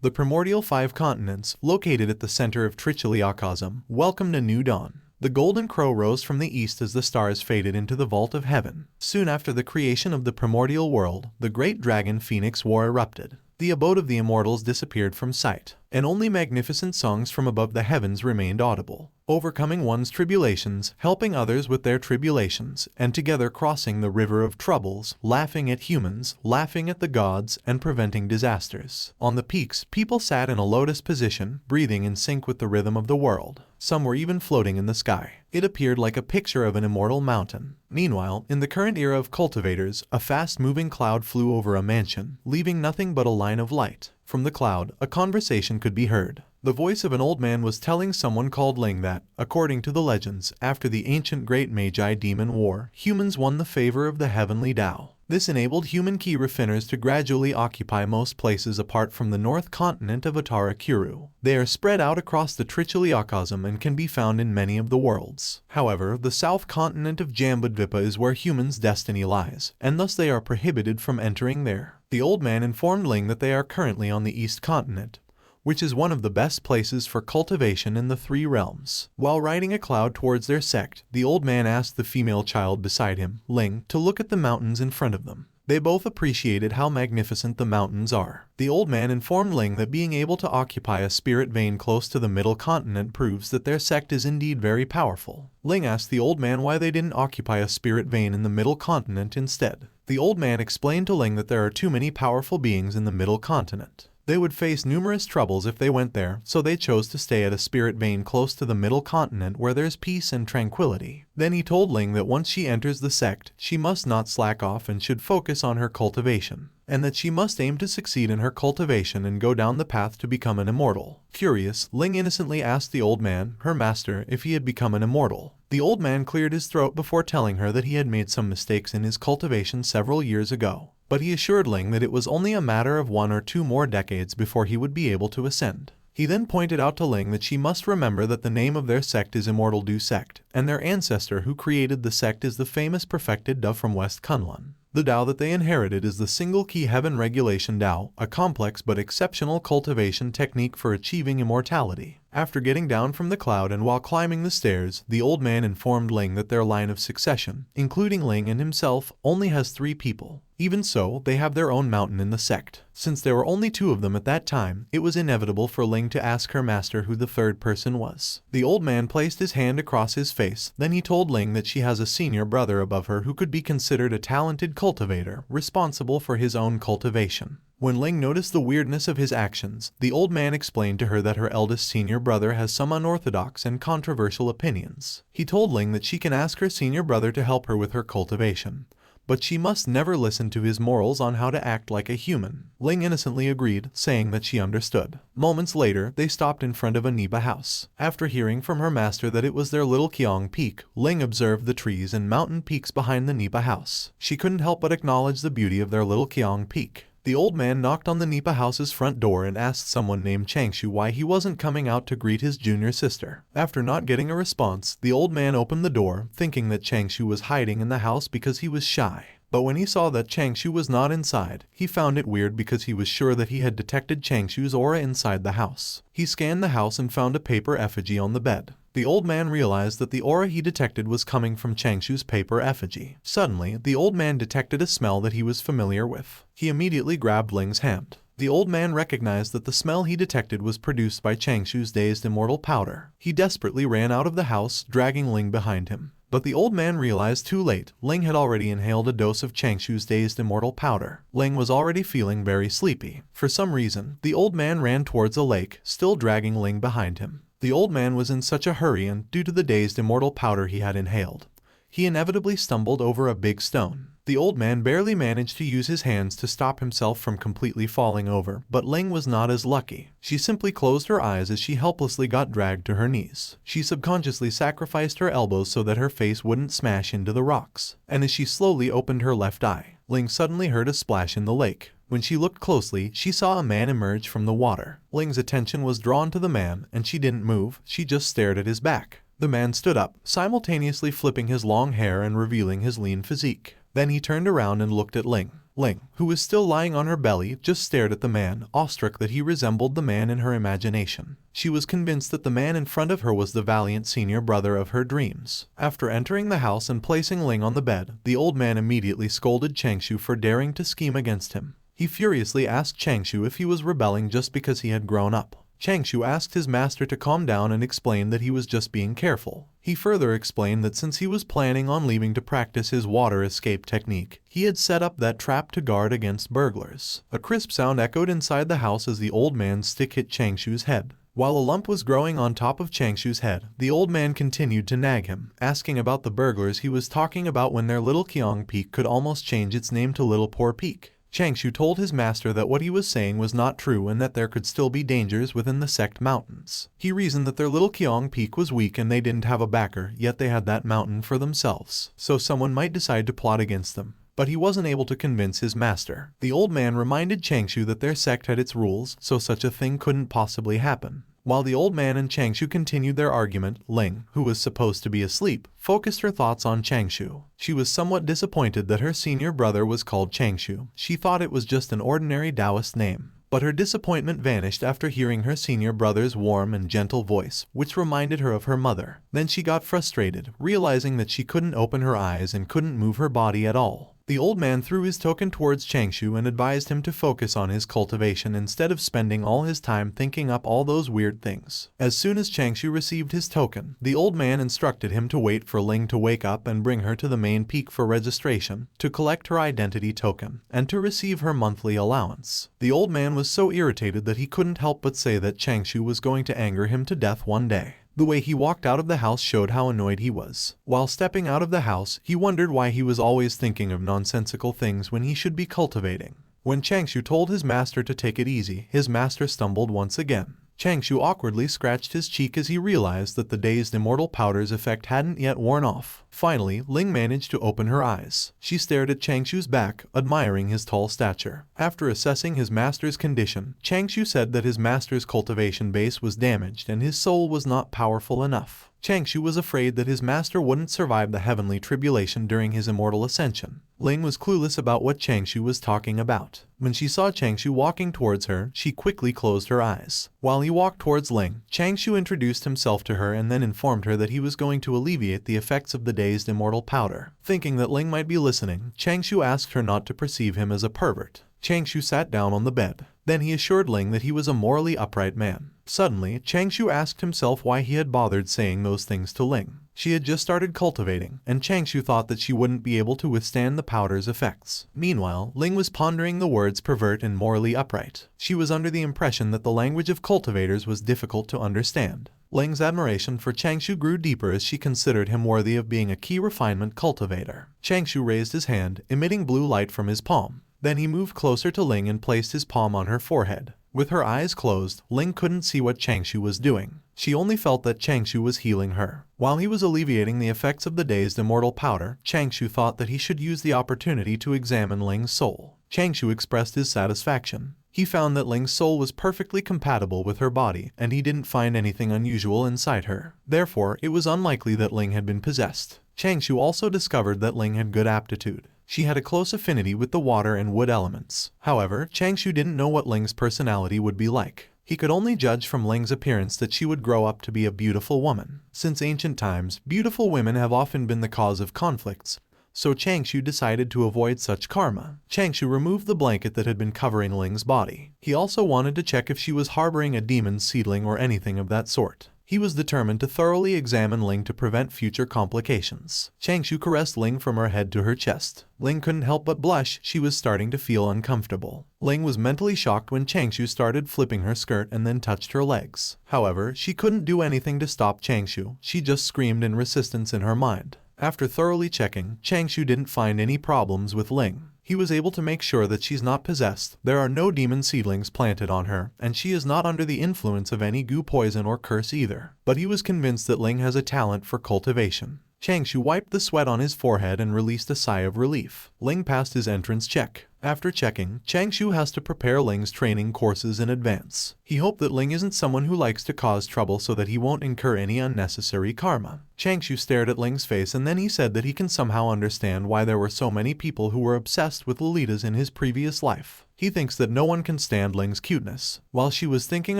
The primordial 5 continents, located at the center of Trichiliakasm, welcomed a new dawn. The golden crow rose from the east as the stars faded into the vault of heaven. Soon after the creation of the primordial world, the great dragon Phoenix War erupted. The abode of the immortals disappeared from sight, and only magnificent songs from above the heavens remained audible. Overcoming one's tribulations, helping others with their tribulations, and together crossing the river of troubles, laughing at humans, laughing at the gods, and preventing disasters. On the peaks, people sat in a lotus position, breathing in sync with the rhythm of the world. Some were even floating in the sky. It appeared like a picture of an immortal mountain. Meanwhile, in the current era of cultivators, a fast-moving cloud flew over a mansion, leaving nothing but a line of light. From the cloud, a conversation could be heard. The voice of an old man was telling someone called Ling that, according to the legends, after the ancient Great Magi Demon War, humans won the favor of the heavenly Dao. This enabled human key refiners to gradually occupy most places apart from the north continent of Atara Kuru. They are spread out across the Trichiliakasm and can be found in many of the worlds. However, the south continent of Jambudvipa is where humans' destiny lies, and thus they are prohibited from entering there. The old man informed Ling that they are currently on the east continent, which is one of the best places for cultivation in the 3 realms. While riding a cloud towards their sect, the old man asked the female child beside him, Ling, to look at the mountains in front of them. They both appreciated how magnificent the mountains are. The old man informed Ling that being able to occupy a spirit vein close to the middle continent proves that their sect is indeed very powerful. Ling asked the old man why they didn't occupy a spirit vein in the middle continent instead. The old man explained to Ling that there are too many powerful beings in the middle continent. They would face numerous troubles if they went there, so they chose to stay at a spirit vein close to the middle continent where there's peace and tranquility. Then he told Ling that once she enters the sect, she must not slack off and should focus on her cultivation, and that she must aim to succeed in her cultivation and go down the path to become an immortal. Curious, Ling innocently asked the old man, her master, if he had become an immortal. The old man cleared his throat before telling her that he had made some mistakes in his cultivation several years ago. But he assured Ling that it was only a matter of 1 or 2 more decades before he would be able to ascend. He then pointed out to Ling that she must remember that the name of their sect is Immortal Du Sect, and their ancestor who created the sect is the famous perfected Dao from West Kunlun. The Dao that they inherited is the single key heaven regulation Dao, a complex but exceptional cultivation technique for achieving immortality. After getting down from the cloud and while climbing the stairs, the old man informed Ling that their line of succession, including Ling and himself, only has 3 people. Even so, they have their own mountain in the sect. Since there were only 2 of them at that time, it was inevitable for Ling to ask her master who the 3rd person was. The old man placed his hand across his face, then he told Ling that she has a senior brother above her who could be considered a talented cultivator, responsible for his own cultivation. When Ling noticed the weirdness of his actions, the old man explained to her that her eldest senior brother has some unorthodox and controversial opinions. He told Ling that she can ask her senior brother to help her with her cultivation, but she must never listen to his morals on how to act like a human. Ling innocently agreed, saying that she understood. Moments later, they stopped in front of a Nipa house. After hearing from her master that it was their little Kiong Peak, Ling observed the trees and mountain peaks behind the Nipa house. She couldn't help but acknowledge the beauty of their little Kiong Peak. The old man knocked on the Nipa house's front door and asked someone named Changshou why he wasn't coming out to greet his junior sister. After not getting a response, the old man opened the door, thinking that Changshou was hiding in the house because he was shy. But when he saw that Changshou was not inside, he found it weird because he was sure that he had detected Changshou's aura inside the house. He scanned the house and found a paper effigy on the bed. The old man realized that the aura he detected was coming from Changshou's paper effigy. Suddenly, the old man detected a smell that he was familiar with. He immediately grabbed Ling's hand. The old man recognized that the smell he detected was produced by Changshou's dazed immortal powder. He desperately ran out of the house, dragging Ling behind him. But the old man realized too late. Ling had already inhaled a dose of Changshou's dazed immortal powder. Ling was already feeling very sleepy. For some reason, the old man ran towards a lake, still dragging Ling behind him. The old man was in such a hurry and, due to the dazed immortal powder he had inhaled, he inevitably stumbled over a big stone. The old man barely managed to use his hands to stop himself from completely falling over, but Ling was not as lucky. She simply closed her eyes as she helplessly got dragged to her knees. She subconsciously sacrificed her elbows so that her face wouldn't smash into the rocks, and as she slowly opened her left eye, Ling suddenly heard a splash in the lake. When she looked closely, she saw a man emerge from the water. Ling's attention was drawn to the man, and she didn't move, she just stared at his back. The man stood up, simultaneously flipping his long hair and revealing his lean physique. Then he turned around and looked at Ling. Ling, who was still lying on her belly, just stared at the man, awestruck that he resembled the man in her imagination. She was convinced that the man in front of her was the valiant senior brother of her dreams. After entering the house and placing Ling on the bed, the old man immediately scolded Changshou for daring to scheme against him. He furiously asked Changshou if he was rebelling just because he had grown up. Changshou asked his master to calm down and explained that he was just being careful. He further explained that since he was planning on leaving to practice his water escape technique, he had set up that trap to guard against burglars. A crisp sound echoed inside the house as the old man's stick hit Changshou's head. While a lump was growing on top of Changshou's head, the old man continued to nag him, asking about the burglars he was talking about when their Little Qiang Peak could almost change its name to Little Poor Peak. Changshou told his master that what he was saying was not true and that there could still be dangers within the sect mountains. He reasoned that their Little Qiang Peak was weak and they didn't have a backer, yet they had that mountain for themselves, so someone might decide to plot against them. But he wasn't able to convince his master. The old man reminded Changshou that their sect had its rules, so such a thing couldn't possibly happen. While the old man and Changshou continued their argument, Ling, who was supposed to be asleep, focused her thoughts on Changshou. She was somewhat disappointed that her senior brother was called Changshou. She thought it was just an ordinary Taoist name. But her disappointment vanished after hearing her senior brother's warm and gentle voice, which reminded her of her mother. Then she got frustrated, realizing that she couldn't open her eyes and couldn't move her body at all. The old man threw his token towards Changshou and advised him to focus on his cultivation instead of spending all his time thinking up all those weird things. As soon as Changshou received his token, the old man instructed him to wait for Ling to wake up and bring her to the main peak for registration, to collect her identity token, and to receive her monthly allowance. The old man was so irritated that he couldn't help but say that Changshou was going to anger him to death one day. The way he walked out of the house showed how annoyed he was. While stepping out of the house, he wondered why he was always thinking of nonsensical things when he should be cultivating. When Changshou told his master to take it easy, his master stumbled once again. Changshou awkwardly scratched his cheek as he realized that the dazed Immortal powder's effect hadn't yet worn off. Finally, Ling managed to open her eyes. She stared at Changshou's back, admiring his tall stature. After assessing his master's condition, Changshou said that his master's cultivation base was damaged and his soul was not powerful enough. Changshou was afraid that his master wouldn't survive the heavenly tribulation during his immortal ascension. Ling was clueless about what Changshou was talking about. When she saw Changshou walking towards her, she quickly closed her eyes. While he walked towards Ling, Changshou introduced himself to her and then informed her that he was going to alleviate the effects of the dazed Immortal powder. Thinking that Ling might be listening, Changshou asked her not to perceive him as a pervert. Changshou sat down on the bed. Then he assured Ling that he was a morally upright man. Suddenly, Changshou asked himself why he had bothered saying those things to Ling. She had just started cultivating, and Changshou thought that she wouldn't be able to withstand the powder's effects. Meanwhile, Ling was pondering the words pervert and morally upright. She was under the impression that the language of cultivators was difficult to understand. Ling's admiration for Changshou grew deeper as she considered him worthy of being a key refinement cultivator. Changshou raised his hand, emitting blue light from his palm. Then he moved closer to Ling and placed his palm on her forehead. With her eyes closed, Ling couldn't see what Changshou was doing. She only felt that Changshou was healing her. While he was alleviating the effects of the dazed Immortal powder, Changshou thought that he should use the opportunity to examine Ling's soul. Changshou expressed his satisfaction. He found that Ling's soul was perfectly compatible with her body, and he didn't find anything unusual inside her. Therefore, it was unlikely that Ling had been possessed. Changshou also discovered that Ling had good aptitude. She had a close affinity with the water and wood elements. However, Changshou didn't know what Ling's personality would be like. He could only judge from Ling's appearance that she would grow up to be a beautiful woman. Since ancient times, beautiful women have often been the cause of conflicts, so Changshou decided to avoid such karma. Changshou removed the blanket that had been covering Ling's body. He also wanted to check if she was harboring a demon seedling or anything of that sort. He was determined to thoroughly examine Ling to prevent future complications. Changshou caressed Ling from her head to her chest. Ling couldn't help but blush. She was starting to feel uncomfortable. Ling was mentally shocked when Changshou started flipping her skirt and then touched her legs. However, she couldn't do anything to stop Changshou. She just screamed in resistance in her mind. After thoroughly checking, Changshou didn't find any problems with Ling. He was able to make sure that she's not possessed, there are no demon seedlings planted on her, and she is not under the influence of any goo poison or curse either. But he was convinced that Ling has a talent for cultivation. Changshou wiped the sweat on his forehead and released a sigh of relief. Ling passed his entrance check. After checking, Changshou has to prepare Ling's training courses in advance. He hoped that Ling isn't someone who likes to cause trouble so that he won't incur any unnecessary karma. Changshou stared at Ling's face and then he said that he can somehow understand why there were so many people who were obsessed with Lolitas in his previous life. He thinks that no one can stand Ling's cuteness. While she was thinking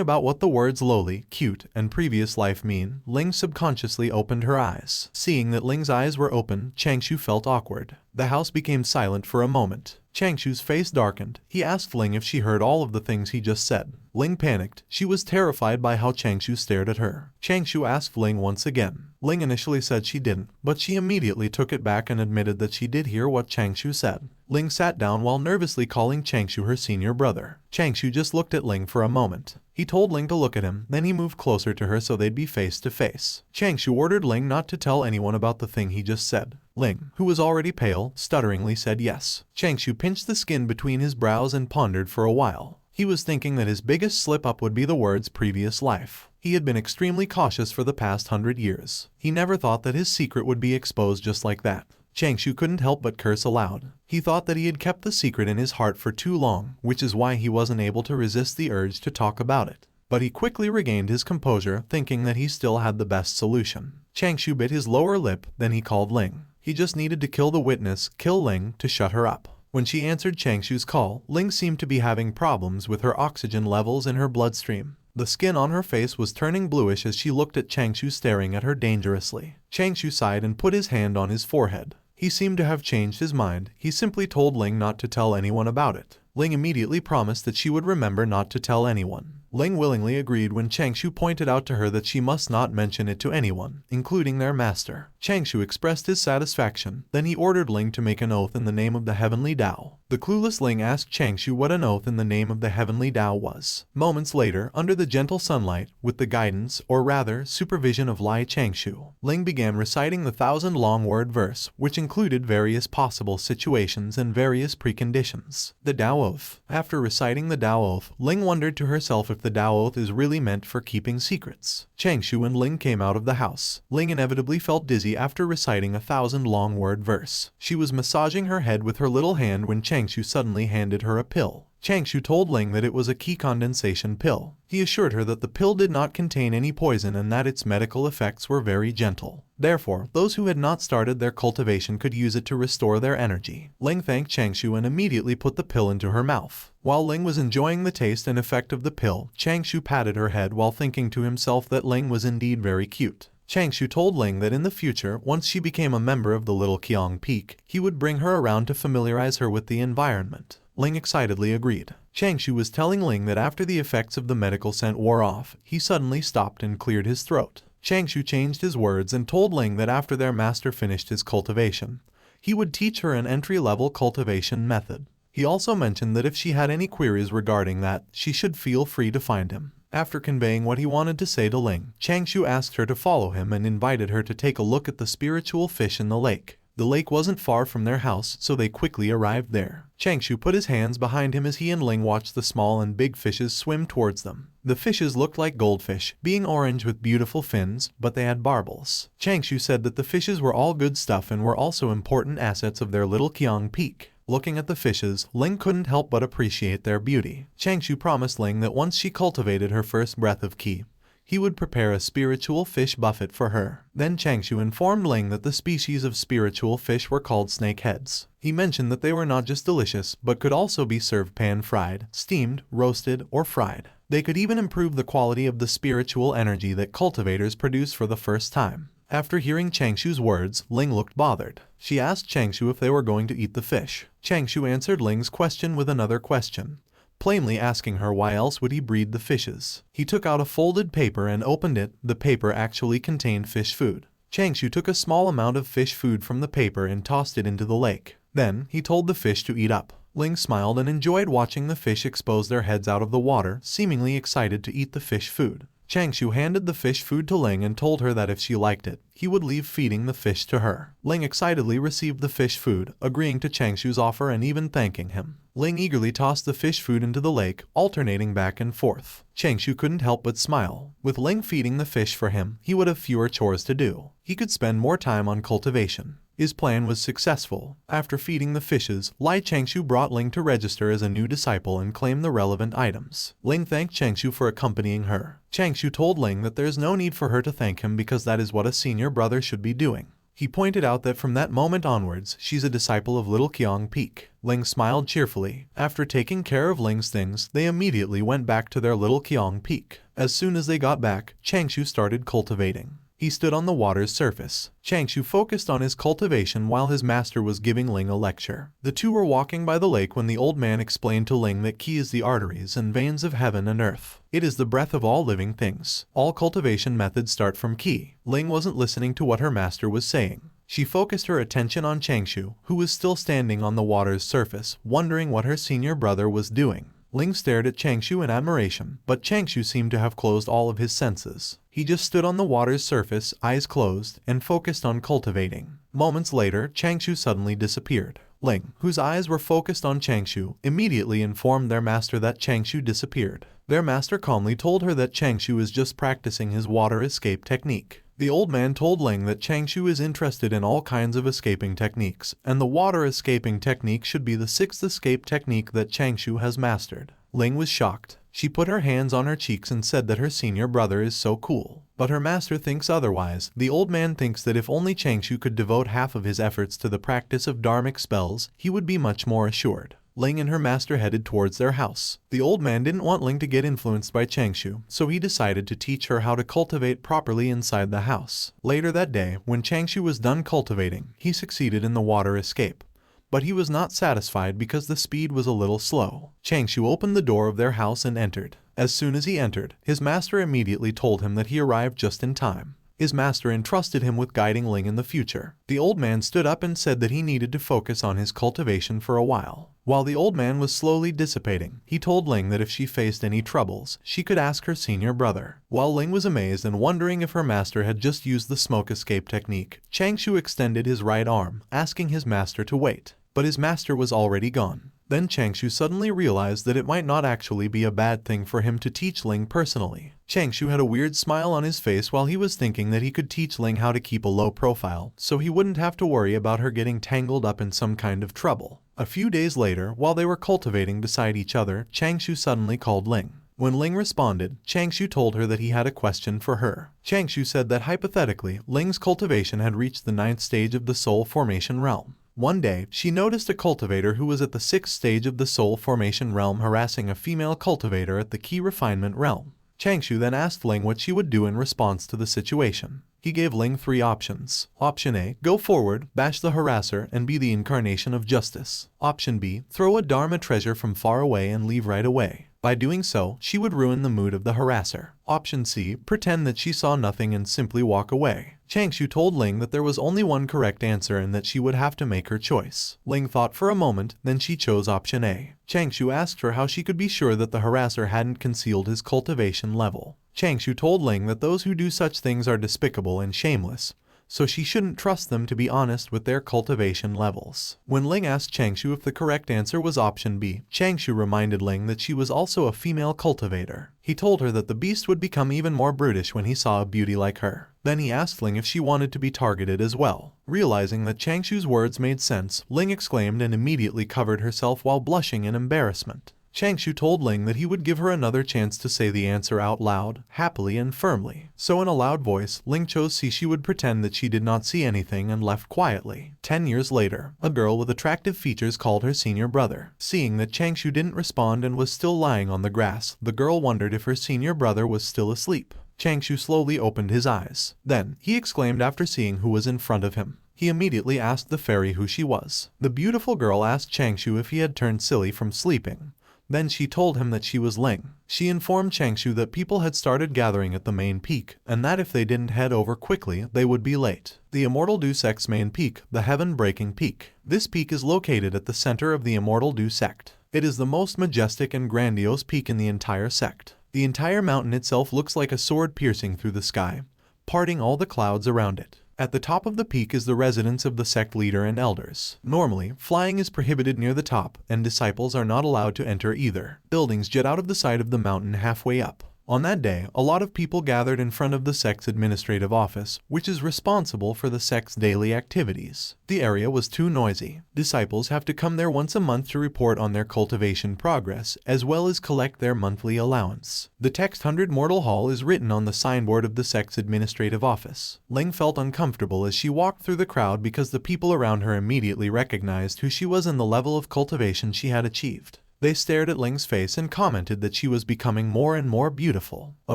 about what the words lowly, cute, and previous life mean, Ling subconsciously opened her eyes. Seeing that Ling's eyes were open, Changshou felt awkward. The house became silent for a moment. Changshou's face darkened. He asked Ling if she heard all of the things he just said. Ling panicked. She was terrified by how Changshou stared at her. Changshou asked Ling once again. Ling initially said she didn't, but she immediately took it back and admitted that she did hear what Changshou said. Ling sat down while nervously calling Changshou her senior brother. Changshou just looked at Ling for a moment. He told Ling to look at him, then he moved closer to her so they'd be face to face. Changshou ordered Ling not to tell anyone about the thing he just said. Ling, who was already pale, stutteringly said yes. Changshou pinched the skin between his brows and pondered for a while. He was thinking that his biggest slip-up would be the words previous life. He had been extremely cautious for the past 100 years. He never thought that his secret would be exposed just like that. Changshou couldn't help but curse aloud. He thought that he had kept the secret in his heart for too long, which is why he wasn't able to resist the urge to talk about it. But he quickly regained his composure, thinking that he still had the best solution. Changshou bit his lower lip, then he called Ling. He just needed to kill the witness, kill Ling, to shut her up. When she answered Changshou's call, Ling seemed to be having problems with her oxygen levels in her bloodstream. The skin on her face was turning bluish as she looked at Changshou staring at her dangerously. Changshou sighed and put his hand on his forehead. He seemed to have changed his mind. He simply told Ling not to tell anyone about it. Ling immediately promised that she would remember not to tell anyone. Ling willingly agreed when Changshou pointed out to her that she must not mention it to anyone, including their master. Changshou expressed his satisfaction, then he ordered Ling to make an oath in the name of the heavenly Dao. The clueless Ling asked Changshou what an oath in the name of the heavenly Dao was. Moments later, under the gentle sunlight, with the guidance, or rather, supervision of Lai Changshou, Ling began reciting the 1,000-long-word verse, which included various possible situations and various preconditions. The Dao Oath. After reciting the Dao Oath, Ling wondered to herself if the Dao Oath is really meant for keeping secrets. Changshou and Ling came out of the house. Ling inevitably felt dizzy after reciting a 1,000-long-word verse. She was massaging her head with her little hand when Changshou suddenly handed her a pill. Changshou told Ling that it was a key condensation pill. He assured her that the pill did not contain any poison and that its medical effects were very gentle. Therefore, those who had not started their cultivation could use it to restore their energy. Ling thanked Changshou and immediately put the pill into her mouth. While Ling was enjoying the taste and effect of the pill, Changshou patted her head while thinking to himself that Ling was indeed very cute. Changshou told Ling that in the future, once she became a member of the Little Qiang Peak, he would bring her around to familiarize her with the environment. Ling excitedly agreed. Changshou was telling Ling that after the effects of the medical scent wore off, he suddenly stopped and cleared his throat. Changshou changed his words and told Ling that after their master finished his cultivation, he would teach her an entry-level cultivation method. He also mentioned that if she had any queries regarding that, she should feel free to find him. After conveying what he wanted to say to Ling, Changshou asked her to follow him and invited her to take a look at the spiritual fish in the lake. The lake wasn't far from their house, so they quickly arrived there. Changshou put his hands behind him as he and Ling watched the small and big fishes swim towards them. The fishes looked like goldfish, being orange with beautiful fins, but they had barbels. Changshou said that the fishes were all good stuff and were also important assets of their Little Qiang Peak. Looking at the fishes, Ling couldn't help but appreciate their beauty. Changshou promised Ling that once she cultivated her first breath of qi, he would prepare a spiritual fish buffet for her. Then Changshou informed Ling that the species of spiritual fish were called snakeheads. He mentioned that they were not just delicious, but could also be served pan-fried, steamed, roasted, or fried. They could even improve the quality of the spiritual energy that cultivators produce for the first time. After hearing Changshou's words, Ling looked bothered. She asked Changshou if they were going to eat the fish. Changshou answered Ling's question with another question, plainly asking her why else would he breed the fishes. He took out a folded paper and opened it. The paper actually contained fish food. Changshou took a small amount of fish food from the paper and tossed it into the lake. Then, he told the fish to eat up. Ling smiled and enjoyed watching the fish expose their heads out of the water, seemingly excited to eat the fish food. Changshou handed the fish food to Ling and told her that if she liked it, he would leave feeding the fish to her. Ling excitedly received the fish food, agreeing to Changshou's offer and even thanking him. Ling eagerly tossed the fish food into the lake, alternating back and forth. Changshou couldn't help but smile. With Ling feeding the fish for him, he would have fewer chores to do. He could spend more time on cultivation. His plan was successful. After feeding the fishes, Changshou brought Ling to register as a new disciple and claim the relevant items. Ling thanked Changshou for accompanying her. Changshou told Ling that there is no need for her to thank him because that is what a senior brother should be doing. He pointed out that from that moment onwards, she's a disciple of Little Qiang Peak. Ling smiled cheerfully. After taking care of Ling's things, they immediately went back to their Little Qiang Peak. As soon as they got back, Changshou started cultivating. He stood on the water's surface. Changshou focused on his cultivation while his master was giving Ling a lecture. The two were walking by the lake when the old man explained to Ling that qi is the arteries and veins of heaven and earth. It is the breath of all living things. All cultivation methods start from qi. Ling wasn't listening to what her master was saying. She focused her attention on Changshou, who was still standing on the water's surface, wondering what her senior brother was doing. Ling stared at Changshou in admiration, but Changshou seemed to have closed all of his senses. He just stood on the water's surface, eyes closed, and focused on cultivating. Moments later, Changshou suddenly disappeared. Ling, whose eyes were focused on Changshou, immediately informed their master that Changshou disappeared. Their master calmly told her that Changshou is just practicing his water escape technique. The old man told Ling that Changshou is interested in all kinds of escaping techniques, and the water escaping technique should be the sixth escape technique that Changshou has mastered. Ling was shocked. She put her hands on her cheeks and said that her senior brother is so cool. But her master thinks otherwise. The old man thinks that if only Changshou could devote half of his efforts to the practice of dharmic spells, he would be much more assured. Ling and her master headed towards their house. The old man didn't want Ling to get influenced by Changshou, so he decided to teach her how to cultivate properly inside the house. Later that day, when Changshou was done cultivating, he succeeded in the water escape. But he was not satisfied because the speed was a little slow. Changshou opened the door of their house and entered. As soon as he entered, his master immediately told him that he arrived just in time. His master entrusted him with guiding Ling in the future. The old man stood up and said that he needed to focus on his cultivation for a while. While the old man was slowly dissipating, he told Ling that if she faced any troubles, she could ask her senior brother. While Ling was amazed and wondering if her master had just used the smoke escape technique, Changshou extended his right arm, asking his master to wait. But his master was already gone. Then Changshou suddenly realized that it might not actually be a bad thing for him to teach Ling personally. Changshou had a weird smile on his face while he was thinking that he could teach Ling how to keep a low profile, so he wouldn't have to worry about her getting tangled up in some kind of trouble. A few days later, while they were cultivating beside each other, Changshou suddenly called Ling. When Ling responded, Changshou told her that he had a question for her. Changshou said that hypothetically, Ling's cultivation had reached the 9th stage of the soul formation realm. One day, she noticed a cultivator who was at the 6th stage of the soul formation realm harassing a female cultivator at the key refinement realm. Changshou then asked Ling what she would do in response to the situation. He gave Ling 3 options. Option A, go forward, bash the harasser, and be the incarnation of justice. Option B, throw a dharma treasure from far away and leave right away. By doing so, she would ruin the mood of the harasser. Option C, pretend that she saw nothing and simply walk away. Changshou told Ling that there was only one correct answer and that she would have to make her choice. Ling thought for a moment, then she chose option A. Changshou asked her how she could be sure that the harasser hadn't concealed his cultivation level. Changshou told Ling that those who do such things are despicable and shameless, so she shouldn't trust them to be honest with their cultivation levels. When Ling asked Changshou if the correct answer was option B, Changshou reminded Ling that she was also a female cultivator. He told her that the beast would become even more brutish when he saw a beauty like her. Then he asked Ling if she wanted to be targeted as well. Realizing that Changshou's words made sense, Ling exclaimed and immediately covered herself while blushing in embarrassment. Changshou told Ling that he would give her another chance to say the answer out loud, happily and firmly. So in a loud voice, Ling chose C. She would pretend that she did not see anything and left quietly. 10 years later, a girl with attractive features called her senior brother. Seeing that Changshou didn't respond and was still lying on the grass, the girl wondered if her senior brother was still asleep. Changshou slowly opened his eyes. Then, he exclaimed after seeing who was in front of him. He immediately asked the fairy who she was. The beautiful girl asked Changshou if he had turned silly from sleeping. Then she told him that she was Ling. She informed Changshou that people had started gathering at the main peak, and that if they didn't head over quickly, they would be late. The Immortal Du Sect's main peak, the Heaven-Breaking Peak. This peak is located at the center of the Immortal Du Sect. It is the most majestic and grandiose peak in the entire sect. The entire mountain itself looks like a sword piercing through the sky, parting all the clouds around it. At the top of the peak is the residence of the sect leader and elders. Normally, flying is prohibited near the top, and disciples are not allowed to enter either. Buildings jut out of the side of the mountain halfway up. On that day, a lot of people gathered in front of the sect's administrative office, which is responsible for the sect's daily activities. The area was too noisy. Disciples have to come there once a month to report on their cultivation progress, as well as collect their monthly allowance. The text 100 Mortal Hall is written on the signboard of the sect's administrative office. Ling felt uncomfortable as she walked through the crowd because the people around her immediately recognized who she was and the level of cultivation she had achieved. They stared at Ling's face and commented that she was becoming more and more beautiful. A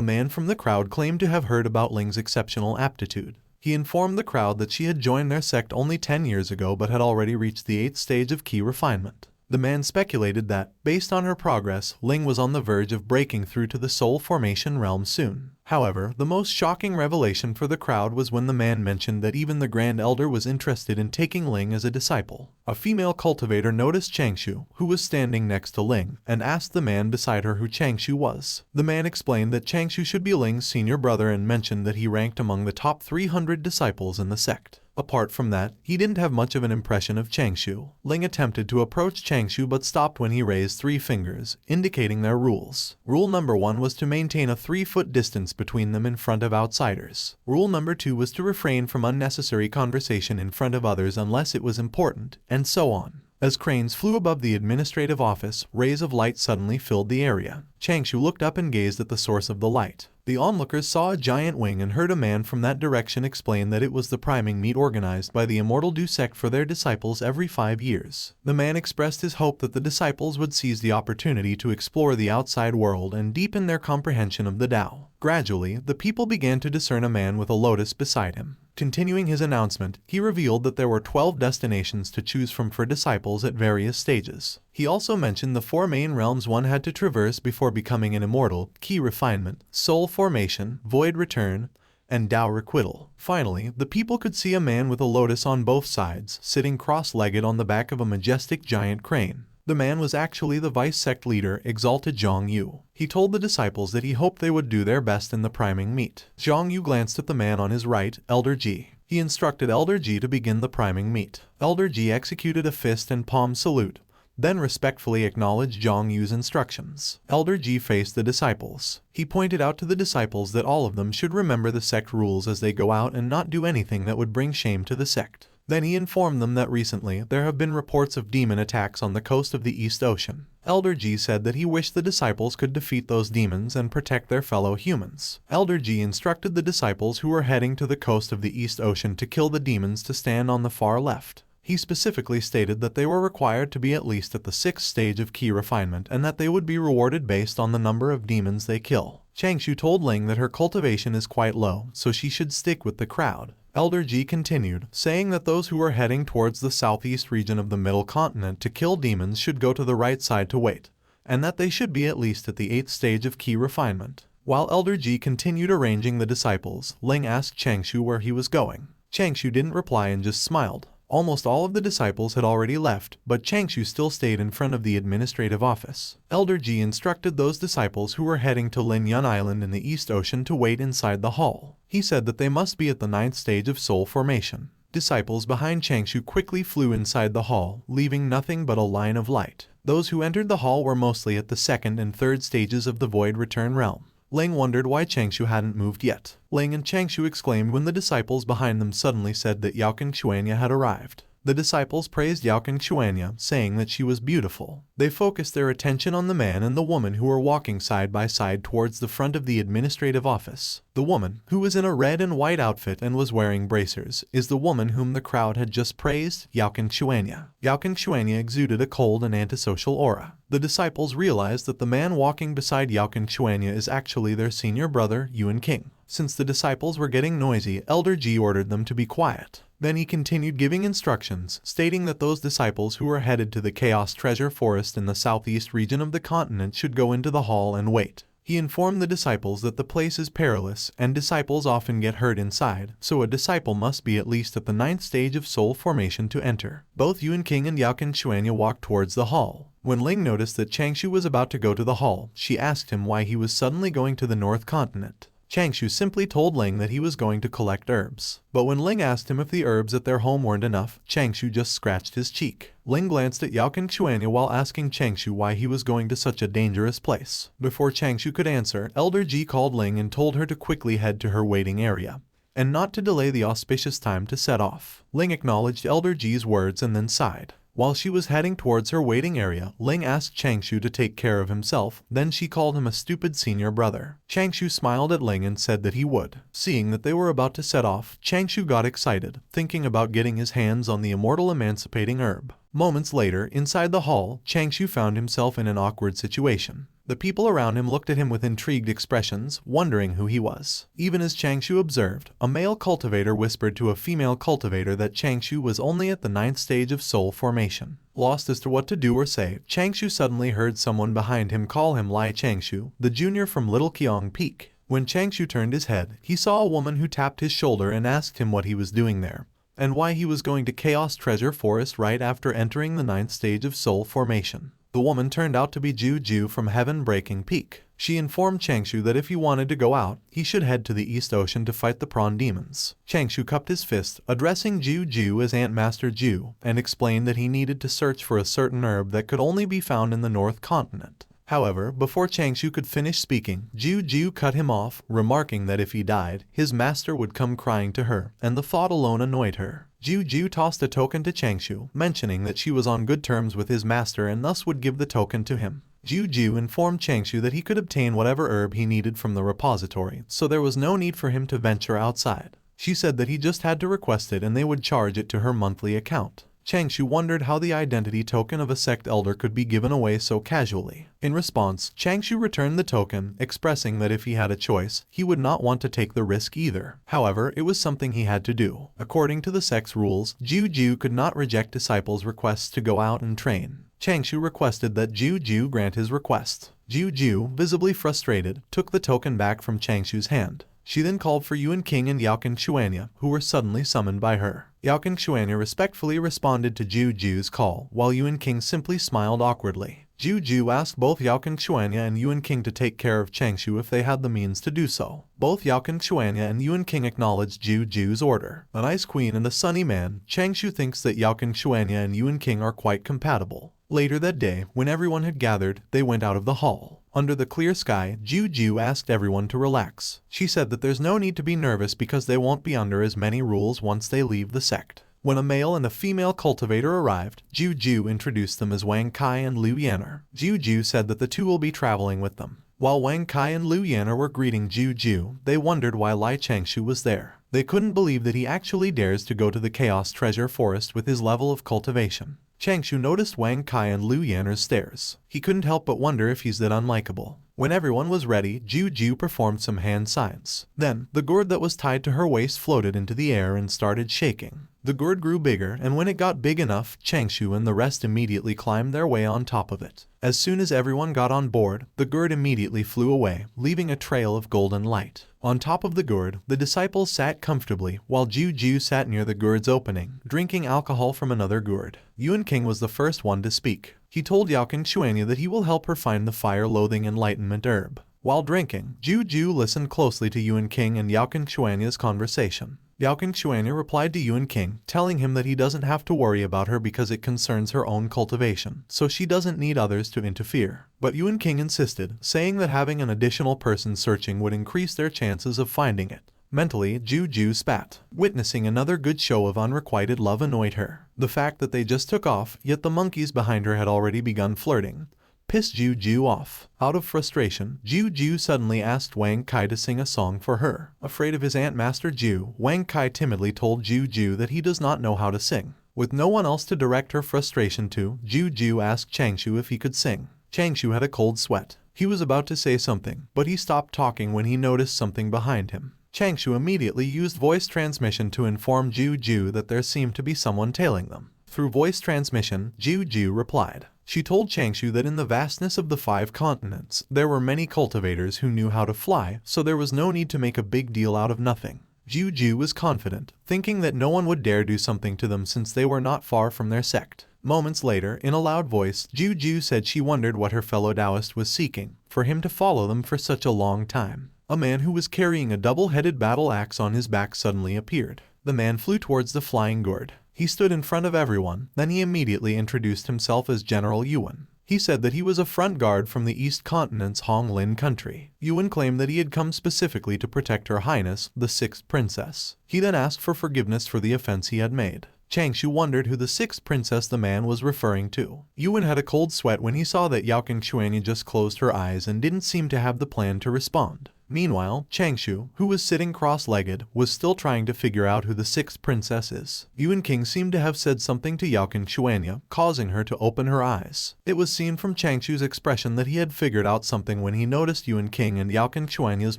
man from the crowd claimed to have heard about Ling's exceptional aptitude. He informed the crowd that she had joined their sect only 10 years ago but had already reached the 8th stage of key refinement. The man speculated that, based on her progress, Ling was on the verge of breaking through to the soul formation realm soon. However, the most shocking revelation for the crowd was when the man mentioned that even the Grand Elder was interested in taking Ling as a disciple. A female cultivator noticed Changshou, who was standing next to Ling, and asked the man beside her who Changshou was. The man explained that Changshou should be Ling's senior brother and mentioned that he ranked among the top 300 disciples in the sect. Apart from that, he didn't have much of an impression of Changshou. Ling attempted to approach Changshou but stopped when he raised 3 fingers, indicating their rules. Rule number 1 was to maintain a 3-foot distance between them in front of outsiders. Rule number 2 was to refrain from unnecessary conversation in front of others unless it was important, and so on. As cranes flew above the administrative office, rays of light suddenly filled the area. Changshou looked up and gazed at the source of the light. The onlookers saw a giant wing and heard a man from that direction explain that it was the priming meet organized by the Immortal Du sect for their disciples every 5 years. The man expressed his hope that the disciples would seize the opportunity to explore the outside world and deepen their comprehension of the Tao. Gradually, the people began to discern a man with a lotus beside him. Continuing his announcement, he revealed that there were 12 destinations to choose from for disciples at various stages. He also mentioned the 4 main realms one had to traverse before becoming an immortal: key refinement, soul formation, void return, and Dao Requital. Finally, the people could see a man with a lotus on both sides, sitting cross-legged on the back of a majestic giant crane. The man was actually the vice sect leader, Exalted Zhang Yu. He told the disciples that he hoped they would do their best in the priming meet. Zhang Yu glanced at the man on his right, Elder Ji. He instructed Elder Ji to begin the priming meet. Elder Ji executed a fist and palm salute, then respectfully acknowledged Zhang Yu's instructions. Elder Ji faced the disciples. He pointed out to the disciples that all of them should remember the sect rules as they go out and not do anything that would bring shame to the sect. Then he informed them that recently there have been reports of demon attacks on the coast of the East Ocean. Elder Ji said that he wished the disciples could defeat those demons and protect their fellow humans. Elder Ji instructed the disciples who were heading to the coast of the East Ocean to kill the demons to stand on the far left. He specifically stated that they were required to be at least at the 6th stage of key refinement and that they would be rewarded based on the number of demons they kill. Changshou told Ling that her cultivation is quite low, so she should stick with the crowd. Elder Ji continued, saying that those who were heading towards the southeast region of the middle continent to kill demons should go to the right side to wait, and that they should be at least at the 8th stage of key refinement. While Elder Ji continued arranging the disciples, Ling asked Changshou where he was going. Changshou didn't reply and just smiled. Almost all of the disciples had already left, but Changshou still stayed in front of the administrative office. Elder Ji instructed those disciples who were heading to Lin Yun Island in the East Ocean to wait inside the hall. He said that they must be at the 9th stage of soul formation. Disciples behind Changshou quickly flew inside the hall, leaving nothing but a line of light. Those who entered the hall were mostly at the 2nd and 3rd stages of the void return realm. Ling wondered why Changshou hadn't moved yet. Ling and Changshou exclaimed when the disciples behind them suddenly said that Youqin Xuanya had arrived. The disciples praised Youqin Xuanya, saying that she was beautiful. They focused their attention on the man and the woman who were walking side by side towards the front of the administrative office. The woman, who was in a red and white outfit and was wearing bracers, is the woman whom the crowd had just praised, Youqin Xuanya. Youqin Xuanya exuded a cold and antisocial aura. The disciples realized that the man walking beside Youqin Xuanya is actually their senior brother, Youqin. Since the disciples were getting noisy, Elder Ji ordered them to be quiet. Then he continued giving instructions, stating that those disciples who were headed to the Chaos Treasure Forest in the southeast region of the continent should go into the hall and wait. He informed the disciples that the place is perilous, and disciples often get hurt inside, so a disciple must be at least at the 9th stage of soul formation to enter. Both Youqin and Youqin Xuanya walked towards the hall. When Ling noticed that Changshou was about to go to the hall, she asked him why he was suddenly going to the North Continent. Changshou simply told Ling that he was going to collect herbs. But when Ling asked him if the herbs at their home weren't enough, Changshou just scratched his cheek. Ling glanced at Youqin Xuanya while asking Changshou why he was going to such a dangerous place. Before Changshou could answer, Elder Ji called Ling and told her to quickly head to her waiting area, and not to delay the auspicious time to set off. Ling acknowledged Elder Ji's words and then sighed. While she was heading towards her waiting area, Ling asked Changshou to take care of himself, then she called him a stupid senior brother. Changshou smiled at Ling and said that he would. Seeing that they were about to set off, Changshou got excited, thinking about getting his hands on the immortal emancipating herb. Moments later, inside the hall, Changshou found himself in an awkward situation. The people around him looked at him with intrigued expressions, wondering who he was. Even as Changshou observed, a male cultivator whispered to a female cultivator that Changshou was only at the 9th stage of soul formation. Lost as to what to do or say, Changshou suddenly heard someone behind him call him Lai Changshou, the junior from Little Qiong Peak. When Changshou turned his head, he saw a woman who tapped his shoulder and asked him what he was doing there, and why he was going to Chaos Treasure Forest right after entering the 9th stage of soul formation. The woman turned out to be Juju from Heaven Breaking Peak. She informed Changshou that if he wanted to go out, he should head to the East Ocean to fight the prawn demons. Changshou cupped his fist, addressing Juju as Ant Master Ju, and explained that he needed to search for a certain herb that could only be found in the North Continent. However, before Changshou could finish speaking, Juju cut him off, remarking that if he died, his master would come crying to her, and the thought alone annoyed her. Juju tossed a token to Changshou, mentioning that she was on good terms with his master and thus would give the token to him. Juju informed Changshou that he could obtain whatever herb he needed from the repository, so there was no need for him to venture outside. She said that he just had to request it and they would charge it to her monthly account. Changshou wondered how the identity token of a sect elder could be given away so casually. In response, Changshou returned the token, expressing that if he had a choice, he would not want to take the risk either. However, it was something he had to do. According to the sect's rules, Juju could not reject disciples' requests to go out and train. Changshou requested that Juju grant his request. Juju, visibly frustrated, took the token back from Changshou's hand. She then called for Youqin and Youqin Xuanya, who were suddenly summoned by her. Youqin Xuanya respectfully responded to Juju's call, while Youqin simply smiled awkwardly. Juju asked both Youqin Xuanya and Youqin to take care of Changshou if they had the means to do so. Both Youqin Xuanya and Youqin acknowledged Juju's order. An ice queen and a sunny man, Changshou thinks that Youqin Xuanya and Youqin are quite compatible. Later that day, when everyone had gathered, they went out of the hall. Under the clear sky, Juju asked everyone to relax. She said that there's no need to be nervous because they won't be under as many rules once they leave the sect. When a male and a female cultivator arrived, Juju introduced them as Wang Kai and Liu Yanner. Juju said that the two will be traveling with them. While Wang Kai and Liu Yanner were greeting Juju, they wondered why Lai Changshou was there. They couldn't believe that he actually dares to go to the Chaos Treasure Forest with his level of cultivation. Changshou noticed Wang Kai and Liu Yanner's stares. He couldn't help but wonder if he's that unlikable. When everyone was ready, Juju performed some hand signs. Then, the gourd that was tied to her waist floated into the air and started shaking. The gourd grew bigger, and when it got big enough, Changshou and the rest immediately climbed their way on top of it. As soon as everyone got on board, the gourd immediately flew away, leaving a trail of golden light. On top of the gourd, the disciples sat comfortably, while Juju sat near the gourd's opening, drinking alcohol from another gourd. Youqin was the first one to speak. He told Youqin Xuanya that he will help her find the fire-loathing enlightenment herb. While drinking, Juju listened closely to Youqin and Youqin Xuanya's conversation. Youqin Xuanya replied to Youqin, telling him that he doesn't have to worry about her because it concerns her own cultivation, so she doesn't need others to interfere. But Youqin insisted, saying that having an additional person searching would increase their chances of finding it. Mentally, Juju spat. Witnessing another good show of unrequited love annoyed her. The fact that they just took off, yet the monkeys behind her had already begun flirting, pissed Juju off. Out of frustration, Juju suddenly asked Wang Kai to sing a song for her. Afraid of his Ant Master Ju, Wang Kai timidly told Juju that he does not know how to sing. With no one else to direct her frustration to, Juju asked Changshou if he could sing. Changshou had a cold sweat. He was about to say something, but he stopped talking when he noticed something behind him. Changshou immediately used voice transmission to inform Juju that there seemed to be someone tailing them. Through voice transmission, Juju replied. She told Changshou that in the vastness of the 5 continents, there were many cultivators who knew how to fly, so there was no need to make a big deal out of nothing. Juju was confident, thinking that no one would dare do something to them since they were not far from their sect. Moments later, in a loud voice, Juju said she wondered what her fellow Taoist was seeking, for him to follow them for such a long time. a man who was carrying a double-headed battle axe on his back suddenly appeared. The man flew towards the flying gourd. He stood in front of everyone, then he immediately introduced himself as General Yuan. He said that he was a front guard from the East Continent's Honglin country. Yuan claimed that he had come specifically to protect Her Highness, the 6th princess. He then asked for forgiveness for the offense he had made. Changshou wondered who the 6th princess the man was referring to. Yuan had a cold sweat when he saw that Youqin Xuanya just closed her eyes and didn't seem to have the plan to respond. Meanwhile, Changshou, who was sitting cross-legged, was still trying to figure out who the 6th princess is. Yuan King seemed to have said something to Youqin Xuanya, causing her to open her eyes. It was seen from Changshou's expression that he had figured out something when he noticed Yuan King and Youqin Xuanya's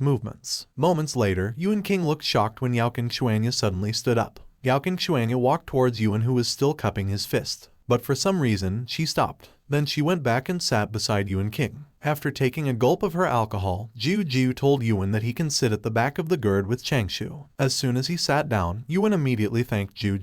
movements. Moments later, Yuan King looked shocked when Youqin Xuanya suddenly stood up. Youqin Xuanya walked towards Yuan, who was still cupping his fist. But for some reason, she stopped. Then she went back and sat beside Yuan King. After taking a gulp of her alcohol, Ju told Yuan that he can sit at the back of the gourd with Changshou. As soon as he sat down, Yuan immediately thanked Ju.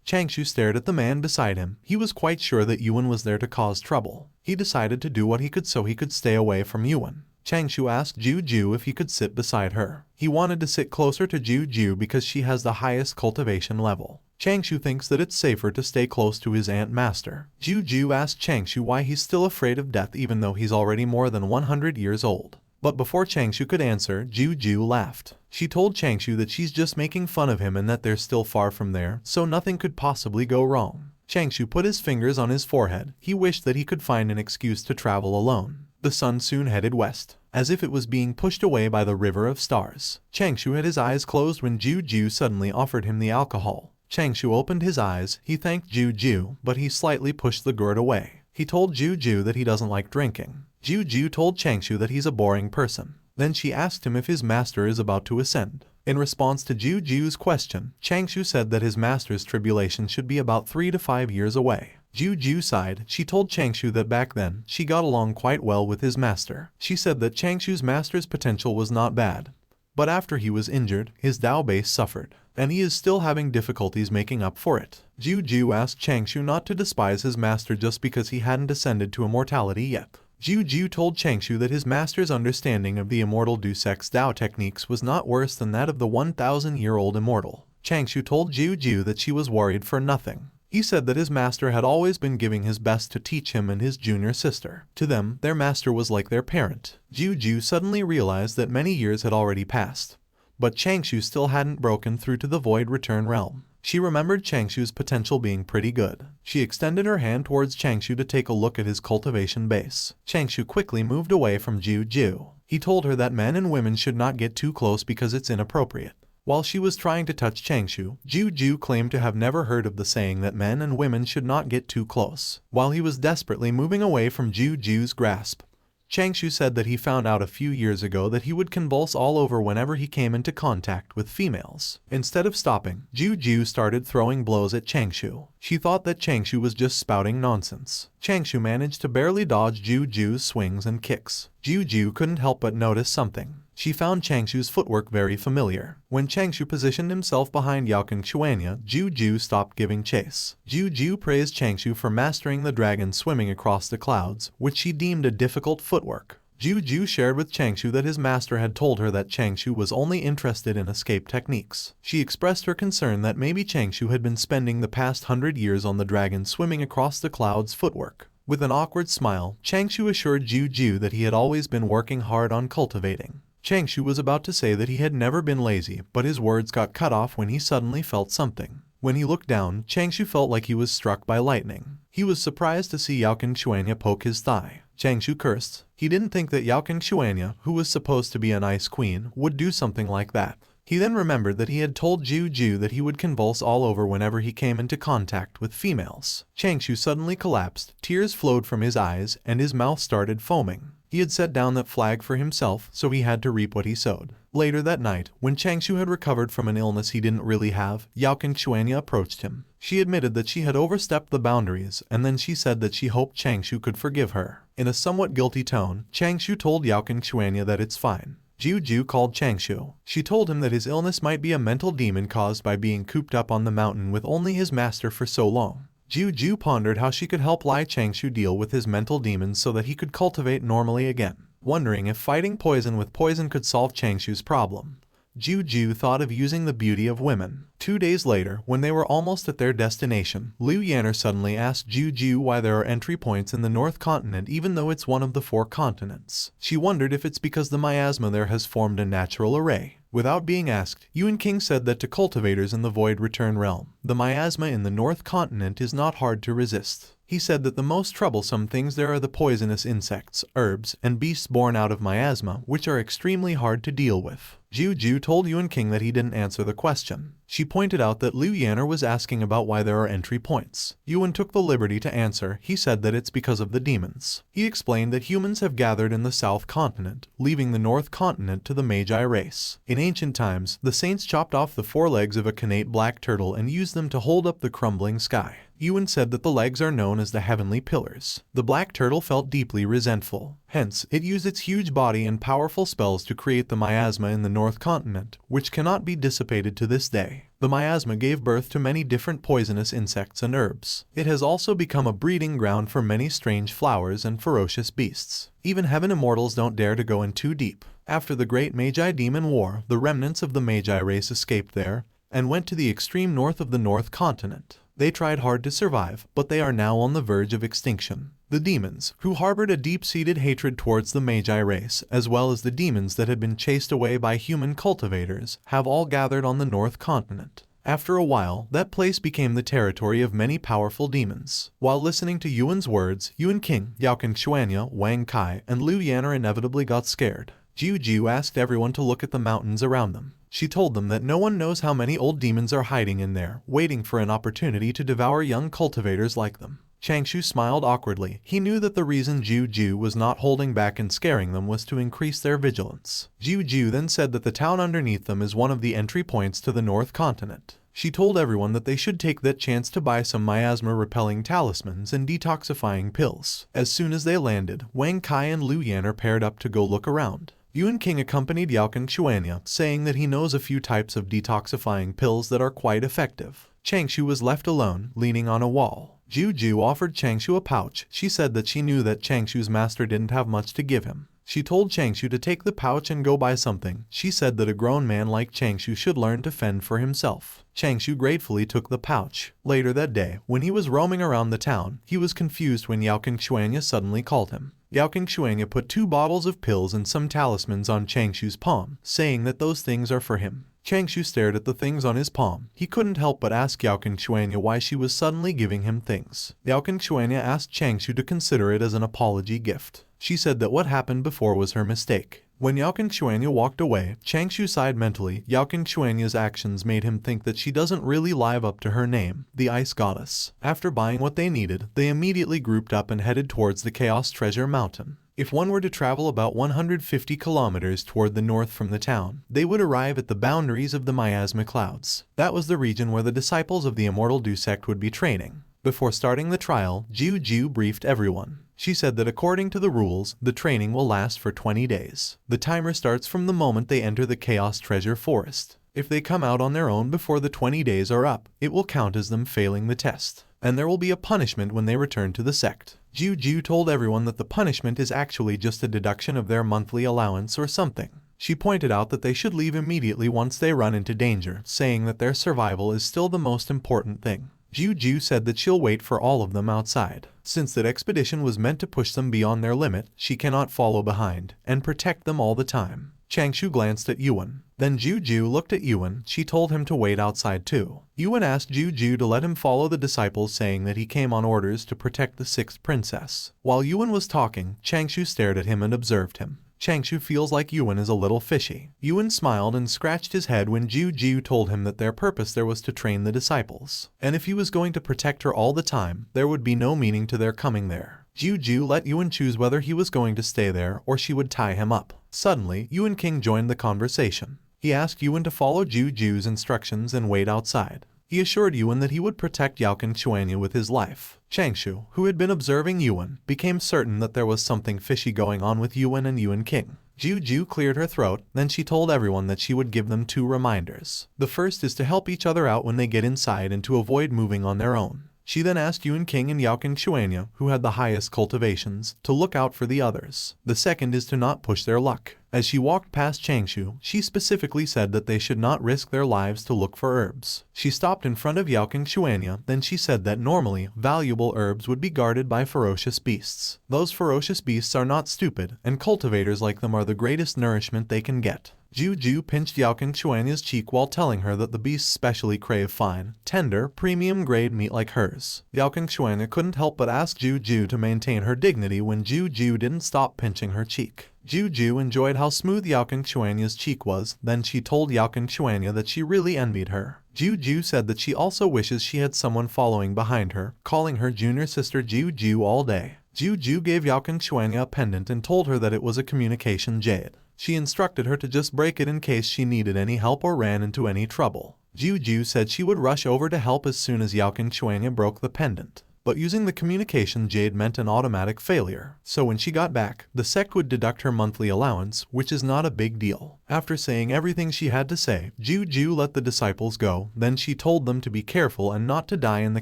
Changshou stared at the man beside him. He was quite sure that Yuan was there to cause trouble. He decided to do what he could so he could stay away from Yuan. Changshou asked Ju if he could sit beside her. He wanted to sit closer to Ju because she has the highest cultivation level. Changshou thinks that it's safer to stay close to his aunt master. Ju asked Changshou why he's still afraid of death even though he's already more than 100 years old. But before Changshou could answer, Ju laughed. She told Changshou that she's just making fun of him and that they're still far from there, so nothing could possibly go wrong. Changshou put his fingers on his forehead. He wished that he could find an excuse to travel alone. The sun soon headed west, as if it was being pushed away by the river of stars. Changshou had his eyes closed when Ju suddenly offered him the alcohol. Changshou opened his eyes. He thanked Ju, but he slightly pushed the gourd away. He told Ju that he doesn't like drinking. Ju told Changshou that he's a boring person. Then she asked him if his master is about to ascend. In response to Ju's question, Changshou said that his master's tribulation should be about 3 to 5 years away. Ju sighed. She told Changshou that back then, she got along quite well with his master. She said that Changshou's master's potential was not bad. But after he was injured, his Dao base suffered, and he is still having difficulties making up for it. Ju asked Changshou not to despise his master just because he hadn't ascended to immortality yet. Ju told Changshou that his master's understanding of the Immortal Dusek's Dao techniques was not worse than that of the 1,000-year-old Immortal. Changshou told Ju that she was worried for nothing. He said that his master had always been giving his best to teach him and his junior sister. To them, their master was like their parent. Ju suddenly realized that many years had already passed. But Changshou still hadn't broken through to the Void Return realm. She remembered Changshou's potential being pretty good. She extended her hand towards Changshou to take a look at his cultivation base. Changshou quickly moved away from Ju. He told her that men and women should not get too close because it's inappropriate. While she was trying to touch Changshou, Ju claimed to have never heard of the saying that men and women should not get too close. While he was desperately moving away from Ju's grasp, Changshou said that he found out a few years ago that he would convulse all over whenever he came into contact with females. Instead of stopping, Ju started throwing blows at Changshou. She thought that Changshou was just spouting nonsense. Changshou managed to barely dodge Ju's swings and kicks. Ju couldn't help but notice something. She found Changshou's footwork very familiar. When Changshou positioned himself behind Youqin Xuanya, Ju stopped giving chase. Ju praised Changshou for mastering the dragon swimming across the clouds, which she deemed a difficult footwork. Ju shared with Changshou that his master had told her that Changshou was only interested in escape techniques. She expressed her concern that maybe Changshou had been spending the past 100 years on the dragon swimming across the clouds footwork. With an awkward smile, Changshou assured Ju that he had always been working hard on cultivating. Changshou was about to say that he had never been lazy, but his words got cut off when he suddenly felt something. When he looked down, Changshou felt like he was struck by lightning. He was surprised to see Youqin Xuanya poke his thigh. Changshou cursed. He didn't think that Youqin Xuanya, who was supposed to be a nice queen, would do something like that. He then remembered that he had told Ju that he would convulse all over whenever he came into contact with females. Changshou suddenly collapsed, tears flowed from his eyes, and his mouth started foaming. He had set down that flag for himself, so he had to reap what he sowed. Later that night, when Changshou had recovered from an illness he didn't really have, Youqin Xuanya approached him. She admitted that she had overstepped the boundaries, and then she said that she hoped Changshou could forgive her. In a somewhat guilty tone, Changshou told Youqin Xuanya that it's fine. Ju called Changshou. She told him that his illness might be a mental demon caused by being cooped up on the mountain with only his master for so long. Ju pondered how she could help Changshou deal with his mental demons so that he could cultivate normally again. Wondering if fighting poison with poison could solve Changshou's problem, Juju thought of using the beauty of women. 2 days later, when they were almost at their destination, Liu Yanner suddenly asked Juju why there are entry points in the North Continent even though it's one of the 4 continents. She wondered if it's because the miasma there has formed a natural array. Without being asked, Youqin said that to cultivators in the Void Return realm, the miasma in the North Continent is not hard to resist. He said that the most troublesome things there are the poisonous insects, herbs, and beasts born out of miasma, which are extremely hard to deal with. Juju told Youqin that he didn't answer the question. She pointed out that Liu Yanner was asking about why there are entry points. Yuan took the liberty to answer. He said that it's because of the demons. He explained that humans have gathered in the South Continent, leaving the North Continent to the Magi race. In ancient times, the saints chopped off the 4 legs of a connate black turtle and used them to hold up the crumbling sky. Yuan said that the legs are known as the heavenly pillars. The black turtle felt deeply resentful. Hence, it used its huge body and powerful spells to create the miasma in the North Continent, which cannot be dissipated to this day. The miasma gave birth to many different poisonous insects and herbs. It has also become a breeding ground for many strange flowers and ferocious beasts. Even heaven immortals don't dare to go in too deep. After the Great Magi Demon War, the remnants of the Magi race escaped there and went to the extreme north of the North Continent. They tried hard to survive, but they are now on the verge of extinction. The demons, who harbored a deep-seated hatred towards the Magi race, as well as the demons that had been chased away by human cultivators, have all gathered on the North Continent. After a while, that place became the territory of many powerful demons. While listening to Yuan's words, Youqin, Youqin Xuanya, Wang Kai, and Liu Yanner inevitably got scared. Juju asked everyone to look at the mountains around them. She told them that no one knows how many old demons are hiding in there, waiting for an opportunity to devour young cultivators like them. Changshou smiled awkwardly. He knew that the reason Juju was not holding back and scaring them was to increase their vigilance. Juju then said that the town underneath them is one of the entry points to the North Continent. She told everyone that they should take that chance to buy some miasma-repelling talismans and detoxifying pills. As soon as they landed, Wang Kai and Liu Yanner paired up to go look around. Youqin accompanied Youqin Xuanya, saying that he knows a few types of detoxifying pills that are quite effective. Changshou was left alone, leaning on a wall. Juju offered Changshou a pouch. She said that she knew that Changshou's master didn't have much to give him. She told Changshou to take the pouch and go buy something. She said that a grown man like Changshou should learn to fend for himself. Changshou gratefully took the pouch. Later that day, when he was roaming around the town, he was confused when Youqin Xuanya suddenly called him. Youqin Xuanya put 2 bottles of pills and some talismans on Changshou's palm, saying that those things are for him. Changshou stared at the things on his palm. He couldn't help but ask Youqin Xuanya why she was suddenly giving him things. Youqin Xuanya asked Changshou to consider it as an apology gift. She said that what happened before was her mistake. When Youqin Xuanya walked away, Changshou sighed mentally. Youqin Xuanya's actions made him think that she doesn't really live up to her name, the Ice Goddess. After buying what they needed, they immediately grouped up and headed towards the Chaos Treasure Mountain. If one were to travel about 150 kilometers toward the north from the town, they would arrive at the boundaries of the miasma clouds. That was the region where the disciples of the Immortal Du sect would be training. Before starting the trial, Juju briefed everyone. She said that according to the rules, the training will last for 20 days. The timer starts from the moment they enter the Chaos Treasure Forest. If they come out on their own before the 20 days are up, it will count as them failing the test. And there will be a punishment when they return to the sect. Juju told everyone that the punishment is actually just a deduction of their monthly allowance or something. She pointed out that they should leave immediately once they run into danger, saying that their survival is still the most important thing. Juju said that she'll wait for all of them outside. Since that expedition was meant to push them beyond their limit, she cannot follow behind and protect them all the time. Changshou glanced at Yuan. Then Juju looked at Yuan. She told him to wait outside too. Yuan asked Juju to let him follow the disciples, saying that he came on orders to protect the 6th princess. While Yuan was talking, Changshou stared at him and observed him. Changshou feels like Yuan is a little fishy. Yuan smiled and scratched his head when Juju told him that their purpose there was to train the disciples. And if he was going to protect her all the time, there would be no meaning to their coming there. Juju let Yuan choose whether he was going to stay there or she would tie him up. Suddenly, Youqin joined the conversation. He asked Yuan to follow Juju's instructions and wait outside. He assured Yuan that he would protect Youqin Xuanya with his life. Changshou, who had been observing Yuan, became certain that there was something fishy going on with Yuan and Youqin. Juju cleared her throat, then she told everyone that she would give them 2 reminders. The first is to help each other out when they get inside and to avoid moving on their own. She then asked Youqin and Youqin Xuanya, who had the highest cultivations, to look out for the others. The second is to not push their luck. As she walked past Changshou, she specifically said that they should not risk their lives to look for herbs. She stopped in front of Youqin Xuanya, then she said that normally, valuable herbs would be guarded by ferocious beasts. Those ferocious beasts are not stupid, and cultivators like them are the greatest nourishment they can get. Juju pinched Youqin Xuanya's cheek while telling her that the beasts specially crave fine, tender, premium-grade meat like hers. Youqin Xuanya couldn't help but ask Juju to maintain her dignity when Juju didn't stop pinching her cheek. Juju enjoyed how smooth Youqin Xuanya's cheek was, then she told Youqin Xuanya that she really envied her. Juju said that she also wishes she had someone following behind her, calling her junior sister Juju all day. Juju gave Youqin Xuanya a pendant and told her that it was a communication jade. She instructed her to just break it in case she needed any help or ran into any trouble. Juju said she would rush over to help as soon as Youqin Xuanya broke the pendant. But using the communication jade meant an automatic failure, so when she got back, the sect would deduct her monthly allowance, which is not a big deal. After saying everything she had to say, Juju let the disciples go, then she told them to be careful and not to die in the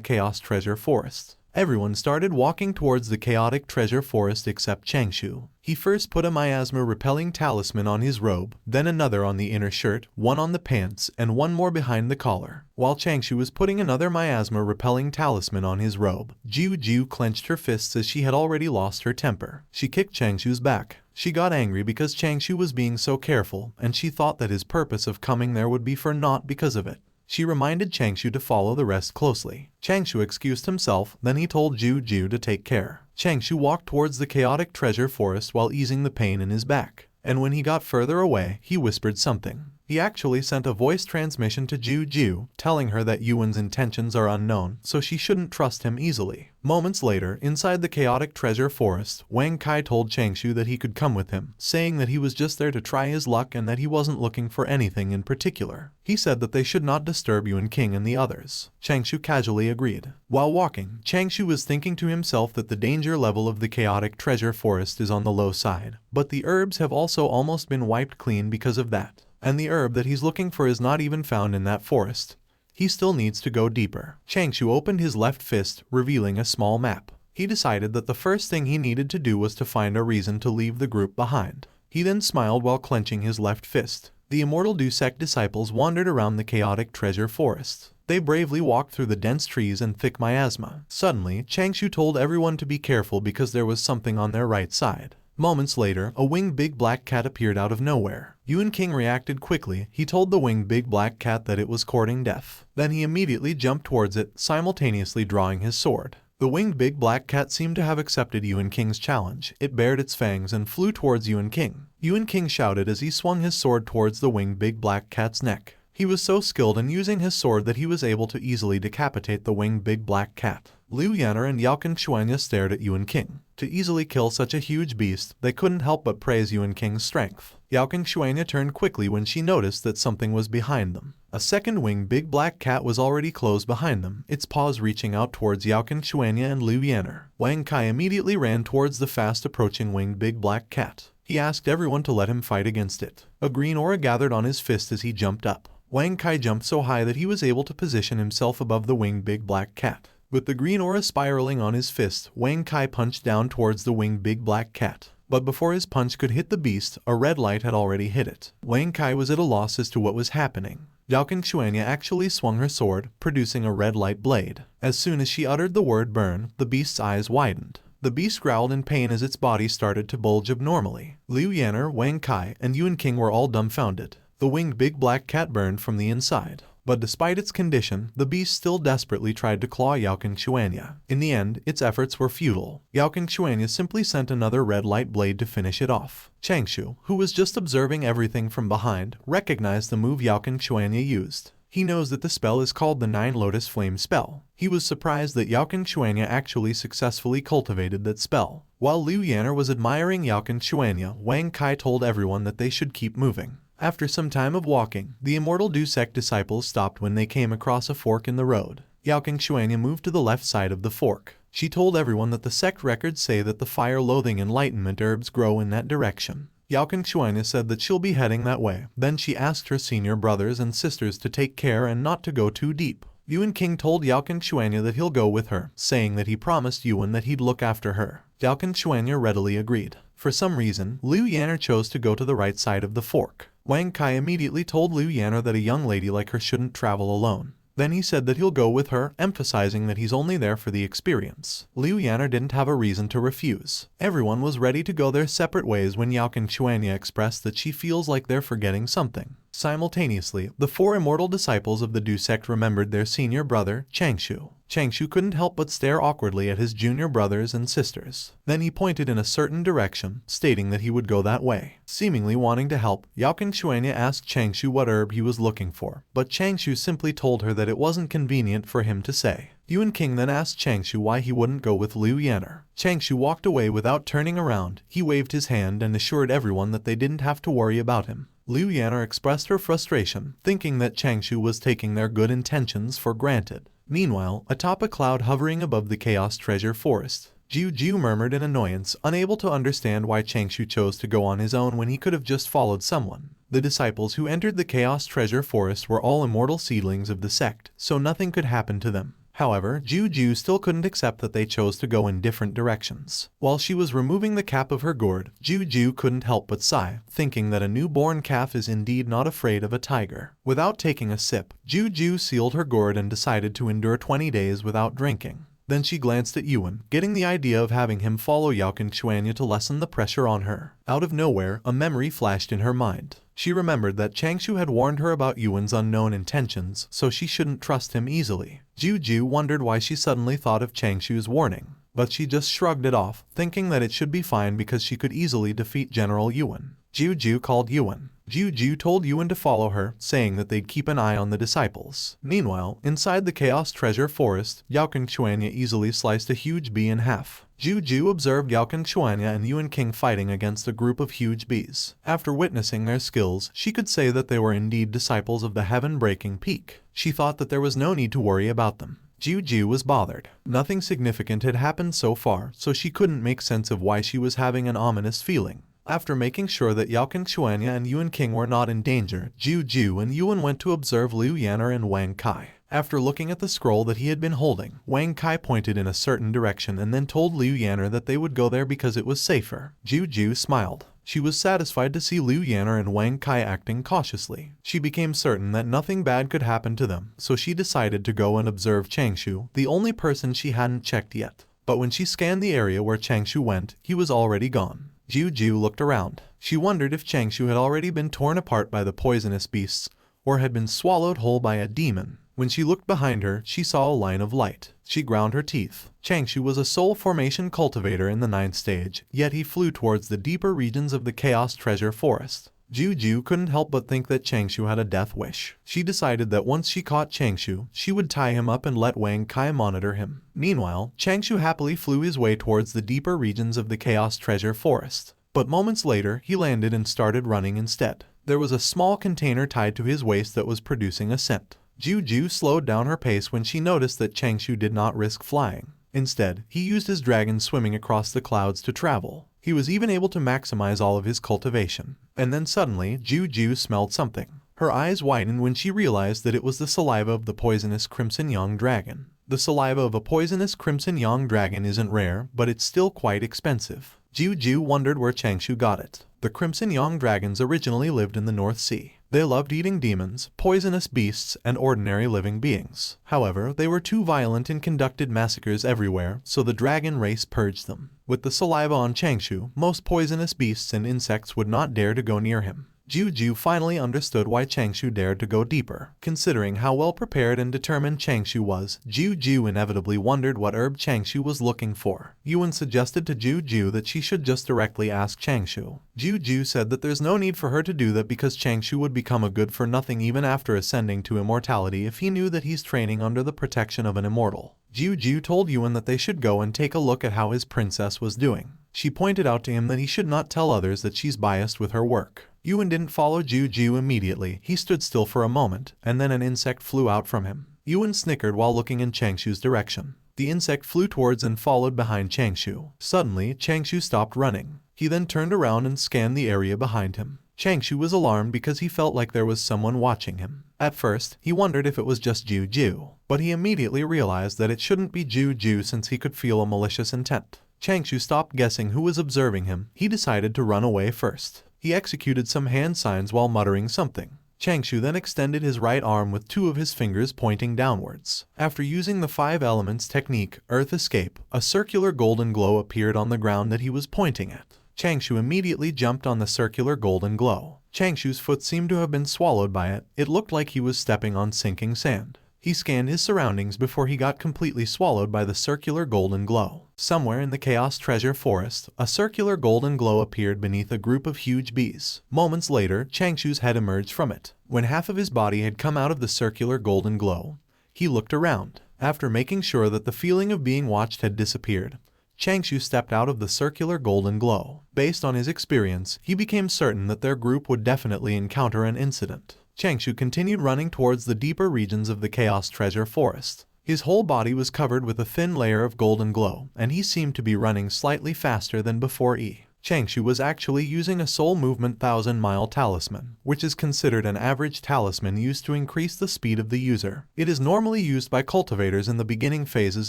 Chaos Treasure Forest. Everyone started walking towards the chaotic treasure forest except Changshou. He first put a miasma-repelling talisman on his robe, then another on the inner shirt, one on the pants, and one more behind the collar. While Changshou was putting another miasma-repelling talisman on his robe, Juju clenched her fists as she had already lost her temper. She kicked Changshou's back. She got angry because Changshou was being so careful, and she thought that his purpose of coming there would be for naught because of it. She reminded Changshou to follow the rest closely. Changshou excused himself, then he told Juju to take care. Changshou walked towards the chaotic treasure forest while easing the pain in his back, and when he got further away, he whispered something. He actually sent a voice transmission to Juju, telling her that Yuan's intentions are unknown, so she shouldn't trust him easily. Moments later, inside the chaotic treasure forest, Wang Kai told Changshou that he could come with him, saying that he was just there to try his luck and that he wasn't looking for anything in particular. He said that they should not disturb Youqin and the others. Changshou casually agreed. While walking, Changshou was thinking to himself that the danger level of the chaotic treasure forest is on the low side, but the herbs have also almost been wiped clean because of that. And the herb that he's looking for is not even found in that forest. He still needs to go deeper. Changshou opened his left fist, revealing a small map. He decided that the first thing he needed to do was to find a reason to leave the group behind. He then smiled while clenching his left fist. The Immortal Dusek disciples wandered around the chaotic treasure forest. They bravely walked through the dense trees and thick miasma. Suddenly, Changshou told everyone to be careful because there was something on their right side. Moments later, a winged big black cat appeared out of nowhere. Youqin reacted quickly. He told the winged big black cat that it was courting death. Then he immediately jumped towards it, simultaneously drawing his sword. The winged big black cat seemed to have accepted Youqin's challenge. It bared its fangs and flew towards Youqin. Youqin shouted as he swung his sword towards the winged big black cat's neck. He was so skilled in using his sword that he was able to easily decapitate the winged big black cat. Liu Yanner and Youqin Xuanya stared at Youqin. To easily kill such a huge beast, they couldn't help but praise Youqin's strength. Youqin Xuanya turned quickly when she noticed that something was behind them. A second winged big black cat was already close behind them, its paws reaching out towards Youqin Xuanya and Liu Yanner. Wang Kai immediately ran towards the fast-approaching winged big black cat. He asked everyone to let him fight against it. A green aura gathered on his fist as he jumped up. Wang Kai jumped so high that he was able to position himself above the winged big black cat. With the green aura spiraling on his fist, Wang Kai punched down towards the winged big black cat. But before his punch could hit the beast, a red light had already hit it. Wang Kai was at a loss as to what was happening. Youqin Xuanya actually swung her sword, producing a red light blade. As soon as she uttered the word burn, the beast's eyes widened. The beast growled in pain as its body started to bulge abnormally. Liu Yanner, Wang Kai, and Youqin were all dumbfounded. The winged big black cat burned from the inside. But despite its condition, the beast still desperately tried to claw Youqin Xuanya. In the end, its efforts were futile. Youqin Xuanya simply sent another red light blade to finish it off. Changshou, who was just observing everything from behind, recognized the move Youqin Xuanya used. He knows that the spell is called the Nine Lotus Flame spell. He was surprised that Youqin Xuanya actually successfully cultivated that spell. While Liu Yanner was admiring Youqin Xuanya, Wang Kai told everyone that they should keep moving. After some time of walking, the Immortal Dusek disciples stopped when they came across a fork in the road. Youqin Xuanya moved to the left side of the fork. She told everyone that the sect records say that the fire-loathing enlightenment herbs grow in that direction. Youqin Xuanya said that she'll be heading that way. Then she asked her senior brothers and sisters to take care and not to go too deep. King told Youqin Xuanya that he'll go with her, saying that he promised Yuan that he'd look after her. Youqin Xuanya readily agreed. For some reason, Liu Yanner chose to go to the right side of the fork. Wang Kai immediately told Liu Yanner that a young lady like her shouldn't travel alone. Then he said that he'll go with her, emphasizing that he's only there for the experience. Liu Yanner didn't have a reason to refuse. Everyone was ready to go their separate ways when Youqin Xuanya expressed that she feels like they're forgetting something. Simultaneously, the 4 immortal disciples of the Du sect remembered their senior brother, Changshou. Changshou couldn't help but stare awkwardly at his junior brothers and sisters. Then he pointed in a certain direction, stating that he would go that way. Seemingly wanting to help, Youqin Xuanya asked Changshou what herb he was looking for, but Changshou simply told her that it wasn't convenient for him to say. King then asked Changshou why he wouldn't go with Liu Yanner. Changshou walked away without turning around. He waved his hand and assured everyone that they didn't have to worry about him. Liu Yanner expressed her frustration, thinking that Changshou was taking their good intentions for granted. Meanwhile, atop a cloud hovering above the Chaos Treasure Forest, Jiu murmured in annoyance, unable to understand why Changshou chose to go on his own when he could have just followed someone. The disciples who entered the Chaos Treasure Forest were all immortal seedlings of the sect, so nothing could happen to them. However, Jiu still couldn't accept that they chose to go in different directions. While she was removing the cap of her gourd, Jiu couldn't help but sigh, thinking that a newborn calf is indeed not afraid of a tiger. Without taking a sip, Jiu sealed her gourd and decided to endure 20 days without drinking. Then she glanced at Yuan, getting the idea of having him follow Youqin Xuanya to lessen the pressure on her. Out of nowhere, a memory flashed in her mind. She remembered that Changshou had warned her about Yuan's unknown intentions, so she shouldn't trust him easily. Jiu wondered why she suddenly thought of Changshou's warning, but she just shrugged it off, thinking that it should be fine because she could easily defeat General Yuan. Jiu called Yuan. Jiu told Yuan to follow her, saying that they'd keep an eye on the disciples. Meanwhile, inside the Chaos Treasure Forest, Youqin Xuanya easily sliced a huge bee in half. Jiu observed Youqin Xuanya and King fighting against a group of huge bees. After witnessing their skills, she could say that they were indeed disciples of the heaven-breaking peak. She thought that there was no need to worry about them. Jiu was bothered. Nothing significant had happened so far, so she couldn't make sense of why she was having an ominous feeling. After making sure that Youqin Xuanya and King were not in danger, Jiu and Yuan went to observe Liu Yanner and Wang Kai. After looking at the scroll that he had been holding, Wang Kai pointed in a certain direction and then told Liu Yanner that they would go there because it was safer. Jiu smiled. She was satisfied to see Liu Yanner and Wang Kai acting cautiously. She became certain that nothing bad could happen to them, so she decided to go and observe Changshou, the only person she hadn't checked yet. But when she scanned the area where Changshou went, he was already gone. Jiu looked around. She wondered if Changshou had already been torn apart by the poisonous beasts, or had been swallowed whole by a demon. When she looked behind her, she saw a line of light. She ground her teeth. Changshou was a soul formation cultivator in the 9th stage, yet he flew towards the deeper regions of the Chaos Treasure Forest. Jiu couldn't help but think that Changshou had a death wish. She decided that once she caught Changshou, she would tie him up and let Wang Kai monitor him. Meanwhile, Changshou happily flew his way towards the deeper regions of the Chaos Treasure Forest. But moments later, he landed and started running instead. There was a small container tied to his waist that was producing a scent. Jiu slowed down her pace when she noticed that Changshou did not risk flying. Instead, he used his dragon swimming across the clouds to travel. He was even able to maximize all of his cultivation. And then suddenly, Jiu smelled something. Her eyes widened when she realized that it was the saliva of the poisonous Crimson Yang Dragon. The saliva of a poisonous Crimson Yang Dragon isn't rare, but it's still quite expensive. Jiu wondered where Changshou got it. The Crimson Yang Dragons originally lived in the North Sea. They loved eating demons, poisonous beasts, and ordinary living beings. However, they were too violent and conducted massacres everywhere, so the dragon race purged them. With the saliva on Changshou, most poisonous beasts and insects would not dare to go near him. Jiu finally understood why Changshou dared to go deeper. Considering how well prepared and determined Changshou was, Jiu inevitably wondered what herb Changshou was looking for. Yuan suggested to Jiu that she should just directly ask Changshou. Jiu said that there's no need for her to do that because Changshou would become a good-for-nothing even after ascending to immortality if he knew that he's training under the protection of an immortal. Jiu told Yuan that they should go and take a look at how his princess was doing. She pointed out to him that he should not tell others that she's biased with her work. Yuan didn't follow Jiu immediately. He stood still for a moment, and then an insect flew out from him. Yuan snickered while looking in Changshou's direction. The insect flew towards and followed behind Changshou. Suddenly, Changshou stopped running. He then turned around and scanned the area behind him. Changshou was alarmed because he felt like there was someone watching him. At first, he wondered if it was just Juju, but he immediately realized that it shouldn't be Juju since he could feel a malicious intent. Changshou stopped guessing who was observing him. He decided to run away first. He executed some hand signs while muttering something. Changshou then extended his right arm with 2 of his fingers pointing downwards. After using the 5 elements technique, Earth Escape, a circular golden glow appeared on the ground that he was pointing at. Changshou immediately jumped on the circular golden glow. Changshou's foot seemed to have been swallowed by it. It looked like he was stepping on sinking sand. He scanned his surroundings before he got completely swallowed by the circular golden glow. Somewhere in the Chaos Treasure Forest, a circular golden glow appeared beneath a group of huge bees. Moments later, Changshou's head emerged from it. When half of his body had come out of the circular golden glow, he looked around. After making sure that the feeling of being watched had disappeared, Changshou stepped out of the circular golden glow. Based on his experience, he became certain that their group would definitely encounter an incident. Changshou continued running towards the deeper regions of the Chaos Treasure Forest. His whole body was covered with a thin layer of golden glow, and he seemed to be running slightly faster than before. Changshou was actually using a soul movement 1000-mile talisman, which is considered an average talisman used to increase the speed of the user. It is normally used by cultivators in the beginning phases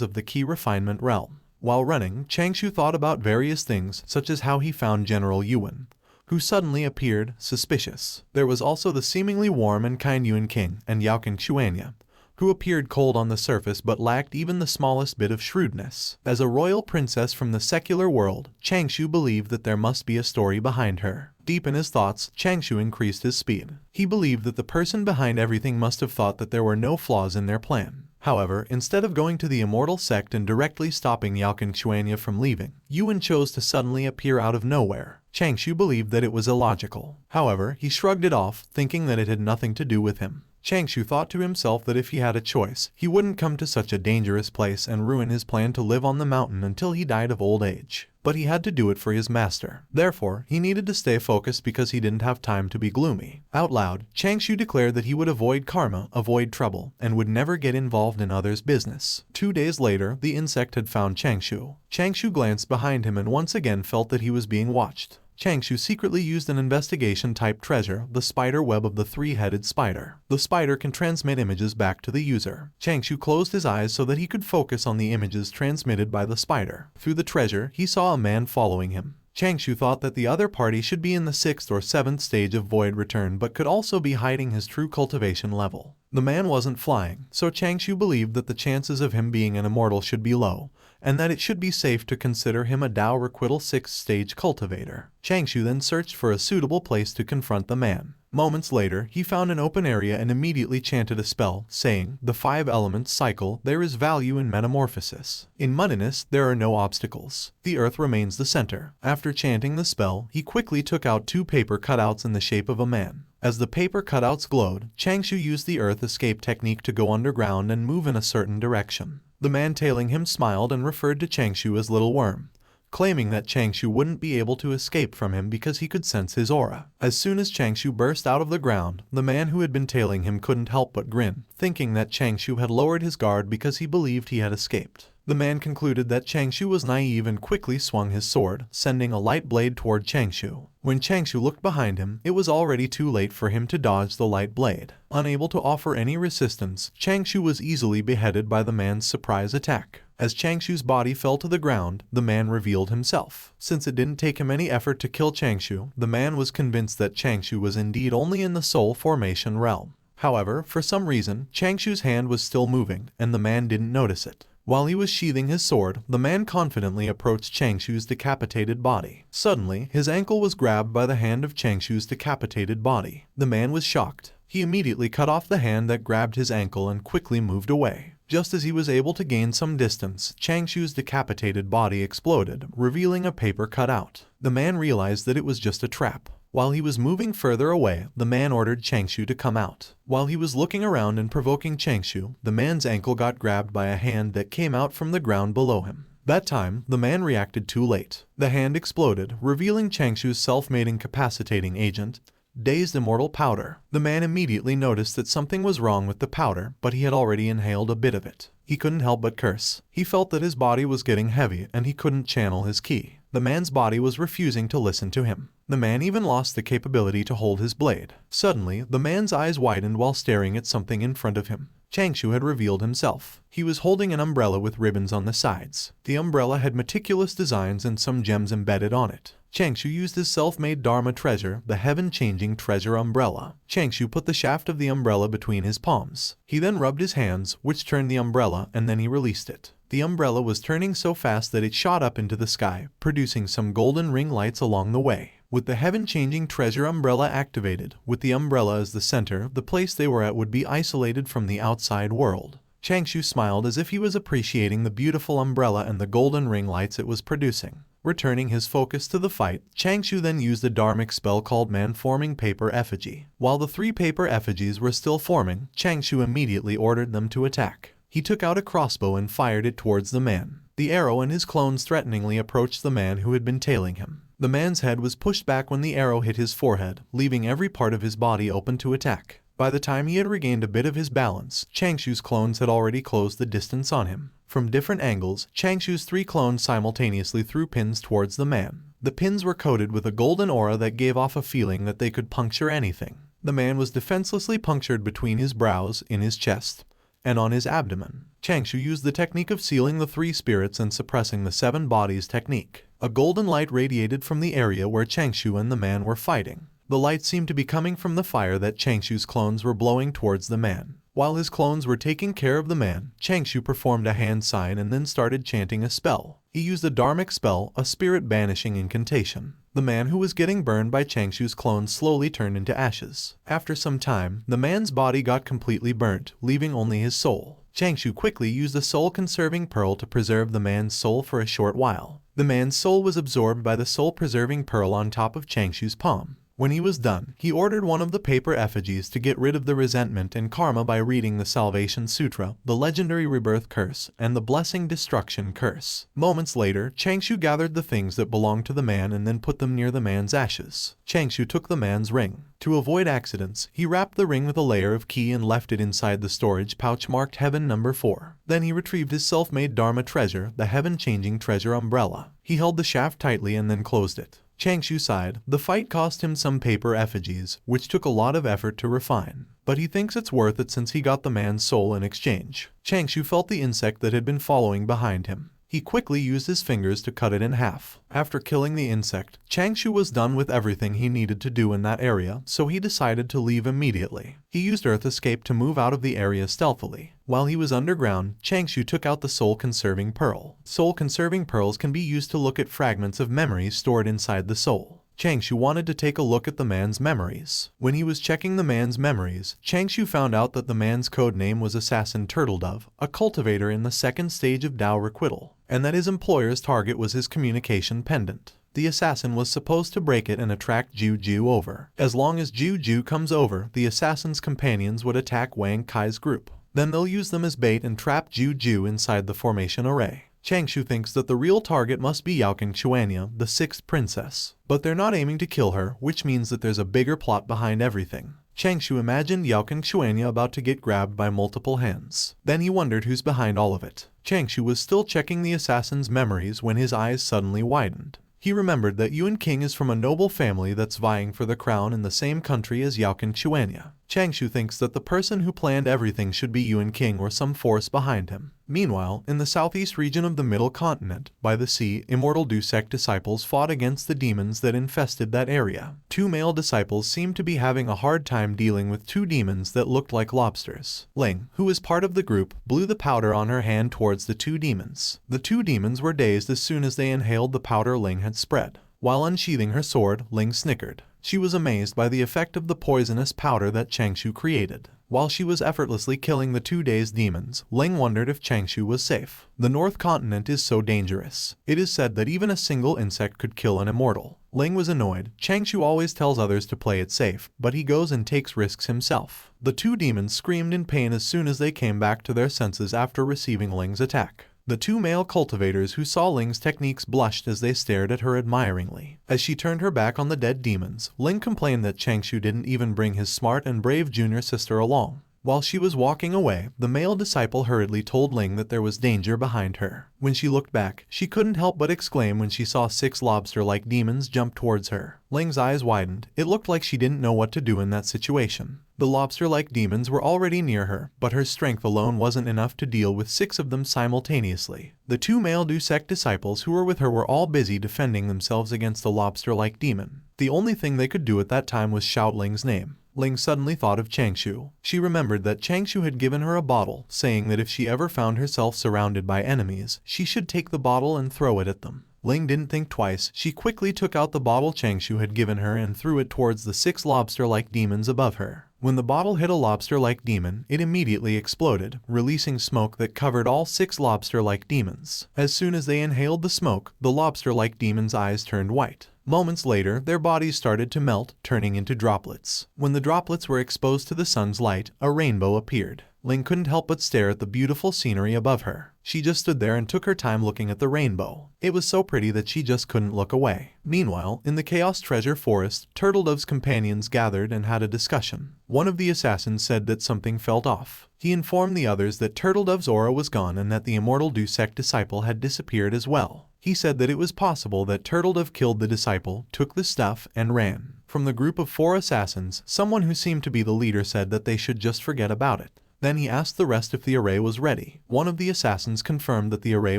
of the key refinement realm. While running, Changshou thought about various things, such as how he found General Yuan, who suddenly appeared suspicious. There was also the seemingly warm and kind Youqin and Youqin Xuanya, who appeared cold on the surface but lacked even the smallest bit of shrewdness. As a royal princess from the secular world, Changshou believed that there must be a story behind her. Deep in his thoughts, Changshou increased his speed. He believed that the person behind everything must have thought that there were no flaws in their plan. However, instead of going to the Immortal sect and directly stopping Youqin Xuanya from leaving, Yuan chose to suddenly appear out of nowhere. Changshou believed that it was illogical. However, he shrugged it off, thinking that it had nothing to do with him. Changshou thought to himself that if he had a choice, he wouldn't come to such a dangerous place and ruin his plan to live on the mountain until he died of old age. But he had to do it for his master. Therefore, he needed to stay focused because he didn't have time to be gloomy. Out loud, Changshou declared that he would avoid karma, avoid trouble, and would never get involved in others' business. 2 days later, the insect had found Changshou. Changshou glanced behind him and once again felt that he was being watched. Changshou secretly used an investigation-type treasure, the spider web of the 3-headed spider. The spider can transmit images back to the user. Changshou closed his eyes so that he could focus on the images transmitted by the spider. Through the treasure, he saw a man following him. Changshou thought that the other party should be in the 6th or 7th stage of Void Return but could also be hiding his true cultivation level. The man wasn't flying, so Changshou believed that the chances of him being an immortal should be low, and that it should be safe to consider him a Dao Requital 6th stage cultivator. Changshou then searched for a suitable place to confront the man. Moments later, he found an open area and immediately chanted a spell, saying, "The 5 elements cycle, there is value in metamorphosis. In muddiness, there are no obstacles. The earth remains the center." After chanting the spell, he quickly took out 2 paper cutouts in the shape of a man. As the paper cutouts glowed, Changshou used the Earth Escape technique to go underground and move in a certain direction. The man tailing him smiled and referred to Changshou as Little Worm, claiming that Changshou wouldn't be able to escape from him because he could sense his aura. As soon as Changshou burst out of the ground, the man who had been tailing him couldn't help but grin, thinking that Changshou had lowered his guard because he believed he had escaped. The man concluded that Changshou was naive and quickly swung his sword, sending a light blade toward Changshou. When Changshou looked behind him, it was already too late for him to dodge the light blade. Unable to offer any resistance, Changshou was easily beheaded by the man's surprise attack. As Changshou's body fell to the ground, the man revealed himself. Since it didn't take him any effort to kill Changshou, the man was convinced that Changshou was indeed only in the soul formation realm. However, for some reason, Changshou's hand was still moving, and the man didn't notice it. While he was sheathing his sword, the man confidently approached Changshou's decapitated body. Suddenly, his ankle was grabbed by the hand of Changshou's decapitated body. The man was shocked. He immediately cut off the hand that grabbed his ankle and quickly moved away. Just as he was able to gain some distance, Changshou's decapitated body exploded, revealing a paper cutout. The man realized that it was just a trap. While he was moving further away, the man ordered Changshou to come out. While he was looking around and provoking Changshou, the man's ankle got grabbed by a hand that came out from the ground below him. That time, the man reacted too late. The hand exploded, revealing Changshou's self-made incapacitating agent, Dazed Immortal Powder. The man immediately noticed that something was wrong with the powder, but he had already inhaled a bit of it. He couldn't help but curse. He felt that his body was getting heavy and he couldn't channel his ki. The man's body was refusing to listen to him. The man even lost the capability to hold his blade. Suddenly, the man's eyes widened while staring at something in front of him. Changshou had revealed himself. He was holding an umbrella with ribbons on the sides. The umbrella had meticulous designs and some gems embedded on it. Changshou used his self-made Dharma treasure, the heaven-changing treasure umbrella. Changshou put the shaft of the umbrella between his palms. He then rubbed his hands, which turned the umbrella, and then he released it. The umbrella was turning so fast that it shot up into the sky, producing some golden ring lights along the way. With the heaven-changing treasure umbrella activated, with the umbrella as the center, the place they were at would be isolated from the outside world. Changshou smiled as if he was appreciating the beautiful umbrella and the golden ring lights it was producing. Returning his focus to the fight, Changshou then used a dharmic spell called Man-Forming Paper Effigy. While the 3 paper effigies were still forming, Changshou immediately ordered them to attack. He took out a crossbow and fired it towards the man. The arrow and his clones threateningly approached the man who had been tailing him. The man's head was pushed back when the arrow hit his forehead, leaving every part of his body open to attack. By the time he had regained a bit of his balance, Changshou's clones had already closed the distance on him. From different angles, Changshou's 3 clones simultaneously threw pins towards the man. The pins were coated with a golden aura that gave off a feeling that they could puncture anything. The man was defenselessly punctured between his brows, in his chest, and on his abdomen. Changshou used the technique of sealing the 3 spirits and suppressing the 7 bodies technique. A golden light radiated from the area where Changshou and the man were fighting. The light seemed to be coming from the fire that Changshou's clones were blowing towards the man. While his clones were taking care of the man, Changshou performed a hand sign and then started chanting a spell. He used a dharmic spell, a spirit banishing incantation. The man who was getting burned by Changshou's clones slowly turned into ashes. After some time, the man's body got completely burnt, leaving only his soul. Changshou quickly used a soul-conserving pearl to preserve the man's soul for a short while. The man's soul was absorbed by the soul-preserving pearl on top of Changshou's palm. When he was done, he ordered one of the paper effigies to get rid of the resentment and karma by reading the Salvation Sutra, the legendary Rebirth Curse, and the Blessing Destruction Curse. Moments later, Changshou gathered the things that belonged to the man and then put them near the man's ashes. Changshou took the man's ring. To avoid accidents, he wrapped the ring with a layer of qi and left it inside the storage pouch marked Heaven Number 4. Then he retrieved his self-made Dharma treasure, the heaven-changing treasure umbrella. He held the shaft tightly and then closed it. Changshou sighed. The fight cost him some paper effigies, which took a lot of effort to refine. But he thinks it's worth it since he got the man's soul in exchange. Changshou felt the insect that had been following behind him. He quickly used his fingers to cut it in half. After killing the insect, Changshou was done with everything he needed to do in that area, so he decided to leave immediately. He used Earth Escape to move out of the area stealthily. While he was underground, Changshou took out the soul-conserving pearl. Soul-conserving pearls can be used to look at fragments of memories stored inside the soul. Changshou wanted to take a look at the man's memories. When he was checking the man's memories, Changshou found out that the man's code name was Assassin Turtledove, a cultivator in the 2nd stage of Dao Requital, and that his employer's target was his communication pendant. The assassin was supposed to break it and attract Juju over. As long as Juju comes over, the assassin's companions would attack Wang Kai's group. Then they'll use them as bait and trap Juju inside the formation array. Changshou thinks that the real target must be Youqin Xuanya, the 6th princess. But they're not aiming to kill her, which means that there's a bigger plot behind everything. Changshou imagined Youqin Xuanya about to get grabbed by multiple hands. Then he wondered who's behind all of it. Changshou was still checking the assassin's memories when his eyes suddenly widened. He remembered that Yuan King is from a noble family that's vying for the crown in the same country as Youqin Xuanya. Changshou thinks that the person who planned everything should be Yuan King or some force behind him. Meanwhile, in the southeast region of the Middle Continent, by the sea, Immortal sect disciples fought against the demons that infested that area. 2 male disciples seemed to be having a hard time dealing with 2 demons that looked like lobsters. Ling, who was part of the group, blew the powder on her hand towards the 2 demons. The 2 demons were dazed as soon as they inhaled the powder Ling had spread. While unsheathing her sword, Ling snickered. She was amazed by the effect of the poisonous powder that Changshou created. While she was effortlessly killing the 2 dazed demons, Ling wondered if Changshou was safe. The North Continent is so dangerous. It is said that even a single insect could kill an immortal. Ling was annoyed. Changshou always tells others to play it safe, but he goes and takes risks himself. The 2 demons screamed in pain as soon as they came back to their senses after receiving Ling's attack. The 2 male cultivators who saw Ling's techniques blushed as they stared at her admiringly. As she turned her back on the dead demons, Ling complained that Changshou didn't even bring his smart and brave junior sister along. While she was walking away, the male disciple hurriedly told Ling that there was danger behind her. When she looked back, she couldn't help but exclaim when she saw 6 lobster-like demons jump towards her. Ling's eyes widened. It looked like she didn't know what to do in that situation. The lobster-like demons were already near her, but her strength alone wasn't enough to deal with 6 of them simultaneously. The 2 male Du sect disciples who were with her were all busy defending themselves against the lobster-like demon. The only thing they could do at that time was shout Ling's name. Ling suddenly thought of Changshou. She remembered that Changshou had given her a bottle, saying that if she ever found herself surrounded by enemies, she should take the bottle and throw it at them. Ling didn't think twice. She quickly took out the bottle Changshou had given her and threw it towards the 6 lobster-like demons above her. When the bottle hit a lobster-like demon, it immediately exploded, releasing smoke that covered all 6 lobster-like demons. As soon as they inhaled the smoke, the lobster-like demons' eyes turned white. Moments later, their bodies started to melt, turning into droplets. When the droplets were exposed to the sun's light, a rainbow appeared. Ling couldn't help but stare at the beautiful scenery above her. She just stood there and took her time looking at the rainbow. It was so pretty that she just couldn't look away. Meanwhile, in the Chaos Treasure Forest, Turtledove's companions gathered and had a discussion. One of the assassins said that something felt off. He informed the others that Turtledove's aura was gone and that the Immortal Du sect disciple had disappeared as well. He said that it was possible that Turtledove killed the disciple, took the stuff, and ran. From the group of 4 assassins, someone who seemed to be the leader said that they should just forget about it. Then he asked the rest if the array was ready. One of the assassins confirmed that the array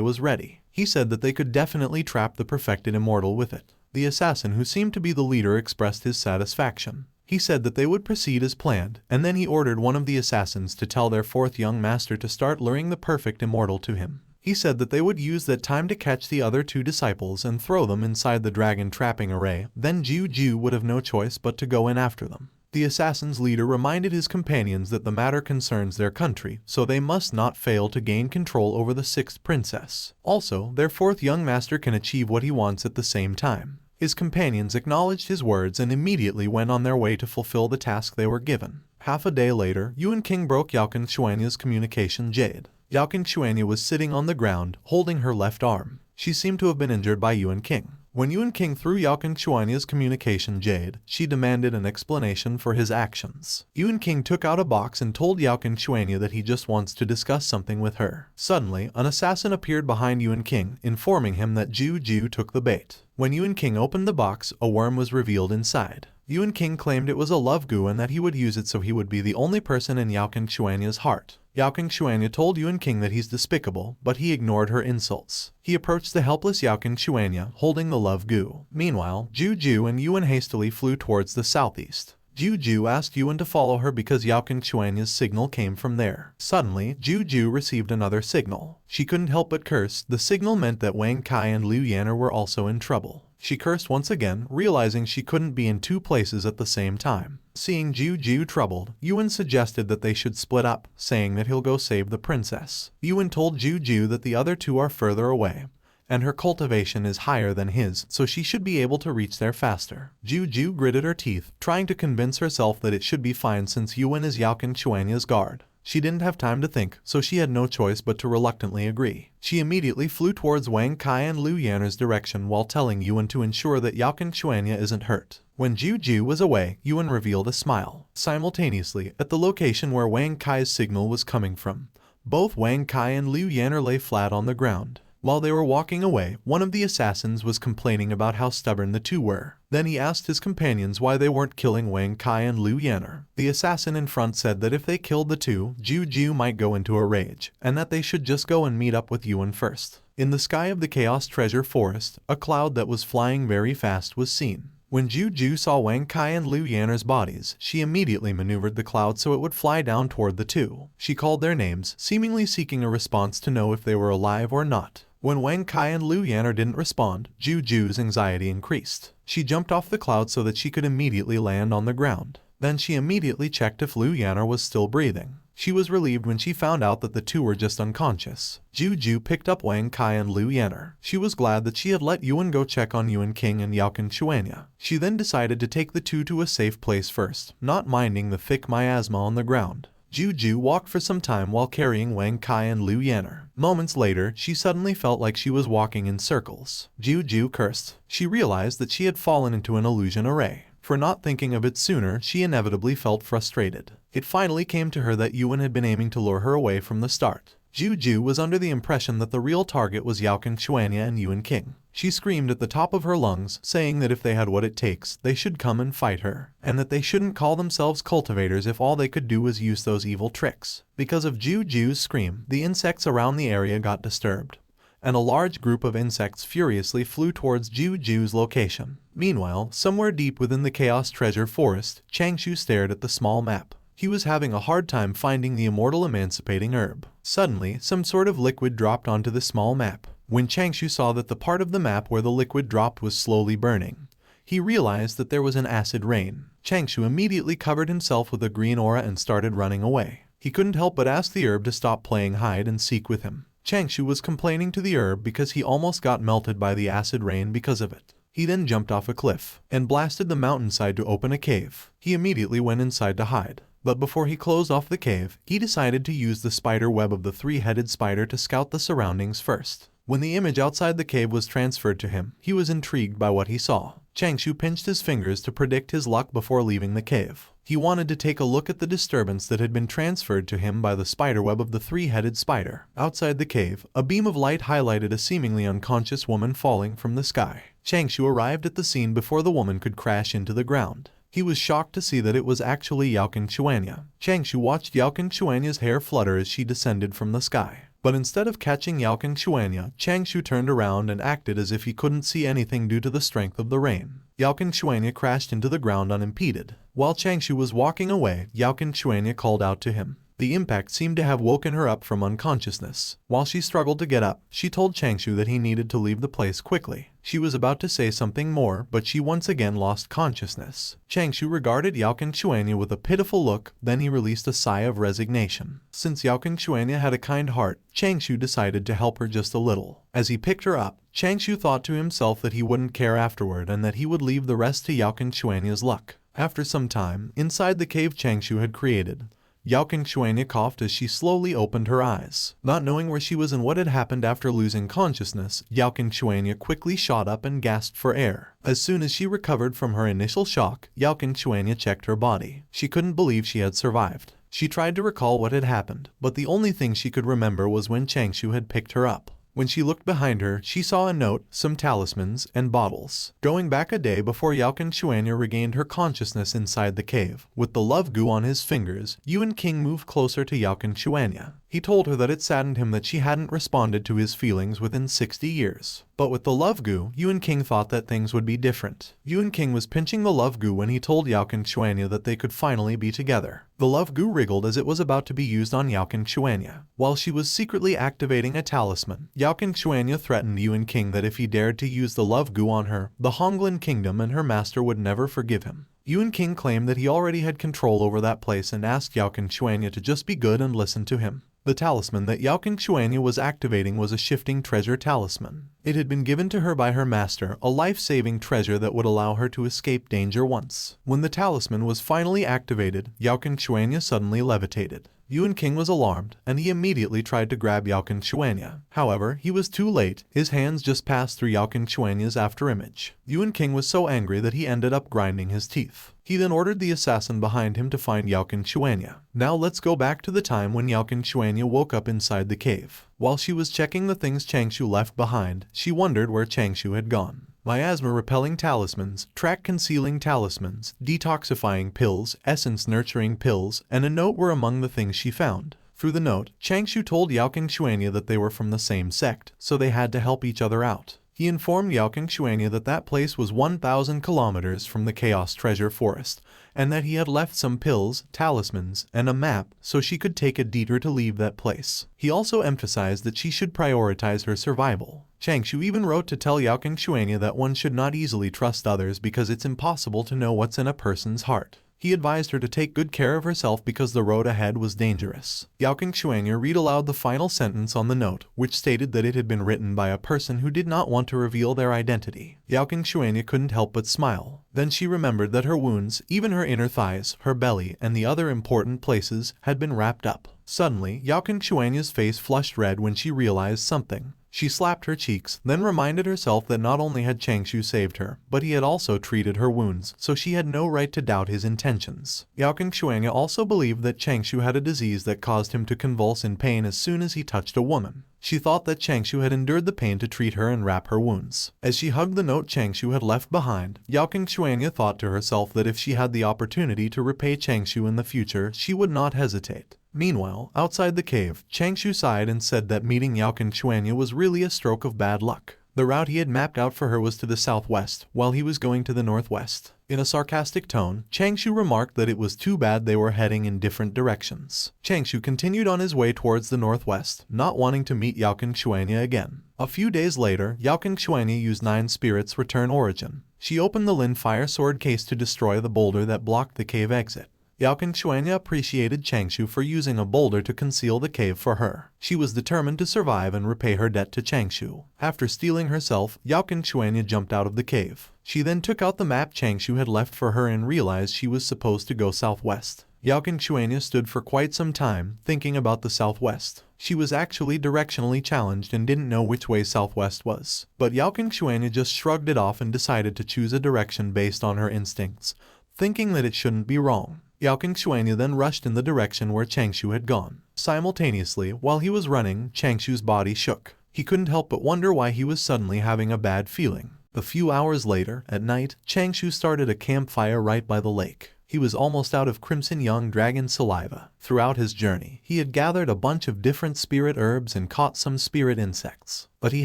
was ready. He said that they could definitely trap the perfected immortal with it. The assassin who seemed to be the leader expressed his satisfaction. He said that they would proceed as planned, and then he ordered one of the assassins to tell their 4th young master to start luring the perfect immortal to him. He said that they would use that time to catch the other 2 disciples and throw them inside the dragon trapping array. Then Juju would have no choice but to go in after them. The assassin's leader reminded his companions that the matter concerns their country, so they must not fail to gain control over the 6th princess. Also, their 4th young master can achieve what he wants at the same time. His companions acknowledged his words and immediately went on their way to fulfill the task they were given. Half a day later, Youqin broke Youqin Xuanya's communication jade. Youqin Xuanya was sitting on the ground, holding her left arm. She seemed to have been injured by Youqin. When Youqin threw Youqin Xuanya's communication jade, she demanded an explanation for his actions. Youqin took out a box and told Youqin Xuanya that he just wants to discuss something with her. Suddenly, an assassin appeared behind Youqin, informing him that Juju took the bait. When Youqin opened the box, a worm was revealed inside. Youqin claimed it was a love goo and that he would use it so he would be the only person in Youqin Xuanya's heart. Youqin Xuanya told Youqin that he's despicable, but he ignored her insults. He approached the helpless Youqin Xuanya, holding the love goo. Meanwhile, Juju and Yuan hastily flew towards the southeast. Juju asked Yuan to follow her because Youqin Xuanya's signal came from there. Suddenly, Juju received another signal. She couldn't help but curse. The signal meant that Wang Kai and Liu Yan'er were also in trouble. She cursed once again, realizing she couldn't be in 2 places at the same time. Seeing Juju troubled, Yuan suggested that they should split up, saying that he'll go save the princess. Yuan told Juju that the other 2 are further away, and her cultivation is higher than his, so she should be able to reach there faster. Juju gritted her teeth, trying to convince herself that it should be fine since Yuan is Youqin Xuanya's guard. She didn't have time to think, so she had no choice but to reluctantly agree. She immediately flew towards Wang Kai and Liu Yan'er's direction while telling Yuan to ensure that Youqin Xuanya isn't hurt. When Juju was away, Yuan revealed a smile. Simultaneously, at the location where Wang Kai's signal was coming from, both Wang Kai and Liu Yan'er lay flat on the ground. While they were walking away, one of the assassins was complaining about how stubborn the 2 were. Then he asked his companions why they weren't killing Wang Kai and Liu Yan'er. The assassin in front said that if they killed the 2, Juju might go into a rage, and that they should just go and meet up with Yuan first. In the sky of the Chaos Treasure Forest, a cloud that was flying very fast was seen. When Juju saw Wang Kai and Liu Yan'er's bodies, she immediately maneuvered the cloud so it would fly down toward the 2. She called their names, seemingly seeking a response to know if they were alive or not. When Wang Kai and Liu Yan'er didn't respond, Juju's anxiety increased. She jumped off the cloud so that she could immediately land on the ground. Then she immediately checked if Liu Yan'er was still breathing. She was relieved when she found out that the 2 were just unconscious. Juju picked up Wang Kai and Liu Yan'er. She was glad that she had let Yuan go check on Youqin and Youqin Xuanya. She then decided to take the 2 to a safe place first, not minding the thick miasma on the ground. Juju walked for some time while carrying Wang Kai and Liu Yan'er. Moments later, she suddenly felt like she was walking in circles. Juju cursed. She realized that she had fallen into an illusion array. For not thinking of it sooner, she inevitably felt frustrated. It finally came to her that Yuan had been aiming to lure her away from the start. Juju was under the impression that the real target was Youqin Xuanya and Youqin. She screamed at the top of her lungs, saying that if they had what it takes, they should come and fight her, and that they shouldn't call themselves cultivators if all they could do was use those evil tricks. Because of Juju's scream, the insects around the area got disturbed, and a large group of insects furiously flew towards Juju's location. Meanwhile, somewhere deep within the Chaos Treasure Forest, Changshou stared at the small map. He was having a hard time finding the immortal emancipating herb. Suddenly, some sort of liquid dropped onto the small map. When Changshou saw that the part of the map where the liquid dropped was slowly burning, he realized that there was an acid rain. Changshou immediately covered himself with a green aura and started running away. He couldn't help but ask the herb to stop playing hide and seek with him. Changshou was complaining to the herb because he almost got melted by the acid rain because of it. He then jumped off a cliff and blasted the mountainside to open a cave. He immediately went inside to hide. But before he closed off the cave, he decided to use the spider web of the three-headed spider to scout the surroundings first. When the image outside the cave was transferred to him, he was intrigued by what he saw. Changshou pinched his fingers to predict his luck before leaving the cave. He wanted to take a look at the disturbance that had been transferred to him by the spiderweb of the three-headed spider. Outside the cave, a beam of light highlighted a seemingly unconscious woman falling from the sky. Changshou arrived at the scene before the woman could crash into the ground. He was shocked to see that it was actually Youqin Xuanya. Changshou watched Youqin Xuanya's hair flutter as she descended from the sky. But instead of catching Youqin Xuanya, Changshou turned around and acted as if he couldn't see anything due to the strength of the rain. Youqin Xuanya crashed into the ground unimpeded. While Changshou was walking away, Youqin Xuanya called out to him. The impact seemed to have woken her up from unconsciousness. While she struggled to get up, she told Changshou that he needed to leave the place quickly. She was about to say something more, but she once again lost consciousness. Changshou regarded Youqin Xuanya with a pitiful look, then he released a sigh of resignation. Since Youqin Xuanya had a kind heart, Changshou decided to help her just a little. As he picked her up, Changshou thought to himself that he wouldn't care afterward and that he would leave the rest to Youqin Xuanya's luck. After some time, inside the cave Changshou had created, Youqin Xuanya coughed as she slowly opened her eyes. Not knowing where she was and what had happened after losing consciousness, Youqin Xuanya quickly shot up and gasped for air. As soon as she recovered from her initial shock, Youqin Xuanya checked her body. She couldn't believe she had survived. She tried to recall what had happened, but the only thing she could remember was when Changshou had picked her up. When she looked behind her, she saw a note, some talismans, and bottles. Going back a day before Youqin Xuanya regained her consciousness inside the cave, with the love goo on his fingers, Youqin moved closer to Youqin Xuanya. He told her that it saddened him that she hadn't responded to his feelings within 60 years. But with the love goo, Youqin thought that things would be different. Youqin was pinching the love goo when he told Youqin Xuanya that they could finally be together. The love goo wriggled as it was about to be used on Youqin Xuanya. While she was secretly activating a talisman, Youqin Xuanya threatened Youqin that if he dared to use the love goo on her, the Honglan Kingdom and her master would never forgive him. Youqin claimed that he already had control over that place and asked Youqin Xuanya to just be good and listen to him. The talisman that Youqin Xuanya was activating was a shifting treasure talisman. It had been given to her by her master, a life-saving treasure that would allow her to escape danger once. When the talisman was finally activated, Youqin Xuanya suddenly levitated. Youqin was alarmed, and he immediately tried to grab Youqin Xuanya. However, he was too late. His hands just passed through Youqin Xuanya's afterimage. Youqin was so angry that he ended up grinding his teeth. He then ordered the assassin behind him to find Youqin Xuanya. Now let's go back to the time when Youqin Xuanya woke up inside the cave. While she was checking the things Changshou left behind, she wondered where Changshou had gone. Miasma-repelling talismans, track-concealing talismans, detoxifying pills, essence-nurturing pills, and a note were among the things she found. Through the note, Changshou told Youqin Xuanya that they were from the same sect, so they had to help each other out. He informed Youqin Xuanya that that place was 1,000 kilometers from the Chaos Treasure Forest, and that he had left some pills, talismans, and a map so she could take a detour to leave that place. He also emphasized that she should prioritize her survival. Changshou even wrote to tell Youqin Xuanya that one should not easily trust others because it's impossible to know what's in a person's heart. He advised her to take good care of herself because the road ahead was dangerous. Youqin Xuanya read aloud the final sentence on the note, which stated that it had been written by a person who did not want to reveal their identity. Youqin Xuanya couldn't help but smile. Then she remembered that her wounds, even her inner thighs, her belly, and the other important places, had been wrapped up. Suddenly, Youqin Xuanya's face flushed red when she realized something. She slapped her cheeks, then reminded herself that not only had Changshou saved her, but he had also treated her wounds, so she had no right to doubt his intentions. Youqin Xuanya also believed that Changshou had a disease that caused him to convulse in pain as soon as he touched a woman. She thought that Changshou had endured the pain to treat her and wrap her wounds. As she hugged the note Changshou had left behind, Youqin Xuanya thought to herself that if she had the opportunity to repay Changshou in the future, she would not hesitate. Meanwhile, outside the cave, Changshou sighed and said that meeting Youqin Xuanya was really a stroke of bad luck. The route he had mapped out for her was to the southwest, while he was going to the northwest. In a sarcastic tone, Changshou remarked that it was too bad they were heading in different directions. Changshou continued on his way towards the northwest, not wanting to meet Youqin Xuanya again. A few days later, Youqin Xuanya used 9 spirits return origin. She opened the Lin Fire Sword case to destroy the boulder that blocked the cave exit. Youqin Xuanya appreciated Changshou for using a boulder to conceal the cave for her. She was determined to survive and repay her debt to Changshou. After steeling herself, Youqin Xuanya jumped out of the cave. She then took out the map Changshou had left for her and realized she was supposed to go southwest. Youqin Xuanya stood for quite some time, thinking about the southwest. She was actually directionally challenged and didn't know which way southwest was. But Youqin Xuanya just shrugged it off and decided to choose a direction based on her instincts, thinking that it shouldn't be wrong. Youqin Xuanya then rushed in the direction where Changshou had gone. Simultaneously, while he was running, Changshou's body shook. He couldn't help but wonder why he was suddenly having a bad feeling. A few hours later, at night, Changshou started a campfire right by the lake. He was almost out of Crimson Young Dragon saliva. Throughout his journey, he had gathered a bunch of different spirit herbs and caught some spirit insects. But he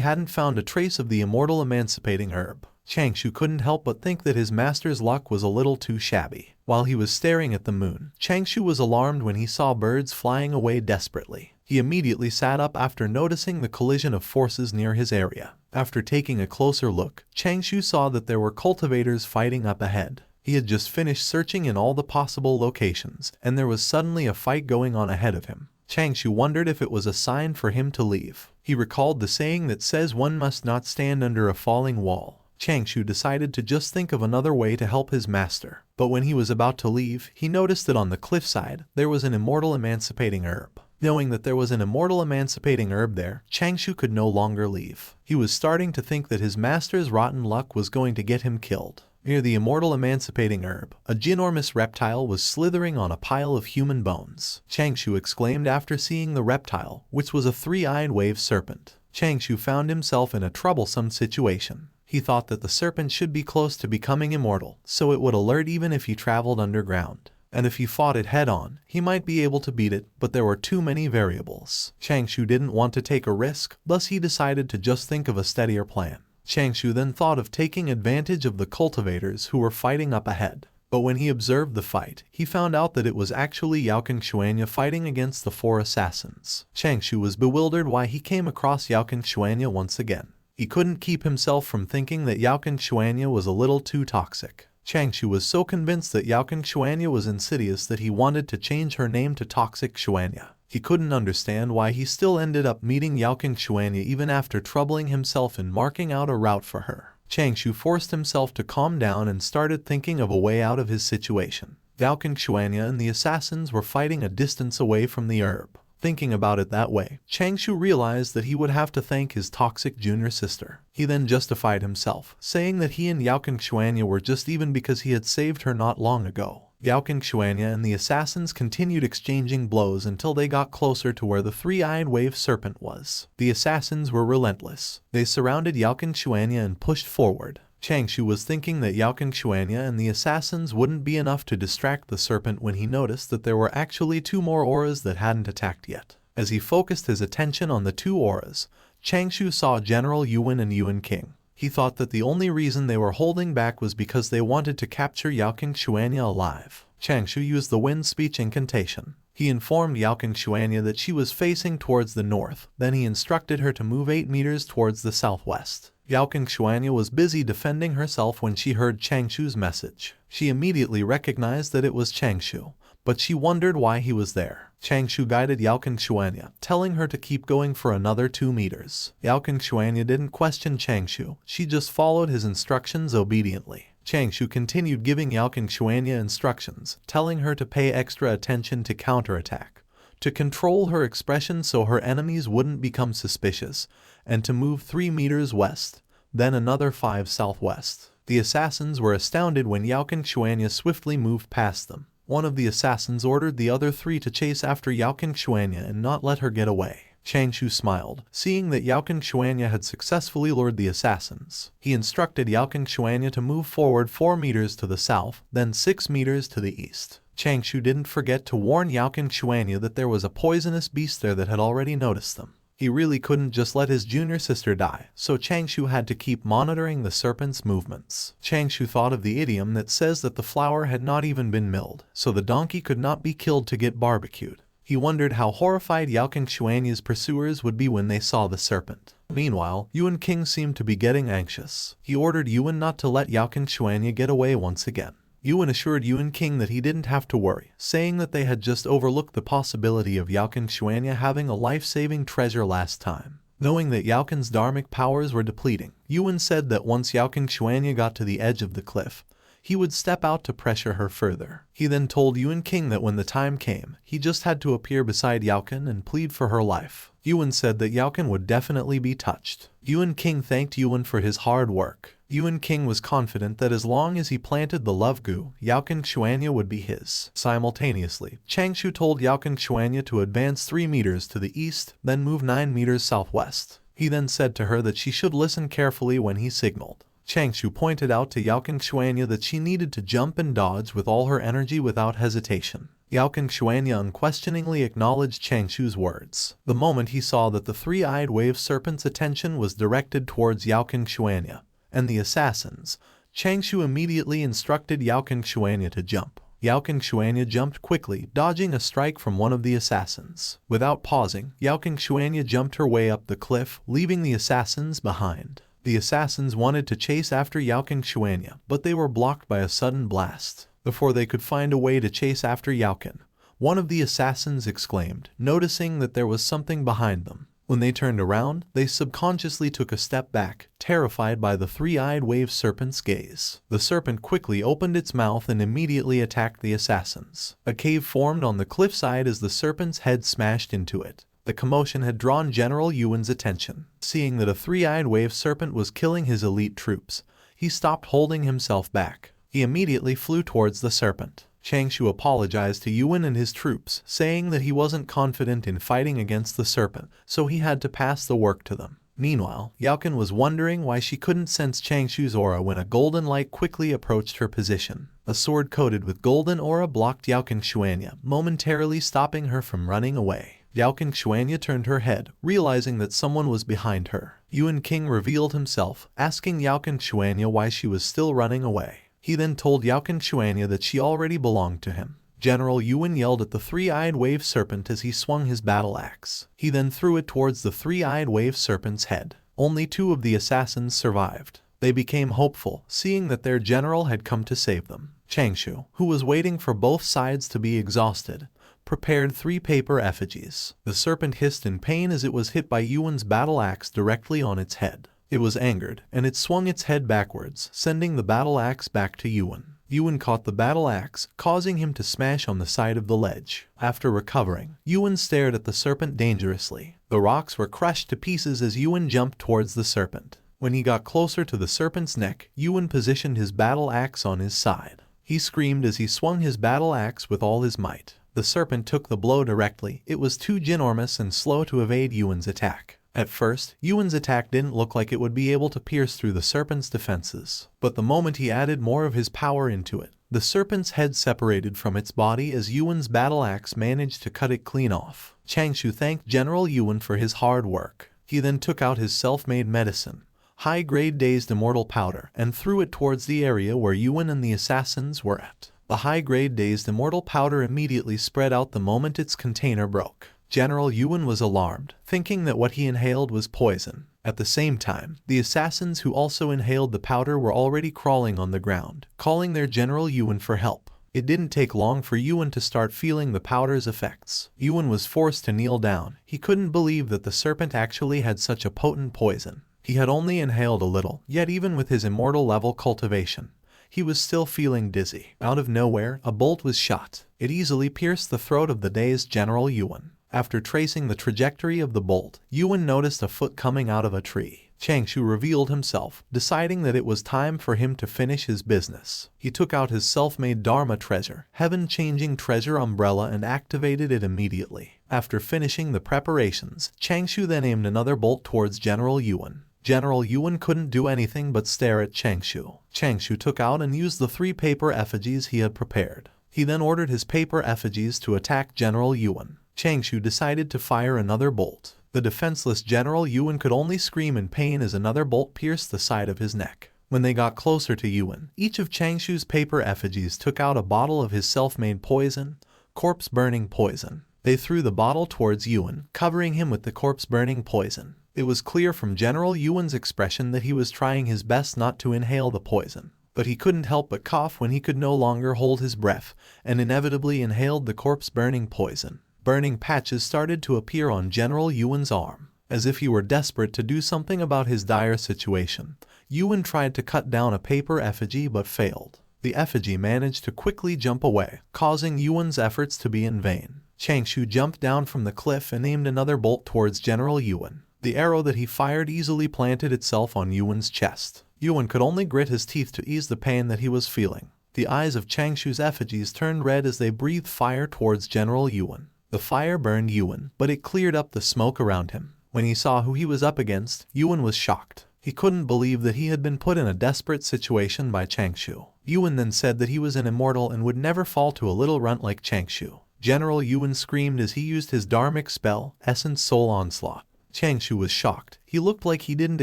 hadn't found a trace of the immortal emancipating herb. Changshou couldn't help but think that his master's luck was a little too shabby. While he was staring at the moon, Changshou was alarmed when he saw birds flying away desperately. He immediately sat up after noticing the collision of forces near his area. After taking a closer look, Changshou saw that there were cultivators fighting up ahead. He had just finished searching in all the possible locations, and there was suddenly a fight going on ahead of him. Changshou wondered if it was a sign for him to leave. He recalled the saying that says one must not stand under a falling wall. Changshou decided to just think of another way to help his master. But when he was about to leave, he noticed that on the cliffside, there was an immortal emancipating herb. Knowing that there was an immortal emancipating herb there, Changshou could no longer leave. He was starting to think that his master's rotten luck was going to get him killed. Near the immortal emancipating herb, a ginormous reptile was slithering on a pile of human bones. Changshou exclaimed after seeing the reptile, which was a 3-eyed wave serpent. Changshou found himself in a troublesome situation. He thought that the serpent should be close to becoming immortal, so it would alert even if he traveled underground. And if he fought it head-on, he might be able to beat it, but there were too many variables. Changshou didn't want to take a risk, thus he decided to just think of a steadier plan. Changshou then thought of taking advantage of the cultivators who were fighting up ahead. But when he observed the fight, he found out that it was actually Youqin Xuanya fighting against the 4 assassins. Changshou was bewildered why he came across Youqin Xuanya once again. He couldn't keep himself from thinking that Youqin Xuanya was a little too toxic. Changshou was so convinced that Youqin Xuanya was insidious that he wanted to change her name to Toxic Xuanya. He couldn't understand why he still ended up meeting Youqin Xuanya even after troubling himself in marking out a route for her. Changshou forced himself to calm down and started thinking of a way out of his situation. Youqin Xuanya and the assassins were fighting a distance away from the herb. Thinking about it that way, Changshou realized that he would have to thank his toxic junior sister. He then justified himself, saying that he and Youqin Xuanya were just even because he had saved her not long ago. Youqin Xuanya and the assassins continued exchanging blows until they got closer to where the 3-eyed wave serpent was. The assassins were relentless. They surrounded Youqin Xuanya and pushed forward. Changshou was thinking that Youqin Xuanya and the assassins wouldn't be enough to distract the serpent when he noticed that there were actually 2 more auras that hadn't attacked yet. As he focused his attention on the 2 auras, Changshou saw General Yuan and Yuan King. He thought that the only reason they were holding back was because they wanted to capture Youqin Xuanya alive. Changshou used the wind speech incantation. He informed Youqin Xuanya that she was facing towards the north, then he instructed her to move 8 meters towards the southwest. Youqin Xuanya was busy defending herself when she heard Changshou's message. She immediately recognized that it was Changshou, but she wondered why he was there. Changshou guided Youqin Xuanya, telling her to keep going for another 2 meters. Youqin Xuanya didn't question Changshou, she just followed his instructions obediently. Changshou continued giving Youqin Xuanya instructions, telling her to pay extra attention to counterattack. to control her expression so her enemies wouldn't become suspicious, and to move 3 meters west, then another 5 southwest. The assassins were astounded when Youqin Xuanya swiftly moved past them. One of the assassins ordered the other 3 to chase after Youqin Xuanya and not let her get away. Changshou smiled, seeing that Youqin Xuanya had successfully lured the assassins. He instructed Youqin Xuanya to move forward 4 meters to the south, then 6 meters to the east. Changshou didn't forget to warn Youqin Xuanya that there was a poisonous beast there that had already noticed them. He really couldn't just let his junior sister die, so Changshou had to keep monitoring the serpent's movements. Changshou thought of the idiom that says that the flour had not even been milled, so the donkey could not be killed to get barbecued. He wondered how horrified Youqin Xuanya's pursuers would be when they saw the serpent. Meanwhile, Yuan King seemed to be getting anxious. He ordered Yuan not to let Youqin Xuanya get away once again. Yuan assured Yuan King that he didn't have to worry, saying that they had just overlooked the possibility of Youqin Xuanya having a life-saving treasure last time. Knowing that Youqin's dharmic powers were depleting, Yuan said that once Youqin Xuanya got to the edge of the cliff, he would step out to pressure her further. He then told Yuan King that when the time came, he just had to appear beside Youqin and plead for her life. Yuan said that Youqin would definitely be touched. Yuan King thanked Yuan for his hard work. Yuan King was confident that as long as he planted the love goo, Youqin Xuanya would be his. Simultaneously, Changshou told Youqin Xuanya to advance 3 meters to the east, then move 9 meters southwest. He then said to her that she should listen carefully when he signaled. Changshou pointed out to Youqin Xuanya that she needed to jump and dodge with all her energy without hesitation. Youqin Xuanya unquestioningly acknowledged Changshou's words. The moment he saw that the 3-eyed wave serpent's attention was directed towards Youqin Xuanya and the assassins, Changshou immediately instructed Youqin Xuanya to jump. Youqin Xuanya jumped quickly, dodging a strike from one of the assassins. Without pausing, Youqin Xuanya jumped her way up the cliff, leaving the assassins behind. The assassins wanted to chase after Youqin Xuanya, but they were blocked by a sudden blast. Before they could find a way to chase after Youqin, one of the assassins exclaimed, noticing that there was something behind them. When they turned around, they subconsciously took a step back, terrified by the 3-eyed wave serpent's gaze. The serpent quickly opened its mouth and immediately attacked the assassins. A cave formed on the cliffside as the serpent's head smashed into it. The commotion had drawn General Yuan's attention. Seeing that a 3-eyed wave serpent was killing his elite troops, he stopped holding himself back. He immediately flew towards the serpent. Changshou apologized to Yuan and his troops, saying that he wasn't confident in fighting against the serpent, so he had to pass the work to them. Meanwhile, Youqin was wondering why she couldn't sense Changshou's aura when a golden light quickly approached her position. A sword coated with golden aura blocked Youqin Xuanya, momentarily stopping her from running away. Youqin Xuanya turned her head, realizing that someone was behind her. Yuan King revealed himself, asking Youqin Xuanya why she was still running away. He then told Youqin Xuanya that she already belonged to him. General Yuan yelled at the 3-eyed wave serpent as he swung his battle axe. He then threw it towards the 3-eyed wave serpent's head. Only 2 of the assassins survived. They became hopeful, seeing that their general had come to save them. Changshou, who was waiting for both sides to be exhausted, prepared 3 paper effigies. The serpent hissed in pain as it was hit by Yuan's battle axe directly on its head. It was angered, and it swung its head backwards, sending the battle axe back to Yuan. Yuan caught the battle axe, causing him to smash on the side of the ledge. After recovering, Yuan stared at the serpent dangerously. The rocks were crushed to pieces as Yuan jumped towards the serpent. When he got closer to the serpent's neck, Yuan positioned his battle axe on his side. He screamed as he swung his battle axe with all his might. The serpent took the blow directly. It was too ginormous and slow to evade Yuan's attack. At first, Yuan's attack didn't look like it would be able to pierce through the serpent's defenses. But the moment he added more of his power into it, the serpent's head separated from its body as Yuan's battle axe managed to cut it clean off. Changshou thanked General Yuan for his hard work. He then took out his self-made medicine, high-grade dazed immortal powder, and threw it towards the area where Yuan and the assassins were at. The high-grade dazed immortal powder immediately spread out the moment its container broke. General Yuan was alarmed, thinking that what he inhaled was poison. At the same time, the assassins who also inhaled the powder were already crawling on the ground, calling their General Yuan for help. It didn't take long for Yuan to start feeling the powder's effects. Yuan was forced to kneel down. He couldn't believe that the serpent actually had such a potent poison. He had only inhaled a little, yet even with his immortal level cultivation, he was still feeling dizzy. Out of nowhere, a bolt was shot. It easily pierced the throat of the dazed General Youqin. After tracing the trajectory of the bolt, Youqin noticed a foot coming out of a tree. Changshou revealed himself, deciding that it was time for him to finish his business. He took out his self-made Dharma treasure, heaven-changing treasure umbrella, and activated it immediately. After finishing the preparations, Changshou then aimed another bolt towards General Youqin. General Youqin couldn't do anything but stare at Changshou. Changshou took out and used the 3 paper effigies he had prepared. He then ordered his paper effigies to attack General Youqin. Changshou decided to fire another bolt. The defenseless General Youqin could only scream in pain as another bolt pierced the side of his neck. When they got closer to Youqin, each of Changshou's paper effigies took out a bottle of his self-made poison, corpse-burning poison. They threw the bottle towards Youqin, covering him with the corpse-burning poison. It was clear from General Yuan's expression that he was trying his best not to inhale the poison. But he couldn't help but cough when he could no longer hold his breath, and inevitably inhaled the corpse-burning poison. Burning patches started to appear on General Yuan's arm. As if he were desperate to do something about his dire situation, Youqin tried to cut down a paper effigy but failed. The effigy managed to quickly jump away, causing Yuan's efforts to be in vain. Changshou jumped down from the cliff and aimed another bolt towards General Youqin. The arrow that he fired easily planted itself on Yuan's chest. Youqin could only grit his teeth to ease the pain that he was feeling. The eyes of Changshou's effigies turned red as they breathed fire towards General Youqin. The fire burned Youqin, but it cleared up the smoke around him. When he saw who he was up against, Youqin was shocked. He couldn't believe that he had been put in a desperate situation by Changshou. Youqin then said that he was an immortal and would never fall to a little runt like Changshou. General Youqin screamed as he used his dharmic spell, Essence Soul Onslaught. Changshou was shocked. He looked like he didn't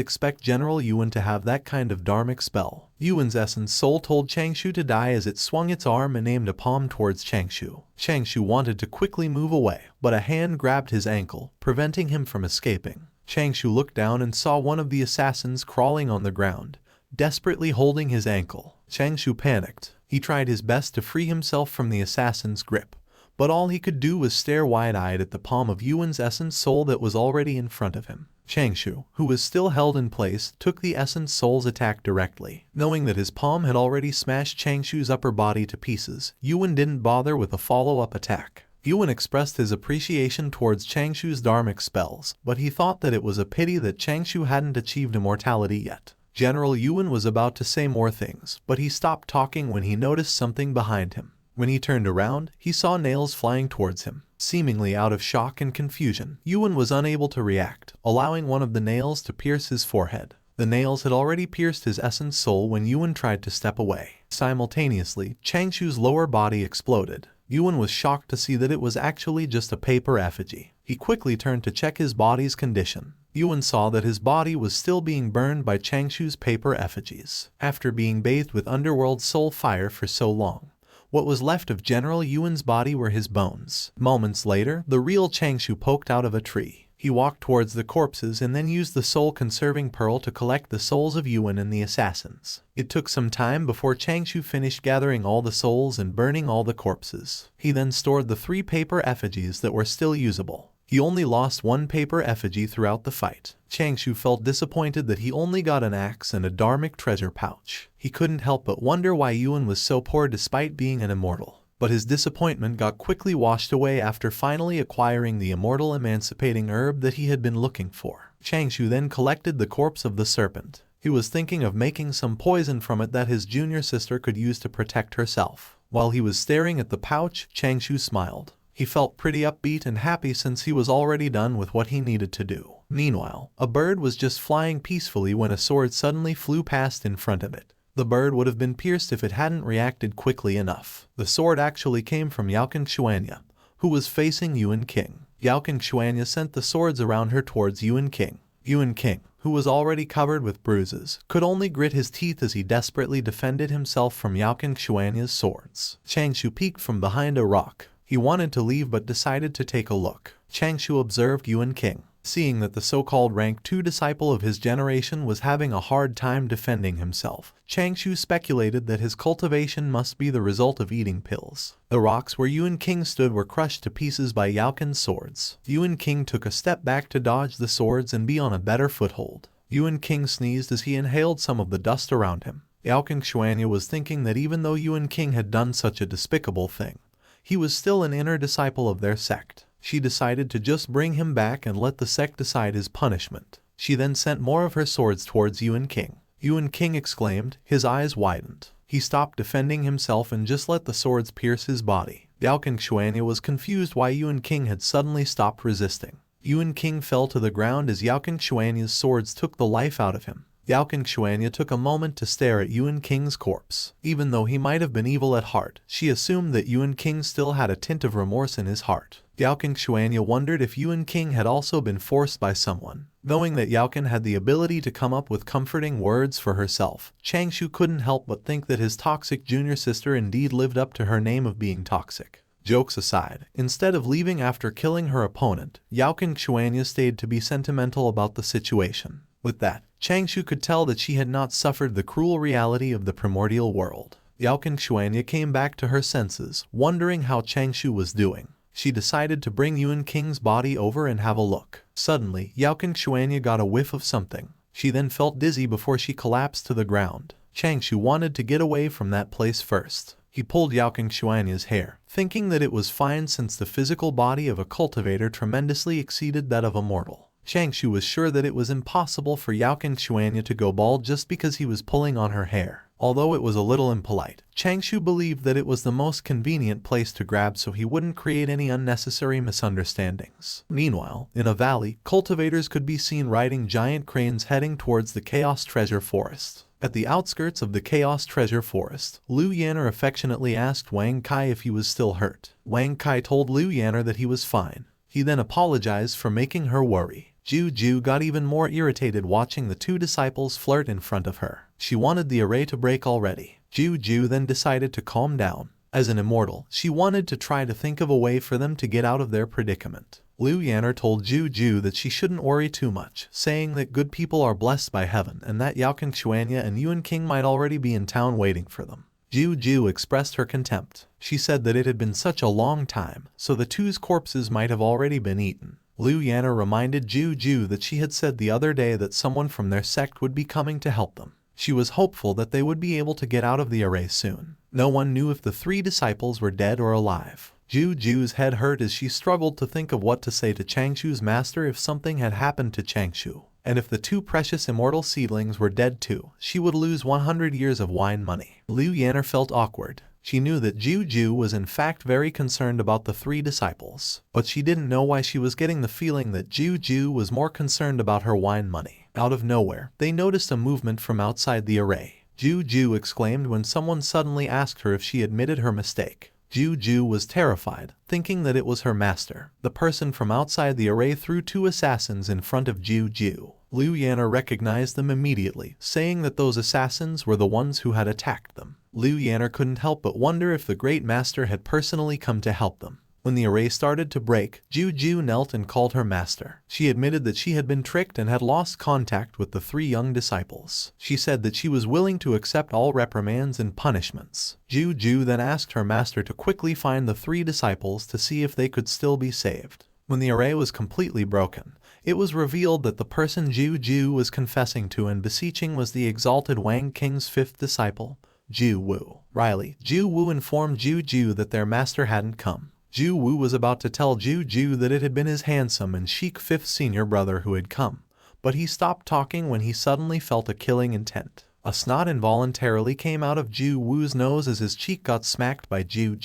expect General Youqin to have that kind of dharmic spell. Youqin's essence soul told Changshou to die as it swung its arm and aimed a palm towards Changshou. Changshou wanted to quickly move away, but a hand grabbed his ankle, preventing him from escaping. Changshou looked down and saw one of the assassins crawling on the ground, desperately holding his ankle. Changshou panicked. He tried his best to free himself from the assassin's grip, but all he could do was stare wide-eyed at the palm of Yuan's essence soul that was already in front of him. Changshou, who was still held in place, took the essence soul's attack directly. Knowing that his palm had already smashed Changshou's upper body to pieces, Youqin didn't bother with a follow-up attack. Youqin expressed his appreciation towards Changshou's dharmic spells, but he thought that it was a pity that Changshou hadn't achieved immortality yet. General Youqin was about to say more things, but he stopped talking when he noticed something behind him. When he turned around, he saw nails flying towards him. Seemingly out of shock and confusion, Youqin was unable to react, allowing one of the nails to pierce his forehead. The nails had already pierced his essence soul when Youqin tried to step away. Simultaneously, Changshou's lower body exploded. Youqin was shocked to see that it was actually just a paper effigy. He quickly turned to check his body's condition. Youqin saw that his body was still being burned by Changshou's paper effigies. After being bathed with underworld soul fire for so long, what was left of General Yuan's body were his bones. Moments later, the real Changshou poked out of a tree. He walked towards the corpses and then used the soul-conserving pearl to collect the souls of Youqin and the assassins. It took some time before Changshou finished gathering all the souls and burning all the corpses. He then stored the 3 paper effigies that were still usable. He only lost 1 paper effigy throughout the fight. Changshou felt disappointed that he only got an axe and a dharmic treasure pouch. He couldn't help but wonder why Youqin was so poor despite being an immortal. But his disappointment got quickly washed away after finally acquiring the immortal emancipating herb that he had been looking for. Changshou then collected the corpse of the serpent. He was thinking of making some poison from it that his junior sister could use to protect herself. While he was staring at the pouch, Changshou smiled. He felt pretty upbeat and happy since he was already done with what he needed to do. Meanwhile, a bird was just flying peacefully when a sword suddenly flew past in front of it. The bird would have been pierced if it hadn't reacted quickly enough. The sword actually came from Youqin Xuanya, who was facing Youqin King. Youqin Xuanya sent the swords around her towards Youqin King. Youqin King, who was already covered with bruises, could only grit his teeth as he desperately defended himself from Youqin Xuanya's swords. Changshou peeked from behind a rock. He wanted to leave but decided to take a look. Changshou observed Youqin King. Seeing that the so-called rank 2 disciple of his generation was having a hard time defending himself, Changshou speculated that his cultivation must be the result of eating pills. The rocks where Youqin King stood were crushed to pieces by Youqin's swords. Youqin King took a step back to dodge the swords and be on a better foothold. Youqin King sneezed as he inhaled some of the dust around him. Youqin Xuanya was thinking that even though Youqin had done such a despicable thing, he was still an inner disciple of their sect. She decided to just bring him back and let the sect decide his punishment. She then sent more of her swords towards Youqin. Youqin exclaimed, his eyes widened. He stopped defending himself and just let the swords pierce his body. Youqin Xuanya was confused why Youqin had suddenly stopped resisting. Youqin fell to the ground as Youqin Xuanya's swords took the life out of him. Youqin Xuanya took a moment to stare at Youqin's corpse. Even though he might have been evil at heart, she assumed that Youqin still had a tint of remorse in his heart. Youqin Xuanya wondered if Youqin had also been forced by someone. Knowing that Youqin had the ability to come up with comforting words for herself, Changshou couldn't help but think that his toxic junior sister indeed lived up to her name of being toxic. Jokes aside, instead of leaving after killing her opponent, Youqin Xuanya stayed to be sentimental about the situation. With that, Changshou could tell that she had not suffered the cruel reality of the primordial world. Youqin Xuanya came back to her senses, wondering how Changshou was doing. She decided to bring Youqin's body over and have a look. Suddenly, Youqin Xuanya got a whiff of something. She then felt dizzy before she collapsed to the ground. Changshou wanted to get away from that place first. He pulled Youqin Xuanya's hair, thinking that it was fine since the physical body of a cultivator tremendously exceeded that of a mortal. Changshou was sure that it was impossible for Youqin Xuanya to go bald just because he was pulling on her hair. Although it was a little impolite, Changshou believed that it was the most convenient place to grab so he wouldn't create any unnecessary misunderstandings. Meanwhile, in a valley, cultivators could be seen riding giant cranes heading towards the Chaos Treasure Forest. At the outskirts of the Chaos Treasure Forest, Liu Yanner affectionately asked Wang Kai if he was still hurt. Wang Kai told Liu Yanner that he was fine. He then apologized for making her worry. Ju got even more irritated watching the two disciples flirt in front of her. She wanted the array to break already. Ju then decided to calm down. As an immortal, she wanted to try to think of a way for them to get out of their predicament. Liu Yanner told Ju that she shouldn't worry too much, saying that good people are blessed by heaven and that Youqin Xuanya and Youqin might already be in town waiting for them. Ju expressed her contempt. She said that it had been such a long time, so the two's corpses might have already been eaten. Liu Yanner reminded Ju that she had said the other day that someone from their sect would be coming to help them. She was hopeful that they would be able to get out of the array soon. No one knew if the three disciples were dead or alive. Ju's head hurt as she struggled to think of what to say to Changshou's master if something had happened to Changshou. And if the two precious immortal seedlings were dead too, she would lose 100 years of wine money. Liu Yanner felt awkward. She knew that Ju was in fact very concerned about the three disciples, but she didn't know why she was getting the feeling that Ju was more concerned about her wine money. Out of nowhere, they noticed a movement from outside the array. Ju exclaimed when someone suddenly asked her if she admitted her mistake. Ju was terrified, thinking that it was her master. The person from outside the array threw two assassins in front of Ju. Liu Yanner recognized them immediately, saying that those assassins were the ones who had attacked them. Liu Yanner couldn't help but wonder if the Great Master had personally come to help them. When the array started to break, Ju knelt and called her master. She admitted that she had been tricked and had lost contact with the three young disciples. She said that she was willing to accept all reprimands and punishments. Ju then asked her master to quickly find the three disciples to see if they could still be saved. When the array was completely broken, it was revealed that the person Ju was confessing to and beseeching was the exalted Wang King's fifth disciple, Ju Wu. Riley, Ju Wu informed Ju that their master hadn't come. Ju Wu was about to tell Ju that it had been his handsome and chic fifth senior brother who had come, but he stopped talking when he suddenly felt a killing intent. A snot involuntarily came out of Ju Wu's nose as his cheek got smacked by Ju.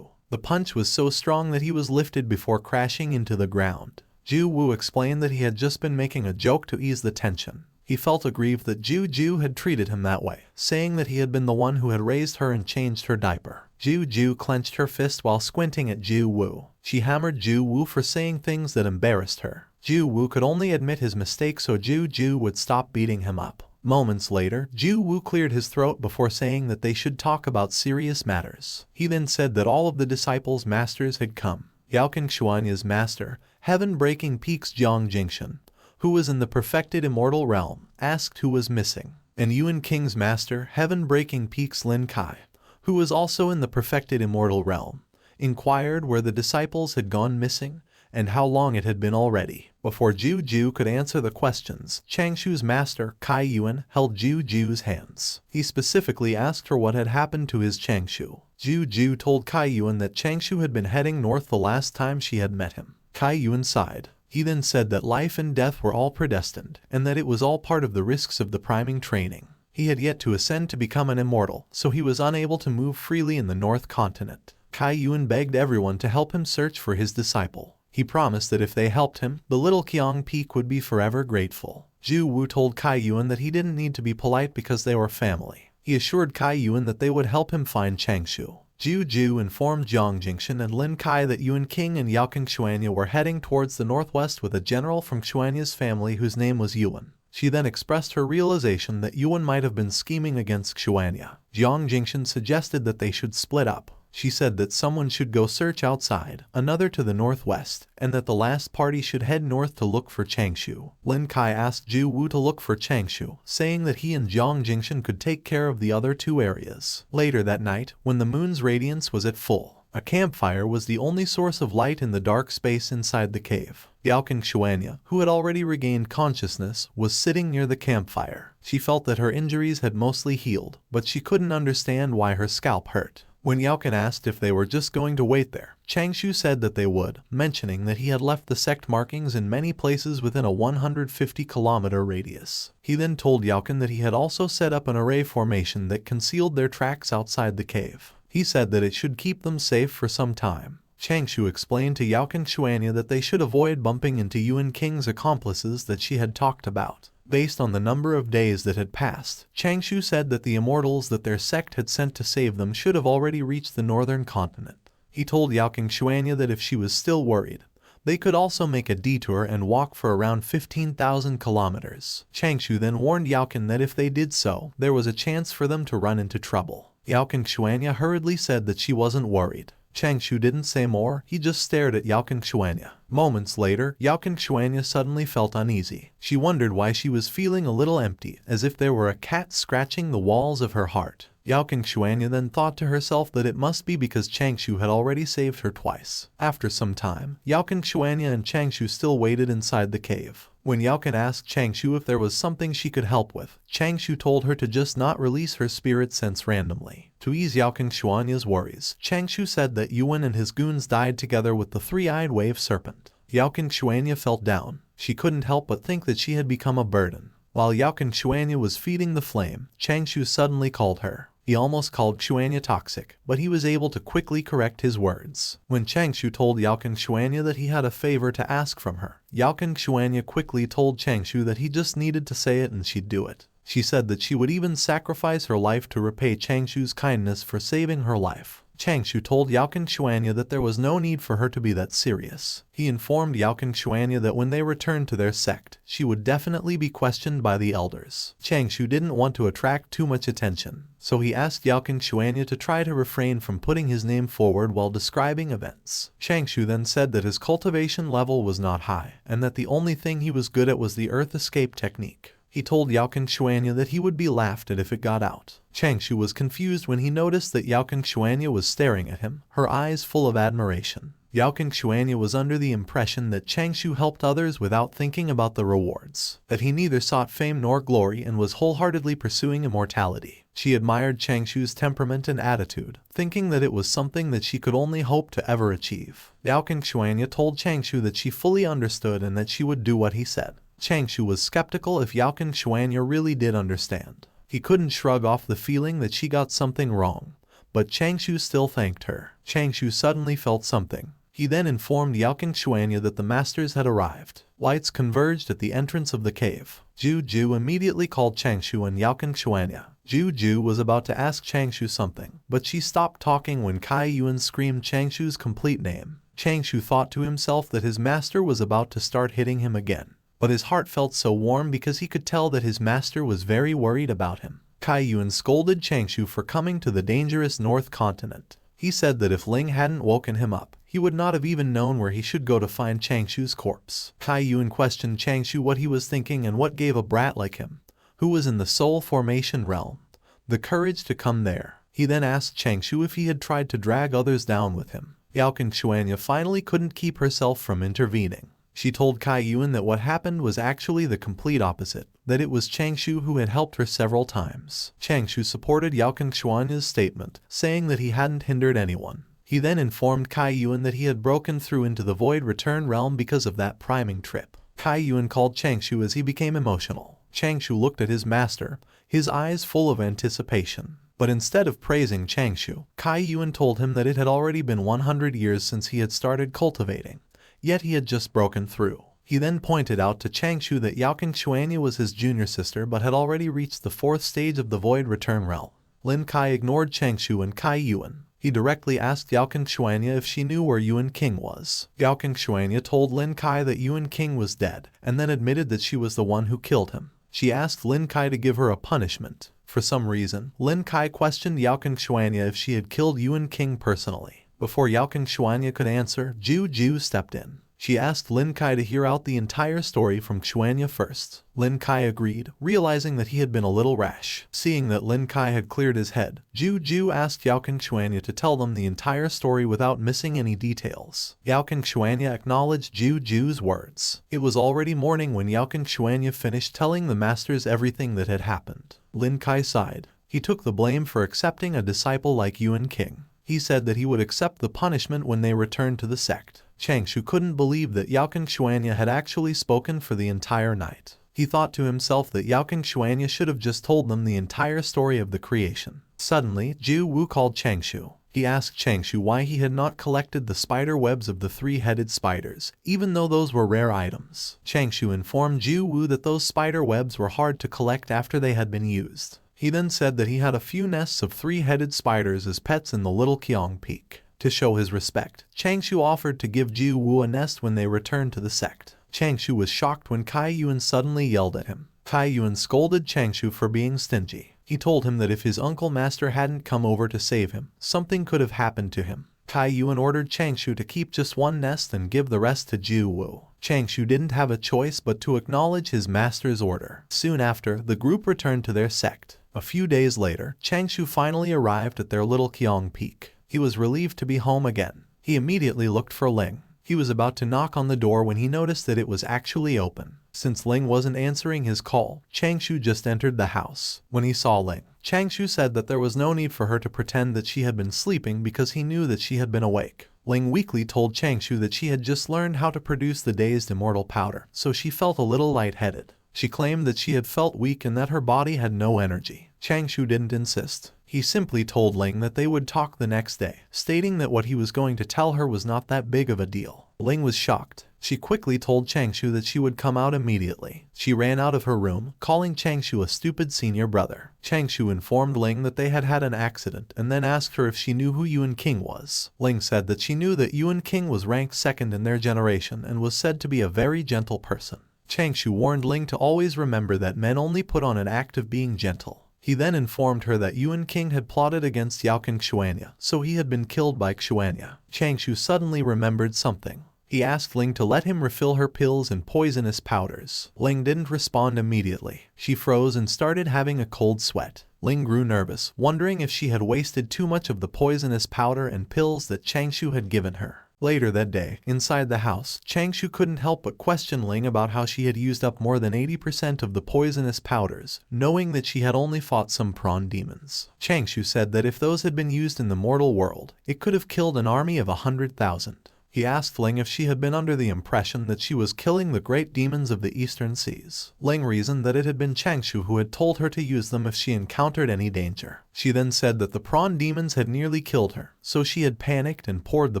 The punch was so strong that he was lifted before crashing into the ground. Ju Wu explained that he had just been making a joke to ease the tension. He felt aggrieved that Ju had treated him that way, saying that he had been the one who had raised her and changed her diaper. Ju clenched her fist while squinting at Ju Wu. She hammered Ju Wu for saying things that embarrassed her. Ju Wu could only admit his mistake so Ju would stop beating him up. Moments later, Ju Wu cleared his throat before saying that they should talk about serious matters. He then said that all of the disciples' masters had come. Youqin Xuanya's master, Heaven-Breaking Peaks Jingshan, who was in the perfected immortal realm, asked who was missing. And Youqin's master, Heaven-Breaking Peaks Lin Kai, who was also in the perfected immortal realm, inquired where the disciples had gone missing, and how long it had been already. Before Ju could answer the questions, Changshou's master, Kai Yuan, held Ju's hands. He specifically asked her what had happened to his Changshou. Ju told Kai Yuan that Changshou had been heading north the last time she had met him. Kai Yuan sighed. He then said that life and death were all predestined, and that it was all part of the risks of the priming training. He had yet to ascend to become an immortal, so he was unable to move freely in the North Continent. Kai Yuan begged everyone to help him search for his disciple. He promised that if they helped him, the little Qiang Peak would be forever grateful. Ju Wu told Kai Yuan that he didn't need to be polite because they were family. He assured Kai Yuan that they would help him find Changshou. Ju informed Jiang Jingxin and Lin Kai that Yuan King and Youqin Xuanya were heading towards the northwest with a general from Xuanya's family whose name was Yuan. She then expressed her realization that Yuan might have been scheming against Xuanya. Jiang Jingxin suggested that they should split up. She said that someone should go search outside, another to the northwest, and that the last party should head north to look for Changshou. Lin Kai asked Ju Wu to look for Changshou, saying that he and Jiang Jingxin could take care of the other two areas. Later that night, when the moon's radiance was at full, a campfire was the only source of light in the dark space inside the cave. Youqin Xuanya, who had already regained consciousness, was sitting near the campfire. She felt that her injuries had mostly healed, but she couldn't understand why her scalp hurt. When Youqin asked if they were just going to wait there, Changshou said that they would, mentioning that he had left the sect markings in many places within a 150-kilometer radius. He then told Youqin that he had also set up an array formation that concealed their tracks outside the cave. He said that it should keep them safe for some time. Changshou explained to Youqin Xuanya that they should avoid bumping into Yuan King's accomplices that she had talked about. Based on the number of days that had passed, Changshou said that the immortals that their sect had sent to save them should have already reached the northern continent. He told Youqin Xuanya that if she was still worried, they could also make a detour and walk for around 15,000 kilometers. Changshou then warned Youqin that if they did so, there was a chance for them to run into trouble. Youqin Xuanya hurriedly said that she wasn't worried. Changshou didn't say more, he just stared at Youqin Xuanya. Moments later, Youqin Xuanya suddenly felt uneasy. She wondered why she was feeling a little empty, as if there were a cat scratching the walls of her heart. Youqin Xuanya then thought to herself that it must be because Changshou had already saved her twice. After some time, Youqin Xuanya and Changshou still waited inside the cave. When Youqin asked Changshou if there was something she could help with, Changshou told her to just not release her spirit sense randomly. To ease Youqin Xuanya's worries, Changshou said that Yuan and his goons died together with the three-eyed wave serpent. Youqin Xuanya felt down. She couldn't help but think that she had become a burden. While Youqin Xuanya was feeding the flame, Changshou suddenly called her. He almost called Xuanya toxic, but he was able to quickly correct his words. When Changshou told Youqin Xuanya that he had a favor to ask from her, Youqin Xuanya quickly told Changshou that he just needed to say it and she'd do it. She said that she would even sacrifice her life to repay Changshou's kindness for saving her life. Changshou told Youqin Xuanya that there was no need for her to be that serious. He informed Youqin Xuanya that when they returned to their sect, she would definitely be questioned by the elders. Changshou didn't want to attract too much attention, so he asked Youqin Xuanya to try to refrain from putting his name forward while describing events. Changshou then said that his cultivation level was not high, and that the only thing he was good at was the earth escape technique. He told Youqin Xuanya that he would be laughed at if it got out. Changshou was confused when he noticed that Youqin Xuanya was staring at him, her eyes full of admiration. Youqin Xuanya was under the impression that Changshou helped others without thinking about the rewards, that he neither sought fame nor glory and was wholeheartedly pursuing immortality. She admired Changshou's temperament and attitude, thinking that it was something that she could only hope to ever achieve. Youqin Xuanya told Changshou that she fully understood and that she would do what he said. Changshou was skeptical if Youqin Xuanya really did understand. He couldn't shrug off the feeling that she got something wrong, but Changshou still thanked her. Changshou suddenly felt something. He then informed Youqin Xuanya that the masters had arrived. Lights converged at the entrance of the cave. Ju immediately called Changshou and Youqin Xuanya. Ju was about to ask Changshou something, but she stopped talking when Kai Yuan screamed Changshou's complete name. Changshou thought to himself that his master was about to start hitting him again. But his heart felt so warm because he could tell that his master was very worried about him. Kai Yuan scolded Changshou for coming to the dangerous North Continent. He said that if Ling hadn't woken him up, he would not have even known where he should go to find Changshou's corpse. Kai Yuan questioned Changshou what he was thinking and what gave a brat like him, who was in the soul formation realm, the courage to come there. He then asked Changshou if he had tried to drag others down with him. Youqin Xuanya finally couldn't keep herself from intervening. She told Kai Yuan that what happened was actually the complete opposite, that it was Changshou who had helped her several times. Changshou supported Youqin Xuanya's statement, saying that he hadn't hindered anyone. He then informed Kai Yuan that he had broken through into the Void Return Realm because of that priming trip. Kai Yuan called Changshou as he became emotional. Changshou looked at his master, his eyes full of anticipation. But instead of praising Changshou, Kai Yuan told him that it had already been 100 years since he had started cultivating. Yet he had just broken through. He then pointed out to Changshou that Youqin Xuanya was his junior sister but had already reached the 4th stage of the Void Return Realm. Lin Kai ignored Changshou and Kai Yuan. He directly asked Youqin Xuanya if she knew where Youqin King was. Youqin Xuanya told Lin Kai that Youqin King was dead, and then admitted that she was the one who killed him. She asked Lin Kai to give her a punishment. For some reason, Lin Kai questioned Youqin Xuanya if she had killed Youqin King personally. Before Youqin Xuanya could answer, Ju stepped in. She asked Lin Kai to hear out the entire story from Xuanya first. Lin Kai agreed, realizing that he had been a little rash. Seeing that Lin Kai had cleared his head, Ju asked Youqin Xuanya to tell them the entire story without missing any details. Youqin Xuanya acknowledged Ju's words. It was already morning when Youqin Xuanya finished telling the masters everything that had happened. Lin Kai sighed. He took the blame for accepting a disciple like Youqin King. He said that he would accept the punishment when they returned to the sect. Changshou couldn't believe that Youqin Xuanya had actually spoken for the entire night. He thought to himself that Youqin Xuanya should have just told them the entire story of the creation. Suddenly, Ju Wu called Changshou. He asked Changshou why he had not collected the spider webs of the 3-headed spiders, even though those were rare items. Changshou informed Ju Wu that those spider webs were hard to collect after they had been used. He then said that he had a few nests of 3-headed spiders as pets in the Little Qiang Peak. To show his respect, Changshou offered to give Ju Wu a nest when they returned to the sect. Changshou was shocked when Kai Yuan suddenly yelled at him. Kai Yuan scolded Changshou for being stingy. He told him that if his uncle master hadn't come over to save him, something could have happened to him. Kai Yuan ordered Changshou to keep just one nest and give the rest to Ju Wu. Changshou didn't have a choice but to acknowledge his master's order. Soon after, the group returned to their sect. A few days later, Changshou finally arrived at their Little Qiang Peak. He was relieved to be home again. He immediately looked for Ling. He was about to knock on the door when he noticed that it was actually open. Since Ling wasn't answering his call, Changshou just entered the house. When he saw Ling, Changshou said that there was no need for her to pretend that she had been sleeping because he knew that she had been awake. Ling weakly told Changshou that she had just learned how to produce the dazed immortal powder, so she felt a little lightheaded. She claimed that she had felt weak and that her body had no energy. Changshou didn't insist. He simply told Ling that they would talk the next day, stating that what he was going to tell her was not that big of a deal. Ling was shocked. She quickly told Changshou that she would come out immediately. She ran out of her room, calling Changshou a stupid senior brother. Changshou informed Ling that they had had an accident and then asked her if she knew who Youqin King was. Ling said that she knew that Youqin King was ranked 2nd in their generation and was said to be a very gentle person. Changshou warned Ling to always remember that men only put on an act of being gentle. He then informed her that Youqin King had plotted against Youqin Xuanya, so he had been killed by Xuanya. Changshou suddenly remembered something. He asked Ling to let him refill her pills and poisonous powders. Ling didn't respond immediately. She froze and started having a cold sweat. Ling grew nervous, wondering if she had wasted too much of the poisonous powder and pills that Changshou had given her. Later that day, inside the house, Changshou couldn't help but question Ling about how she had used up more than 80% of the poisonous powders, knowing that she had only fought some prawn demons. Changshou said that if those had been used in the mortal world, it could have killed an army of 100,000. He asked Ling if she had been under the impression that she was killing the great demons of the eastern seas. Ling reasoned that it had been Changshou who had told her to use them if she encountered any danger. She then said that the prawn demons had nearly killed her, so she had panicked and poured the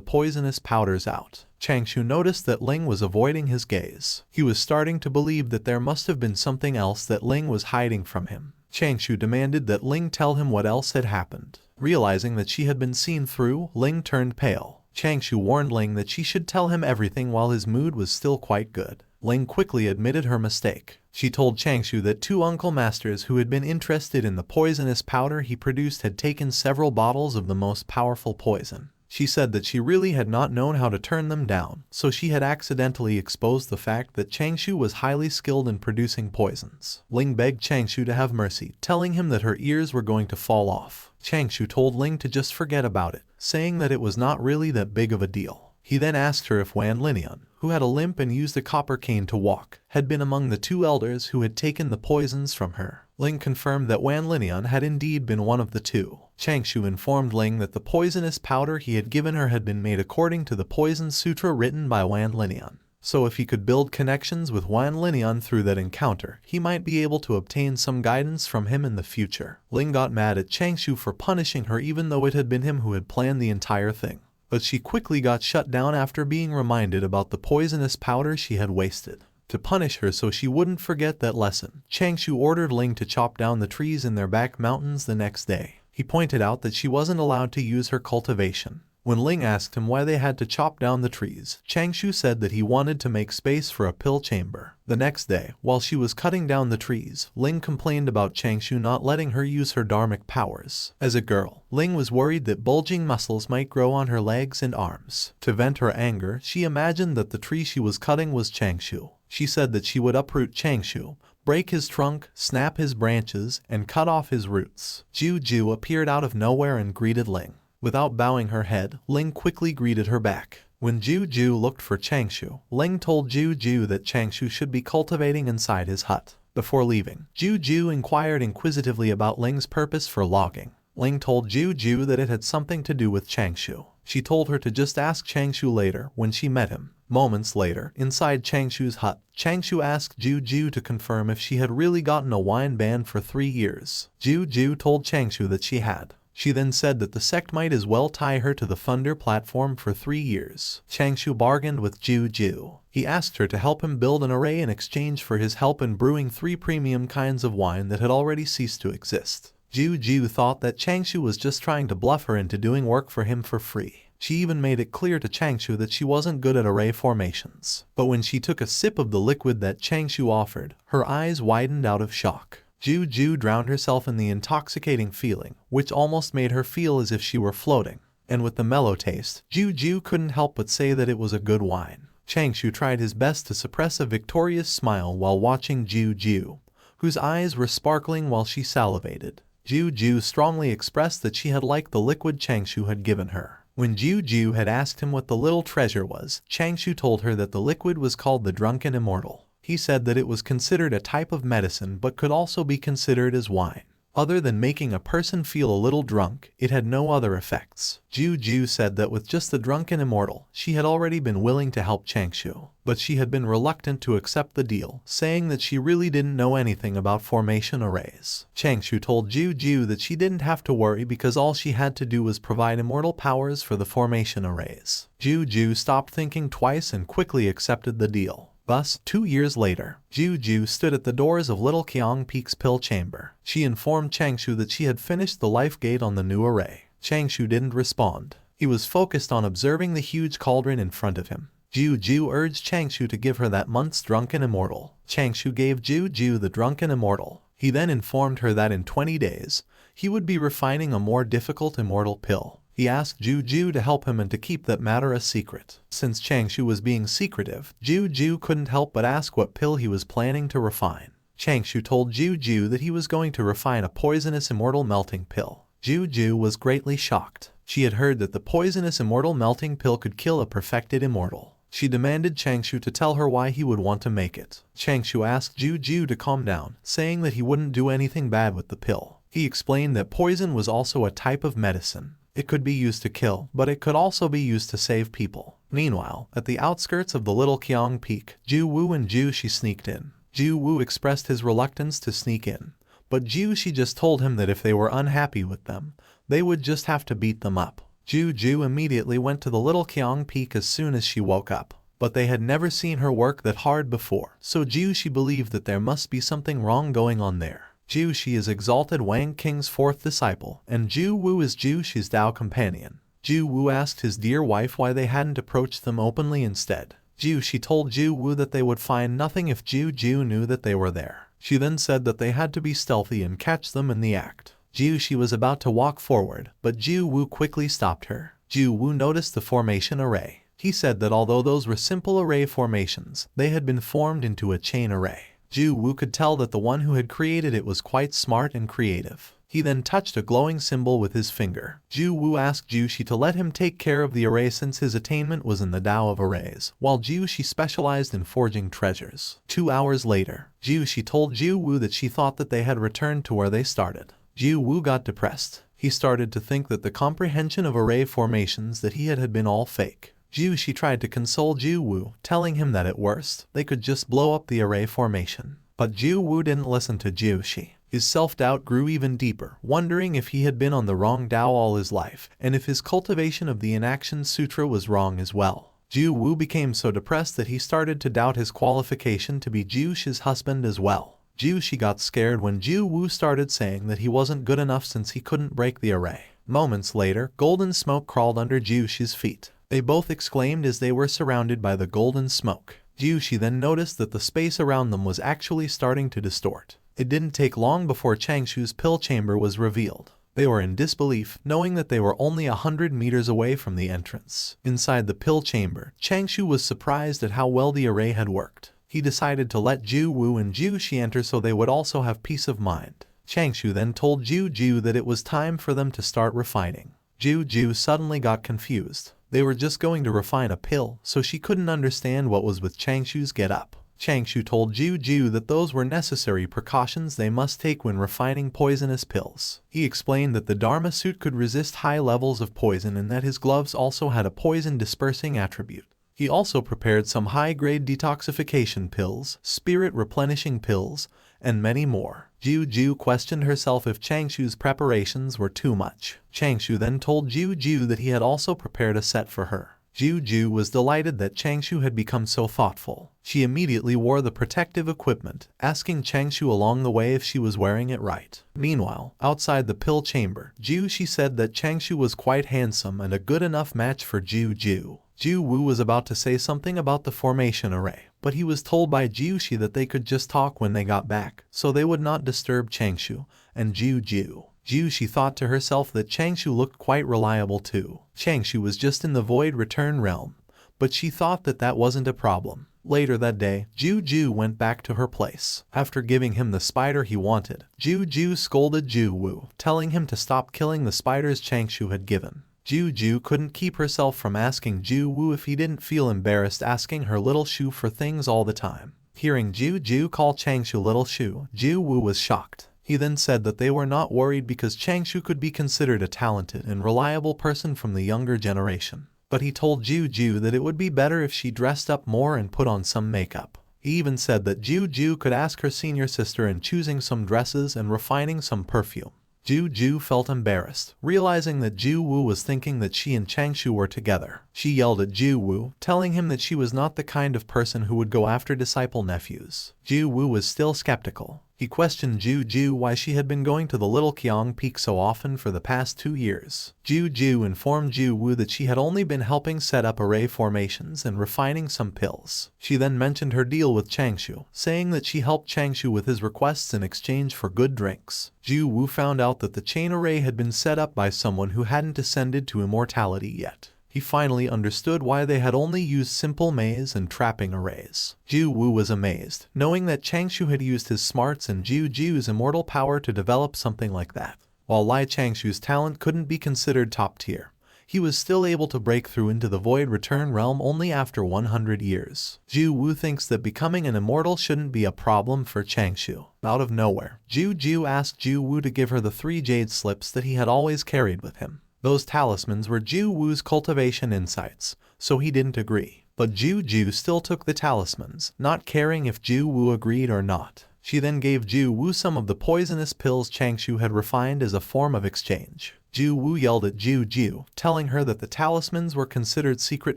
poisonous powders out. Changshou noticed that Ling was avoiding his gaze. He was starting to believe that there must have been something else that Ling was hiding from him. Changshou demanded that Ling tell him what else had happened. Realizing that she had been seen through, Ling turned pale. Changshou warned Ling that she should tell him everything while his mood was still quite good. Ling quickly admitted her mistake. She told Changshou that 2 uncle masters who had been interested in the poisonous powder he produced had taken several bottles of the most powerful poison. She said that she really had not known how to turn them down, so she had accidentally exposed the fact that Changshou was highly skilled in producing poisons. Ling begged Changshou to have mercy, telling him that her ears were going to fall off. Changshou told Ling to just forget about it, saying that it was not really that big of a deal. He then asked her if Wan Linian, who had a limp and used a copper cane to walk, had been among the 2 elders who had taken the poisons from her. Ling confirmed that Wan Linian had indeed been one of the 2. Changshou informed Ling that the poisonous powder he had given her had been made according to the poison sutra written by Wan Linian. So if he could build connections with Wan Linian through that encounter, he might be able to obtain some guidance from him in the future. Ling got mad at Changshou for punishing her even though it had been him who had planned the entire thing. But she quickly got shut down after being reminded about the poisonous powder she had wasted. To punish her so she wouldn't forget that lesson, Changshou ordered Ling to chop down the trees in their back mountains the next day. He pointed out that she wasn't allowed to use her cultivation. When Ling asked him why they had to chop down the trees, Changshou said that he wanted to make space for a pill chamber. The next day, while she was cutting down the trees, Ling complained about Changshou not letting her use her dharmic powers. As a girl, Ling was worried that bulging muscles might grow on her legs and arms. To vent her anger, she imagined that the tree she was cutting was Changshou. She said that she would uproot Changshou, break his trunk, snap his branches, and cut off his roots. Ju appeared out of nowhere and greeted Ling. Without bowing her head, Ling quickly greeted her back. When Ju looked for Changshou, Ling told Ju that Changshou should be cultivating inside his hut. Before leaving, Ju inquired inquisitively about Ling's purpose for logging. Ling told Ju that it had something to do with Changshou. She told her to just ask Changshou later when she met him. Moments later, inside Changshou's hut, Changshou asked Ju to confirm if she had really gotten a wine ban for 3 years. Ju told Changshou that she had. She then said that the sect might as well tie her to the thunder platform for 3 years. Changshou bargained with Ju. He asked her to help him build an array in exchange for his help in brewing 3 premium kinds of wine that had already ceased to exist. Ju thought that Changshou was just trying to bluff her into doing work for him for free. She even made it clear to Changshou that she wasn't good at array formations. But when she took a sip of the liquid that Changshou offered, her eyes widened out of shock. Ju drowned herself in the intoxicating feeling, which almost made her feel as if she were floating. And with the mellow taste, Ju couldn't help but say that it was a good wine. Changshou tried his best to suppress a victorious smile while watching Ju, whose eyes were sparkling while she salivated. Ju strongly expressed that she had liked the liquid Changshou had given her. When Ju had asked him what the little treasure was, Changshou told her that the liquid was called the Drunken Immortal. He said that it was considered a type of medicine but could also be considered as wine. Other than making a person feel a little drunk, it had no other effects. Ju said that with just the Drunken Immortal, she had already been willing to help Changshou, but she had been reluctant to accept the deal, saying that she really didn't know anything about formation arrays. Changshou told Ju that she didn't have to worry because all she had to do was provide immortal powers for the formation arrays. Ju stopped thinking twice and quickly accepted the deal. Thus, 2 years later, Ju stood at the doors of Little Qiang Peak's pill chamber. She informed Changshou that she had finished the life gate on the new array. Changshou didn't respond. He was focused on observing the huge cauldron in front of him. Ju urged Changshou to give her that month's Drunken Immortal. Changshou gave Ju the Drunken Immortal. He then informed her that in 20 days, he would be refining a more difficult immortal pill. He asked Ju to help him and to keep that matter a secret. Since Changshou was being secretive, Ju couldn't help but ask what pill he was planning to refine. Changshou told Ju that he was going to refine a poisonous immortal melting pill. Ju was greatly shocked. She had heard that the poisonous immortal melting pill could kill a perfected immortal. She demanded Changshou to tell her why he would want to make it. Changshou asked Ju to calm down, saying that he wouldn't do anything bad with the pill. He explained that poison was also a type of medicine. It could be used to kill, but it could also be used to save people. Meanwhile, at the outskirts of the Little Qiang Peak, Ju and Jushi sneaked in. Ju expressed his reluctance to sneak in, but Jushi just told him that if they were unhappy with them, they would just have to beat them up. Ju immediately went to the Little Qiang Peak as soon as she woke up, but they had never seen her work that hard before, so Jushi believed that there must be something wrong going on there. Jushi is exalted Wang King's 4th disciple, and Ju is Jushi's Dao companion. Ju asked his dear wife why they hadn't approached them openly instead. Jushi told Ju that they would find nothing if Ju knew that they were there. She then said that they had to be stealthy and catch them in the act. Jushi was about to walk forward, but Ju quickly stopped her. Ju Wu noticed the formation array. He said that although those were simple array formations, they had been formed into a chain array. Ju Wu could tell that the one who had created it was quite smart and creative. He then touched a glowing symbol with his finger. Ju Wu asked Ju Shi to let him take care of the array since his attainment was in the Tao of arrays, while Ju Shi specialized in forging treasures. 2 hours later, Ju Shi told Ju Wu that she thought that they had returned to where they started. Ju Wu got depressed. He started to think that the comprehension of array formations that he had been all fake. Ju Shi tried to console Ju Wu, telling him that at worst, they could just blow up the array formation. But Ju Wu didn't listen to Ju Shi. His self-doubt grew even deeper, wondering if he had been on the wrong Tao all his life, and if his cultivation of the Inaction Sutra was wrong as well. Ju Wu became so depressed that he started to doubt his qualification to be Ju Shi's husband as well. Ju Shi got scared when Ju Wu started saying that he wasn't good enough since he couldn't break the array. Moments later, golden smoke crawled under Ju Shi's feet. They both exclaimed as they were surrounded by the golden smoke. Ju Shi then noticed that the space around them was actually starting to distort. It didn't take long before Changshou's pill chamber was revealed. They were in disbelief, knowing that they were only 100 meters away from the entrance. Inside the pill chamber, Changshou was surprised at how well the array had worked. He decided to let Ju Wu and Ju Shi enter so they would also have peace of mind. Changshou then told Ju Ju that it was time for them to start refining. Ju Ju suddenly got confused. They were just going to refine a pill, so she couldn't understand what was with Changshou's get-up. Changshou told Ju Ju that those were necessary precautions they must take when refining poisonous pills. He explained that the Dharma suit could resist high levels of poison and that his gloves also had a poison-dispersing attribute. He also prepared some high-grade detoxification pills, spirit-replenishing pills, and many more. Ju Ju questioned herself if Changshou's preparations were too much. Changshou then told Ju Ju that he had also prepared a set for her. Ju Ju was delighted that Changshou had become so thoughtful. She immediately wore the protective equipment, asking Changshou along the way if she was wearing it right. Meanwhile, outside the pill chamber, Ju Shi said that Changshou was quite handsome and a good enough match for Ju Ju. Ju Wu was about to say something about the formation array, but he was told by Ju Shi that they could just talk when they got back, so they would not disturb Changshou and Ju Ju. Ju Shi thought to herself that Changshou looked quite reliable too. Changshou was just in the void return realm, but she thought that that wasn't a problem. Later that day, Ju Ju went back to her place. After giving him the spider he wanted, Ju Ju scolded Ju Wu, telling him to stop killing the spiders Changshou had given. Ju Ju couldn't keep herself from asking Ju Wu if he didn't feel embarrassed asking her little Shu for things all the time. Hearing Ju Ju call Changshou little Shu, Ju Wu was shocked. He then said that they were not worried because Changshou could be considered a talented and reliable person from the younger generation. But he told Ju Ju that it would be better if she dressed up more and put on some makeup. He even said that Ju Ju could ask her senior sister in choosing some dresses and refining some perfume. Ju Ju felt embarrassed, realizing that Ju Wu was thinking that she and Changshou were together. She yelled at Ju Wu, telling him that she was not the kind of person who would go after disciple nephews. Ju Wu was still skeptical. He questioned Ju Ju why she had been going to the Little Qiang Peak so often for the past 2 years. Ju Ju informed Ju Wu that she had only been helping set up array formations and refining some pills. She then mentioned her deal with Changshou, saying that she helped Changshou with his requests in exchange for good drinks. Ju Wu found out that the chain array had been set up by someone who hadn't ascended to immortality yet. He finally understood why they had only used simple maze and trapping arrays. Ju Wu was amazed, knowing that Changshou had used his smarts and Ju Ju's immortal power to develop something like that. While Lai Changshou's talent couldn't be considered top tier, he was still able to break through into the void return realm only after 100 years. Ju Wu thinks that becoming an immortal shouldn't be a problem for Changshou. Out of nowhere, Ju Ju asked Ju Wu to give her the 3 jade slips that he had always carried with him. Those talismans were Ju Wu's cultivation insights, so he didn't agree. But Ju Ju still took the talismans, not caring if Ju Wu agreed or not. She then gave Ju Wu some of the poisonous pills Changshou had refined as a form of exchange. Ju Wu yelled at Ju Ju, telling her that the talismans were considered secret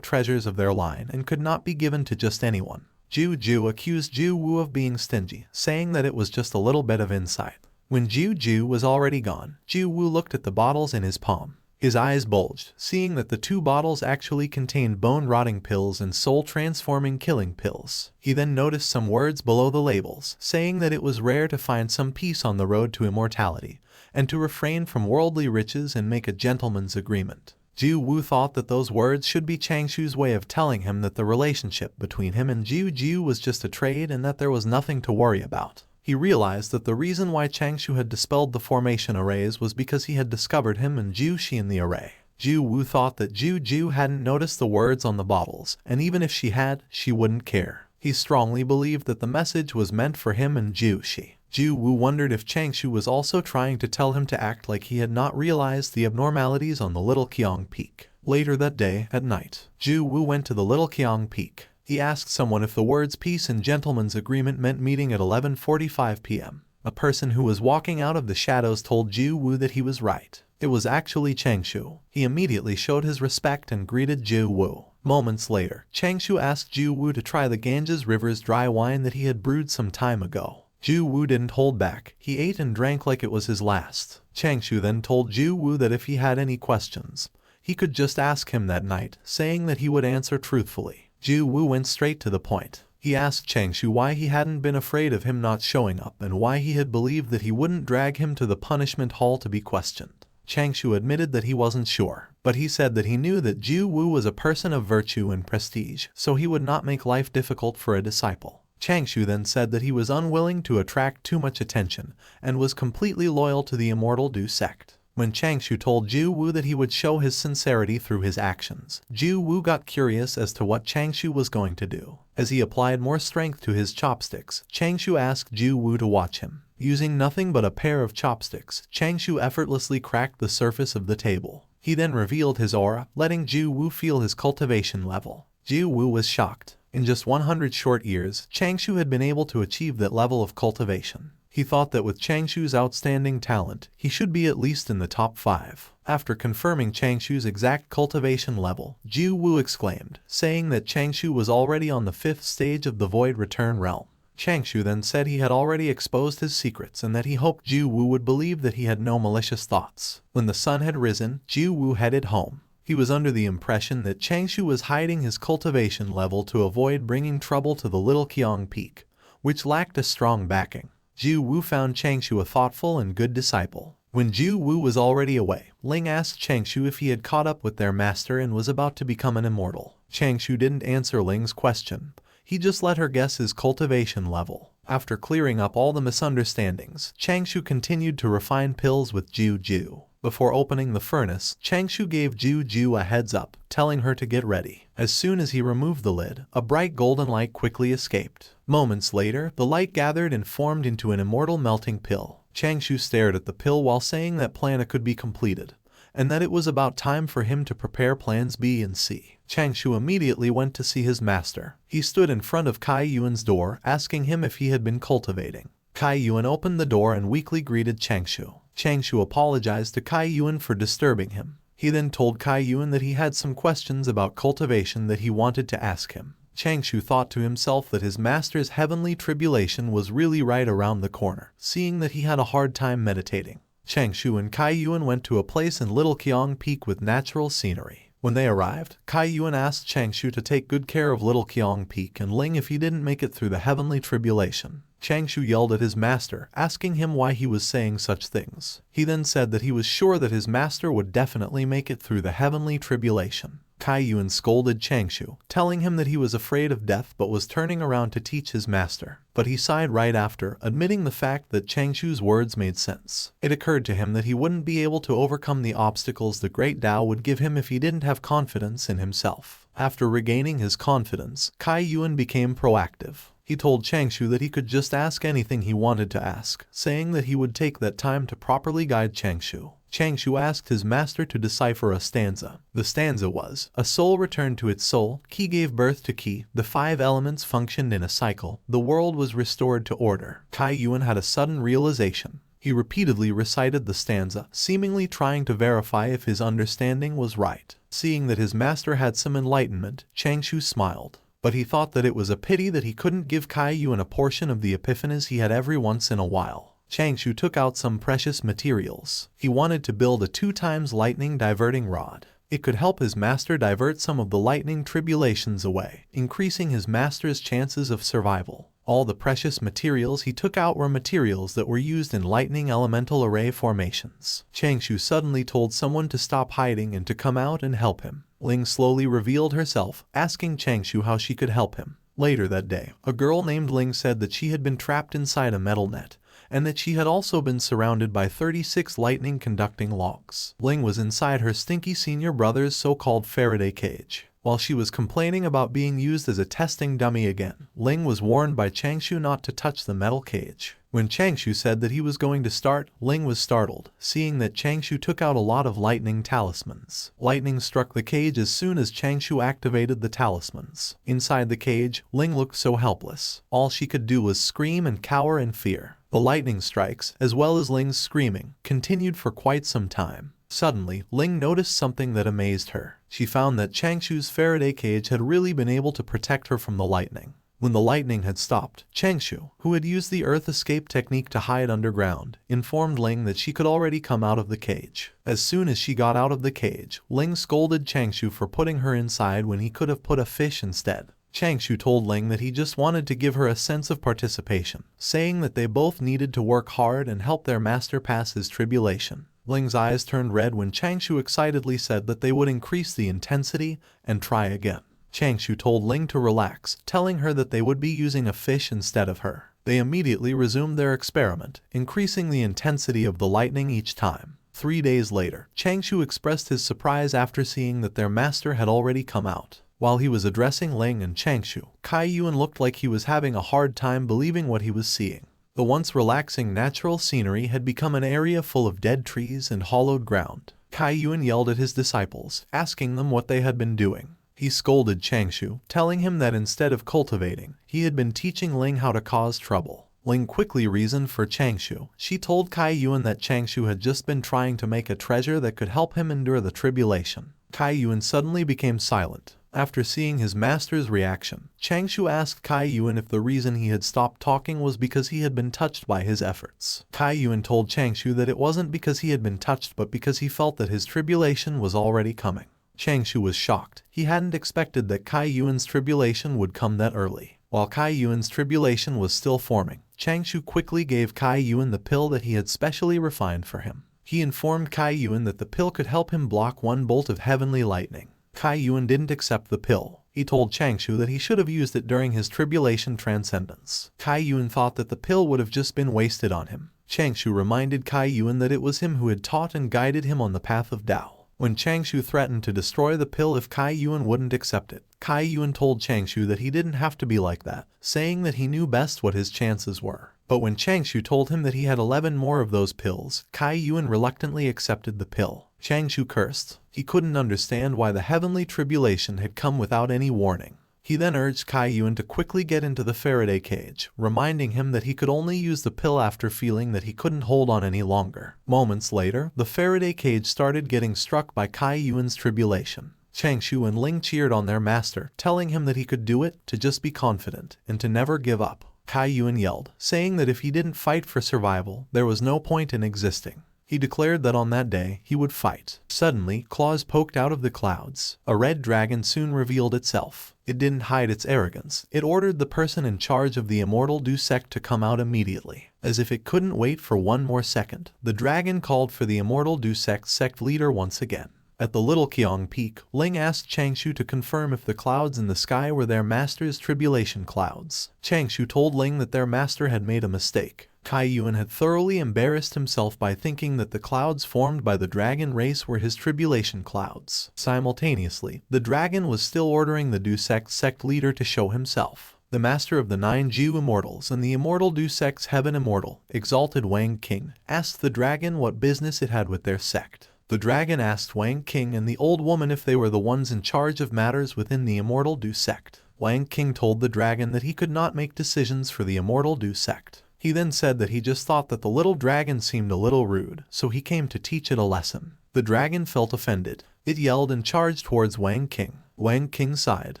treasures of their line and could not be given to just anyone. Ju Ju accused Ju Wu of being stingy, saying that it was just a little bit of insight. When Ju Ju was already gone, Ju Wu looked at the bottles in his palm. His eyes bulged, seeing that the 2 bottles actually contained bone-rotting pills and soul-transforming killing pills. He then noticed some words below the labels, saying that it was rare to find some peace on the road to immortality, and to refrain from worldly riches and make a gentleman's agreement. Ju Wu thought that those words should be Changshu's way of telling him that the relationship between him and Ju was just a trade and that there was nothing to worry about. He realized that the reason why Changshu had dispelled the formation arrays was because he had discovered him and Ju Shi in the array. Ju Wu thought that Ju hadn't noticed the words on the bottles, and even if she had, she wouldn't care. He strongly believed that the message was meant for him and Ju Shi. Ju Wu wondered if Changshu was also trying to tell him to act like he had not realized the abnormalities on the Little Qiang Peak. Later that day, at night, Ju Wu went to the Little Qiang Peak. He asked someone if the words peace and gentleman's agreement meant meeting at 11:45 p.m. A person who was walking out of the shadows told Ju Wu that he was right. It was actually Changshu. He immediately showed his respect and greeted Ju Wu. Moments later, Changshu asked Ju Wu to try the Ganges River's dry wine that he had brewed some time ago. Ju Wu didn't hold back. He ate and drank like it was his last. Changshu then told Ju Wu that if he had any questions, he could just ask him that night, saying that he would answer truthfully. Ju Wu went straight to the point. He asked Changshu why he hadn't been afraid of him not showing up and why he had believed that he wouldn't drag him to the punishment hall to be questioned. Changshu admitted that he wasn't sure, but he said that he knew that Ju Wu was a person of virtue and prestige, so he would not make life difficult for a disciple. Changshu then said that he was unwilling to attract too much attention and was completely loyal to the Immortal Du sect. When Changshu told Ju Wu that he would show his sincerity through his actions, Ju Wu got curious as to what Changshu was going to do. As he applied more strength to his chopsticks, Changshu asked Ju Wu to watch him. Using nothing but a pair of chopsticks, Changshu effortlessly cracked the surface of the table. He then revealed his aura, letting Ju Wu feel his cultivation level. Ju Wu was shocked. In just 100 short years, Changshu had been able to achieve that level of cultivation. He thought that with Changshu's outstanding talent, he should be at least in the top 5. After confirming Changshu's exact cultivation level, Ju Wu exclaimed, saying that Changshu was already on the 5th stage of the Void Return realm. Changshu then said he had already exposed his secrets and that he hoped Ju Wu would believe that he had no malicious thoughts. When the sun had risen, Ju Wu headed home. He was under the impression that Changshu was hiding his cultivation level to avoid bringing trouble to the Little Qiang Peak, which lacked a strong backing. Ju Wu found Changshu a thoughtful and good disciple. When Ju Wu was already away, Ling asked Changshu if he had caught up with their master and was about to become an immortal. Changshu didn't answer Ling's question. He just let her guess his cultivation level. After clearing up all the misunderstandings, Changshu continued to refine pills with Ju. Before opening the furnace, Changshu gave Ju a heads up, telling her to get ready. As soon as he removed the lid, a bright golden light quickly escaped. Moments later, the light gathered and formed into an immortal melting pill. Changshu stared at the pill while saying that plan A could be completed, and that it was about time for him to prepare plans B and C. Changshu immediately went to see his master. He stood in front of Kai Yuan's door, asking him if he had been cultivating. Kai Yuan opened the door and weakly greeted Changshu. Changshu apologized to Kai Yuan for disturbing him. He then told Kai Yuan that he had some questions about cultivation that he wanted to ask him. Changshu thought to himself that his master's heavenly tribulation was really right around the corner, seeing that he had a hard time meditating. Changshu and Kai Yuan went to a place in Little Qiang Peak with natural scenery. When they arrived, Kai Yuan asked Changshu to take good care of Little Qiang Peak and Ling if he didn't make it through the heavenly tribulation. Changshu yelled at his master, asking him why he was saying such things. He then said that he was sure that his master would definitely make it through the heavenly tribulation. Kai Yuan scolded Changshu, telling him that he was afraid of death but was turning around to teach his master. But he sighed right after, admitting the fact that Changshu's words made sense. It occurred to him that he wouldn't be able to overcome the obstacles the great Dao would give him if he didn't have confidence in himself. After regaining his confidence, Kai Yuan became proactive. He told Changshu that he could just ask anything he wanted to ask, saying that he would take that time to properly guide Changshu. Changshu asked his master to decipher a stanza. The stanza was, a soul returned to its soul, Qi gave birth to Qi, the 5 elements functioned in a cycle, the world was restored to order. Kai Yuan had a sudden realization. He repeatedly recited the stanza, seemingly trying to verify if his understanding was right. Seeing that his master had some enlightenment, Changshu smiled. But he thought that it was a pity that he couldn't give Kai Yuan a portion of the epiphanies he had every once in a while. Changshu took out some precious materials. He wanted to build a 2x lightning diverting rod. It could help his master divert some of the lightning tribulations away, increasing his master's chances of survival. All the precious materials he took out were materials that were used in lightning elemental array formations. Changshou suddenly told someone to stop hiding and to come out and help him. Ling slowly revealed herself, asking Changshou how she could help him. Later that day, a girl named Ling said that she had been trapped inside a metal net, and that she had also been surrounded by 36 lightning-conducting logs. Ling was inside her stinky senior brother's so-called Faraday cage. While she was complaining about being used as a testing dummy again, Ling was warned by Changshou not to touch the metal cage. When Changshou said that he was going to start, Ling was startled, seeing that Changshou took out a lot of lightning talismans. Lightning struck the cage as soon as Changshou activated the talismans. Inside the cage, Ling looked so helpless. All she could do was scream and cower in fear. The lightning strikes, as well as Ling's screaming, continued for quite some time. Suddenly, Ling noticed something that amazed her. She found that Changshou's Faraday cage had really been able to protect her from the lightning. When the lightning had stopped, Changshou, who had used the earth escape technique to hide underground, informed Ling that she could already come out of the cage. As soon as she got out of the cage, Ling scolded Changshou for putting her inside when he could have put a fish instead. Changshou told Ling that he just wanted to give her a sense of participation, saying that they both needed to work hard and help their master pass his tribulation. Ling's eyes turned red when Changshou excitedly said that they would increase the intensity and try again. Changshou told Ling to relax, telling her that they would be using a fish instead of her. They immediately resumed their experiment, increasing the intensity of the lightning each time. 3 days later, Changshou expressed his surprise after seeing that their master had already come out. While he was addressing Ling and Changshou, Kaiyuan looked like he was having a hard time believing what he was seeing. The once relaxing natural scenery had become an area full of dead trees and hollowed ground. Kaiyuan yelled at his disciples, asking them what they had been doing. He scolded Changshou, telling him that instead of cultivating, he had been teaching Ling how to cause trouble. Ling quickly reasoned for Changshou. She told Kaiyuan that Changshou had just been trying to make a treasure that could help him endure the tribulation. Kaiyuan suddenly became silent. After seeing his master's reaction, Changshou asked Kaiyuan if the reason he had stopped talking was because he had been touched by his efforts. Kaiyuan told Changshou that it wasn't because he had been touched but because he felt that his tribulation was already coming. Changshou was shocked. He hadn't expected that Kaiyuan's tribulation would come that early. While Kaiyuan's tribulation was still forming, Changshou quickly gave Kaiyuan the pill that he had specially refined for him. He informed Kaiyuan that the pill could help him block one bolt of heavenly lightning. Kaiyuan didn't accept the pill. He told Changshou that he should have used it during his tribulation transcendence. Kaiyuan thought that the pill would have just been wasted on him. Changshou reminded Kaiyuan that it was him who had taught and guided him on the path of Dao. When Changshou threatened to destroy the pill if Kaiyuan wouldn't accept it, Kaiyuan told Changshou that he didn't have to be like that, saying that he knew best what his chances were. But when Changshou told him that he had 11 more of those pills, Kaiyuan reluctantly accepted the pill. Changshou cursed. He couldn't understand why the heavenly tribulation had come without any warning. He then urged Kaiyuan to quickly get into the Faraday cage, reminding him that he could only use the pill after feeling that he couldn't hold on any longer. Moments later, the Faraday cage started getting struck by Kaiyuan's tribulation. Changshou and Ling cheered on their master, telling him that he could do it, to just be confident, and to never give up. Kaiyuan yelled, saying that if he didn't fight for survival, there was no point in existing. He declared that on that day, he would fight. Suddenly, claws poked out of the clouds. A red dragon soon revealed itself. It didn't hide its arrogance. It ordered the person in charge of the Immortal Du sect to come out immediately. As if it couldn't wait for one more second, the dragon called for the Immortal Du sect leader once again. At the Little Qiong Peak, Ling asked Changshou to confirm if the clouds in the sky were their master's tribulation clouds. Changshou told Ling that their master had made a mistake. Kaiyuan had thoroughly embarrassed himself by thinking that the clouds formed by the dragon race were his tribulation clouds. Simultaneously, the dragon was still ordering the Du sect leader to show himself. The master of the 9 Jiu Immortals and the Immortal Du sect's Heaven Immortal, exalted Wang King, asked the dragon what business it had with their sect. The dragon asked Wang King and the old woman if they were the ones in charge of matters within the Immortal Du sect. Wang King told the dragon that he could not make decisions for the Immortal Du sect. He then said that he just thought that the little dragon seemed a little rude, so he came to teach it a lesson. The dragon felt offended. It yelled and charged towards Wang King. Wang King sighed.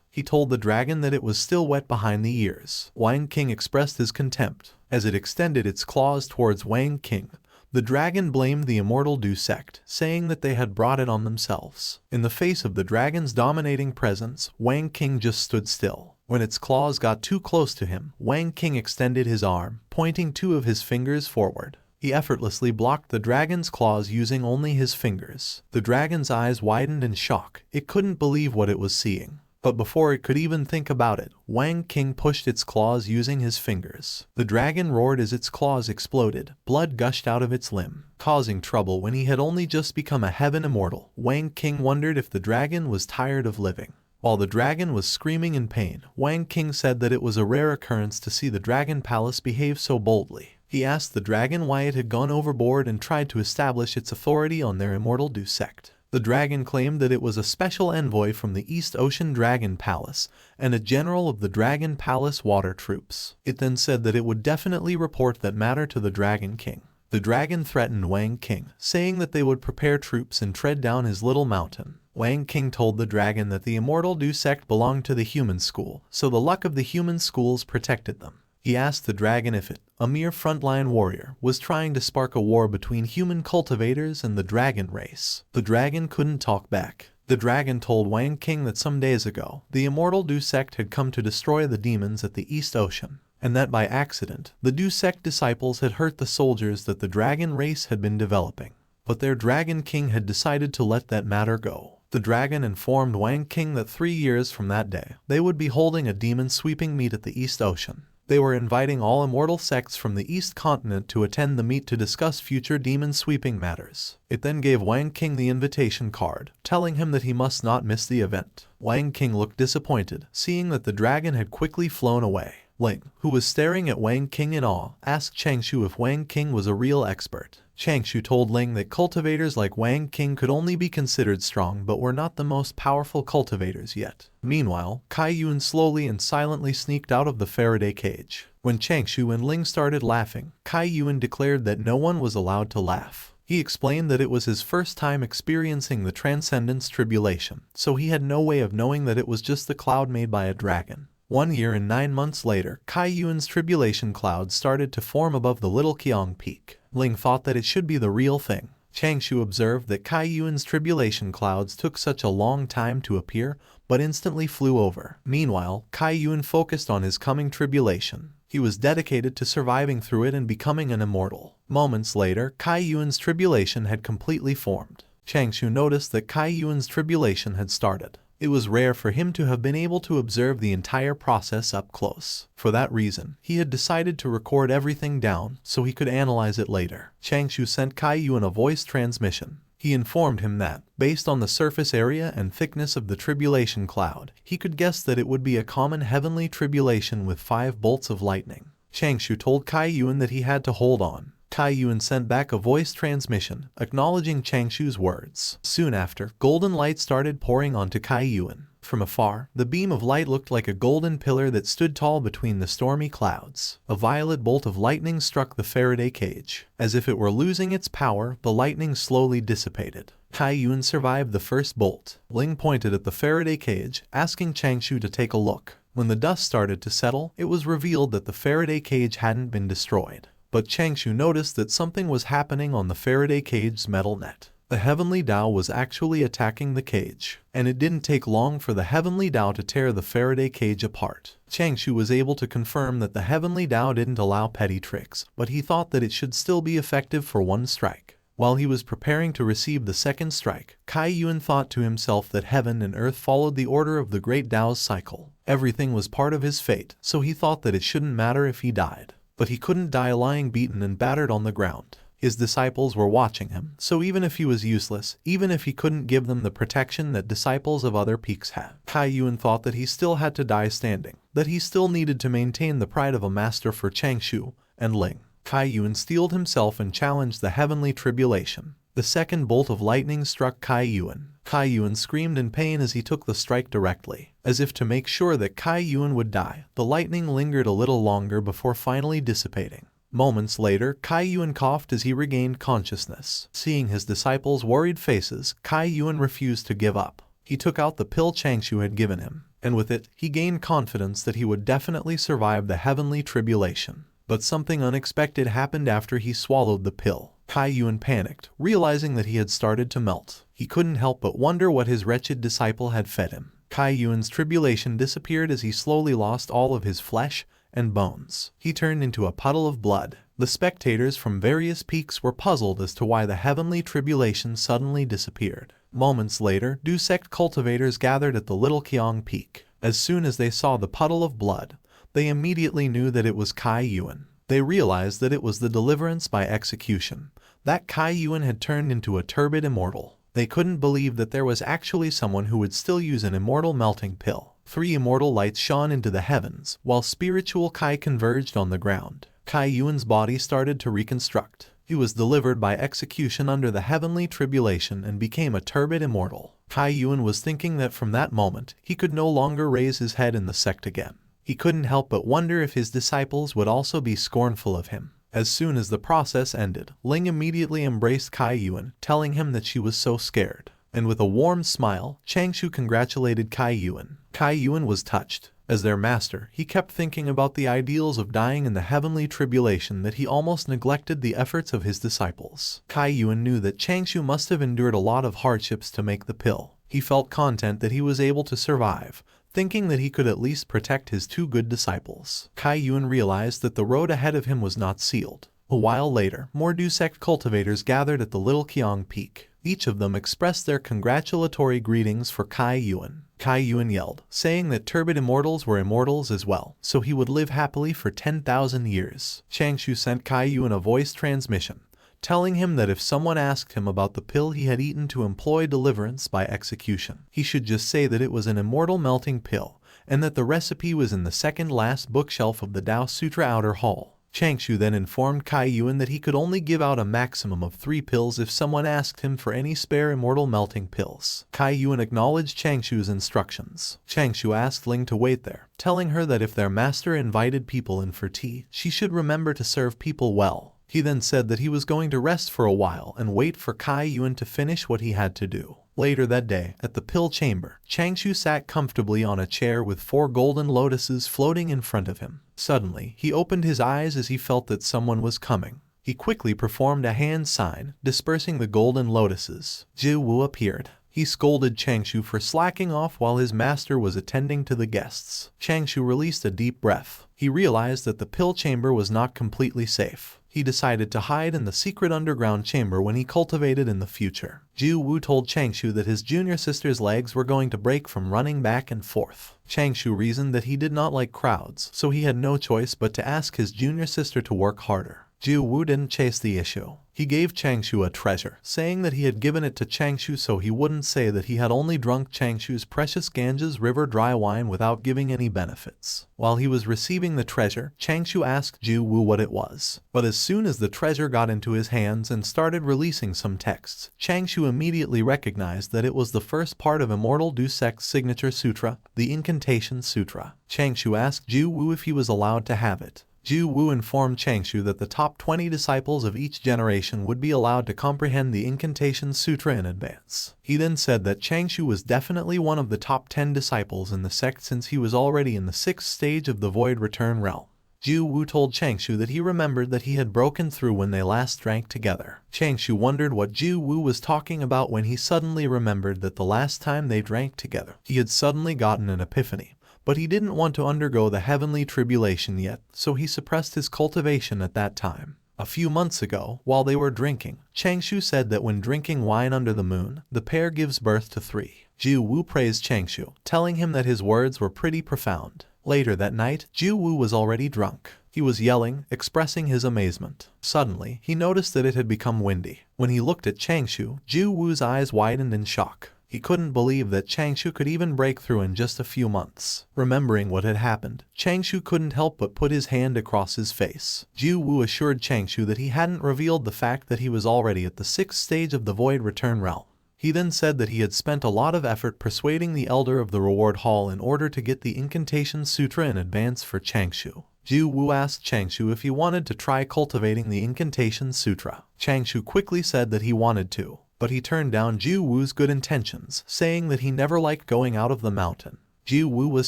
He told the dragon that it was still wet behind the ears. Wang King expressed his contempt. As it extended its claws towards Wang King, the dragon blamed the Immortal Du sect, saying that they had brought it on themselves. In the face of the dragon's dominating presence, Wang King just stood still. When its claws got too close to him, Wang King extended his arm, pointing two of his fingers forward. He effortlessly blocked the dragon's claws using only his fingers. The dragon's eyes widened in shock. It couldn't believe what it was seeing. But before it could even think about it, Wang King pushed its claws using his fingers. The dragon roared as its claws exploded. Blood gushed out of its limb, causing trouble when he had only just become a heaven immortal. Wang King wondered if the dragon was tired of living. While the dragon was screaming in pain, Wang King said that it was a rare occurrence to see the dragon palace behave so boldly. He asked the dragon why it had gone overboard and tried to establish its authority on their immortal Dao sect. The dragon claimed that it was a special envoy from the East Ocean Dragon Palace and a general of the Dragon Palace water troops. It then said that it would definitely report that matter to the Dragon King. The dragon threatened Wang King, saying that they would prepare troops and tread down his little mountain. Wang King told the dragon that the immortal Dao sect belonged to the human school, so the luck of the human schools protected them. He asked the dragon if it, a mere frontline warrior, was trying to spark a war between human cultivators and the dragon race. The dragon couldn't talk back. The dragon told Wang King that some days ago, the immortal Dao sect had come to destroy the demons at the East Ocean, and that by accident, the Dao sect disciples had hurt the soldiers that the dragon race had been developing. But their dragon king had decided to let that matter go. The dragon informed Wang King that 3 years from that day, they would be holding a demon sweeping meet at the East Ocean. They were inviting all immortal sects from the East Continent to attend the meet to discuss future demon sweeping matters. It then gave Wang King the invitation card, telling him that he must not miss the event. Wang King looked disappointed, seeing that the dragon had quickly flown away. Ling, who was staring at Wang King in awe, asked Changshou if Wang King was a real expert. Changshou told Ling that cultivators like Wang King could only be considered strong but were not the most powerful cultivators yet. Meanwhile, Youqin slowly and silently sneaked out of the Faraday cage. When Changshou and Ling started laughing, Youqin declared that no one was allowed to laugh. He explained that it was his first time experiencing the Transcendence Tribulation, so he had no way of knowing that it was just the cloud made by a dragon. 1 year and 9 months later, Yuqin's tribulation cloud started to form above the Little Qiang Peak. Ling thought that it should be the real thing. Changshou observed that Yuqin's tribulation clouds took such a long time to appear, but instantly flew over. Meanwhile, Yuqin focused on his coming tribulation. He was dedicated to surviving through it and becoming an immortal. Moments later, Yuqin's tribulation had completely formed. Changshou noticed that Yuqin's tribulation had started. It was rare for him to have been able to observe the entire process up close. For that reason, he had decided to record everything down so he could analyze it later. Changshou sent Yuqin a voice transmission. He informed him that, based on the surface area and thickness of the tribulation cloud, he could guess that it would be a common heavenly tribulation with 5 bolts of lightning. Changshou told Yuqin that he had to hold on. Yuqin sent back a voice transmission, acknowledging Changshou's words. Soon after, golden light started pouring onto Yuqin. From afar, the beam of light looked like a golden pillar that stood tall between the stormy clouds. A violet bolt of lightning struck the Faraday cage. As if it were losing its power, the lightning slowly dissipated. Yuqin survived the first bolt. Ling pointed at the Faraday cage, asking Changshou to take a look. When the dust started to settle, it was revealed that the Faraday cage hadn't been destroyed. But Changshou noticed that something was happening on the Faraday cage's metal net. The heavenly Dao was actually attacking the cage, and it didn't take long for the heavenly Dao to tear the Faraday cage apart. Changshou was able to confirm that the heavenly Dao didn't allow petty tricks, but he thought that it should still be effective for 1 strike. While he was preparing to receive the second strike, Yuqin thought to himself that heaven and earth followed the order of the great Dao's cycle. Everything was part of his fate, so he thought that it shouldn't matter if he died. But he couldn't die lying beaten and battered on the ground. His disciples were watching him, so even if he was useless, even if he couldn't give them the protection that disciples of other peaks had, Yuqin thought that he still had to die standing, that he still needed to maintain the pride of a master for Changshou and Ling. Yuqin steeled himself and challenged the heavenly tribulation. The second bolt of lightning struck Yuqin. Yuqin screamed in pain as he took the strike directly. As if to make sure that Yuqin would die, the lightning lingered a little longer before finally dissipating. Moments later, Yuqin coughed as he regained consciousness. Seeing his disciples' worried faces, Yuqin refused to give up. He took out the pill Changshou had given him, and with it, he gained confidence that he would definitely survive the heavenly tribulation. But something unexpected happened after he swallowed the pill. Yuqin panicked, realizing that he had started to melt. He couldn't help but wonder what his wretched disciple had fed him. Yuan's tribulation disappeared as he slowly lost all of his flesh and bones. He turned into a puddle of blood. The spectators from various peaks were puzzled as to why the heavenly tribulation suddenly disappeared. Moments later, Du sect cultivators gathered at the Little Qiang Peak. As soon as they saw the puddle of blood, they immediately knew that it was Yuan. They realized that it was the deliverance by execution, that Yuan had turned into a turbid immortal. They couldn't believe that there was actually someone who would still use an immortal melting pill. 3 immortal lights shone into the heavens, while spiritual Kai converged on the ground. Yuan's body started to reconstruct. He was delivered by execution under the heavenly tribulation and became a turbid immortal. Yuan was thinking that from that moment, he could no longer raise his head in the sect again. He couldn't help but wonder if his disciples would also be scornful of him. As soon as the process ended, Ling immediately embraced Yuan, telling him that she was so scared. And with a warm smile, Changshou congratulated Yuan. Yuan was touched. As their master, he kept thinking about the ideals of dying in the heavenly tribulation that he almost neglected the efforts of his disciples. Yuan knew that Changshou must have endured a lot of hardships to make the pill. He felt content that he was able to survive, thinking that he could at least protect his 2 good disciples. Yuan realized that the road ahead of him was not sealed. A while later, more Du sect cultivators gathered at the Little Qiang Peak. Each of them expressed their congratulatory greetings for Yuan. Yuan yelled, saying that turbid immortals were immortals as well, so he would live happily for 10,000 years. Changshou sent Yuan a voice transmission, telling him that if someone asked him about the pill he had eaten to employ deliverance by execution, he should just say that it was an immortal melting pill, and that the recipe was in the second last bookshelf of the Dao Sutra Outer Hall. Changshou then informed Yuan that he could only give out a maximum of 3 pills if someone asked him for any spare immortal melting pills. Yuan acknowledged Changshou's instructions. Changshou asked Ling to wait there, telling her that if their master invited people in for tea, she should remember to serve people well. He then said that he was going to rest for a while and wait for Yuan to finish what he had to do. Later that day, at the pill chamber, Changshou sat comfortably on a chair with 4 golden lotuses floating in front of him. Suddenly, he opened his eyes as he felt that someone was coming. He quickly performed a hand sign, dispersing the golden lotuses. Zhi Wu appeared. He scolded Changshou for slacking off while his master was attending to the guests. Changshou released a deep breath. He realized that the pill chamber was not completely safe. He decided to hide in the secret underground chamber when he cultivated in the future. Zhi Wu told Changshou that his junior sister's legs were going to break from running back and forth. Changshou reasoned that he did not like crowds, so he had no choice but to ask his junior sister to work harder. Zhi Wu didn't chase the issue. He gave Changshou a treasure, saying that he had given it to Changshou so he wouldn't say that he had only drunk Changshou's precious Ganges River dry wine without giving any benefits. While he was receiving the treasure, Changshou asked Zhi Wu what it was. But as soon as the treasure got into his hands and started releasing some texts, Changshou immediately recognized that it was the first part of Immortal Du sect's signature sutra, the Incantation Sutra. Changshou asked Zhi Wu if he was allowed to have it. Zhi Wu informed Changshou that the top 20 disciples of each generation would be allowed to comprehend the Incantation Sutra in advance. He then said that Changshou was definitely one of the top 10 disciples in the sect since he was already in the 6th stage of the Void Return realm. Zhi Wu told Changshou that he remembered that he had broken through when they last drank together. Changshou wondered what Zhi Wu was talking about when he suddenly remembered that the last time they drank together, he had suddenly gotten an epiphany. But he didn't want to undergo the heavenly tribulation yet, so he suppressed his cultivation at that time. A few months ago, while they were drinking, Changshou said that when drinking wine under the moon, the pair gives birth to 3. Zhi Wu praised Changshou, telling him that his words were pretty profound. Later that night, Zhi Wu was already drunk. He was yelling, expressing his amazement. Suddenly, he noticed that it had become windy. When he looked at Changshou, Zhi Wu's eyes widened in shock. He couldn't believe that Changshou could even break through in just a few months. Remembering what had happened, Changshou couldn't help but put his hand across his face. Zhi Wu assured Changshou that he hadn't revealed the fact that he was already at the 6th stage of the Void Return realm. He then said that he had spent a lot of effort persuading the Elder of the Reward Hall in order to get the Incantation Sutra in advance for Changshou. Zhi Wu asked Changshou if he wanted to try cultivating the Incantation Sutra. Changshou quickly said that he wanted to. But he turned down Zhi Wu's good intentions, saying that he never liked going out of the mountain. Zhi Wu was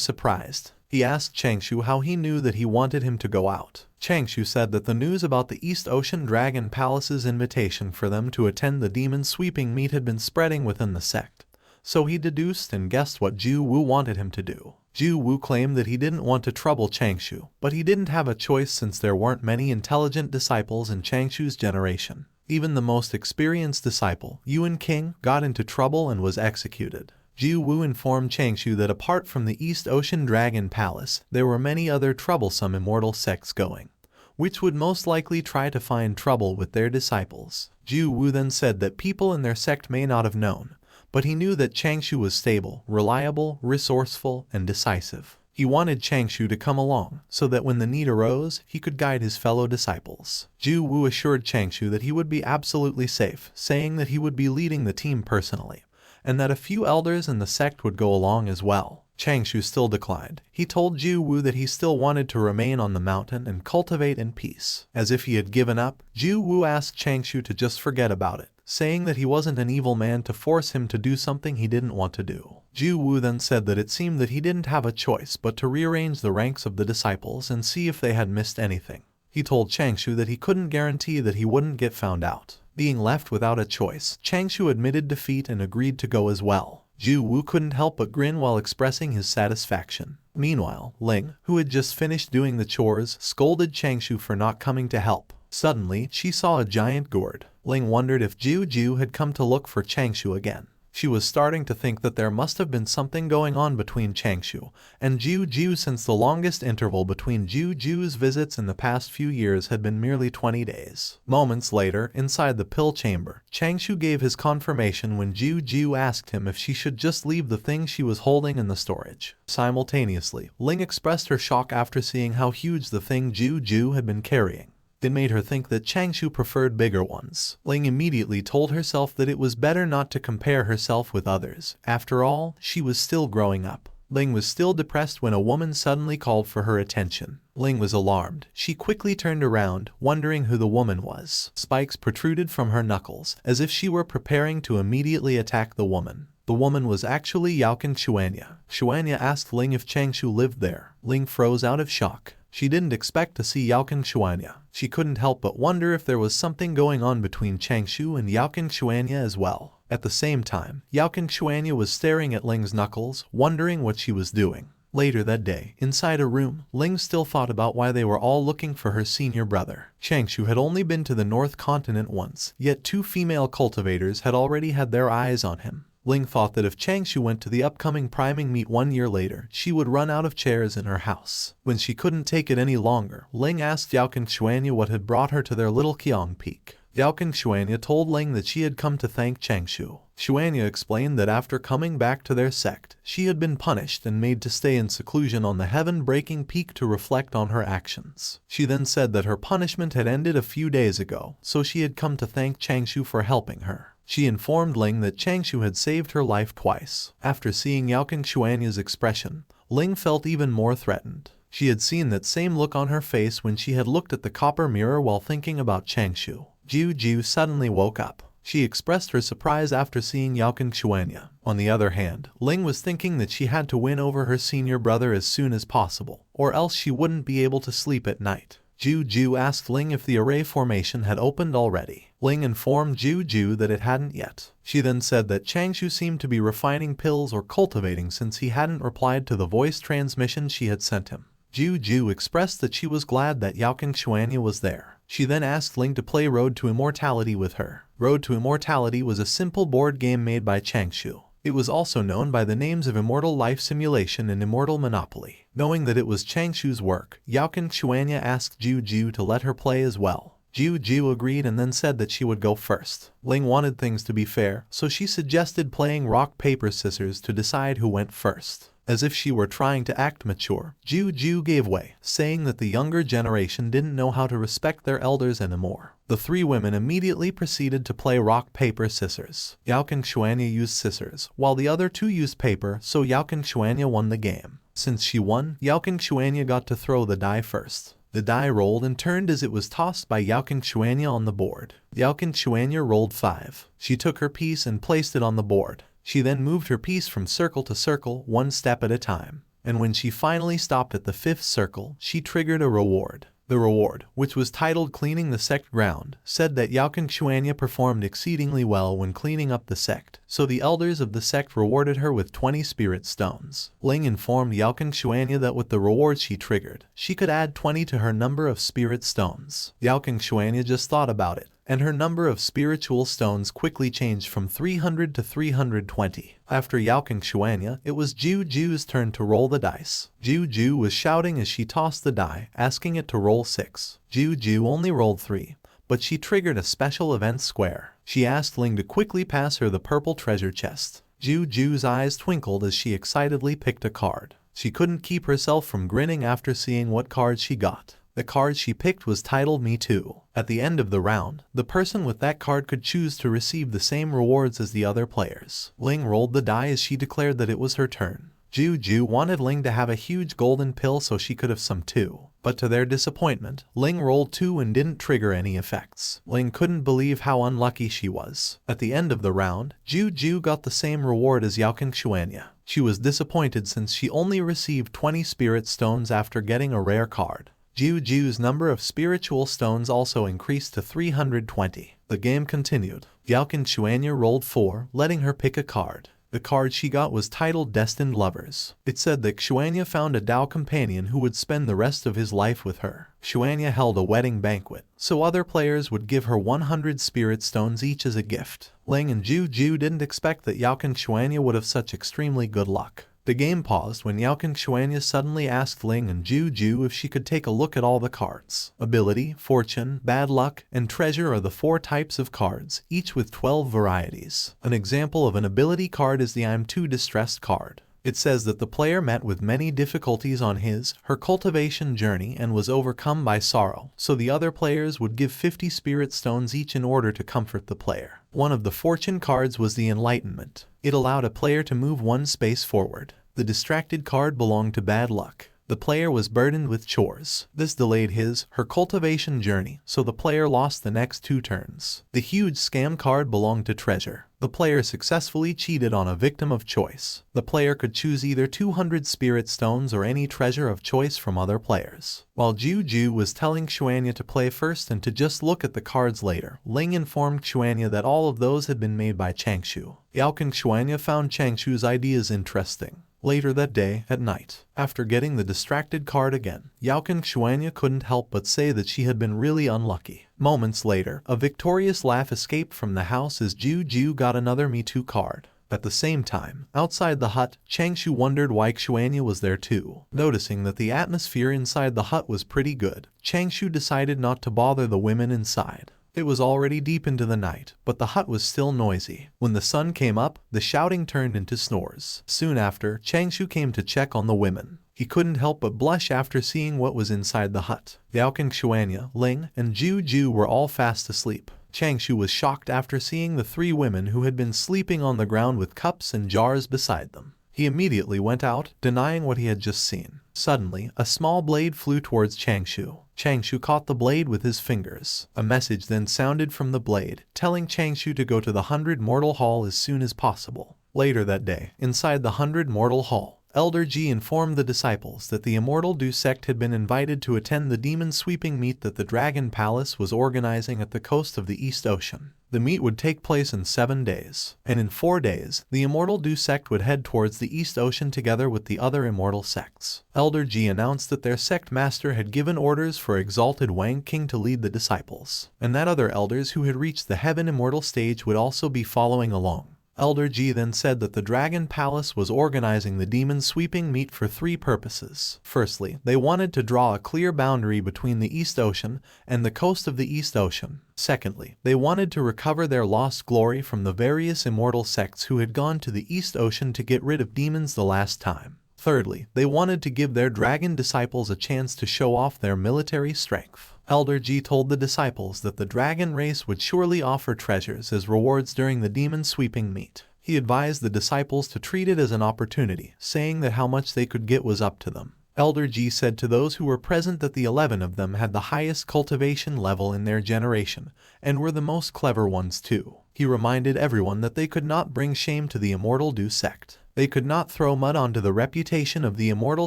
surprised. He asked Changshou how he knew that he wanted him to go out. Changshou said that the news about the East Ocean Dragon Palace's invitation for them to attend the demon sweeping meet had been spreading within the sect. so he deduced and guessed what Ju Wu wanted him to do. Ju Wu claimed that he didn't want to trouble Changshou, but he didn't have a choice since there weren't many intelligent disciples in Changshou's generation. Even the most experienced disciple, Yuan King, got into trouble and was executed. Ju Wu informed Changshou that apart from the East Ocean Dragon Palace, there were many other troublesome immortal sects going, which would most likely try to find trouble with their disciples. Ju Wu then said that people in their sect may not have known, but he knew that Changshou was stable, reliable, resourceful, and decisive. He wanted Changshou to come along, so that when the need arose, he could guide his fellow disciples. Ju Wu assured Changshou that he would be absolutely safe, saying that he would be leading the team personally, and that a few elders in the sect would go along as well. Changshou still declined. He told Ju Wu that he still wanted to remain on the mountain and cultivate in peace. As if he had given up, Ju Wu asked Changshou to just forget about it, saying that he wasn't an evil man to force him to do something he didn't want to do. Ju Wu then said that it seemed that he didn't have a choice but to rearrange the ranks of the disciples and see if they had missed anything. He told Changshou that he couldn't guarantee that he wouldn't get found out. Being left without a choice, Changshou admitted defeat and agreed to go as well. Ju Wu couldn't help but grin while expressing his satisfaction. Meanwhile, Ling, who had just finished doing the chores, scolded Changshou for not coming to help. Suddenly, she saw a giant gourd. Ling wondered if Ju had come to look for Changshou again. She was starting to think that there must have been something going on between Changshou and Ju since the longest interval between Ju's visits in the past few years had been merely 20 days. Moments later, inside the pill chamber, Changshou gave his confirmation when Ju asked him if she should just leave the thing she was holding in the storage. Simultaneously, Ling expressed her shock after seeing how huge the thing Ju had been carrying. It made her think that Changshou preferred bigger ones. Ling immediately told herself that it was better not to compare herself with others. After all, she was still growing up. Ling was still depressed when a woman suddenly called for her attention. Ling was alarmed. She quickly turned around, wondering who the woman was. Spikes protruded from her knuckles, as if she were preparing to immediately attack the woman. The woman was actually Youqin Xuanya. Xuanya asked Ling if Changshou lived there. Ling froze out of shock. She didn't expect to see Youqin Xuanya. She couldn't help but wonder if there was something going on between Changshou and Youqin Xuanya as well. At the same time, Youqin Xuanya was staring at Ling's knuckles, wondering what she was doing. Later that day, inside a room, Ling still thought about why they were all looking for her senior brother. Changshou had only been to the North Continent once, yet 2 female cultivators had already had their eyes on him. Ling thought that if Changshou went to the upcoming priming meet 1 year later, she would run out of chairs in her house. When she couldn't take it any longer, Ling asked Youqin Xuanya what had brought her to their little Qiang Peak. Youqin Xuanya told Ling that she had come to thank Changshou. Xuanya explained that after coming back to their sect, she had been punished and made to stay in seclusion on the heaven-breaking peak to reflect on her actions. She then said that her punishment had ended a few days ago, so she had come to thank Changshou for helping her. She informed Ling that Changshou had saved her life twice. After seeing Youqin Xuanya's expression, Ling felt even more threatened. She had seen that same look on her face when she had looked at the copper mirror while thinking about Changshou. Ju suddenly woke up. She expressed her surprise after seeing Youqin Xuanya. On the other hand, Ling was thinking that she had to win over her senior brother as soon as possible, or else she wouldn't be able to sleep at night. Ju asked Ling if the array formation had opened already. Ling informed Ju that it hadn't yet. She then said that Changshou seemed to be refining pills or cultivating since he hadn't replied to the voice transmission she had sent him. Ju expressed that she was glad that Youqin Xuanya was there. She then asked Ling to play Road to Immortality with her. Road to Immortality was a simple board game made by Changshou. It was also known by the names of Immortal Life Simulation and Immortal Monopoly. Knowing that it was Changshou's work, Youqin Xuanya asked Ju to let her play as well. Ju agreed and then said that she would go first. Ling wanted things to be fair, so she suggested playing rock, paper, scissors to decide who went first. As if she were trying to act mature, Ju gave way, saying that the younger generation didn't know how to respect their elders anymore. The 3 women immediately proceeded to play rock, paper, scissors. Youqin Xuanya used scissors, while the other 2 used paper, so Youqin Xuanya won the game. Since she won, Youqin Xuanya got to throw the die first. The die rolled and turned as it was tossed by Youqin Xuanya on the board. Youqin Xuanya rolled 5. She took her piece and placed it on the board. She then moved her piece from circle to circle, 1 step at a time. And when she finally stopped at the 5th circle, she triggered a reward. The reward, which was titled Cleaning the Sect Ground, said that Youqin Xuanya performed exceedingly well when cleaning up the sect, so the elders of the sect rewarded her with 20 spirit stones. Ling informed Youqin Xuanya that with the rewards she triggered, she could add 20 to her number of spirit stones. Youqin Xuanya just thought about it, and her number of spiritual stones quickly changed from 300 to 320. After Youqin Xuanya, it was Juju's turn to roll the dice. Juju was shouting as she tossed the die, asking it to roll 6. Juju only rolled 3, but she triggered a special event square. She asked Ling to quickly pass her the purple treasure chest. Juju's eyes twinkled as she excitedly picked a card. She couldn't keep herself from grinning after seeing what card she got. The card she picked was titled Me Too. At the end of the round, the person with that card could choose to receive the same rewards as the other players. Ling rolled the die as she declared that it was her turn. Juju wanted Ling to have a huge golden pill so she could have some too. But to their disappointment, Ling rolled 2 and didn't trigger any effects. Ling couldn't believe how unlucky she was. At the end of the round, Juju got the same reward as Youqin Xuanya. She was disappointed since she only received 20 spirit stones after getting a rare card. Juju's number of spiritual stones also increased to 320. The game continued. Youqin Xuanya rolled 4, letting her pick a card. The card she got was titled Destined Lovers. It said that Xuanya found a Dao companion who would spend the rest of his life with her. Xuanya held a wedding banquet, so other players would give her 100 spirit stones each as a gift. Ling and Juju didn't expect that Youqin Xuanya would have such extremely good luck. The game paused when Youqin Xuanya suddenly asked Ling and Juju if she could take a look at all the cards. Ability, Fortune, Bad Luck, and Treasure are the 4 types of cards, each with 12 varieties. An example of an ability card is the I'm Too Distressed card. It says that the player met with many difficulties on her cultivation journey and was overcome by sorrow, so the other players would give 50 spirit stones each in order to comfort the player. One of the fortune cards was the Enlightenment. It allowed a player to move 1 space forward. The distracted card belonged to Bad Luck. The player was burdened with chores. This delayed her cultivation journey, so the player lost the next 2 turns. The huge scam card belonged to Treasure. The player successfully cheated on a victim of choice. The player could choose either 200 spirit stones or any treasure of choice from other players. While Juju was telling Xuanya to play first and to just look at the cards later, Ling informed Xuanya that all of those had been made by Changshou. Youqin Xuanya found Changshou's ideas interesting. Later that day, at night, after getting the distracted card again, Youqin Xuanya couldn't help but say that she had been really unlucky. Moments later, a victorious laugh escaped from the house as Juju got another Me Too card. At the same time, outside the hut, Changshou wondered why Xuanya was there too. Noticing that the atmosphere inside the hut was pretty good, Changshou decided not to bother the women inside. It was already deep into the night, but the hut was still noisy. When the sun came up, the shouting turned into snores. Soon after, Changshou came to check on the women. He couldn't help but blush after seeing what was inside the hut. Youqin Xuanya, Ling, and Juju were all fast asleep. Changshou was shocked after seeing the 3 women who had been sleeping on the ground with cups and jars beside them. He immediately went out, denying what he had just seen. Suddenly, a small blade flew towards Changshou. Changshou caught the blade with his fingers. A message then sounded from the blade, telling Changshou to go to the 100 Mortal Hall as soon as possible. Later that day, inside the 100 Mortal Hall, Elder Ji informed the disciples that the Immortal Du sect had been invited to attend the demon sweeping meet that the Dragon Palace was organizing at the coast of the East Ocean. The meet would take place in 7 days, and in 4 days, the Immortal Du sect would head towards the East Ocean together with the other immortal sects. Elder Ji announced that their sect master had given orders for Exalted Wang King to lead the disciples, and that other elders who had reached the Heaven Immortal stage would also be following along. Elder Ji then said that the Dragon Palace was organizing the demon sweeping meet for 3 purposes. Firstly, they wanted to draw a clear boundary between the East Ocean and the coast of the East Ocean. Secondly, they wanted to recover their lost glory from the various immortal sects who had gone to the East Ocean to get rid of demons the last time. Thirdly, they wanted to give their dragon disciples a chance to show off their military strength. Elder Ji told the disciples that the dragon race would surely offer treasures as rewards during the demon sweeping meet. He advised the disciples to treat it as an opportunity, saying that how much they could get was up to them. Elder Ji said to those who were present that the 11 of them had the highest cultivation level in their generation, and were the most clever ones too. He reminded everyone that they could not bring shame to the Immortal Du sect. They could not throw mud onto the reputation of the immortal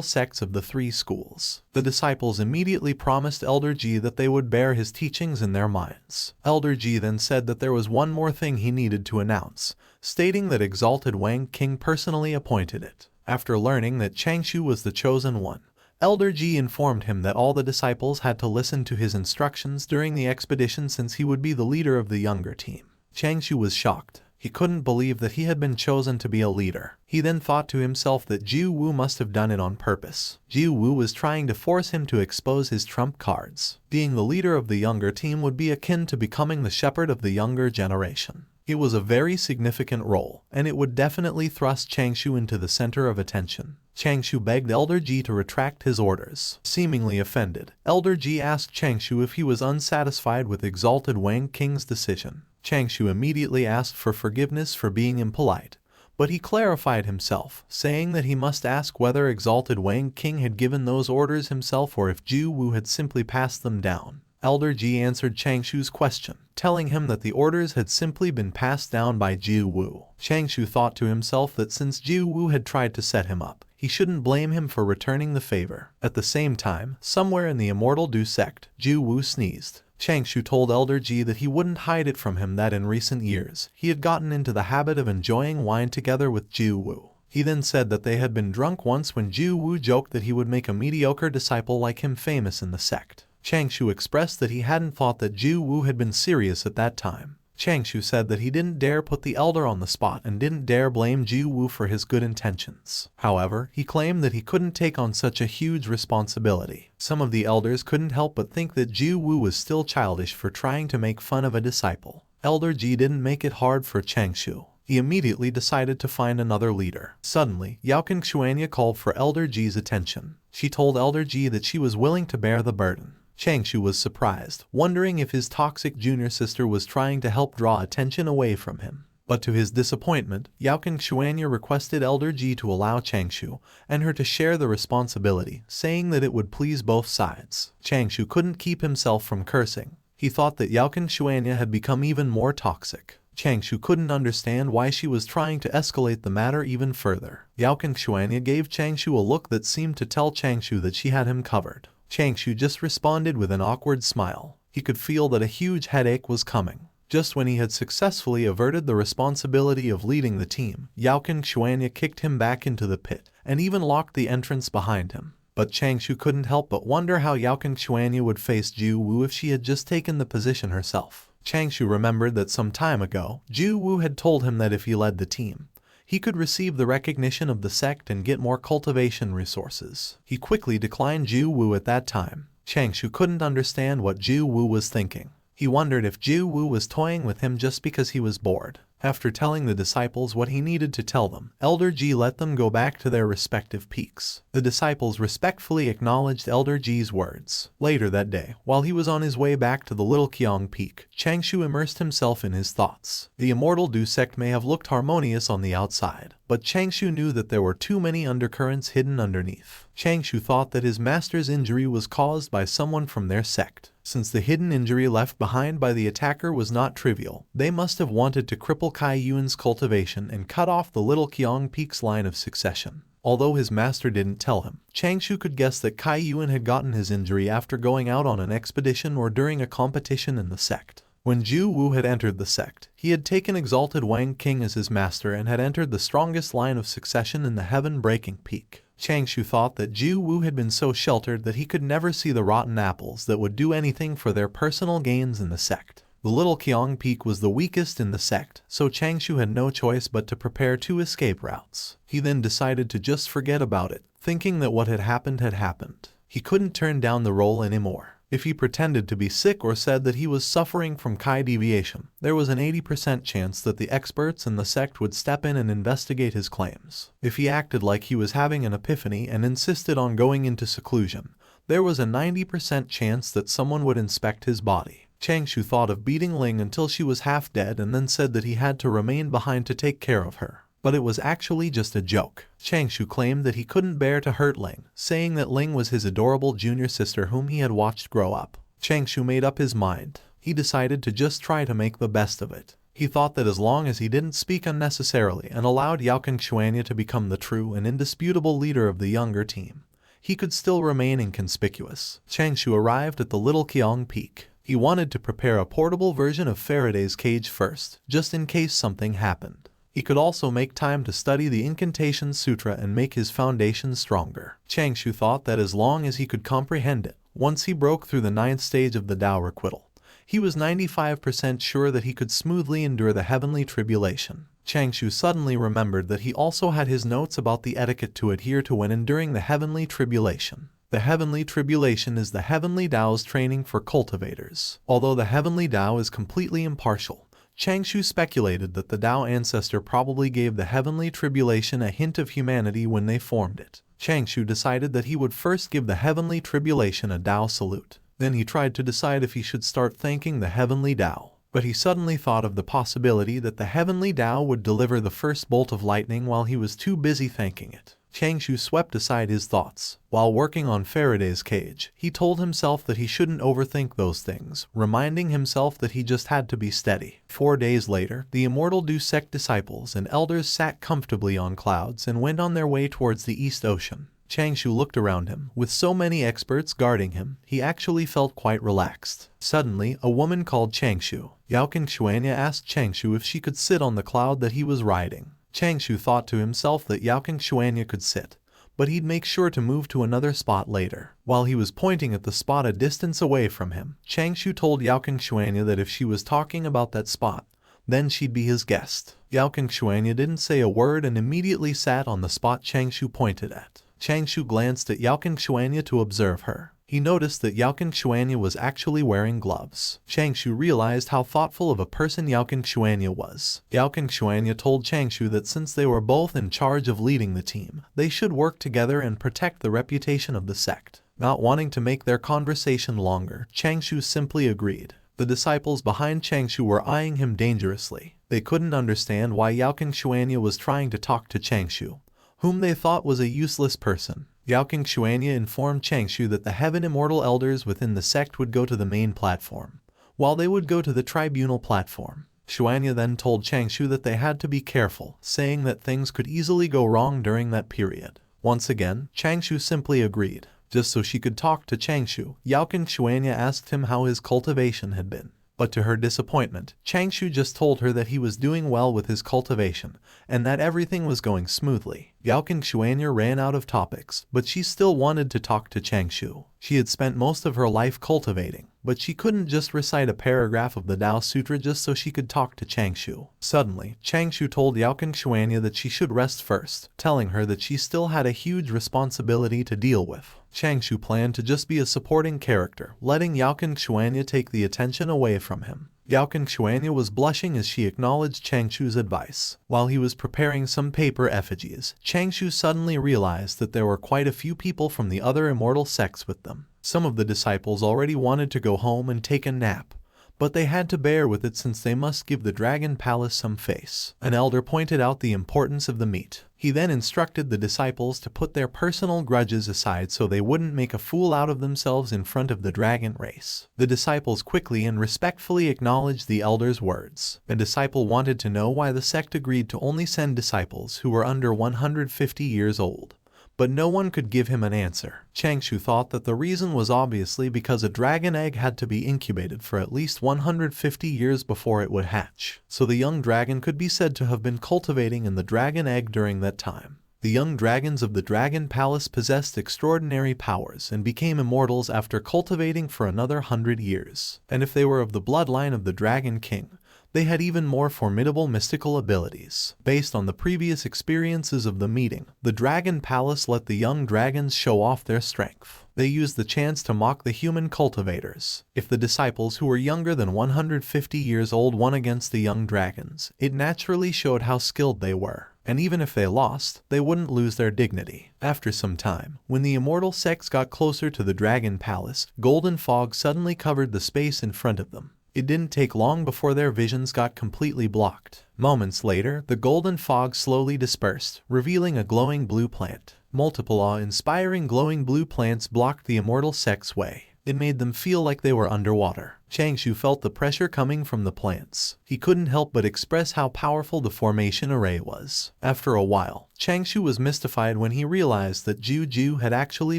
sects of the three schools. The disciples immediately promised Elder Ji that they would bear his teachings in their minds. Elder Ji then said that there was one more thing he needed to announce, stating that Exalted Wang King personally appointed it. After learning that Changshou was the chosen one, Elder Ji informed him that all the disciples had to listen to his instructions during the expedition since he would be the leader of the younger team. Changshou was shocked. He couldn't believe that he had been chosen to be a leader. He then thought to himself that Jiu Wu must have done it on purpose. Jiu Wu was trying to force him to expose his trump cards. Being the leader of the younger team would be akin to becoming the shepherd of the younger generation. It was a very significant role, and it would definitely thrust Changshou into the center of attention. Changshou begged Elder Ji to retract his orders. Seemingly offended, Elder Ji asked Changshou if he was unsatisfied with Exalted Wang King's decision. Changshou immediately asked for forgiveness for being impolite, but he clarified himself, saying that he must ask whether Exalted Wang King had given those orders himself or if Jiu Wu had simply passed them down. Elder Ji answered Changshou's question, telling him that the orders had simply been passed down by Jiu Wu. Changshou thought to himself that since Jiu Wu had tried to set him up, he shouldn't blame him for returning the favor. At the same time, somewhere in the Immortal Du sect, Jiu Wu sneezed. Changshou told Elder Ji that he wouldn't hide it from him that in recent years, he had gotten into the habit of enjoying wine together with Jiu Wu. He then said that they had been drunk once when Jiu Wu joked that he would make a mediocre disciple like him famous in the sect. Changshou expressed that he hadn't thought that Jiu Wu had been serious at that time. Changshou said that he didn't dare put the elder on the spot and didn't dare blame Jiu Wu for his good intentions. However, he claimed that he couldn't take on such a huge responsibility. Some of the elders couldn't help but think that Jiu Wu was still childish for trying to make fun of a disciple. Elder Ji didn't make it hard for Changshou. He immediately decided to find another leader. Suddenly, Youqin Xuanya called for Elder Ji's attention. She told Elder Ji that she was willing to bear the burden. Changshou was surprised, wondering if his toxic junior sister was trying to help draw attention away from him. But to his disappointment, Youqin Xuanya requested Elder Ji to allow Changshou and her to share the responsibility, saying that it would please both sides. Changshou couldn't keep himself from cursing. He thought that Youqin Xuanya had become even more toxic. Changshou couldn't understand why she was trying to escalate the matter even further. Youqin Xuanya gave Changshou a look that seemed to tell Changshou that she had him covered. Changshou just responded with an awkward smile. He could feel that a huge headache was coming. Just when he had successfully averted the responsibility of leading the team, Youqin Xuanya kicked him back into the pit and even locked the entrance behind him. But Changshou couldn't help but wonder how Youqin Xuanya would face Jiu Wu if she had just taken the position herself. Changshou remembered that some time ago, Jiu Wu had told him that if he led the team, he could receive the recognition of the sect and get more cultivation resources. He quickly declined Jiu Wu at that time. Changshou couldn't understand what Jiu Wu was thinking. He wondered if Jiu Wu was toying with him just because he was bored. After telling the disciples what he needed to tell them, Elder Ji let them go back to their respective peaks. The disciples respectfully acknowledged Elder Ji's words. Later that day, while he was on his way back to the Little Qiang Peak, Changshou immersed himself in his thoughts. The Immortal Du sect may have looked harmonious on the outside, but Changshou knew that there were too many undercurrents hidden underneath. Changshou thought that his master's injury was caused by someone from their sect. Since the hidden injury left behind by the attacker was not trivial, they must have wanted to cripple Kai Yuan's cultivation and cut off the Little Qiang Peak's line of succession. Although his master didn't tell him, Changshou could guess that Kai Yuan had gotten his injury after going out on an expedition or during a competition in the sect. When Jiu Wu had entered the sect, he had taken Exalted Wang King as his master and had entered the strongest line of succession in the heaven-breaking peak. Changshou thought that Jiu Wu had been so sheltered that he could never see the rotten apples that would do anything for their personal gains in the sect. The Little Qiang Peak was the weakest in the sect, so Changshou had no choice but to prepare 2 escape routes. He then decided to just forget about it, thinking that what had happened had happened. He couldn't turn down the role anymore. If he pretended to be sick or said that he was suffering from Kai deviation, there was an 80% chance that the experts in the sect would step in and investigate his claims. If he acted like he was having an epiphany and insisted on going into seclusion, there was a 90% chance that someone would inspect his body. Changshou thought of beating Ling until she was half dead and then said that he had to remain behind to take care of her. But it was actually just a joke. Changshou claimed that he couldn't bear to hurt Ling, saying that Ling was his adorable junior sister whom he had watched grow up. Changshou made up his mind. He decided to just try to make the best of it. He thought that as long as he didn't speak unnecessarily and allowed Youqin Xuanya to become the true and indisputable leader of the younger team, he could still remain inconspicuous. Changshou arrived at the Little Qiang Peak. He wanted to prepare a portable version of Faraday's cage first, just in case something happened. He could also make time to study the Incantation Sutra and make his foundation stronger. Changshou thought that as long as he could comprehend it, once he broke through the 9th stage of the Dao Requital, he was 95% sure that he could smoothly endure the heavenly tribulation. Changshou suddenly remembered that he also had his notes about the etiquette to adhere to when enduring the heavenly tribulation. The heavenly tribulation is the heavenly Dao's training for cultivators. Although the heavenly Dao is completely impartial, Changshou speculated that the Dao ancestor probably gave the heavenly tribulation a hint of humanity when they formed it. Changshou decided that he would first give the heavenly tribulation a Dao salute. Then he tried to decide if he should start thanking the heavenly Dao. But he suddenly thought of the possibility that the heavenly Dao would deliver the first bolt of lightning while he was too busy thanking it. Changshou swept aside his thoughts. While working on Faraday's cage, he told himself that he shouldn't overthink those things, reminding himself that he just had to be steady. 4 days later, the Immortal Du sect disciples and elders sat comfortably on clouds and went on their way towards the East Ocean. Changshou looked around him. With so many experts guarding him, he actually felt quite relaxed. Suddenly, a woman called Changshou. Youqin Xuanya asked Changshou if she could sit on the cloud that he was riding. Changshou thought to himself that Youqin Xuanya could sit, but he'd make sure to move to another spot later. While he was pointing at the spot a distance away from him, Changshou told Youqin Xuanya that if she was talking about that spot, then she'd be his guest. Youqin Xuanya didn't say a word and immediately sat on the spot Changshou pointed at. Changshou glanced at Youqin Xuanya to observe her. He noticed that Youqin Xuanya was actually wearing gloves. Changshou realized how thoughtful of a person Youqin Xuanya was. Youqin Xuanya told Changshou that since they were both in charge of leading the team, they should work together and protect the reputation of the sect. Not wanting to make their conversation longer, Changshou simply agreed. The disciples behind Changshou were eyeing him dangerously. They couldn't understand why Youqin Xuanya was trying to talk to Changshou, whom they thought was a useless person. Youqin Xuanya informed Changshou that the Heaven Immortal elders within the sect would go to the main platform, while they would go to the tribunal platform. Xuanya then told Changshou that they had to be careful, saying that things could easily go wrong during that period. Once again, Changshou simply agreed. Just so she could talk to Changshou, Youqin Xuanya asked him how his cultivation had been. But to her disappointment, Changshou just told her that he was doing well with his cultivation, and that everything was going smoothly. Youqin Xuanya ran out of topics, but she still wanted to talk to Changshou. She had spent most of her life cultivating, but she couldn't just recite a paragraph of the Dao Sutra just so she could talk to Changshou. Suddenly, Changshou told Youqin Xuanya that she should rest first, telling her that she still had a huge responsibility to deal with. Changshou planned to just be a supporting character, letting Youqin Xuanya take the attention away from him. Youqin Xuanya was blushing as she acknowledged Changshou's advice. While he was preparing some paper effigies, Changshou suddenly realized that there were quite a few people from the other immortal sects with them. Some of the disciples already wanted to go home and take a nap, but they had to bear with it since they must give the Dragon Palace some face. An elder pointed out the importance of the meat. He then instructed the disciples to put their personal grudges aside so they wouldn't make a fool out of themselves in front of the dragon race. The disciples quickly and respectfully acknowledged the elder's words. A disciple wanted to know why the sect agreed to only send disciples who were under 150 years old, but no one could give him an answer. Changshou thought that the reason was obviously because a dragon egg had to be incubated for at least 150 years before it would hatch, so the young dragon could be said to have been cultivating in the dragon egg during that time. The young dragons of the Dragon Palace possessed extraordinary powers and became immortals after cultivating for another 100 years. And if they were of the bloodline of the Dragon King, they had even more formidable mystical abilities. Based on the previous experiences of the meeting, the Dragon Palace let the young dragons show off their strength. They used the chance to mock the human cultivators. If the disciples who were younger than 150 years old won against the young dragons, it naturally showed how skilled they were. And even if they lost, they wouldn't lose their dignity. After some time, when the immortal sects got closer to the Dragon Palace, golden fog suddenly covered the space in front of them. It didn't take long before their visions got completely blocked. Moments later, the golden fog slowly dispersed, revealing a glowing blue plant. Multiple awe-inspiring glowing blue plants blocked the immortal sect's way. It made them feel like they were underwater. Changshou felt the pressure coming from the plants. He couldn't help but express how powerful the formation array was. After a while, Changshou was mystified when he realized that Juju had actually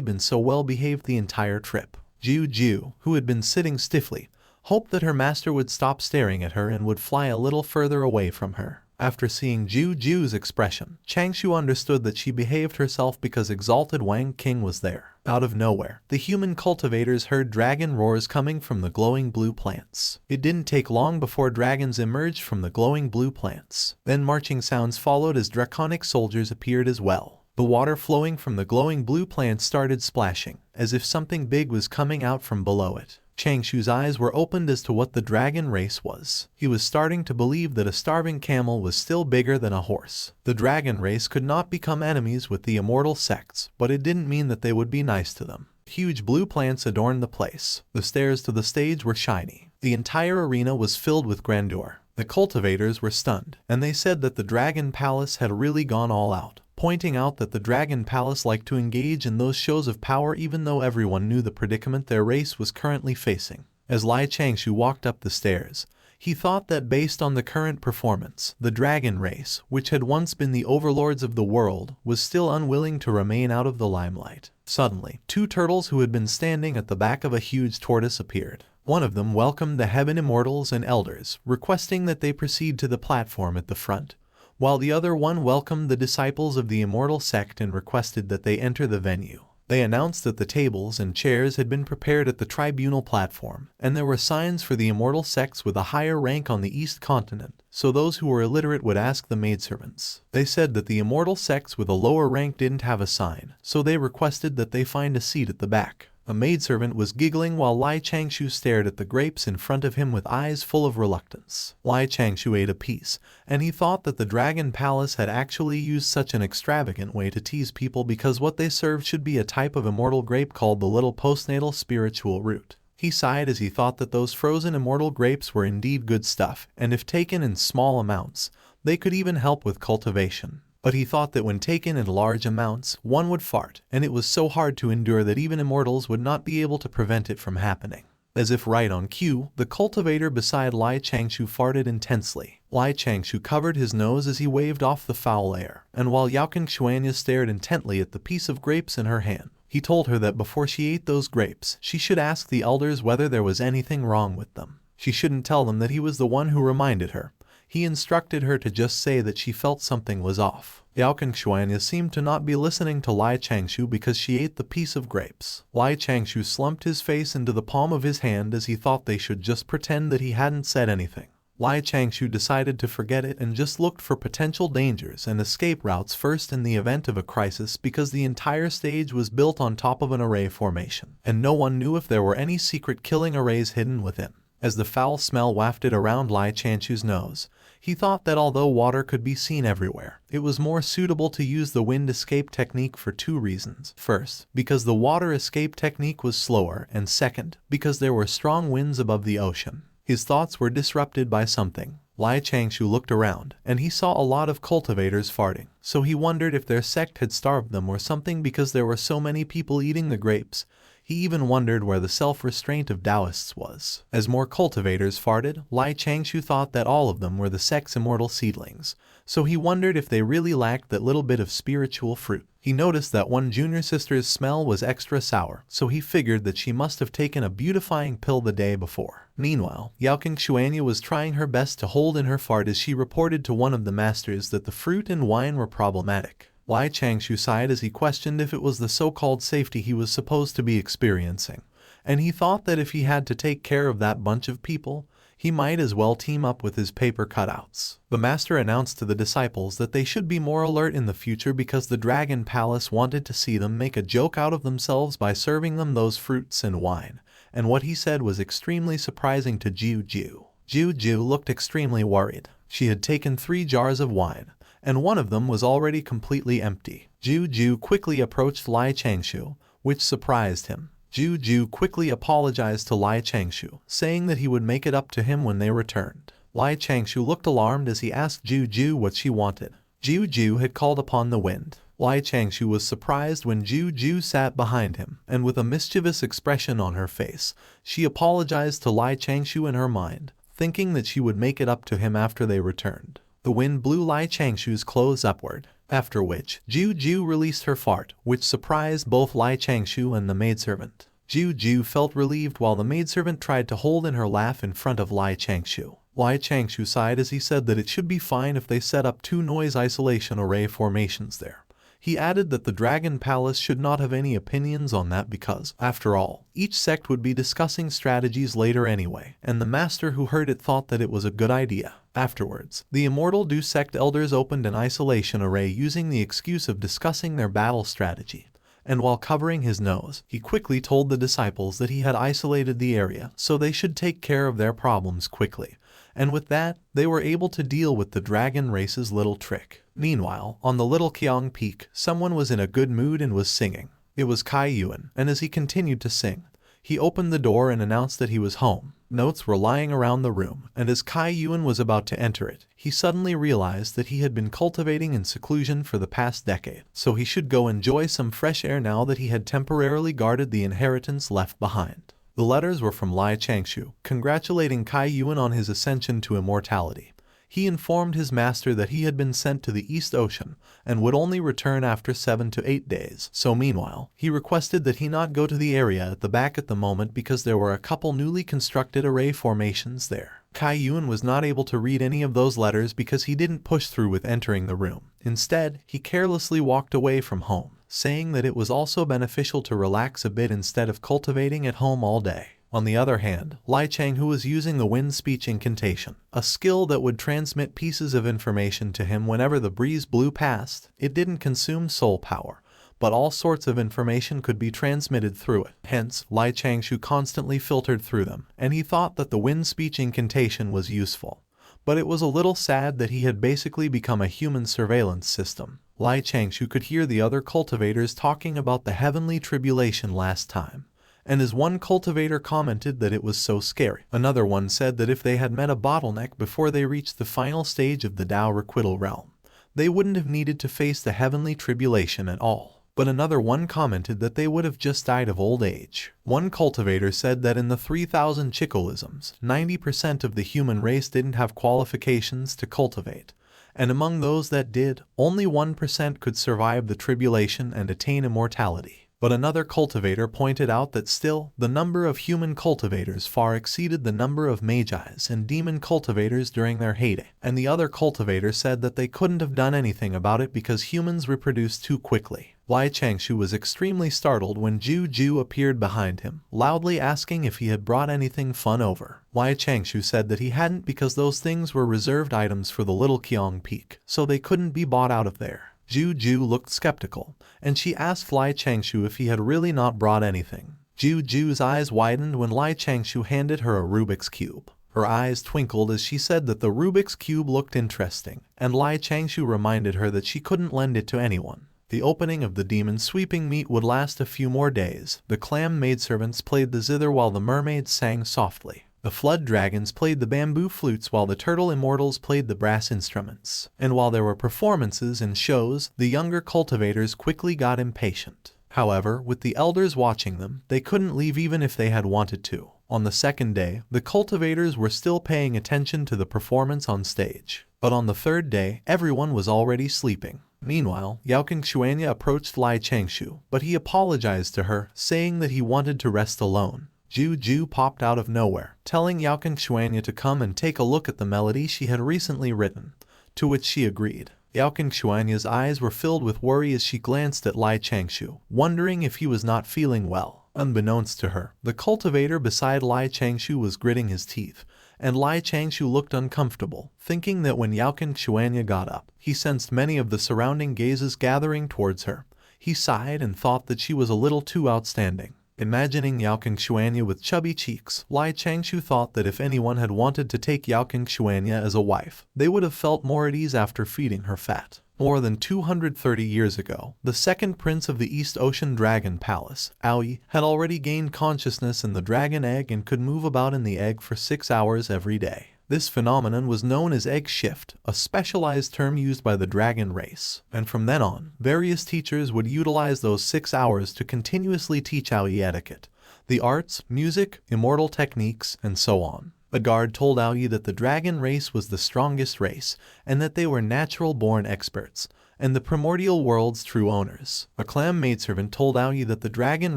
been so well behaved the entire trip. Juju, who had been sitting stiffly, hoped that her master would stop staring at her and would fly a little further away from her. After seeing Juju's expression, Changshou understood that she behaved herself because Exalted Wang King was there. Out of nowhere, the human cultivators heard dragon roars coming from the glowing blue plants. It didn't take long before dragons emerged from the glowing blue plants. Then marching sounds followed as draconic soldiers appeared as well. The water flowing from the glowing blue plants started splashing, as if something big was coming out from below it. Changshou's eyes were opened as to what the dragon race was. He was starting to believe that a starving camel was still bigger than a horse. The dragon race could not become enemies with the immortal sects, but it didn't mean that they would be nice to them. Huge blue plants adorned the place. The stairs to the stage were shiny. The entire arena was filled with grandeur. The cultivators were stunned, and they said that the Dragon Palace had really gone all out, pointing out that the Dragon Palace liked to engage in those shows of power even though everyone knew the predicament their race was currently facing. As Lai Changshou walked up the stairs, he thought that based on the current performance, the dragon race, which had once been the overlords of the world, was still unwilling to remain out of the limelight. Suddenly, two turtles who had been standing at the back of a huge tortoise appeared. One of them welcomed the Heaven Immortals and Elders, requesting that they proceed to the platform at the front, while the other one welcomed the disciples of the Immortal sect and requested that they enter the venue. They announced that the tables and chairs had been prepared at the tribunal platform, and there were signs for the Immortal sects with a higher rank on the East Continent, so those who were illiterate would ask the maidservants. They said that the Immortal sects with a lower rank didn't have a sign, so they requested that they find a seat at the back. A maidservant was giggling while Lai Changshou stared at the grapes in front of him with eyes full of reluctance. Lai Changshou ate a piece, and he thought that the Dragon Palace had actually used such an extravagant way to tease people because what they served should be a type of immortal grape called the little postnatal spiritual root. He sighed as he thought that those frozen immortal grapes were indeed good stuff, and if taken in small amounts, they could even help with cultivation. But he thought that when taken in large amounts, one would fart, and it was so hard to endure that even immortals would not be able to prevent it from happening. As if right on cue, the cultivator beside Lai Changshou farted intensely. Lai Changshou covered his nose as he waved off the foul air, and while Youqin Xuanya stared intently at the piece of grapes in her hand, he told her that before she ate those grapes, she should ask the elders whether there was anything wrong with them. She shouldn't tell them that he was the one who reminded her. He instructed her to just say that she felt something was off. Youqin Xuanya seemed to not be listening to Lai Changshou because she ate the piece of grapes. Lai Changshou slumped his face into the palm of his hand as he thought they should just pretend that he hadn't said anything. Lai Changshou decided to forget it and just looked for potential dangers and escape routes first in the event of a crisis because the entire stage was built on top of an array formation, and no one knew if there were any secret killing arrays hidden within. As the foul smell wafted around Lai Changshou's nose, he thought that although water could be seen everywhere, it was more suitable to use the wind escape technique for two reasons. First, because the water escape technique was slower, and second, because there were strong winds above the ocean. His thoughts were disrupted by something. Lai Changshou looked around, and he saw a lot of cultivators farting, so he wondered if their sect had starved them or something because there were so many people eating the grapes. He even wondered where the self-restraint of Taoists was. As more cultivators farted, Lai Changshou thought that all of them were the sect's immortal seedlings, so he wondered if they really lacked that little bit of spiritual fruit. He noticed that one junior sister's smell was extra sour, so he figured that she must have taken a beautifying pill the day before. Meanwhile, Youqin Xuanya was trying her best to hold in her fart as she reported to one of the masters that the fruit and wine were problematic. Lai Changshou sighed as he questioned if it was the so-called safety he was supposed to be experiencing, and he thought that if he had to take care of that bunch of people, he might as well team up with his paper cutouts. The master announced to the disciples that they should be more alert in the future because the Dragon Palace wanted to see them make a joke out of themselves by serving them those fruits and wine, and what he said was extremely surprising to Juju. Juju looked extremely worried. She had taken 3 jars of wine, and one of them was already completely empty. Juju quickly approached Lai Changshou, which surprised him. Juju quickly apologized to Lai Changshou, saying that he would make it up to him when they returned. Lai Changshou looked alarmed as he asked Juju what she wanted. Juju had called upon the wind. Lai Changshou was surprised when Ju sat behind him, and with a mischievous expression on her face, she apologized to Lai Changshou in her mind, thinking that she would make it up to him after they returned. The wind blew Lai Changshou's clothes upward, after which Ju released her fart, which surprised both Lai Changshou and the maidservant. Ju felt relieved while the maidservant tried to hold in her laugh in front of Lai Changshou. Lai Changshou sighed as he said that it should be fine if they set up 2 noise isolation array formations there. He added that the Dragon Palace should not have any opinions on that because, after all, each sect would be discussing strategies later anyway, and the master who heard it thought that it was a good idea. Afterwards, the Immortal Du sect elders opened an isolation array using the excuse of discussing their battle strategy. And while covering his nose, he quickly told the disciples that he had isolated the area so they should take care of their problems quickly. And with that, they were able to deal with the dragon race's little trick. Meanwhile, on the Little Qiang Peak, someone was in a good mood and was singing. It was Kai Yuan, and as he continued to sing, he opened the door and announced that he was home. Notes were lying around the room, and as Kai Yuan was about to enter it, he suddenly realized that he had been cultivating in seclusion for the past decade, so he should go enjoy some fresh air now that he had temporarily guarded the inheritance left behind. The letters were from Lai Changshou, congratulating Kai Yuan on his ascension to immortality. He informed his master that he had been sent to the East Ocean and would only return after 7 to 8 days. So meanwhile, he requested that he not go to the area at the back at the moment because there were a couple newly constructed array formations there. Kai Yuan was not able to read any of those letters because he didn't push through with entering the room. Instead, he carelessly walked away from home, saying that it was also beneficial to relax a bit instead of cultivating at home all day. On the other hand, Lai Changshou was using the wind speech incantation, a skill that would transmit pieces of information to him whenever the breeze blew past. It didn't consume soul power, but all sorts of information could be transmitted through it. Hence, Lai Changshou constantly filtered through them, and he thought that the wind speech incantation was useful. But it was a little sad that he had basically become a human surveillance system. Lai Changshou could hear the other cultivators talking about the heavenly tribulation last time. And as one cultivator commented that it was so scary, another one said that if they had met a bottleneck before they reached the final stage of the Dao Requital realm, they wouldn't have needed to face the heavenly tribulation at all. But another one commented that they would have just died of old age. One cultivator said that in the 3,000 Chicolisms, 90% of the human race didn't have qualifications to cultivate. And among those that did, only 1% could survive the tribulation and attain immortality. But another cultivator pointed out that still, the number of human cultivators far exceeded the number of magis and demon cultivators during their heyday, and the other cultivator said that they couldn't have done anything about it because humans reproduce too quickly. Lai Changshou was extremely startled when Ju appeared behind him, loudly asking if he had brought anything fun over. Lai Changshou said that he hadn't because those things were reserved items for the Little Qiang Peak, so they couldn't be bought out of there. Ju looked skeptical, and she asked Lai Changshou if he had really not brought anything. Ju's eyes widened when Lai Changshou handed her a Rubik's Cube. Her eyes twinkled as she said that the Rubik's Cube looked interesting, and Lai Changshou reminded her that she couldn't lend it to anyone. The opening of the demon sweeping meet would last a few more days. The clam maidservants played the zither while the mermaids sang softly. The flood dragons played the bamboo flutes while the turtle immortals played the brass instruments. And while there were performances and shows, the younger cultivators quickly got impatient. However, with the elders watching them, they couldn't leave even if they had wanted to. On the second day, the cultivators were still paying attention to the performance on stage. But on the third day, everyone was already sleeping. Meanwhile, Youqin Xuanya approached Lai Changshou, but he apologized to her, saying that he wanted to rest alone. Ju popped out of nowhere, telling Youqin Xuanya to come and take a look at the melody she had recently written, to which she agreed. Youqin Xuanya's eyes were filled with worry as she glanced at Lai Changshou, wondering if he was not feeling well. Unbeknownst to her, the cultivator beside Lai Changshou was gritting his teeth, and Lai Changshou looked uncomfortable, thinking that when Youqin Xuanya got up, he sensed many of the surrounding gazes gathering towards her. He sighed and thought that she was a little too outstanding. Imagining Youqin Xuanya with chubby cheeks, Lai Changshou thought that if anyone had wanted to take Youqin Xuanya as a wife, they would have felt more at ease after feeding her fat. More than 230 years ago, the second prince of the East Ocean Dragon Palace, Aoi, had already gained consciousness in the dragon egg and could move about in the egg for 6 hours every day. This phenomenon was known as egg shift, a specialized term used by the dragon race, and from then on, various teachers would utilize those 6 hours to continuously teach Aoi etiquette, the arts, music, immortal techniques, and so on. A guard told Aoi that the dragon race was the strongest race, and that they were natural-born experts, and the primordial world's true owners. A clam maidservant told Aoi that the dragon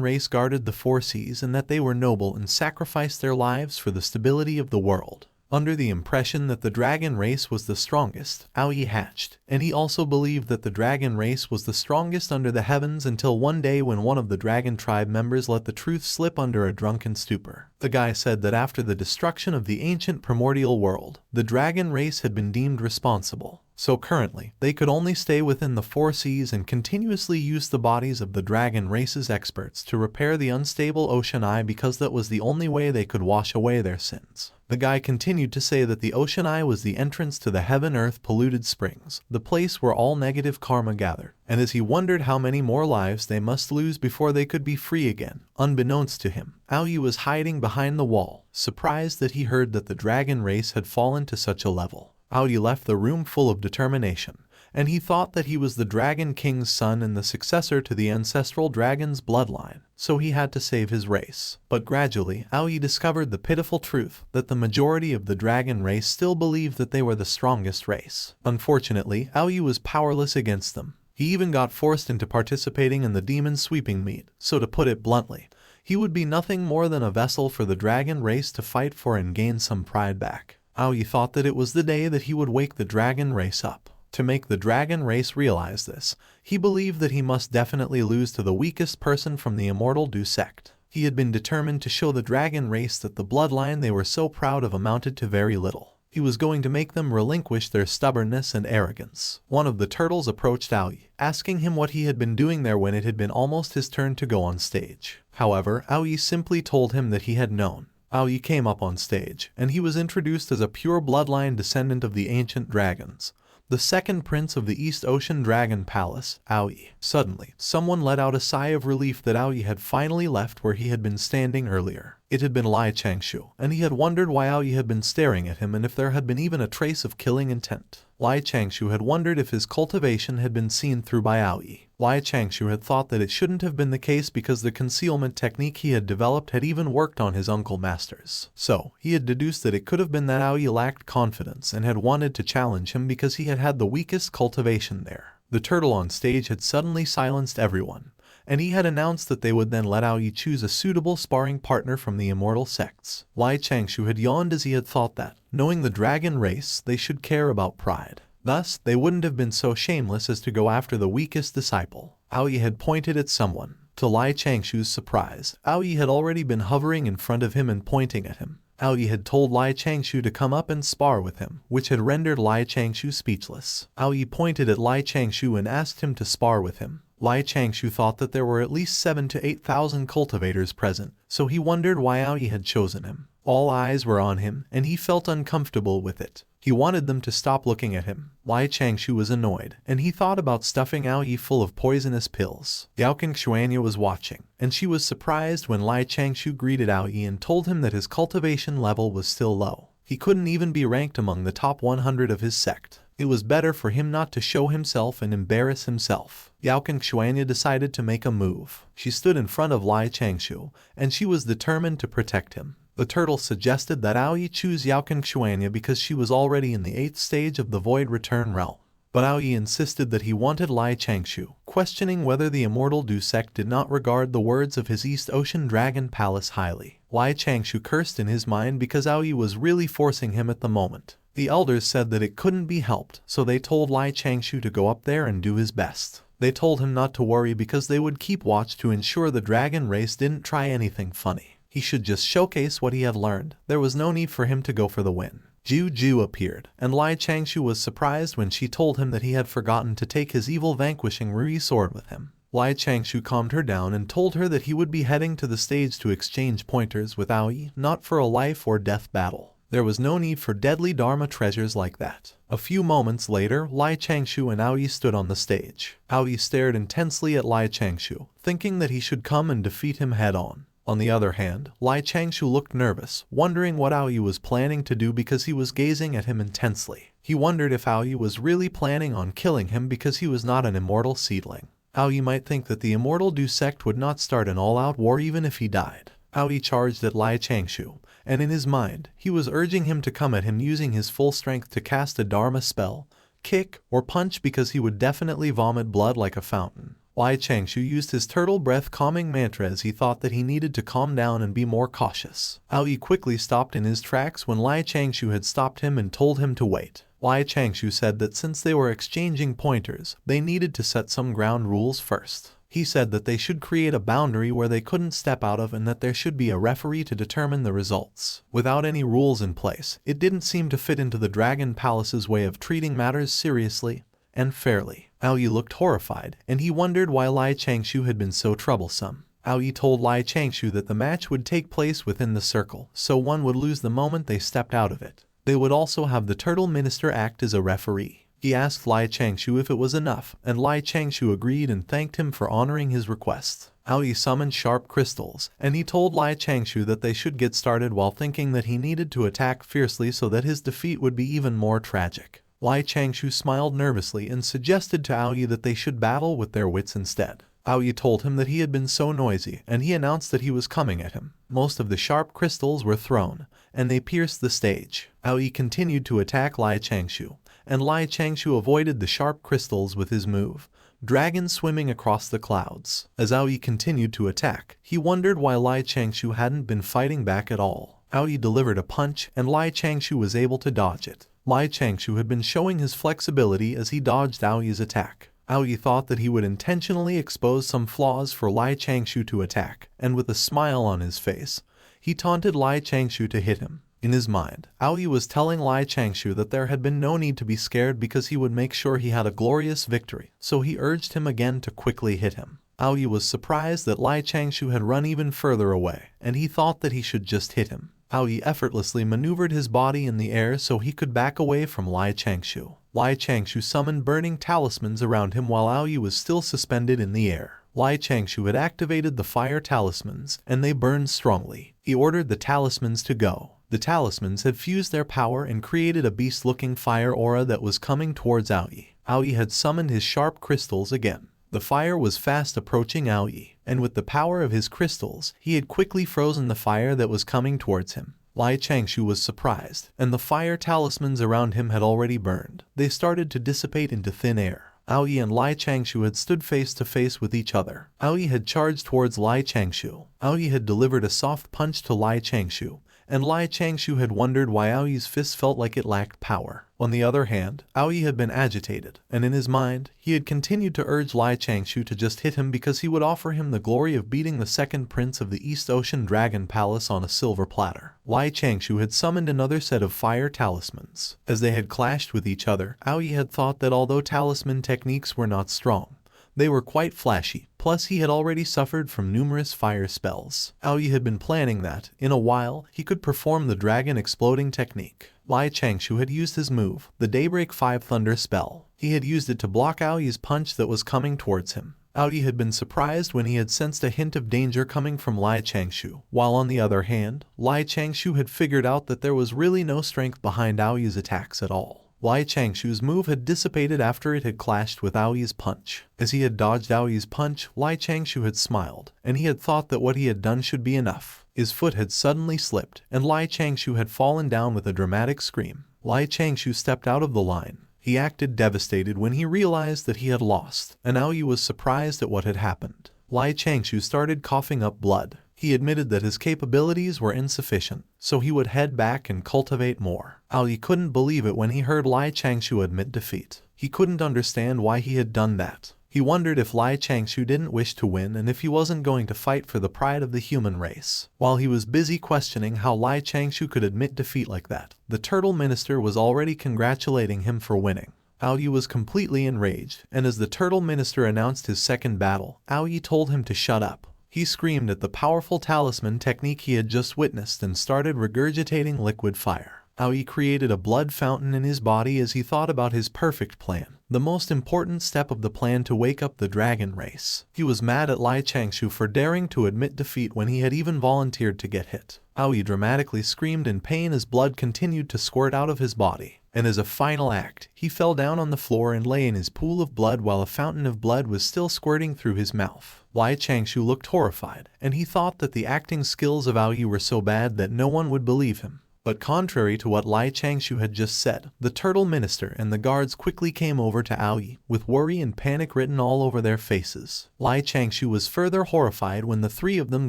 race guarded the 4 seas and that they were noble and sacrificed their lives for the stability of the world. Under the impression that the dragon race was the strongest, Aoi hatched, and he also believed that the dragon race was the strongest under the heavens until one day when one of the dragon tribe members let the truth slip under a drunken stupor. The guy said that after the destruction of the ancient primordial world, the dragon race had been deemed responsible. So currently, they could only stay within the 4 seas and continuously use the bodies of the dragon race's experts to repair the unstable ocean eye because that was the only way they could wash away their sins. The guy continued to say that the ocean eye was the entrance to the heaven-earth polluted springs, the place where all negative karma gathered, and as he wondered how many more lives they must lose before they could be free again, unbeknownst to him, Aoi was hiding behind the wall, surprised that he heard that the dragon race had fallen to such a level. Aoi left the room full of determination, and he thought that he was the Dragon King's son and the successor to the ancestral dragon's bloodline, so he had to save his race. But gradually, Aoi discovered the pitiful truth that the majority of the dragon race still believed that they were the strongest race. Unfortunately, Aoi was powerless against them. He even got forced into participating in the demon sweeping meet, so to put it bluntly, he would be nothing more than a vessel for the dragon race to fight for and gain some pride back. Aoi thought that it was the day that he would wake the dragon race up. To make the dragon race realize this, he believed that he must definitely lose to the weakest person from the Immortal Du sect. He had been determined to show the dragon race that the bloodline they were so proud of amounted to very little. He was going to make them relinquish their stubbornness and arrogance. One of the turtles approached Aoi, asking him what he had been doing there when it had been almost his turn to go on stage. However, Aoi simply told him that he had known. Aoi came up on stage, and he was introduced as a pure bloodline descendant of the ancient dragons, the second prince of the East Ocean Dragon Palace, Aoi. Suddenly, someone let out a sigh of relief that Aoi had finally left where he had been standing earlier. It had been Changshou, and he had wondered why Aoi had been staring at him and if there had been even a trace of killing intent. Changshou had wondered if his cultivation had been seen through by Aoi. Changshou had thought that it shouldn't have been the case because the concealment technique he had developed had even worked on his uncle masters. So, he had deduced that it could have been that Aoi lacked confidence and had wanted to challenge him because he had had the weakest cultivation there. The turtle on stage had suddenly silenced everyone, and he had announced that they would then let Aoi choose a suitable sparring partner from the immortal sects. Changshou had yawned as he had thought that, knowing the dragon race, they should care about pride. Thus, they wouldn't have been so shameless as to go after the weakest disciple. Aoi had pointed at someone. To Changshou's surprise, Aoi had already been hovering in front of him and pointing at him. Aoi had told Changshou to come up and spar with him, which had rendered Changshou speechless. Aoi pointed at Changshou and asked him to spar with him. Changshou thought that there were at least 7,000 to 8,000 cultivators present, so he wondered why Aoi had chosen him. All eyes were on him, and he felt uncomfortable with it. He wanted them to stop looking at him. Changshou was annoyed, and he thought about stuffing Aoi full of poisonous pills. Youqin Xuanya was watching, and she was surprised when Changshou greeted Aoi and told him that his cultivation level was still low. He couldn't even be ranked among the top 100 of his sect. It was better for him not to show himself and embarrass himself. Youqin Xuanya decided to make a move. She stood in front of Changshou, and she was determined to protect him. The turtle suggested that Aoi choose Youqin Xuanya because she was already in the 8th stage of the Void Return realm. But Aoi insisted that he wanted Changshou, questioning whether the Immortal Du sect did not regard the words of his East Ocean Dragon Palace highly. Changshou cursed in his mind because Aoi was really forcing him at the moment. The elders said that it couldn't be helped, so they told Changshou to go up there and do his best. They told him not to worry because they would keep watch to ensure the dragon race didn't try anything funny. He should just showcase what he had learned. There was no need for him to go for the win. Ju appeared, and Changshou was surprised when she told him that he had forgotten to take his evil vanquishing Rui sword with him. Changshou calmed her down and told her that he would be heading to the stage to exchange pointers with Aoi, not for a life or death battle. There was no need for deadly Dharma treasures like that. A few moments later, Changshou and Aoi stood on the stage. Aoi stared intensely at Changshou, thinking that he should come and defeat him head-on. On the other hand, Changshou looked nervous, wondering what Aoyi was planning to do because he was gazing at him intensely. He wondered if Aoyi was really planning on killing him because he was not an immortal seedling. Aoyi might think that the Immortal Du sect would not start an all-out war even if he died. Aoyi charged at Changshou, and in his mind, he was urging him to come at him using his full strength to cast a Dharma spell, kick, or punch because he would definitely vomit blood like a fountain. Changshou used his turtle breath calming mantra as he thought that he needed to calm down and be more cautious. Aoyi quickly stopped in his tracks when Changshou had stopped him and told him to wait. Changshou said that since they were exchanging pointers, they needed to set some ground rules first. He said that they should create a boundary where they couldn't step out of and that there should be a referee to determine the results. Without any rules in place, it didn't seem to fit into the Dragon Palace's way of treating matters seriously and fairly. Aoyi looked horrified, and he wondered why Changshou had been so troublesome. Aoyi told Changshou that the match would take place within the circle, so one would lose the moment they stepped out of it. They would also have the Turtle Minister act as a referee. He asked Changshou if it was enough, and Changshou agreed and thanked him for honoring his request. Aoyi summoned sharp crystals, and he told Changshou that they should get started while thinking that he needed to attack fiercely so that his defeat would be even more tragic. Changshou smiled nervously and suggested to Aoyi that they should battle with their wits instead. Aoyi told him that he had been so noisy, and he announced that he was coming at him. Most of the sharp crystals were thrown, and they pierced the stage. Aoyi continued to attack Changshou, and Changshou avoided the sharp crystals with his move, Dragon Swimming Across the Clouds. As Aoyi continued to attack, he wondered why Changshou hadn't been fighting back at all. Aoyi delivered a punch, and Changshou was able to dodge it. Changshou had been showing his flexibility as he dodged Aoyi's attack. Aoyi thought that he would intentionally expose some flaws for Changshou to attack, and with a smile on his face, he taunted Changshou to hit him. In his mind, Aoyi was telling Changshou that there had been no need to be scared because he would make sure he had a glorious victory, so he urged him again to quickly hit him. Aoyi was surprised that Changshou had run even further away, and he thought that he should just hit him. Aoyi effortlessly maneuvered his body in the air so he could back away from Changshou. Changshou summoned burning talismans around him while Aoyi was still suspended in the air. Changshou had activated the fire talismans, and they burned strongly. He ordered the talismans to go. The talismans had fused their power and created a beast-looking fire aura that was coming towards Aoyi. Aoyi had summoned his sharp crystals again. The fire was fast approaching Aoyi, and with the power of his crystals, he had quickly frozen the fire that was coming towards him. Changshou was surprised, and the fire talismans around him had already burned. They started to dissipate into thin air. Aoyi and Changshou had stood face to face with each other. Aoyi had charged towards Changshou. Aoyi had delivered a soft punch to Changshou, and Changshou had wondered why Aoyi's fist felt like it lacked power. On the other hand, Aoyi had been agitated, and in his mind, he had continued to urge Changshou to just hit him because he would offer him the glory of beating the second prince of the East Ocean Dragon Palace on a silver platter. Changshou had summoned another set of fire talismans. As they had clashed with each other, Aoyi had thought that although talisman techniques were not strong, they were quite flashy, plus he had already suffered from numerous fire spells. Aoyi had been planning that, in a while, he could perform the dragon exploding technique. Changshou had used his move, the Daybreak 5 Thunder spell. He had used it to block Aoyi's punch that was coming towards him. Aoyi had been surprised when he had sensed a hint of danger coming from Changshou, while on the other hand, Changshou had figured out that there was really no strength behind Aoyi's attacks at all. Changshou's move had dissipated after it had clashed with Aoyi's punch. As he had dodged Aoyi's punch, Changshou had smiled, and he had thought that what he had done should be enough. His foot had suddenly slipped, and Changshou had fallen down with a dramatic scream. Changshou stepped out of the line. He acted devastated when he realized that he had lost, and Aoyi was surprised at what had happened. Changshou started coughing up blood. He admitted that his capabilities were insufficient, so he would head back and cultivate more. Aoyi couldn't believe it when he heard Changshou admit defeat. He couldn't understand why he had done that. He wondered if Changshou didn't wish to win and if he wasn't going to fight for the pride of the human race. While he was busy questioning how Changshou could admit defeat like that, the Turtle Minister was already congratulating him for winning. Aoyi was completely enraged, and as the Turtle Minister announced his second battle, Aoyi told him to shut up. He screamed at the powerful talisman technique he had just witnessed and started regurgitating liquid fire. Aoi created a blood fountain in his body as he thought about his perfect plan, the most important step of the plan to wake up the dragon race. He was mad at Changshou for daring to admit defeat when he had even volunteered to get hit. Aoi dramatically screamed in pain as blood continued to squirt out of his body, and as a final act, he fell down on the floor and lay in his pool of blood while a fountain of blood was still squirting through his mouth. Changshou looked horrified, and he thought that the acting skills of Aoi were so bad that no one would believe him. But contrary to what Changshou had just said, the turtle minister and the guards quickly came over to Aoi, with worry and panic written all over their faces. Changshou was further horrified when the three of them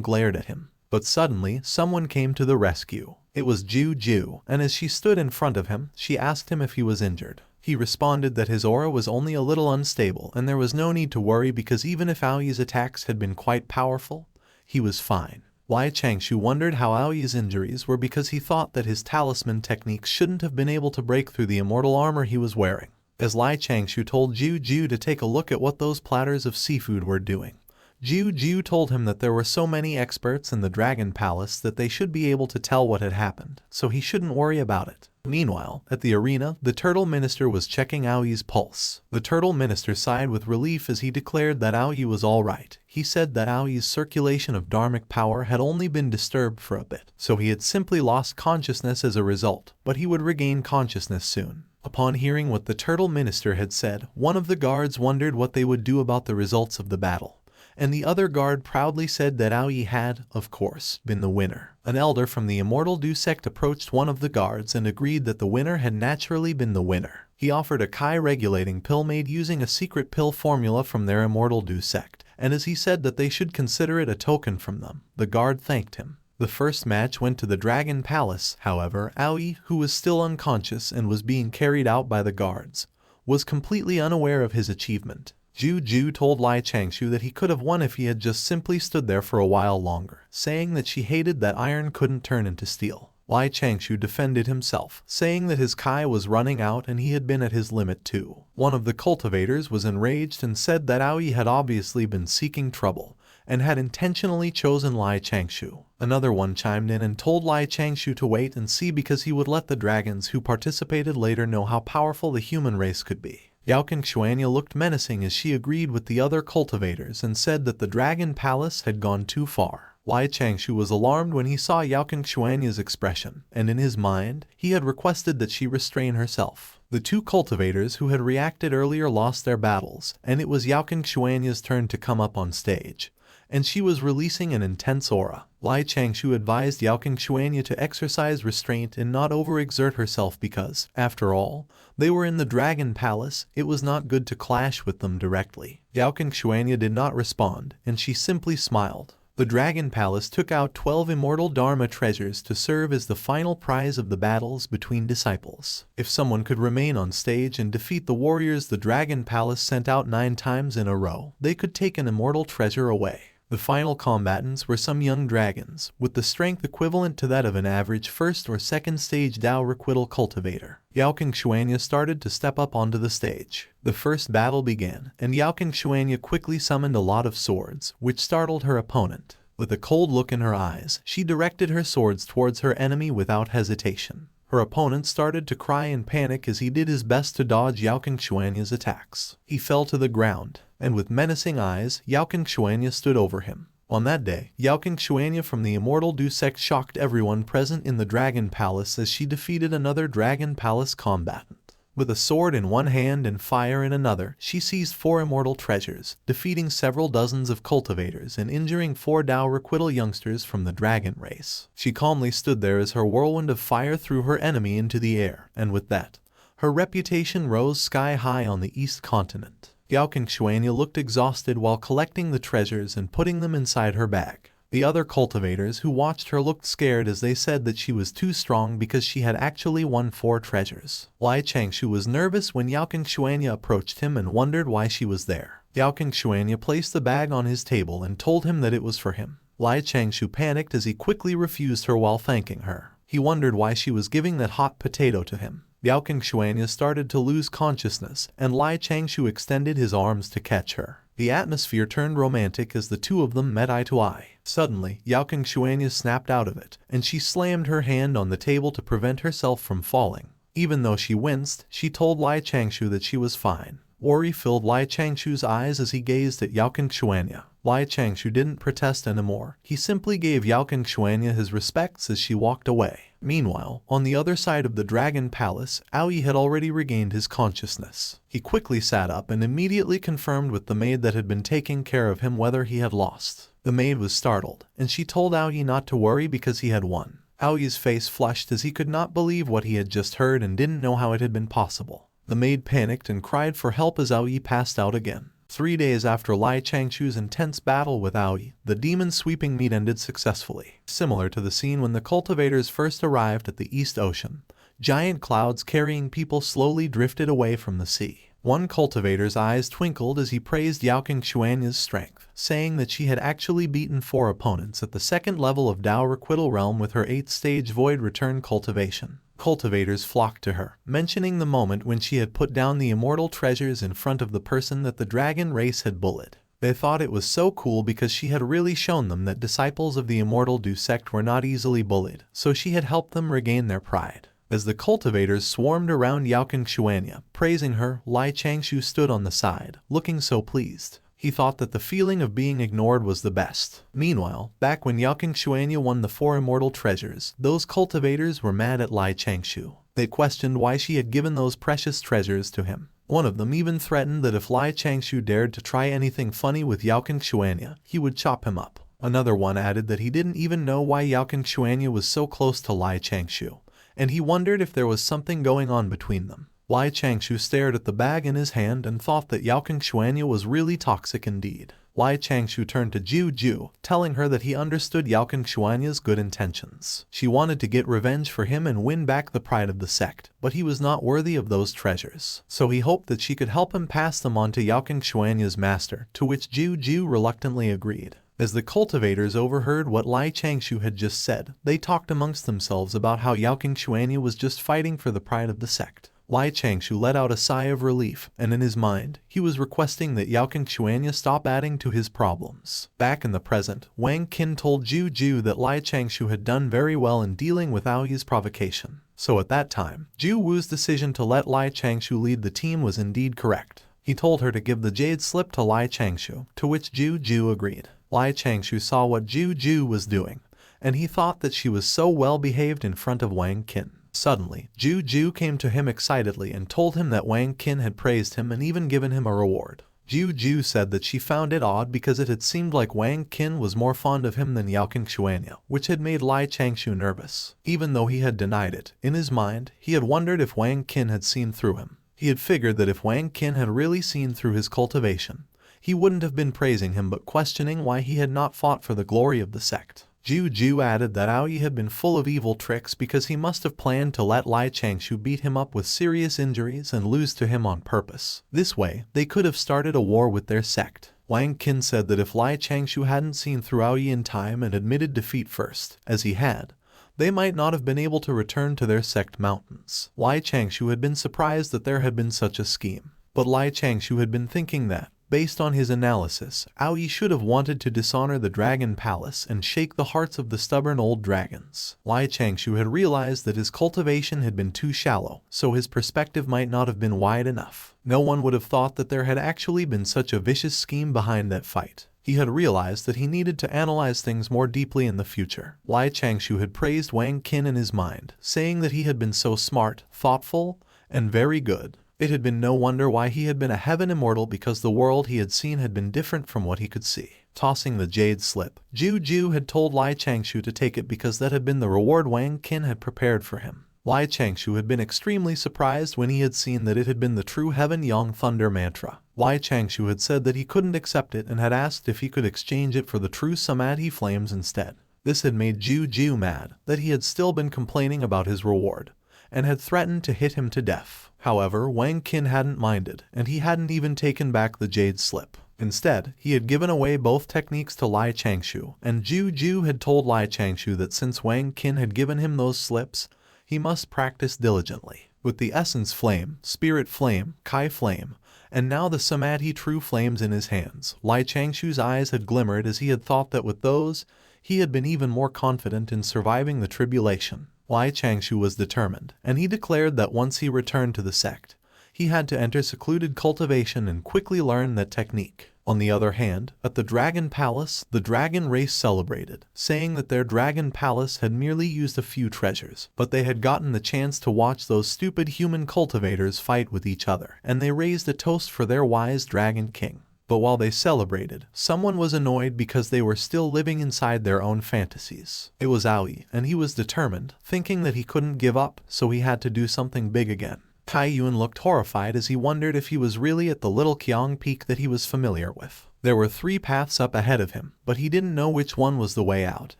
glared at him. But suddenly, someone came to the rescue. It was Ju, and as she stood in front of him, she asked him if he was injured. He responded that his aura was only a little unstable and there was no need to worry because even if Aoi's attacks had been quite powerful, he was fine. Changshou wondered how Aoi's injuries were because he thought that his talisman techniques shouldn't have been able to break through the immortal armor he was wearing. As Changshou told Ju to take a look at what those platters of seafood were doing, Ju told him that there were so many experts in the Dragon Palace that they should be able to tell what had happened, so he shouldn't worry about it. Meanwhile, at the arena, the turtle minister was checking Aoi's pulse. The turtle minister sighed with relief as he declared that Aoi was alright. He said that Aoi's circulation of dharmic power had only been disturbed for a bit, so he had simply lost consciousness as a result, but he would regain consciousness soon. Upon hearing what the turtle minister had said, one of the guards wondered what they would do about the results of the battle, and the other guard proudly said that Aoi had, of course, been the winner. An elder from the Immortal Du sect approached one of the guards and agreed that the winner had naturally been the winner. He offered a Kai-regulating pill made using a secret pill formula from their Immortal Du sect, and as he said that they should consider it a token from them, the guard thanked him. The first match went to the Dragon Palace. However, Aoi, who was still unconscious and was being carried out by the guards, was completely unaware of his achievement. Ju told Changshou that he could have won if he had just simply stood there for a while longer, saying that she hated that iron couldn't turn into steel. Changshou defended himself, saying that his Kai was running out and he had been at his limit too. One of the cultivators was enraged and said that Aoi had obviously been seeking trouble and had intentionally chosen Changshou. Another one chimed in and told Changshou to wait and see because he would let the dragons who participated later know how powerful the human race could be. Youqin Xuanya looked menacing as she agreed with the other cultivators and said that the Dragon Palace had gone too far. Changshou was alarmed when he saw Youqin Xuanya's expression, and in his mind, he had requested that she restrain herself. The two cultivators who had reacted earlier lost their battles, and it was Youqin Xuanya's turn to come up on stage, and she was releasing an intense aura. Changshou advised Youqin Xuanya to exercise restraint and not overexert herself because, after all, they were in the Dragon Palace. It was not good to clash with them directly. Youqin Xuanya did not respond, and she simply smiled. The Dragon Palace took out 12 immortal Dharma treasures to serve as the final prize of the battles between disciples. If someone could remain on stage and defeat the warriors the Dragon Palace sent out 9 times in a row, they could take an immortal treasure away. The final combatants were some young dragons, with the strength equivalent to that of an average first or second stage Dao Requital cultivator. Youqin Xuanya started to step up onto the stage. The first battle began, and Youqin Xuanya quickly summoned a lot of swords, which startled her opponent. With a cold look in her eyes, she directed her swords towards her enemy without hesitation. Her opponent started to cry in panic as he did his best to dodge Youqin Xuanya's attacks. He fell to the ground, and with menacing eyes, Youqin Xuanya stood over him. On that day, Youqin Xuanya from the Immortal Du sect shocked everyone present in the Dragon Palace as she defeated another Dragon Palace combatant. With a sword in one hand and fire in another, she seized 4 immortal treasures, defeating several dozens of cultivators and injuring 4 Dao Requital youngsters from the dragon race. She calmly stood there as her whirlwind of fire threw her enemy into the air, and with that, her reputation rose sky high on the East continent. Youqin Xuanya looked exhausted while collecting the treasures and putting them inside her bag. The other cultivators who watched her looked scared as they said that she was too strong because she had actually won 4 treasures. Changshou was nervous when Youqin Xuanya approached him and wondered why she was there. Youqin Xuanya placed the bag on his table and told him that it was for him. Changshou panicked as he quickly refused her while thanking her. He wondered why she was giving that hot potato to him. Youqin Xuanya started to lose consciousness, and Changshou extended his arms to catch her. The atmosphere turned romantic as the two of them met eye to eye. Suddenly, Youqin Xuanya snapped out of it, and she slammed her hand on the table to prevent herself from falling. Even though she winced, she told Changshou that she was fine. Worry filled Changshou's eyes as he gazed at Youqin Xuanya. Changshou didn't protest anymore. He simply gave Youqin Xuanya his respects as she walked away. Meanwhile, on the other side of the Dragon Palace, Aoi had already regained his consciousness. He quickly sat up and immediately confirmed with the maid that had been taking care of him whether he had lost. The maid was startled, and she told Aoi not to worry because he had won. Aoi's face flushed as he could not believe what he had just heard and didn't know how it had been possible. The maid panicked and cried for help as Aoi passed out again. 3 days after Changshou's intense battle with Aoi, the demon sweeping meet ended successfully. Similar to the scene when the cultivators first arrived at the East Ocean, giant clouds carrying people slowly drifted away from the sea. One cultivator's eyes twinkled as he praised Youqin Xuanya's strength, saying that she had actually beaten 4 opponents at the second level of Dao Requital realm with her 8th-stage void return cultivation. Cultivators flocked to her, mentioning the moment when she had put down the immortal treasures in front of the person that the dragon race had bullied. They thought it was so cool because she had really shown them that disciples of the Immortal Du sect were not easily bullied, so she had helped them regain their pride. As the cultivators swarmed around Youqin Xuanya, praising her, Changshou stood on the side, looking so pleased. He thought that the feeling of being ignored was the best. Meanwhile, back when Youqin Xuanya won the 4 immortal treasures, those cultivators were mad at Changshou. They questioned why she had given those precious treasures to him. One of them even threatened that if Changshou dared to try anything funny with Youqin Xuanya, he would chop him up. Another one added that he didn't even know why Youqin Xuanya was so close to Changshou, and he wondered if there was something going on between them. Changshou stared at the bag in his hand and thought that Youqin Xuanya was really toxic indeed. Changshou turned to Ju, telling her that he understood Youqin Xuanya's good intentions. She wanted to get revenge for him and win back the pride of the sect, but he was not worthy of those treasures. So he hoped that she could help him pass them on to Youqin Xuanya's master, to which Ju reluctantly agreed. As the cultivators overheard what Changshou had just said, they talked amongst themselves about how Youqin Xuanya was just fighting for the pride of the sect. Changshou let out a sigh of relief, and in his mind, he was requesting that Youqin Xuanya stop adding to his problems. Back in the present, Wang Qin told Ju that Changshou had done very well in dealing with Aoi's provocation. So at that time, Ju Wu's decision to let Changshou lead the team was indeed correct. He told her to give the jade slip to Changshou, to which Ju agreed. Changshou saw what Ju was doing, and he thought that she was so well behaved in front of Wang Qin. Suddenly, Ju came to him excitedly and told him that Wang Qin had praised him and even given him a reward. Ju said that she found it odd because it had seemed like Wang Qin was more fond of him than Youqin Xuanya, which had made Changshou nervous. Even though he had denied it, in his mind, he had wondered if Wang Qin had seen through him. He had figured that if Wang Qin had really seen through his cultivation, he wouldn't have been praising him but questioning why he had not fought for the glory of the sect. Ju added that Aoi had been full of evil tricks because he must have planned to let Changshou beat him up with serious injuries and lose to him on purpose. This way, they could have started a war with their sect. Wang Qin said that if Changshou hadn't seen through Aoi in time and admitted defeat first, as he had, they might not have been able to return to their sect mountains. Changshou had been surprised that there had been such a scheme. But Changshou had been thinking that, based on his analysis, Aoi should have wanted to dishonor the Dragon Palace and shake the hearts of the stubborn old dragons. Changshou had realized that his cultivation had been too shallow, so his perspective might not have been wide enough. No one would have thought that there had actually been such a vicious scheme behind that fight. He had realized that he needed to analyze things more deeply in the future. Changshou had praised Wang Qin in his mind, saying that he had been so smart, thoughtful, and very good. It had been no wonder why he had been a heaven immortal because the world he had seen had been different from what he could see. Tossing the jade slip, Ju had told Changshou to take it because that had been the reward Wang Qin had prepared for him. Changshou had been extremely surprised when he had seen that it had been the true Heaven Yang Thunder mantra. Changshou had said that he couldn't accept it and had asked if he could exchange it for the true Samadhi flames instead. This had made Ju mad that he had still been complaining about his reward, and had threatened to hit him to death. However, Wang Qin hadn't minded, and he hadn't even taken back the jade slip. Instead, he had given away both techniques to Changshou, and Ju had told Changshou that since Wang Qin had given him those slips, he must practice diligently. With the essence flame, spirit flame, Kai flame, and now the samadhi true flames in his hands. Lai Changshu's eyes had glimmered as he had thought that with those, he had been even more confident in surviving the tribulation. Lai Changshu was determined, and he declared that once he returned to the sect, he had to enter secluded cultivation and quickly learn that technique. On the other hand, at the Dragon Palace, the dragon race celebrated, saying that their Dragon Palace had merely used a few treasures, but they had gotten the chance to watch those stupid human cultivators fight with each other, and they raised a toast for their wise Dragon King. But while they celebrated, someone was annoyed because they were still living inside their own fantasies. It was Aoi, and he was determined, thinking that he couldn't give up, so he had to do something big again. Kai Yuan looked horrified as he wondered if he was really at the little Qiang peak that he was familiar with. There were 3 paths up ahead of him, but he didn't know which one was the way out,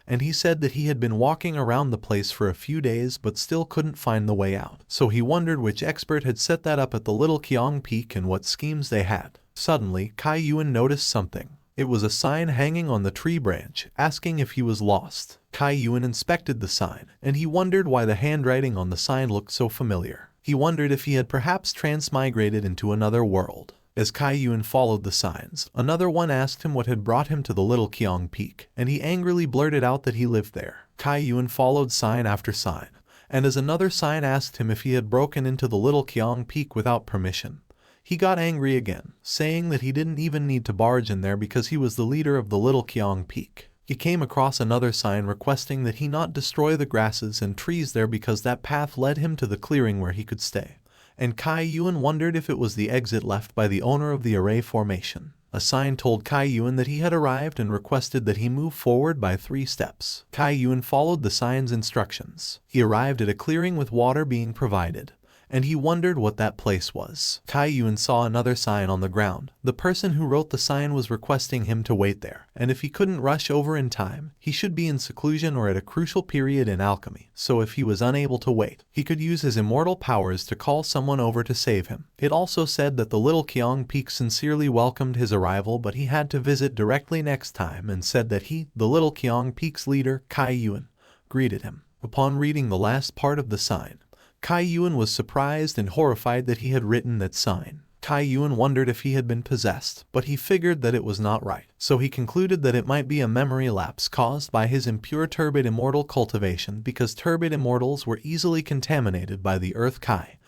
and he said that he had been walking around the place for a few days but still couldn't find the way out. So he wondered which expert had set that up at the little Qiang peak and what schemes they had. Suddenly, Kai Yuan noticed something. It was a sign hanging on the tree branch, asking if he was lost. Kai Yuan inspected the sign, and he wondered why the handwriting on the sign looked so familiar. He wondered if he had perhaps transmigrated into another world. As Kai Yuan followed the signs, another one asked him what had brought him to the little Qiang peak, and he angrily blurted out that he lived there. Kai Yuan followed sign after sign, and as another sign asked him if he had broken into the little Qiang peak without permission, he got angry again, saying that he didn't even need to barge in there because he was the leader of the little Qiang peak. He came across another sign requesting that he not destroy the grasses and trees there because that path led him to the clearing where he could stay. And Kai Yuan wondered if it was the exit left by the owner of the array formation. A sign told Kai Yuan that he had arrived and requested that he move forward by 3 steps. Kai Yuan followed the sign's instructions. He arrived at a clearing with water being provided, and he wondered what that place was. Kai Yuan saw another sign on the ground. The person who wrote the sign was requesting him to wait there, and if he couldn't rush over in time, he should be in seclusion or at a crucial period in alchemy. So if he was unable to wait, he could use his immortal powers to call someone over to save him. It also said that the little Qiang peak sincerely welcomed his arrival, but he had to visit directly next time, and said that he, the little Qiang peak's leader, Kai Yuan, greeted him. Upon reading the last part of the sign, Kai Yuan was surprised and horrified that he had written that sign. Kai Yuan wondered if he had been possessed, but he figured that it was not right. So he concluded that it might be a memory lapse caused by his impure turbid immortal cultivation, because turbid immortals were easily contaminated by the earth Kai,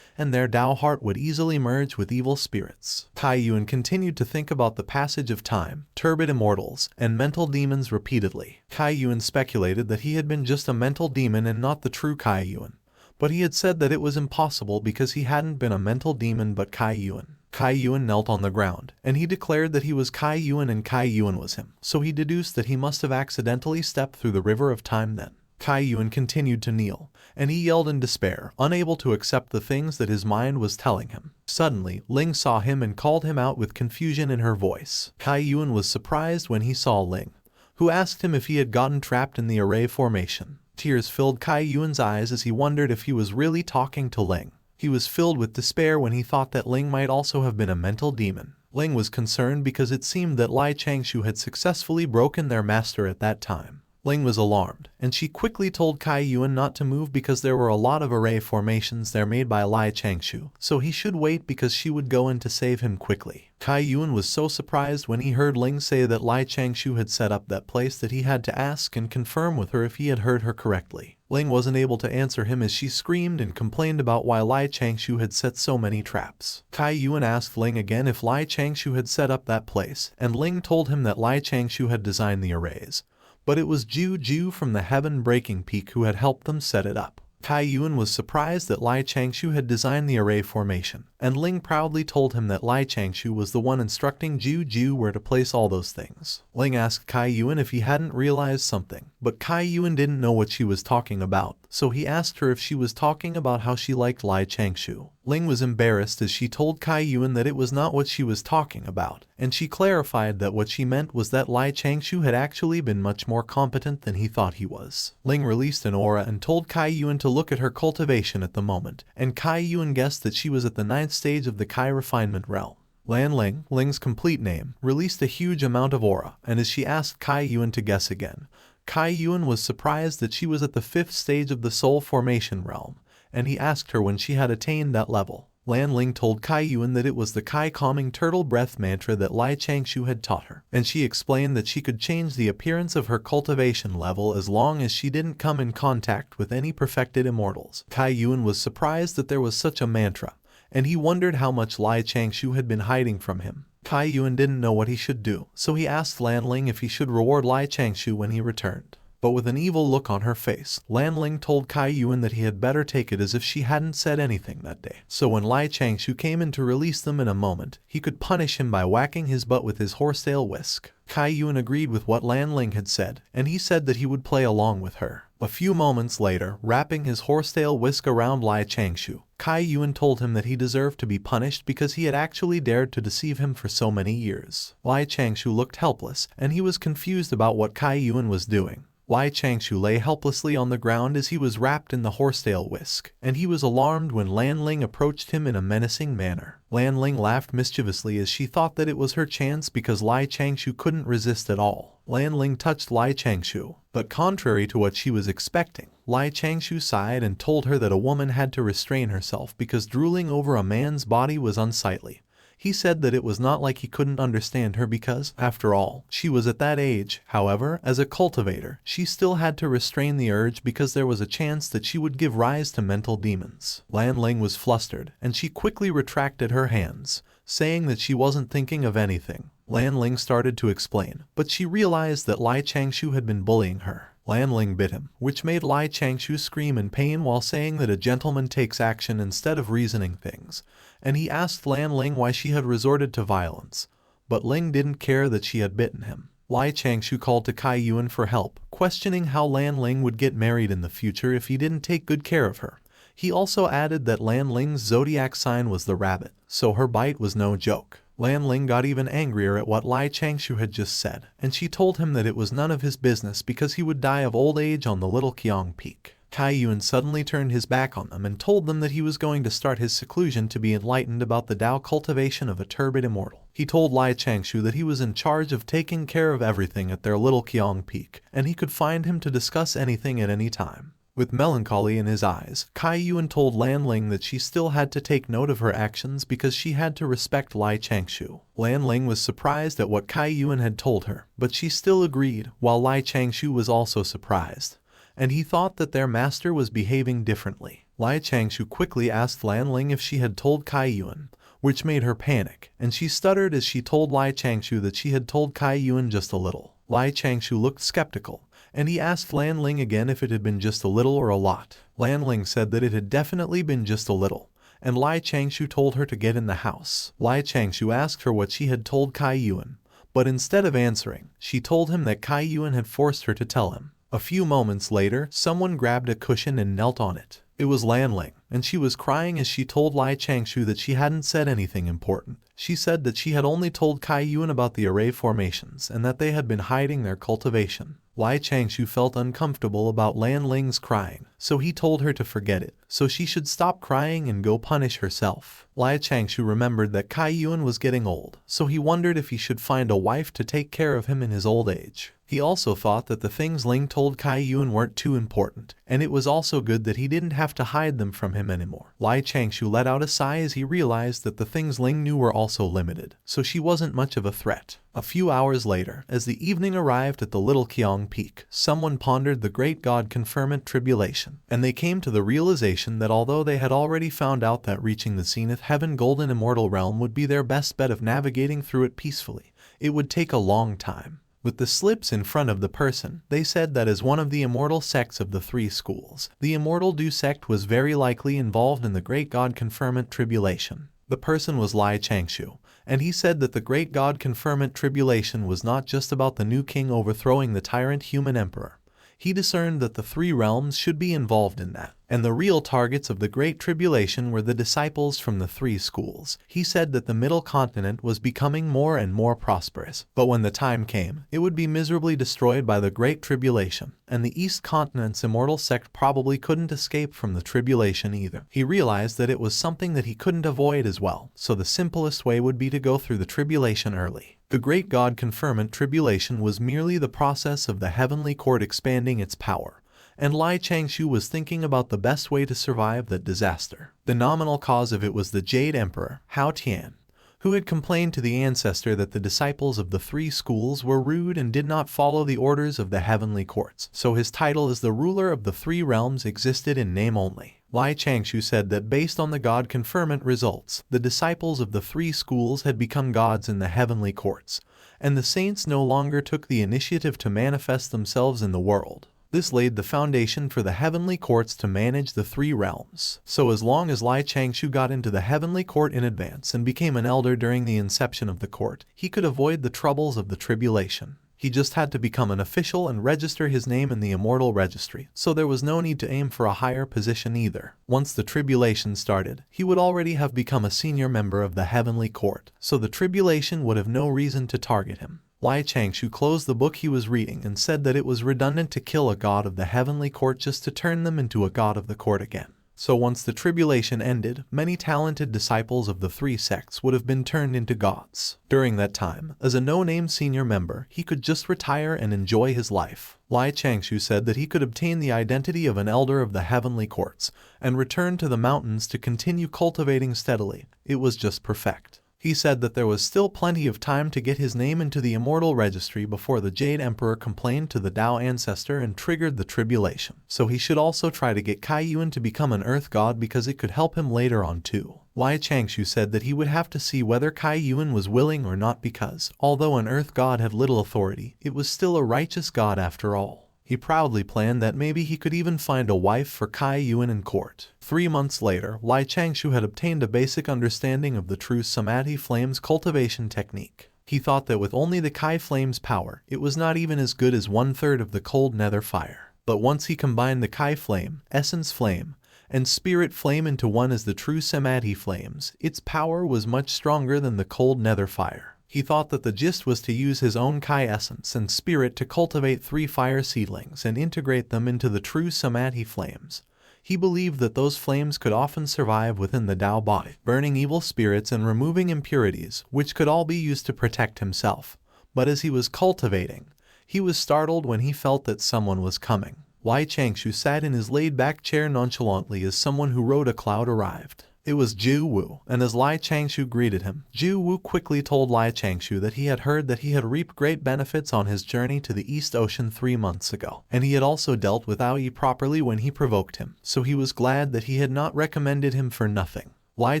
and their Dao heart would easily merge with evil spirits. Kai Yuan continued to think about the passage of time, turbid immortals, and mental demons repeatedly. Kai Yuan speculated that he had been just a mental demon and not the true Kai Yuan. But he had said that it was impossible because he hadn't been a mental demon but Kai Yuan. Kai Yuan knelt on the ground, and he declared that he was Kai Yuan and Kai Yuan was him. So he deduced that he must have accidentally stepped through the river of time then. Kai Yuan continued to kneel, and he yelled in despair, unable to accept the things that his mind was telling him. Suddenly, Ling saw him and called him out with confusion in her voice. Kai Yuan was surprised when he saw Ling, who asked him if he had gotten trapped in the array formation. Tears filled Kai Yuan's eyes as he wondered if he was really talking to Ling. He was filled with despair when he thought that Ling might also have been a mental demon. Ling was concerned because it seemed that Lai Changshu had successfully broken their master at that time. Ling was alarmed, and she quickly told Kai Yuan not to move because there were a lot of array formations there made by Lai Changshu, so he should wait because she would go in to save him quickly. Kai Yuan was so surprised when he heard Ling say that Lai Changshu had set up that place that he had to ask and confirm with her if he had heard her correctly. Ling wasn't able to answer him as she screamed and complained about why Lai Changshu had set so many traps. Kai Yuan asked Ling again if Lai Changshu had set up that place, and Ling told him that Lai Changshu had designed the arrays, but it was Ju from the heaven-breaking peak who had helped them set it up. Kai Yuan was surprised that Lai Changshu had designed the array formation, and Ling proudly told him that Lai Changshu was the one instructing Ju where to place all those things. Ling asked Kai Yuan if he hadn't realized something, but Kai Yuan didn't know what she was talking about, so he asked her if she was talking about how she liked Lai Changshu. Ling was embarrassed as she told Kai Yuan that it was not what she was talking about, and she clarified that what she meant was that Lai Changshu had actually been much more competent than he thought he was. Ling released an aura and told Kai Yuan to look at her cultivation at the moment, and Kai Yuan guessed that she was at the 9th stage of the Kai refinement realm. Lan Ling, Ling's complete name, released a huge amount of aura, and as she asked Kai Yuan to guess again, Kai Yuan was surprised that she was at the 5th stage of the soul formation realm, and he asked her when she had attained that level. Lanling told Kai Yuan that it was the Kai calming turtle breath mantra that Lai Changshou had taught her, and she explained that she could change the appearance of her cultivation level as long as she didn't come in contact with any perfected immortals. Kai Yuan was surprised that there was such a mantra, and he wondered how much Lai Changshou had been hiding from him. Kai Yuan didn't know what he should do, so he asked Lanling if he should reward Lai Changshou when he returned. But with an evil look on her face, Lanling told Kai Yuan that he had better take it as if she hadn't said anything that day. So when Lai Changshou came in to release them in a moment, he could punish him by whacking his butt with his horsetail whisk. Kai Yuan agreed with what Lanling had said, and he said that he would play along with her. A few moments later, wrapping his horsetail whisk around Lai Changshou, Kai Yuan told him that he deserved to be punished because he had actually dared to deceive him for so many years. Lai Changshou looked helpless, and he was confused about what Kai Yuan was doing. Lai Changshou lay helplessly on the ground as he was wrapped in the horsetail whisk, and he was alarmed when Lanling approached him in a menacing manner. Lanling laughed mischievously as she thought that it was her chance because Lai Changshou couldn't resist at all. Lanling touched Lai Changshou, but contrary to what she was expecting, Lai Changshou sighed and told her that a woman had to restrain herself because drooling over a man's body was unsightly. He said that it was not like he couldn't understand her because, after all, she was at that age. However, as a cultivator, she still had to restrain the urge because there was a chance that she would give rise to mental demons. Lanling was flustered, and she quickly retracted her hands, saying that she wasn't thinking of anything. Lanling started to explain, but she realized that Lai Changshou had been bullying her. Lanling bit him, which made Lai Changshou scream in pain while saying that a gentleman takes action instead of reasoning things, and he asked Lanling why she had resorted to violence, but Ling didn't care that she had bitten him. Lai Changshou called to Kai Yuan for help, questioning how Lanling would get married in the future if he didn't take good care of her. He also added that Lanling's zodiac sign was the rabbit, so her bite was no joke. Lanling got even angrier at what Lai Changshou had just said, and she told him that it was none of his business because he would die of old age on the Little Qiang Peak. Kai Yuan suddenly turned his back on them and told them that he was going to start his seclusion to be enlightened about the Dao cultivation of a turbid immortal. He told Lai Changshou that he was in charge of taking care of everything at their Little Qiang Peak, and he could find him to discuss anything at any time. With melancholy in his eyes, Kai Yuan told Lanling that she still had to take note of her actions because she had to respect Lai Changshou. Lanling was surprised at what Kai Yuan had told her, but she still agreed, while Lai Changshou was also surprised, and he thought that their master was behaving differently. Lai Changshou quickly asked Lanling if she had told Kai Yuan, which made her panic, and she stuttered as she told Lai Changshou that she had told Kai Yuan just a little. Lai Changshou looked skeptical, and he asked Lanling again if it had been just a little or a lot. Lanling said that it had definitely been just a little, and Lai Changshou told her to get in the house. Lai Changshou asked her what she had told Kai Yuan, but instead of answering, she told him that Kai Yuan had forced her to tell him. A few moments later, someone grabbed a cushion and knelt on it. It was Lanling, and she was crying as she told Lai Changshou that she hadn't said anything important. She said that she had only told Kai Yuan about the array formations and that they had been hiding their cultivation. Lai Changshou felt uncomfortable about Lanling's crying, so he told her to forget it, so she should stop crying and go punish herself. Lai Changshou remembered that Kai Yuan was getting old, so he wondered if he should find a wife to take care of him in his old age. He also thought that the things Ling told Kai Yuan weren't too important, and it was also good that he didn't have to hide them from him anymore. Lai Changshou let out a sigh as he realized that the things Ling knew were also limited, so she wasn't much of a threat. A few hours later, as the evening arrived at the Little Qiang Peak, someone pondered the great God conferment tribulation, and they came to the realization that although they had already found out that reaching the Zenith Heaven Golden Immortal Realm would be their best bet of navigating through it peacefully, it would take a long time. With the slips in front of the person, they said that as one of the immortal sects of the three schools, the Immortal Du sect was very likely involved in the Great God Conferment Tribulation. The person was Lai Changshou, and he said that the Great God Conferment Tribulation was not just about the new king overthrowing the tyrant human emperor. He discerned that the three realms should be involved in that, and the real targets of the Great Tribulation were the disciples from the three schools. He said that the Middle Continent was becoming more and more prosperous, but when the time came, it would be miserably destroyed by the Great Tribulation, and the East Continent's immortal sect probably couldn't escape from the tribulation either. He realized that it was something that he couldn't avoid as well, so the simplest way would be to go through the tribulation early. The Great God Conferment Tribulation was merely the process of the heavenly court expanding its power, and Lai Changshou was thinking about the best way to survive that disaster. The nominal cause of it was the Jade Emperor, Hao Tian, who had complained to the ancestor that the disciples of the three schools were rude and did not follow the orders of the heavenly courts, so his title as the ruler of the three realms existed in name only. Lai Changshou said that based on the god conferment results, the disciples of the three schools had become gods in the heavenly courts, and the saints no longer took the initiative to manifest themselves in the world. This laid the foundation for the heavenly courts to manage the three realms. So as long as Lai Changshou got into the heavenly court in advance and became an elder during the inception of the court, he could avoid the troubles of the tribulation. He just had to become an official and register his name in the Immortal registry, so there was no need to aim for a higher position either. Once the tribulation started, he would already have become a senior member of the heavenly court, so the tribulation would have no reason to target him. Lai Changshou closed the book he was reading and said that it was redundant to kill a god of the heavenly court just to turn them into a god of the court again. So once the tribulation ended, many talented disciples of the three sects would have been turned into gods. During that time, as a no-name senior member, he could just retire and enjoy his life. Lai Changshou said that he could obtain the identity of an elder of the heavenly courts and return to the mountains to continue cultivating steadily. It was just perfect. He said that there was still plenty of time to get his name into the Immortal registry before the Jade Emperor complained to the Dao ancestor and triggered the tribulation. So he should also try to get Kaiyuan to become an earth god because it could help him later on too. Lai Changshou said that he would have to see whether Kaiyuan was willing or not because, although an earth god had little authority, it was still a righteous god after all. He proudly planned that maybe he could even find a wife for Kaiyuan in court. 3 months later, Lai Changshou had obtained a basic understanding of the true Samadhi Flame's cultivation technique. He thought that with only the Kai Flame's power, it was not even as good as 1/3 of the cold nether fire. But once he combined the Kai Flame, Essence Flame, and Spirit Flame into one as the true Samadhi Flames, its power was much stronger than the cold nether fire. He thought that the gist was to use his own Kai essence and spirit to cultivate 3 fire seedlings and integrate them into the true Samadhi flames. He believed that those flames could often survive within the Dao body, burning evil spirits and removing impurities, which could all be used to protect himself. But as he was cultivating, he was startled when he felt that someone was coming. Lai Changshou sat in his laid-back chair nonchalantly as someone who rode a cloud arrived. It was Zhu Wu, and as Lai Changshou greeted him, Zhu Wu quickly told Lai Changshou that he had heard that he had reaped great benefits on his journey to the East Ocean 3 months ago, and he had also dealt with Ao Yi properly when he provoked him, so he was glad that he had not recommended him for nothing. Lai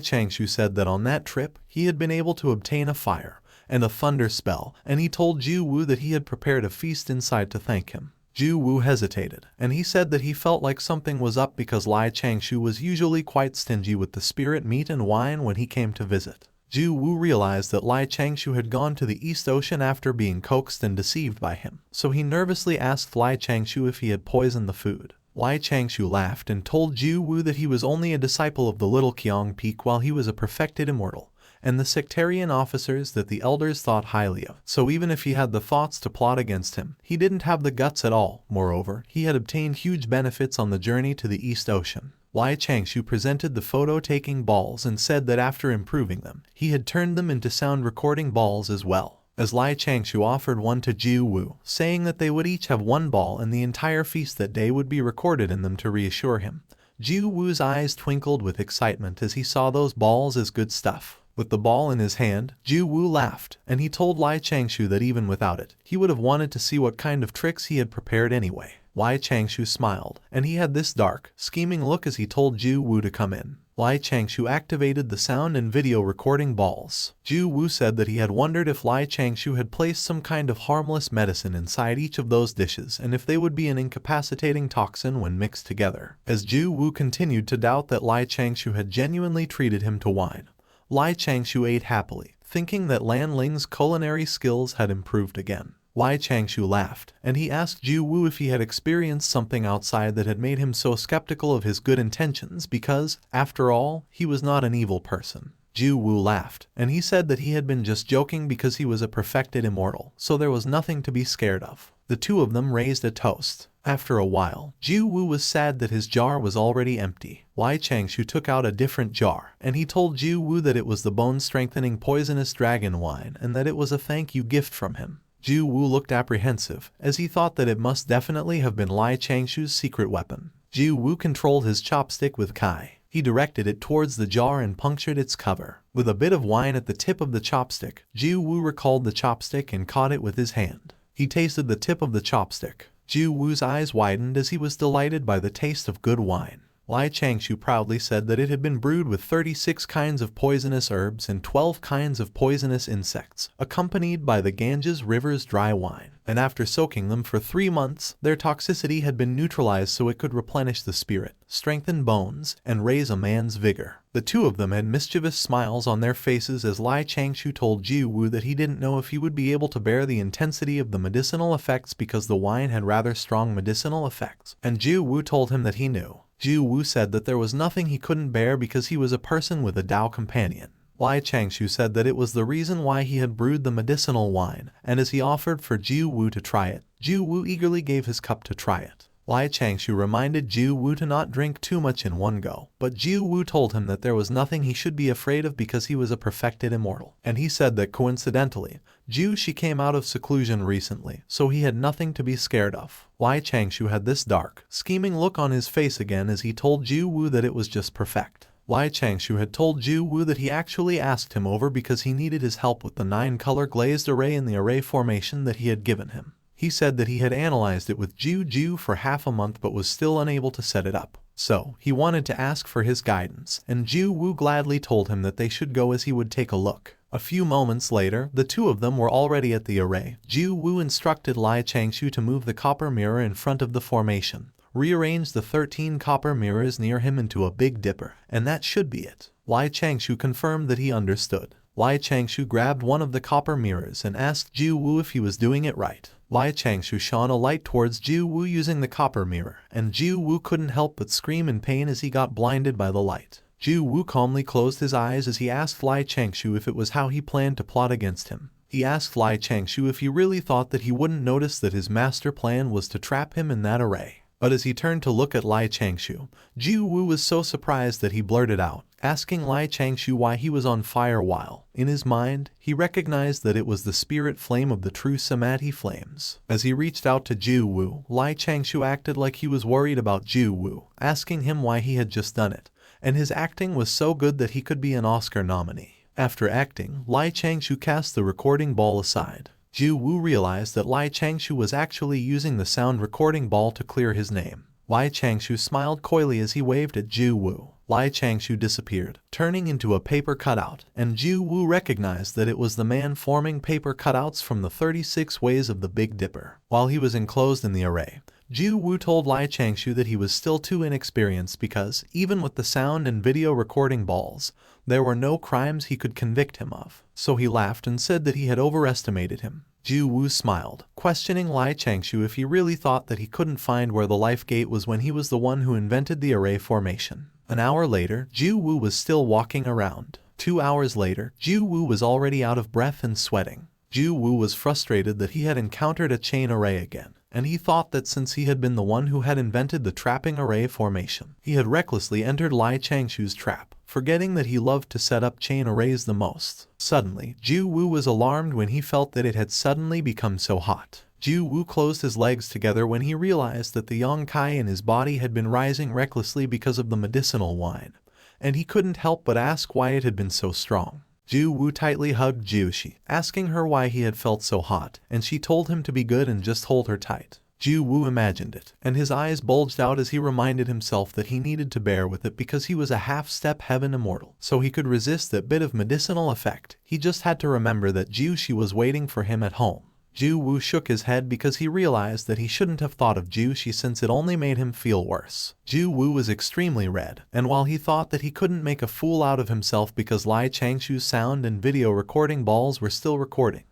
Changshou said that on that trip, he had been able to obtain a fire and a thunder spell, and he told Zhu Wu that he had prepared a feast inside to thank him. Zhu Wu hesitated, and he said that he felt like something was up because Lai Changshou was usually quite stingy with the spirit meat and wine when he came to visit. Zhu Wu realized that Lai Changshou had gone to the East Ocean after being coaxed and deceived by him, so he nervously asked Lai Changshou if he had poisoned the food. Lai Changshou laughed and told Zhu Wu that he was only a disciple of the little Qiang Peak while he was a perfected immortal, and the sectarian officers that the elders thought highly of. So even if he had the thoughts to plot against him, he didn't have the guts at all. Moreover, he had obtained huge benefits on the journey to the East Ocean. Lai Changshou presented the photo-taking balls and said that after improving them, he had turned them into sound recording balls as well. As Lai Changshou offered one to Zhu Wu, saying that they would each have 1 ball and the entire feast that day would be recorded in them to reassure him. Zhu Wu's eyes twinkled with excitement as he saw those balls as good stuff. With the ball in his hand, Zhu Wu laughed, and he told Lai Changshou that even without it, he would have wanted to see what kind of tricks he had prepared anyway. Lai Changshou smiled, and he had this dark, scheming look as he told Zhu Wu to come in. Lai Changshou activated the sound and video recording balls. Zhu Wu said that he had wondered if Lai Changshou had placed some kind of harmless medicine inside each of those dishes and if they would be an incapacitating toxin when mixed together. As Zhu Wu continued to doubt that Lai Changshou had genuinely treated him to wine, Lai Changshou ate happily, thinking that Lan Ling's culinary skills had improved again. Lai Changshou laughed, and he asked Zhu Wu if he had experienced something outside that had made him so skeptical of his good intentions because, after all, he was not an evil person. Zhu Wu laughed, and he said that he had been just joking because he was a perfected immortal, so there was nothing to be scared of. The two of them raised a toast. After a while, Zhu Wu was sad that his jar was already empty. Lai Changshou took out a different jar, and he told Zhu Wu that it was the bone-strengthening poisonous dragon wine and that it was a thank-you gift from him. Ju Wu looked apprehensive, as he thought that it must definitely have been Lai Changshu's secret weapon. Ju Wu controlled his chopstick with Kai. He directed it towards the jar and punctured its cover. With a bit of wine at the tip of the chopstick, Ju Wu recalled the chopstick and caught it with his hand. He tasted the tip of the chopstick. Ju Wu's eyes widened as he was delighted by the taste of good wine. Lai Changshu proudly said that it had been brewed with 36 kinds of poisonous herbs and 12 kinds of poisonous insects, accompanied by the Ganges River's dry wine, and after soaking them for 3 months, their toxicity had been neutralized so it could replenish the spirit, strengthen bones, and raise a man's vigor. The two of them had mischievous smiles on their faces as Lai Changshu told Ju Wu that he didn't know if he would be able to bear the intensity of the medicinal effects because the wine had rather strong medicinal effects, and Ju Wu told him that he knew. Ju Wu said that there was nothing he couldn't bear because he was a person with a Dao companion. Lai Changshu said that it was the reason why he had brewed the medicinal wine, and as he offered for Ju Wu to try it, Ju Wu eagerly gave his cup to try it. Lai Changshu reminded Ju Wu to not drink too much in one go, but Ju Wu told him that there was nothing he should be afraid of because he was a perfected immortal, and he said that coincidentally, She came out of seclusion recently, so he had nothing to be scared of. Lai Changshu had this dark, scheming look on his face again as he told Ju Wu that it was just perfect. Lai Changshu had told Ju Wu that he actually asked him over because he needed his help with the 9-color glazed array in the array formation that he had given him. He said that he had analyzed it with Ju for half a month but was still unable to set it up. So, he wanted to ask for his guidance, and Ju Wu gladly told him that they should go as he would take a look. A few moments later, the two of them were already at the array. Ju Wu instructed Lai Changshu to move the copper mirror in front of the formation, rearrange the 13 copper mirrors near him into a big dipper, and that should be it. Lai Changshu confirmed that he understood. Lai Changshu grabbed one of the copper mirrors and asked Ju Wu if he was doing it right. Lai Changshu shone a light towards Ju Wu using the copper mirror, and Ju Wu couldn't help but scream in pain as he got blinded by the light. Ju Wu calmly closed his eyes as he asked Lai Changshu if it was how he planned to plot against him. He asked Lai Changshu if he really thought that he wouldn't notice that his master plan was to trap him in that array. But as he turned to look at Lai Changshu, Ju Wu was so surprised that he blurted out, asking Lai Changshu why he was on fire while, in his mind, he recognized that it was the spirit flame of the true Samadhi flames. As he reached out to Ju Wu, Lai Changshu acted like he was worried about Ju Wu, asking him why he had just done it, and his acting was so good that he could be an Oscar nominee. After acting, Lai Changshu cast the recording ball aside. Ju Wu realized that Lai Changshu was actually using the sound recording ball to clear his name. Lai Changshu smiled coyly as he waved at Ju Wu. Lai Changshu disappeared, turning into a paper cutout, and Ju Wu recognized that it was the man forming paper cutouts from the 36 ways of the Big Dipper. While he was enclosed in the array, Ju Wu told Lai Changshu that he was still too inexperienced because, even with the sound and video recording balls, there were no crimes he could convict him of. So he laughed and said that he had overestimated him. Ju Wu smiled, questioning Lai Changshu if he really thought that he couldn't find where the life gate was when he was the one who invented the array formation. An hour later, Ju Wu was still walking around. 2 hours later, Ju Wu was already out of breath and sweating. Ju Wu was frustrated that he had encountered a chain array again, and he thought that since he had been the one who had invented the trapping array formation, he had recklessly entered Lai Changshu's trap, forgetting that he loved to set up chain arrays the most. Suddenly, Ju Wu was alarmed when he felt that it had suddenly become so hot. Ju Wu closed his legs together when he realized that the Yongkai in his body had been rising recklessly because of the medicinal wine, and he couldn't help but ask why it had been so strong. Ju Wu tightly hugged Jushi, asking her why he had felt so hot, and she told him to be good and just hold her tight. Ju Wu imagined it, and his eyes bulged out as he reminded himself that he needed to bear with it because he was a half-step heaven immortal, so he could resist that bit of medicinal effect. He just had to remember that Jushi was waiting for him at home. Ju Wu shook his head because he realized that he shouldn't have thought of Jushi since it only made him feel worse. Ju Wu was extremely red, and while he thought that he couldn't make a fool out of himself because Lai Changshu's sound and video recording balls were still recording,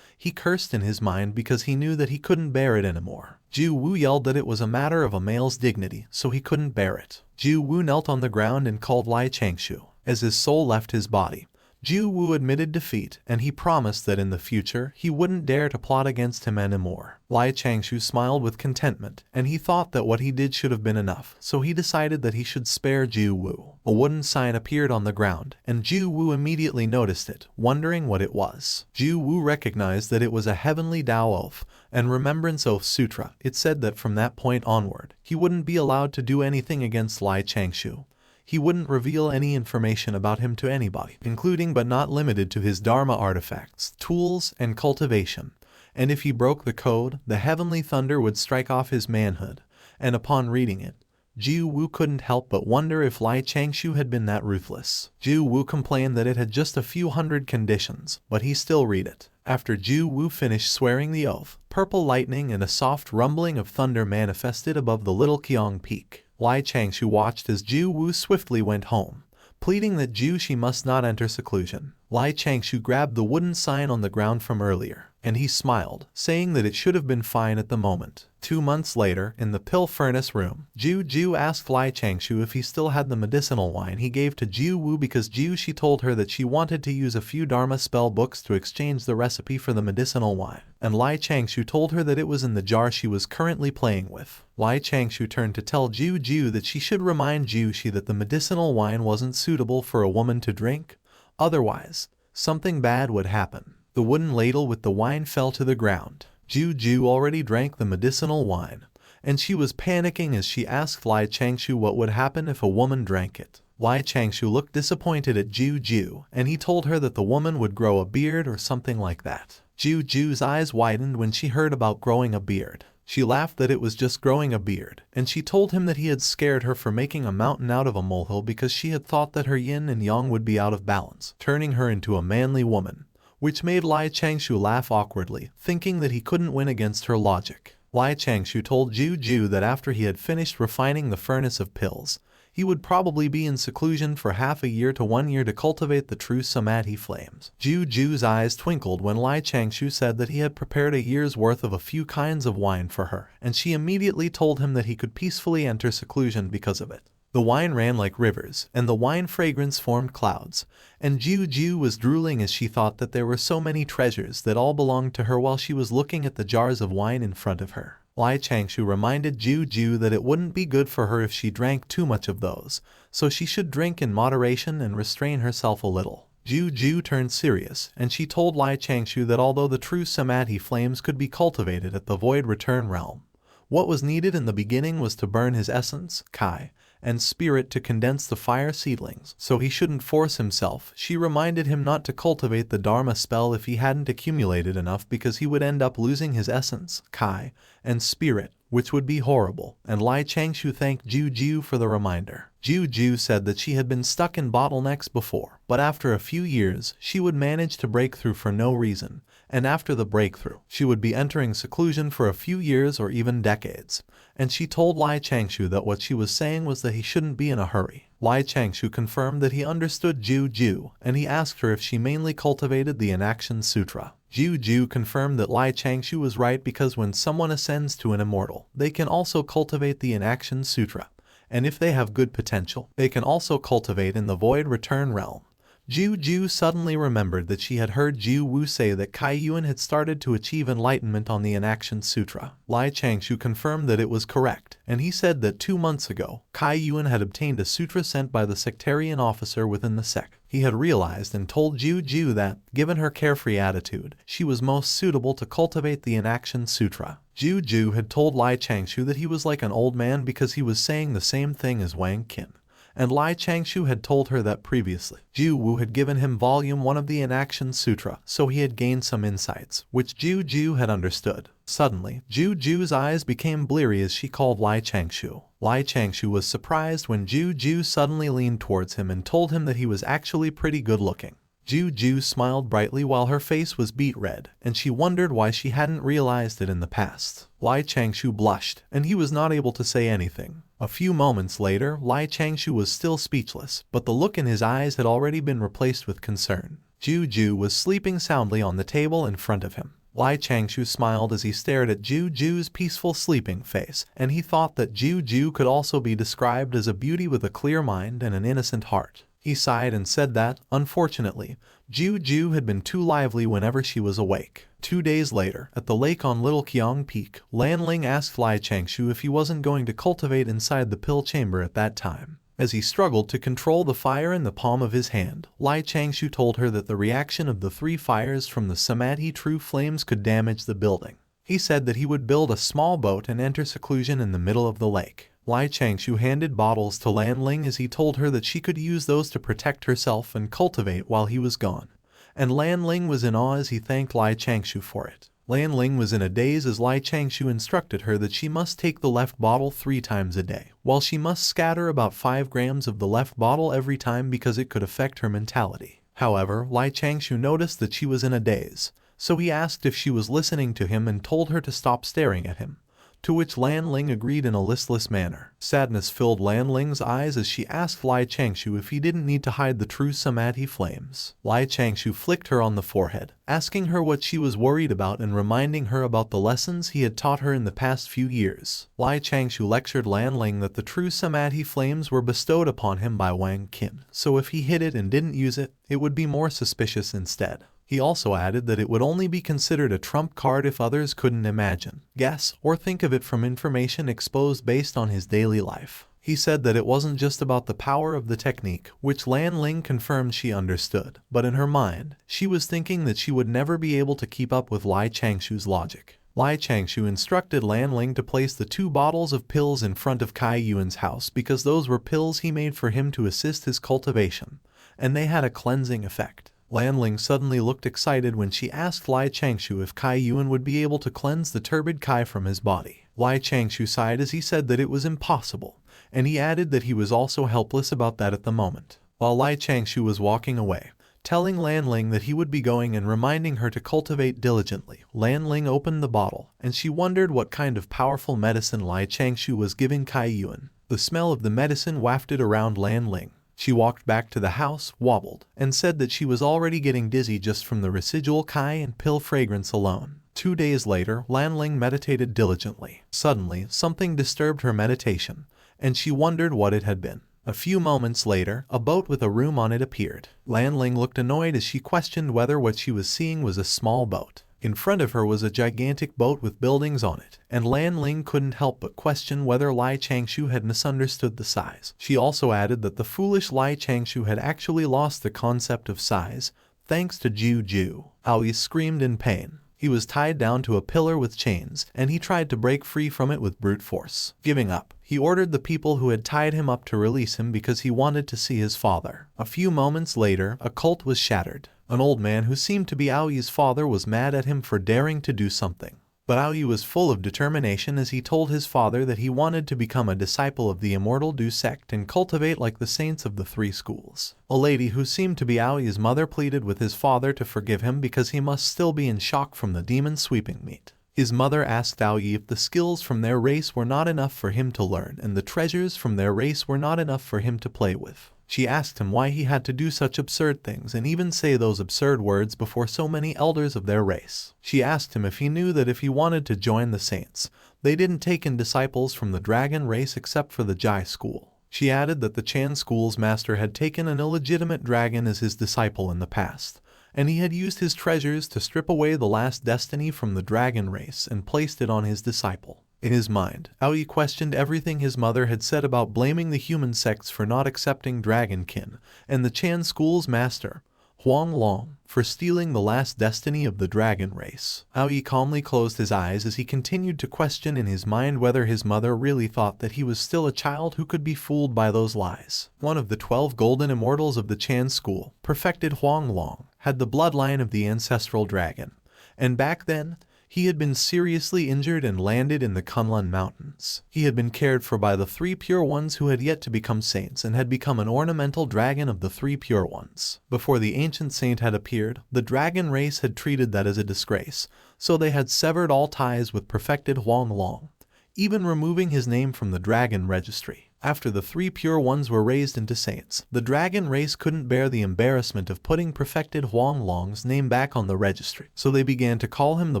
he cursed in his mind because he knew that he couldn't bear it anymore. Ju Wu yelled that it was a matter of a male's dignity, so he couldn't bear it. Ju Wu knelt on the ground and called Lai Changshu. As his soul left his body, Ju Wu admitted defeat, and he promised that in the future he wouldn't dare to plot against him anymore. Lai Changshou smiled with contentment, and he thought that what he did should have been enough, so he decided that he should spare Ju Wu. A wooden sign appeared on the ground, and Ju Wu immediately noticed it, wondering what it was. Ju Wu recognized that it was a heavenly Dao Oath and Remembrance Oath Sutra. It said that from that point onward, he wouldn't be allowed to do anything against Lai Changshou. He wouldn't reveal any information about him to anybody, including but not limited to his Dharma artifacts, tools, and cultivation. And if he broke the code, the heavenly thunder would strike off his manhood. And upon reading it, Ju Wu couldn't help but wonder if Lai Changshou had been that ruthless. Ju Wu complained that it had just a few hundred conditions, but he still read it. After Ju Wu finished swearing the oath, purple lightning and a soft rumbling of thunder manifested above the little Qiang peak. Lai Changshou watched as Ju Wu swiftly went home, pleading that she must not enter seclusion. Lai Changshou grabbed the wooden sign on the ground from earlier, and he smiled, saying that it should have been fine at the moment. 2 months later, in the pill furnace room, Ju asked Lai Changshou if he still had the medicinal wine he gave to Ju Wu because she told her that she wanted to use a few Dharma spell books to exchange the recipe for the medicinal wine, and Lai Changshou told her that it was in the jar she was currently playing with. Lai Changshou turned to tell Ju that she should remind Shi that the medicinal wine wasn't suitable for a woman to drink, otherwise, something bad would happen. The wooden ladle with the wine fell to the ground. Ju already drank the medicinal wine, and she was panicking as she asked Lai Changshou what would happen if a woman drank it. Lai Changshou looked disappointed at Ju, and he told her that the woman would grow a beard or something like that. Ju's eyes widened when she heard about growing a beard. She laughed that it was just growing a beard, and she told him that he had scared her for making a mountain out of a molehill because she had thought that her yin and yang would be out of balance, turning her into a manly woman, which made Lai Changshou laugh awkwardly, thinking that he couldn't win against her logic. Lai Changshou told Ju that after he had finished refining the furnace of pills, he would probably be in seclusion for half a year to 1 year to cultivate the true samadhi flames. Ju's eyes twinkled when Lai Changshou said that he had prepared a year's worth of a few kinds of wine for her, and she immediately told him that he could peacefully enter seclusion because of it. The wine ran like rivers, and the wine fragrance formed clouds, and Ju was drooling as she thought that there were so many treasures that all belonged to her while she was looking at the jars of wine in front of her. Lai Changshou reminded Ju that it wouldn't be good for her if she drank too much of those, so she should drink in moderation and restrain herself a little. Ju turned serious, and she told Lai Changshou that although the true samadhi flames could be cultivated at the void return realm, what was needed in the beginning was to burn his essence, Kai, and spirit to condense the fire seedlings, so he shouldn't force himself. She reminded him not to cultivate the Dharma spell if he hadn't accumulated enough because he would end up losing his essence, Kai, and spirit, which would be horrible, and Lai Changshou thanked Ju for the reminder. Ju said that she had been stuck in bottlenecks before, but after a few years, she would manage to break through for no reason, and after the breakthrough, she would be entering seclusion for a few years or even decades. And she told Lai Changshou that what she was saying was that he shouldn't be in a hurry. Lai Changshou confirmed that he understood Ju, and he asked her if she mainly cultivated the Inaction Sutra. Ju confirmed that Lai Changshou was right because when someone ascends to an immortal, they can also cultivate the Inaction Sutra, and if they have good potential, they can also cultivate in the void return realm. Ju suddenly remembered that she had heard Ju Wu say that Kai Yuan had started to achieve enlightenment on the Inaction Sutra. Lai Changshou confirmed that it was correct, and he said that 2 months ago, Kai Yuan had obtained a sutra sent by the sectarian officer within the sect. He had realized and told Ju that, given her carefree attitude, she was most suitable to cultivate the Inaction Sutra. Ju had told Lai Changshou that he was like an old man because he was saying the same thing as Wang Qin, and Lai Changshou had told her that previously. Ju Wu had given him volume 1 of the Inaction Sutra, so he had gained some insights, which Ju had understood. Suddenly, Ju's eyes became bleary as she called Lai Changshou. Lai Changshou was surprised when Ju suddenly leaned towards him and told him that he was actually pretty good looking. Ju smiled brightly while her face was beet red, and she wondered why she hadn't realized it in the past. Lai Changshou blushed, and he was not able to say anything. A few moments later, Lai Changshou was still speechless, but the look in his eyes had already been replaced with concern. Ju was sleeping soundly on the table in front of him. Lai Changshou smiled as he stared at Ju's peaceful sleeping face, and he thought that Ju could also be described as a beauty with a clear mind and an innocent heart. He sighed and said that, unfortunately, Ju had been too lively whenever she was awake. 2 days later, at the lake on Little Qiang Peak, Lanling asked Changshou if he wasn't going to cultivate inside the pill chamber at that time. As he struggled to control the fire in the palm of his hand, Changshou told her that the reaction of the 3 fires from the Samadhi true flames could damage the building. He said that he would build a small boat and enter seclusion in the middle of the lake. Changshou handed bottles to Lanling as he told her that she could use those to protect herself and cultivate while he was gone. And Lanling was in awe as he thanked Changshou for it. Lanling was in a daze as Changshou instructed her that she must take the left bottle 3 times a day, while she must scatter about 5 grams of the left bottle every time because it could affect her mentality. However, Changshou noticed that she was in a daze, so he asked if she was listening to him and told her to stop staring at him, to which Lanling agreed in a listless manner. Sadness filled Lanling's eyes as she asked Changshou if he didn't need to hide the true Samadhi flames. Changshou flicked her on the forehead, asking her what she was worried about and reminding her about the lessons he had taught her in the past few years. Changshou lectured Lanling that the true Samadhi flames were bestowed upon him by Wang Qin, so if he hid it and didn't use it, it would be more suspicious instead. He also added that it would only be considered a trump card if others couldn't imagine, guess, or think of it from information exposed based on his daily life. He said that it wasn't just about the power of the technique, which Lanling confirmed she understood, but in her mind, she was thinking that she would never be able to keep up with Changshou's logic. Changshou instructed Lanling to place the 2 bottles of pills in front of Kai Yuan's house because those were pills he made for him to assist his cultivation, and they had a cleansing effect. Lanling suddenly looked excited when she asked Changshou if Kai Yuan would be able to cleanse the turbid Kai from his body. Changshou sighed as he said that it was impossible, and he added that he was also helpless about that at the moment. While Changshou was walking away, telling Lanling that he would be going and reminding her to cultivate diligently, Lanling opened the bottle, and she wondered what kind of powerful medicine Changshou was giving Kai Yuan. The smell of the medicine wafted around Lanling. She walked back to the house, wobbled, and said that she was already getting dizzy just from the residual Kai and pill fragrance alone. 2 days later, Lanling meditated diligently. Suddenly, something disturbed her meditation, and she wondered what it had been. A few moments later, a boat with a room on it appeared. Lanling looked annoyed as she questioned whether what she was seeing was a small boat. In front of her was a gigantic boat with buildings on it, and Lanling couldn't help but question whether Changshou had misunderstood the size. She also added that the foolish Changshou had actually lost the concept of size, thanks to Ju. Aoi screamed in pain. He was tied down to a pillar with chains, and he tried to break free from it with brute force. Giving up, he ordered the people who had tied him up to release him because he wanted to see his father. A few moments later, a cult was shattered. An old man who seemed to be Aoi's father was mad at him for daring to do something. But Aoi was full of determination as he told his father that he wanted to become a disciple of the Immortal Du sect and cultivate like the saints of the 3 schools. A lady who seemed to be Aoi's mother pleaded with his father to forgive him because he must still be in shock from the demon sweeping meat. His mother asked Aoi if the skills from their race were not enough for him to learn and the treasures from their race were not enough for him to play with. She asked him why he had to do such absurd things and even say those absurd words before so many elders of their race. She asked him if he knew that if he wanted to join the saints, they didn't take in disciples from the dragon race except for the Jai school. She added that the Chan school's master had taken an illegitimate dragon as his disciple in the past, and he had used his treasures to strip away the last destiny from the dragon race and placed it on his disciple. In his mind, Aoi questioned everything his mother had said about blaming the human sects for not accepting dragonkin, and the Chan school's master, Huang Long, for stealing the last destiny of the dragon race. Aoi calmly closed his eyes as he continued to question in his mind whether his mother really thought that he was still a child who could be fooled by those lies. One of the 12 golden immortals of the Chan school, perfected Huang Long, had the bloodline of the ancestral dragon, and back then, he had been seriously injured and landed in the Kunlun Mountains. He had been cared for by the 3 pure ones who had yet to become saints and had become an ornamental dragon of the 3 pure ones. Before the ancient saint had appeared, the dragon race had treated that as a disgrace, so they had severed all ties with perfected Huang Long, even removing his name from the dragon registry. After the 3 pure ones were raised into saints, the dragon race couldn't bear the embarrassment of putting perfected Huang Long's name back on the registry, so they began to call him the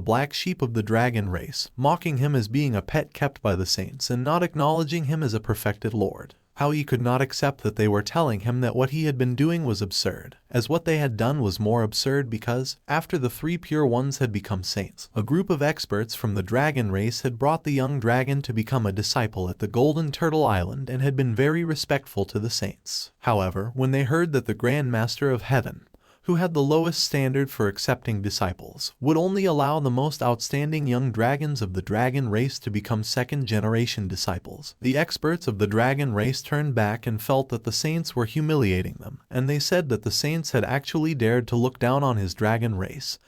black sheep of the dragon race, mocking him as being a pet kept by the saints and not acknowledging him as a perfected lord. Aoi could not accept that they were telling him that what he had been doing was absurd, as what they had done was more absurd because, after the 3 pure ones had become saints, a group of experts from the dragon race had brought the young dragon to become a disciple at the Golden Turtle Island and had been very respectful to the saints. However, when they heard that the Grand Master of Heaven, who had the lowest standard for accepting disciples, would only allow the most outstanding young dragons of the dragon race to become second-generation disciples, the experts of the dragon race turned back and felt that the saints were humiliating them, and they said that the saints had actually dared to look down on his dragon race,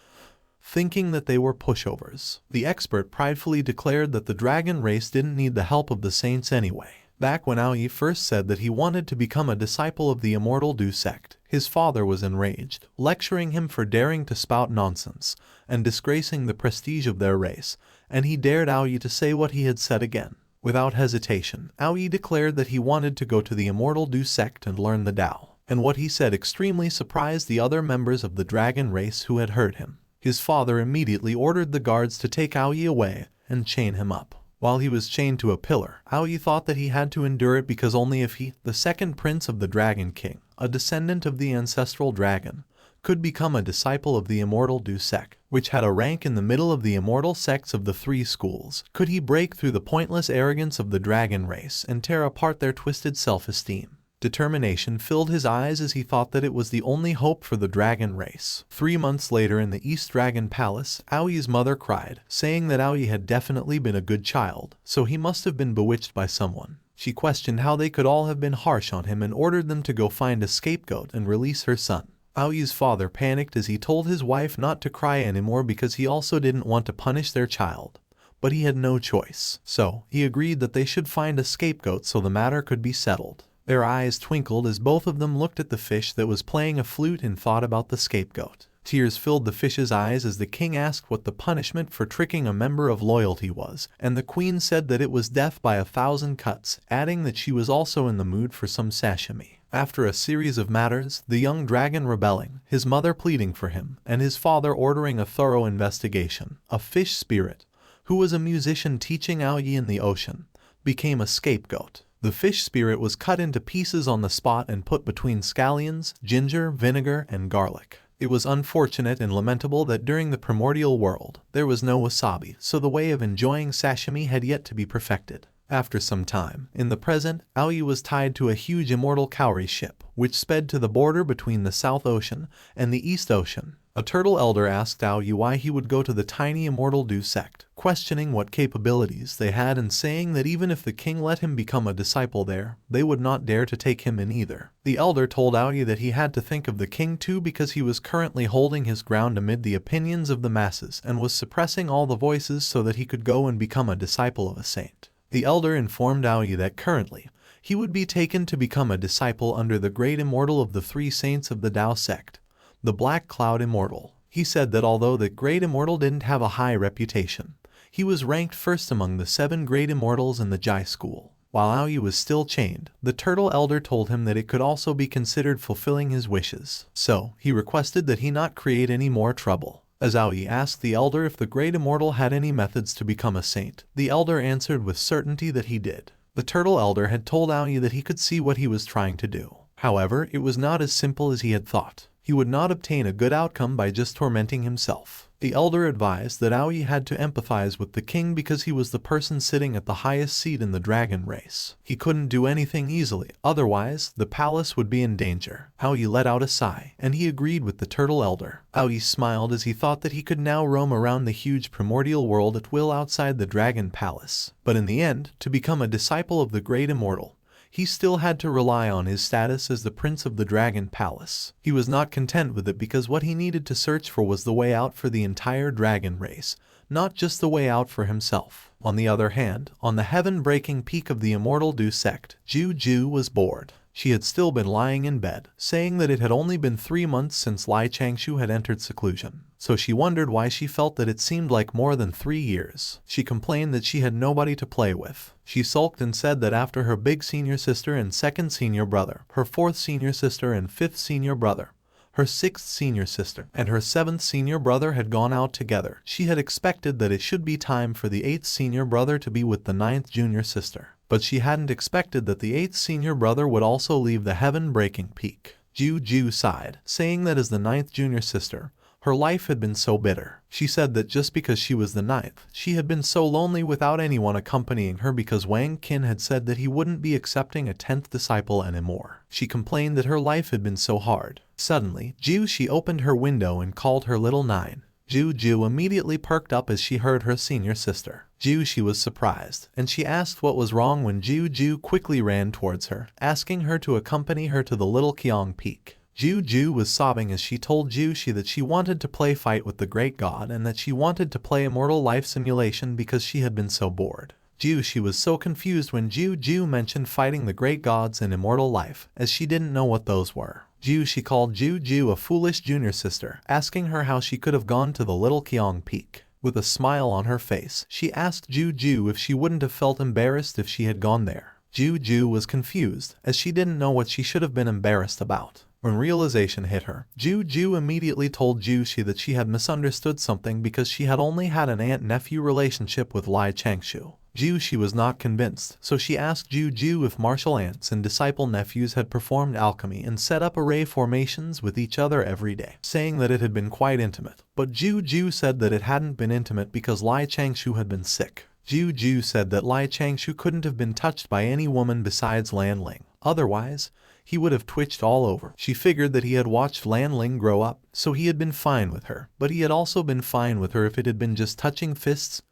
thinking that they were pushovers. The expert pridefully declared that the dragon race didn't need the help of the saints anyway. Back when Aoi first said that he wanted to become a disciple of the Immortal Dao sect, his father was enraged, lecturing him for daring to spout nonsense and disgracing the prestige of their race, and he dared Aoi to say what he had said again. Without hesitation, Aoi declared that he wanted to go to the Immortal Dao sect and learn the Dao, and what he said extremely surprised the other members of the dragon race who had heard him. His father immediately ordered the guards to take Aoi away and chain him up. While he was chained to a pillar, Aoi thought that he had to endure it because only if he, the second prince of the Dragon King, a descendant of the ancestral dragon, could become a disciple of the Immortal Dao sect, which had a rank in the middle of the immortal sects of the 3 schools, could he break through the pointless arrogance of the dragon race and tear apart their twisted self-esteem. Determination filled his eyes as he thought that it was the only hope for the dragon race. 3 months later in the East Dragon Palace, Aoi's mother cried, saying that Aoi had definitely been a good child, so he must have been bewitched by someone. She questioned how they could all have been harsh on him and ordered them to go find a scapegoat and release her son. Aoi's father panicked as he told his wife not to cry anymore because he also didn't want to punish their child. But he had no choice, so he agreed that they should find a scapegoat so the matter could be settled. Their eyes twinkled as both of them looked at the fish that was playing a flute and thought about the scapegoat. Tears filled the fish's eyes as the king asked what the punishment for tricking a member of loyalty was, and the queen said that it was death by 1,000 cuts, adding that she was also in the mood for some sashimi. After a series of matters, the young dragon rebelling, his mother pleading for him, and his father ordering a thorough investigation, a fish spirit, who was a musician teaching Aoi in the ocean, became a scapegoat. The fish spirit was cut into pieces on the spot and put between scallions, ginger, vinegar, and garlic. It was unfortunate and lamentable that during the primordial world, there was no wasabi, so the way of enjoying sashimi had yet to be perfected. After some time, in the present, Aoi was tied to a huge immortal cowrie ship, which sped to the border between the South Ocean and the East Ocean. A turtle elder asked Aoi why he would go to the tiny Immortal Dao sect, questioning what capabilities they had and saying that even if the king let him become a disciple there, they would not dare to take him in either. The elder told Aoi that he had to think of the king too because he was currently holding his ground amid the opinions of the masses and was suppressing all the voices so that he could go and become a disciple of a saint. The elder informed Aoi that currently, he would be taken to become a disciple under the great immortal of the 3 saints of the Dao sect, the Black Cloud Immortal. He said that although the Great Immortal didn't have a high reputation, he was ranked first among the 7 Great Immortals in the Jai school. While Aoi was still chained, the turtle elder told him that it could also be considered fulfilling his wishes, so he requested that he not create any more trouble. As Aoi asked the elder if the Great Immortal had any methods to become a saint, the elder answered with certainty that he did. The turtle elder had told Aoi that he could see what he was trying to do. However, it was not as simple as he had thought. He would not obtain a good outcome by just tormenting himself. The elder advised that Aoi had to empathize with the king because he was the person sitting at the highest seat in the dragon race. He couldn't do anything easily, otherwise the palace would be in danger. Aoi let out a sigh, and he agreed with the turtle elder. Aoi smiled as he thought that he could now roam around the huge primordial world at will outside the dragon palace. But in the end, to become a disciple of the Great Immortal, he still had to rely on his status as the Prince of the Dragon Palace. He was not content with it because what he needed to search for was the way out for the entire dragon race, not just the way out for himself. On the other hand, on the heaven-breaking peak of the Immortal Dao sect, Ju was bored. She had still been lying in bed, saying that it had only been 3 months since Changshou had entered seclusion. So she wondered why she felt that it seemed like more than 3 years. She complained that she had nobody to play with. She sulked and said that after her big senior sister and second senior brother, her fourth senior sister and fifth senior brother, her sixth senior sister, and her seventh senior brother had gone out together, she had expected that it should be time for the eighth senior brother to be with the ninth junior sister. But she hadn't expected that the 8th senior brother would also leave the heaven-breaking peak. Ju sighed, saying that as the 9th junior sister, her life had been so bitter. She said that just because she was the 9th, she had been so lonely without anyone accompanying her because Wang Qin had said that he wouldn't be accepting a 10th disciple anymore. She complained that her life had been so hard. Suddenly, she opened her window and called her little 9. Ju immediately perked up as she heard her senior sister. She was surprised, and she asked what was wrong when Ju quickly ran towards her, asking her to accompany her to the Little Qiang Peak. Ju was sobbing as she told Jushi that she wanted to play fight with the great god and that she wanted to play Immortal Life Simulation because she had been so bored. Jushi was so confused when Ju mentioned fighting the great gods and immortal life, as she didn't know what those were. She called Ju a foolish junior sister, asking her how she could have gone to the Little Qiang Peak. With a smile on her face, she asked Ju if she wouldn't have felt embarrassed if she had gone there. Ju was confused, as she didn't know what she should have been embarrassed about. When realization hit her, Ju immediately told Jushi that she had misunderstood something because she had only had an aunt-nephew relationship with Changshou. Jushi was not convinced, so she asked Ju if martial aunts and disciple nephews had performed alchemy and set up array formations with each other every day, saying that it had been quite intimate. But Ju said that it hadn't been intimate because Changshou had been sick. Ju said that Changshou couldn't have been touched by any woman besides Lan Ling. Otherwise, he would have twitched all over. She figured that he had watched Lan Ling grow up, so he had been fine with her. But he had also been fine with her if it had been just touching fists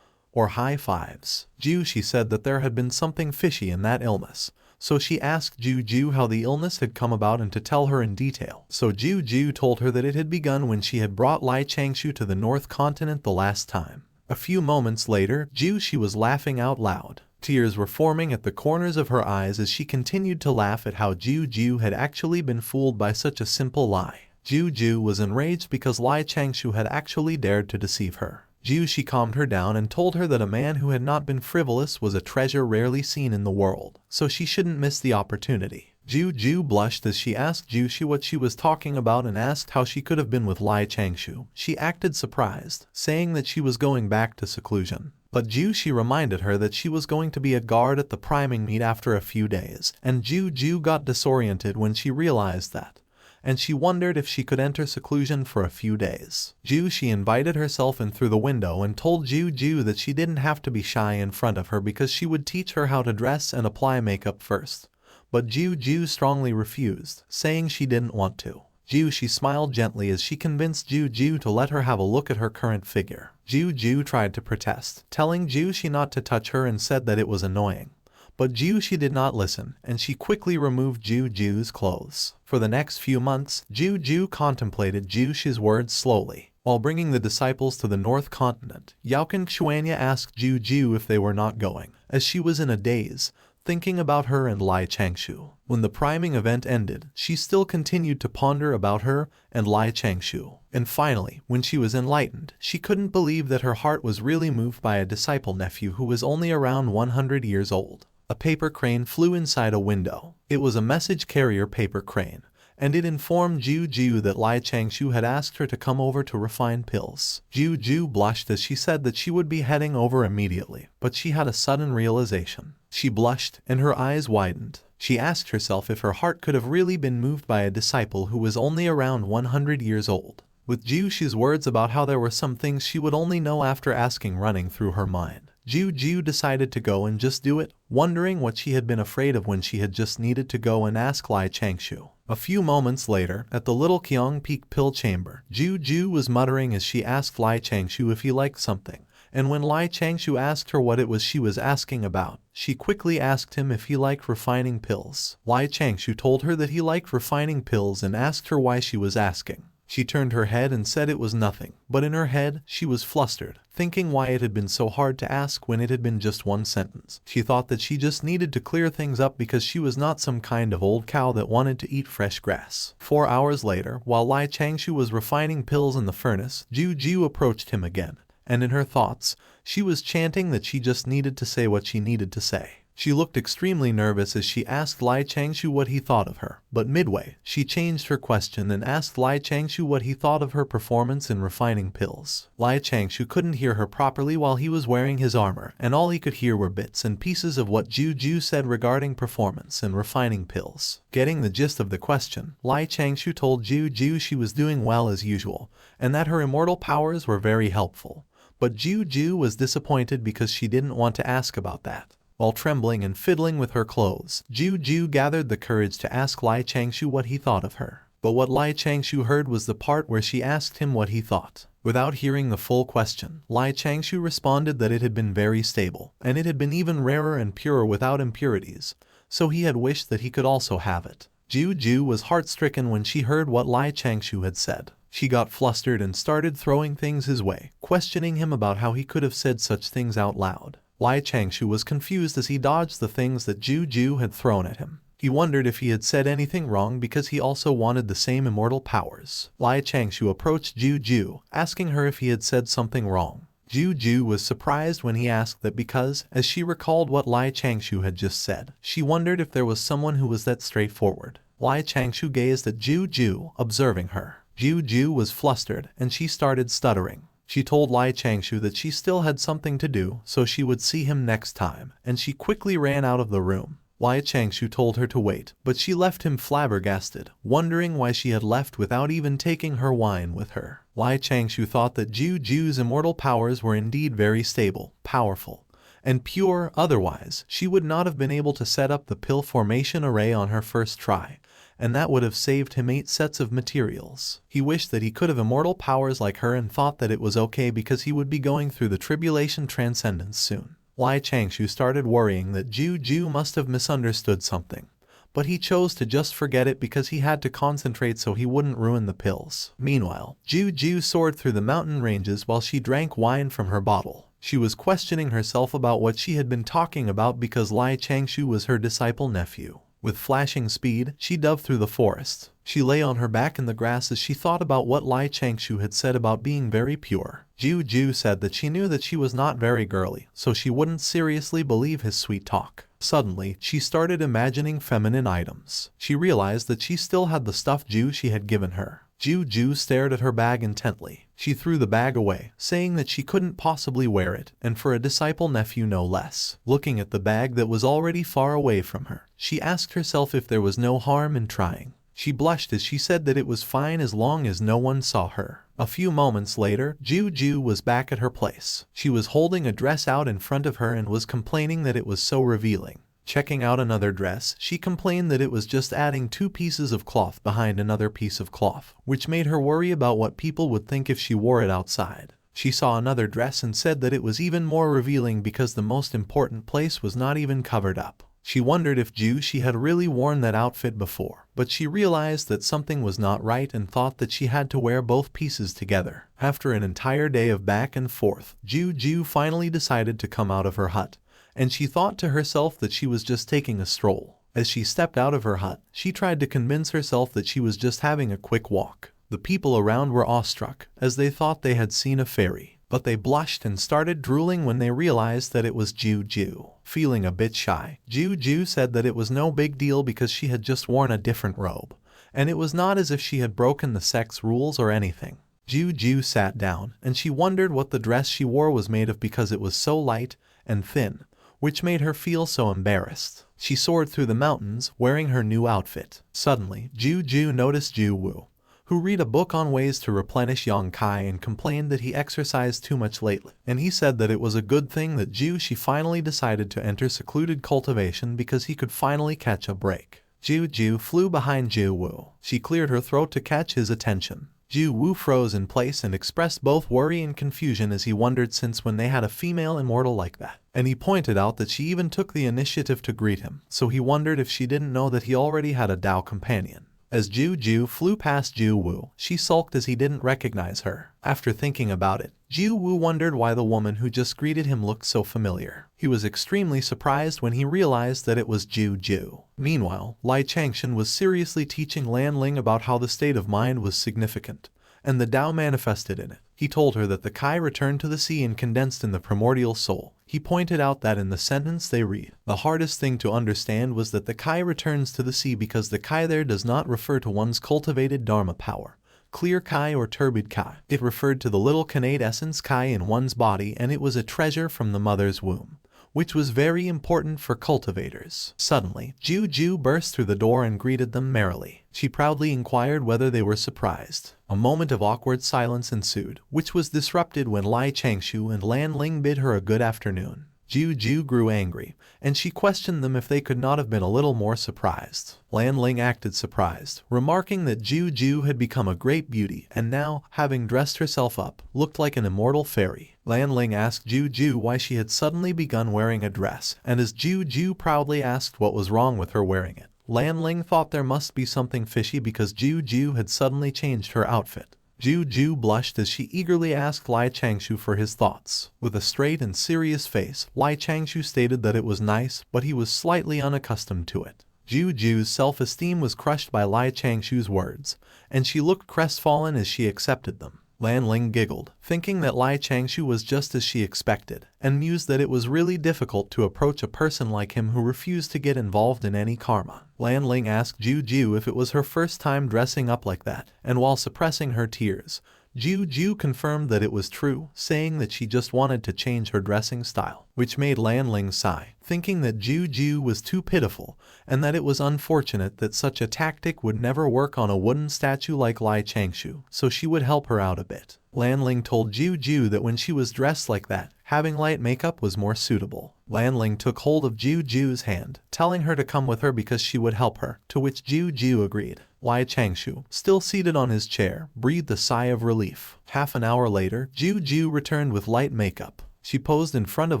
or high fives. She said that there had been something fishy in that illness. So she asked Ju how the illness had come about and to tell her in detail. So Ju told her that it had begun when she had brought Changshou to the North Continent the last time. A few moments later, she was laughing out loud. Tears were forming at the corners of her eyes as she continued to laugh at how Ju had actually been fooled by such a simple lie. Ju was enraged because Changshou had actually dared to deceive her. She calmed her down and told her that a man who had not been frivolous was a treasure rarely seen in the world, so she shouldn't miss the opportunity. Ju blushed as she asked Jushi what she was talking about and asked how she could have been with Changshou. She acted surprised, saying that she was going back to seclusion. But Jushi reminded her that she was going to be a guard at the priming meet after a few days, and Ju got disoriented when she realized that, and she wondered if she could enter seclusion for a few days. She invited herself in through the window and told Ju that she didn't have to be shy in front of her because she would teach her how to dress and apply makeup first. But Ju strongly refused, saying she didn't want to. She smiled gently as she convinced Ju to let her have a look at her current figure. Ju tried to protest, telling Jushi not to touch her and said that it was annoying. But Jushi did not listen, and she quickly removed Ju's clothes. For the next few months, Ju contemplated Jushi's words slowly. While bringing the disciples to the North Continent, Youqin Xuanya asked Ju if they were not going, as she was in a daze, thinking about her and Changshou. When the priming event ended, she still continued to ponder about her and Changshou. And finally, when she was enlightened, she couldn't believe that her heart was really moved by a disciple nephew who was only around 100 years old. A paper crane flew inside a window. It was a message carrier paper crane, and it informed Ju that Changshou had asked her to come over to refine pills. Ju blushed as she said that she would be heading over immediately, but she had a sudden realization. She blushed, and her eyes widened. She asked herself if her heart could have really been moved by a disciple who was only around 100 years old. With Jushi's words about how there were some things she would only know after asking running through her mind, Ju decided to go and just do it, wondering what she had been afraid of when she had just needed to go and ask Changshou. A few moments later, at the Little Qiang Peak pill chamber, Ju was muttering as she asked Changshou if he liked something. And when Changshou asked her what it was she was asking about, she quickly asked him if he liked refining pills. Changshou told her that he liked refining pills and asked her why she was asking. She turned her head and said it was nothing, but in her head, she was flustered, thinking why it had been so hard to ask when it had been just one sentence. She thought that she just needed to clear things up because she was not some kind of old cow that wanted to eat fresh grass. 4 hours later, while Changshou was refining pills in the furnace, Ju approached him again. And in her thoughts, she was chanting that she just needed to say what she needed to say. She looked extremely nervous as she asked Lai Changshou what he thought of her, but midway, she changed her question and asked Lai Changshou what he thought of her performance in refining pills. Lai Changshou couldn't hear her properly while he was wearing his armor, and all he could hear were bits and pieces of what Ju said regarding performance and refining pills. Getting the gist of the question, Lai Changshou told Ju she was doing well as usual, and that her immortal powers were very helpful. But Ju was disappointed because she didn't want to ask about that. While trembling and fiddling with her clothes, Ju gathered the courage to ask Lai Changshou what he thought of her. But what Lai Changshou heard was the part where she asked him what he thought. Without hearing the full question, Lai Changshou responded that it had been very stable, and it had been even rarer and purer without impurities, so he had wished that he could also have it. Ju was heart-stricken when she heard what Lai Changshou had said. She got flustered and started throwing things his way, questioning him about how he could have said such things out loud. Lai Changshou was confused as he dodged the things that Ju had thrown at him. He wondered if he had said anything wrong because he also wanted the same immortal powers. Lai Changshou approached Ju, asking her if he had said something wrong. Ju was surprised when he asked that because, as she recalled what Lai Changshou had just said, she wondered if there was someone who was that straightforward. Lai Changshou gazed at Ju, observing her. Ju was flustered, and she started stuttering. She told Lai Changshou that she still had something to do, so she would see him next time, and she quickly ran out of the room. Lai Changshou told her to wait, but she left him flabbergasted, wondering why she had left without even taking her wine with her. Lai Changshou thought that Ju's immortal powers were indeed very stable, powerful, and pure, otherwise she would not have been able to set up the pill formation array on her first try, and that would have saved him 8 sets of materials. He wished that he could have immortal powers like her and thought that it was okay because he would be going through the tribulation transcendence soon. Lai Changshou started worrying that Ju must have misunderstood something, but he chose to just forget it because he had to concentrate so he wouldn't ruin the pills. Meanwhile, Ju soared through the mountain ranges while she drank wine from her bottle. She was questioning herself about what she had been talking about because Lai Changshou was her disciple nephew. With flashing speed, she dove through the forest. She lay on her back in the grass as she thought about what Lai Changshou had said about being very pure. Ju said that she knew that she was not very girly, so she wouldn't seriously believe his sweet talk. Suddenly, she started imagining feminine items. She realized that she still had the stuff she had given her. Ju stared at her bag intently. She threw the bag away, saying that she couldn't possibly wear it, and for a disciple nephew no less. Looking at the bag that was already far away from her, she asked herself if there was no harm in trying. She blushed as she said that it was fine as long as no one saw her. A few moments later, Ju was back at her place. She was holding a dress out in front of her and was complaining that it was so revealing. Checking out another dress, she complained that it was just adding 2 pieces of cloth behind another piece of cloth, which made her worry about what people would think if she wore it outside. She saw another dress and said that it was even more revealing because the most important place was not even covered up. She wondered if she had really worn that outfit before, but she realized that something was not right and thought that she had to wear both pieces together. After an entire day of back and forth, Ju finally decided to come out of her hut, and she thought to herself that she was just taking a stroll. As she stepped out of her hut, she tried to convince herself that she was just having a quick walk. The people around were awestruck, as they thought they had seen a fairy, but they blushed and started drooling when they realized that it was Ju. Feeling a bit shy, Ju said that it was no big deal because she had just worn a different robe, and it was not as if she had broken the sex rules or anything. Ju sat down, and she wondered what the dress she wore was made of because it was so light and thin, which made her feel so embarrassed. She soared through the mountains, wearing her new outfit. Suddenly, Ju noticed Ju, who read a book on ways to replenish Yongkai and complained that he exercised too much lately. And he said that it was a good thing that she finally decided to enter secluded cultivation because he could finally catch a break. Ju flew behind Ju. She cleared her throat to catch his attention. Ju froze in place and expressed both worry and confusion as he wondered since when they had a female immortal like that. And he pointed out that she even took the initiative to greet him, so he wondered if she didn't know that he already had a Dao companion. As Ju flew past Ju, she sulked as he didn't recognize her. After thinking about it, Ju wondered why the woman who just greeted him looked so familiar. He was extremely surprised when he realized that it was Ju. Meanwhile, Lai Changshou was seriously teaching Lan Ling about how the state of mind was significant, and the Dao manifested in it. He told her that the Kai returned to the sea and condensed in the primordial soul. He pointed out that in the sentence they read, the hardest thing to understand was that the Kai returns to the sea because the Kai there does not refer to one's cultivated Dharma power, clear Kai or turbid Kai. It referred to the little Kanate essence Kai in one's body, and it was a treasure from the mother's womb, which was very important for cultivators. Suddenly, Juju burst through the door and greeted them merrily. She proudly inquired whether they were surprised. A moment of awkward silence ensued, which was disrupted when Changshou and Lan Ling bid her a good afternoon. Juju grew angry, and she questioned them if they could not have been a little more surprised. Lan Ling acted surprised, remarking that Juju had become a great beauty and now, having dressed herself up, looked like an immortal fairy. Lan Ling asked Juju why she had suddenly begun wearing a dress, and as Juju proudly asked what was wrong with her wearing it, Lan Ling thought there must be something fishy because Juju had suddenly changed her outfit. Juju blushed as she eagerly asked Changshou for his thoughts. With a straight and serious face, Changshou stated that it was nice, but he was slightly unaccustomed to it. Juju's self-esteem was crushed by Changshou's words, and she looked crestfallen as she accepted them. Lan Ling giggled, thinking that Changshou was just as she expected, and mused that it was really difficult to approach a person like him who refused to get involved in any karma. Lan Ling asked Juju if it was her first time dressing up like that, and while suppressing her tears, Juju confirmed that it was true, saying that she just wanted to change her dressing style, which made Lan Ling sigh, thinking that Juju was too pitiful, and that it was unfortunate that such a tactic would never work on a wooden statue like Changshou, so she would help her out a bit. Lan Ling told Juju that when she was dressed like that, having light makeup was more suitable. Lan Ling took hold of Juju's hand, telling her to come with her because she would help her, to which Juju agreed. Changshou, still seated on his chair, breathed a sigh of relief. Half an hour later, Juju returned with light makeup. She posed in front of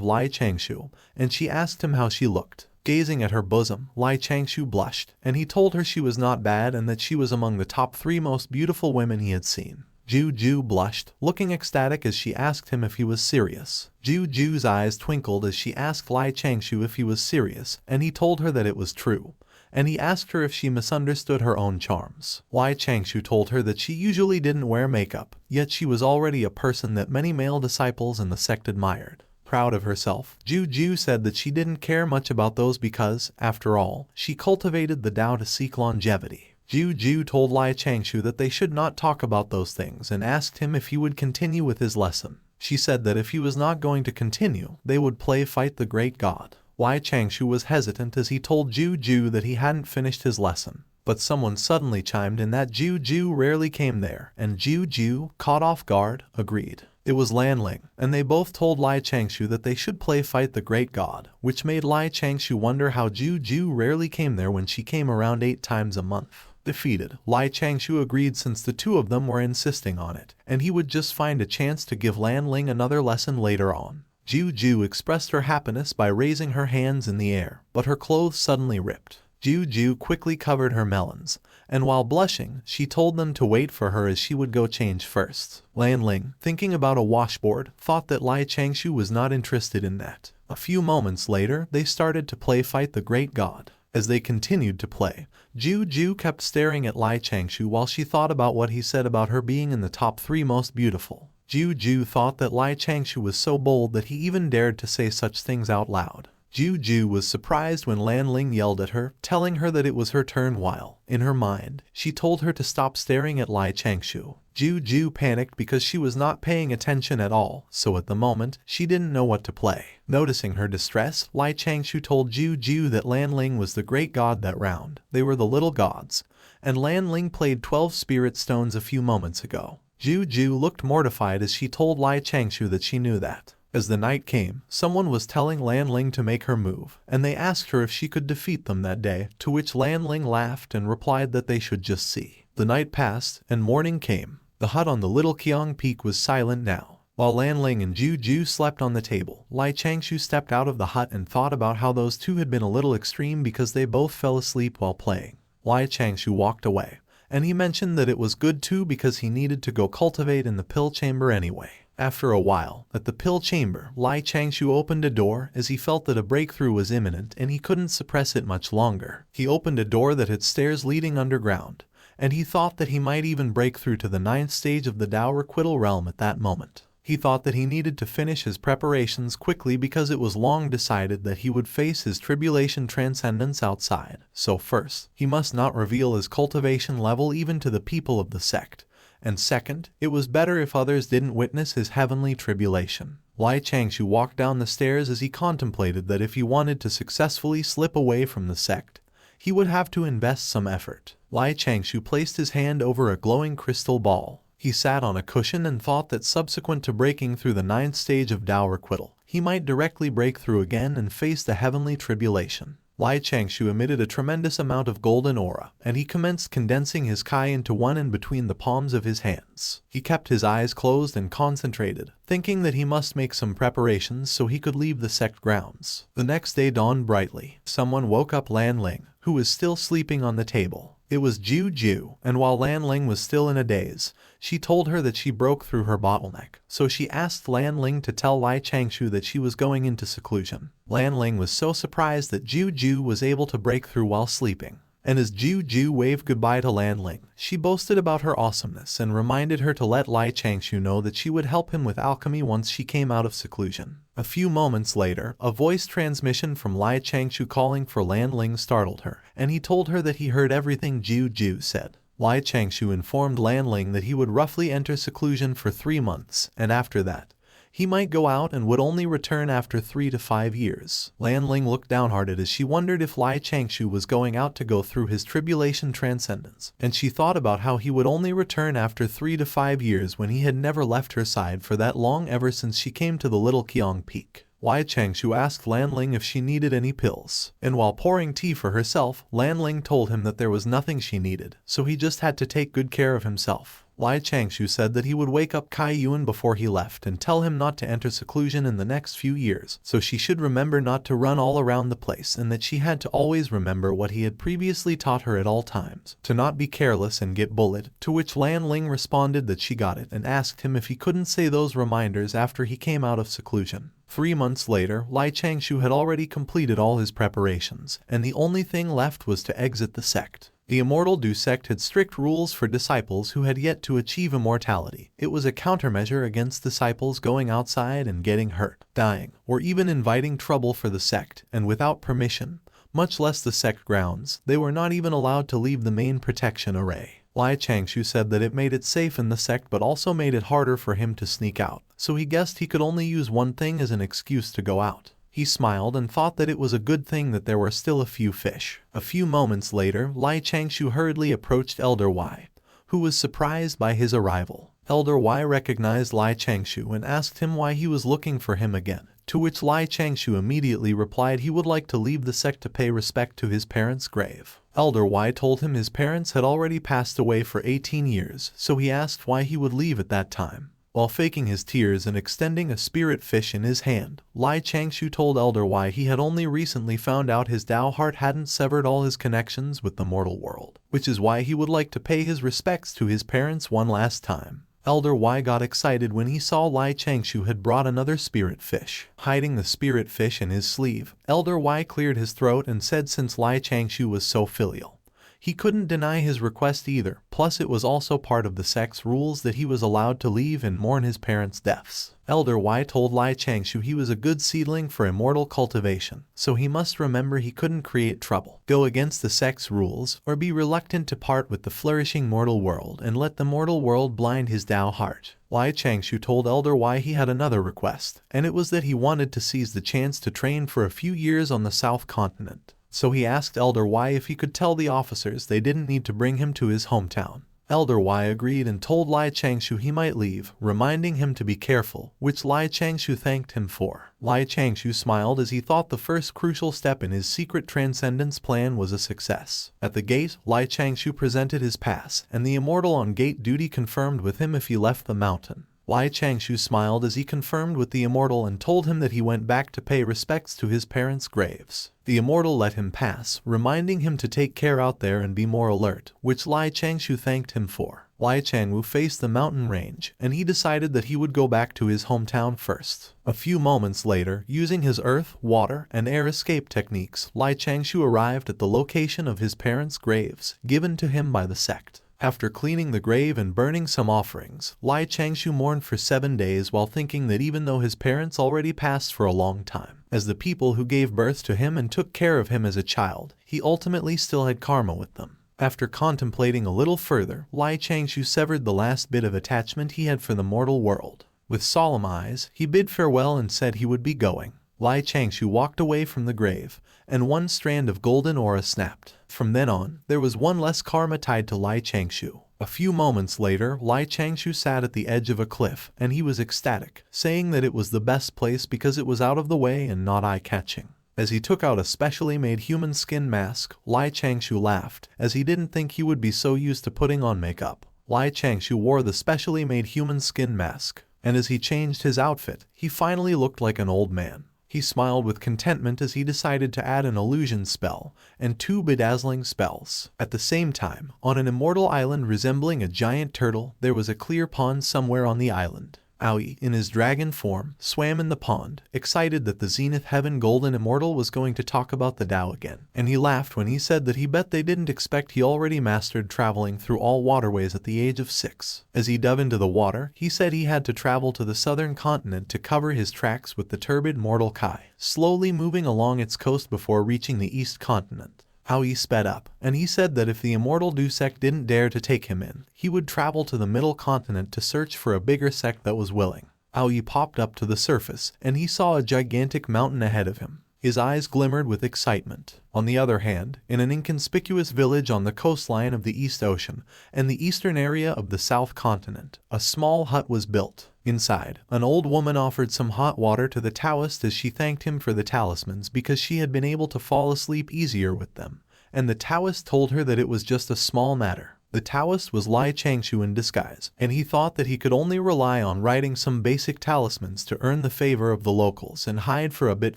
Changshou, and she asked him how she looked. Gazing at her bosom, Changshou blushed, and he told her she was not bad and that she was among the top 3 most beautiful women he had seen. Juju blushed, looking ecstatic as she asked him if he was serious. Juju's eyes twinkled as she asked Changshou if he was serious, and he told her that it was true, and he asked her if she misunderstood her own charms. Changshou told her that she usually didn't wear makeup, yet she was already a person that many male disciples in the sect admired. Proud of herself, Juju said that she didn't care much about those because, after all, she cultivated the Dao to seek longevity. Juju told Changshou that they should not talk about those things and asked him if he would continue with his lesson. She said that if he was not going to continue, they would play Fight the Great God. Changshou was hesitant as he told Juju that he hadn't finished his lesson. But someone suddenly chimed in that Juju rarely came there, and Juju, caught off guard, agreed. It was Lan Ling, and they both told Changshou that they should play Fight the Great God, which made Changshou wonder how Juju rarely came there when she came around 8 times a month. Defeated, Changshou agreed since the two of them were insisting on it, and he would just find a chance to give Lan Ling another lesson later on. Juju expressed her happiness by raising her hands in the air, but her clothes suddenly ripped. Juju quickly covered her melons, and while blushing, she told them to wait for her as she would go change first. Lan Ling, thinking about a washboard, thought that Changshou was not interested in that. A few moments later, they started to play Fight the Great God. As they continued to play, Juju kept staring at Changshou while she thought about what he said about her being in the top 3 most beautiful. Juju thought that Changshou was so bold that he even dared to say such things out loud. Juju was surprised when Lan Ling yelled at her, telling her that it was her turn while, in her mind, she told her to stop staring at Changshou. Juju panicked because she was not paying attention at all, so at the moment, she didn't know what to play. Noticing her distress, Changshou told Juju that Lan Ling was the great god that round. They were the little gods, and Lan Ling played 12 spirit stones a few moments ago. Juju looked mortified as she told Changshou that she knew that. As the night came, someone was telling Lan Ling to make her move, and they asked her if she could defeat them that day, to which Lan Ling laughed and replied that they should just see. The night passed, and morning came. The hut on the Little Qiang Peak was silent now. While Lan Ling and Juju slept on the table, Changshou stepped out of the hut and thought about how those two had been a little extreme because they both fell asleep while playing. Changshou walked away, and he mentioned that it was good too because he needed to go cultivate in the pill chamber anyway. After a while, at the pill chamber, Changshou opened a door as he felt that a breakthrough was imminent and he couldn't suppress it much longer. He opened a door that had stairs leading underground, and he thought that he might even break through to the 9th stage of the Dao Requital realm at that moment. He thought that he needed to finish his preparations quickly because it was long decided that he would face his tribulation transcendence outside. So first, he must not reveal his cultivation level even to the people of the sect. And second, it was better if others didn't witness his heavenly tribulation. Changshou walked down the stairs as he contemplated that if he wanted to successfully slip away from the sect, he would have to invest some effort. Changshou placed his hand over a glowing crystal ball. He sat on a cushion and thought that subsequent to breaking through the 9th stage of Dao Requital, he might directly break through again and face the heavenly tribulation. Changshou emitted a tremendous amount of golden aura, and he commenced condensing his Kai into one in between the palms of his hands. He kept his eyes closed and concentrated, thinking that he must make some preparations so he could leave the sect grounds. The next day dawned brightly. Someone woke up Lan Ling, who was still sleeping on the table. It was Ju, and while Lan Ling was still in a daze, she told her that she broke through her bottleneck, so she asked Lan Ling to tell Changshou that she was going into seclusion. Lan Ling was so surprised that Ju was able to break through while sleeping. And as Ju waved goodbye to Lan Ling, she boasted about her awesomeness and reminded her to let Changshou know that she would help him with alchemy once she came out of seclusion. A few moments later, a voice transmission from Changshou calling for Lan Ling startled her, and he told her that he heard everything Ju said. Changshou informed Lan Ling that he would roughly enter seclusion for 3 months, and after that, he might go out and would only return after 3 to 5 years. Lan Ling looked downhearted as she wondered if Changshou was going out to go through his tribulation transcendence, and she thought about how he would only return after 3 to 5 years when he had never left her side for that long ever since she came to the Little Qiang Peak. Changshou asked Lan Ling if she needed any pills, and while pouring tea for herself, Lan Ling told him that there was nothing she needed, so he just had to take good care of himself. Changshou said that he would wake up Kai Yuan before he left and tell him not to enter seclusion in the next few years, so she should remember not to run all around the place and that she had to always remember what he had previously taught her at all times, to not be careless and get bullied, to which Lan Ling responded that she got it and asked him if he couldn't say those reminders after he came out of seclusion. 3 months later, Changshou had already completed all his preparations, and the only thing left was to exit the sect. The Immortal Du sect had strict rules for disciples who had yet to achieve immortality. It was a countermeasure against disciples going outside and getting hurt, dying, or even inviting trouble for the sect, and without permission, much less the sect grounds, they were not even allowed to leave the main protection array. Changshou said that it made it safe in the sect but also made it harder for him to sneak out, so he guessed he could only use one thing as an excuse to go out. He smiled and thought that it was a good thing that there were still a few fish. A few moments later, Changshou hurriedly approached Elder Y, who was surprised by his arrival. Elder Y recognized Changshou and asked him why he was looking for him again, to which Changshou immediately replied he would like to leave the sect to pay respect to his parents' grave. Elder Y told him his parents had already passed away for 18 years, so he asked why he would leave at that time. While faking his tears and extending a spirit fish in his hand, Changshou told Elder Y he had only recently found out his Dao heart hadn't severed all his connections with the mortal world, which is why he would like to pay his respects to his parents one last time. Elder Y got excited when he saw Changshou had brought another spirit fish. Hiding the spirit fish in his sleeve, Elder Y cleared his throat and said since Changshou was so filial, he couldn't deny his request either, plus it was also part of the sect's rules that he was allowed to leave and mourn his parents' deaths. Elder Y told Changshou he was a good seedling for immortal cultivation, so he must remember he couldn't create trouble, go against the sect's rules, or be reluctant to part with the flourishing mortal world and let the mortal world blind his Dao heart. Changshou told Elder Y he had another request, and it was that he wanted to seize the chance to train for a few years on the South Continent. So he asked Elder Y if he could tell the officers they didn't need to bring him to his hometown. Elder Y agreed and told Changshou he might leave, reminding him to be careful, which Changshou thanked him for. Changshou smiled as he thought the first crucial step in his secret transcendence plan was a success. At the gate, Changshou presented his pass, and the Immortal on gate duty confirmed with him if he left the mountain. Changshou smiled as he confirmed with the Immortal and told him that he went back to pay respects to his parents' graves. The Immortal let him pass, reminding him to take care out there and be more alert, which Changshou thanked him for. Changwu faced the mountain range, and he decided that he would go back to his hometown first. A few moments later, using his earth, water, and air escape techniques, Changshou arrived at the location of his parents' graves, given to him by the sect. After cleaning the grave and burning some offerings, Changshou mourned for 7 days while thinking that even though his parents already passed for a long time, as the people who gave birth to him and took care of him as a child, he ultimately still had karma with them. After contemplating a little further, Changshou severed the last bit of attachment he had for the mortal world. With solemn eyes, he bid farewell and said he would be going. Changshou walked away from the grave, and one strand of golden aura snapped. From then on, there was one less karma tied to Changshou. A few moments later, Changshou sat at the edge of a cliff, and he was ecstatic, saying that it was the best place because it was out of the way and not eye-catching. As he took out a specially made human skin mask, Changshou laughed, as he didn't think he would be so used to putting on makeup. Changshou wore the specially made human skin mask, and as he changed his outfit, he finally looked like an old man. He smiled with contentment as he decided to add an illusion spell and 2 bedazzling spells. At the same time, on an immortal island resembling a giant turtle, there was a clear pond somewhere on the island. Aoi, in his dragon form, swam in the pond, excited that the Zenith Heaven Golden Immortal was going to talk about the Dao again. And he laughed when he said that he bet they didn't expect he already mastered traveling through all waterways at the age of 6. As he dove into the water, he said he had to travel to the southern continent to cover his tracks with the turbid mortal Kai, slowly moving along its coast before reaching the east continent. Aoi sped up, and he said that if the immortal Du sect didn't dare to take him in, he would travel to the middle continent to search for a bigger sect that was willing. Aoi popped up to the surface, and he saw a gigantic mountain ahead of him. His eyes glimmered with excitement. On the other hand, in an inconspicuous village on the coastline of the East Ocean and the eastern area of the South Continent, a small hut was built. Inside, an old woman offered some hot water to the Taoist as she thanked him for the talismans because she had been able to fall asleep easier with them, and the Taoist told her that it was just a small matter. The Taoist was Changshou in disguise, and he thought that he could only rely on writing some basic talismans to earn the favor of the locals and hide for a bit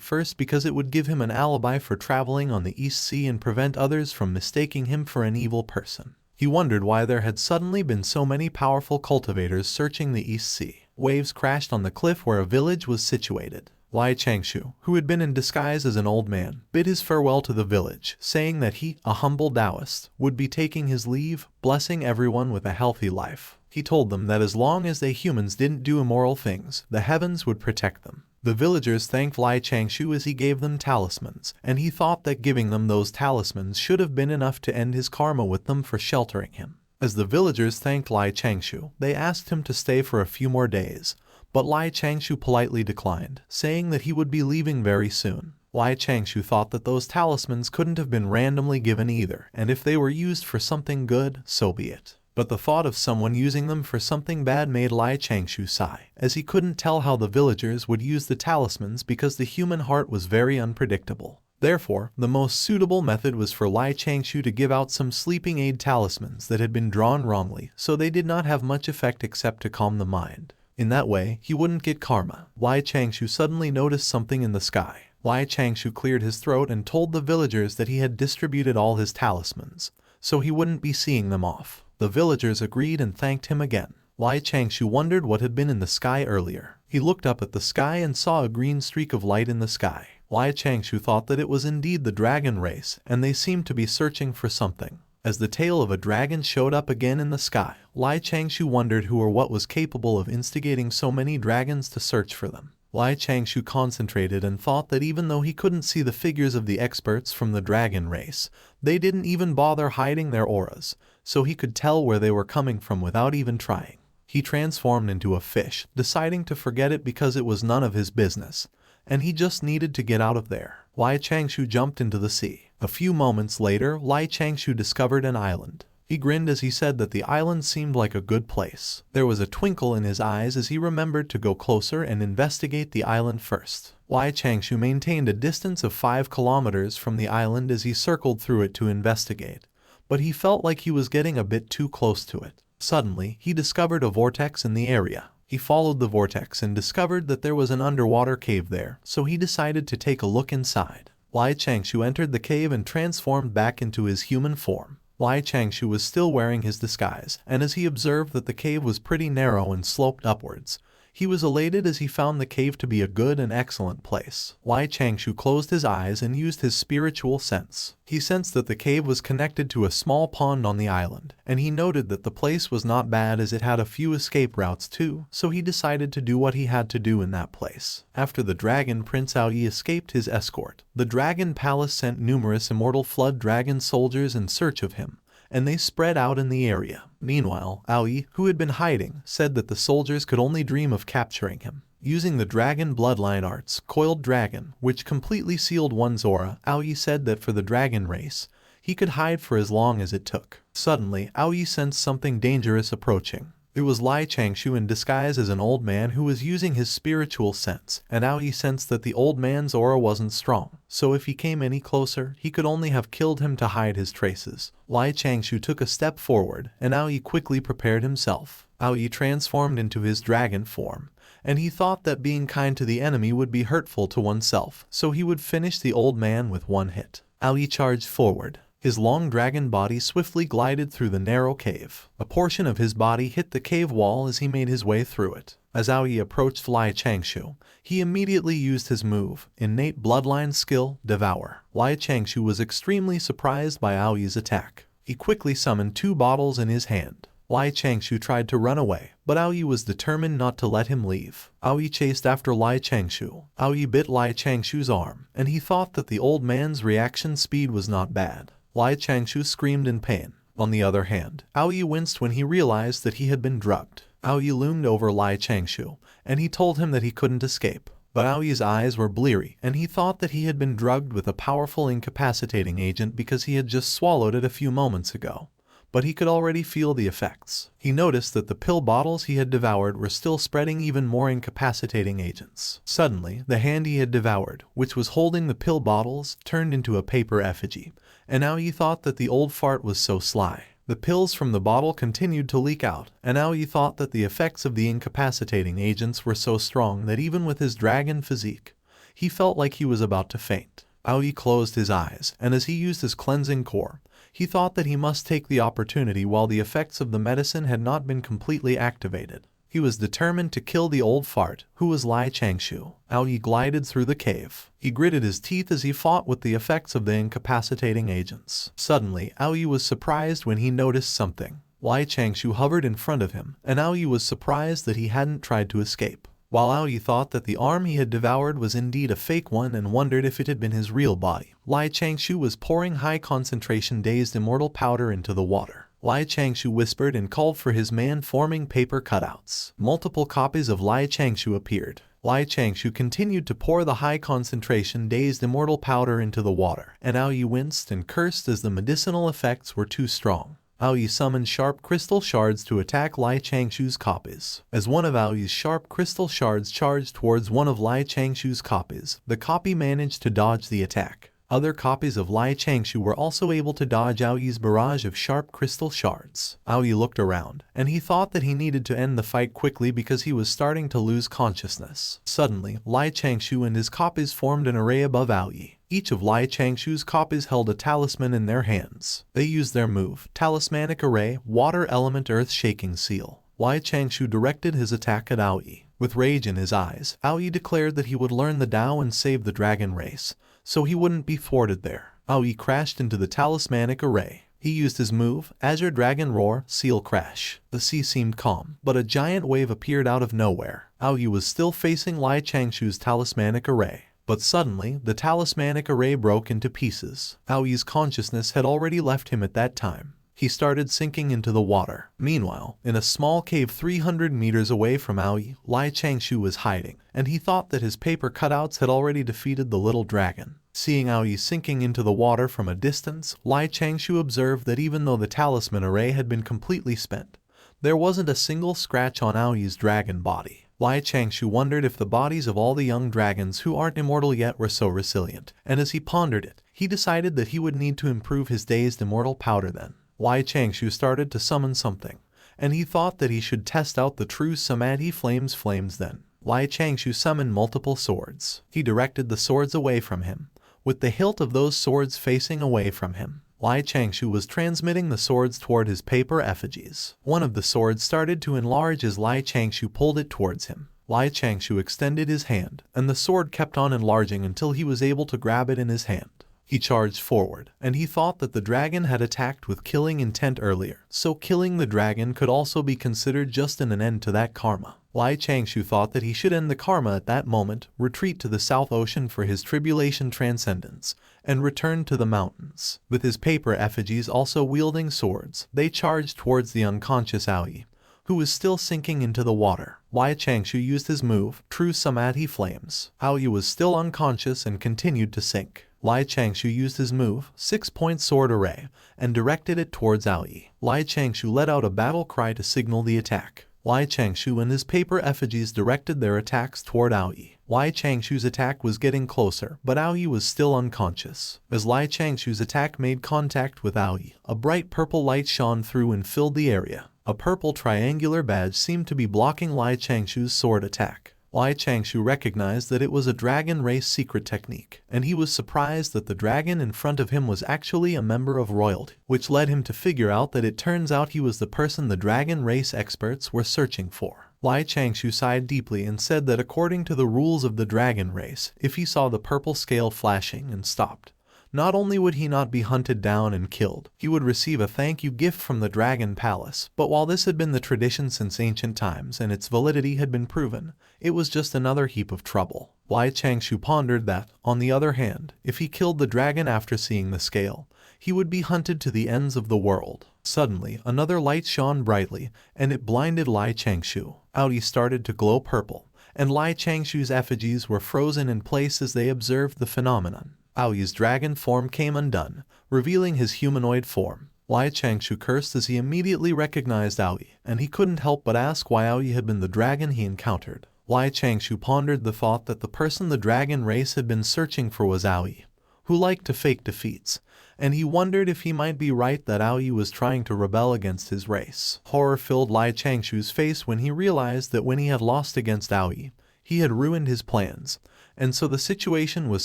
first because it would give him an alibi for traveling on the East Sea and prevent others from mistaking him for an evil person. He wondered why there had suddenly been so many powerful cultivators searching the East Sea. Waves crashed on the cliff where a village was situated. Changshou, who had been in disguise as an old man, bid his farewell to the village, saying that he, a humble Taoist, would be taking his leave, blessing everyone with a healthy life. He told them that as long as they humans didn't do immoral things, the heavens would protect them. The villagers thanked Changshou as he gave them talismans, and he thought that giving them those talismans should have been enough to end his karma with them for sheltering him. As the villagers thanked Changshou, they asked him to stay for a few more days, but Changshou politely declined, saying that he would be leaving very soon. Changshou thought that those talismans couldn't have been randomly given either, and if they were used for something good, so be it. But the thought of someone using them for something bad made Changshou sigh, as he couldn't tell how the villagers would use the talismans because the human heart was very unpredictable. Therefore, the most suitable method was for Changshou to give out some sleeping aid talismans that had been drawn wrongly, so they did not have much effect except to calm the mind. In that way, he wouldn't get karma. Changshou suddenly noticed something in the sky. Changshou cleared his throat and told the villagers that he had distributed all his talismans, so he wouldn't be seeing them off. The villagers agreed and thanked him again. Changshou wondered what had been in the sky earlier. He looked up at the sky and saw a green streak of light in the sky. Changshou thought that it was indeed the dragon race, and they seemed to be searching for something. As the tail of a dragon showed up again in the sky, Changshou wondered who or what was capable of instigating so many dragons to search for them. Changshou concentrated and thought that even though he couldn't see the figures of the experts from the dragon race, they didn't even bother hiding their auras, so he could tell where they were coming from without even trying. He transformed into a fish, deciding to forget it because it was none of his business, and he just needed to get out of there. Changshou jumped into the sea. A few moments later, Changshou discovered an island. He grinned as he said that the island seemed like a good place. There was a twinkle in his eyes as he remembered to go closer and investigate the island first. Changshou maintained a distance of 5 kilometers from the island as he circled through it to investigate, but he felt like he was getting a bit too close to it. Suddenly, he discovered a vortex in the area. He followed the vortex and discovered that there was an underwater cave there, so he decided to take a look inside. Changshou entered the cave and transformed back into his human form. Changshou was still wearing his disguise, and as he observed that the cave was pretty narrow and sloped upwards, He was elated as he found the cave to be a good and excellent place. Changshou closed his eyes and used his spiritual sense. He sensed that the cave was connected to a small pond on the island, and he noted that the place was not bad as it had a few escape routes too, so he decided to do what he had to do in that place. After the dragon Prince Aoi escaped his escort, the dragon palace sent numerous immortal flood dragon soldiers in search of him, and they spread out in the area. Meanwhile, Aoi, who had been hiding, said that the soldiers could only dream of capturing him. Using the dragon bloodline arts, Coiled Dragon, which completely sealed one's aura, Aoi said that for the dragon race, he could hide for as long as it took. Suddenly, Aoi sensed something dangerous approaching. It was Changshou in disguise as an old man who was using his spiritual sense, and Aoi sensed that the old man's aura wasn't strong, so if he came any closer, he could only have killed him to hide his traces. Changshou took a step forward, and Aoi quickly prepared himself. Aoi transformed into his dragon form, and he thought that being kind to the enemy would be hurtful to oneself, so he would finish the old man with one hit. Aoi charged forward. His long dragon body swiftly glided through the narrow cave. A portion of his body hit the cave wall as he made his way through it. As Aoi approached Changshou, he immediately used his move, innate bloodline skill, Devour. Changshou was extremely surprised by Aoi's attack. He quickly summoned 2 bottles in his hand. Changshou tried to run away, but Aoi was determined not to let him leave. Aoi chased after Changshou. Aoi bit Changshou's arm, and he thought that the old man's reaction speed was not bad. Changshou screamed in pain. On the other hand, Aoi winced when he realized that he had been drugged. Aoi loomed over Changshou, and he told him that he couldn't escape. But Aoi's eyes were bleary, and he thought that he had been drugged with a powerful incapacitating agent because he had just swallowed it a few moments ago. But he could already feel the effects. He noticed that the pill bottles he had devoured were still spreading even more incapacitating agents. Suddenly, the hand he had devoured, which was holding the pill bottles, turned into a paper effigy, and Aoi thought that the old fart was so sly. The pills from the bottle continued to leak out, and Aoi thought that the effects of the incapacitating agents were so strong that even with his dragon physique, he felt like he was about to faint. Aoi closed his eyes, and as he used his cleansing core, he thought that he must take the opportunity while the effects of the medicine had not been completely activated. He was determined to kill the old fart, who was Changshou. Aoi glided through the cave. He gritted his teeth as he fought with the effects of the incapacitating agents. Suddenly, Aoi was surprised when he noticed something. Changshou hovered in front of him, and Aoi was surprised that he hadn't tried to escape. While Aoi thought that the arm he had devoured was indeed a fake one and wondered if it had been his real body, Changshou was pouring high-concentration dazed immortal powder into the water. Changshou whispered and called for his man-forming paper cutouts. Multiple copies of Changshou appeared. Changshou continued to pour the high-concentration dazed immortal powder into the water, and Aoi winced and cursed as the medicinal effects were too strong. Aoi summoned sharp crystal shards to attack Changshou's copies. As one of Aoi's sharp crystal shards charged towards one of Changshou's copies, the copy managed to dodge the attack. Other copies of Changshou were also able to dodge Aoi's barrage of sharp crystal shards. Aoi looked around, and he thought that he needed to end the fight quickly because he was starting to lose consciousness. Suddenly, Changshou and his copies formed an array above Aoi. Each of Changshou's copies held a talisman in their hands. They used their move, Talismanic Array, Water Element Earth Shaking Seal. Changshou directed his attack at Aoi. With rage in his eyes, Aoi declared that he would learn the Dao and save the dragon race, so he wouldn't be thwarted there. Aoi crashed into the Talismanic Array. He used his move, Azure Dragon Roar, Seal Crash. The sea seemed calm, but a giant wave appeared out of nowhere. Aoi was still facing Changshou's Talismanic Array. But suddenly, the Talismanic Array broke into pieces. Aoi's consciousness had already left him at that time. He started sinking into the water. Meanwhile, in a small cave 300 meters away from Aoi, Changshou was hiding, and he thought that his paper cutouts had already defeated the little dragon. Seeing Aoi sinking into the water from a distance, Changshou observed that even though the talisman array had been completely spent, there wasn't a single scratch on Aoi's dragon body. Changshou wondered if the bodies of all the young dragons who aren't immortal yet were so resilient, and as he pondered it, he decided that he would need to improve his dazed immortal powder then. Changshou started to summon something, and he thought that he should test out the true Samadhi flames then. Changshou summoned multiple swords. He directed the swords away from him, with the hilt of those swords facing away from him. Changshou was transmitting the swords toward his paper effigies. One of the swords started to enlarge as Changshou pulled it towards him. Lai Changshou extended his hand, and the sword kept on enlarging until he was able to grab it in his hand. He charged forward, and he thought that the dragon had attacked with killing intent earlier, so killing the dragon could also be considered just an end to that karma. Lai Changshou thought that he should end the karma at that moment, retreat to the South Ocean for his tribulation transcendence, and return to the mountains. With his paper effigies also wielding swords, they charged towards the unconscious Aoi, who was still sinking into the water. Lai Changshou used his move, True Samadhi Flames. Aoi was still unconscious and continued to sink. Lai Changshou used his move, 6-point sword array, and directed it towards Aoi. Lai Changshou let out a battle cry to signal the attack. Lai Changshou and his paper effigies directed their attacks toward Aoi. Lai Changshou's attack was getting closer, but Aoi was still unconscious. As Lai Changshou's attack made contact with Aoi, a bright purple light shone through and filled the area. A purple triangular badge seemed to be blocking Lai Changshou's sword attack. Lai Changshou recognized that it was a dragon race secret technique, and he was surprised that the dragon in front of him was actually a member of royalty, which led him to figure out that it turns out he was the person the dragon race experts were searching for. Lai Changshou sighed deeply and said that according to the rules of the dragon race, if he saw the purple scale flashing and stopped, not only would he not be hunted down and killed, he would receive a thank you gift from the Dragon Palace. But while this had been the tradition since ancient times and its validity had been proven, it was just another heap of trouble. Lai Changshou pondered that, on the other hand, if he killed the dragon after seeing the scale, he would be hunted to the ends of the world. Suddenly, another light shone brightly, and it blinded Lai Changshou. Aoi started to glow purple, and Lai Changshou's effigies were frozen in place as they observed the phenomenon. Aoi's dragon form came undone, revealing his humanoid form. Lai Changshou cursed as he immediately recognized Aoi, and he couldn't help but ask why Aoi had been the dragon he encountered. Lai Changshou pondered the thought that the person the dragon race had been searching for was Aoi, who liked to fake defeats, and he wondered if he might be right that Aoi was trying to rebel against his race. Horror filled Lai Changshou's face when he realized that when he had lost against Aoi, he had ruined his plans, and so the situation was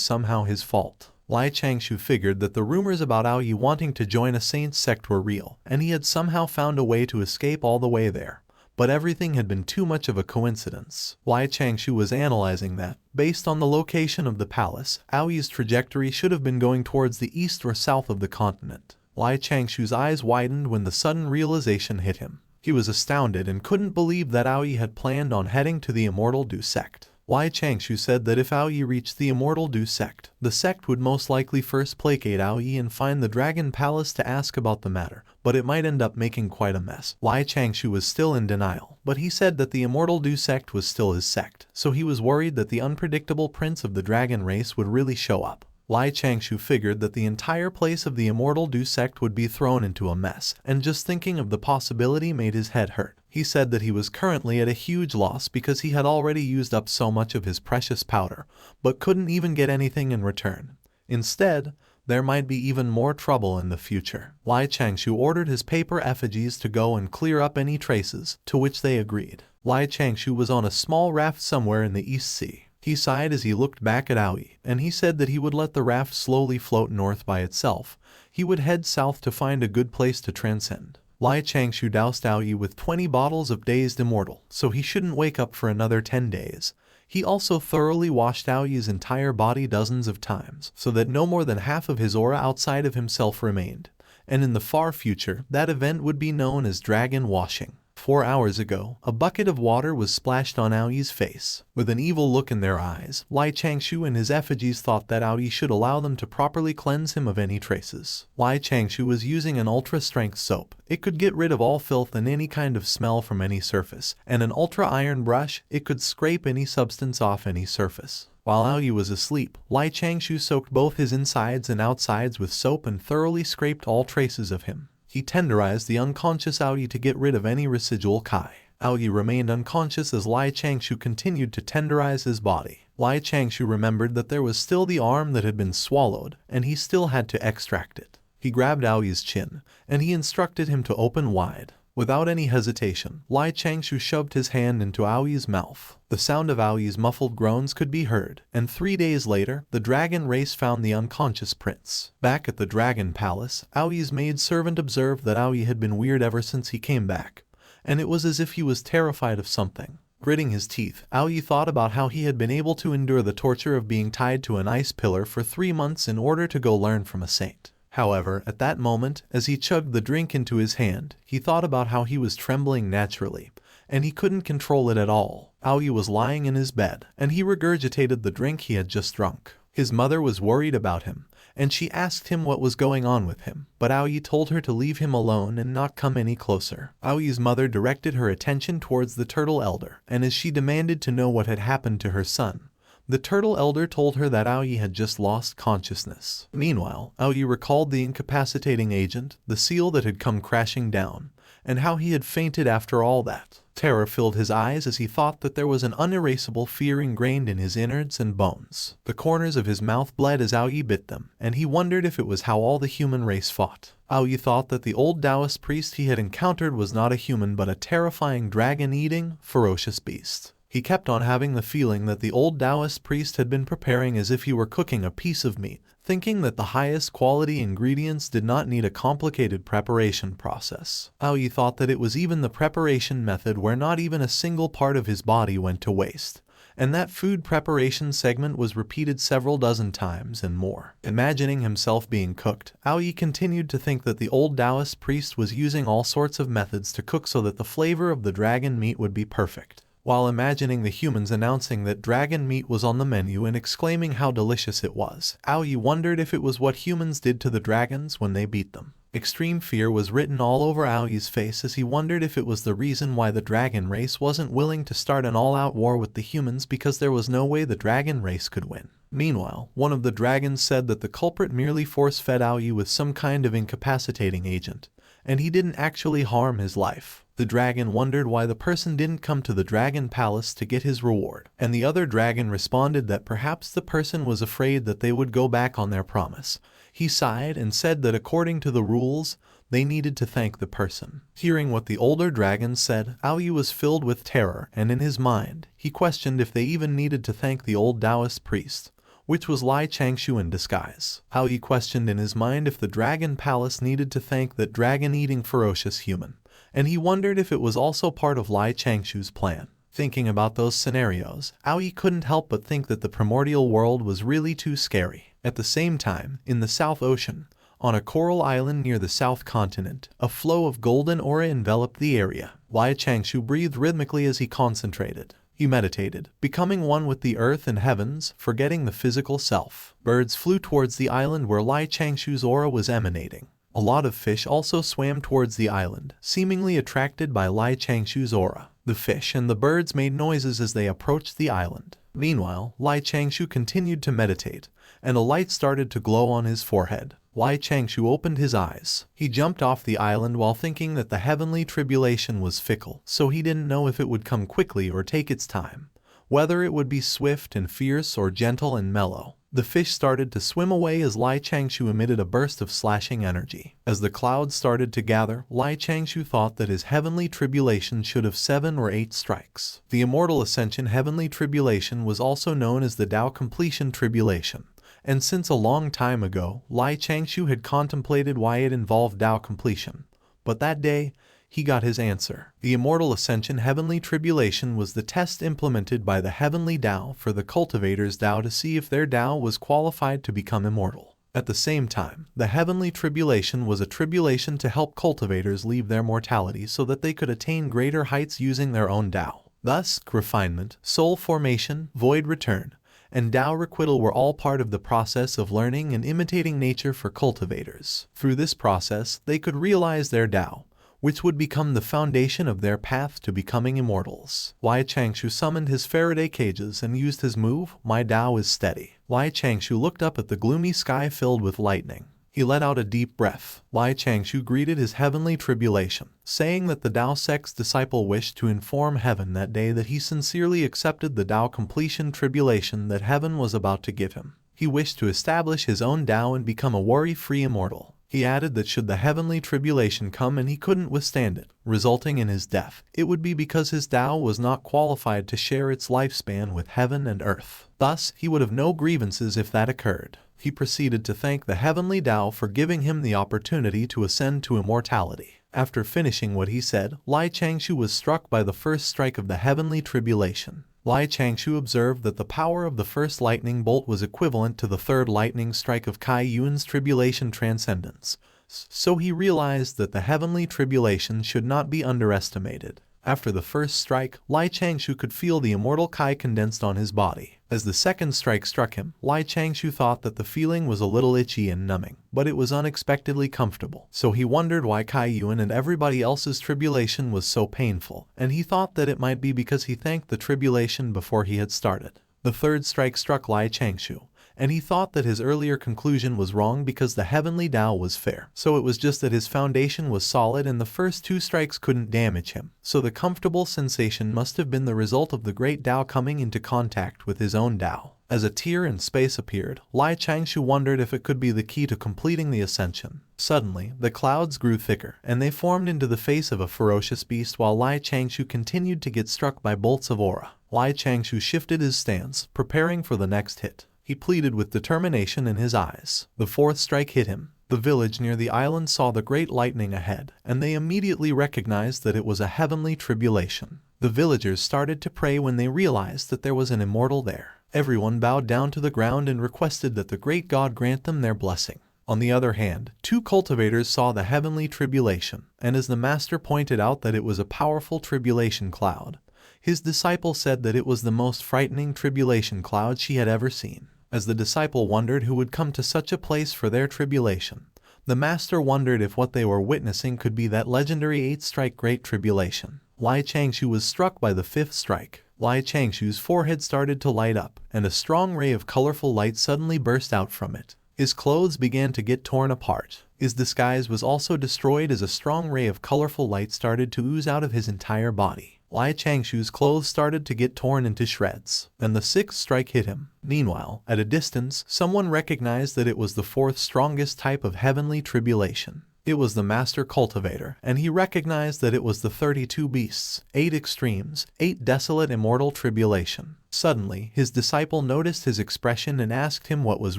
somehow his fault. Lai Changshou figured that the rumors about Aoi wanting to join a saint sect were real, and he had somehow found a way to escape all the way there. But everything had been too much of a coincidence. Lai Changshou was analyzing that, based on the location of the palace, Aoi's trajectory should have been going towards the east or south of the continent. Lai Changshou's eyes widened when the sudden realization hit him. He was astounded and couldn't believe that Aoi had planned on heading to the Immortal Du sect. Lai Changshou said that if Aoi reached the Immortal Du sect, the sect would most likely first placate Aoi and find the Dragon Palace to ask about the matter, but it might end up making quite a mess. Lai Changshou was still in denial, but he said that the Immortal Du sect was still his sect, so he was worried that the unpredictable prince of the dragon race would really show up. Lai Changshou figured that the entire place of the Immortal Du sect would be thrown into a mess, and just thinking of the possibility made his head hurt. He said that he was currently at a huge loss because he had already used up so much of his precious powder, but couldn't even get anything in return. Instead, there might be even more trouble in the future. Lai Changshou ordered his paper effigies to go and clear up any traces, to which they agreed. Lai Changshou was on a small raft somewhere in the East Sea. He sighed as he looked back at Aoi, and he said that he would let the raft slowly float north by itself. He would head south to find a good place to transcend. Lai Changshou doused Aoi with 20 bottles of Dazed Immortal, so he shouldn't wake up for another 10 days. He also thoroughly washed Aoi's entire body dozens of times, so that no more than half of his aura outside of himself remained, and in the far future, that event would be known as dragon washing. 4 hours ago, a bucket of water was splashed on Aoi's face. With an evil look in their eyes, Lai Changshou and his effigies thought that Aoi should allow them to properly cleanse him of any traces. Lai Changshou was using an ultra-strength soap. It could get rid of all filth and any kind of smell from any surface, and an ultra-iron brush, it could scrape any substance off any surface. While Aoi was asleep, Lai Changshou soaked both his insides and outsides with soap and thoroughly scraped all traces of him. He tenderized the unconscious Aoi to get rid of any residual Kai. Aoi remained unconscious as Lai Changshou continued to tenderize his body. Lai Changshou remembered that there was still the arm that had been swallowed, and he still had to extract it. He grabbed Aoi's chin, and he instructed him to open wide. Without any hesitation, Lai Changshou shoved his hand into Aoi's mouth. The sound of Aoi's muffled groans could be heard, and 3 days later, the dragon race found the unconscious prince. Back at the Dragon Palace, Aoi's maidservant observed that Aoi had been weird ever since he came back, and it was as if he was terrified of something. Gritting his teeth, Aoyi thought about how he had been able to endure the torture of being tied to an ice pillar for 3 months in order to go learn from a saint. However, at that moment, as he chugged the drink into his hand, he thought about how he was trembling naturally, and he couldn't control it at all. Aoyi was lying in his bed, and he regurgitated the drink he had just drunk. His mother was worried about him, and she asked him what was going on with him, but Aoyi told her to leave him alone and not come any closer. Aoyi's mother directed her attention towards the turtle elder, and as she demanded to know what had happened to her son, the turtle elder told her that Aoyi had just lost consciousness. Meanwhile, Aoyi recalled the incapacitating agent, the seal that had come crashing down, and how he had fainted after all that. Terror filled his eyes as he thought that there was an unerasable fear ingrained in his innards and bones. The corners of his mouth bled as Aoyi bit them, and he wondered if it was how all the human race fought. Aoyi thought that the old Taoist priest he had encountered was not a human but a terrifying dragon-eating, ferocious beast. He kept on having the feeling that the old Taoist priest had been preparing as if he were cooking a piece of meat, thinking that the highest quality ingredients did not need a complicated preparation process. Aoyi thought that it was even the preparation method where not even a single part of his body went to waste, and that food preparation segment was repeated several dozen times and more. Imagining himself being cooked, Aoyi continued to think that the old Taoist priest was using all sorts of methods to cook so that the flavor of the dragon meat would be perfect. While imagining the humans announcing that dragon meat was on the menu and exclaiming how delicious it was, Aoyi wondered if it was what humans did to the dragons when they beat them. Extreme fear was written all over Aoyi's face as he wondered if it was the reason why the dragon race wasn't willing to start an all-out war with the humans because there was no way the dragon race could win. Meanwhile, one of the dragons said that the culprit merely force-fed Aoyi with some kind of incapacitating agent, and he didn't actually harm his life. The dragon wondered why the person didn't come to the dragon palace to get his reward, and the other dragon responded that perhaps the person was afraid that they would go back on their promise. He sighed and said that according to the rules, they needed to thank the person. Hearing what the older dragon said, Aoyi was filled with terror, and in his mind, he questioned if they even needed to thank the old Taoist priest, which was Changshou in disguise. Aoyi questioned in his mind if the dragon palace needed to thank that dragon-eating ferocious human, and he wondered if it was also part of Changshou's plan. Thinking about those scenarios, Aoyi couldn't help but think that the primordial world was really too scary. At the same time, in the South Ocean, on a coral island near the South Continent, a flow of golden aura enveloped the area. Changshou breathed rhythmically as he concentrated. He meditated, becoming one with the earth and heavens, forgetting the physical self. Birds flew towards the island where Changshou's aura was emanating. A lot of fish also swam towards the island, seemingly attracted by Changshou's aura. The fish and the birds made noises as they approached the island. Meanwhile, Changshou continued to meditate, and a light started to glow on his forehead. Changshou opened his eyes. He jumped off the island while thinking that the heavenly tribulation was fickle, so he didn't know if it would come quickly or take its time, whether it would be swift and fierce or gentle and mellow. The fish started to swim away as Changshou emitted a burst of slashing energy. As the clouds started to gather, Changshou thought that his heavenly tribulation should have 7 or 8 strikes. The Immortal Ascension Heavenly Tribulation was also known as the Dao Completion Tribulation, and since a long time ago, Changshou had contemplated why it involved Dao completion. But that day, he got his answer. The Immortal Ascension Heavenly Tribulation was the test implemented by the Heavenly Dao for the Cultivator's Dao to see if their Dao was qualified to become immortal. At the same time, the Heavenly Tribulation was a tribulation to help cultivators leave their mortality so that they could attain greater heights using their own Dao. Thus, refinement, soul formation, void return, and Dao Requital were all part of the process of learning and imitating nature for cultivators. Through this process, they could realize their Dao, which would become the foundation of their path to becoming immortals. Changshou summoned his Faraday cages and used his move, My Dao is Steady. Changshou looked up at the gloomy sky filled with lightning. He let out a deep breath. Changshou greeted his heavenly tribulation, saying that the Dao sect's disciple wished to inform heaven that day that he sincerely accepted the Dao completion tribulation that heaven was about to give him. He wished to establish his own Dao and become a worry-free immortal. He added that should the heavenly tribulation come and he couldn't withstand it, resulting in his death, it would be because his Dao was not qualified to share its lifespan with heaven and earth. Thus, he would have no grievances if that occurred. He proceeded to thank the heavenly Dao for giving him the opportunity to ascend to immortality. After finishing what he said, Changshou was struck by the first strike of the heavenly tribulation. Changshou observed that the power of the first lightning bolt was equivalent to the third lightning strike of Kai Yuan's tribulation transcendence, so he realized that the heavenly tribulation should not be underestimated. After the first strike, Changshou could feel the immortal Kai condensed on his body. As the second strike struck him, Changshou thought that the feeling was a little itchy and numbing, but it was unexpectedly comfortable. So he wondered why Kai Yuan and everybody else's tribulation was so painful, and he thought that it might be because he thanked the tribulation before he had started. The third strike struck Changshou, and he thought that his earlier conclusion was wrong because the heavenly Tao was fair. So it was just that his foundation was solid and the first two strikes couldn't damage him. So the comfortable sensation must have been the result of the great Tao coming into contact with his own Tao. As a tear in space appeared, Changshou wondered if it could be the key to completing the ascension. Suddenly, the clouds grew thicker, and they formed into the face of a ferocious beast while Changshou continued to get struck by bolts of aura. Changshou shifted his stance, preparing for the next hit. He pleaded with determination in his eyes. The fourth strike hit him. The village near the island saw the great lightning ahead, and they immediately recognized that it was a heavenly tribulation. The villagers started to pray when they realized that there was an immortal there. Everyone bowed down to the ground and requested that the great God grant them their blessing. On the other hand, two cultivators saw the heavenly tribulation, and as the master pointed out that it was a powerful tribulation cloud, his disciple said that it was the most frightening tribulation cloud she had ever seen. As the disciple wondered who would come to such a place for their tribulation, the master wondered if what they were witnessing could be that legendary 8-strike Great Tribulation. Changshou was struck by the 5th strike. Changshou's forehead started to light up, and a strong ray of colorful light suddenly burst out from it. His clothes began to get torn apart. His disguise was also destroyed as a strong ray of colorful light started to ooze out of his entire body. Changshou's clothes started to get torn into shreds, and the 6th strike hit him. Meanwhile, at a distance, someone recognized that it was the 4th strongest type of heavenly tribulation. It was the Master Cultivator, and he recognized that it was the 32 beasts, 8 extremes, 8 desolate immortal tribulation. Suddenly, his disciple noticed his expression and asked him what was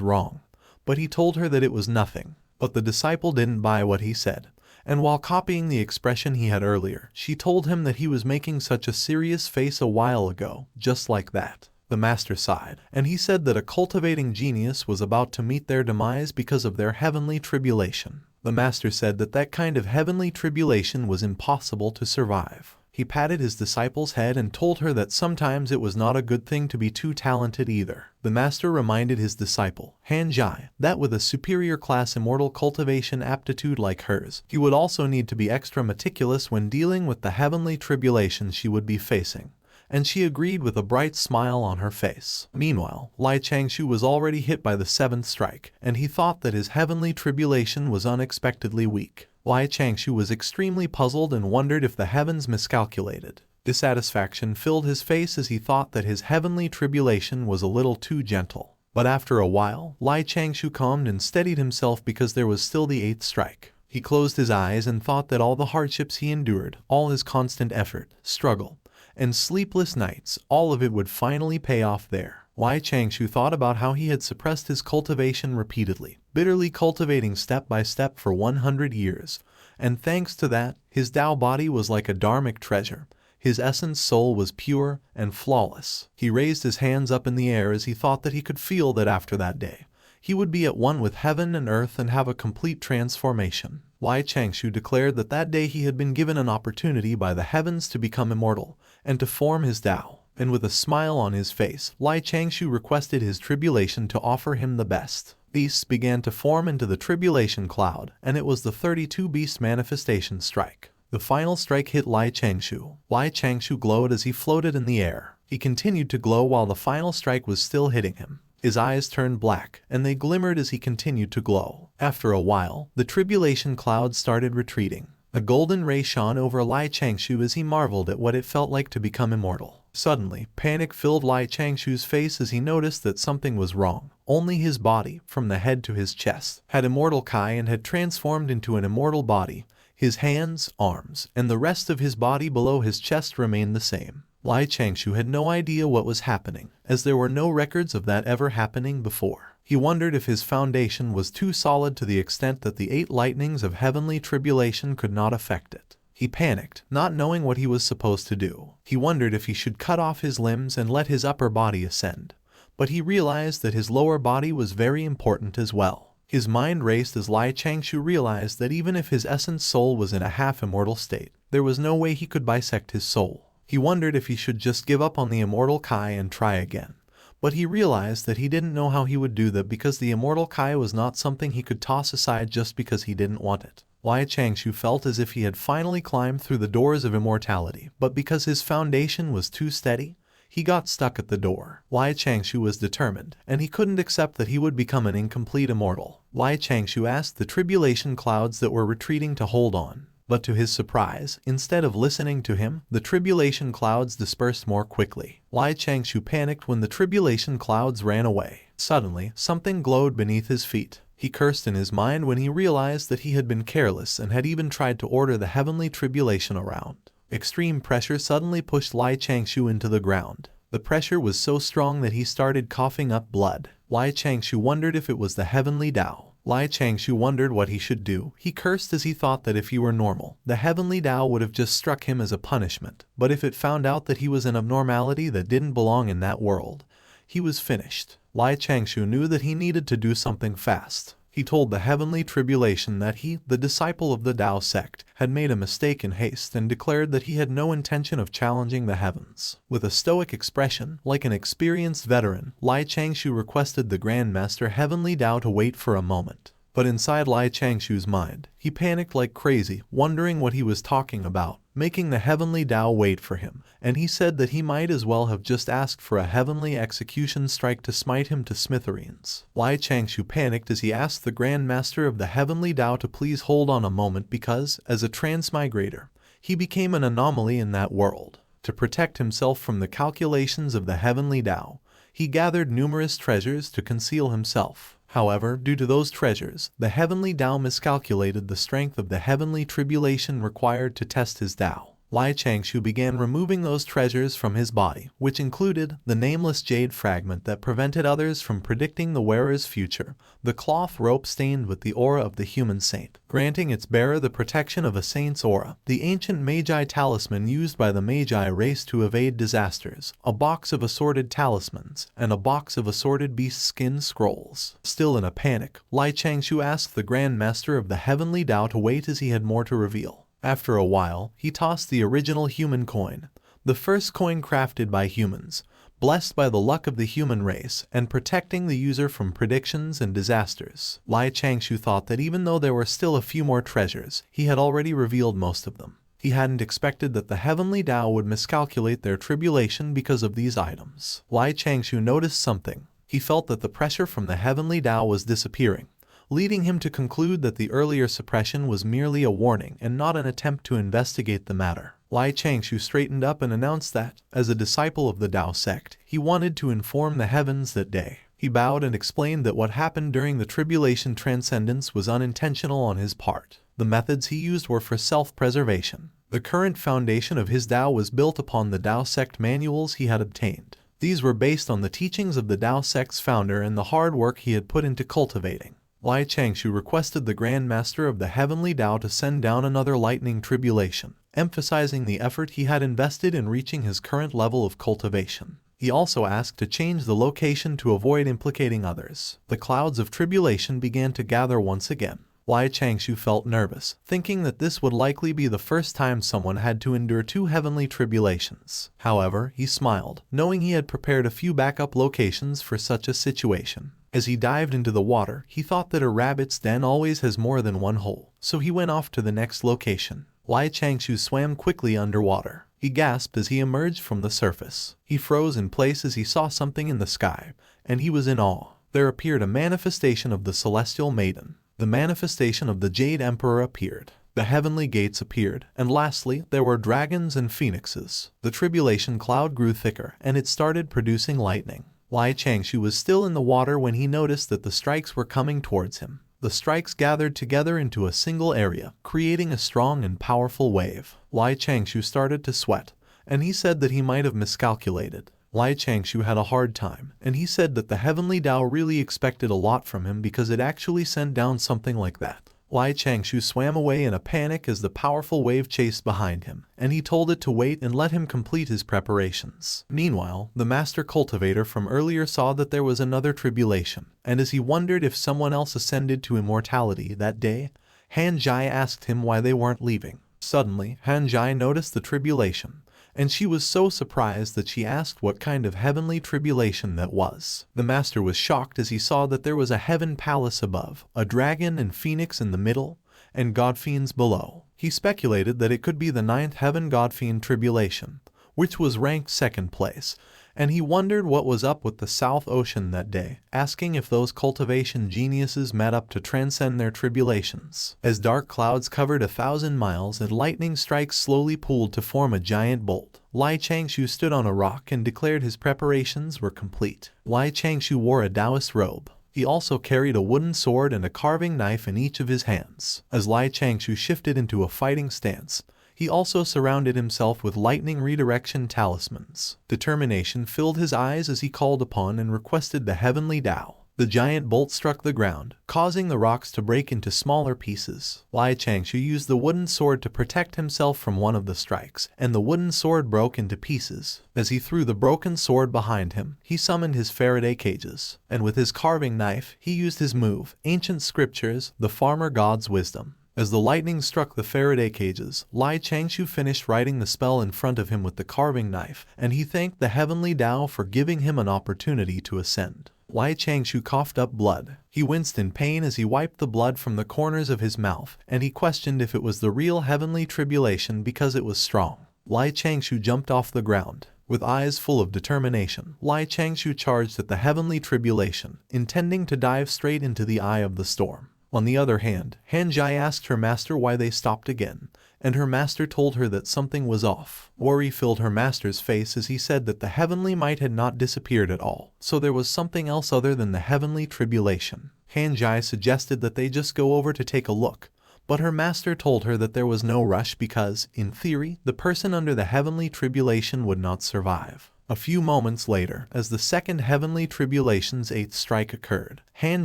wrong, but he told her that it was nothing. But the disciple didn't buy what he said. And while copying the expression he had earlier, she told him that he was making such a serious face a while ago, just like that. The master sighed, and he said that a cultivating genius was about to meet their demise because of their heavenly tribulation. The master said that that kind of heavenly tribulation was impossible to survive. He patted his disciple's head and told her that sometimes it was not a good thing to be too talented either. The master reminded his disciple, Han Zhai, that with a superior class immortal cultivation aptitude like hers, he would also need to be extra meticulous when dealing with the heavenly tribulations she would be facing. And she agreed with a bright smile on her face. Meanwhile, Changshou was already hit by the 7th strike, and he thought that his heavenly tribulation was unexpectedly weak. Changshou was extremely puzzled and wondered if the heavens miscalculated. Dissatisfaction filled his face as he thought that his heavenly tribulation was a little too gentle. But after a while, Changshou calmed and steadied himself because there was still the 8th strike. He closed his eyes and thought that all the hardships he endured, all his constant effort, struggle, and sleepless nights, all of it would finally pay off there. Changshou thought about how he had suppressed his cultivation repeatedly, bitterly cultivating step by step for 100 years, and thanks to that, his Tao body was like a dharmic treasure. His essence soul was pure and flawless. He raised his hands up in the air as he thought that he could feel that after that day, he would be at one with heaven and earth and have a complete transformation. Changshou declared that that day he had been given an opportunity by the heavens to become immortal and to form his Tao. And with a smile on his face, Changshou requested his tribulation to offer him the best. Beasts began to form into the tribulation cloud, and it was the 32 beast manifestation strike. The final strike hit Changshou. Changshou glowed as he floated in the air. He continued to glow while the final strike was still hitting him. His eyes turned black, and they glimmered as he continued to glow. After a while, the tribulation cloud started retreating. A golden ray shone over Changshou as he marveled at what it felt like to become immortal. Suddenly, panic filled Changshou's face as he noticed that something was wrong. Only his body, from the head to his chest, had immortal Kai and had transformed into an immortal body. His hands, arms, and the rest of his body below his chest remained the same. Changshou had no idea what was happening, as there were no records of that ever happening before. He wondered if his foundation was too solid to the extent that the 8 lightnings of heavenly tribulation could not affect it. He panicked, not knowing what he was supposed to do. He wondered if he should cut off his limbs and let his upper body ascend. But he realized that his lower body was very important as well. His mind raced as Changshou realized that even if his essence soul was in a half-immortal state, there was no way he could bisect his soul. He wondered if he should just give up on the immortal Kai and try again. But he realized that he didn't know how he would do that because the immortal Kai was not something he could toss aside just because he didn't want it. Changshou felt as if he had finally climbed through the doors of immortality, but because his foundation was too steady, he got stuck at the door. Changshou was determined, and he couldn't accept that he would become an incomplete immortal. Changshou asked the tribulation clouds that were retreating to hold on. But to his surprise, instead of listening to him, the tribulation clouds dispersed more quickly. Changshou panicked when the tribulation clouds ran away. Suddenly, something glowed beneath his feet. He cursed in his mind when he realized that he had been careless and had even tried to order the heavenly tribulation around. Extreme pressure suddenly pushed Changshou into the ground. The pressure was so strong that he started coughing up blood. Changshou wondered if it was the heavenly Dao. Changshou wondered what he should do. He cursed as he thought that if he were normal, the heavenly Dao would have just struck him as a punishment. But if it found out that he was an abnormality that didn't belong in that world, he was finished. Changshou knew that he needed to do something fast. He told the heavenly tribulation that he, the disciple of the Dao sect, had made a mistake in haste and declared that he had no intention of challenging the heavens. With a stoic expression, like an experienced veteran, Changshou requested the Grand Master Heavenly Dao to wait for a moment. But inside Changshou's mind, he panicked like crazy, wondering what he was talking about, making the heavenly Dao wait for him, and he said that he might as well have just asked for a heavenly execution strike to smite him to smithereens. Changshou panicked as he asked the Grand Master of the heavenly Dao to please hold on a moment because, as a transmigrator, he became an anomaly in that world. To protect himself from the calculations of the heavenly Dao, he gathered numerous treasures to conceal himself. However, due to those treasures, the heavenly Dao miscalculated the strength of the heavenly tribulation required to test his Dao. Changshou began removing those treasures from his body, which included the nameless jade fragment that prevented others from predicting the wearer's future, the cloth rope stained with the aura of the human saint, granting its bearer the protection of a saint's aura, the ancient Magi talisman used by the Magi race to evade disasters, a box of assorted talismans, and a box of assorted beast skin scrolls. Still in a panic, Changshou asked the Grand Master of the heavenly Dao to wait as he had more to reveal. After a while, he tossed the original human coin, the first coin crafted by humans, blessed by the luck of the human race and protecting the user from predictions and disasters. Changshou thought that even though there were still a few more treasures, he had already revealed most of them. He hadn't expected that the heavenly Dao would miscalculate their tribulation because of these items. Changshou noticed something. He felt that the pressure from the heavenly Dao was disappearing, leading him to conclude that the earlier suppression was merely a warning and not an attempt to investigate the matter. Changshou straightened up and announced that, as a disciple of the Dao sect, he wanted to inform the heavens that day. He bowed and explained that what happened during the tribulation transcendence was unintentional on his part. The methods he used were for self-preservation. The current foundation of his Dao was built upon the Dao sect manuals he had obtained. These were based on the teachings of the Dao sect's founder and the hard work he had put into cultivating. Changshou requested the Grand Master of the heavenly Dao to send down another lightning tribulation, emphasizing the effort he had invested in reaching his current level of cultivation. He also asked to change the location to avoid implicating others. The clouds of tribulation began to gather once again. Changshou felt nervous, thinking that this would likely be the first time someone had to endure 2 heavenly tribulations. However, he smiled, knowing he had prepared a few backup locations for such a situation. As he dived into the water, he thought that a rabbit's den always has more than one hole, so he went off to the next location. Changshou swam quickly underwater. He gasped as he emerged from the surface. He froze in place as he saw something in the sky, and he was in awe. There appeared a manifestation of the Celestial Maiden. The manifestation of the Jade Emperor appeared. The heavenly gates appeared, and lastly, there were dragons and phoenixes. The tribulation cloud grew thicker, and it started producing lightning. Changshou was still in the water when he noticed that the strikes were coming towards him. The strikes gathered together into a single area, creating a strong and powerful wave. Changshou started to sweat, and he said that he might have miscalculated. Lai Changshou had a hard time, and he said that the heavenly Dao really expected a lot from him because it actually sent down something like that. Lai Changshou swam away in a panic as the powerful wave chased behind him, and he told it to wait and let him complete his preparations. Meanwhile, the master cultivator from earlier saw that there was another tribulation, and as he wondered if someone else ascended to immortality that day, Han Jai asked him why they weren't leaving. Suddenly, Han Jai noticed the tribulation, and she was so surprised that she asked what kind of heavenly tribulation that was. The master was shocked as he saw that there was a heaven palace above, a dragon and phoenix in the middle, and godfiends below. He speculated that it could be the 9th heaven godfiend tribulation, which was ranked 2nd place, and he wondered what was up with the South Ocean that day, asking if those cultivation geniuses met up to transcend their tribulations. As dark clouds covered 1,000 miles and lightning strikes slowly pooled to form a giant bolt, Lai Changshou stood on a rock and declared his preparations were complete. Lai Changshou wore a Taoist robe. He also carried a wooden sword and a carving knife in each of his hands. As Lai Changshou shifted into a fighting stance, he also surrounded himself with lightning redirection talismans. Determination filled his eyes as he called upon and requested the heavenly Tao. The giant bolt struck the ground, causing the rocks to break into smaller pieces. Lai Changshou used the wooden sword to protect himself from one of the strikes, and the wooden sword broke into pieces. As he threw the broken sword behind him, he summoned his Faraday cages, and with his carving knife, he used his move, Ancient Scriptures, the Farmer God's Wisdom. As the lightning struck the Faraday cages, Lai Changshou finished writing the spell in front of him with the carving knife, and he thanked the heavenly Tao for giving him an opportunity to ascend. Lai Changshou coughed up blood. He winced in pain as he wiped the blood from the corners of his mouth, and he questioned if it was the real heavenly tribulation because it was strong. Lai Changshou jumped off the ground. With eyes full of determination, Lai Changshou charged at the heavenly tribulation, intending to dive straight into the eye of the storm. On the other hand, Han Jai asked her master why they stopped again, and her master told her that something was off. Worry filled her master's face as he said that the heavenly might had not disappeared at all, so there was something else other than the heavenly tribulation. Han Jai suggested that they just go over to take a look, but her master told her that there was no rush because, in theory, the person under the heavenly tribulation would not survive. A few moments later, as the 2nd heavenly tribulation's 8th strike occurred, Han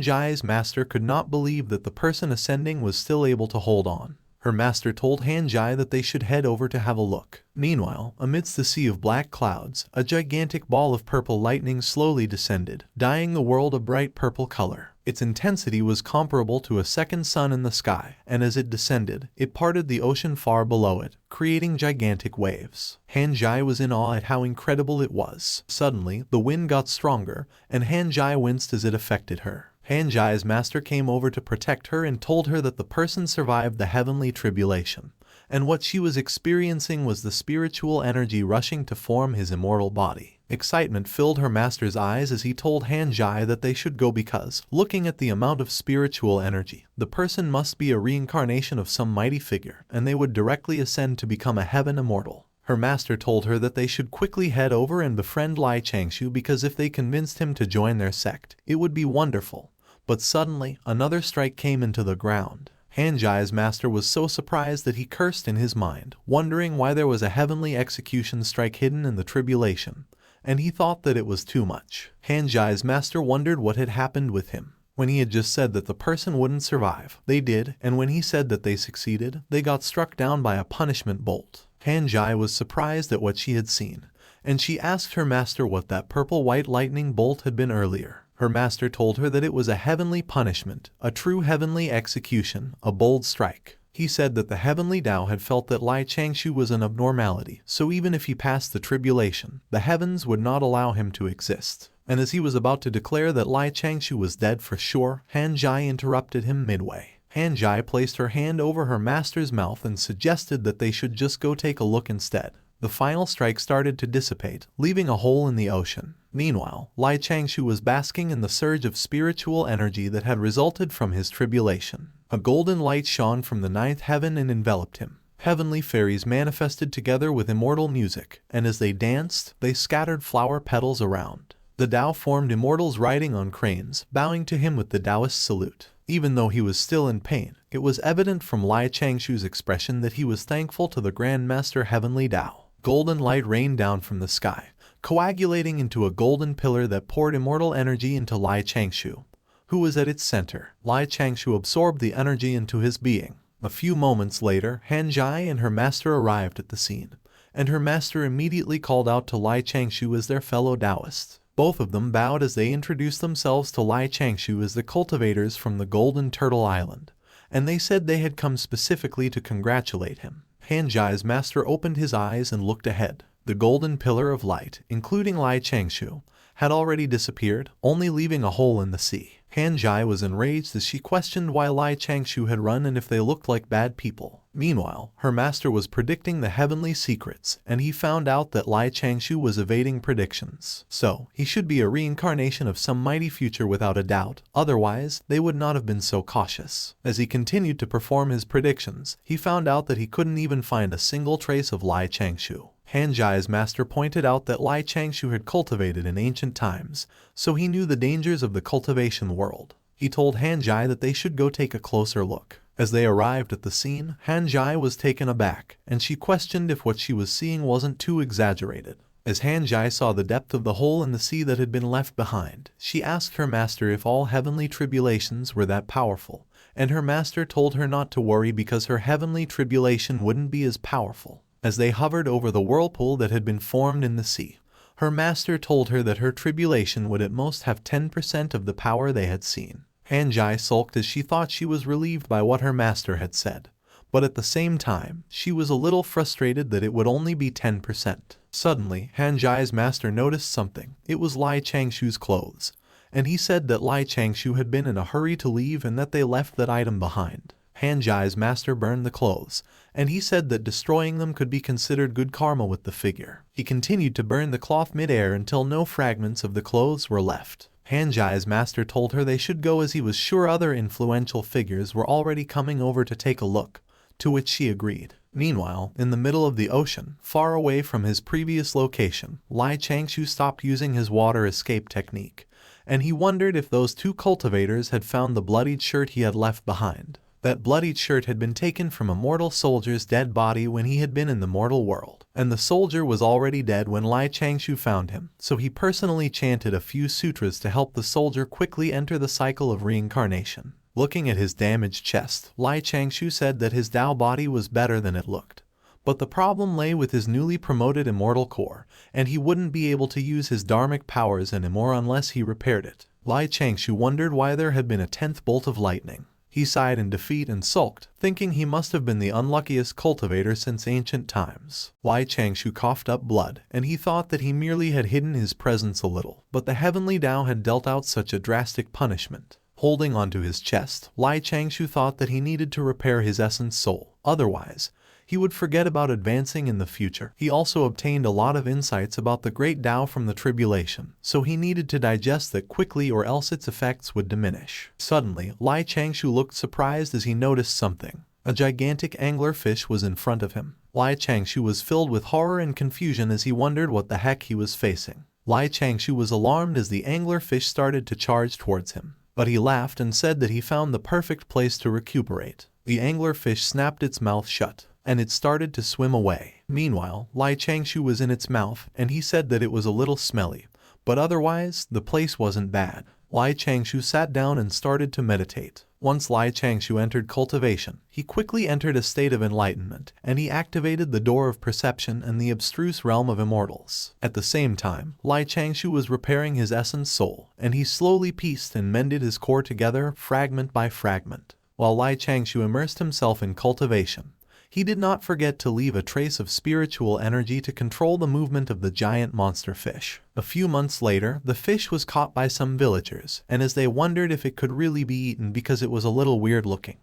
Jai's master could not believe that the person ascending was still able to hold on. Her master told Han Jai that they should head over to have a look. Meanwhile, amidst the sea of black clouds, a gigantic ball of purple lightning slowly descended, dyeing the world a bright purple color. Its intensity was comparable to a second sun in the sky, and as it descended, it parted the ocean far below it, creating gigantic waves. Han Jai was in awe at how incredible it was. Suddenly, the wind got stronger, and Han Jai winced as it affected her. Han Jai's master came over to protect her and told her that the person survived the heavenly tribulation, and what she was experiencing was the spiritual energy rushing to form his immortal body. Excitement filled her master's eyes as he told Han Jai that they should go because, looking at the amount of spiritual energy, the person must be a reincarnation of some mighty figure, and they would directly ascend to become a heaven immortal. Her master told her that they should quickly head over and befriend Lai Changshou because if they convinced him to join their sect, it would be wonderful. But suddenly, another strike came into the ground. Han Jai's master was so surprised that he cursed in his mind, wondering why there was a heavenly execution strike hidden in the tribulation, and he thought that it was too much. Han Jai's master wondered what had happened with him. When he had just said that the person wouldn't survive, they did, and when he said that they succeeded, they got struck down by a punishment bolt. Han Jai was surprised at what she had seen, and she asked her master what that purple-white lightning bolt had been earlier. Her master told her that it was a heavenly punishment, a true heavenly execution, a bold strike. He said that the heavenly Tao had felt that Lai Changshou was an abnormality, so even if he passed the tribulation, the heavens would not allow him to exist. And as he was about to declare that Lai Changshou was dead for sure, Han Jai interrupted him midway. Han Jai placed her hand over her master's mouth and suggested that they should just go take a look instead. The final strike started to dissipate, leaving a hole in the ocean. Meanwhile, Lai Changshou was basking in the surge of spiritual energy that had resulted from his tribulation. A golden light shone from the 9th heaven and enveloped him. Heavenly fairies manifested together with immortal music, and as they danced, they scattered flower petals around. The Tao formed immortals riding on cranes, bowing to him with the Taoist salute. Even though he was still in pain, it was evident from Lai Changshou's expression that he was thankful to the Grand Master Heavenly Tao. Golden light rained down from the sky, coagulating into a golden pillar that poured immortal energy into Changshou, who was at its center. Changshou absorbed the energy into his being. A few moments later, Hanjai and her master arrived at the scene, and her master immediately called out to Changshou as their fellow Taoists. Both of them bowed as they introduced themselves to Changshou as the cultivators from the Golden Turtle Island, and they said they had come specifically to congratulate him. Hanjai's master opened his eyes and looked ahead. The golden pillar of light, including Changshou, had already disappeared, only leaving a hole in the sea. Hanjai was enraged as she questioned why Changshou had run and if they looked like bad people. Meanwhile, her master was predicting the heavenly secrets, and he found out that Changshou was evading predictions. So, he should be a reincarnation of some mighty future without a doubt, otherwise, they would not have been so cautious. As he continued to perform his predictions, he found out that he couldn't even find a single trace of Changshou. Hanjai's master pointed out that Changshou had cultivated in ancient times, so he knew the dangers of the cultivation world. He told Hanjai that they should go take a closer look. As they arrived at the scene, Hanjai was taken aback, and she questioned if what she was seeing wasn't too exaggerated. As Hanjai saw the depth of the hole in the sea that had been left behind, she asked her master if all heavenly tribulations were that powerful, and her master told her not to worry because her heavenly tribulation wouldn't be as powerful. As they hovered over the whirlpool that had been formed in the sea, her master told her that her tribulation would at most have 10% of the power they had seen. Hanjai sulked as she thought she was relieved by what her master had said, but at the same time, she was a little frustrated that it would only be 10%. Suddenly, Hanjai's master noticed something. It was Changshou's clothes, and he said that Changshou had been in a hurry to leave and that they left that item behind. Hanjai's master burned the clothes, and he said that destroying them could be considered good karma with the figure. He continued to burn the cloth mid-air until no fragments of the clothes were left. Hanjai's master told her they should go as he was sure other influential figures were already coming over to take a look, to which she agreed. Meanwhile, in the middle of the ocean, far away from his previous location, Changshou stopped using his water escape technique, and he wondered if those two cultivators had found the bloodied shirt he had left behind. That bloodied shirt had been taken from a mortal soldier's dead body when he had been in the mortal world, and the soldier was already dead when Changshou found him, so he personally chanted a few sutras to help the soldier quickly enter the cycle of reincarnation. Looking at his damaged chest, Changshou said that his Dao body was better than it looked. But the problem lay with his newly promoted immortal core, and he wouldn't be able to use his dharmic powers anymore unless he repaired it. Changshou wondered why there had been a 10th bolt of lightning. He sighed in defeat and sulked, thinking he must have been the unluckiest cultivator since ancient times. Changshou coughed up blood, and he thought that he merely had hidden his presence a little, but the heavenly Dao had dealt out such a drastic punishment. Holding onto his chest, Changshou thought that he needed to repair his essence soul, otherwise, he would forget about advancing in the future. He also obtained a lot of insights about the great Dao from the tribulation, so he needed to digest that quickly or else its effects would diminish. Suddenly, Changshou looked surprised as he noticed something. A gigantic anglerfish was in front of him. Changshou was filled with horror and confusion as he wondered what the heck he was facing. Changshou was alarmed as the anglerfish started to charge towards him, but he laughed and said that he found the perfect place to recuperate. The anglerfish snapped its mouth shut, and it started to swim away. Meanwhile, Changshou was in its mouth, and he said that it was a little smelly, but otherwise, the place wasn't bad. Changshou sat down and started to meditate. Once Changshou entered cultivation, he quickly entered a state of enlightenment, and he activated the door of perception and the abstruse realm of immortals. At the same time, Changshou was repairing his essence soul, and he slowly pieced and mended his core together, fragment by fragment. While Changshou immersed himself in cultivation, he did not forget to leave a trace of spiritual energy to control the movement of the giant monster fish. A few months later, the fish was caught by some villagers, and as they wondered if it could really be eaten because it was a little weird looking,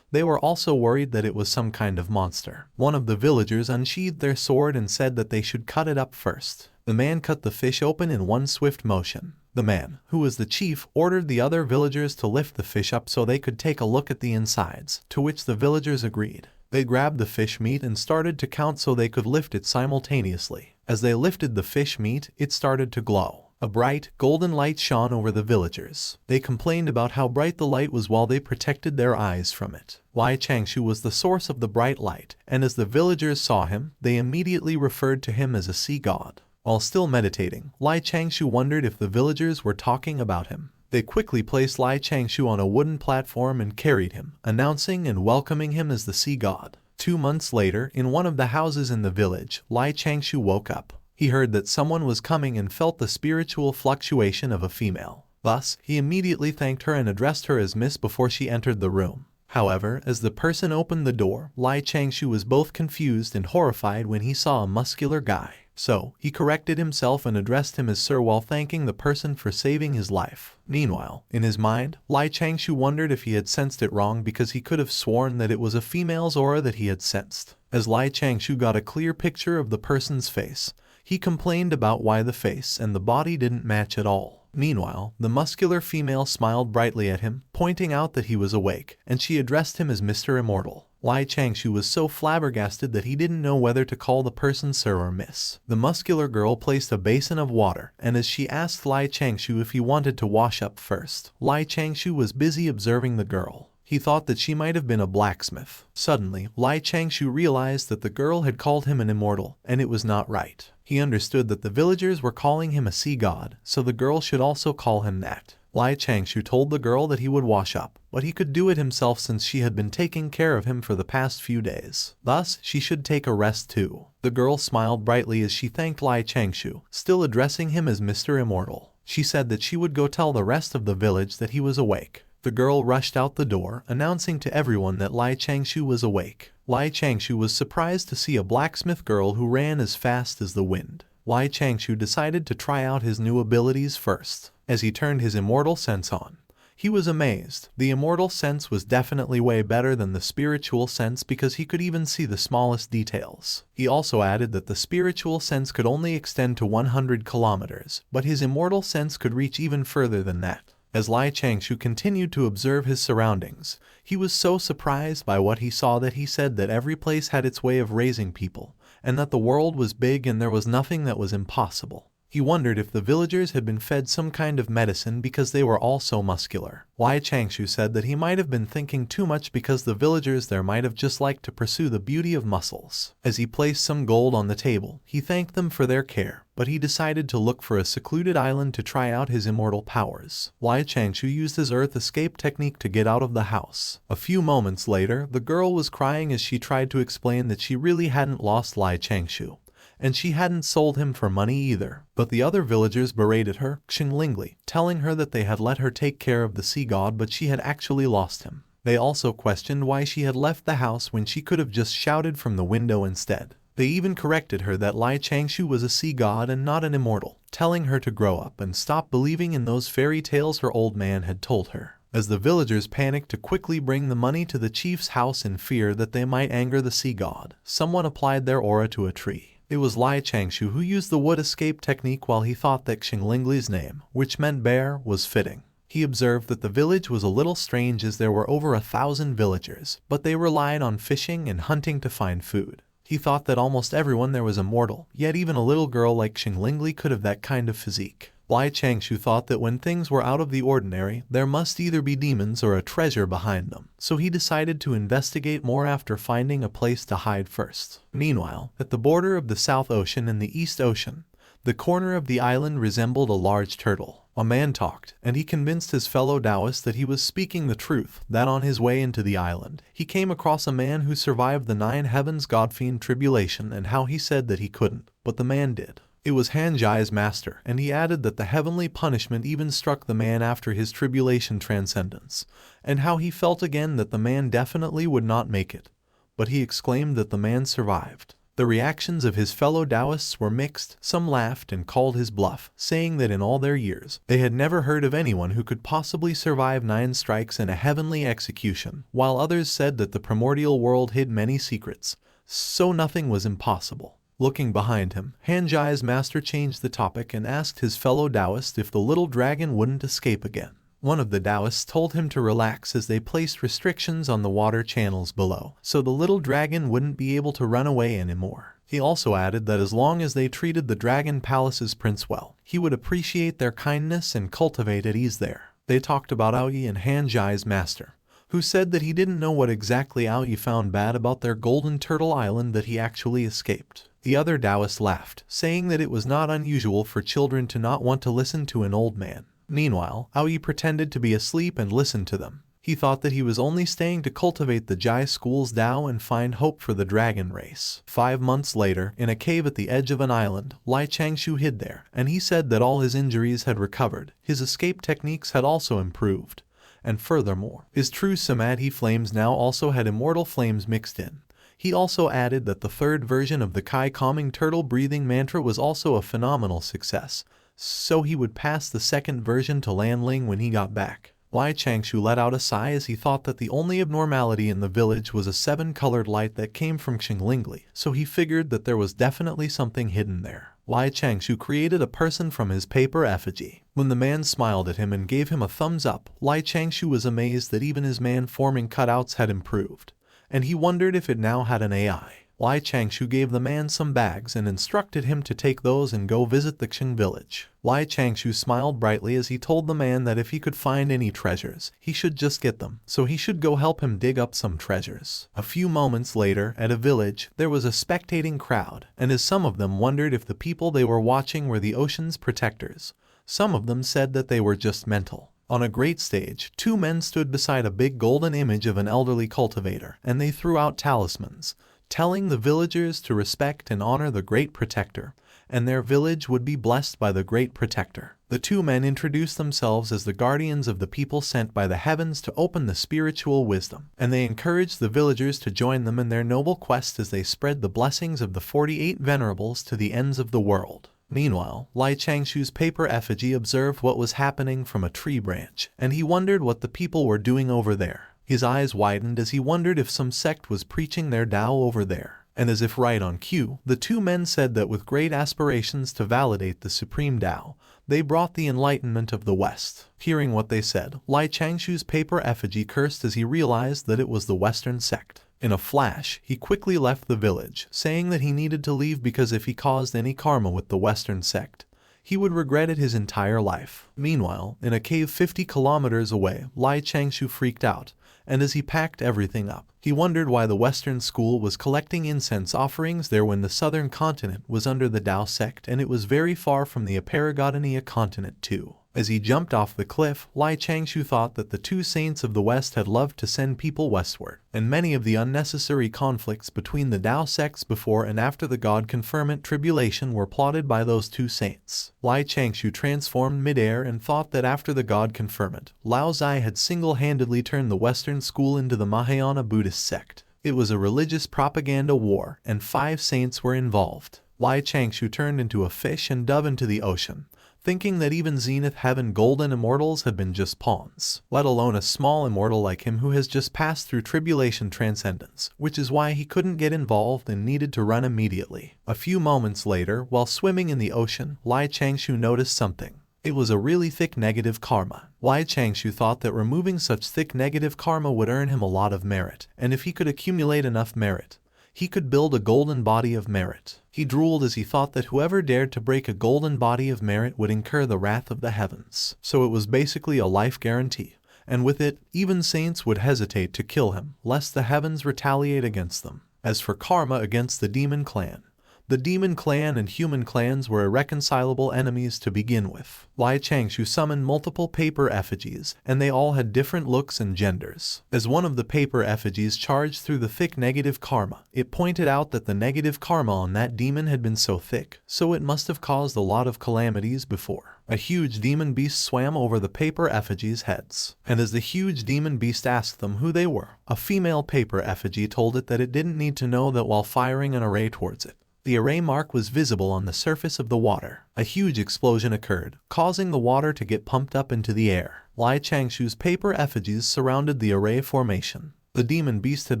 they were also worried that it was some kind of monster. One of the villagers unsheathed their sword and said that they should cut it up first. The man cut the fish open in one swift motion. The man, who was the chief, ordered the other villagers to lift the fish up so they could take a look at the insides, to which the villagers agreed. They grabbed the fish meat and started to count so they could lift it simultaneously. As they lifted the fish meat, it started to glow. A bright, golden light shone over the villagers. They complained about how bright the light was while they protected their eyes from it. Changshou was the source of the bright light, and as the villagers saw him, they immediately referred to him as a sea god. While still meditating, Changshou wondered if the villagers were talking about him. They quickly placed Changshou on a wooden platform and carried him, announcing and welcoming him as the sea god. 2 months later, in one of the houses in the village, Changshou woke up. He heard that someone was coming and felt the spiritual fluctuation of a female. Thus, he immediately thanked her and addressed her as Miss before she entered the room. However, as the person opened the door, Changshou was both confused and horrified when he saw a muscular guy. So, he corrected himself and addressed him as Sir while thanking the person for saving his life. Meanwhile, in his mind, Changshou wondered if he had sensed it wrong because he could have sworn that it was a female's aura that he had sensed. As Changshou got a clear picture of the person's face, he complained about why the face and the body didn't match at all. Meanwhile, the muscular female smiled brightly at him, pointing out that he was awake, and she addressed him as Mr. Immortal. Changshou was so flabbergasted that he didn't know whether to call the person Sir or Miss. The muscular girl placed a basin of water, and as she asked Changshou if he wanted to wash up first, Changshou was busy observing the girl. He thought that she might have been a blacksmith. Suddenly, Changshou realized that the girl had called him an immortal, and it was not right. He understood that the villagers were calling him a sea god, so the girl should also call him that. Changshou told the girl that he would wash up, but he could do it himself since she had been taking care of him for the past few days. Thus, she should take a rest too. The girl smiled brightly as she thanked Changshou, still addressing him as Mr. Immortal. She said that she would go tell the rest of the village that he was awake. The girl rushed out the door, announcing to everyone that Changshou was awake. Changshou was surprised to see a blacksmith girl who ran as fast as the wind. Changshou decided to try out his new abilities first. As he turned his immortal sense on, he was amazed. The immortal sense was definitely way better than the spiritual sense because he could even see the smallest details. He also added that the spiritual sense could only extend to 100 kilometers, but his immortal sense could reach even further than that. As Changshou continued to observe his surroundings, he was so surprised by what he saw that he said that every place had its way of raising people, and that the world was big and there was nothing that was impossible. He wondered if the villagers had been fed some kind of medicine because they were all so muscular. Changshou said that he might have been thinking too much because the villagers there might have just liked to pursue the beauty of muscles. As he placed some gold on the table, he thanked them for their care, but he decided to look for a secluded island to try out his immortal powers. Changshou used his earth escape technique to get out of the house. A few moments later, the girl was crying as she tried to explain that she really hadn't lost Changshou, and she hadn't sold him for money either. But the other villagers berated her, Xinglingly, telling her that they had let her take care of the sea god but she had actually lost him. They also questioned why she had left the house when she could have just shouted from the window instead. They even corrected her that Changshou was a sea god and not an immortal, telling her to grow up and stop believing in those fairy tales her old man had told her. As the villagers panicked to quickly bring the money to the chief's house in fear that they might anger the sea god, someone applied their aura to a tree. It was Changshou who used the wood escape technique while he thought that Xinglingli's name, which meant bear, was fitting. He observed that the village was a little strange as there were over 1,000 villagers, but they relied on fishing and hunting to find food. He thought that almost everyone there was immortal, yet even a little girl like Xinglingli could have that kind of physique. Changshou thought that when things were out of the ordinary, there must either be demons or a treasure behind them, so he decided to investigate more after finding a place to hide first. Meanwhile, at the border of the South Ocean and the East Ocean, the corner of the island resembled a large turtle. A man talked, and he convinced his fellow Taoists that he was speaking the truth, that on his way into the island, he came across a man who survived the 9 heavens godfiend tribulation and how he said that he couldn't, but the man did. It was Hanjai's master, and he added that the heavenly punishment even struck the man after his tribulation transcendence, and how he felt again that the man definitely would not make it, but he exclaimed that the man survived. The reactions of his fellow Taoists were mixed. Some laughed and called his bluff, saying that in all their years, they had never heard of anyone who could possibly survive 9 strikes and a heavenly execution, while others said that the primordial world hid many secrets, so nothing was impossible. Looking behind him, Hanjai's master changed the topic and asked his fellow Taoist if the little dragon wouldn't escape again. One of the Taoists told him to relax as they placed restrictions on the water channels below, so the little dragon wouldn't be able to run away anymore. He also added that as long as they treated the Dragon Palace's prince well, he would appreciate their kindness and cultivate at ease there. They talked about Aoyi and Hanjai's master, who said that he didn't know what exactly Aoyi found bad about their golden turtle island that he actually escaped. The other Taoist laughed, saying that it was not unusual for children to not want to listen to an old man. Meanwhile, Aoi pretended to be asleep and listened to them. He thought that he was only staying to cultivate the Jai school's Tao and find hope for the dragon race. 5 months later, in a cave at the edge of an island, Changshou hid there, and he said that all his injuries had recovered. His escape techniques had also improved. And furthermore, his true samadhi flames now also had immortal flames mixed in. He also added that the third version of the Kai calming turtle breathing mantra was also a phenomenal success, so he would pass the second version to Lanling when he got back. Changshou let out a sigh as he thought that the only abnormality in the village was a 7-colored light that came from Xinglingli, so he figured that there was definitely something hidden there. Changshou created a person from his paper effigy. When the man smiled at him and gave him a thumbs up, Changshou was amazed that even his man-forming cutouts had improved, and he wondered if it now had an AI. Changshou gave the man some bags and instructed him to take those and go visit the Xing village. Changshou smiled brightly as he told the man that if he could find any treasures, he should just get them, so he should go help him dig up some treasures. A few moments later, at a village, there was a spectating crowd, and as some of them wondered if the people they were watching were the ocean's protectors, some of them said that they were just mental. On a great stage, 2 men stood beside a big golden image of an elderly cultivator, and they threw out talismans, telling the villagers to respect and honor the Great Protector, and their village would be blessed by the Great Protector. The 2 men introduced themselves as the guardians of the people sent by the heavens to open the spiritual wisdom, and they encouraged the villagers to join them in their noble quest as they spread the blessings of the 48 venerables to the ends of the world. Meanwhile, Changshou's paper effigy observed what was happening from a tree branch, and he wondered what the people were doing over there. His eyes widened as he wondered if some sect was preaching their Tao over there. And as if right on cue, the 2 men said that with great aspirations to validate the supreme Tao, they brought the enlightenment of the West. Hearing what they said, Changshou's paper effigy cursed as he realized that it was the Western sect. In a flash, he quickly left the village, saying that he needed to leave because if he caused any karma with the Western sect, he would regret it his entire life. Meanwhile, in a cave 50 kilometers away, Changshou freaked out, and as he packed everything up, he wondered why the Western school was collecting incense offerings there when the southern continent was under the Tao sect and it was very far from the Aparagodania continent too. As he jumped off the cliff, Changshou thought that the 2 saints of the West had loved to send people westward, and many of the unnecessary conflicts between the Tao sects before and after the God-conferment tribulation were plotted by those 2 saints. Changshou transformed midair and thought that after the God-conferment, Lao Zai had single-handedly turned the Western school into the Mahayana Buddhist sect. It was a religious propaganda war, and 5 saints were involved. Changshou turned into a fish and dove into the ocean, thinking that even Zenith Heaven golden immortals had been just pawns, let alone a small immortal like him who has just passed through tribulation transcendence, which is why he couldn't get involved and needed to run immediately. A few moments later, while swimming in the ocean, Changshou noticed something. It was a really thick negative karma. Changshou thought that removing such thick negative karma would earn him a lot of merit, and if he could accumulate enough merit, he could build a golden body of merit. He drooled as he thought that whoever dared to break a golden body of merit would incur the wrath of the heavens. So it was basically a life guarantee, and with it, even saints would hesitate to kill him, lest the heavens retaliate against them. As for karma against the demon clan, the demon clan and human clans were irreconcilable enemies to begin with. Changshou summoned multiple paper effigies, and they all had different looks and genders. As one of the paper effigies charged through the thick negative karma, it pointed out that the negative karma on that demon had been so thick, so it must have caused a lot of calamities before. A huge demon beast swam over the paper effigies' heads, and as the huge demon beast asked them who they were, a female paper effigy told it that it didn't need to know that while firing an array towards it. The array mark was visible on the surface of the water. A huge explosion occurred, causing the water to get pumped up into the air. Changshou's paper effigies surrounded the array formation. The demon beast had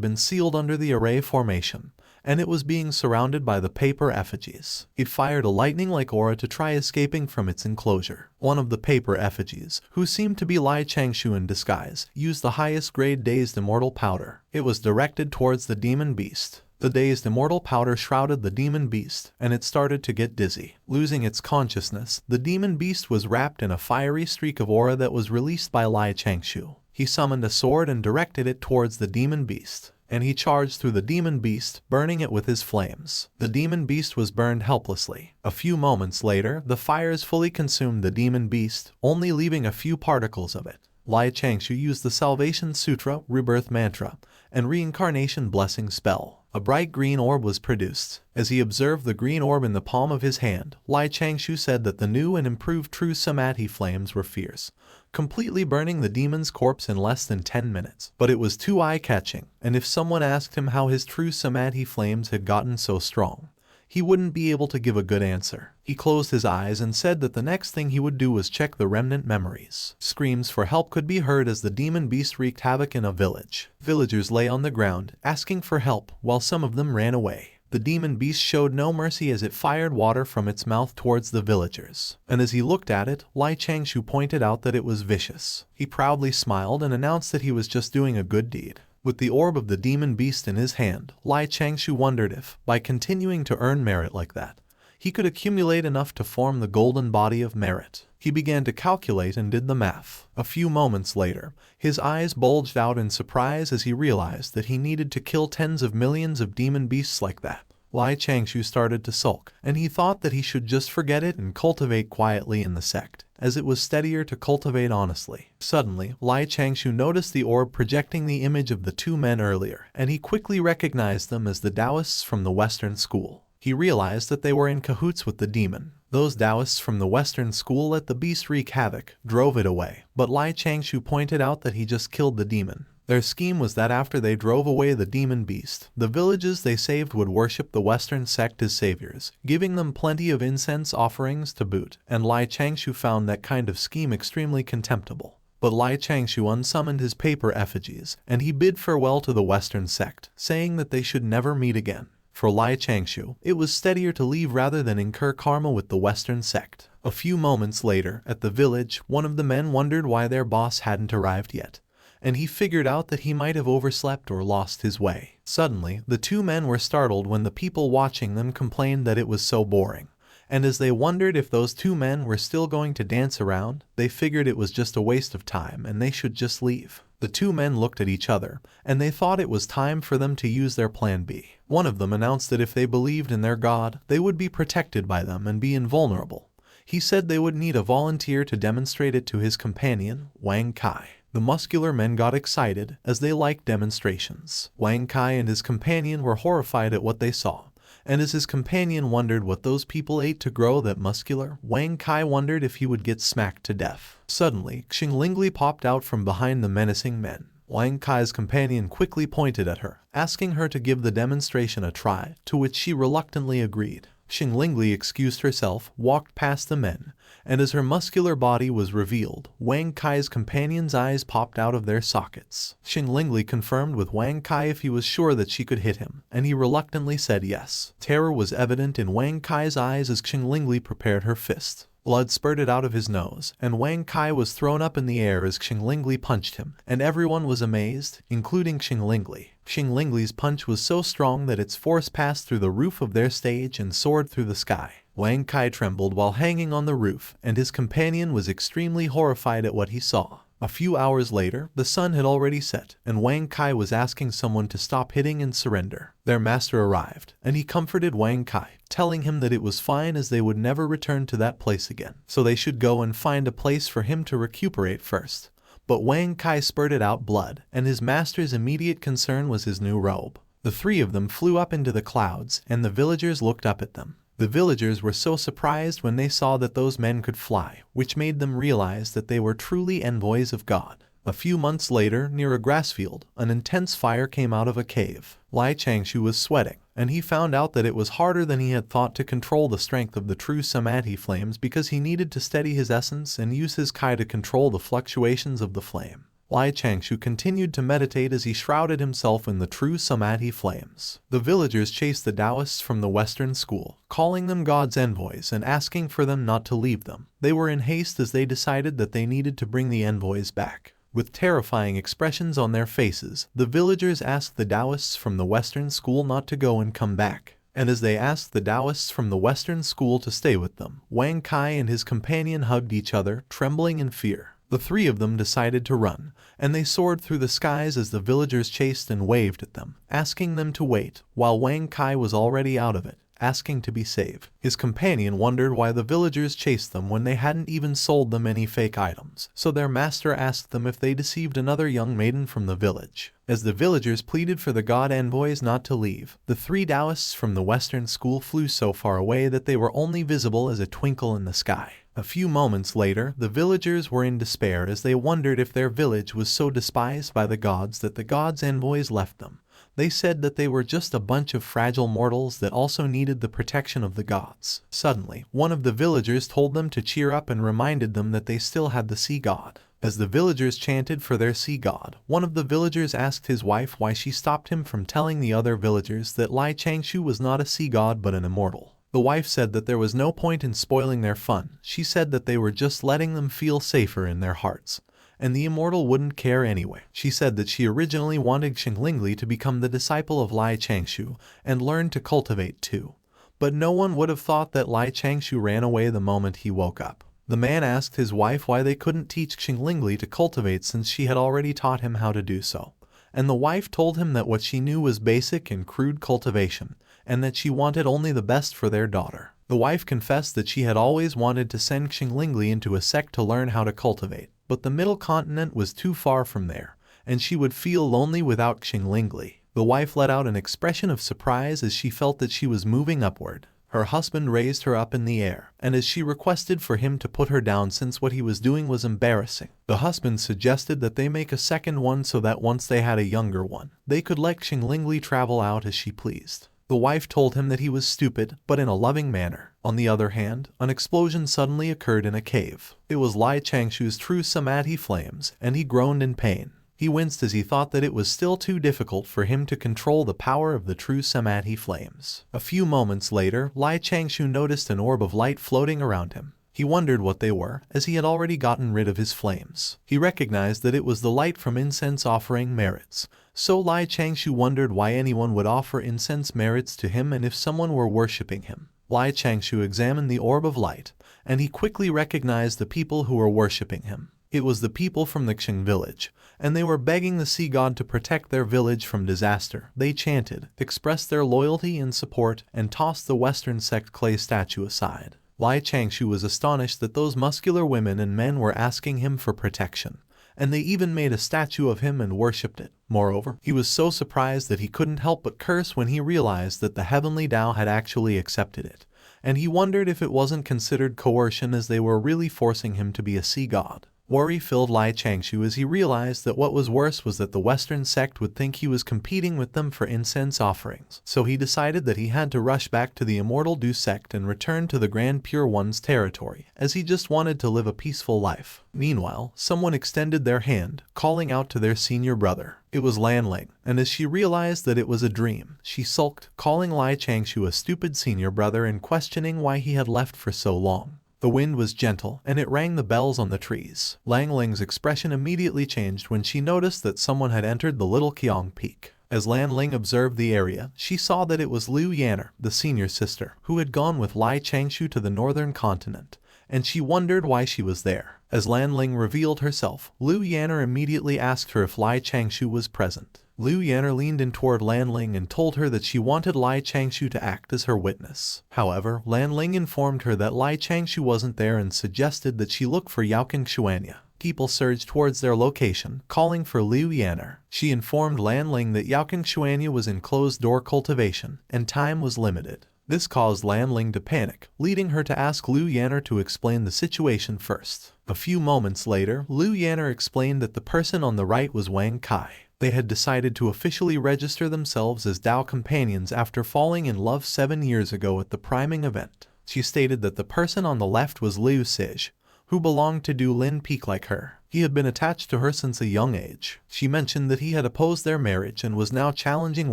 been sealed under the array formation, and it was being surrounded by the paper effigies. It fired a lightning-like aura to try escaping from its enclosure. One of the paper effigies, who seemed to be Changshou in disguise, used the highest grade dazed immortal powder. It was directed towards the demon beast. The dazed immortal powder shrouded the demon beast, and it started to get dizzy. Losing its consciousness, the demon beast was wrapped in a fiery streak of aura that was released by Changshou. He summoned a sword and directed it towards the demon beast. and he charged through the demon beast, burning it with his flames. The demon beast was burned helplessly. A few moments later, the fires fully consumed the demon beast, only leaving a few particles of it. Changshou used the Salvation Sutra, Rebirth Mantra, and Reincarnation Blessing spell. A bright green orb was produced. As he observed the green orb in the palm of his hand, Changshou said that the new and improved true samadhi flames were fierce, completely burning the demon's corpse in less than 10 minutes. But it was too eye-catching, and if someone asked him how his true samadhi flames had gotten so strong, he wouldn't be able to give a good answer. He closed his eyes and said that the next thing he would do was check the remnant memories. Screams for help could be heard as the demon beast wreaked havoc in a village. Villagers lay on the ground, asking for help, while some of them ran away. The demon beast showed no mercy as it fired water from its mouth towards the villagers. And as he looked at it, Changshou pointed out that it was vicious. He proudly smiled and announced that he was just doing a good deed. With the orb of the demon beast in his hand, Changshou wondered if, by continuing to earn merit like that, he could accumulate enough to form the golden body of merit. He began to calculate and did the math. A few moments later, his eyes bulged out in surprise as he realized that he needed to kill tens of millions of demon beasts like that. Changshou started to sulk, and he thought that he should just forget it and cultivate quietly in the sect, as it was steadier to cultivate honestly. Suddenly, Changshou noticed the orb projecting the image of the two men earlier, and he quickly recognized them as the Taoists from the Western school. He realized that they were in cahoots with the demon. Those Taoists from the Western school let the beast wreak havoc, drove it away, but Changshou pointed out that he just killed the demon. Their scheme was that after they drove away the demon beast, the villages they saved would worship the Western sect as saviors, giving them plenty of incense offerings to boot, and Changshou found that kind of scheme extremely contemptible. But Changshou unsummoned his paper effigies, and he bid farewell to the Western sect, saying that they should never meet again. For Changshou, it was steadier to leave rather than incur karma with the Western sect. A few moments later, at the village, one of the men wondered why their boss hadn't arrived yet, and he figured out that he might have overslept or lost his way. Suddenly, the two men were startled when the people watching them complained that it was so boring, and as they wondered if those two men were still going to dance around, they figured it was just a waste of time and they should just leave. The two men looked at each other, and they thought it was time for them to use their plan B. One of them announced that if they believed in their god, they would be protected by them and be invulnerable. He said they would need a volunteer to demonstrate it to his companion, Wang Kai. The muscular men got excited, as they liked demonstrations. Wang Kai and his companion were horrified at what they saw, and as his companion wondered what those people ate to grow that muscular, Wang Kai wondered if he would get smacked to death. Suddenly, Xinglingli popped out from behind the menacing men. Wang Kai's companion quickly pointed at her, asking her to give the demonstration a try, to which she reluctantly agreed. Xinglingli excused herself, walked past the men, and as her muscular body was revealed, Wang Kai's companion's eyes popped out of their sockets. Xinglingli confirmed with Wang Kai if he was sure that she could hit him, and he reluctantly said yes. Terror was evident in Wang Kai's eyes as Xinglingli prepared her fist. Blood spurted out of his nose, and Wang Kai was thrown up in the air as Xinglingli punched him, and everyone was amazed, including Xinglingli. Xinglingli's punch was so strong that its force passed through the roof of their stage and soared through the sky. Wang Kai trembled while hanging on the roof, and his companion was extremely horrified at what he saw. A few hours later, the sun had already set, and Wang Kai was asking someone to stop hitting and surrender. Their master arrived, and he comforted Wang Kai, telling him that it was fine as they would never return to that place again, so they should go and find a place for him to recuperate first. But Wang Kai spurted out blood, and his master's immediate concern was his new robe. The three of them flew up into the clouds, and the villagers looked up at them. The villagers were so surprised when they saw that those men could fly, which made them realize that they were truly envoys of God. A few months later, near a grass field, an intense fire came out of a cave. Changshou was sweating, and he found out that it was harder than he had thought to control the strength of the true samadhi flames because he needed to steady his essence and use his kai to control the fluctuations of the flame. Changshou continued to meditate as he shrouded himself in the true samadhi flames. The villagers chased the Taoists from the Western school, calling them God's envoys and asking for them not to leave them. They were in haste as they decided that they needed to bring the envoys back. With terrifying expressions on their faces, the villagers asked the Taoists from the Western school not to go and come back. And as they asked the Taoists from the Western school to stay with them, Wang Kai and his companion hugged each other, trembling in fear. The three of them decided to run, and they soared through the skies as the villagers chased and waved at them, asking them to wait, while Wang Kai was already out of it, asking to be saved. His companion wondered why the villagers chased them when they hadn't even sold them any fake items, so their master asked them if they deceived another young maiden from the village. As the villagers pleaded for the god envoys not to leave, the three Taoists from the Western school flew so far away that they were only visible as a twinkle in the sky. A few moments later, the villagers were in despair as they wondered if their village was so despised by the gods that the gods' envoys left them. They said that they were just a bunch of fragile mortals that also needed the protection of the gods. Suddenly, one of the villagers told them to cheer up and reminded them that they still had the sea god. As the villagers chanted for their sea god, one of the villagers asked his wife why she stopped him from telling the other villagers that Changshou was not a sea god but an immortal. The wife said that there was no point in spoiling their fun. She said that they were just letting them feel safer in their hearts, and the immortal wouldn't care anyway. She said that she originally wanted Xinglingli to become the disciple of Changshou and learn to cultivate too. But no one would have thought that Changshou ran away the moment he woke up. The man asked his wife why they couldn't teach Xinglingli to cultivate since she had already taught him how to do so. And the wife told him that what she knew was basic and crude cultivation, and that she wanted only the best for their daughter. The wife confessed that she had always wanted to send Xinglingli into a sect to learn how to cultivate, but the middle continent was too far from there, and she would feel lonely without Xinglingli. The wife let out an expression of surprise as she felt that she was moving upward. Her husband raised her up in the air, and as she requested for him to put her down since what he was doing was embarrassing, the husband suggested that they make a second one so that once they had a younger one, they could let Xinglingli travel out as she pleased. The wife told him that he was stupid, but in a loving manner. On the other hand, an explosion suddenly occurred in a cave. It was Changshou's true samadhi flames, and he groaned in pain. He winced as he thought that it was still too difficult for him to control the power of the true samadhi flames. A few moments later, Changshou noticed an orb of light floating around him. He wondered what they were, as he had already gotten rid of his flames. He recognized that it was the light from incense offering merits. So Changshou wondered why anyone would offer incense merits to him and if someone were worshipping him. Changshou examined the orb of light, and he quickly recognized the people who were worshipping him. It was the people from the Xing village, and they were begging the sea god to protect their village from disaster. They chanted, expressed their loyalty and support, and tossed the Western sect clay statue aside. Changshou was astonished that those muscular women and men were asking him for protection, and they even made a statue of him and worshipped it. Moreover, he was so surprised that he couldn't help but curse when he realized that the heavenly Tao had actually accepted it, and he wondered if it wasn't considered coercion as they were really forcing him to be a sea god. Worry filled Changshou as he realized that what was worse was that the Western sect would think he was competing with them for incense offerings. So he decided that he had to rush back to the Immortal Du sect and return to the Grand Pure One's territory, as he just wanted to live a peaceful life. Meanwhile, someone extended their hand, calling out to their senior brother. It was Lanling, and as she realized that it was a dream, she sulked, calling Changshou a stupid senior brother and questioning why he had left for so long. The wind was gentle, and it rang the bells on the trees. Langling's expression immediately changed when she noticed that someone had entered the little Qiang Peak. As Lanling observed the area, she saw that it was Liu Yanner, the senior sister, who had gone with Changshou to the northern continent, and she wondered why she was there. As Lanling revealed herself, Liu Yanner immediately asked her if Changshou was present. Liu Yanner leaned in toward Lanling and told her that she wanted Changshou to act as her witness. However, Lanling informed her that Changshou wasn't there and suggested that she look for Youqin Xuanya. People surged towards their location, calling for Liu Yanner. She informed Lanling that Youqin Xuanya was in closed-door cultivation, and time was limited. This caused Lanling to panic, leading her to ask Liu Yanner to explain the situation first. A few moments later, Liu Yanner explained that the person on the right was Wang Kai. They had decided to officially register themselves as Dao companions after falling in love 7 years ago at the priming event. She stated that the person on the left was Liu Sij, who belonged to Du Lin Peak like her. He had been attached to her since a young age. She mentioned that he had opposed their marriage and was now challenging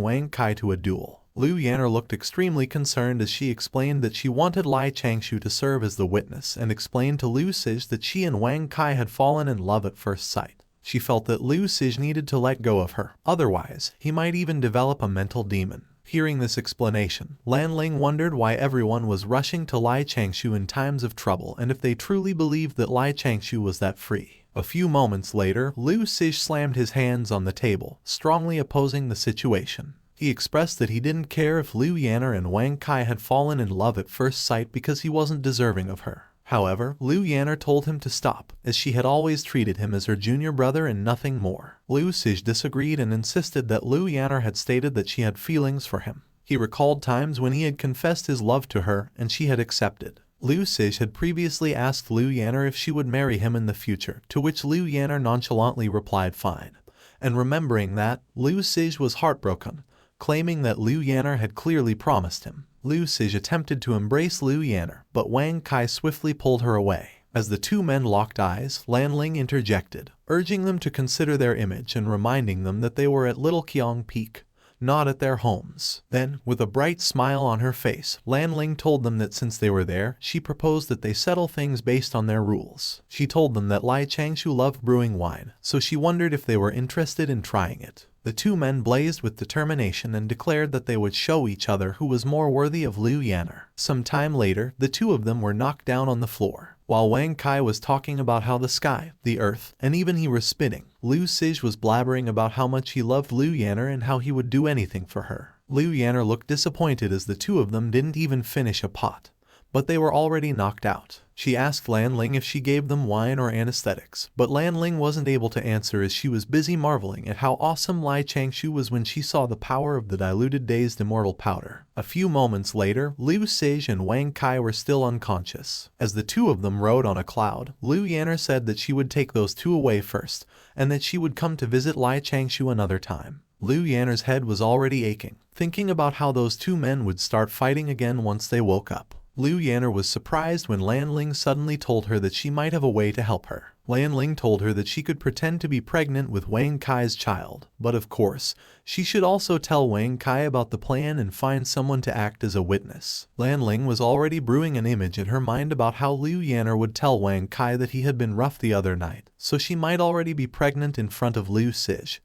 Wang Kai to a duel. Liu Yanner looked extremely concerned as she explained that she wanted Changshou to serve as the witness and explained to Liu Sij that she and Wang Kai had fallen in love at first sight. She felt that Liu Sij needed to let go of her, otherwise, he might even develop a mental demon. Hearing this explanation, Lanling wondered why everyone was rushing to Lai Changshou in times of trouble and if they truly believed that Lai Changshou was that free. A few moments later, Liu Sij slammed his hands on the table, strongly opposing the situation. He expressed that he didn't care if Liu Yanner and Wang Kai had fallen in love at first sight because he wasn't deserving of her. However, Liu Yanner told him to stop, as she had always treated him as her junior brother and nothing more. Liu Sij disagreed and insisted that Liu Yanner had stated that she had feelings for him. He recalled times when he had confessed his love to her and she had accepted. Liu Sij had previously asked Liu Yanner if she would marry him in the future, to which Liu Yanner nonchalantly replied fine. And remembering that, Liu Sij was heartbroken, claiming that Liu Yanner had clearly promised him. Liu Sij attempted to embrace Liu Yanner, but Wang Kai swiftly pulled her away. As the two men locked eyes, Lanling interjected, urging them to consider their image and reminding them that they were at Little Qiong Peak, not at their homes. Then, with a bright smile on her face, Lanling told them that since they were there, she proposed that they settle things based on their rules. She told them that Lai Changshou loved brewing wine, so she wondered if they were interested in trying it. The two men blazed with determination and declared that they would show each other who was more worthy of Liu Yanner. Some time later, the two of them were knocked down on the floor. While Wang Kai was talking about how the sky, the earth, and even he were spinning, Liu Sij was blabbering about how much he loved Liu Yanner and how he would do anything for her. Liu Yanner looked disappointed as the two of them didn't even finish a pot, but they were already knocked out. She asked Lanling if she gave them wine or anesthetics, but Lanling wasn't able to answer as she was busy marveling at how awesome Lai Changshou was when she saw the power of the diluted dazed immortal powder. A few moments later, Liu Sij and Wang Kai were still unconscious. As the two of them rode on a cloud, Liu Yanner said that she would take those two away first, and that she would come to visit Lai Changshou another time. Liu Yanner's head was already aching, thinking about how those two men would start fighting again once they woke up. Liu Yanner was surprised when Lanling suddenly told her that she might have a way to help her. Lanling told her that she could pretend to be pregnant with Wang Kai's child, but of course, she should also tell Wang Kai about the plan and find someone to act as a witness. Lanling was already brewing an image in her mind about how Liu Yanner would tell Wang Kai that he had been rough the other night, so she might already be pregnant in front of Liu Sij,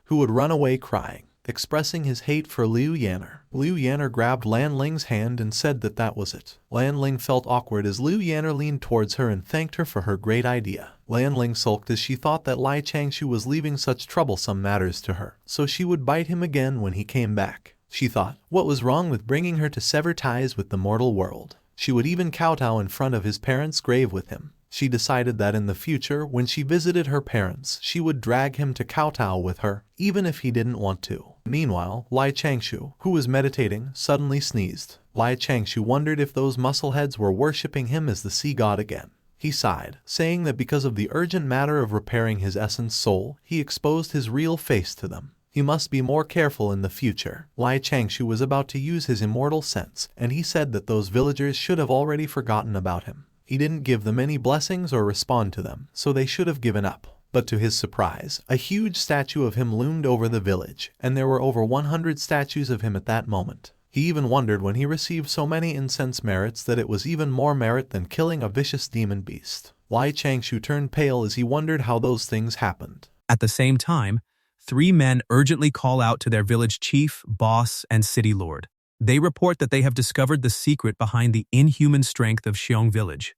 who would run away crying, expressing his hate for Liu Yanner. Liu Yanner grabbed Lanling's hand and said that that was it. Lanling felt awkward as Liu Yanner leaned towards her and thanked her for her great idea. Lanling sulked as she thought that Lai Changshou was leaving such troublesome matters to her, so she would bite him again when he came back. She thought, what was wrong with bringing her to sever ties with the mortal world? She would even kowtow in front of his parents' grave with him. She decided that in the future, when she visited her parents, she would drag him to kowtow with her, even if he didn't want to. Meanwhile, Lai Changshou, who was meditating, suddenly sneezed. Lai Changshou wondered if those muscleheads were worshipping him as the sea god again. He sighed, saying that because of the urgent matter of repairing his essence soul, he exposed his real face to them. He must be more careful in the future. Lai Changshou was about to use his immortal sense, and he said that those villagers should have already forgotten about him. He didn't give them any blessings or respond to them, so they should have given up. But to his surprise, a huge statue of him loomed over the village, and there were over 100 statues of him at that moment. He even wondered when he received so many incense merits that it was even more merit than killing a vicious demon beast. Lai Changshou turned pale as he wondered how those things happened. At the same time, 3 men urgently call out to their village chief, boss, and city lord. They report that they have discovered the secret behind the inhuman strength of Xiong village.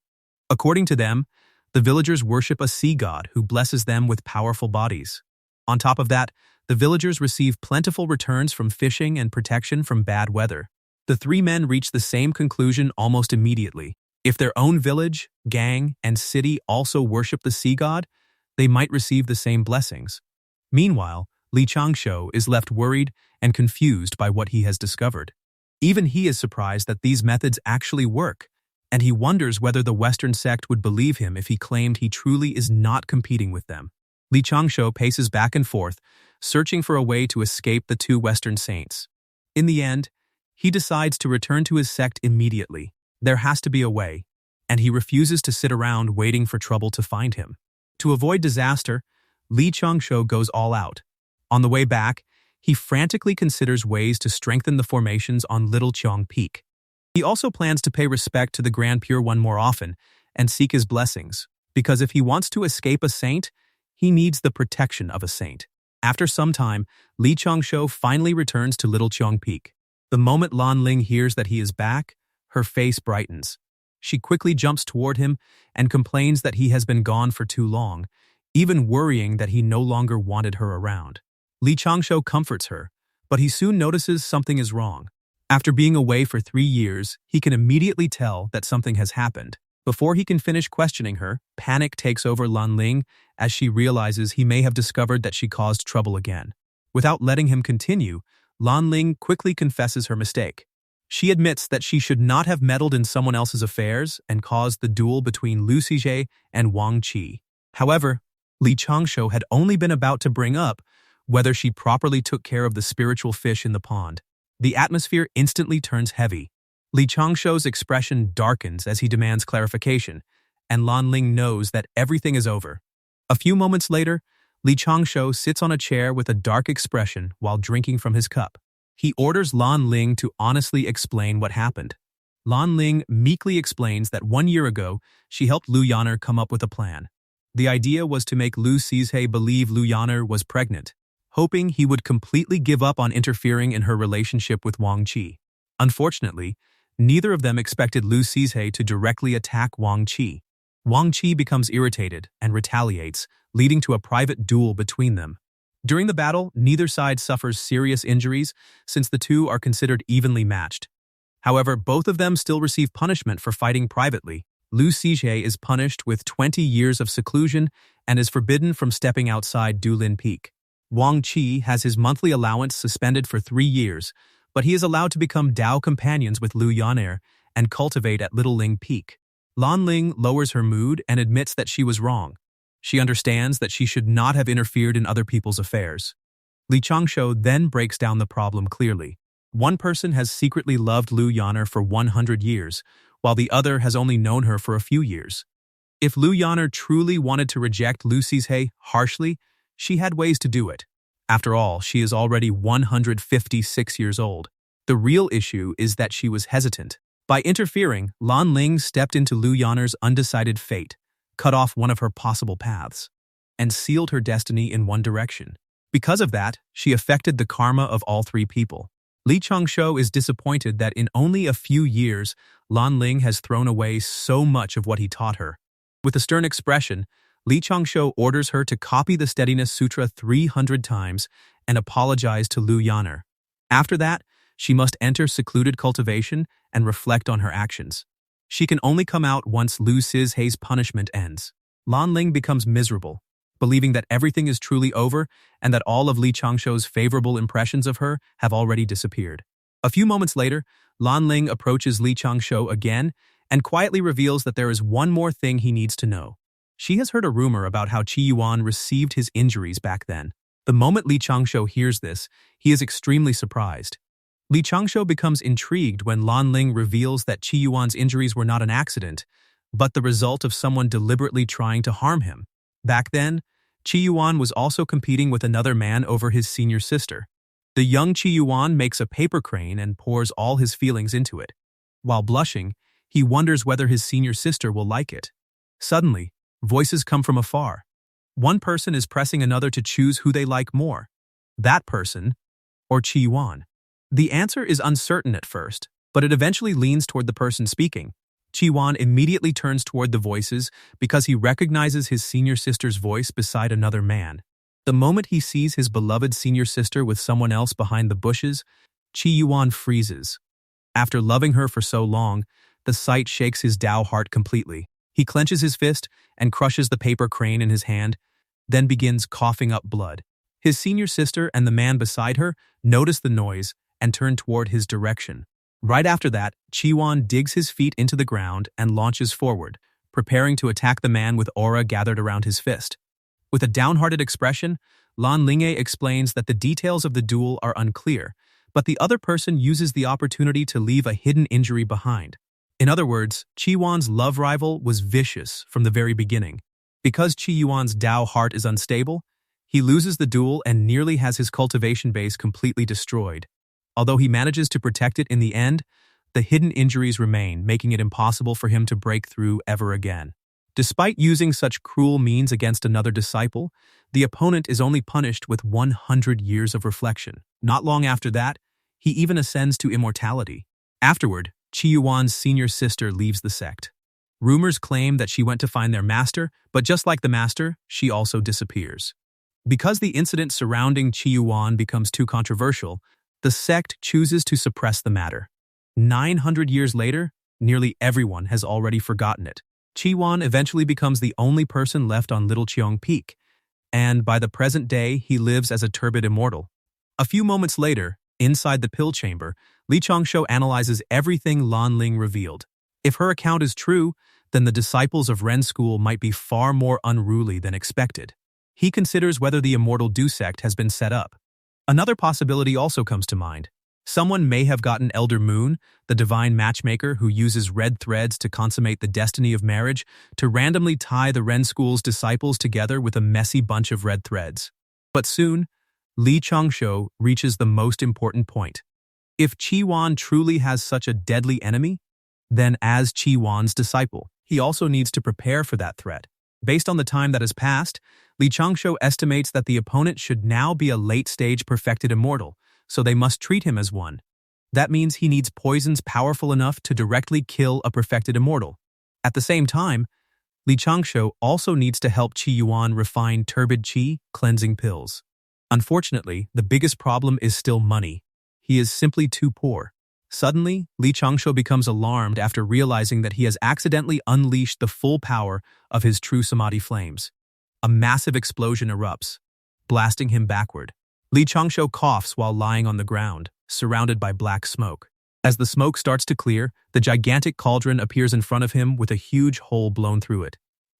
According to them, the villagers worship a sea god who blesses them with powerful bodies. On top of that, the villagers receive plentiful returns from fishing and protection from bad weather. The 3 men reach the same conclusion almost immediately. If their own village, gang, and city also worship the sea god, they might receive the same blessings. Meanwhile, Li Changshou is left worried and confused by what he has discovered. Even he is surprised that these methods actually work, and he wonders whether the Western sect would believe him if he claimed he truly is not competing with them. Li Changshou paces back and forth, searching for a way to escape the 2 Western saints. In the end, he decides to return to his sect immediately. There has to be a way, and he refuses to sit around waiting for trouble to find him. To avoid disaster, Li Changshou goes all out. On the way back, he frantically considers ways to strengthen the formations on Little Qiong Peak. He also plans to pay respect to the Grand Pure One more often and seek his blessings, because if he wants to escape a saint, he needs the protection of a saint. After some time, Li Changshou finally returns to Little Cheong Peak. The moment Lan Ling hears that he is back, her face brightens. She quickly jumps toward him and complains that he has been gone for too long, even worrying that he no longer wanted her around. Li Changshou comforts her, but he soon notices something is wrong. After being away for 3 years, he can immediately tell that something has happened. Before he can finish questioning her, panic takes over Lan Ling as she realizes he may have discovered that she caused trouble again. Without letting him continue, Lan Ling quickly confesses her mistake. She admits that she should not have meddled in someone else's affairs and caused the duel between Lu Xizhe and Wang Qi. However, Li Changshou had only been about to bring up whether she properly took care of the spiritual fish in the pond. The atmosphere instantly turns heavy. Li Changshou's expression darkens as he demands clarification, and Lan Ling knows that everything is over. A few moments later, Li Changshou sits on a chair with a dark expression while drinking from his cup. He orders Lan Ling to honestly explain what happened. Lan Ling meekly explains that 1 year ago, she helped Lu Yaner come up with a plan. The idea was to make Lu Xizhe believe Lu Yaner was pregnant, hoping he would completely give up on interfering in her relationship with Wang Qi. Unfortunately, neither of them expected Lu Xizhe to directly attack Wang Qi. Wang Qi becomes irritated and retaliates, leading to a private duel between them. During the battle, neither side suffers serious injuries since the two are considered evenly matched. However, both of them still receive punishment for fighting privately. Lu Xizhe is punished with 20 years of seclusion and is forbidden from stepping outside Dulin Peak. Wang Qi has his monthly allowance suspended for 3 years, but he is allowed to become Dao companions with Lu Yaner and cultivate at Little Ling Peak. Lan Ling lowers her mood and admits that she was wrong. She understands that she should not have interfered in other people's affairs. Li Changshou then breaks down the problem clearly. One person has secretly loved Lu Yaner for 100 years, while the other has only known her for a few years. If Lu Yaner truly wanted to reject Lu Xizhe harshly, she had ways to do it. After all, she is already 156 years old. The real issue is that she was hesitant. By interfering, Lan Ling stepped into Lu Yaner's undecided fate, cut off one of her possible paths, and sealed her destiny in one direction. Because of that, she affected the karma of all 3 people. Li Changshou is disappointed that in only a few years, Lan Ling has thrown away so much of what he taught her. With a stern expression, Li Changshou orders her to copy the Steadiness Sutra 300 times and apologize to Lu Yaner. After that, she must enter secluded cultivation and reflect on her actions. She can only come out once Lu Xizhe's punishment ends. Lan Ling becomes miserable, believing that everything is truly over and that all of Li Changshou's favorable impressions of her have already disappeared. A few moments later, Lan Ling approaches Li Changshou again and quietly reveals that there is one more thing he needs to know. She has heard a rumor about how Qi Yuan received his injuries back then. The moment Li Changshou hears this, he is extremely surprised. Li Changshou becomes intrigued when Lan Ling reveals that Qi Yuan's injuries were not an accident, but the result of someone deliberately trying to harm him. Back then, Qi Yuan was also competing with another man over his senior sister. The young Qi Yuan makes a paper crane and pours all his feelings into it. While blushing, he wonders whether his senior sister will like it. Suddenly, voices come from afar. One person is pressing another to choose who they like more, that person or Qi Yuan. The answer is uncertain at first, but it eventually leans toward the person speaking. Qi Yuan immediately turns toward the voices because he recognizes his senior sister's voice beside another man. The moment he sees his beloved senior sister with someone else behind the bushes, Qi Yuan freezes. After loving her for so long, the sight shakes his Dao heart completely. He clenches his fist and crushes the paper crane in his hand, then begins coughing up blood. His senior sister and the man beside her notice the noise and turn toward his direction. Right after that, Qi Yuan digs his feet into the ground and launches forward, preparing to attack the man with aura gathered around his fist. With a downhearted expression, Lan Ling explains that the details of the duel are unclear, but the other person uses the opportunity to leave a hidden injury behind. In other words, Qi Yuan's love rival was vicious from the very beginning. Because Qi Yuan's Dao heart is unstable, he loses the duel and nearly has his cultivation base completely destroyed. Although he manages to protect it in the end, the hidden injuries remain, making it impossible for him to break through ever again. Despite using such cruel means against another disciple, the opponent is only punished with 100 years of reflection. Not long after that, he even ascends to immortality. Afterward, Qiyuan's senior sister leaves the sect. Rumors claim that she went to find their master, but just like the master, she also disappears. Because the incident surrounding Qiyuan becomes too controversial, the sect chooses to suppress the matter. 900 years later, nearly everyone has already forgotten it. Qiyuan eventually becomes the only person left on Little Cheong Peak, and by the present day, he lives as a turbid immortal. A few moments later, inside the pill chamber, Li Changshou analyzes everything Lan Ling revealed. If her account is true, then the disciples of Ren School might be far more unruly than expected. He considers whether the Immortal Du sect has been set up. Another possibility also comes to mind. Someone may have gotten Elder Moon, the divine matchmaker who uses red threads to consummate the destiny of marriage, to randomly tie the Ren School's disciples together with a messy bunch of red threads. But soon, Li Changshou reaches the most important point. If Qiyuan truly has such a deadly enemy, then as Qiyuan's disciple, he also needs to prepare for that threat. Based on the time that has passed, Li Changshou estimates that the opponent should now be a late-stage perfected immortal, so they must treat him as one. That means he needs poisons powerful enough to directly kill a perfected immortal. At the same time, Li Changshou also needs to help Qiyuan refine turbid qi cleansing pills. Unfortunately, the biggest problem is still money. He is simply too poor. Suddenly, Li Changshou becomes alarmed after realizing that he has accidentally unleashed the full power of his true samadhi flames. A massive explosion erupts, blasting him backward. Li Changshou coughs while lying on the ground, surrounded by black smoke. As the smoke starts to clear, the gigantic cauldron appears in front of him with a huge hole blown through it.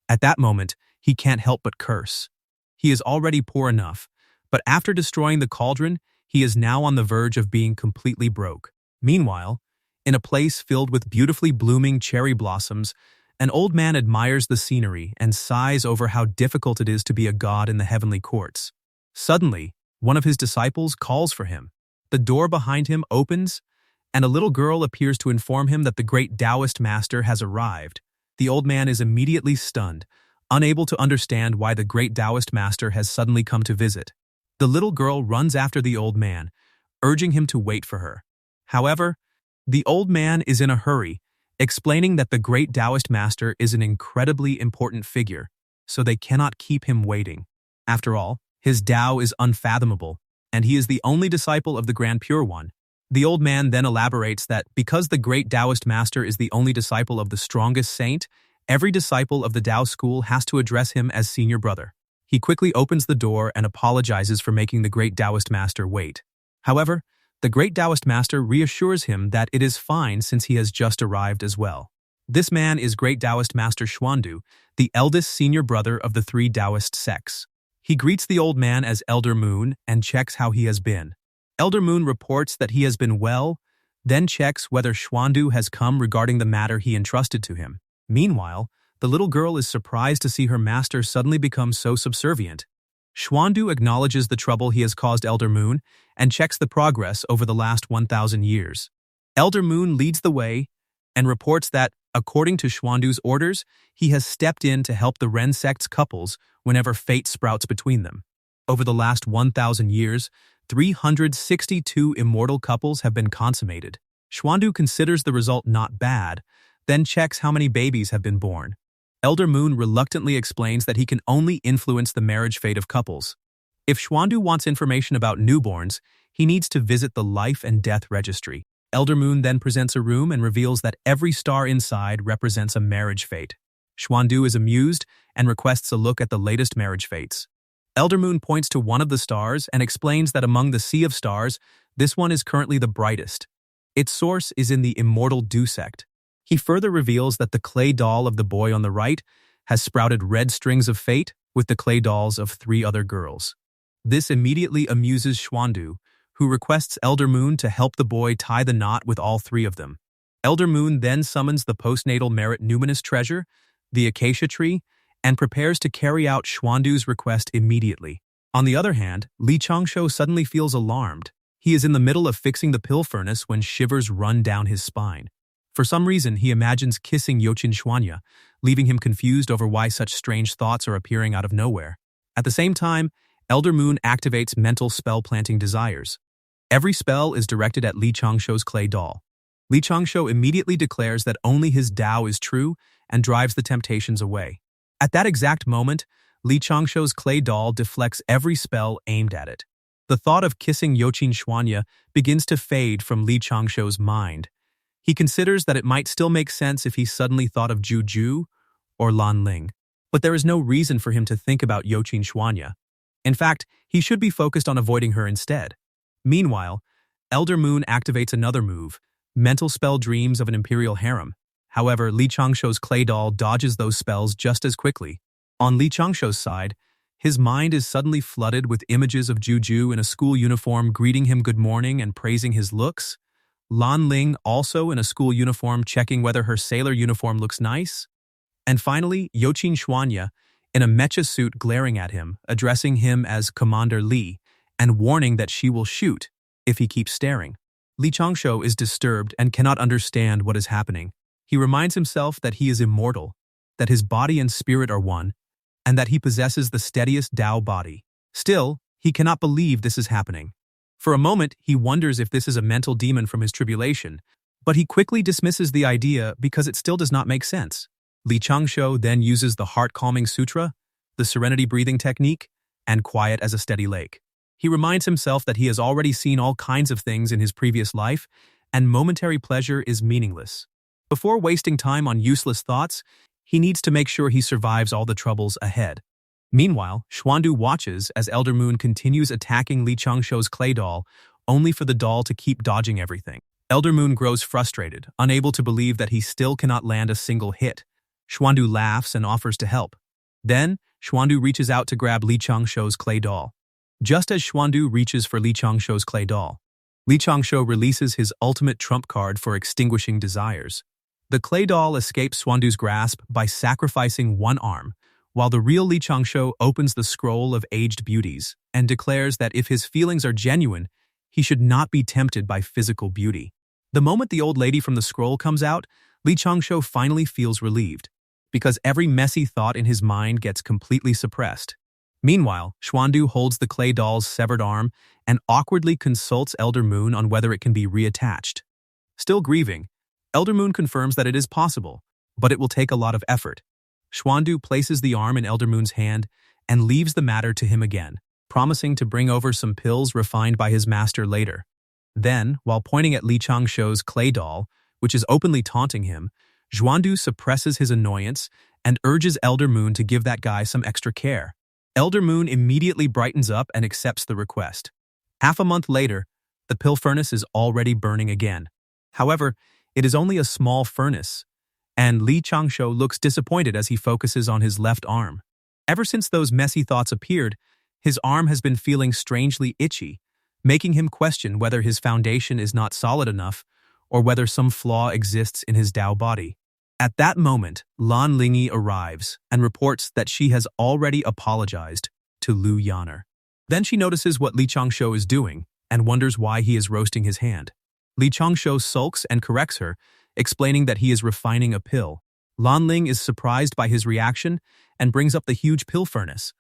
At that moment, he can't help but curse. He is already poor enough, but after destroying the cauldron, he is now on the verge of being completely broke. Meanwhile, in a place filled with beautifully blooming cherry blossoms, an old man admires the scenery and sighs over how difficult it is to be a god in the heavenly courts. Suddenly, one of his disciples calls for him. The door behind him opens, and a little girl appears to inform him that the great Taoist master has arrived. The old man is immediately stunned, unable to understand why the great Taoist master has suddenly come to visit. The little girl runs after the old man, urging him to wait for her. However, the old man is in a hurry, explaining that the great Taoist master is an incredibly important figure, so they cannot keep him waiting. After all, his Tao is unfathomable, and he is the only disciple of the Grand Pure One. The old man then elaborates that because the great Taoist master is the only disciple of the strongest saint, every disciple of the Tao school has to address him as senior brother. He quickly opens the door and apologizes for making the great Taoist master wait. However, the great Taoist master reassures him that it is fine since he has just arrived as well. This man is great Taoist master Xuandu, the eldest senior brother of the three Taoist sects. He greets the old man as Elder Moon and checks how he has been. Elder Moon reports that he has been well, then checks whether Xuandu has come regarding the matter he entrusted to him. Meanwhile, the little girl is surprised to see her master suddenly become so subservient. Xuandu acknowledges the trouble he has caused Elder Moon and checks the progress over the last 1,000 years. Elder Moon leads the way and reports that, according to Xuandu's orders, he has stepped in to help the Ren sect's couples whenever fate sprouts between them. Over the last 1,000 years, 362 immortal couples have been consummated. Xuandu considers the result not bad, then checks how many babies have been born. Elder Moon reluctantly explains that he can only influence the marriage fate of couples. If Xuandu wants information about newborns, he needs to visit the life and death registry. Elder Moon then presents a room and reveals that every star inside represents a marriage fate. Xuandu is amused and requests a look at the latest marriage fates. Elder Moon points to one of the stars and explains that among the sea of stars, this one is currently the brightest. Its source is in the Immortal Du sect. He further reveals that the clay doll of the boy on the right has sprouted red strings of fate with the clay dolls of 3 other girls. This immediately amuses Xuandu, who requests Elder Moon to help the boy tie the knot with all 3 of them. Elder Moon then summons the postnatal merit numinous treasure, the acacia tree, and prepares to carry out Xuandu's request immediately. On the other hand, Li Changshou suddenly feels alarmed. He is in the middle of fixing the pill furnace when shivers run down his spine. For some reason, he imagines kissing Youqin Xuanya, leaving him confused over why such strange thoughts are appearing out of nowhere. At the same time, Elder Moon activates mental spell-planting desires. Every spell is directed at Li Changshou's clay doll. Li Changshou immediately declares that only his Dao is true and drives the temptations away. At that exact moment, Li Changshou's clay doll deflects every spell aimed at it. The thought of kissing Youqin Xuanya begins to fade from Li Changshou's mind. He considers that it might still make sense if he suddenly thought of Juju or Lan Ling. But there is no reason for him to think about Youqin Xuanya. In fact, he should be focused on avoiding her instead. Meanwhile, Elder Moon activates another move, mental spell dreams of an imperial harem. However, Li Changshou's clay doll dodges those spells just as quickly. On Li Changshou's side, his mind is suddenly flooded with images of Juju in a school uniform greeting him good morning and praising his looks. Lan Ling also in a school uniform checking whether her sailor uniform looks nice. And finally, Youqin Xuanya in a mecha suit glaring at him, addressing him as Commander Li, and warning that she will shoot if he keeps staring. Li Changshou is disturbed and cannot understand what is happening. He reminds himself that he is immortal, that his body and spirit are one, and that he possesses the steadiest Dao body. Still, he cannot believe this is happening. For a moment, he wonders if this is a mental demon from his tribulation, but he quickly dismisses the idea because it still does not make sense. Li Changshou then uses the heart-calming sutra, the serenity breathing technique, and quiet as a steady lake. He reminds himself that he has already seen all kinds of things in his previous life, and momentary pleasure is meaningless. Before wasting time on useless thoughts, he needs to make sure he survives all the troubles ahead. Meanwhile, Xuandu watches as Elder Moon continues attacking Li Changshou's clay doll, only for the doll to keep dodging everything. Elder Moon grows frustrated, unable to believe that he still cannot land a single hit. Xuandu laughs and offers to help. Then, Xuandu reaches out to grab Li Changshou's clay doll. Just as Xuandu reaches for Li Changshou's clay doll, Li Changshou releases his ultimate trump card for extinguishing desires. The clay doll escapes Xuandu's grasp by sacrificing one arm, while the real Li Changshou opens the scroll of aged beauties and declares that if his feelings are genuine, he should not be tempted by physical beauty. The moment the old lady from the scroll comes out, Li Changshou finally feels relieved, because every messy thought in his mind gets completely suppressed. Meanwhile, Xuandu holds the clay doll's severed arm and awkwardly consults Elder Moon on whether it can be reattached. Still grieving, Elder Moon confirms that it is possible, but it will take a lot of effort. Xuandu places the arm in Elder Moon's hand and leaves the matter to him again, promising to bring over some pills refined by his master later. Then, while pointing at Li Changshou's clay doll, which is openly taunting him, Xuandu suppresses his annoyance and urges Elder Moon to give that guy some extra care. Elder Moon immediately brightens up and accepts the request. Half a month later, the pill furnace is already burning again. However, it is only a small furnace, and Li Changshou looks disappointed as he focuses on his left arm. Ever since those messy thoughts appeared, his arm has been feeling strangely itchy, making him question whether his foundation is not solid enough or whether some flaw exists in his Dao body. At that moment, Lan Lingyi arrives and reports that she has already apologized to Lu Yaner. Then she notices what Li Changshou is doing and wonders why he is roasting his hand. Li Changshou sulks and corrects her, explaining that he is refining a pill. Lan Ling is surprised by his reaction and brings up the huge pill furnace,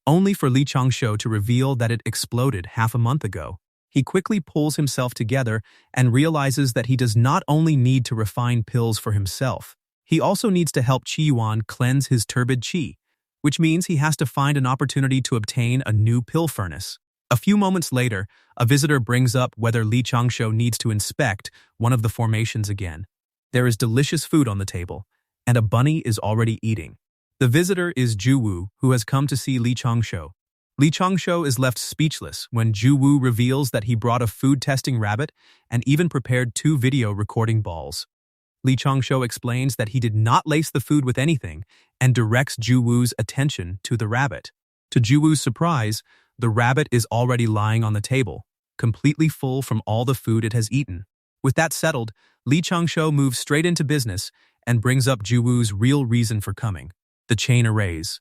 only for Li Changshou to reveal that it exploded half a month ago. He quickly pulls himself together and realizes that he does not only need to refine pills for himself, he also needs to help Qi Yuan cleanse his turbid qi, which means he has to find an opportunity to obtain a new pill furnace. A few moments later, a visitor brings up whether Li Changshou needs to inspect one of the formations again. There is delicious food on the table, and a bunny is already eating. The visitor is Juwu, who has come to see Li Changshou. Li Changshou is left speechless when Juwu reveals that he brought a food-testing rabbit and even prepared 2 video recording balls. Li Changshou explains that he did not lace the food with anything and directs Juwu's attention to the rabbit. To Juwu's surprise, the rabbit is already lying on the table, completely full from all the food it has eaten. With that settled, Li Changshou moves straight into business and brings up Juwu's real reason for coming, the chain arrays.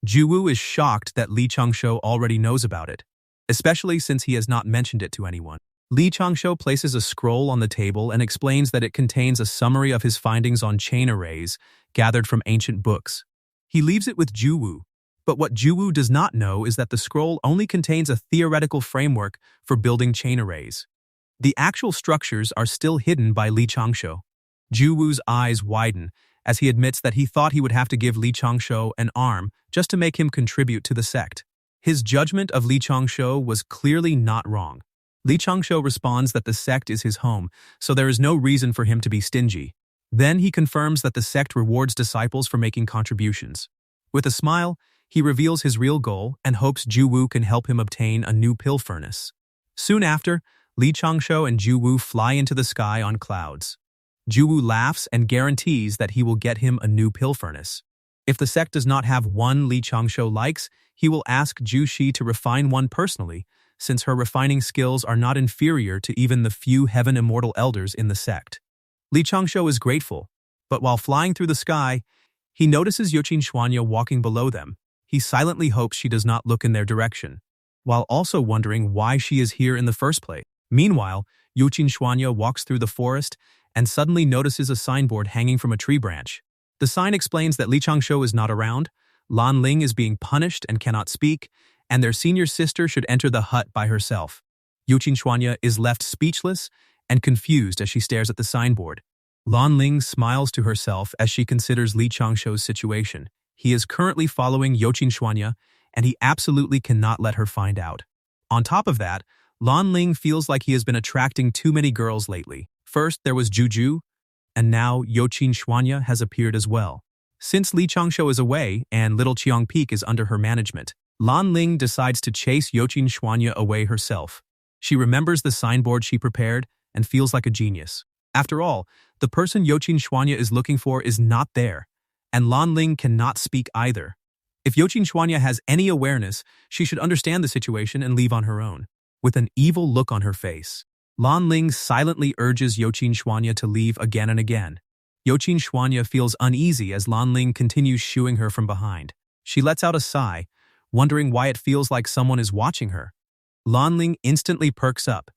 Juwu is shocked that Li Changshou already knows about it, especially since he has not mentioned it to anyone. Li Changshou places a scroll on the table and explains that it contains a summary of his findings on chain arrays gathered from ancient books. He leaves it with Juwu, but what Juwu does not know is that the scroll only contains a theoretical framework for building chain arrays. The actual structures are still hidden by Li Changshou. Juwu's eyes widen as he admits that he thought he would have to give Li Changshou an arm just to make him contribute to the sect. His judgment of Li Changshou was clearly not wrong. Li Changshou responds that the sect is his home, so there is no reason for him to be stingy. Then he confirms that the sect rewards disciples for making contributions. With a smile, he reveals his real goal and hopes Juwu can help him obtain a new pill furnace. Soon after, Li Changshou and Juwu fly into the sky on clouds. Juwu laughs and guarantees that he will get him a new pill furnace. If the sect does not have one Li Changshou likes, he will ask Ju Shi to refine one personally, since her refining skills are not inferior to even the few heaven immortal elders in the sect. Li Changshou is grateful, but while flying through the sky, he notices Youqin Xuanya walking below them. He silently hopes she does not look in their direction, while also wondering why she is here in the first place. Meanwhile, Youqin Xuanya walks through the forest and suddenly notices a signboard hanging from a tree branch. The sign explains that Li Changshou is not around, Lan Ling is being punished and cannot speak, and their senior sister should enter the hut by herself. Youqin Xuanya is left speechless and confused as she stares at the signboard. Lan Ling smiles to herself as she considers Li Changshou's situation. He is currently following Youqin Xuanya, and he absolutely cannot let her find out. On top of that, Lan Ling feels like he has been attracting too many girls lately. First, there was Juju, and now Youqin Xuanya has appeared as well. Since Li Changshou is away and Little Qiang Peak is under her management, Lan Ling decides to chase Youqin Xuanya away herself. She remembers the signboard she prepared and feels like a genius. After all, the person Youqin Xuanya is looking for is not there, and Lan Ling cannot speak either. If Youqin Xuanya has any awareness, she should understand the situation and leave on her own. With an evil look on her face, Lan Ling silently urges Youqin Xuanya to leave again and again. Youqin Xuanya feels uneasy as Lan Ling continues shooing her from behind. She lets out a sigh, wondering why it feels like someone is watching her. Lan Ling instantly perks up,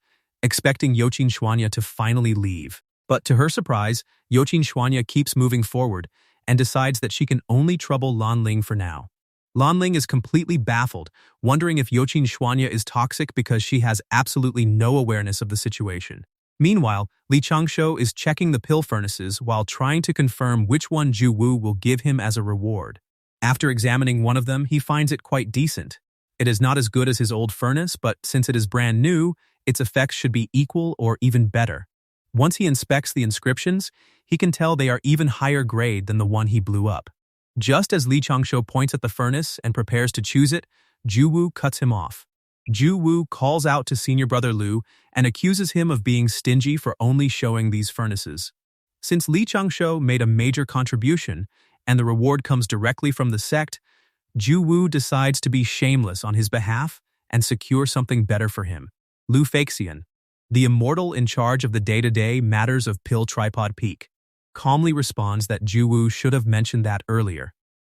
expecting Youqin Xuanya to finally leave. But to her surprise, Youqin Xuanya keeps moving forward and decides that she can only trouble Lan Ling for now. Lan Ling is completely baffled, wondering if Youqin Xuanya is toxic because she has absolutely no awareness of the situation. Meanwhile, Li Changshou is checking the pill furnaces while trying to confirm which one Ju Wu will give him as a reward. After examining one of them, he finds it quite decent. It is not as good as his old furnace, but since it is brand new, its effects should be equal or even better. Once he inspects the inscriptions, he can tell they are even higher grade than the one he blew up. Just as Li Changshou points at the furnace and prepares to choose it, Ju Wu cuts him off. Ju Wu calls out to senior brother Lu and accuses him of being stingy for only showing these furnaces. Since Li Changshou made a major contribution and the reward comes directly from the sect, Ju Wu decides to be shameless on his behalf and secure something better for him. Lu Feixian, the immortal in charge of the day-to-day matters of Pill Tripod Peak, calmly responds that Ju Wu should have mentioned that earlier.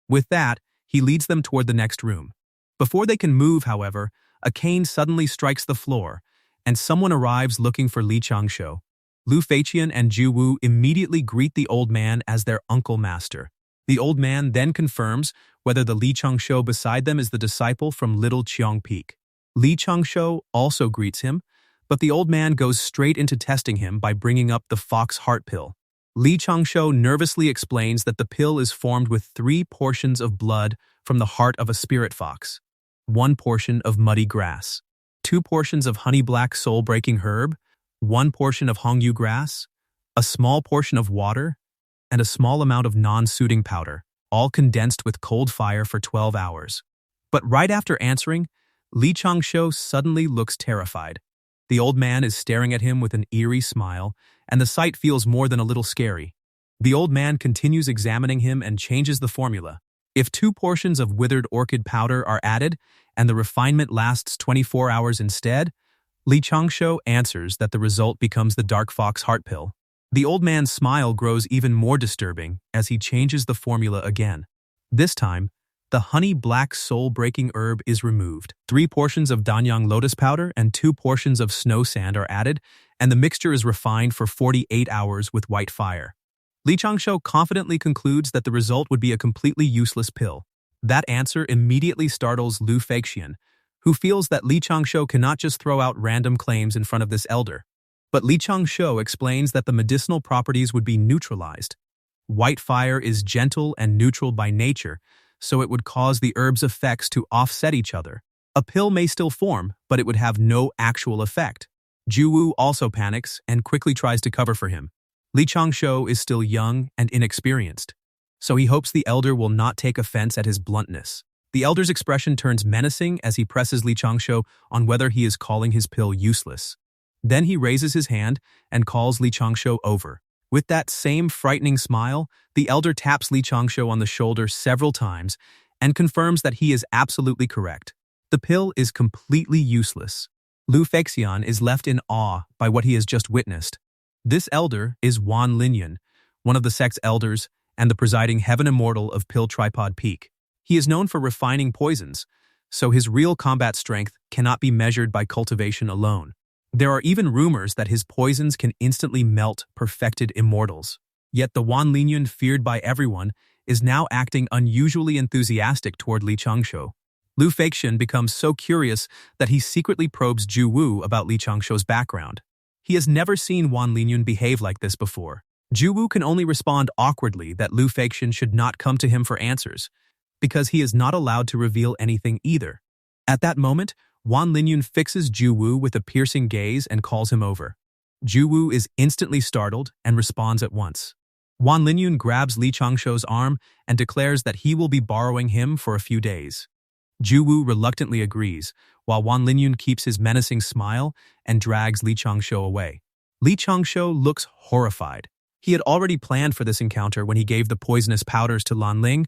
With that, he leads them toward the next room. Before they can move, however, a cane suddenly strikes the floor, and someone arrives looking for Li Changshou. Lu Feixian and Ju Wu immediately greet the old man as their uncle master. The old man then confirms whether the Li Changshou beside them is the disciple from Little Qiang Peak. Li Changshou also greets him, but the old man goes straight into testing him by bringing up the fox heart pill. Li Changshou nervously explains that the pill is formed with 3 portions of blood from the heart of a spirit fox, 1 portion of muddy grass, 2 portions of honey black soul-breaking herb, 1 portion of hongyu grass, a small portion of water, and a small amount of non-soothing powder, all condensed with cold fire for 12 hours. But right after answering, Li Changshou suddenly looks terrified. The old man is staring at him with an eerie smile, and the sight feels more than a little scary. The old man continues examining him and changes the formula. If 2 portions of withered orchid powder are added, and the refinement lasts 24 hours instead, Li Changshou answers that the result becomes the dark fox heart pill. The old man's smile grows even more disturbing as he changes the formula again. This time, the honey black soul-breaking herb is removed. 3 portions of Danyang lotus powder and 2 portions of snow sand are added, and the mixture is refined for 48 hours with white fire. Li Changshou confidently concludes that the result would be a completely useless pill. That answer immediately startles Lu Feixian, who feels that Li Changshou cannot just throw out random claims in front of this elder. But Li Changshou explains that the medicinal properties would be neutralized. White fire is gentle and neutral by nature, so it would cause the herb's effects to offset each other. A pill may still form, but it would have no actual effect. Juwu also panics and quickly tries to cover for him. Li Changshou is still young and inexperienced, so he hopes the elder will not take offense at his bluntness. The elder's expression turns menacing as he presses Li Changshou on whether he is calling his pill useless. Then he raises his hand and calls Li Changshou over. With that same frightening smile, the elder taps Li Changshou on the shoulder several times and confirms that he is absolutely correct. The pill is completely useless. Lu Feixian is left in awe by what he has just witnessed. This elder is Wan Linyan, one of the sect's elders and the presiding heaven immortal of Pill Tripod Peak. He is known for refining poisons, so his real combat strength cannot be measured by cultivation alone. There are even rumors that his poisons can instantly melt perfected immortals. Yet the Wan Linyan feared by everyone is now acting unusually enthusiastic toward Li Changshou. Lu Feixian becomes so curious that he secretly probes Juwu about Li Changshou's background. He has never seen Wan Linyan behave like this before. Juwu can only respond awkwardly that Lu Feixian should not come to him for answers, because he is not allowed to reveal anything either. At that moment, Wan Linyan fixes Juwu with a piercing gaze and calls him over. Juwu is instantly startled and responds at once. Wan Linyan grabs Li Changshou's arm and declares that he will be borrowing him for a few days. Juwu reluctantly agrees, while Wan Linyan keeps his menacing smile and drags Li Changshou away. Li Changshou looks horrified. He had already planned for this encounter when he gave the poisonous powders to Lan Ling,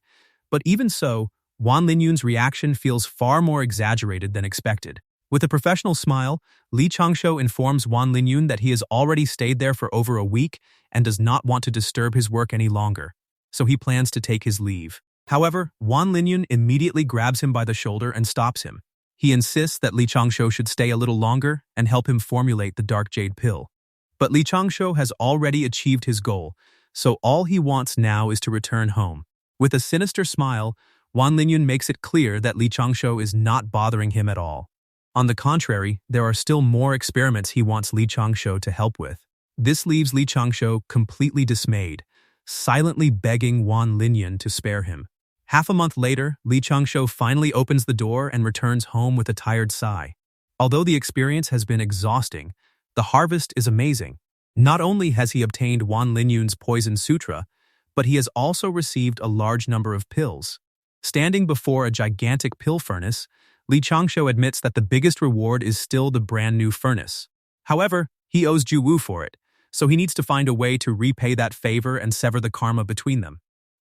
but even so, Wan Linyan's reaction feels far more exaggerated than expected. With a professional smile, Li Changshou informs Wan Linyan that he has already stayed there for over a week and does not want to disturb his work any longer, so he plans to take his leave. However, Wan Linyan immediately grabs him by the shoulder and stops him. He insists that Li Changshou should stay a little longer and help him formulate the dark jade pill. But Li Changshou has already achieved his goal, so all he wants now is to return home. With a sinister smile, Wan Linyan makes it clear that Li Changshou is not bothering him at all. On the contrary, there are still more experiments he wants Li Changshou to help with. This leaves Li Changshou completely dismayed, silently begging Wan Linyan to spare him. Half a month later, Li Changshou finally opens the door and returns home with a tired sigh. Although the experience has been exhausting, the harvest is amazing. Not only has he obtained Wan Linyan's Poison Sutra, but he has also received a large number of pills. Standing before a gigantic pill furnace, Li Changshou admits that the biggest reward is still the brand new furnace. However, he owes Juwu for it, so he needs to find a way to repay that favor and sever the karma between them.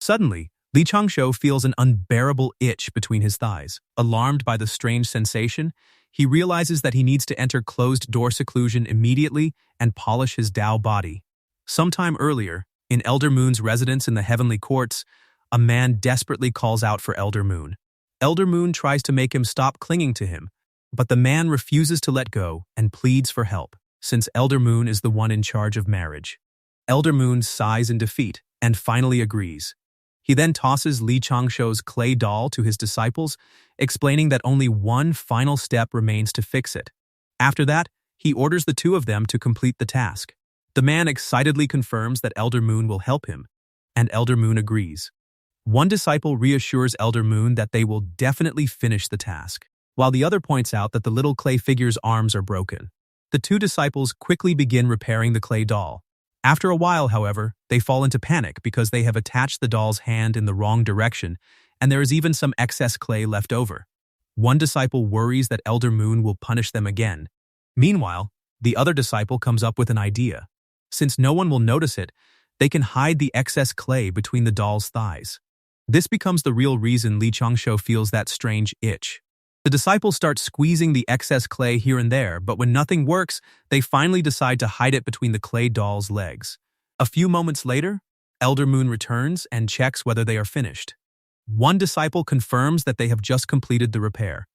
Suddenly, Li Changshou feels an unbearable itch between his thighs. Alarmed by the strange sensation, he realizes that he needs to enter closed-door seclusion immediately and polish his Dao body. Sometime earlier, in Elder Moon's residence in the Heavenly Courts, a man desperately calls out for Elder Moon. Elder Moon tries to make him stop clinging to him, but the man refuses to let go and pleads for help, since Elder Moon is the one in charge of marriage. Elder Moon sighs in defeat and finally agrees. He then tosses Li Changshou's clay doll to his disciples, explaining that only one final step remains to fix it. After that, he orders the two of them to complete the task. The man excitedly confirms that Elder Moon will help him, and Elder Moon agrees. One disciple reassures Elder Moon that they will definitely finish the task, while the other points out that the little clay figure's arms are broken. The two disciples quickly begin repairing the clay doll. After a while, however, they fall into panic because they have attached the doll's hand in the wrong direction, and there is even some excess clay left over. One disciple worries that Elder Moon will punish them again. Meanwhile, the other disciple comes up with an idea. Since no one will notice it, they can hide the excess clay between the doll's thighs. This becomes the real reason Li Changshou feels that strange itch. The disciples start squeezing the excess clay here and there, but when nothing works, they finally decide to hide it between the clay doll's legs. A few moments later, Elder Moon returns and checks whether they are finished. One disciple confirms that they have just completed the repair.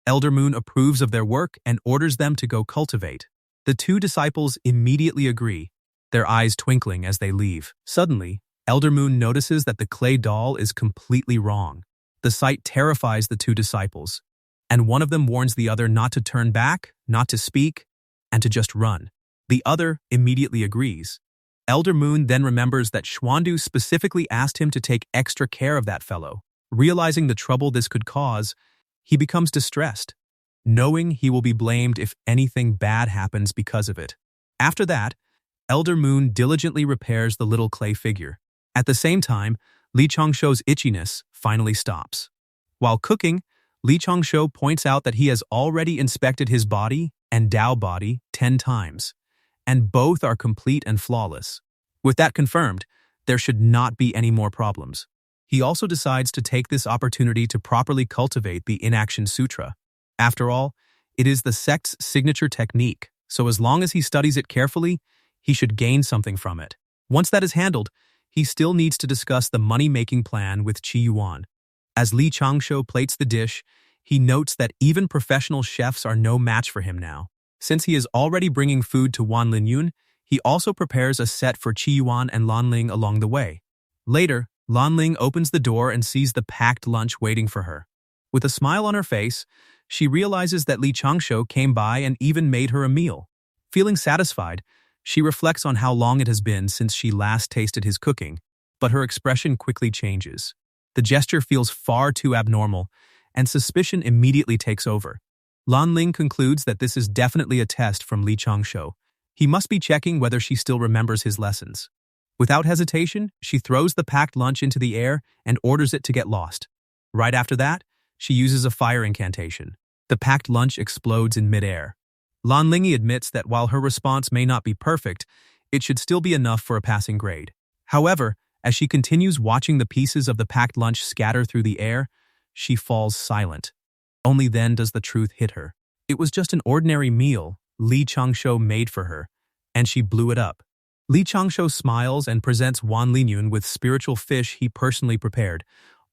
Elder Moon approves of their work and orders them to go cultivate. The two disciples immediately agree, their eyes twinkling as they leave. Suddenly, Elder Moon notices that the clay doll is completely wrong. The sight terrifies the two disciples, and one of them warns the other not to turn back, not to speak, and to just run. The other immediately agrees. Elder Moon then remembers that Xuandu specifically asked him to take extra care of that fellow. Realizing the trouble this could cause, he becomes distressed, knowing he will be blamed if anything bad happens because of it. After that, Elder Moon diligently repairs the little clay figure. At the same time, Li Changshou's itchiness finally stops. While cooking, Li Changshou points out that he has already inspected his body and Dao body 10 times, and both are complete and flawless. With that confirmed, there should not be any more problems. He also decides to take this opportunity to properly cultivate the Inaction Sutra. After all, it is the sect's signature technique, so as long as he studies it carefully, he should gain something from it. Once that is handled, he still needs to discuss the money-making plan with Qi Yuan. As Li Changshou plates the dish, he notes that even professional chefs are no match for him now. Since he is already bringing food to Wan Linyun, he also prepares a set for Qi Yuan and Lanling along the way. Later, Lanling opens the door and sees the packed lunch waiting for her. With a smile on her face, she realizes that Li Changshou came by and even made her a meal. Feeling satisfied, she reflects on how long it has been since she last tasted his cooking, but her expression quickly changes. The gesture feels far too abnormal, and suspicion immediately takes over. Lanling concludes that this is definitely a test from Li Changshou. He must be checking whether she still remembers his lessons. Without hesitation, she throws the packed lunch into the air and orders it to get lost. Right after that, she uses a fire incantation. The packed lunch explodes in midair. Lanling admits that while her response may not be perfect, it should still be enough for a passing grade. However, as she continues watching the pieces of the packed lunch scatter through the air, she falls silent. Only then does the truth hit her. It was just an ordinary meal Li Changshou made for her, and she blew it up. Li Changshou smiles and presents Wan Linyun with spiritual fish he personally prepared,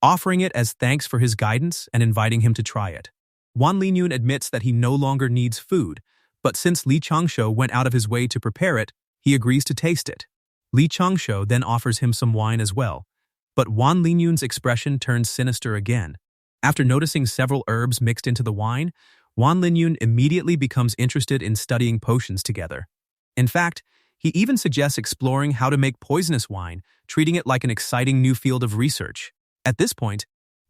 offering it as thanks for his guidance and inviting him to try it. Wan Linyun admits that he no longer needs food, but since Li Changshou went out of his way to prepare it, he agrees to taste it. Li Changshou then offers him some wine as well, but Wan Linyun's expression turns sinister again. After noticing several herbs mixed into the wine, Wan Linyun immediately becomes interested in studying potions together. In fact, he even suggests exploring how to make poisonous wine, treating it like an exciting new field of research. At this point,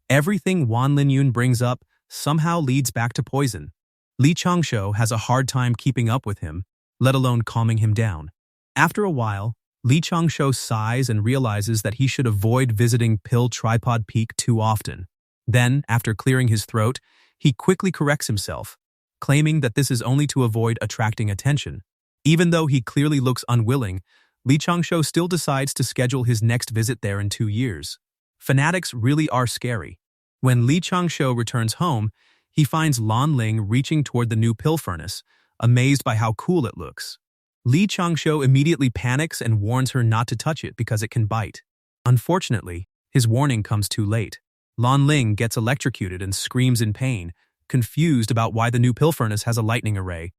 everything Wan Linyun brings up somehow leads back to poison. Li Changshou has a hard time keeping up with him, let alone calming him down. After a while, Li Changshou sighs and realizes that he should avoid visiting Pill Tripod Peak too often. Then, after clearing his throat, he quickly corrects himself, claiming that this is only to avoid attracting attention. Even though he clearly looks unwilling, Li Changshou still decides to schedule his next visit there in 2 years. Fanatics really are scary. When Li Changshou returns home, he finds Lanling reaching toward the new pill furnace, amazed by how cool it looks. Li Changshou immediately panics and warns her not to touch it because it can bite. Unfortunately, his warning comes too late. Lanling gets electrocuted and screams in pain, confused about why the new pill furnace has a lightning array.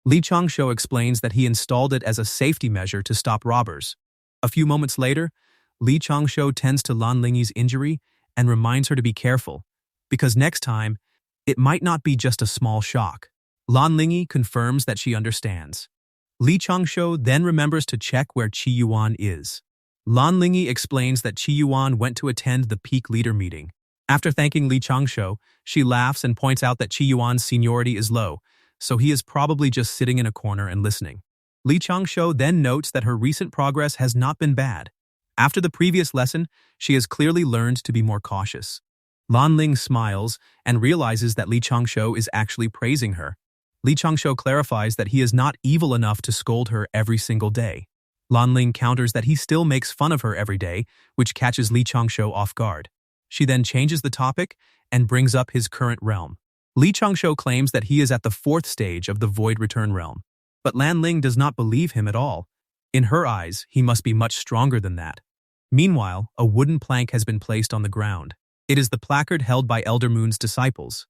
Li Changshou explains that he installed it as a safety measure to stop robbers. A few moments later, Li Changshou tends to Lanling's injury and reminds her to be careful, because next time, it might not be just a small shock. Lanling confirms that she understands. Li Changshou then remembers to check where Qi Yuan is. Lanling explains that Qi Yuan went to attend the peak leader meeting. After thanking Li Changshou, she laughs and points out that Qi Yuan's seniority is low, so he is probably just sitting in a corner and listening. Li Changshou then notes that her recent progress has not been bad. After the previous lesson, she has clearly learned to be more cautious. Lanling smiles and realizes that Li Changshou is actually praising her. Li Changshou clarifies that he is not evil enough to scold her every single day. Lanling counters that he still makes fun of her every day, which catches Li Changshou off guard. She then changes the topic and brings up his current realm. Li Changshou claims that he is at the 4th stage of the Void Return realm, but Lanling does not believe him at all. In her eyes, he must be much stronger than that. Meanwhile, a wooden plank has been placed on the ground. It is the placard held by Elder Moon's disciples.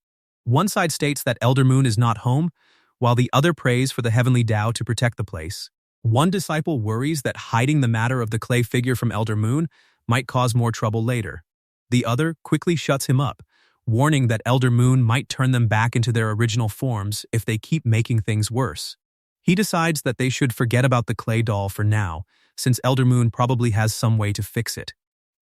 One side states that Elder Moon is not home, while the other prays for the heavenly Dao to protect the place. One disciple worries that hiding the matter of the clay figure from Elder Moon might cause more trouble later. The other quickly shuts him up, warning that Elder Moon might turn them back into their original forms if they keep making things worse. He decides that they should forget about the clay doll for now, since Elder Moon probably has some way to fix it.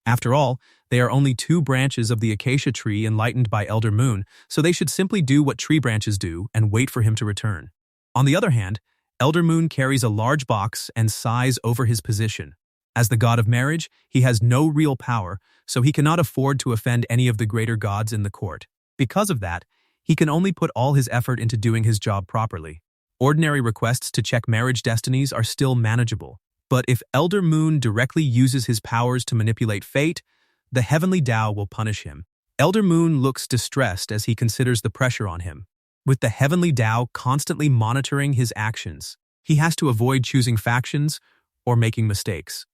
After all, they are only 2 branches of the acacia tree enlightened by Elder Moon, so they should simply do what tree branches do and wait for him to return. On the other hand, Elder Moon carries a large box and sighs over his position. As the god of marriage, he has no real power, so he cannot afford to offend any of the greater gods in the court. Because of that, he can only put all his effort into doing his job properly. Ordinary requests to check marriage destinies are still manageable. But if Elder Moon directly uses his powers to manipulate fate, the heavenly Dao will punish him. Elder Moon looks distressed as he considers the pressure on him. With the heavenly Dao constantly monitoring his actions, he has to avoid choosing factions or making mistakes.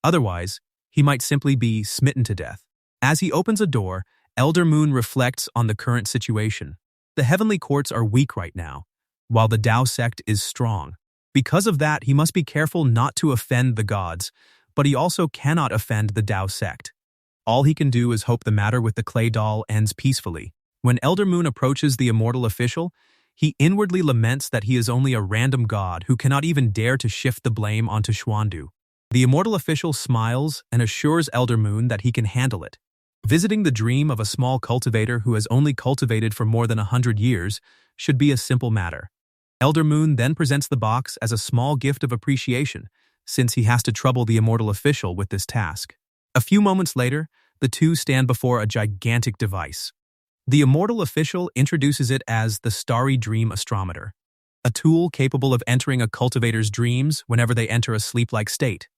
Otherwise, he might simply be smitten to death. As he opens a door, Elder Moon reflects on the current situation. The heavenly courts are weak right now, while the Dao sect is strong. Because of that, he must be careful not to offend the gods, but he also cannot offend the Dao sect. All he can do is hope the matter with the clay doll ends peacefully. When Elder Moon approaches the immortal official, he inwardly laments that he is only a random god who cannot even dare to shift the blame onto Xuandu. The immortal official smiles and assures Elder Moon that he can handle it. Visiting the dream of a small cultivator who has only cultivated for more than 100 years should be a simple matter. Elder Moon then presents the box as a small gift of appreciation, since he has to trouble the immortal official with this task. A few moments later, the two stand before a gigantic device. The immortal official introduces it as the Starry Dream Astrometer, a tool capable of entering a cultivator's dreams whenever they enter a sleep-like state.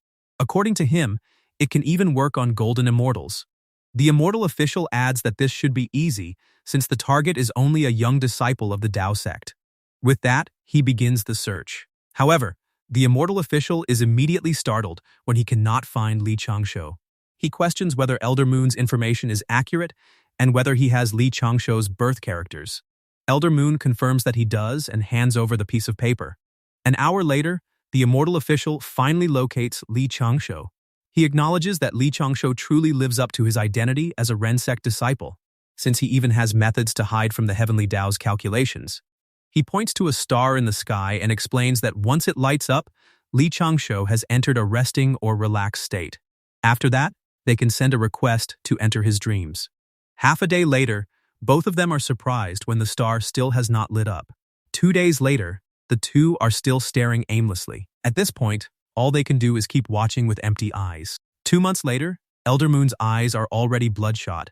According to him, it can even work on golden immortals. The immortal official adds that this should be easy, since the target is only a young disciple of the Dao sect. With that, he begins the search. However, the immortal official is immediately startled when he cannot find Li Changshou. He questions whether Elder Moon's information is accurate and whether he has Li Changshou's birth characters. Elder Moon confirms that he does and hands over the piece of paper. An hour later, the immortal official finally locates Li Changshou. He acknowledges that Li Changshou truly lives up to his identity as a Ren sect disciple, since he even has methods to hide from the heavenly Dao's calculations. He points to a star in the sky and explains that once it lights up, Li Changshou has entered a resting or relaxed state. After that, they can send a request to enter his dreams. Half a day later, both of them are surprised when the star still has not lit up. 2 days later, the two are still staring aimlessly. At this point, all they can do is keep watching with empty eyes. 2 months later, Elder Moon's eyes are already bloodshot,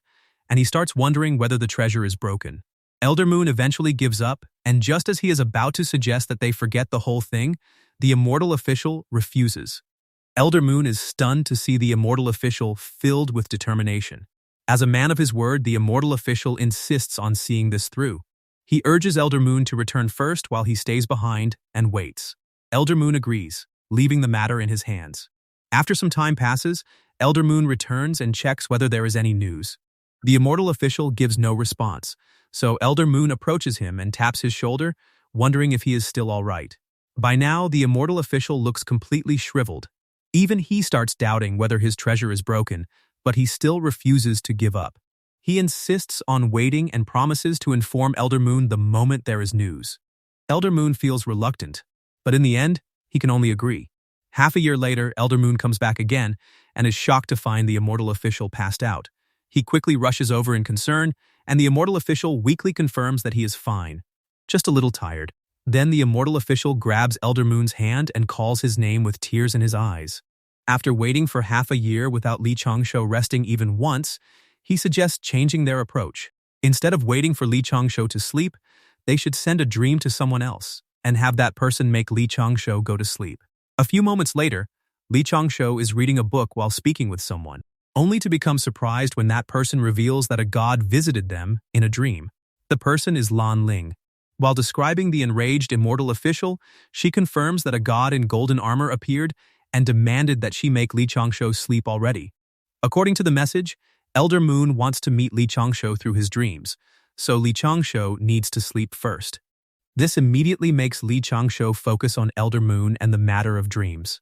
and he starts wondering whether the treasure is broken. Elder Moon eventually gives up, and just as he is about to suggest that they forget the whole thing, the immortal official refuses. Elder Moon is stunned to see the immortal official filled with determination. As a man of his word, the immortal official insists on seeing this through. He urges Elder Moon to return first while he stays behind and waits. Elder Moon agrees, leaving the matter in his hands. After some time passes, Elder Moon returns and checks whether there is any news. The immortal official gives no response, so Elder Moon approaches him and taps his shoulder, wondering if he is still all right. By now, the immortal official looks completely shriveled. Even he starts doubting whether his treasure is broken, but he still refuses to give up. He insists on waiting and promises to inform Elder Moon the moment there is news. Elder Moon feels reluctant, but in the end, he can only agree. Half a year later, Elder Moon comes back again and is shocked to find the immortal official passed out. He quickly rushes over in concern, and the immortal official weakly confirms that he is fine, just a little tired. Then the immortal official grabs Elder Moon's hand and calls his name with tears in his eyes. After waiting for half a year without Li Changshou resting even once, he suggests changing their approach. Instead of waiting for Li Changshou to sleep, they should send a dream to someone else and have that person make Li Changshou go to sleep. A few moments later, Li Changshou is reading a book while speaking with someone, only to become surprised when that person reveals that a god visited them in a dream. The person is Lan Ling. While describing the enraged immortal official, she confirms that a god in golden armor appeared and demanded that she make Li Changshou sleep already. According to the message, Elder Moon wants to meet Li Changshou through his dreams, so Li Changshou needs to sleep first. This immediately makes Li Changshou focus on Elder Moon and the matter of dreams.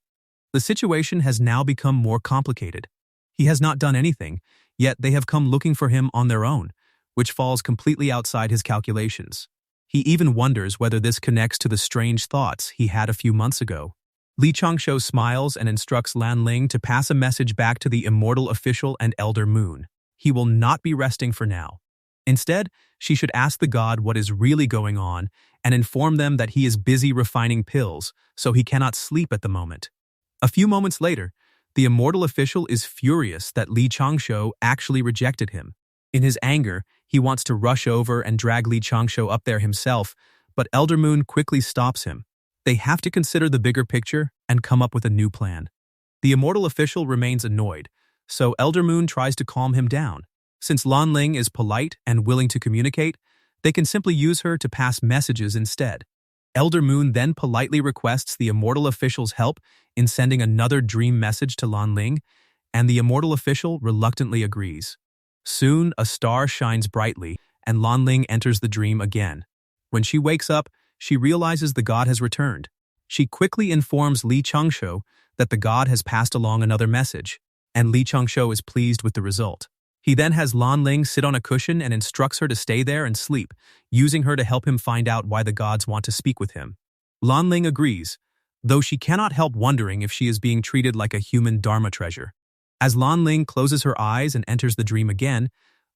The situation has now become more complicated. He has not done anything, yet they have come looking for him on their own, which falls completely outside his calculations. He even wonders whether this connects to the strange thoughts he had a few months ago. Li Changshou smiles and instructs Lan Ling to pass a message back to the Immortal official and Elder Moon. He will not be resting for now. Instead, she should ask the god what is really going on and inform them that he is busy refining pills, so he cannot sleep at the moment. A few moments later, the Immortal official is furious that Li Changshou actually rejected him. In his anger, he wants to rush over and drag Li Changshou up there himself, but Elder Moon quickly stops him. They have to consider the bigger picture and come up with a new plan. The Immortal official remains annoyed, so Elder Moon tries to calm him down. Since Lan Ling is polite and willing to communicate, they can simply use her to pass messages instead. Elder Moon then politely requests the Immortal official's help in sending another dream message to Lan Ling, and the Immortal official reluctantly agrees. Soon, a star shines brightly, and Lan Ling enters the dream again. When she wakes up, she realizes the god has returned. She quickly informs Li Changshou that the god has passed along another message, and Li Changshou is pleased with the result. He then has Lan Ling sit on a cushion and instructs her to stay there and sleep, using her to help him find out why the gods want to speak with him. Lan Ling agrees, though she cannot help wondering if she is being treated like a human dharma treasure. As Lan Ling closes her eyes and enters the dream again,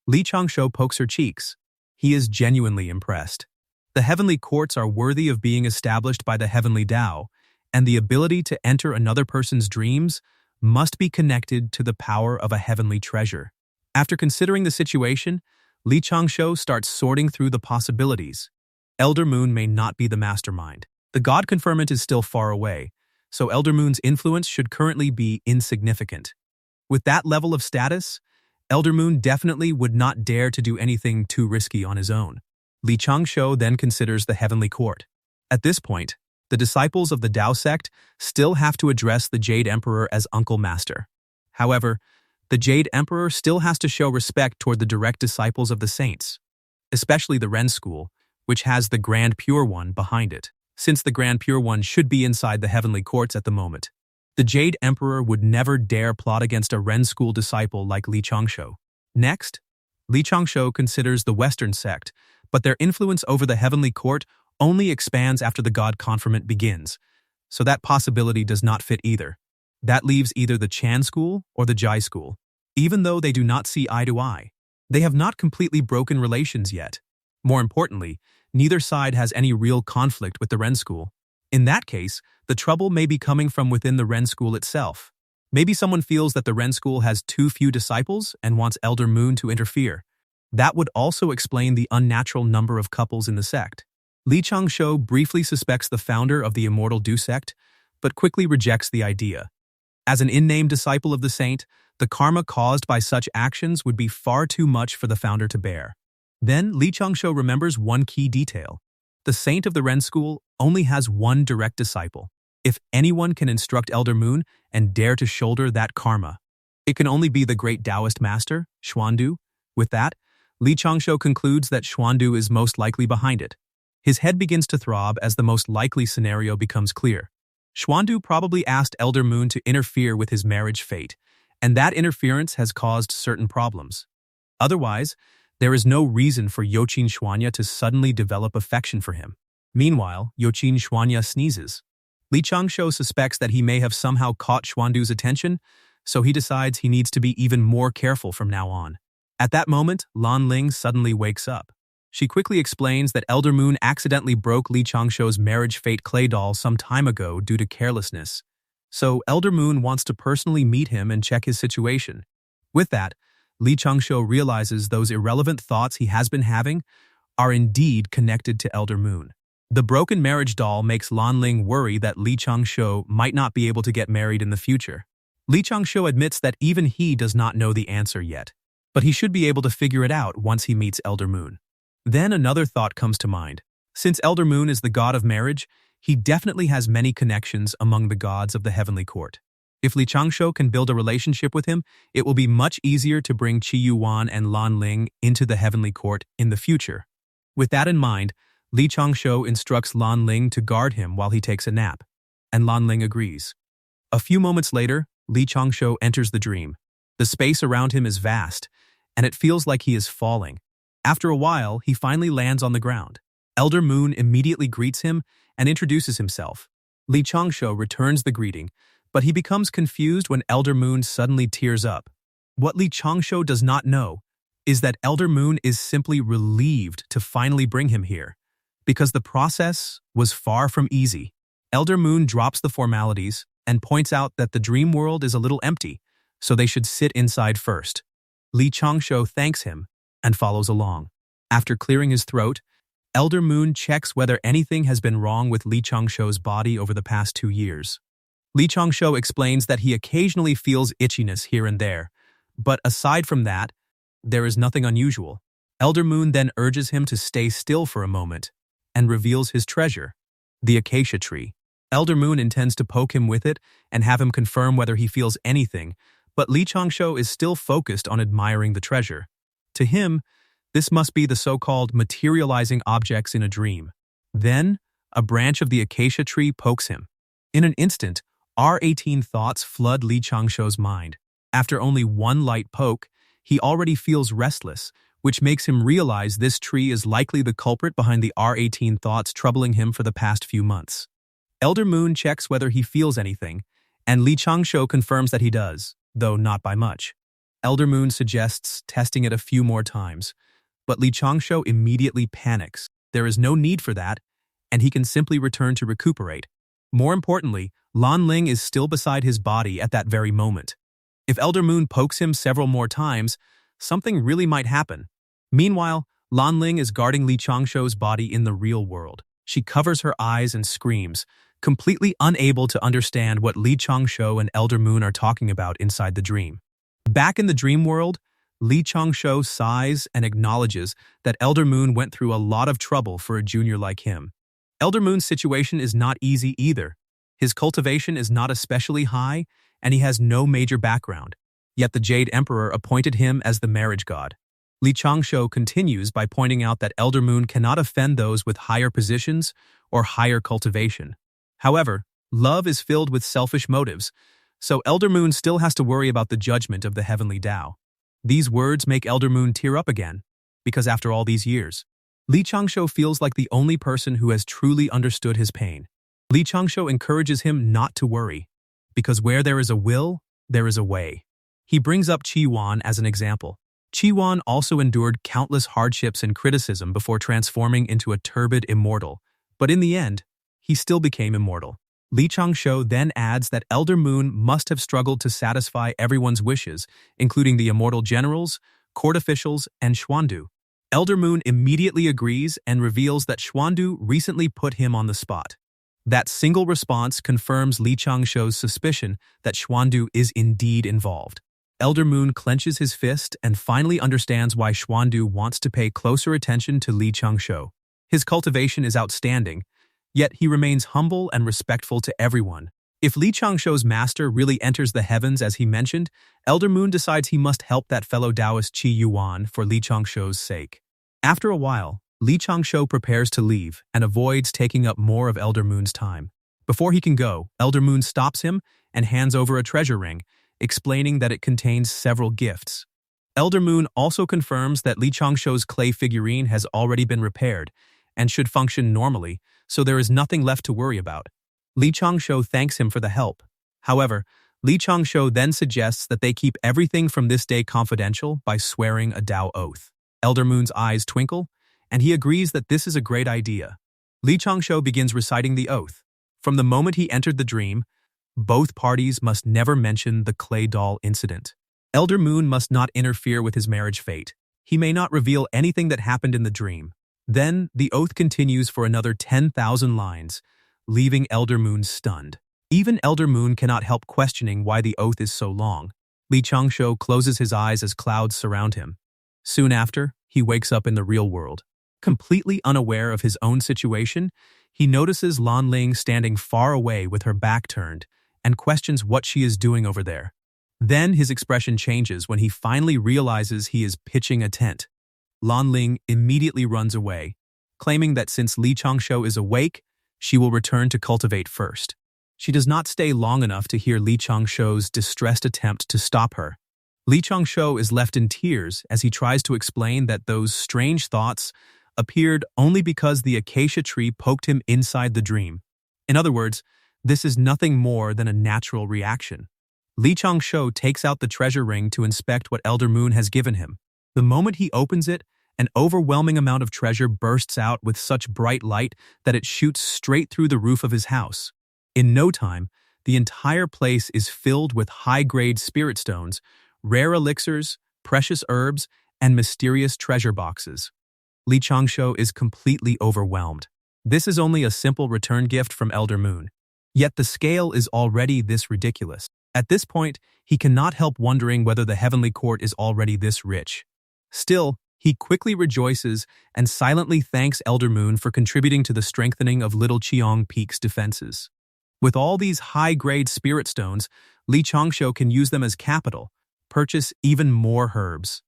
Li Changshou pokes her cheeks. He is genuinely impressed. The heavenly courts are worthy of being established by the heavenly Dao, and the ability to enter another person's dreams must be connected to the power of a heavenly treasure. After considering the situation, Li Changshou starts sorting through the possibilities. Elder Moon may not be the mastermind. The god conferment is still far away, so Elder Moon's influence should currently be insignificant. With that level of status, Elder Moon definitely would not dare to do anything too risky on his own. Li Changshou then considers the heavenly court. At this point, the disciples of the Dao sect still have to address the Jade Emperor as Uncle Master. However, the Jade Emperor still has to show respect toward the direct disciples of the saints, especially the Ren School, which has the Grand Pure One behind it, since the Grand Pure One should be inside the heavenly courts at the moment. The Jade Emperor would never dare plot against a Ren School disciple like Li Changshou. Next, Li Changshou considers the Western sect, but their influence over the heavenly court only expands after the god conferment begins, so that possibility does not fit either. That leaves either the Chan school or the Jai school. Even though they do not see eye to eye, they have not completely broken relations yet. More importantly, neither side has any real conflict with the Ren school. In that case, the trouble may be coming from within the Ren school itself. Maybe someone feels that the Ren school has too few disciples and wants Elder Moon to interfere. That would also explain the unnatural number of couples in the sect. Li Changshou briefly suspects the founder of the Immortal Du sect, but quickly rejects the idea. As an in-name disciple of the saint, the karma caused by such actions would be far too much for the founder to bear. Then Li Changshou remembers one key detail. The saint of the Ren school only has one direct disciple. If anyone can instruct Elder Moon and dare to shoulder that karma, it can only be the great Taoist master, Xuandu. With that, Li Changshou concludes that Xuandu is most likely behind it. His head begins to throb as the most likely scenario becomes clear. Xuandu probably asked Elder Moon to interfere with his marriage fate, and that interference has caused certain problems. Otherwise, there is no reason for Youqin Xuanya to suddenly develop affection for him. Meanwhile, Youqin Xuanya sneezes. Li Changshou suspects that he may have somehow caught Xuandu's attention, so he decides he needs to be even more careful from now on. At that moment, Lan Ling suddenly wakes up. She quickly explains that Elder Moon accidentally broke Li Changshou's marriage fate clay doll some time ago due to carelessness. So Elder Moon wants to personally meet him and check his situation. With that, Li Changshou realizes those irrelevant thoughts he has been having are indeed connected to Elder Moon. The broken marriage doll makes Lan Ling worry that Li Changshou might not be able to get married in the future. Li Changshou admits that even he does not know the answer yet, but he should be able to figure it out once he meets Elder Moon. Then another thought comes to mind. Since Elder Moon is the god of marriage, he definitely has many connections among the gods of the heavenly court. If Li Changshou can build a relationship with him, it will be much easier to bring Qi Yuan and Lan Ling into the heavenly court in the future. With that in mind, Li Changshou instructs Lan Ling to guard him while he takes a nap, and Lan Ling agrees. A few moments later, Li Changshou enters the dream. The space around him is vast, and it feels like he is falling. After a while, he finally lands on the ground. Elder Moon immediately greets him and introduces himself. Li Changshou returns the greeting, but he becomes confused when Elder Moon suddenly tears up. What Li Changshou does not know is that Elder Moon is simply relieved to finally bring him here, because the process was far from easy. Elder Moon drops the formalities and points out that the dream world is a little empty, so they should sit inside first. Li Changshou thanks him and follows along. After clearing his throat, Elder Moon checks whether anything has been wrong with Li Changshou's body over the past 2 years. Li Changshou explains that he occasionally feels itchiness here and there, but aside from that, there is nothing unusual. Elder Moon then urges him to stay still for a moment and reveals his treasure, the acacia tree. Elder Moon intends to poke him with it and have him confirm whether he feels anything, but Li Changshou is still focused on admiring the treasure. To him, this must be the so-called materializing objects in a dream. Then, a branch of the acacia tree pokes him. In an instant, R18 thoughts flood Li Changshou's mind. After only one light poke, he already feels restless, which makes him realize this tree is likely the culprit behind the R18 thoughts troubling him for the past few months. Elder Moon checks whether he feels anything, and Li Changshou confirms that he does, though not by much. Elder Moon suggests testing it a few more times, but Li Changshou immediately panics. There is no need for that, and he can simply return to recuperate. More importantly, Lan Ling is still beside his body at that very moment. If Elder Moon pokes him several more times, something really might happen. Meanwhile, Lan Ling is guarding Li Changshou's body in the real world. She covers her eyes and screams, completely unable to understand what Li Changshou and Elder Moon are talking about inside the dream. Back in the dream world, Li Changshou sighs and acknowledges that Elder Moon went through a lot of trouble for a junior like him. Elder Moon's situation is not easy either. His cultivation is not especially high, and he has no major background. Yet the Jade Emperor appointed him as the marriage god. Li Changshou continues by pointing out that Elder Moon cannot offend those with higher positions or higher cultivation. However, love is filled with selfish motives, so Elder Moon still has to worry about the judgment of the heavenly Dao. These words make Elder Moon tear up again, because after all these years, Li Changshou feels like the only person who has truly understood his pain. Li Changshou encourages him not to worry, because where there is a will, there is a way. He brings up Qi Yuan as an example. Qi Yuan also endured countless hardships and criticism before transforming into a turbid immortal, but in the end, he still became immortal. Li Changshou then adds that Elder Moon must have struggled to satisfy everyone's wishes, including the immortal generals, court officials, and Xuandu. Elder Moon immediately agrees and reveals that Xuandu recently put him on the spot. That single response confirms Li Changshou's suspicion that Xuandu is indeed involved. Elder Moon clenches his fist and finally understands why Xuandu wants to pay closer attention to Li Changshou. His cultivation is outstanding, yet he remains humble and respectful to everyone. If Li Changshou's master really enters the heavens as he mentioned, Elder Moon decides he must help that fellow Taoist Qi Yuan for Li Changshou's sake. After a while, Li Changshou prepares to leave and avoids taking up more of Elder Moon's time. Before he can go, Elder Moon stops him and hands over a treasure ring, explaining that it contains several gifts. Elder Moon also confirms that Li Changshou's clay figurine has already been repaired and should function normally, so there is nothing left to worry about. Li Changshou thanks him for the help. However, Li Changshou then suggests that they keep everything from this day confidential by swearing a Dao oath. Elder Moon's eyes twinkle, and he agrees that this is a great idea. Li Changshou begins reciting the oath. From the moment he entered the dream, both parties must never mention the clay doll incident. Elder Moon must not interfere with his marriage fate. He may not reveal anything that happened in the dream. Then, the oath continues for another 10,000 lines, leaving Elder Moon stunned. Even Elder Moon cannot help questioning why the oath is so long. Li Changshou closes his eyes as clouds surround him. Soon after, he wakes up in the real world. Completely unaware of his own situation, he notices Lan Ling standing far away with her back turned and questions what she is doing over there. Then his expression changes when he finally realizes he is pitching a tent. Lan Ling immediately runs away, claiming that since Li Changshou is awake, she will return to cultivate first. She does not stay long enough to hear Li Changshou's distressed attempt to stop her. Li Changshou is left in tears as he tries to explain that those strange thoughts appeared only because the acacia tree poked him inside the dream. In other words, this is nothing more than a natural reaction. Li Changshou takes out the treasure ring to inspect what Elder Moon has given him. The moment he opens it, an overwhelming amount of treasure bursts out with such bright light that it shoots straight through the roof of his house. In no time, the entire place is filled with high-grade spirit stones, rare elixirs, precious herbs, and mysterious treasure boxes. Li Changshou is completely overwhelmed. This is only a simple return gift from Elder Moon. Yet the scale is already this ridiculous. At this point, he cannot help wondering whether the heavenly court is already this rich. Still, he quickly rejoices and silently thanks Elder Moon for contributing to the strengthening of Little Qiong Peak's defenses. With all these high-grade spirit stones, Li Changshou can use them as capital, purchase even more herbs,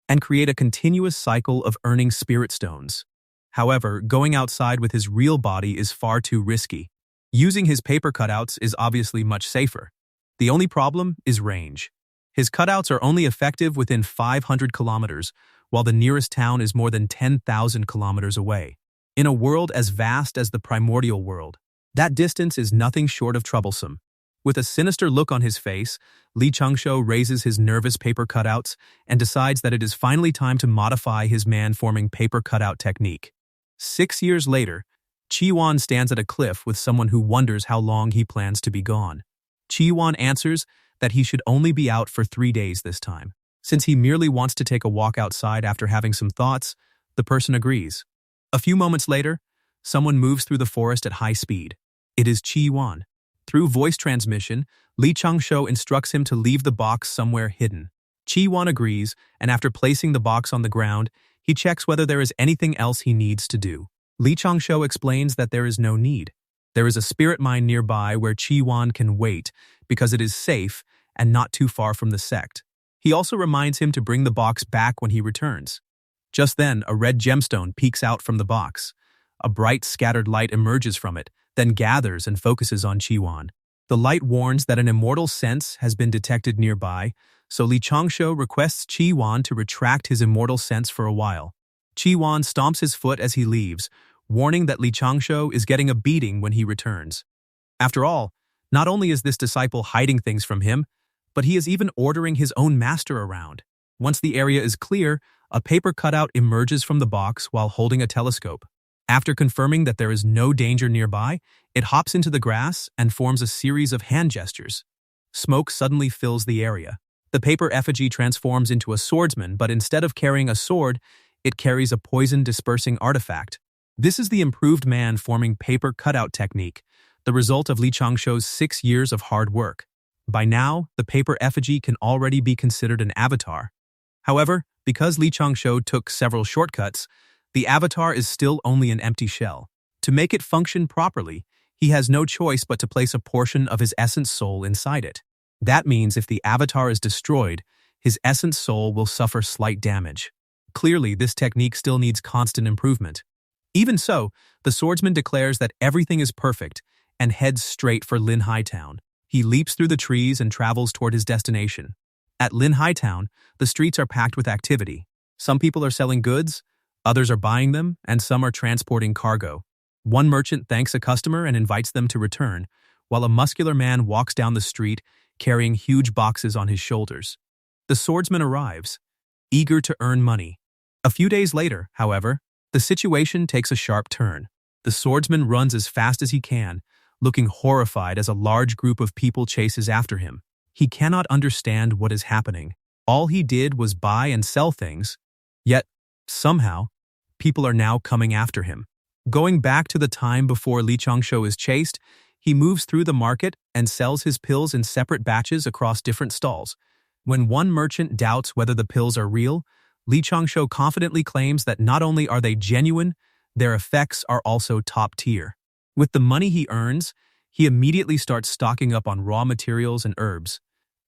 and create a continuous cycle of earning spirit stones. However, going outside with his real body is far too risky. Using his paper cutouts is obviously much safer. The only problem is range. His cutouts are only effective within 500 kilometers, while the nearest town is more than 10,000 kilometers away. In a world as vast as the primordial world, that distance is nothing short of troublesome. With a sinister look on his face, Li Changshou raises his nervous paper cutouts and decides that it is finally time to modify his man-forming paper cutout technique. 6 years later, Qi stands at a cliff with someone who wonders how long he plans to be gone. Qi answers that he should only be out for 3 days this time. Since he merely wants to take a walk outside after having some thoughts, the person agrees. A few moments later, someone moves through the forest at high speed. It is Qi. Through voice transmission, Li Changshou instructs him to leave the box somewhere hidden. Qi agrees, and after placing the box on the ground, he checks whether there is anything else he needs to do. Li Changshou explains that there is no need. There is a spirit mine nearby where Qi can wait because it is safe and not too far from the sect. He also reminds him to bring the box back when he returns. Just then, a red gemstone peeks out from the box. A bright, scattered light emerges from it, then gathers and focuses on Qi. The light warns that an immortal sense has been detected nearby, so Li Changshou requests Qi to retract his immortal sense for a while. Qi stomps his foot as he leaves, warning that Li Changshou is getting a beating when he returns. After all, not only is this disciple hiding things from him, but he is even ordering his own master around. Once the area is clear, a paper cutout emerges from the box while holding a telescope. After confirming that there is no danger nearby, it hops into the grass and forms a series of hand gestures. Smoke suddenly fills the area. The paper effigy transforms into a swordsman, but instead of carrying a sword, it carries a poison-dispersing artifact. This is the improved man-forming paper cutout technique, the result of Li Changshou's 6 years of hard work. By now, the paper effigy can already be considered an avatar. However, because Li Changshou took several shortcuts, the avatar is still only an empty shell. To make it function properly, he has no choice but to place a portion of his essence soul inside it. That means if the avatar is destroyed, his essence soul will suffer slight damage. Clearly, this technique still needs constant improvement. Even so, the swordsman declares that everything is perfect and heads straight for Linhai Town. He leaps through the trees and travels toward his destination. At Linhai Town, the streets are packed with activity. Some people are selling goods, others are buying them, and some are transporting cargo. One merchant thanks a customer and invites them to return, while a muscular man walks down the street carrying huge boxes on his shoulders. The swordsman arrives, eager to earn money. A few days later, however, the situation takes a sharp turn. The swordsman runs as fast as he can, looking horrified as a large group of people chases after him. He cannot understand what is happening. All he did was buy and sell things, yet, somehow, people are now coming after him. Going back to the time before Li Changshou is chased, he moves through the market and sells his pills in separate batches across different stalls. When one merchant doubts whether the pills are real, Li Changshou confidently claims that not only are they genuine, their effects are also top tier. With the money he earns, He immediately starts stocking up on raw materials and herbs.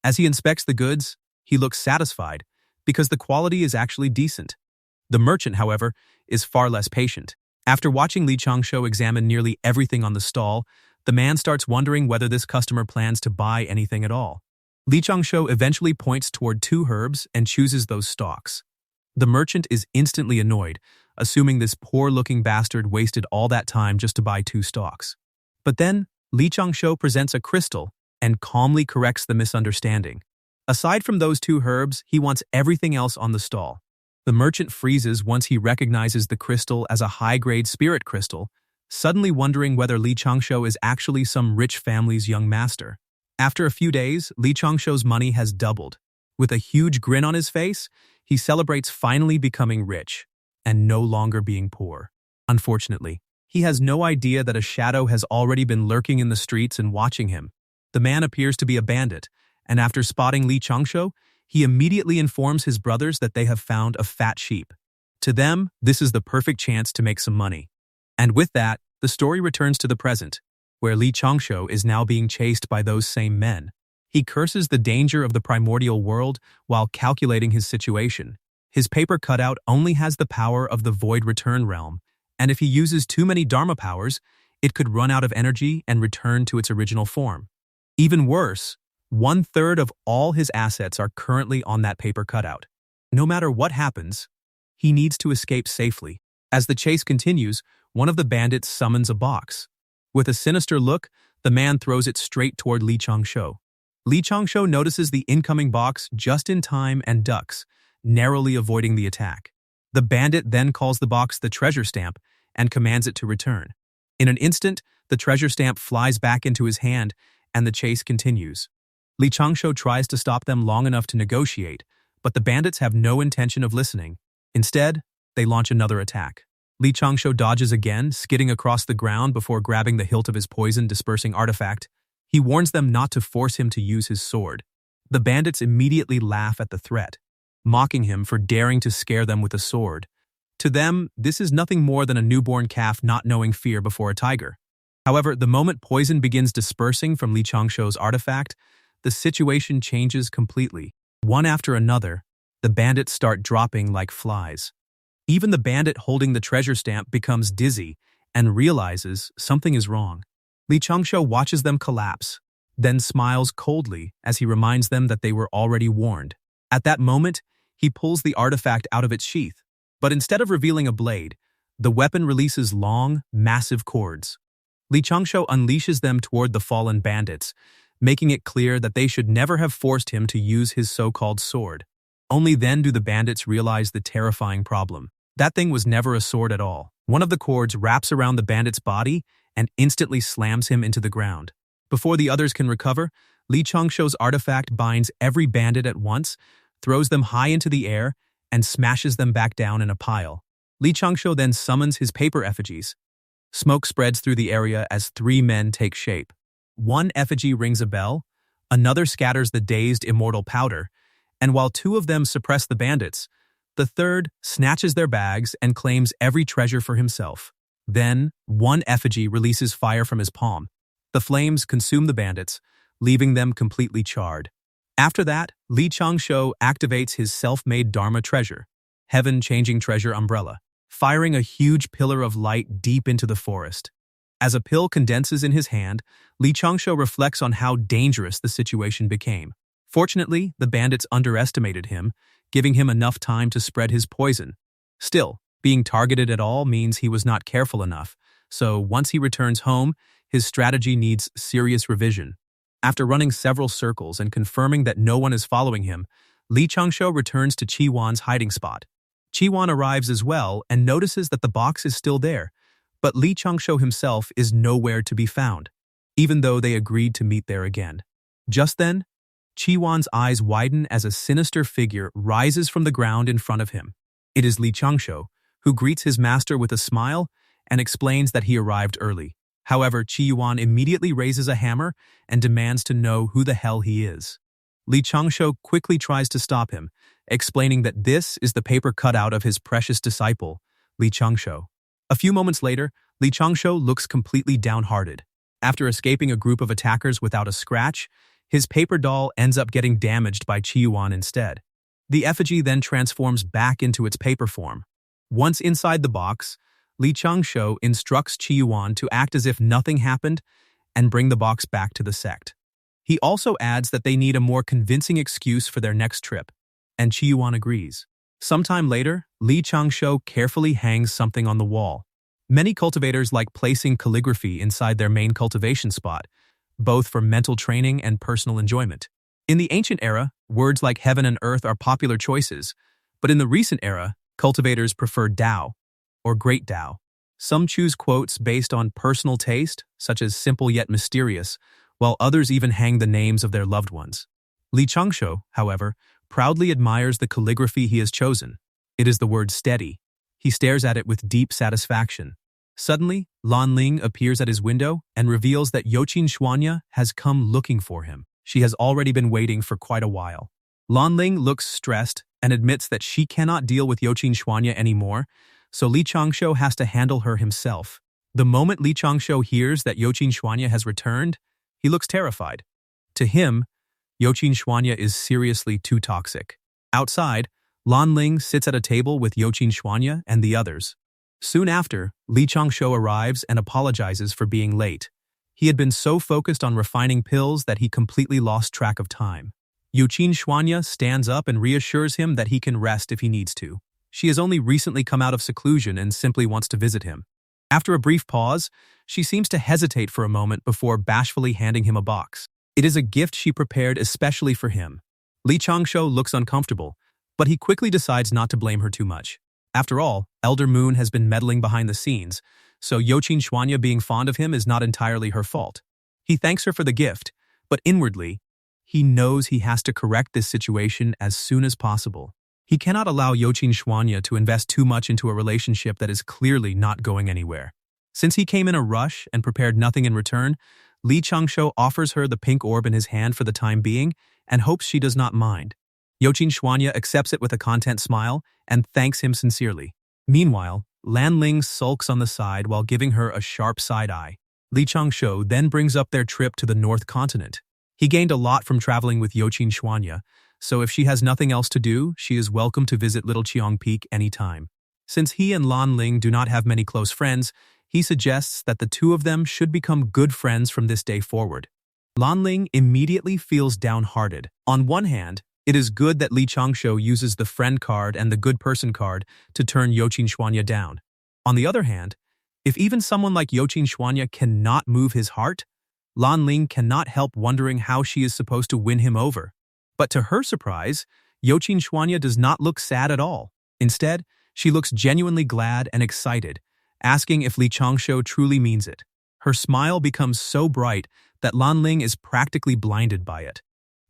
As he inspects the goods, he looks satisfied because the quality is actually decent. The merchant, however, is far less patient. After watching Li Changshou examine nearly everything on the stall, the man starts wondering whether this customer plans to buy anything at all. Li Changshou eventually points toward 2 herbs and chooses those stalks. The merchant is instantly annoyed, assuming this poor-looking bastard wasted all that time just to buy 2 stalks. But then, Li Changshou presents a crystal and calmly corrects the misunderstanding. Aside from those 2 herbs, he wants everything else on the stall. The merchant freezes once he recognizes the crystal as a high-grade spirit crystal, suddenly wondering whether Li Changshou is actually some rich family's young master. After a few days, Li Changshou's money has doubled. With a huge grin on his face, he celebrates finally becoming rich and no longer being poor. Unfortunately, he has no idea that a shadow has already been lurking in the streets and watching him. The man appears to be a bandit, and after spotting Li Changshou, he immediately informs his brothers that they have found a fat sheep. To them, this is the perfect chance to make some money. And with that, the story returns to the present, where Li Changshou is now being chased by those same men. He curses the danger of the primordial world while calculating his situation. His paper cutout only has the power of the Void Return realm, and if he uses too many Dharma powers, it could run out of energy and return to its original form. Even worse, 1/3 of all his assets are currently on that paper cutout. No matter what happens, he needs to escape safely. As the chase continues, one of the bandits summons a box. With a sinister look, the man throws it straight toward Li Changshou. Li Changshou notices the incoming box just in time and ducks, narrowly avoiding the attack. The bandit then calls the box the treasure stamp and commands it to return. In an instant, the treasure stamp flies back into his hand and the chase continues. Li Changshou tries to stop them long enough to negotiate, but the bandits have no intention of listening. Instead, they launch another attack. Li Changshou dodges again, skidding across the ground before grabbing the hilt of his poison-dispersing artifact. He warns them not to force him to use his sword. The bandits immediately laugh at the threat, mocking him for daring to scare them with a sword. To them, this is nothing more than a newborn calf not knowing fear before a tiger. However, the moment poison begins dispersing from Li Changshou's artifact, the situation changes completely. One after another, the bandits start dropping like flies. Even the bandit holding the treasure stamp becomes dizzy and realizes something is wrong. Li Changshou watches them collapse, then smiles coldly as he reminds them that they were already warned. At that moment, he pulls the artifact out of its sheath, but instead of revealing a blade, the weapon releases long, massive cords. Li Changshou unleashes them toward the fallen bandits, making it clear that they should never have forced him to use his so-called sword. Only then do the bandits realize the terrifying problem. That thing was never a sword at all. One of the cords wraps around the bandit's body and instantly slams him into the ground. Before the others can recover, Li Changshou's artifact binds every bandit at once, throws them high into the air, and smashes them back down in a pile. Li Changshou then summons his paper effigies. Smoke spreads through the area as 3 men take shape. One effigy rings a bell, another scatters the dazed Immortal powder, and while 2 of them suppress the bandits, the third snatches their bags and claims every treasure for himself. Then, one effigy releases fire from his palm. The flames consume the bandits, leaving them completely charred. After that, Li Changshou activates his self-made Dharma treasure, heaven-changing treasure umbrella, firing a huge pillar of light deep into the forest. As a pill condenses in his hand, Li Changshou reflects on how dangerous the situation became. Fortunately, the bandits underestimated him, giving him enough time to spread his poison. Still, being targeted at all means he was not careful enough, so once he returns home, his strategy needs serious revision. After running several circles and confirming that no one is following him, Li Changshou returns to Qi Wan's hiding spot. Qi Wan arrives as well and notices that the box is still there, but Li Changshou himself is nowhere to be found, even though they agreed to meet there again. Just then, Qi Wan's eyes widen as a sinister figure rises from the ground in front of him. It is Li Changshou, who greets his master with a smile and explains that he arrived early. However, Qi Wan immediately raises a hammer and demands to know who the hell he is. Li Changshou quickly tries to stop him, explaining that this is the paper cutout of his precious disciple, Li Changshou. A few moments later, Li Changshou looks completely downhearted. After escaping a group of attackers without a scratch, his paper doll ends up getting damaged by Qiyuan instead. The effigy then transforms back into its paper form. Once inside the box, Changshou instructs Qiyuan to act as if nothing happened and bring the box back to the sect. He also adds that they need a more convincing excuse for their next trip, and Qiyuan agrees. Sometime later, Changshou carefully hangs something on the wall. Many cultivators like placing calligraphy inside their main cultivation spot, both for mental training and personal enjoyment. In the ancient era, words like heaven and earth are popular choices, but in the recent era, cultivators prefer Dao, or Great Dao. Some choose quotes based on personal taste, such as simple yet mysterious, while others even hang the names of their loved ones. Changshou, however, proudly admires the calligraphy he has chosen. It is the word steady. He stares at it with deep satisfaction. Suddenly, Lan Ling appears at his window and reveals that Youqin Xuanya has come looking for him. She has already been waiting for quite a while. Lan Ling looks stressed and admits that she cannot deal with Youqin Xuanya anymore, so Changshou has to handle her himself. The moment Changshou hears that Youqin Xuanya has returned, he looks terrified. To him, Youqin Xuanya is seriously too toxic. Outside, Lan Ling sits at a table with Youqin Xuanya and the others. Soon after, Changshou arrives and apologizes for being late. He had been so focused on refining pills that he completely lost track of time. Youqin Xuanya stands up and reassures him that he can rest if he needs to. She has only recently come out of seclusion and simply wants to visit him. After a brief pause, she seems to hesitate for a moment before bashfully handing him a box. It is a gift she prepared especially for him. Changshou looks uncomfortable, but he quickly decides not to blame her too much. After all, Elder Moon has been meddling behind the scenes, so Youqin Xuanya being fond of him is not entirely her fault. He thanks her for the gift, but inwardly, he knows he has to correct this situation as soon as possible. He cannot allow Youqin Xuanya to invest too much into a relationship that is clearly not going anywhere. Since he came in a rush and prepared nothing in return, Changshou offers her the pink orb in his hand for the time being and hopes she does not mind. Youqin Xuanya accepts it with a content smile and thanks him sincerely. Meanwhile, Lan Ling sulks on the side while giving her a sharp side eye. Changshou then brings up their trip to the North Continent. He gained a lot from traveling with Youqin Xuanya, so if she has nothing else to do, she is welcome to visit Little Qiong Peak anytime. Since he and Lan Ling do not have many close friends, he suggests that the two of them should become good friends from this day forward. Lan Ling immediately feels downhearted. On one hand, it is good that Changshou uses the friend card and the good person card to turn Youqin Xuanya down. On the other hand, if even someone like Youqin Xuanya cannot move his heart, Lan Ling cannot help wondering how she is supposed to win him over. But to her surprise, Youqin Xuanya does not look sad at all. Instead, she looks genuinely glad and excited, asking if Changshou truly means it. Her smile becomes so bright that Lan Ling is practically blinded by it.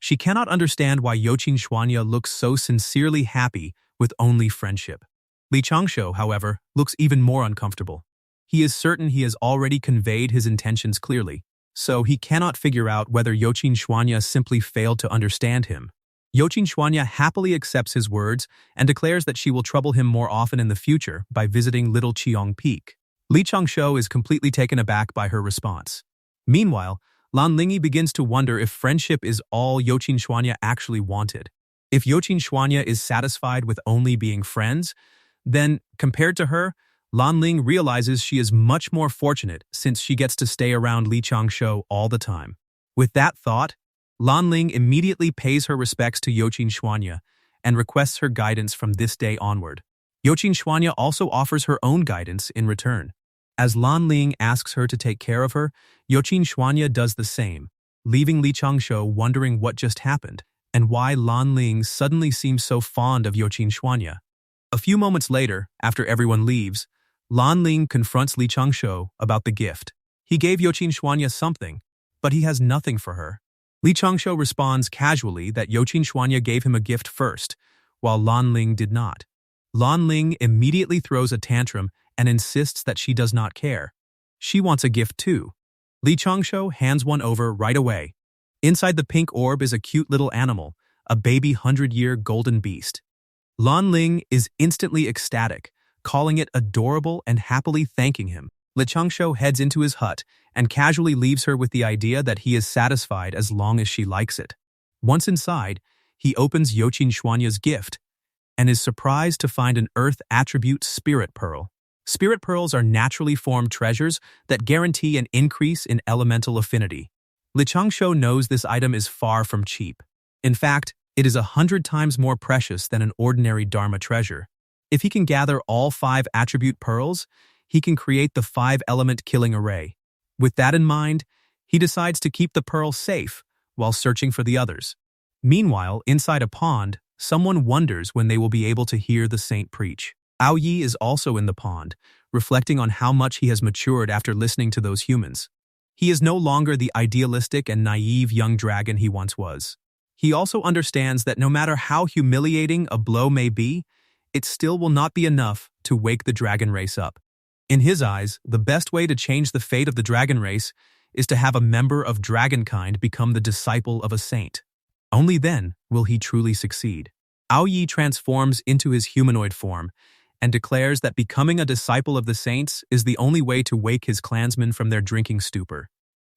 She cannot understand why Youqin Xuanya looks so sincerely happy with only friendship. Changshou, however, looks even more uncomfortable. He is certain he has already conveyed his intentions clearly, so he cannot figure out whether Youqin Xuanya simply failed to understand him. Youqin Xuanya happily accepts his words and declares that she will trouble him more often in the future by visiting Little Qiong Peak. Changshou is completely taken aback by her response. Meanwhile, Lan Lingi begins to wonder if friendship is all Youqin Xuanya actually wanted. If Youqin Xuanya is satisfied with only being friends, then, compared to her, Lan Ling realizes she is much more fortunate since she gets to stay around Changshou all the time. With that thought, Lan Ling immediately pays her respects to Youqin Xuanya and requests her guidance from this day onward. Youqin Xuanya also offers her own guidance in return. As Lan Ling asks her to take care of her, Youqin Xuanya does the same, leaving Changshou wondering what just happened and why Lan Ling suddenly seems so fond of Youqin Xuanya. A few moments later, after everyone leaves, Lan Ling confronts Changshou about the gift. He gave Youqin Xuanya something, but he has nothing for her. Changshou responds casually that Youqin Xuanya gave him a gift first, while Lan Ling did not. Lan Ling immediately throws a tantrum and insists that she does not care. She wants a gift too. Changshou hands one over right away. Inside the pink orb is a cute little animal, a baby 100-year golden beast. Lan Ling is instantly ecstatic, calling it adorable and happily thanking him. Changshou heads into his hut and casually leaves her with the idea that he is satisfied as long as she likes it. Once inside, he opens Youqin Xuanya's gift and is surprised to find an earth attribute spirit pearl. Spirit pearls are naturally formed treasures that guarantee an increase in elemental affinity. Changshou knows this item is far from cheap. In fact, it is 100 times more precious than an ordinary Dharma treasure. If he can gather all 5 attribute pearls, he can create the 5-element killing array. With that in mind, he decides to keep the pearl safe while searching for the others. Meanwhile, inside a pond, someone wonders when they will be able to hear the saint preach. Yi is also in the pond, reflecting on how much he has matured after listening to those humans. He is no longer the idealistic and naive young dragon he once was. He also understands that no matter how humiliating a blow may be, it still will not be enough to wake the dragon race up. In his eyes, the best way to change the fate of the dragon race is to have a member of dragonkind become the disciple of a saint. Only then will he truly succeed. Yi transforms into his humanoid form and declares that becoming a disciple of the saints is the only way to wake his clansmen from their drinking stupor.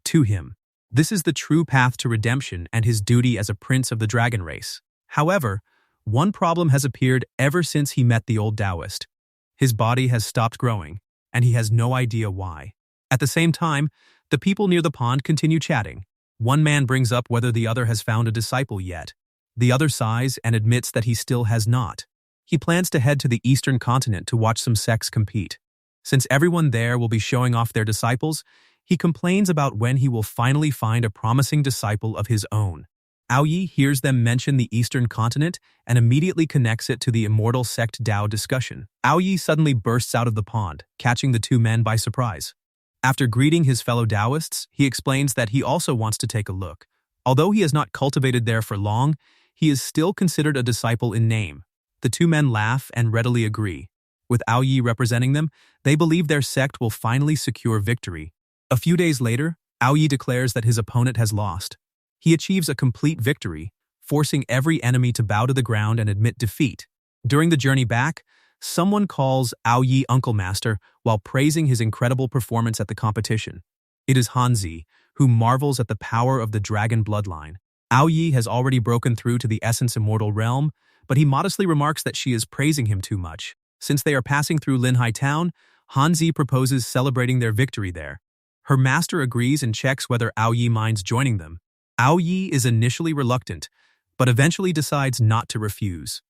To him, this is the true path to redemption and his duty as a prince of the dragon race. However, one problem has appeared ever since he met the old Taoist. His body has stopped growing, and he has no idea why. At the same time, the people near the pond continue chatting. One man brings up whether the other has found a disciple yet. The other sighs and admits that he still has not. He plans to head to the eastern continent to watch some sects compete. Since everyone there will be showing off their disciples, he complains about when he will finally find a promising disciple of his own. Yi hears them mention the eastern continent and immediately connects it to the Immortal sect Dao discussion. Yi suddenly bursts out of the pond, catching the 2 men by surprise. After greeting his fellow Taoists, he explains that he also wants to take a look. Although he has not cultivated there for long, he is still considered a disciple in name. The 2 men laugh and readily agree. With Yi representing them, they believe their sect will finally secure victory. A few days later, Yi declares that his opponent has lost. He achieves a complete victory, forcing every enemy to bow to the ground and admit defeat. During the journey back, someone calls Yi Uncle Master while praising his incredible performance at the competition. It is Hanzi, who marvels at the power of the dragon bloodline. Yi has already broken through to the Essence Immortal realm, but he modestly remarks that she is praising him too much. Since they are passing through Linhai town, Hanzi proposes celebrating their victory there. Her master agrees and checks whether Yi minds joining them. Yi is initially reluctant, but eventually decides not to refuse.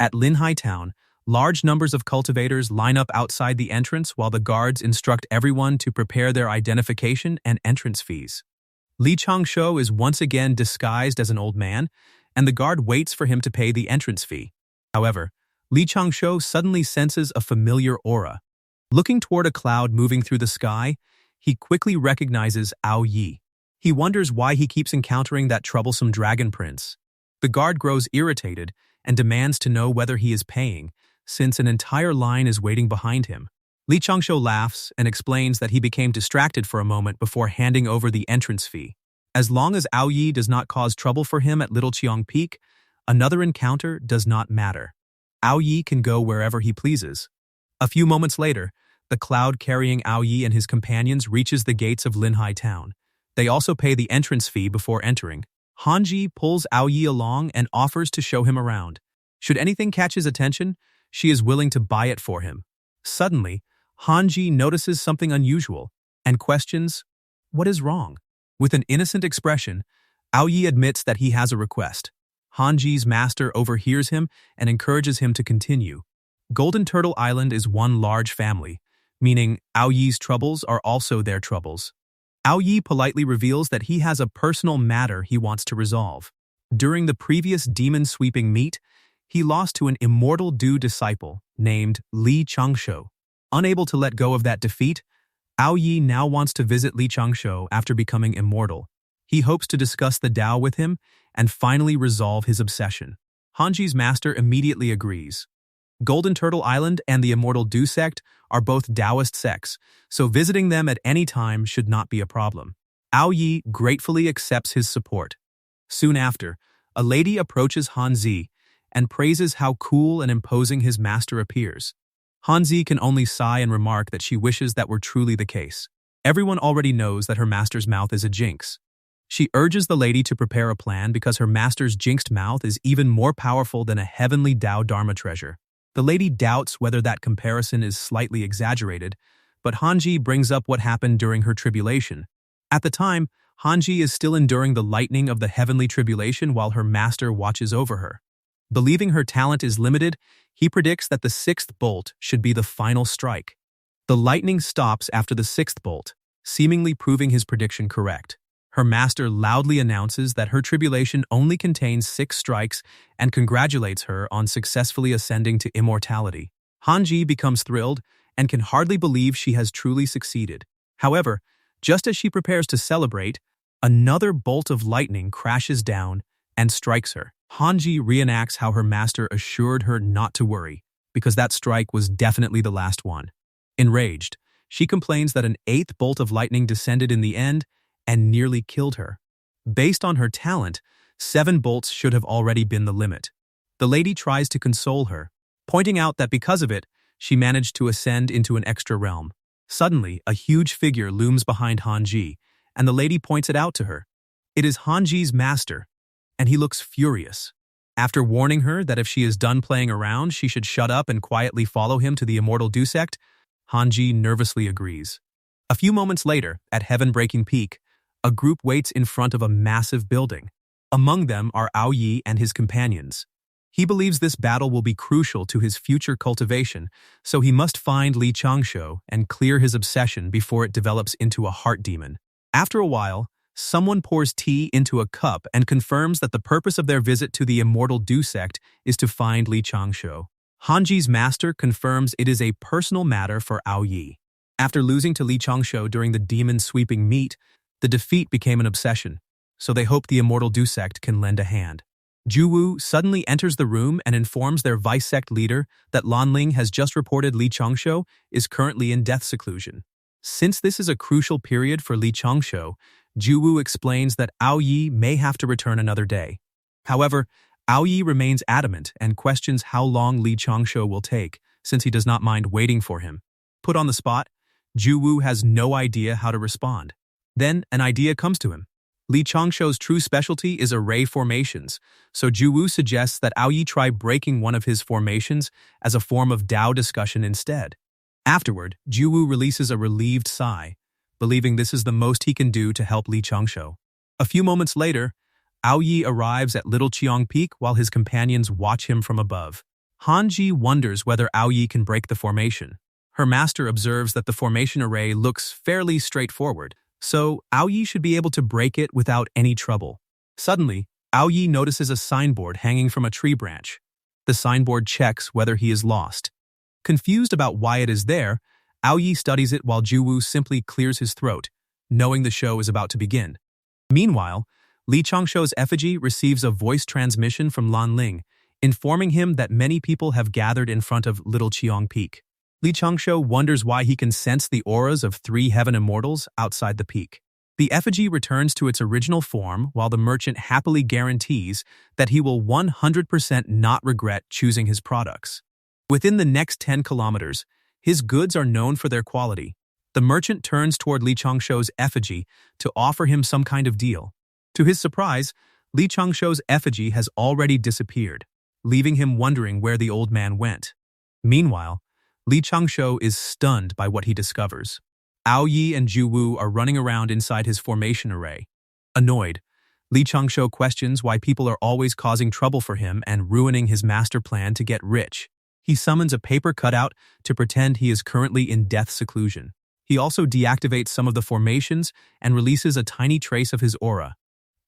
At Linhai town, large numbers of cultivators line up outside the entrance while the guards instruct everyone to prepare their identification and entrance fees. Changshou is once again disguised as an old man, and the guard waits for him to pay the entrance fee. However, Changshou suddenly senses a familiar aura. Looking toward a cloud moving through the sky, he quickly recognizes Yi. He wonders why he keeps encountering that troublesome dragon prince. The guard grows irritated and demands to know whether he is paying, since an entire line is waiting behind him. Changshou laughs and explains that he became distracted for a moment before handing over the entrance fee. As long as Yi does not cause trouble for him at Little Qiang Peak, another encounter does not matter. Yi can go wherever he pleases. A few moments later, the cloud carrying Yi and his companions reaches the gates of Linhai town. They also pay the entrance fee before entering. Hanji pulls Yi along and offers to show him around. Should anything catch his attention, she is willing to buy it for him. Suddenly, Hanji notices something unusual and questions, "What is wrong?" With an innocent expression, Yi admits that he has a request. Hanji's master overhears him and encourages him to continue. Golden Turtle Island is one large family, meaning Yi's troubles are also their troubles. Yi politely reveals that he has a personal matter he wants to resolve. During the previous demon-sweeping meet, he lost to an immortal Du disciple named Changshou. Unable to let go of that defeat, Yi now wants to visit Changshou after becoming immortal. He hopes to discuss the Dao with him and finally resolve his obsession. Hanji's master immediately agrees. Golden Turtle Island and the Immortal Du sect are both Taoist sects, so visiting them at any time should not be a problem. Yi gratefully accepts his support. Soon after, a lady approaches Hanzi and praises how cool and imposing his master appears. Hanzi can only sigh and remark that she wishes that were truly the case. Everyone already knows that her master's mouth is a jinx. She urges the lady to prepare a plan because her master's jinxed mouth is even more powerful than a heavenly Dao Dharma treasure. The lady doubts whether that comparison is slightly exaggerated, but Hanji brings up what happened during her tribulation. At the time, Hanji is still enduring the lightning of the heavenly tribulation while her master watches over her. Believing her talent is limited, he predicts that the sixth bolt should be the final strike. The lightning stops after the sixth bolt, seemingly proving his prediction correct. Her master loudly announces that her tribulation only contains 6 strikes and congratulates her on successfully ascending to immortality. Hanji becomes thrilled and can hardly believe she has truly succeeded. However, just as she prepares to celebrate, another bolt of lightning crashes down and strikes her. Hanji reenacts how her master assured her not to worry, because that strike was definitely the last one. Enraged, she complains that an 8th bolt of lightning descended in the end and nearly killed her. Based on her talent, 7 bolts should have already been the limit. The lady tries to console her, pointing out that because of it, she managed to ascend into an extra realm. Suddenly, a huge figure looms behind Hanji, and the lady points it out to her. It is Hanji's master, and he looks furious. After warning her that if she is done playing around, she should shut up and quietly follow him to the Immortal Dusect, Hanji nervously agrees. A few moments later, at Heaven-Breaking Peak, a group waits in front of a massive building. Among them are Aoyi and his companions. He believes this battle will be crucial to his future cultivation, so he must find Li Changshou and clear his obsession before it develops into a heart demon. After a while, someone pours tea into a cup and confirms that the purpose of their visit to the Immortal Dusect is to find Li Changshou. Hanji's master confirms it is a personal matter for Aoyi. After losing to Li Changshou during the demon-sweeping meet, the defeat became an obsession, so they hope the Immortal Dusect can lend a hand. Juwu suddenly enters the room and informs their vice-sect leader that Lanling has just reported Li Changshou is currently in death seclusion. Since this is a crucial period for Li Changshou, Juwu explains that Aoyi may have to return another day. However, Aoyi remains adamant and questions how long Li Changshou will take, since he does not mind waiting for him. Put on the spot, Juwu has no idea how to respond. Then an idea comes to him. Li Changshou's true specialty is array formations, so Juwu suggests that Aoyi try breaking one of his formations as a form of Dao discussion instead. Afterward, Juwu releases a relieved sigh, believing this is the most he can do to help Li Changshou. A few moments later, Aoyi arrives at Little Qiang Peak while his companions watch him from above. Hanji wonders whether Aoyi can break the formation. Her master observes that the formation array looks fairly straightforward, so Aoyi should be able to break it without any trouble. Suddenly, Aoyi notices a signboard hanging from a tree branch. The signboard checks whether he is lost. Confused about why it is there, Aoyi studies it while Juwu simply clears his throat, knowing the show is about to begin. Meanwhile, Li Changshou's effigy receives a voice transmission from Lanling, informing him that many people have gathered in front of Little Qiang Peak. Li Changshou wonders why he can sense the auras of 3 heaven immortals outside the peak. The effigy returns to its original form while the merchant happily guarantees that he will 100% not regret choosing his products. Within the next 10 kilometers, his goods are known for their quality. The merchant turns toward Li Changshou's effigy to offer him some kind of deal. To his surprise, Li Changshou's effigy has already disappeared, leaving him wondering where the old man went. Meanwhile, Li Changshou is stunned by what he discovers. Aoyi and Juwu are running around inside his formation array. Annoyed, Li Changshou questions why people are always causing trouble for him and ruining his master plan to get rich. He summons a paper cutout to pretend he is currently in death seclusion. He also deactivates some of the formations and releases a tiny trace of his aura.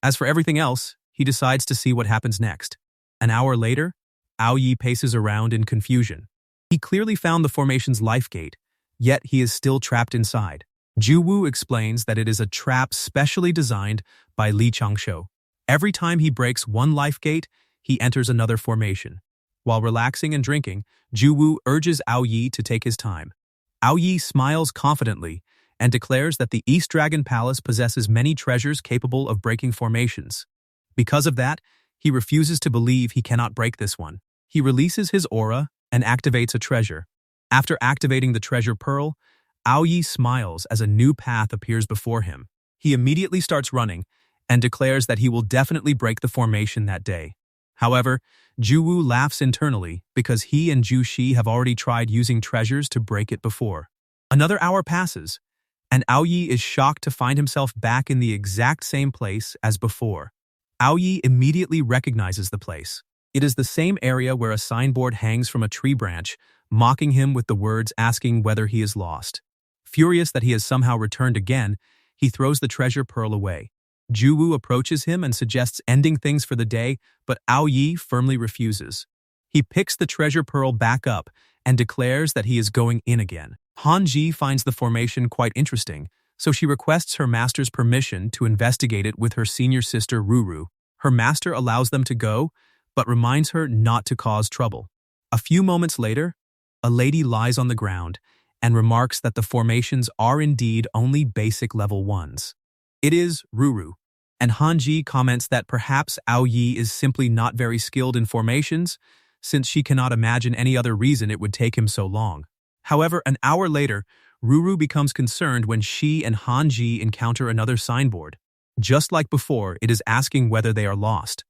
As for everything else, he decides to see what happens next. An hour later, Aoyi paces around in confusion. He clearly found the formation's life gate, yet he is still trapped inside. Juwu explains that it is a trap specially designed by Li Changshou. Every time he breaks one life gate, he enters another formation. While relaxing and drinking, Juwu urges Aoyi to take his time. Aoyi smiles confidently and declares that the East Dragon Palace possesses many treasures capable of breaking formations. Because of that, he refuses to believe he cannot break this one. He releases his aura and activates a treasure. After activating the treasure pearl, Aoyi smiles as a new path appears before him. He immediately starts running and declares that he will definitely break the formation that day. However, Juwu laughs internally because he and Jushi have already tried using treasures to break it before. Another hour passes, and Aoyi is shocked to find himself back in the exact same place as before. Aoyi immediately recognizes the place. It is the same area where a signboard hangs from a tree branch, mocking him with the words asking whether he is lost. Furious that he has somehow returned again, he throws the treasure pearl away. Juwu approaches him and suggests ending things for the day, but Aoyi firmly refuses. He picks the treasure pearl back up and declares that he is going in again. Hanji finds the formation quite interesting, so she requests her master's permission to investigate it with her senior sister Ruru. Her master allows them to go, but reminds her not to cause trouble. A few moments later, a lady lies on the ground and remarks that the formations are indeed only basic level 1s. It is Ruru, and Hanji comments that perhaps Aoyi is simply not very skilled in formations, since she cannot imagine any other reason it would take him so long. However, an hour later, Ruru becomes concerned when she and Hanji encounter another signboard. Just like before, it is asking whether they are lost.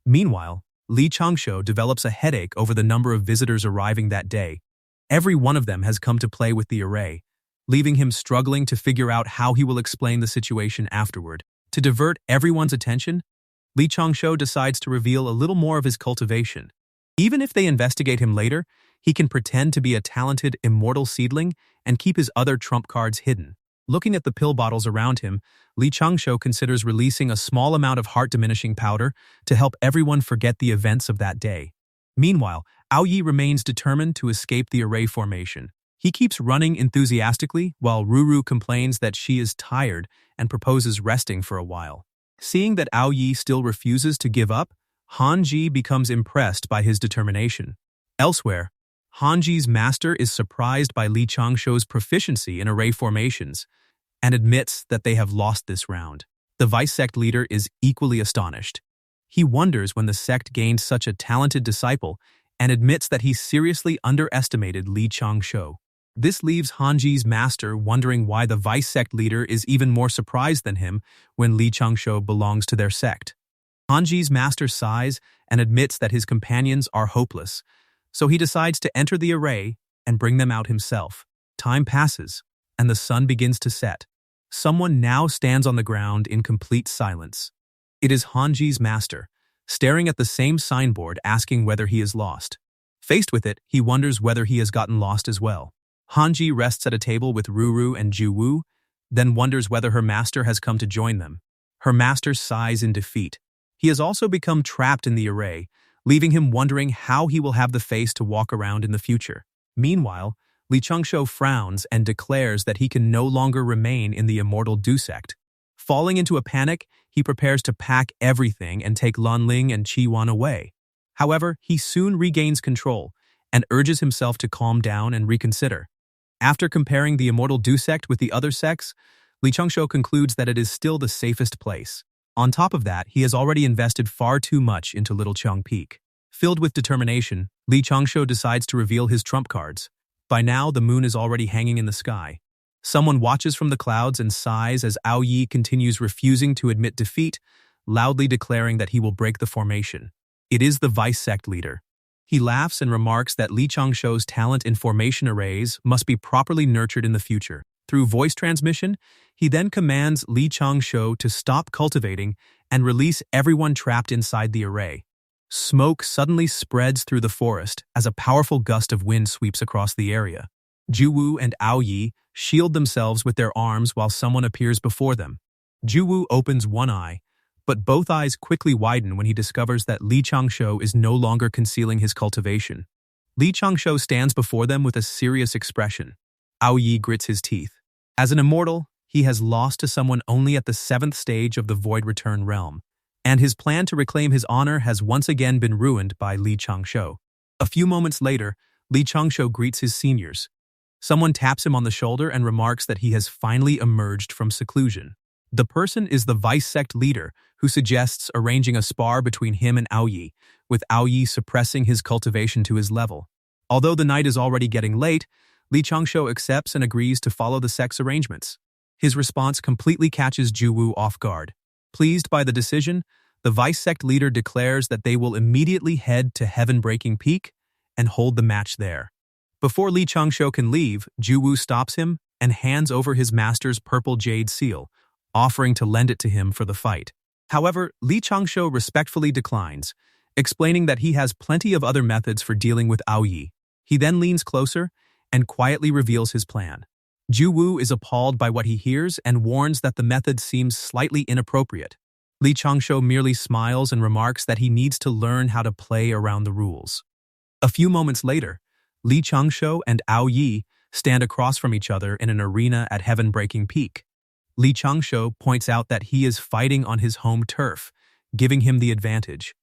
Meanwhile, Changshou develops a headache over the number of visitors arriving that day. Every one of them has come to play with the array, leaving him struggling to figure out how he will explain the situation afterward. To divert everyone's attention, Changshou decides to reveal a little more of his cultivation. Even if they investigate him later, he can pretend to be a talented immortal seedling and keep his other trump cards hidden. Looking at the pill bottles around him, Changshou considers releasing a small amount of heart-diminishing powder to help everyone forget the events of that day. Meanwhile, Aoyi remains determined to escape the array formation. He keeps running enthusiastically while Ruru complains that she is tired and proposes resting for a while. Seeing that Aoyi still refuses to give up, Hanji becomes impressed by his determination. Elsewhere, Hanji's master is surprised by Changshou's proficiency in array formations and admits that they have lost this round. The vice sect leader is equally astonished. He wonders when the sect gained such a talented disciple and admits that he seriously underestimated Changshou. This leaves Hanji's master wondering why the vice sect leader is even more surprised than him when Changshou belongs to their sect. Hanji's master sighs and admits that his companions are hopeless, so he decides to enter the array and bring them out himself. Time passes, and the sun begins to set. Someone now stands on the ground in complete silence. It is Hanji's master, staring at the same signboard asking whether he is lost. Faced with it, he wonders whether he has gotten lost as well. Hanji rests at a table with Ruru and Juwu, then wonders whether her master has come to join them. Her master sighs in defeat. He has also become trapped in the array, leaving him wondering how he will have the face to walk around in the future. Meanwhile, Changshou frowns and declares that he can no longer remain in the Immortal Du sect. Falling into a panic, he prepares to pack everything and take Lanling and Qiwan away. However, he soon regains control and urges himself to calm down and reconsider. After comparing the Immortal Du sect with the other sects, Changshou concludes that it is still the safest place. On top of that, he has already invested far too much into Little Cheng Peak. Filled with determination, Changshou decides to reveal his trump cards. By now, the moon is already hanging in the sky. Someone watches from the clouds and sighs as Aoyi continues refusing to admit defeat, loudly declaring that he will break the formation. It is the vice sect leader. He laughs and remarks that Changshou's talent in formation arrays must be properly nurtured in the future. Through voice transmission, he then commands Changshou to stop cultivating and release everyone trapped inside the array. Smoke suddenly spreads through the forest as a powerful gust of wind sweeps across the area. Juwu and Aoyi shield themselves with their arms while someone appears before them. Juwu opens one eye, but both eyes quickly widen when he discovers that Changshou is no longer concealing his cultivation. Changshou stands before them with a serious expression. Aoyi grits his teeth. As an immortal, he has lost to someone only at the 7th stage of the Void Return realm, and his plan to reclaim his honor has once again been ruined by Changshou. A few moments later, Changshou greets his seniors. Someone taps him on the shoulder and remarks that he has finally emerged from seclusion. The person is the vice sect leader, who suggests arranging a spar between him and Aoyi, with Aoyi suppressing his cultivation to his level. Although the night is already getting late, Li Changshou accepts and agrees to follow the sect's arrangements. His response completely catches Juwu off guard. Pleased by the decision, the vice sect leader declares that they will immediately head to Heaven-Breaking Peak and hold the match there. Before Li Changshou can leave, Juwu stops him and hands over his master's purple jade seal, offering to lend it to him for the fight. However, Li Changshou respectfully declines, explaining that he has plenty of other methods for dealing with Aoyi. He then leans closer and quietly reveals his plan. Juwu is appalled by what he hears and warns that the method seems slightly inappropriate. Li Changshou merely smiles and remarks that he needs to learn how to play around the rules. A few moments later, Li Changshou and Aoyi stand across from each other in an arena at Heaven-Breaking Peak. Li Changshou points out that he is fighting on his home turf, giving him the advantage.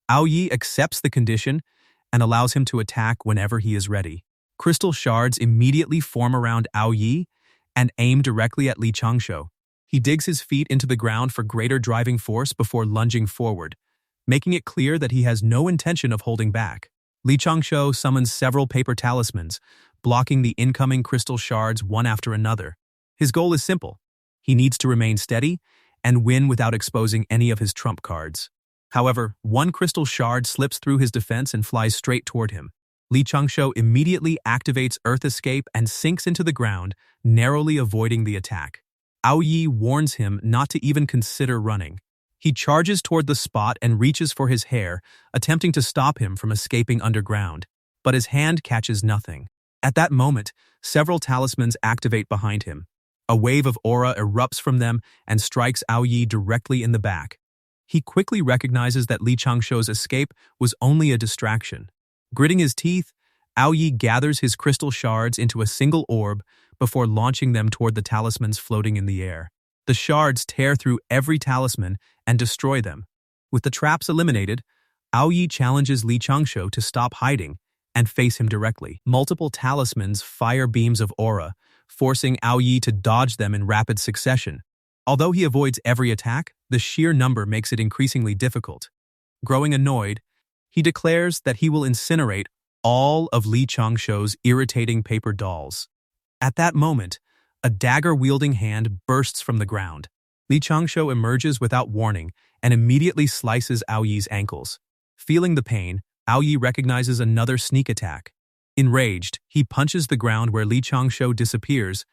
Aoyi accepts the condition and allows him to attack whenever he is ready. Crystal shards immediately form around Aoyi and aim directly at Li Changshou. He digs his feet into the ground for greater driving force before lunging forward, making it clear that he has no intention of holding back. Li Changshou summons several paper talismans, blocking the incoming crystal shards one after another. His goal is simple. He needs to remain steady and win without exposing any of his trump cards. However, one crystal shard slips through his defense and flies straight toward him. Li Changshou immediately activates Earth Escape and sinks into the ground, narrowly avoiding the attack. Aoyi warns him not to even consider running. He charges toward the spot and reaches for his hair, attempting to stop him from escaping underground. But his hand catches nothing. At that moment, several talismans activate behind him. A wave of aura erupts from them and strikes Aoyi directly in the back. He quickly recognizes that Li Changshou's escape was only a distraction. Gritting his teeth, Aoyi gathers his crystal shards into a single orb before launching them toward the talismans floating in the air. The shards tear through every talisman and destroy them. With the traps eliminated, Aoyi challenges Li Changshou to stop hiding and face him directly. Multiple talismans fire beams of aura, forcing Aoyi to dodge them in rapid succession. Although he avoids every attack, the sheer number makes it increasingly difficult. Growing annoyed, he declares that he will incinerate all of Li Changshou's irritating paper dolls. At that moment, a dagger-wielding hand bursts from the ground. Li Changshou emerges without warning and immediately slices Aoyi's ankles. Feeling the pain, Aoyi recognizes another sneak attack. Enraged, he punches the ground where Li Changshou disappears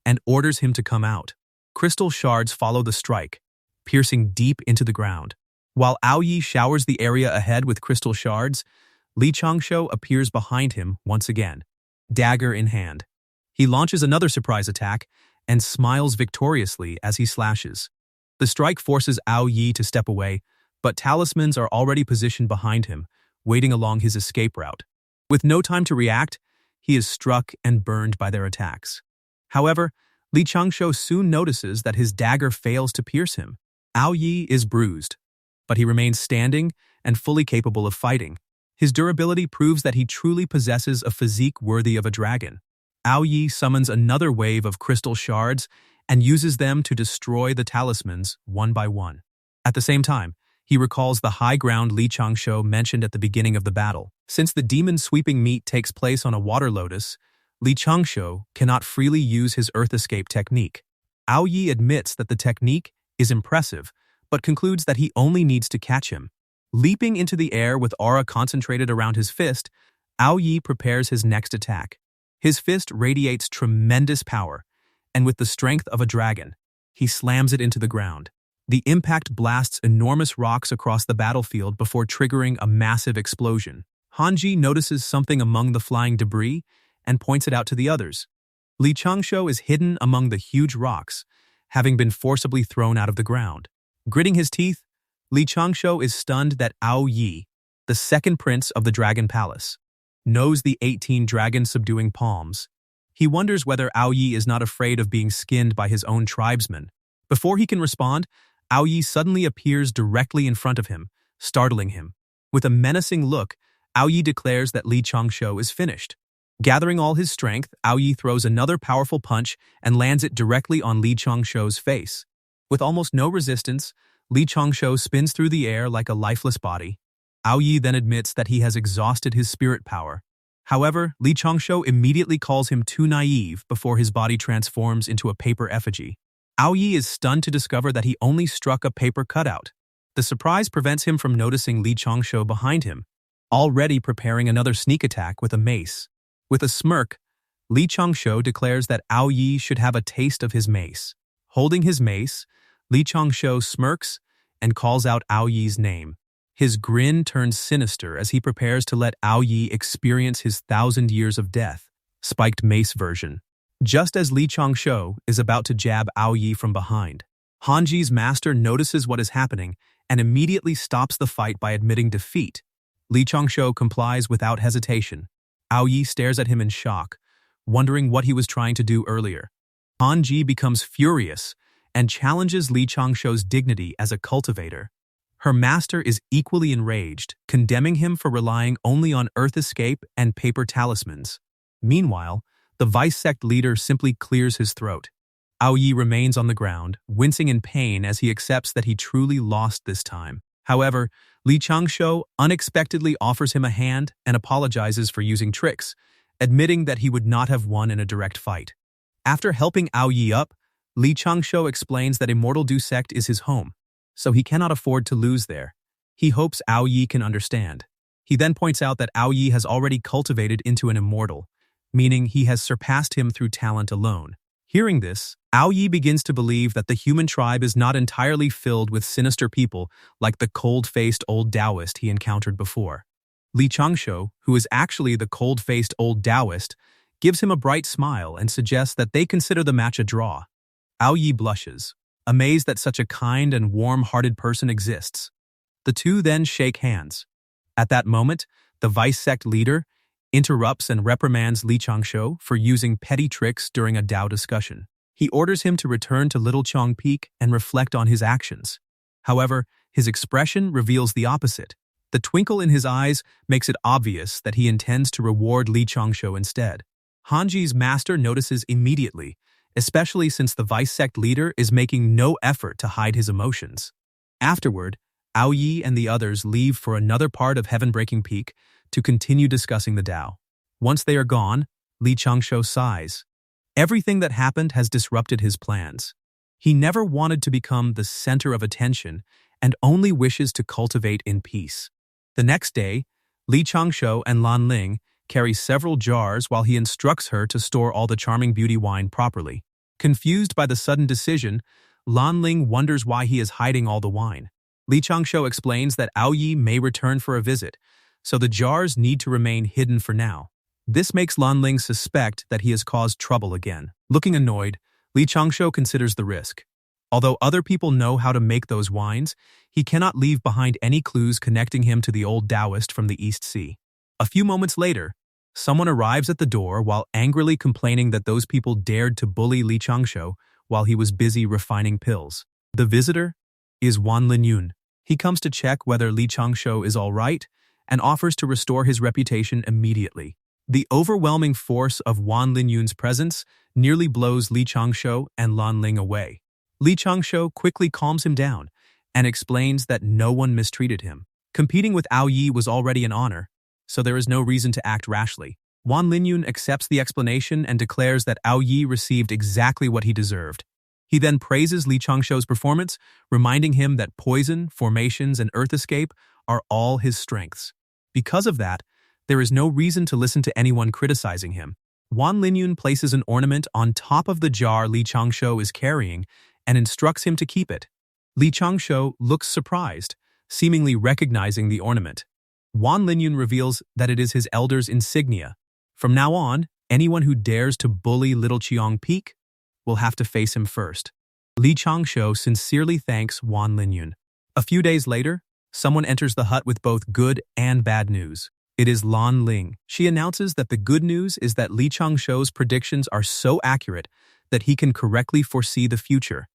and orders him to come out. Crystal shards follow the strike, piercing deep into the ground. While Aoyi showers the area ahead with crystal shards, Li Changshou appears behind him once again, dagger in hand. He launches another surprise attack and smiles victoriously as he slashes. The strike forces Aoyi to step away, but talismans are already positioned behind him, waiting along his escape route. With no time to react, he is struck and burned by their attacks. However, Li Changshou soon notices that his dagger fails to pierce him. Aoyi is bruised, but he remains standing and fully capable of fighting. His durability proves that he truly possesses a physique worthy of a dragon. Aoyi summons another wave of crystal shards and uses them to destroy the talismans one by one. At the same time, he recalls the high ground Li Changshou mentioned at the beginning of the battle. Since the demon sweeping meet takes place on a water lotus, Li Changshou cannot freely use his Earth Escape technique. Aoyi admits that the technique is impressive, but concludes that he only needs to catch him. Leaping into the air with aura concentrated around his fist, Aoyi prepares his next attack. His fist radiates tremendous power, and with the strength of a dragon, he slams it into the ground. The impact blasts enormous rocks across the battlefield before triggering a massive explosion. Hanji notices something among the flying debris and points it out to the others. Li Changshou is hidden among the huge rocks, having been forcibly thrown out of the ground. Gritting his teeth, Li Changshou is stunned that Aoyi, the second prince of the Dragon Palace, knows the 18 dragon-subduing palms. He wonders whether Aoyi is not afraid of being skinned by his own tribesmen. Before he can respond, Aoyi suddenly appears directly in front of him, startling him. With a menacing look, Aoyi declares that Li Changshou is finished. Gathering all his strength, Aoyi throws another powerful punch and lands it directly on Li Changshou's face. With almost no resistance, Li Changshou spins through the air like a lifeless body. Aoyi then admits that he has exhausted his spirit power. However, Li Changshou immediately calls him too naive before his body transforms into a paper effigy. Ao Yi is stunned to discover that he only struck a paper cutout. The surprise prevents him from noticing Li Changshou behind him, already preparing another sneak attack with a mace. With a smirk, Li Changshou declares that Ao Yi should have a taste of his mace. Holding his mace, Li Changshou smirks and calls out Ao Yi's name. His grin turns sinister as he prepares to let Ao Yi experience his 1,000 years of death, spiked mace version. Just as Li Changshou is about to jab Ao Yi from behind, Hanji's master notices what is happening and immediately stops the fight by admitting defeat. Li Changshou complies without hesitation. Ao Yi stares at him in shock, wondering what he was trying to do earlier. Hanji becomes furious and challenges Li Changshou's dignity as a cultivator. Her master is equally enraged, condemning him for relying only on earth escape and paper talismans. Meanwhile, the vice sect leader simply clears his throat. Ao Yi remains on the ground, wincing in pain as he accepts that he truly lost this time. However, Li Changshou unexpectedly offers him a hand and apologizes for using tricks, admitting that he would not have won in a direct fight. After helping Ao Yi up, Li Changshou explains that Immortal Du sect is his home, so he cannot afford to lose there. He hopes Ao Yi can understand. He then points out that Ao Yi has already cultivated into an immortal, meaning he has surpassed him through talent alone. Hearing this, Ao Yi begins to believe that the human tribe is not entirely filled with sinister people like the cold-faced old Taoist he encountered before. Li Changshou, who is actually the cold-faced old Taoist, gives him a bright smile and suggests that they consider the match a draw. Ao Yi blushes, amazed that such a kind and warm-hearted person exists. The two then shake hands. At that moment, the vice sect leader interrupts and reprimands Li Changshou for using petty tricks during a Dao discussion. He orders him to return to Little Chong Peak and reflect on his actions. However, his expression reveals the opposite. The twinkle in his eyes makes it obvious that he intends to reward Li Changshou instead. Hanji's master notices immediately, especially since the vice sect leader is making no effort to hide his emotions. Afterward, Ao Yi and the others leave for another part of Heaven-Breaking Peak to continue discussing the Dao. Once they are gone, Li Changshou sighs. Everything that happened has disrupted his plans. He never wanted to become the center of attention and only wishes to cultivate in peace. The next day, Li Changshou and Lan Ling carry several jars while he instructs her to store all the charming beauty wine properly. Confused by the sudden decision, Lan Ling wonders why he is hiding all the wine. Li Changshou explains that Ao Yi may return for a visit, so the jars need to remain hidden for now. This makes Lan Ling suspect that he has caused trouble again. Looking annoyed, Li Changshou considers the risk. Although other people know how to make those wines, he cannot leave behind any clues connecting him to the old Taoist from the East Sea. A few moments later, someone arrives at the door while angrily complaining that those people dared to bully Li Changshou while he was busy refining pills. The visitor is Wan Linyun. He comes to check whether Li Changshou is all right and offers to restore his reputation immediately. The overwhelming force of Wan Linyun's presence nearly blows Li Changshou and Lan Ling away. Li Changshou quickly calms him down and explains that no one mistreated him. Competing with Ao Yi was already an honor, so there is no reason to act rashly. Wan Linyun accepts the explanation and declares that Ao Yi received exactly what he deserved. He then praises Li Changshou's performance, reminding him that poison, formations, and earth escape are all his strengths. Because of that, there is no reason to listen to anyone criticizing him. Wan Linyun places an ornament on top of the jar Li Changshou is carrying and instructs him to keep it. Li Changshou looks surprised, seemingly recognizing the ornament. Wan Linyun reveals that it is his elder's insignia. From now on, anyone who dares to bully Little Cheong Peak will have to face him first. Li Changshou sincerely thanks Wan Linyun. A few days later, someone enters the hut with both good and bad news. It is Lan Ling. She announces that the good news is that Li Changshou's predictions are so accurate that he can correctly foresee the future.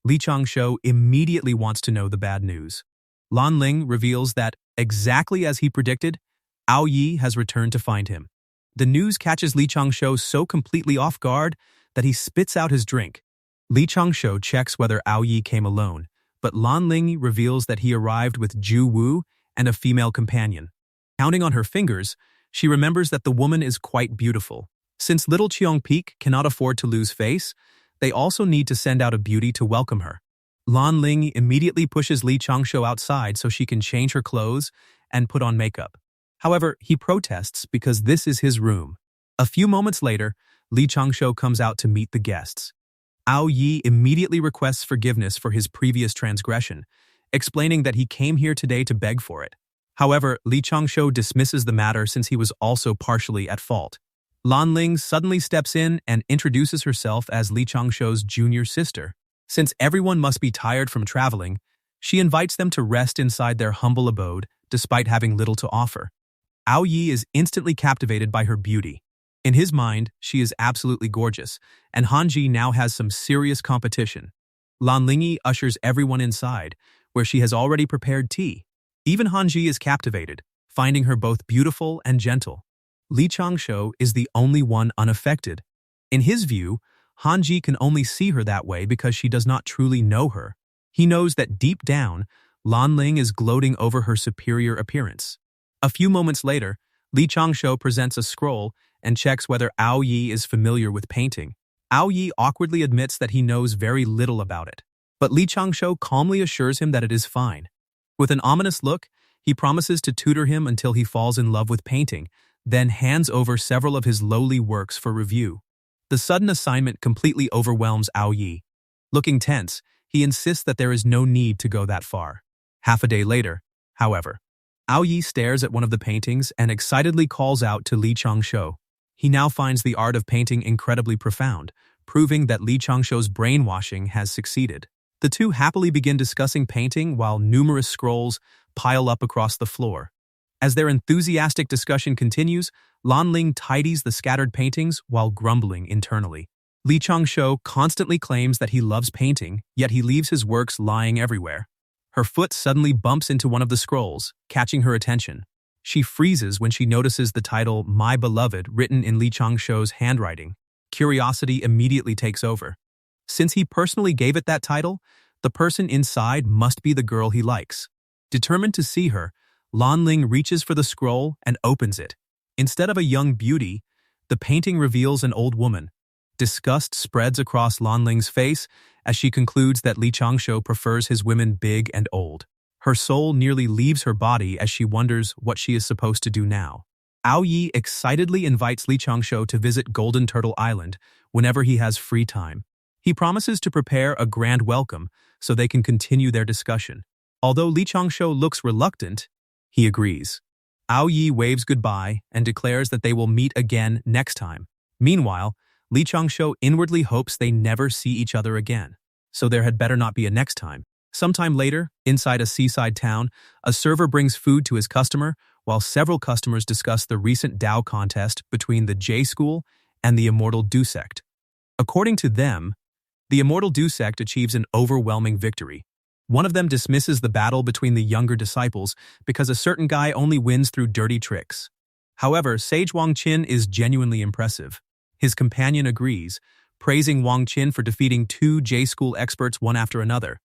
Li Changshou immediately wants to know the bad news. Lan Ling reveals that, exactly as he predicted, Ao Yi has returned to find him. The news catches Li Changshou so completely off guard that he spits out his drink. Li Changshou checks whether Ao Yi came alone, but Lan Ling reveals that he arrived with Ju Wu and a female companion. Counting on her fingers, She remembers that the woman is quite beautiful. Since little Cheong Peak cannot afford to lose face, they also need to send out a beauty to welcome her. Lan Ling immediately pushes Li Changshou outside so she can change her clothes and put on makeup. However, he protests because this is his room. A few moments later, Li Changshou comes out to meet the guests. Ao Yi immediately requests forgiveness for his previous transgression, explaining that he came here today to beg for it. However, Li Changshou dismisses the matter since he was also partially at fault. Lan Ling suddenly steps in and introduces herself as Li Changshou's junior sister. Since everyone must be tired from traveling, she invites them to rest inside their humble abode despite having little to offer. Ao Yi is instantly captivated by her beauty. In his mind, she is absolutely gorgeous, and Hanji now has some serious competition. Lan Lingyi ushers everyone inside, where she has already prepared tea. Even Hanji is captivated, finding her both beautiful and gentle. Li Changshou is the only one unaffected. In his view, Hanji can only see her that way because she does not truly know her. He knows that deep down, Lan Ling is gloating over her superior appearance. A few moments later, Li Changshou presents a scroll and checks whether Ao Yi is familiar with painting. Ao Yi awkwardly admits that he knows very little about it, but Li Changshou calmly assures him that it is fine. With an ominous look, he promises to tutor him until he falls in love with painting, then hands over several of his lowly works for review. The sudden assignment completely overwhelms Ao Yi. Looking tense, he insists that there is no need to go that far. Half a day later, however, Ao Yi stares at one of the paintings and excitedly calls out to Li Changshou. He now finds the art of painting incredibly profound, proving that Li Changshou's brainwashing has succeeded. The two happily begin discussing painting while numerous scrolls pile up across the floor. As their enthusiastic discussion continues, Lan Ling tidies the scattered paintings while grumbling internally. Li Changshou constantly claims that he loves painting, yet he leaves his works lying everywhere. Her foot suddenly bumps into one of the scrolls, catching her attention. She freezes when she notices the title My Beloved written in Li Changshou's handwriting. Curiosity immediately takes over. Since he personally gave it that title, the person inside must be the girl he likes. Determined to see her, Lan Ling reaches for the scroll and opens it. Instead of a young beauty, the painting reveals an old woman. Disgust spreads across Lan Ling's face as she concludes that Li Changshou prefers his women big and old. Her soul nearly leaves her body as she wonders what she is supposed to do now. Ao Yi excitedly invites Li Changshou to visit Golden Turtle Island whenever he has free time. He promises to prepare a grand welcome so they can continue their discussion. Although Li Changshou looks reluctant, he agrees. Ao Yi waves goodbye and declares that they will meet again next time. Meanwhile, Li Changshou inwardly hopes they never see each other again, so there had better not be a next time. Sometime later, inside a seaside town, a server brings food to his customer while several customers discuss the recent Dao contest between the J School and the Immortal Do Sect. According to them, the Immortal Do Sect achieves an overwhelming victory. One of them dismisses the battle between the younger disciples because a certain guy only wins through dirty tricks. However, Sage Wang Qin is genuinely impressive. His companion agrees, praising Wang Qin for defeating two J-School experts one after another.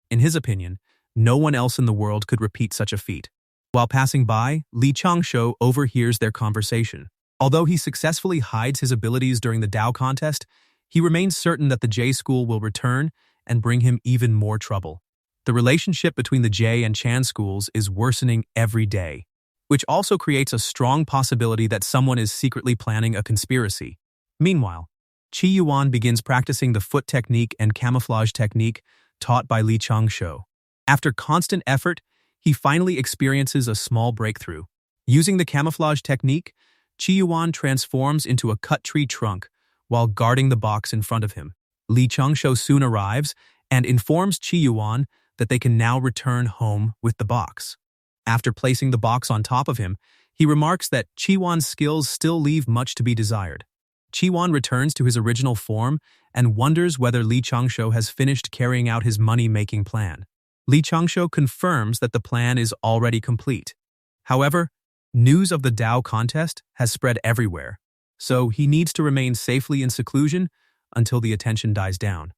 In his opinion, no one else in the world could repeat such a feat. While passing by, Li Changshou overhears their conversation. Although he successfully hides his abilities during the Dao contest, he remains certain that the J-School will return and bring him even more trouble. The relationship between the J and Chan schools is worsening every day, which also creates a strong possibility that someone is secretly planning a conspiracy. Meanwhile, Qi Yuan begins practicing the foot technique and camouflage technique taught by Li Changshou. After constant effort, he finally experiences a small breakthrough. Using the camouflage technique, Qi Yuan transforms into a cut tree trunk while guarding the box in front of him. Li Changshou soon arrives and informs Qi Yuan that they can now return home with the box. After placing the box on top of him, he remarks that Qi Yuan's skills still leave much to be desired. Qi Yuan returns to his original form and wonders whether Li Changshou has finished carrying out his money-making plan. Li Changshou confirms that the plan is already complete. However, news of the Dao contest has spread everywhere, so he needs to remain safely in seclusion until the attention dies down.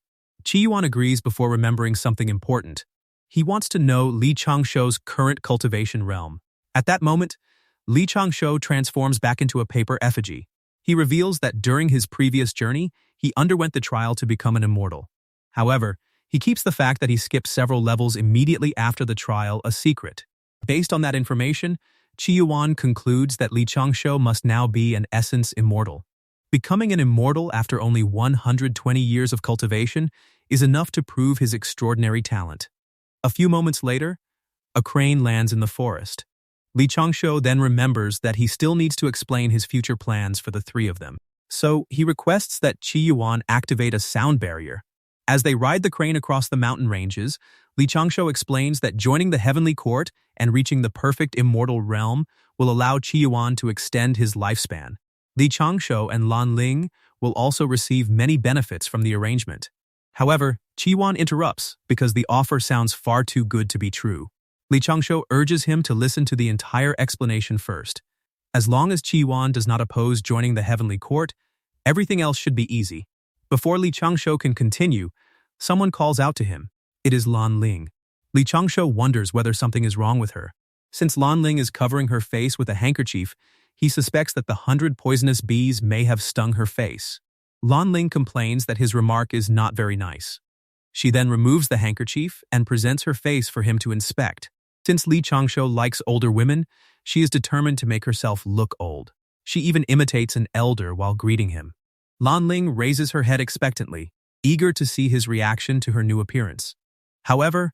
Qi Yuan agrees before remembering something important. He wants to know Li Changshou's current cultivation realm. At that moment, Li Changshou transforms back into a paper effigy. He reveals that during his previous journey, he underwent the trial to become an immortal. However, he keeps the fact that he skipped several levels immediately after the trial a secret. Based on that information, Qiyuan concludes that Li Changshou must now be an essence immortal. Becoming an immortal after only 120 years of cultivation is enough to prove his extraordinary talent. A few moments later, a crane lands in the forest. Li Changshou then remembers that he still needs to explain his future plans for the three of them. So he requests that Qiyuan activate a sound barrier. As they ride the crane across the mountain ranges, Li Changshou explains that joining the heavenly court and reaching the perfect immortal realm will allow Qiyuan to extend his lifespan. Li Changshou and Lan Ling will also receive many benefits from the arrangement. However, Qiyuan interrupts because the offer sounds far too good to be true. Li Changshou urges him to listen to the entire explanation first. As long as Qiyuan does not oppose joining the heavenly court, everything else should be easy. Before Li Changshou can continue, someone calls out to him. It is Lan Ling. Li Changshou wonders whether something is wrong with her. Since Lan Ling is covering her face with a handkerchief, he suspects that the 100 poisonous bees may have stung her face. Lan Ling complains that his remark is not very nice. She then removes the handkerchief and presents her face for him to inspect. Since Li Changshou likes older women, she is determined to make herself look old. She even imitates an elder while greeting him. Lan Ling raises her head expectantly, eager to see his reaction to her new appearance. However,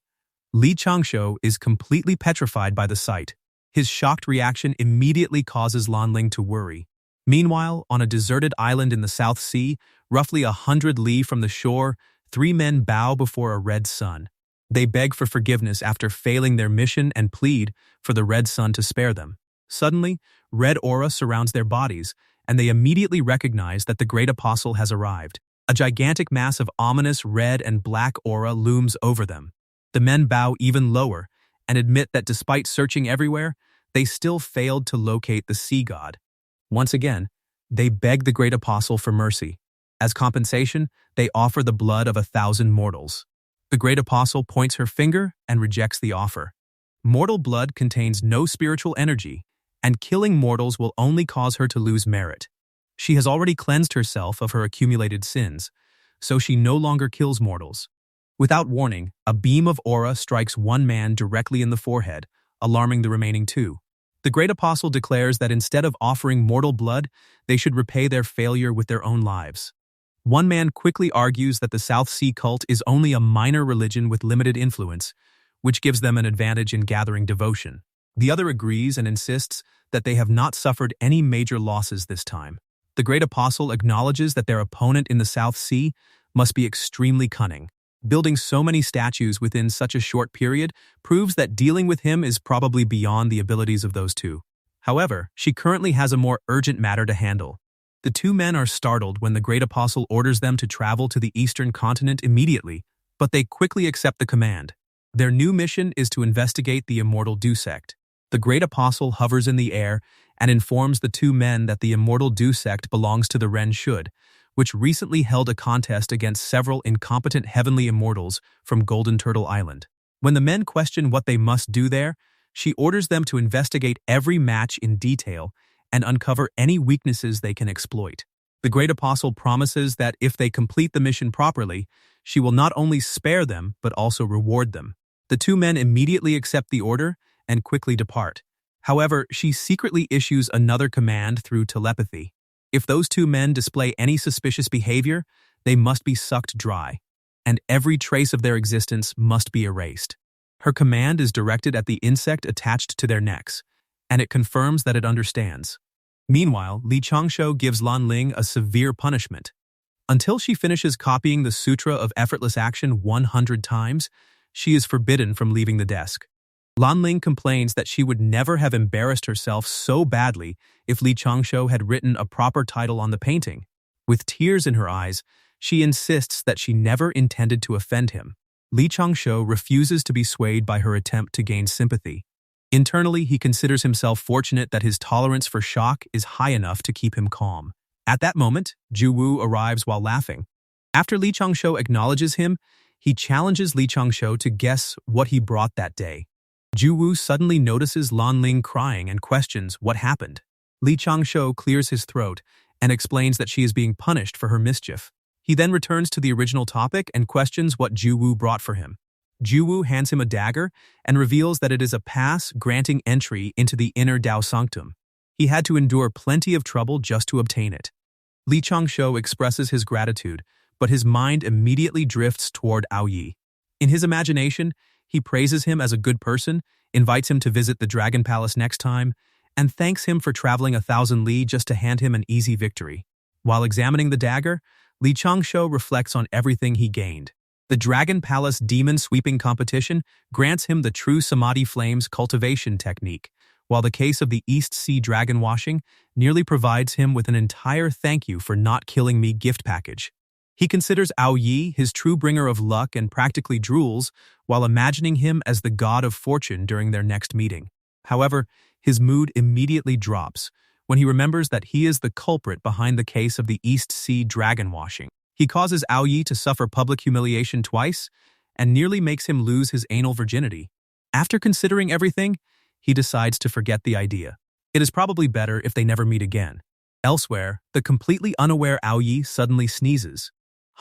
Li Changshou is completely petrified by the sight. His shocked reaction immediately causes Lan Ling to worry. Meanwhile, on a deserted island in the South Sea, roughly 100 li from the shore, three men bow before a red sun. They beg for forgiveness after failing their mission and plead for the red sun to spare them. Suddenly, red aura surrounds their bodies, and they immediately recognize that the great apostle has arrived. A gigantic mass of ominous red and black aura looms over them. The men bow even lower and admit that despite searching everywhere, they still failed to locate the sea god. Once again, they beg the great apostle for mercy. As compensation, they offer the blood of 1,000 mortals. The great apostle points her finger and rejects the offer. Mortal blood contains no spiritual energy, and killing mortals will only cause her to lose merit. She has already cleansed herself of her accumulated sins, so she no longer kills mortals. Without warning, a beam of aura strikes one man directly in the forehead, alarming the remaining two. The great apostle declares that instead of offering mortal blood, they should repay their failure with their own lives. One man quickly argues that the South Sea cult is only a minor religion with limited influence, which gives them an advantage in gathering devotion. The other agrees and insists that they have not suffered any major losses this time. The great apostle acknowledges that their opponent in the South Sea must be extremely cunning. Building so many statues within such a short period proves that dealing with him is probably beyond the abilities of those two. However, she currently has a more urgent matter to handle. The two men are startled when the great apostle orders them to travel to the eastern continent immediately, but they quickly accept the command. Their new mission is to investigate the Immortal Dew sect. The great apostle hovers in the air and informs the two men that the Immortal Dew sect belongs to the Ren Shud, which recently held a contest against several incompetent heavenly immortals from Golden Turtle Island. When the men question what they must do there, she orders them to investigate every match in detail and uncover any weaknesses they can exploit. The great apostle promises that if they complete the mission properly, she will not only spare them but also reward them. The two men immediately accept the order and quickly depart. However, she secretly issues another command through telepathy. If those two men display any suspicious behavior, they must be sucked dry, and every trace of their existence must be erased. Her command is directed at the insect attached to their necks, and it confirms that it understands. Meanwhile, Li Changshou gives Lan Ling a severe punishment. Until she finishes copying the Sutra of Effortless Action 100 times, she is forbidden from leaving the desk. Lan Ling complains that she would never have embarrassed herself so badly if Li Changshou had written a proper title on the painting. With tears in her eyes, she insists that she never intended to offend him. Li Changshou refuses to be swayed by her attempt to gain sympathy. Internally, he considers himself fortunate that his tolerance for shock is high enough to keep him calm. At that moment, Ju Wu arrives while laughing. After Li Changshou acknowledges him, he challenges Li Changshou to guess what he brought that day. Juwu suddenly notices Lanling crying and questions what happened. Li Changshou clears his throat and explains that she is being punished for her mischief. He then returns to the original topic and questions what Juwu brought for him. Juwu hands him a dagger and reveals that it is a pass granting entry into the inner Dao Sanctum. He had to endure plenty of trouble just to obtain it. Li Changshou expresses his gratitude, but his mind immediately drifts toward Ao Yi. In his imagination, he praises him as a good person, invites him to visit the Dragon Palace next time, and thanks him for traveling 1,000 li just to hand him an easy victory. While examining the dagger, Li Changshou reflects on everything he gained. The Dragon Palace Demon Sweeping Competition grants him the True Samadhi Flames cultivation technique, while the case of the East Sea Dragon Washing nearly provides him with an entire thank you for not killing me gift package. He considers Ao Yi his true bringer of luck and practically drools while imagining him as the god of fortune during their next meeting. However, his mood immediately drops when he remembers that he is the culprit behind the case of the East Sea Dragon Washing. He causes Ao Yi to suffer public humiliation twice and nearly makes him lose his anal virginity. After considering everything, he decides to forget the idea. It is probably better if they never meet again. Elsewhere, the completely unaware Ao Yi suddenly sneezes.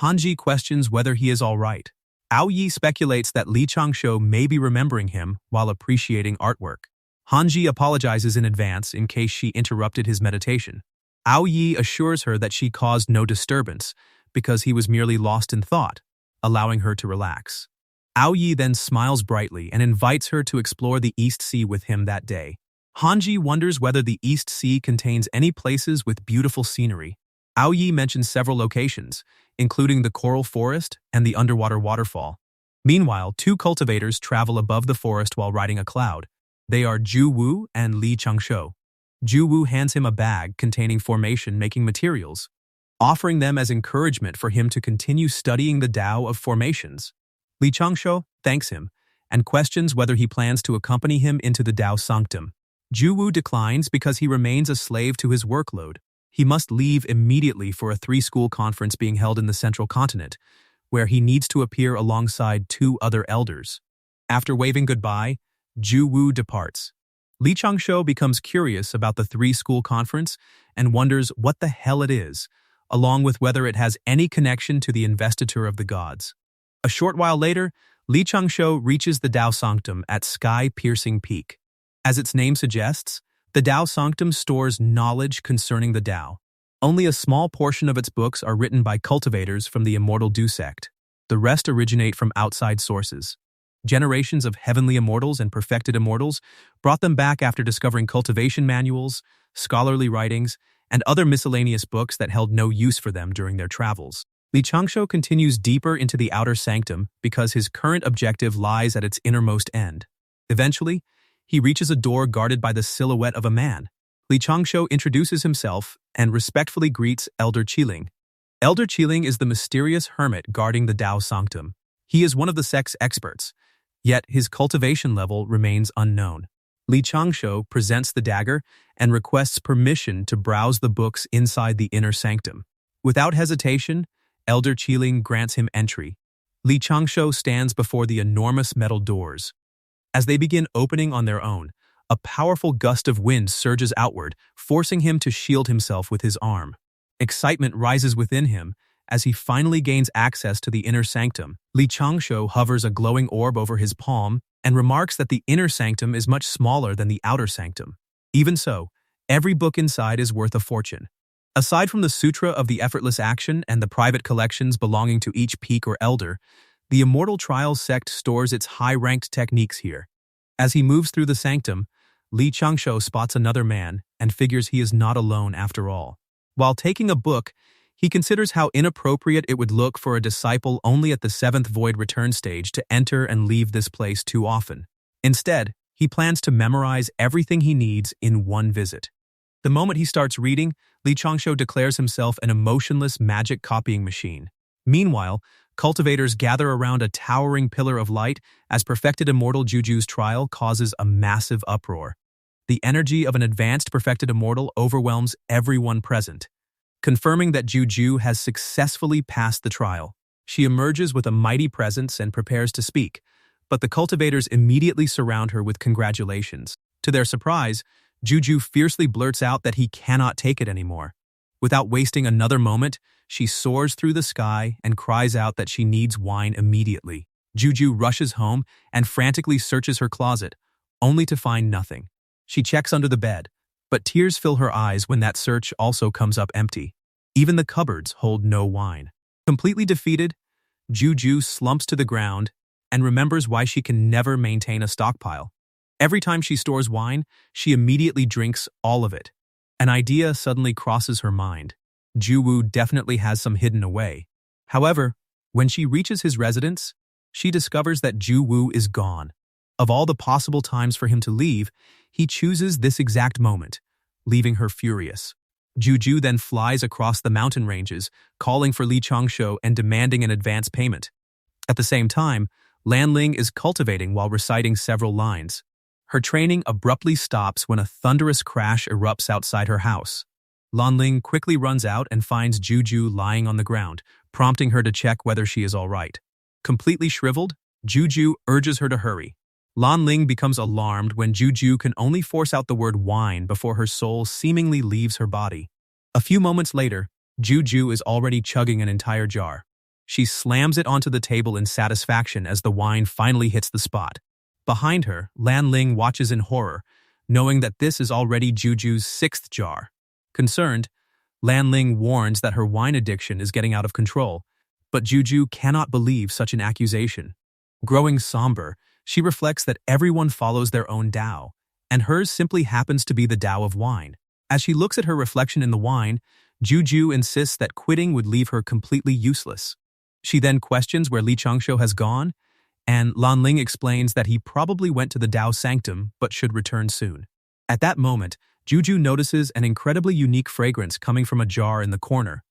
Hanji questions whether he is all right. Ao Yi speculates that Li Changshou may be remembering him while appreciating artwork. Hanji apologizes in advance in case she interrupted his meditation. Ao Yi assures her that she caused no disturbance because he was merely lost in thought, allowing her to relax. Ao Yi then smiles brightly and invites her to explore the East Sea with him that day. Hanji wonders whether the East Sea contains any places with beautiful scenery. Ao Yi mentions several locations, including the coral forest and the underwater waterfall. Meanwhile, two cultivators travel above the forest while riding a cloud. They are Juwu and Li Changshou. Juwu hands him a bag containing formation-making materials, offering them as encouragement for him to continue studying the Tao of formations. Li Changshou thanks him and questions whether he plans to accompany him into the Dao Sanctum. Juwu declines because he remains a slave to his workload. He must leave immediately for a 3-school conference being held in the central continent, where he needs to appear alongside 2 other elders. After waving goodbye, Juwu departs. Li Changshou becomes curious about the 3-school conference and wonders what the hell it is, along with whether it has any connection to the investiture of the gods. A short while later, Li Changshou reaches the Dao Sanctum at Sky-Piercing Peak. As its name suggests, the Dao Sanctum stores knowledge concerning the Dao. Only a small portion of its books are written by cultivators from the Immortal Du sect. The rest originate from outside sources. Generations of heavenly immortals and perfected immortals brought them back after discovering cultivation manuals, scholarly writings, and other miscellaneous books that held no use for them during their travels. Li Changshou continues deeper into the outer sanctum because his current objective lies at its innermost end. Eventually, he reaches a door guarded by the silhouette of a man. Li Changshou introduces himself and respectfully greets Elder Qiling. Elder Qiling is the mysterious hermit guarding the Dao Sanctum. He is one of the sect's experts, yet his cultivation level remains unknown. Li Changshou presents the dagger and requests permission to browse the books inside the inner sanctum. Without hesitation, Elder Qiling grants him entry. Li Changshou stands before the enormous metal doors. As they begin opening on their own, a powerful gust of wind surges outward, forcing him to shield himself with his arm. Excitement rises within him as he finally gains access to the inner sanctum. Li Changshou hovers a glowing orb over his palm and remarks that the inner sanctum is much smaller than the outer sanctum. Even so, every book inside is worth a fortune. Aside from the Sutra of the Effortless Action and the private collections belonging to each peak or elder, the Immortal Trials sect stores its high-ranked techniques here. As he moves through the sanctum, Li Changshou spots another man and figures he is not alone after all. While taking a book, he considers how inappropriate it would look for a disciple only at the 7th void return stage to enter and leave this place too often. Instead, he plans to memorize everything he needs in one visit. The moment he starts reading, Li Changshou declares himself an emotionless magic copying machine. Meanwhile, cultivators gather around a towering pillar of light as perfected immortal Juju's trial causes a massive uproar. The energy of an advanced perfected immortal overwhelms everyone present. Confirming that Juju has successfully passed the trial, she emerges with a mighty presence and prepares to speak, but the cultivators immediately surround her with congratulations. To their surprise, Juju fiercely blurts out that he cannot take it anymore. Without wasting another moment, she soars through the sky and cries out that she needs wine immediately. Juju rushes home and frantically searches her closet, only to find nothing. She checks under the bed, but tears fill her eyes when that search also comes up empty. Even the cupboards hold no wine. Completely defeated, Juju slumps to the ground and remembers why she can never maintain a stockpile. Every time she stores wine, she immediately drinks all of it. An idea suddenly crosses her mind. Juwu definitely has some hidden away. However, when she reaches his residence, she discovers that Juwu is gone. Of all the possible times for him to leave, he chooses this exact moment, leaving her furious. Juju then flies across the mountain ranges, calling for Li Changshou and demanding an advance payment. At the same time, Lanling is cultivating while reciting several lines. Her training abruptly stops when a thunderous crash erupts outside her house. Lanling quickly runs out and finds Juju lying on the ground, prompting her to check whether she is all right. Completely shriveled, Juju urges her to hurry. Lanling becomes alarmed when Juju can only force out the word wine before her soul seemingly leaves her body. A few moments later, Juju is already chugging an entire jar. She slams it onto the table in satisfaction as the wine finally hits the spot. Behind her, Lanling watches in horror, knowing that this is already Juju's 6th jar. Concerned, Lanling warns that her wine addiction is getting out of control, but Juju cannot believe such an accusation. Growing somber, she reflects that everyone follows their own Dao, and hers simply happens to be the Dao of wine. As she looks at her reflection in the wine, Juju insists that quitting would leave her completely useless. She then questions where Li Changshou has gone, and Lanling explains that he probably went to the Dao Sanctum but should return soon. At that moment, Juju notices an incredibly unique fragrance coming from a jar in the corner.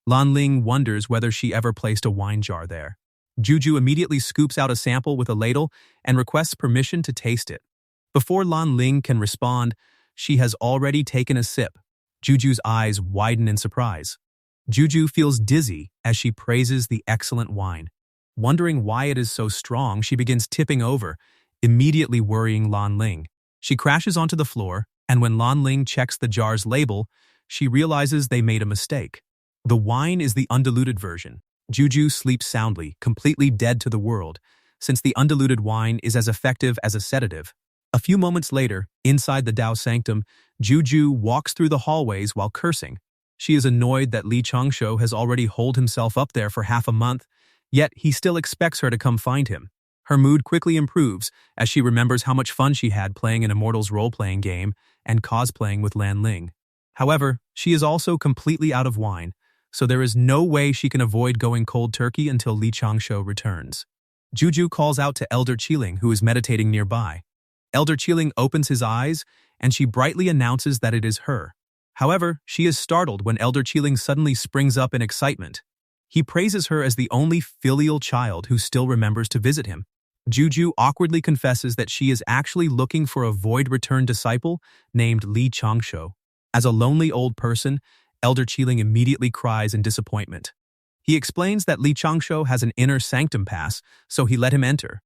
Lanling wonders whether she ever placed a wine jar there. Juju immediately scoops out a sample with a ladle and requests permission to taste it. Before Lanling can respond, she has already taken a sip. Juju's eyes widen in surprise. Juju feels dizzy as she praises the excellent wine. Wondering why it is so strong, she begins tipping over, immediately worrying Lanling. She crashes onto the floor, and when Lanling checks the jar's label, she realizes they made a mistake. The wine is the undiluted version. Juju sleeps soundly, completely dead to the world, since the undiluted wine is as effective as a sedative. A few moments later, inside the Dao Sanctum, Juju walks through the hallways while cursing. She is annoyed that Li Changshou has already holed himself up there for half a month, yet he still expects her to come find him. Her mood quickly improves as she remembers how much fun she had playing an Immortal's role-playing game and cosplaying with Lanling. However, she is also completely out of wine, so there is no way she can avoid going cold turkey until Li Changshou returns. Juju calls out to Elder Qiling, who is meditating nearby. Elder Qiling opens his eyes, and she brightly announces that it is her. However, she is startled when Elder Qiling suddenly springs up in excitement. He praises her as the only filial child who still remembers to visit him. Juju awkwardly confesses that she is actually looking for a void-returned disciple named Li Changshou. As a lonely old person, Elder Qiling immediately cries in disappointment. He explains that Li Changshou has an inner sanctum pass, so he let him enter.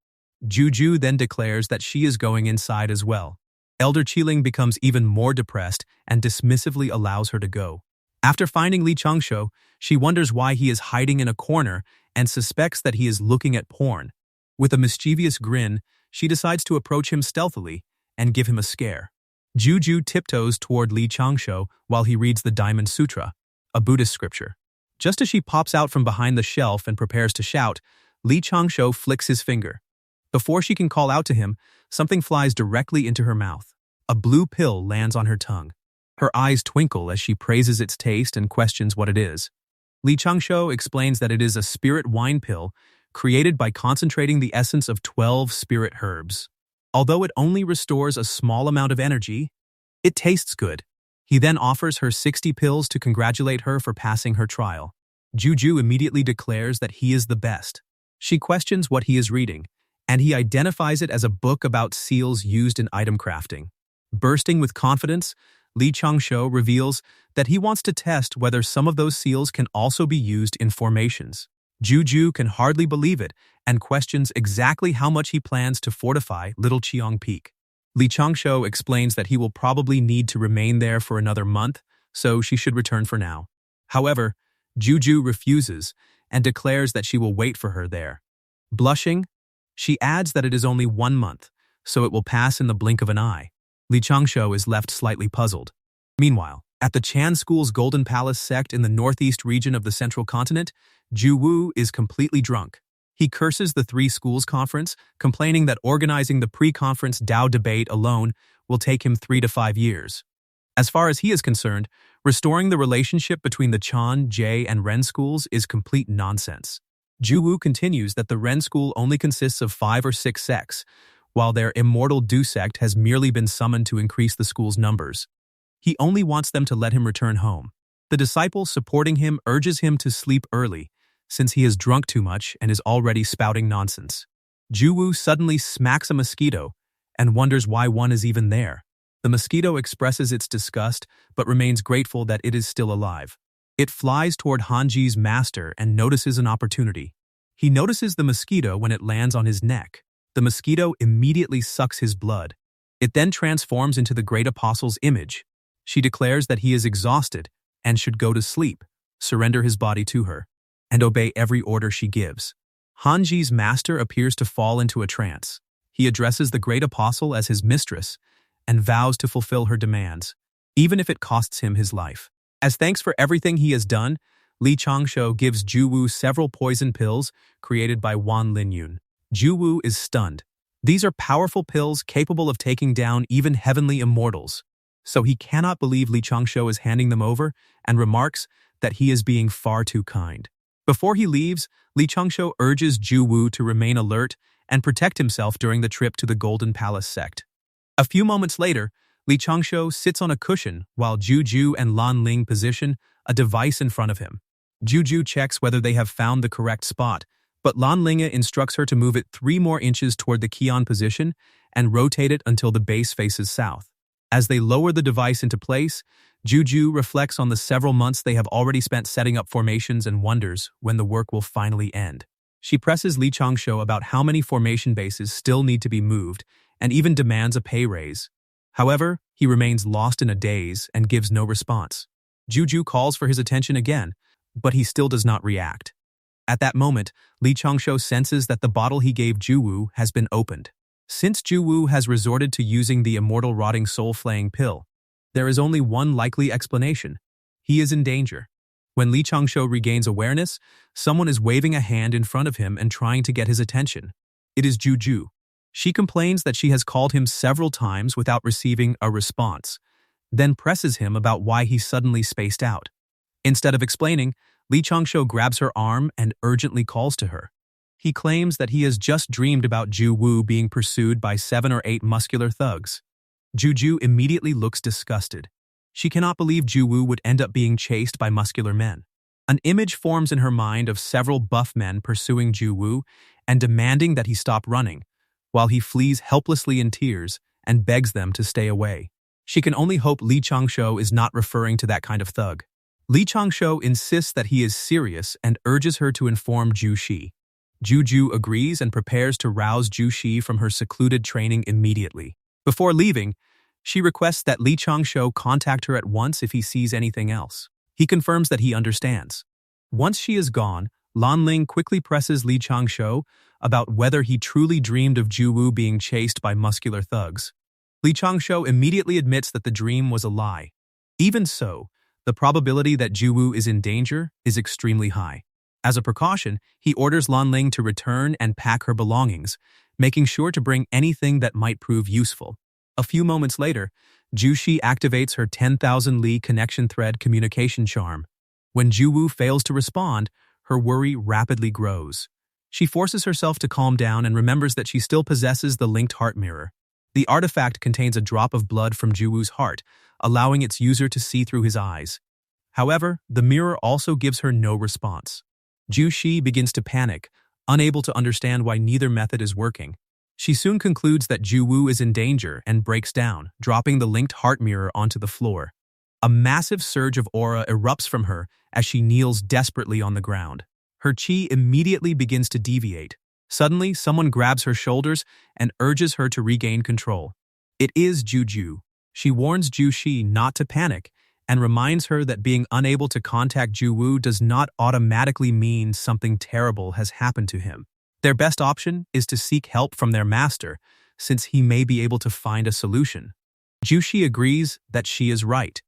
Juju then declares that she is going inside as well. Elder Qiling becomes even more depressed and dismissively allows her to go. After finding Li Changshou, she wonders why he is hiding in a corner and suspects that he is looking at porn. With a mischievous grin, she decides to approach him stealthily and give him a scare. Juju tiptoes toward Li Changshou while he reads the Diamond Sutra, a Buddhist scripture. Just as she pops out from behind the shelf and prepares to shout, Li Changshou flicks his finger. Before she can call out to him, something flies directly into her mouth. A blue pill lands on her tongue. Her eyes twinkle as she praises its taste and questions what it is. Li Changshou explains that it is a spirit wine pill created by concentrating the essence of 12 spirit herbs. Although it only restores a small amount of energy, it tastes good. He then offers her 60 pills to congratulate her for passing her trial. Juju immediately declares that he is the best. She questions what he is reading, and he identifies it as a book about seals used in item crafting. Bursting with confidence, Li Changshou reveals that he wants to test whether some of those seals can also be used in formations. Juju can hardly believe it and questions exactly how much he plans to fortify Little Cheong Peak. Li Changshou explains that he will probably need to remain there for another month, so she should return for now. However, Juju refuses and declares that she will wait for her there. Blushing, she adds that it is only 1 month, so it will pass in the blink of an eye. Li Changshou is left slightly puzzled. Meanwhile, at the Chan School's Golden Palace sect in the northeast region of the central continent, Ju Wu is completely drunk. He curses the 3 schools conference, complaining that organizing the pre-conference Dao debate alone will take him 3 to 5 years. As far as he is concerned, restoring the relationship between the Chan, Jie, and Ren schools is complete nonsense. Ju Wu continues that the Ren school only consists of 5 or 6 sects, while their Immortal Du sect has merely been summoned to increase the school's numbers. He only wants them to let him return home. The disciple supporting him urges him to sleep early, since he has drunk too much and is already spouting nonsense. Ju Wu suddenly smacks a mosquito and wonders why one is even there. The mosquito expresses its disgust but remains grateful that it is still alive. It flies toward Hanji's master and notices an opportunity. He notices the mosquito when it lands on his neck. The mosquito immediately sucks his blood. It then transforms into the great apostle's image. She declares that he is exhausted and should go to sleep, surrender his body to her, and obey every order she gives. Hanji's master appears to fall into a trance. He addresses the great apostle as his mistress and vows to fulfill her demands, even if it costs him his life. As thanks for everything he has done, Li Changshou gives Ju Wu several poison pills created by Wan Linyun. Ju Wu is stunned. These are powerful pills capable of taking down even heavenly immortals, so he cannot believe Li Changshou is handing them over and remarks that he is being far too kind. Before he leaves, Li Changshou urges Ju Wu to remain alert and protect himself during the trip to the Golden Palace sect. A few moments later, Li Changshou sits on a cushion while Juju and Lan Ling position a device in front of him. Juju checks whether they have found the correct spot, but Lan Ling instructs her to move it 3 more inches toward the Qian position and rotate it until the base faces south. As they lower the device into place, Juju reflects on the several months they have already spent setting up formations and wonders when the work will finally end. She presses Li Changshou about how many formation bases still need to be moved and even demands a pay raise. However, he remains lost in a daze and gives no response. Juju calls for his attention again, but he still does not react. At that moment, Li Changshou senses that the bottle he gave Ju Wu has been opened. Since Ju Wu has resorted to using the Immortal Rotting Soul-Flaying pill, there is only one likely explanation. He is in danger. When Li Changshou regains awareness, someone is waving a hand in front of him and trying to get his attention. It is Juju. She complains that she has called him several times without receiving a response, then presses him about why he suddenly spaced out. Instead of explaining, Li Changshou grabs her arm and urgently calls to her. He claims that he has just dreamed about Ju Wu being pursued by 7 or 8 muscular thugs. Juju immediately looks disgusted. She cannot believe Ju Wu would end up being chased by muscular men. An image forms in her mind of several buff men pursuing Ju Wu and demanding that he stop running, while he flees helplessly in tears and begs them to stay away. She can only hope Li Changshou is not referring to that kind of thug. Li Changshou insists that he is serious and urges her to inform Ju Shi. Juju agrees and prepares to rouse Ju Shi from her secluded training immediately. Before leaving, she requests that Li Changshou contact her at once if he sees anything else. He confirms that he understands. Once she is gone, Lan Ling quickly presses Li Changshou about whether he truly dreamed of Ju Wu being chased by muscular thugs. Li Changshou immediately admits that the dream was a lie. Even so, the probability that Ju Wu is in danger is extremely high. As a precaution, he orders Lan Ling to return and pack her belongings, making sure to bring anything that might prove useful. A few moments later, Ju Shi activates her 10,000 Li connection thread communication charm. When Ju Wu fails to respond, her worry rapidly grows. She forces herself to calm down and remembers that she still possesses the linked heart mirror. The artifact contains a drop of blood from Ju Wu's heart, allowing its user to see through his eyes. However, the mirror also gives her no response. Ju Shi begins to panic, unable to understand why neither method is working. She soon concludes that Ju Wu is in danger and breaks down, dropping the linked heart mirror onto the floor. A massive surge of aura erupts from her as she kneels desperately on the ground. Her chi immediately begins to deviate. Suddenly, someone grabs her shoulders and urges her to regain control. It is Juju. She warns Ju Shi not to panic and reminds her that being unable to contact Ju Wu does not automatically mean something terrible has happened to him. Their best option is to seek help from their master, since he may be able to find a solution. Ju Shi agrees that she is right.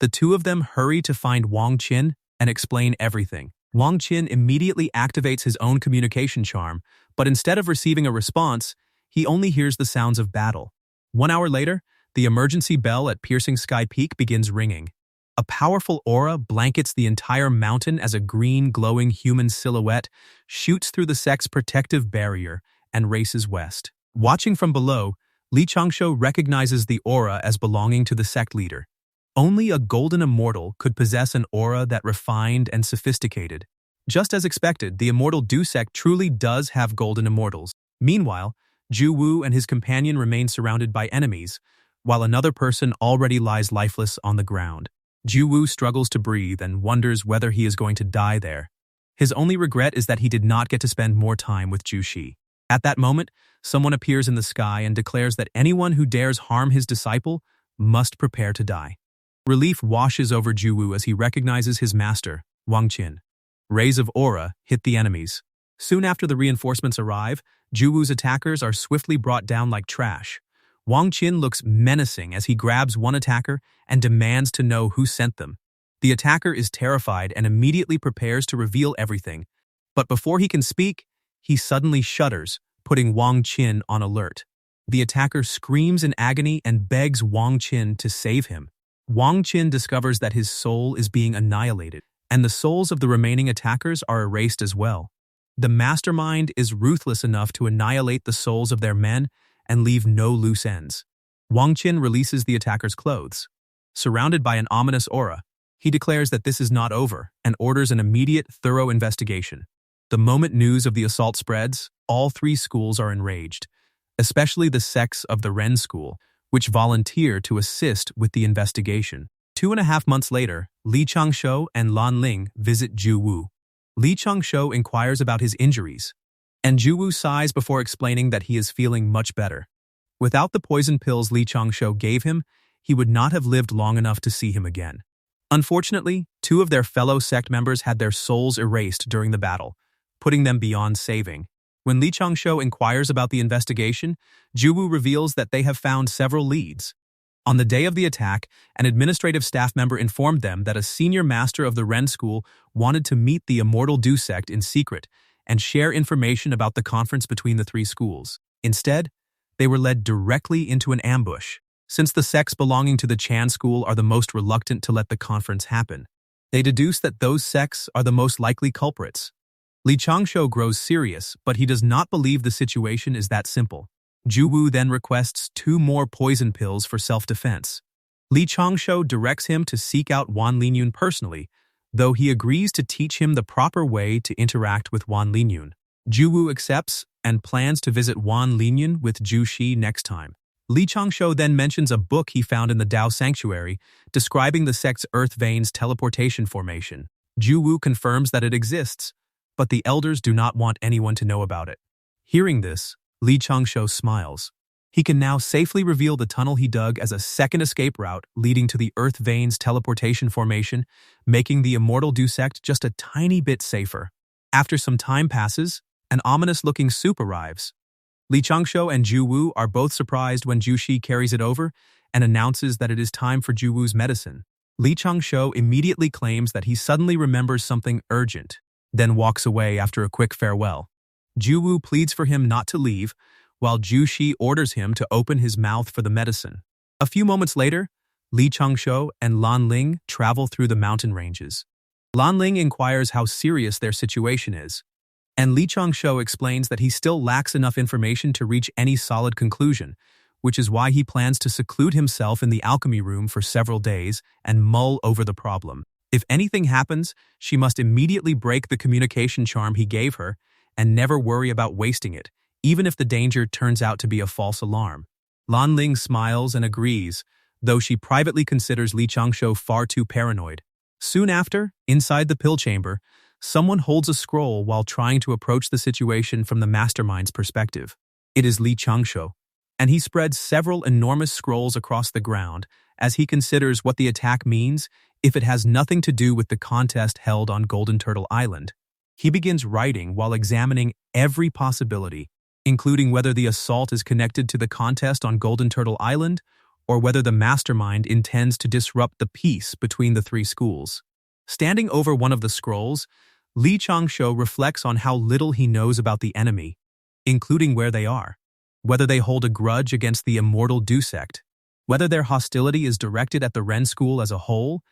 The two of them hurry to find Wang Qin and explain everything. Wang Qin immediately activates his own communication charm, but instead of receiving a response, he only hears the sounds of battle. 1 hour later, the emergency bell at Piercing Sky Peak begins ringing. A powerful aura blankets the entire mountain as a green, glowing human silhouette shoots through the sect's protective barrier and races west. Watching from below, Changshou recognizes the aura as belonging to the sect leader. Only a golden immortal could possess an aura that refined and sophisticated. Just as expected, the Immortal Du sect truly does have golden immortals. Meanwhile, Ju Wu and his companion remain surrounded by enemies, while another person already lies lifeless on the ground. Ju Wu struggles to breathe and wonders whether he is going to die there. His only regret is that he did not get to spend more time with Ju Shi. At that moment, someone appears in the sky and declares that anyone who dares harm his disciple must prepare to die. Relief washes over Ju Wu as he recognizes his master, Wang Qin. Rays of aura hit the enemies. Soon after the reinforcements arrive, Ju Wu's attackers are swiftly brought down like trash. Wang Qin looks menacing as he grabs one attacker and demands to know who sent them. The attacker is terrified and immediately prepares to reveal everything, but before he can speak, he suddenly shudders, putting Wang Qin on alert. The attacker screams in agony and begs Wang Qin to save him. Wang Qin discovers that his soul is being annihilated, and the souls of the remaining attackers are erased as well. The mastermind is ruthless enough to annihilate the souls of their men and leave no loose ends. Wang Qin releases the attacker's clothes. Surrounded by an ominous aura, he declares that this is not over and orders an immediate, thorough investigation. The moment news of the assault spreads, all 3 schools are enraged, especially the sects of the Ren school, which volunteer to assist with the investigation. 2.5 months later, Changshou and Lan Ling visit Ju Wu. Changshou inquires about his injuries, and Ju Wu sighs before explaining that he is feeling much better. Without the poison pills Changshou gave him, he would not have lived long enough to see him again. Unfortunately, 2 of their fellow sect members had their souls erased during the battle, putting them beyond saving. When Changshou inquires about the investigation, Ju Wu reveals that they have found several leads. On the day of the attack, an administrative staff member informed them that a senior master of the Ren school wanted to meet the Immortal Du sect in secret and share information about the conference between the 3 schools. Instead, they were led directly into an ambush. Since the sects belonging to the Chan school are the most reluctant to let the conference happen, they deduce that those sects are the most likely culprits. Changshou grows serious, but he does not believe the situation is that simple. Ju Wu then requests 2 more poison pills for self-defense. Changshou directs him to seek out Wan Linyun personally, though he agrees to teach him the proper way to interact with Wan Linyun. Ju Wu accepts and plans to visit Wan Linyun with Ju Shi next time. Changshou then mentions a book he found in the Dao Sanctuary describing the sect's Earth Veins teleportation formation. Ju Wu confirms that it exists, but the elders do not want anyone to know about it. Hearing this, Changshou smiles. He can now safely reveal the tunnel he dug as a second escape route leading to the Earth Veins teleportation formation, making the Immortal Du sect just a tiny bit safer. After some time passes, an ominous-looking soup arrives. Changshou and Ju Wu are both surprised when Ju Shi carries it over and announces that it is time for Ju Wu's medicine. Changshou immediately claims that he suddenly remembers something urgent, then walks away after a quick farewell. Ju Wu pleads for him not to leave, while Ju Shi orders him to open his mouth for the medicine. A few moments later, Changshou and Lan Ling travel through the mountain ranges. Lan Ling inquires how serious their situation is, and Changshou explains that he still lacks enough information to reach any solid conclusion, which is why he plans to seclude himself in the alchemy room for several days and mull over the problem. If anything happens, she must immediately break the communication charm he gave her and never worry about wasting it, even if the danger turns out to be a false alarm. Lan Ling smiles and agrees, though she privately considers Changshou far too paranoid. Soon after, inside the pill chamber, someone holds a scroll while trying to approach the situation from the mastermind's perspective. It is Li Changshou, and he spreads several enormous scrolls across the ground as he considers what the attack means if it has nothing to do with the contest held on Golden Turtle Island. He begins writing while examining every possibility, including whether the assault is connected to the contest on Golden Turtle Island or whether the mastermind intends to disrupt the peace between the three schools. Standing over one of the scrolls, Li Changshou reflects on how little he knows about the enemy, including where they are, whether they hold a grudge against the Immortal Du sect, whether their hostility is directed at the Ren school as a whole,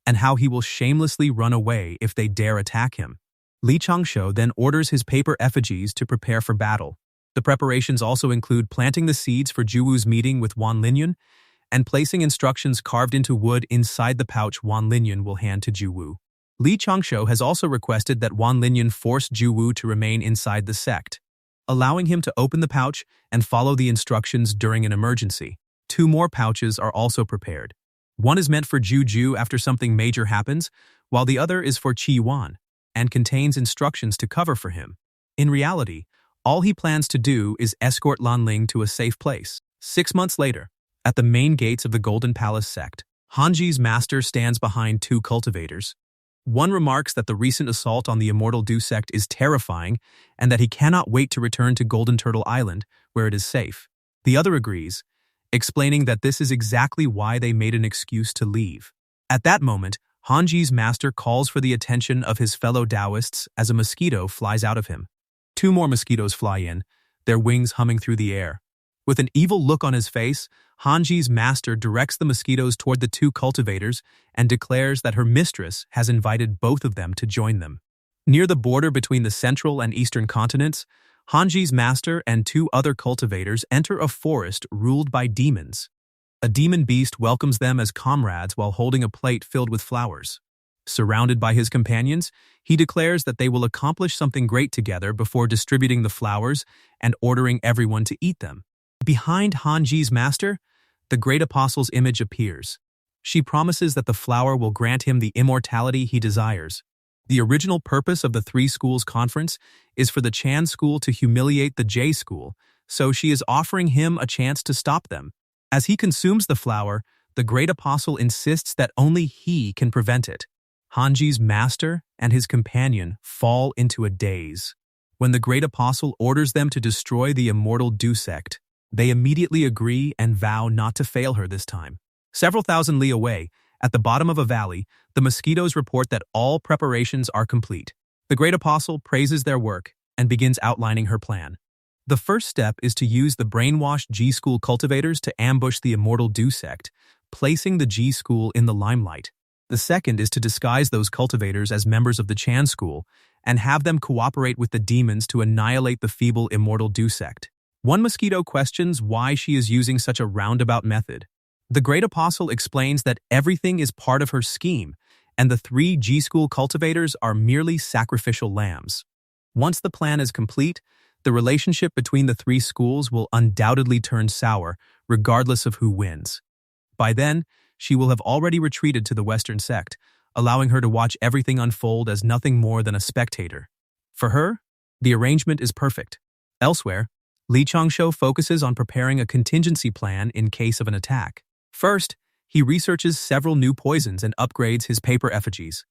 and how he will shamelessly run away if they dare attack him. Li Changshou then orders his paper effigies to prepare for battle. The preparations also include planting the seeds for Juwu's meeting with Wan Linyun and placing instructions carved into wood inside the pouch Wan Linyun will hand to Juwu. Li Changshou has also requested that Wan Linyun force Juwu to remain inside the sect, allowing him to open the pouch and follow the instructions during an emergency. 2 more pouches are also prepared. One is meant for Juju after something major happens, while the other is for Qi Yuan and contains instructions to cover for him. In reality, all he plans to do is escort Lanling to a safe place. 6 months later, at the main gates of the Golden Palace sect, Hanji's master stands behind 2 cultivators. One remarks that the recent assault on the Immortal Du sect is terrifying and that he cannot wait to return to Golden Turtle Island, where it is safe. The other agrees, explaining that this is exactly why they made an excuse to leave. At that moment, Hanji's master calls for the attention of his fellow Taoists as a mosquito flies out of him. 2 more mosquitoes fly in, their wings humming through the air. With an evil look on his face, Hanji's master directs the mosquitoes toward the 2 cultivators and declares that her mistress has invited both of them to join them. Near the border between the central and eastern continents, Hanji's master and 2 other cultivators enter a forest ruled by demons. A demon beast welcomes them as comrades while holding a plate filled with flowers. Surrounded by his companions, he declares that they will accomplish something great together before distributing the flowers and ordering everyone to eat them. Behind Hanji's master, the great apostle's image appears. She promises that the flower will grant him the immortality he desires. The original purpose of the 3 schools conference is for the Chan school to humiliate the J school, so she is offering him a chance to stop them. As he consumes the flower, the great apostle insists that only he can prevent it. Hanji's master and his companion fall into a daze. When the great apostle orders them to destroy the Immortal Du sect, they immediately agree and vow not to fail her this time. Several thousand li away, at the bottom of a valley, the mosquitoes report that all preparations are complete. The great apostle praises their work and begins outlining her plan. The first step is to use the brainwashed G-School cultivators to ambush the Immortal Du sect, placing the G-School in the limelight. The second is to disguise those cultivators as members of the Chan school and have them cooperate with the demons to annihilate the feeble Immortal Du sect. One mosquito questions why she is using such a roundabout method. The great apostle explains that everything is part of her scheme, and the 3 G-School cultivators are merely sacrificial lambs. Once the plan is complete, the relationship between the 3 schools will undoubtedly turn sour, regardless of who wins. By then, she will have already retreated to the Western sect, allowing her to watch everything unfold as nothing more than a spectator. For her, the arrangement is perfect. Elsewhere, Li Changshou focuses on preparing a contingency plan in case of an attack. First, he researches several new poisons and upgrades his paper effigies.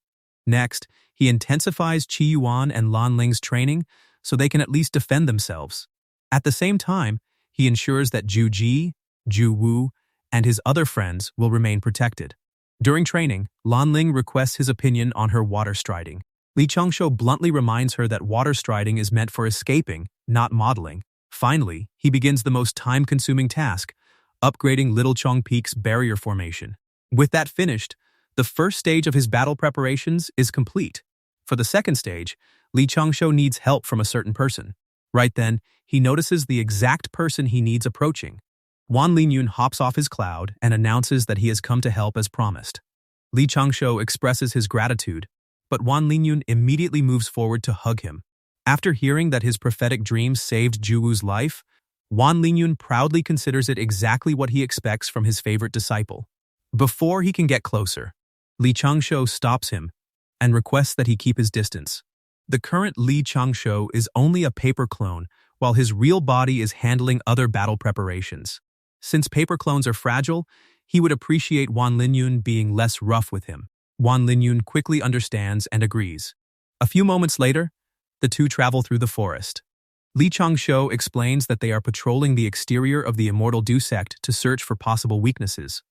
Next, he intensifies Qi Yuan and Lan Ling's training so they can at least defend themselves. At the same time, he ensures that Ju Ji, Ju Wu, and his other friends will remain protected. During training, Lan Ling requests his opinion on her water striding. Li Changshou bluntly reminds her that water striding is meant for escaping, not modeling. Finally, he begins the most time-consuming task, upgrading Little Chong Peak's barrier formation. With that finished, the first stage of his battle preparations is complete. For the second stage, Li Changshou needs help from a certain person. Right then, he notices the exact person he needs approaching. Wan Linyun hops off his cloud and announces that he has come to help as promised. Li Changshou expresses his gratitude, but Wan Linyun immediately moves forward to hug him. After hearing that his prophetic dream saved Juwu's life, Wan Linyun proudly considers it exactly what he expects from his favorite disciple. Before he can get closer, Li Changshou stops him and requests that he keep his distance. The current Li Changshou is only a paper clone, while his real body is handling other battle preparations. Since paper clones are fragile, he would appreciate Wan Linyun being less rough with him. Wan Linyun quickly understands and agrees. A few moments later, the two travel through the forest. Li Changshou explains that they are patrolling the exterior of the Immortal Du sect to search for possible weaknesses.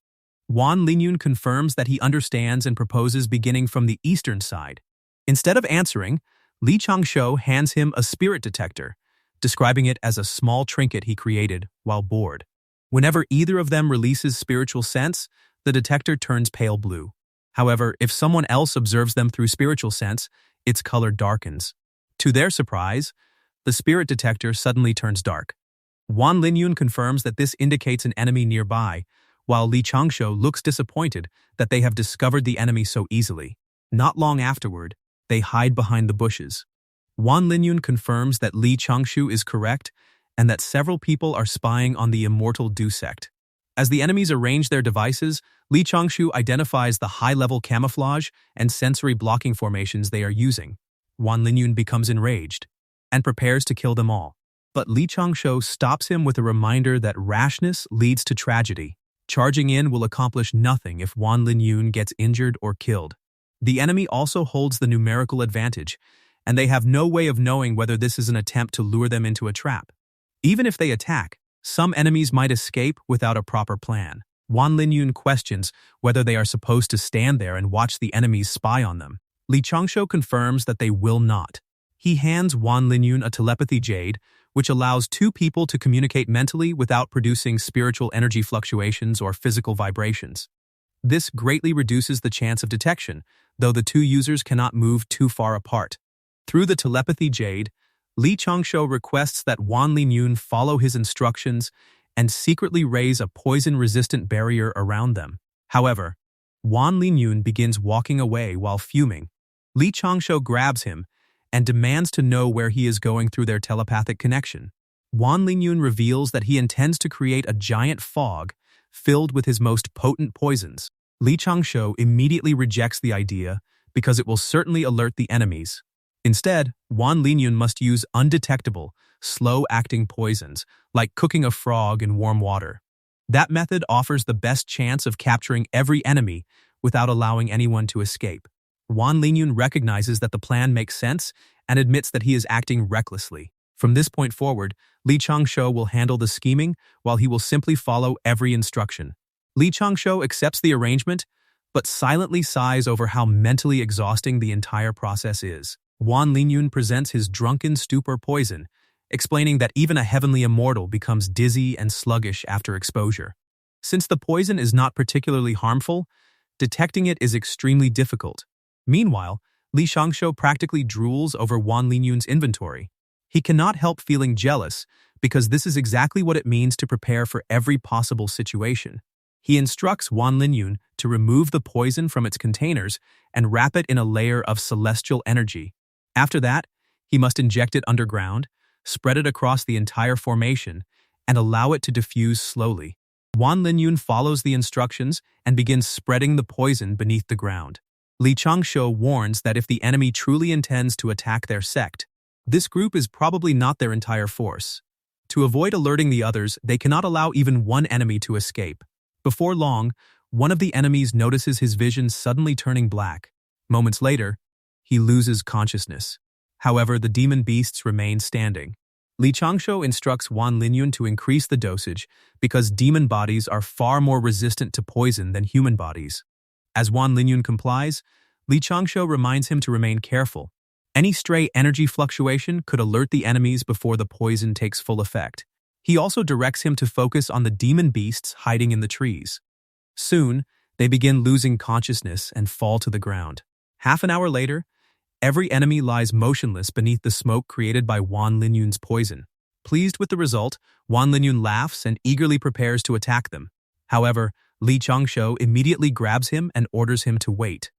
Wan Linyun confirms that he understands and proposes beginning from the eastern side. Instead of answering, Li Changshou hands him a spirit detector, describing it as a small trinket he created while bored. Whenever either of them releases spiritual sense, the detector turns pale blue. However, if someone else observes them through spiritual sense, its color darkens. To their surprise, the spirit detector suddenly turns dark. Wan Linyun confirms that this indicates an enemy nearby, while Li Changshou looks disappointed that they have discovered the enemy so easily. Not long afterward, they hide behind the bushes. Wan Linyun confirms that Li Changshou is correct and that several people are spying on the Immortal Du sect. As the enemies arrange their devices, Li Changshou identifies the high-level camouflage and sensory blocking formations they are using. Wan Linyun becomes enraged and prepares to kill them all. But Li Changshou stops him with a reminder that rashness leads to tragedy. Charging in will accomplish nothing if Wan Linyun gets injured or killed. The enemy also holds the numerical advantage, and they have no way of knowing whether this is an attempt to lure them into a trap. Even if they attack, some enemies might escape without a proper plan. Wan Linyun questions whether they are supposed to stand there and watch the enemies spy on them. Li Changshou confirms that they will not. He hands Wan Linyun a telepathy jade, which allows two people to communicate mentally without producing spiritual energy fluctuations or physical vibrations. This greatly reduces the chance of detection, though the two users cannot move too far apart. Through the telepathy jade, Li Changshou requests that Wan Linyun follow his instructions and secretly raise a poison-resistant barrier around them. However, Wan Linyun begins walking away while fuming. Li Changshou grabs him and demands to know where he is going through their telepathic connection. Wan Linyun reveals that he intends to create a giant fog filled with his most potent poisons. Li Changshou immediately rejects the idea because it will certainly alert the enemies. Instead, Wan Linyun must use undetectable, slow-acting poisons, like cooking a frog in warm water. That method offers the best chance of capturing every enemy without allowing anyone to escape. Wan Linyun recognizes that the plan makes sense and admits that he is acting recklessly. From this point forward, Li Changshou will handle the scheming while he will simply follow every instruction. Li Changshou accepts the arrangement, but silently sighs over how mentally exhausting the entire process is. Wan Linyun presents his drunken stupor poison, explaining that even a heavenly immortal becomes dizzy and sluggish after exposure. Since the poison is not particularly harmful, detecting it is extremely difficult. Meanwhile, Li Changshou practically drools over Wan Linyun's inventory. He cannot help feeling jealous because this is exactly what it means to prepare for every possible situation. He instructs Wan Linyun to remove the poison from its containers and wrap it in a layer of celestial energy. After that, he must inject it underground, spread it across the entire formation, and allow it to diffuse slowly. Wan Linyun follows the instructions and begins spreading the poison beneath the ground. Li Changshou warns that if the enemy truly intends to attack their sect, this group is probably not their entire force. To avoid alerting the others, they cannot allow even one enemy to escape. Before long, one of the enemies notices his vision suddenly turning black. Moments later, he loses consciousness. However, the demon beasts remain standing. Li Changshou instructs Wan Linyun to increase the dosage because demon bodies are far more resistant to poison than human bodies. As Wan Linyun complies, Li Changshou reminds him to remain careful. Any stray energy fluctuation could alert the enemies before the poison takes full effect. He also directs him to focus on the demon beasts hiding in the trees. Soon, they begin losing consciousness and fall to the ground. Half an hour later, every enemy lies motionless beneath the smoke created by Wan Linyun's poison. Pleased with the result, Wan Linyun laughs and eagerly prepares to attack them. However, Li Changshou immediately grabs him and orders him to wait.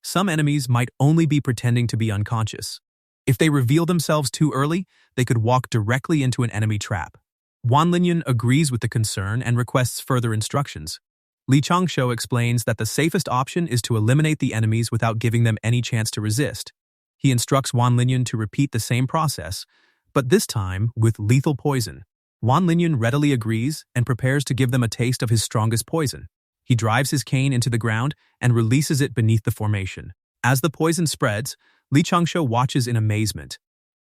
Some enemies might only be pretending to be unconscious. If they reveal themselves too early, they could walk directly into an enemy trap. Wan Linyun agrees with the concern and requests further instructions. Li Changshou explains that the safest option is to eliminate the enemies without giving them any chance to resist. He instructs Wan Lingyun to repeat the same process, but this time with lethal poison. Wan Lingyun readily agrees and prepares to give them a taste of his strongest poison. He drives his cane into the ground and releases it beneath the formation. As the poison spreads, Li Changshou watches in amazement.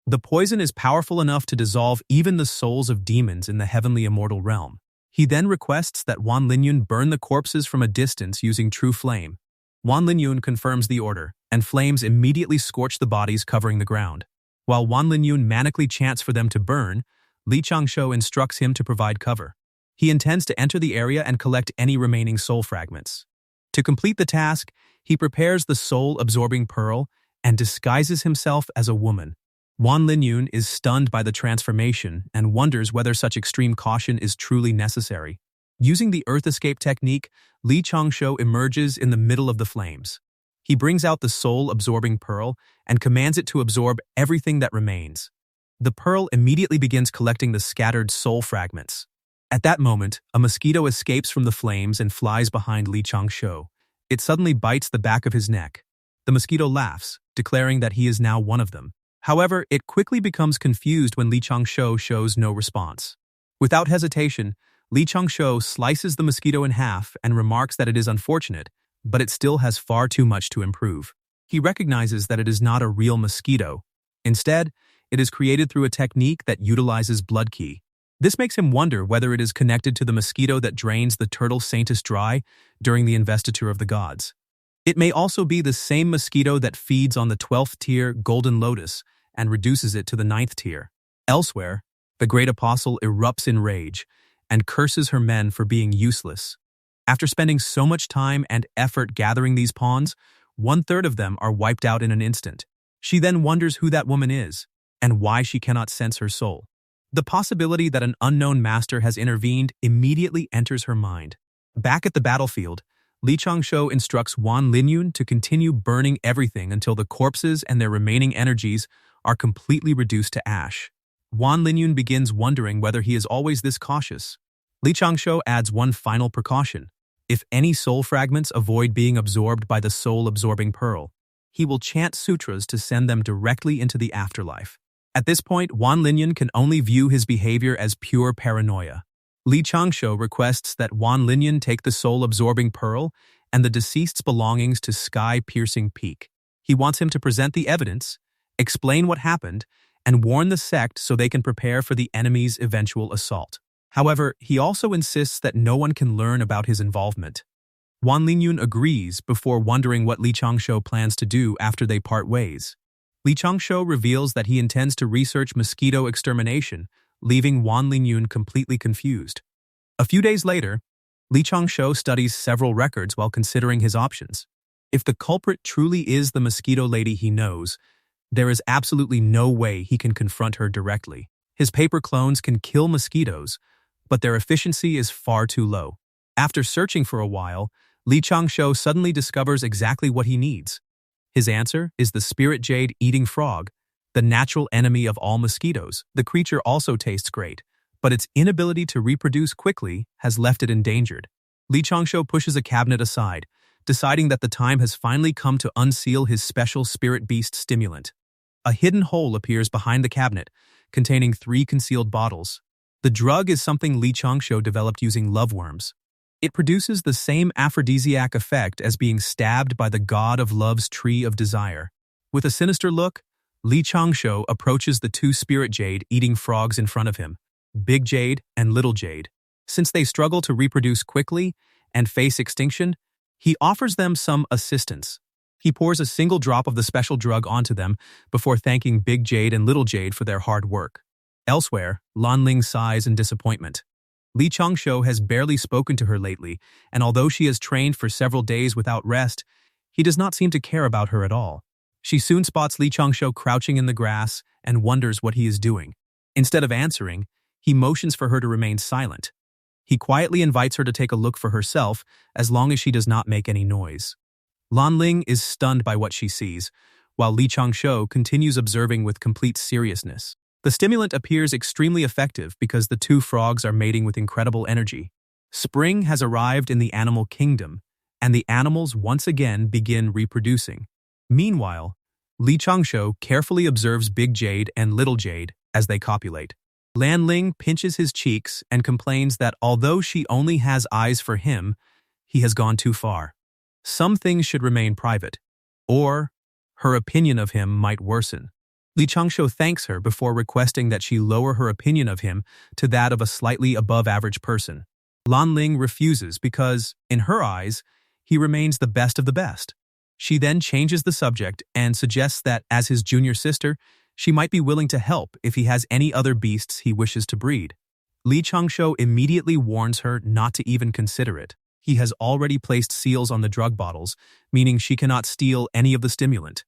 The poison is powerful enough to dissolve even the souls of demons in the heavenly immortal realm. He then requests that Wan Lingyun burn the corpses from a distance using true flame. Wan Lingyun confirms the order, and flames immediately scorch the bodies covering the ground. While Wan Lingyun manically chants for them to burn, Li Changshou instructs him to provide cover. He intends to enter the area and collect any remaining soul fragments. To complete the task, he prepares the soul-absorbing pearl and disguises himself as a woman. Wan Lingyun is stunned by the transformation and wonders whether such extreme caution is truly necessary. Using the earth escape technique, Li Changshou emerges in the middle of the flames. He brings out the soul-absorbing pearl and commands it to absorb everything that remains. The pearl immediately begins collecting the scattered soul fragments. At that moment, a mosquito escapes from the flames and flies behind Li Changshou. It suddenly bites the back of his neck. The mosquito laughs, declaring that he is now one of them. However, it quickly becomes confused when Li Changshou shows no response. Without hesitation, Li Changshou slices the mosquito in half and remarks that it is unfortunate, but it still has far too much to improve. He recognizes that it is not a real mosquito. Instead, it is created through a technique that utilizes blood qi. This makes him wonder whether it is connected to the mosquito that drains the turtle Saintus dry during the investiture of the gods. It may also be the same mosquito that feeds on the 12th tier golden lotus and reduces it to the 9th tier. Elsewhere, the great apostle erupts in rage and curses her men for being useless. After spending so much time and effort gathering these pawns, 1/3 of them are wiped out in an instant. She then wonders who that woman is and why she cannot sense her soul. The possibility that an unknown master has intervened immediately enters her mind. Back at the battlefield, Li Changshou instructs Wan Lingyun to continue burning everything until the corpses and their remaining energies are completely reduced to ash. Wan Lingyun begins wondering whether he is always this cautious. Li Changshou adds one final precaution. If any soul fragments avoid being absorbed by the soul-absorbing pearl, he will chant sutras to send them directly into the afterlife. At this point, Wan Lingyun can only view his behavior as pure paranoia. Li Changshou requests that Wan Lingyun take the soul-absorbing pearl and the deceased's belongings to Sky-Piercing Peak. He wants him to present the evidence, explain what happened, and warn the sect so they can prepare for the enemy's eventual assault. However, he also insists that no one can learn about his involvement. Wan Lingyun agrees before wondering what Li Changshou plans to do after they part ways. Li Changshou reveals that he intends to research mosquito extermination, leaving Wan Lingyun completely confused. A few days later, Li Changshou studies several records while considering his options. If the culprit truly is the mosquito lady he knows, there is absolutely no way he can confront her directly. His paper clones can kill mosquitoes, but their efficiency is far too low. After searching for a while, Li Changshou suddenly discovers exactly what he needs. His answer is the spirit jade eating frog, the natural enemy of all mosquitoes. The creature also tastes great, but its inability to reproduce quickly has left it endangered. Li Changshou pushes a cabinet aside, deciding that the time has finally come to unseal his special spirit beast stimulant. A hidden hole appears behind the cabinet, containing 3 concealed bottles. The drug is something Li Changshou developed using loveworms. It produces the same aphrodisiac effect as being stabbed by the god of love's tree of desire. With a sinister look, Li Changshou approaches the 2 spirit jade eating frogs in front of him, Big Jade and Little Jade. Since they struggle to reproduce quickly and face extinction, he offers them some assistance. He pours a single drop of the special drug onto them before thanking Big Jade and Little Jade for their hard work. Elsewhere, Lan Ling sighs in disappointment. Li Changshou has barely spoken to her lately, and although she has trained for several days without rest, he does not seem to care about her at all. She soon spots Li Changshou crouching in the grass and wonders what he is doing. Instead of answering, he motions for her to remain silent. He quietly invites her to take a look for herself as long as she does not make any noise. Lan Ling is stunned by what she sees, while Li Changshou continues observing with complete seriousness. The stimulant appears extremely effective because the 2 frogs are mating with incredible energy. Spring has arrived in the animal kingdom, and the animals once again begin reproducing. Meanwhile, Li Changshou carefully observes Big Jade and Little Jade as they copulate. Lan Ling pinches his cheeks and complains that although she only has eyes for him, he has gone too far. Some things should remain private, or her opinion of him might worsen. Li Changshou thanks her before requesting that she lower her opinion of him to that of a slightly above-average person. Lan Ling refuses because, in her eyes, he remains the best of the best. She then changes the subject and suggests that, as his junior sister, she might be willing to help if he has any other beasts he wishes to breed. Li Changshou immediately warns her not to even consider it. He has already placed seals on the drug bottles, meaning she cannot steal any of the stimulant.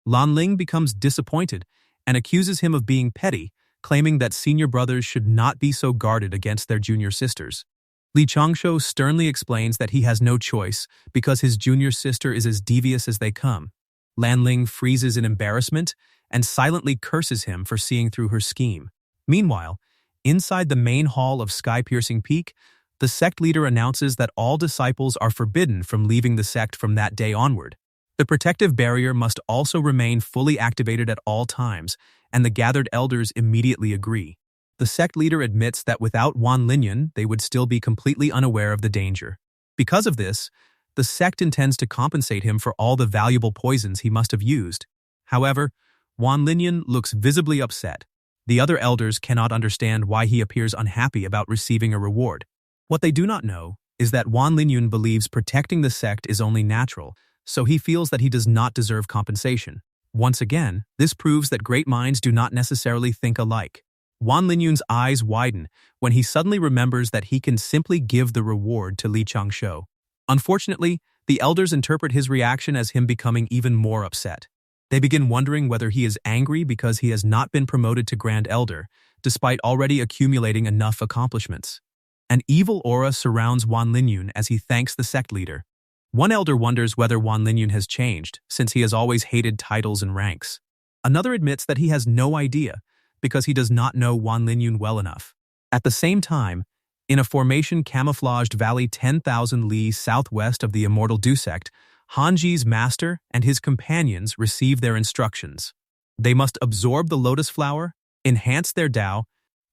Lan Ling becomes disappointed and accuses him of being petty, claiming that senior brothers should not be so guarded against their junior sisters. Li Changshou sternly explains that he has no choice because his junior sister is as devious as they come. Lan Ling freezes in embarrassment and silently curses him for seeing through her scheme. Meanwhile, inside the main hall of Sky-Piercing Peak, the sect leader announces that all disciples are forbidden from leaving the sect from that day onward. The protective barrier must also remain fully activated at all times, and the gathered elders immediately agree. The sect leader admits that without Wan Linyan, they would still be completely unaware of the danger. Because of this, the sect intends to compensate him for all the valuable poisons he must have used. However, Wan Linyan looks visibly upset. The other elders cannot understand why he appears unhappy about receiving a reward. What they do not know is that Wan Linyan believes protecting the sect is only natural, so he feels that he does not deserve compensation. Once again, this proves that great minds do not necessarily think alike. Wan Linyan's eyes widen when he suddenly remembers that he can simply give the reward to Li Changshou. Unfortunately, the elders interpret his reaction as him becoming even more upset. They begin wondering whether he is angry because he has not been promoted to Grand Elder, despite already accumulating enough accomplishments. An evil aura surrounds Wan Linyan as he thanks the sect leader. One elder wonders whether Wan Linyan has changed, since he has always hated titles and ranks. Another admits that he has no idea, because he does not know Wan Linyan well enough. At the same time, in a formation camouflaged valley 10,000 li southwest of the Immortal sect, Hanji's master and his companions receive their instructions. They must absorb the lotus flower, enhance their Dao,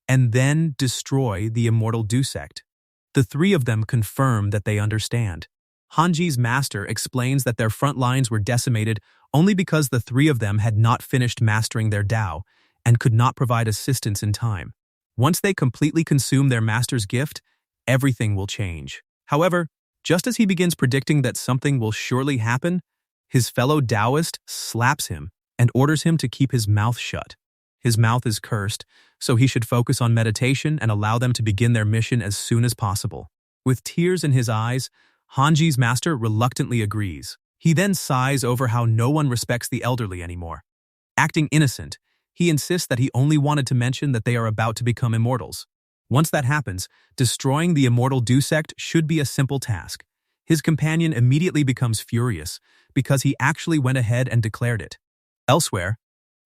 and then destroy the Immortal sect. The three of them confirm that they understand. Hanji's master explains that their front lines were decimated only because the three of them had not finished mastering their Dao and could not provide assistance in time. Once they completely consume their master's gift, everything will change. However, just as he begins predicting that something will surely happen, his fellow Taoist slaps him and orders him to keep his mouth shut. His mouth is cursed, so he should focus on meditation and allow them to begin their mission as soon as possible. With tears in his eyes, Hanji's master reluctantly agrees. He then sighs over how no one respects the elderly anymore. Acting innocent, he insists that he only wanted to mention that they are about to become immortals. Once that happens, destroying the Immortal sect should be a simple task. His companion immediately becomes furious because he actually went ahead and declared it. Elsewhere,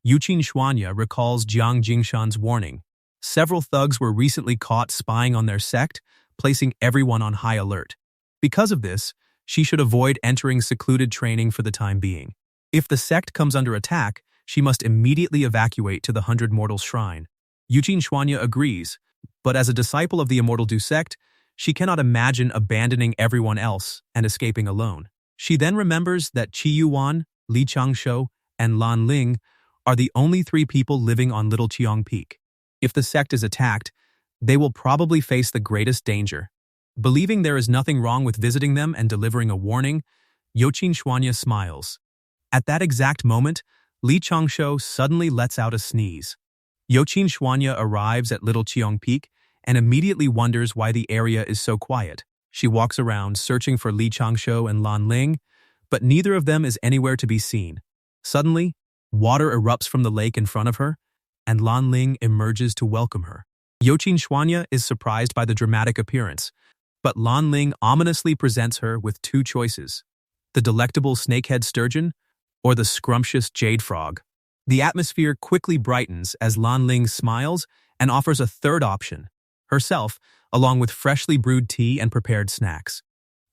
Youqin Xuanya recalls Jiang Jingshan's warning. Several thugs were recently caught spying on their sect, placing everyone on high alert. Because of this, she should avoid entering secluded training for the time being. If the sect comes under attack, she must immediately evacuate to the 100 Mortals Shrine. Youqin Xuanya agrees, but as a disciple of the Immortal sect, she cannot imagine abandoning everyone else and escaping alone. She then remembers that Qi Yuan, Li Changshou, and Lan Ling are the only three people living on Little Qiang Peak. If the sect is attacked, they will probably face the greatest danger. Believing there is nothing wrong with visiting them and delivering a warning, Youqin Xuanya smiles. At that exact moment, Li Changshou suddenly lets out a sneeze. Youqin Xuanya arrives at Little Qiang Peak and immediately wonders why the area is so quiet. She walks around searching for Li Changshou and Lan Ling, but neither of them is anywhere to be seen. Suddenly, water erupts from the lake in front of her, and Lan Ling emerges to welcome her. Youqin Xuanya is surprised by the dramatic appearance, but Lan Ling ominously presents her with two choices: the delectable snakehead sturgeon or the scrumptious jade frog. The atmosphere quickly brightens as Lan Ling smiles and offers a third option, herself, along with freshly brewed tea and prepared snacks.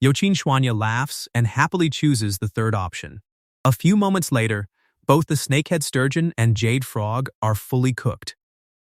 Youqin Xuanya laughs and happily chooses the third option. A few moments later, Both the snakehead sturgeon and jade frog are fully cooked.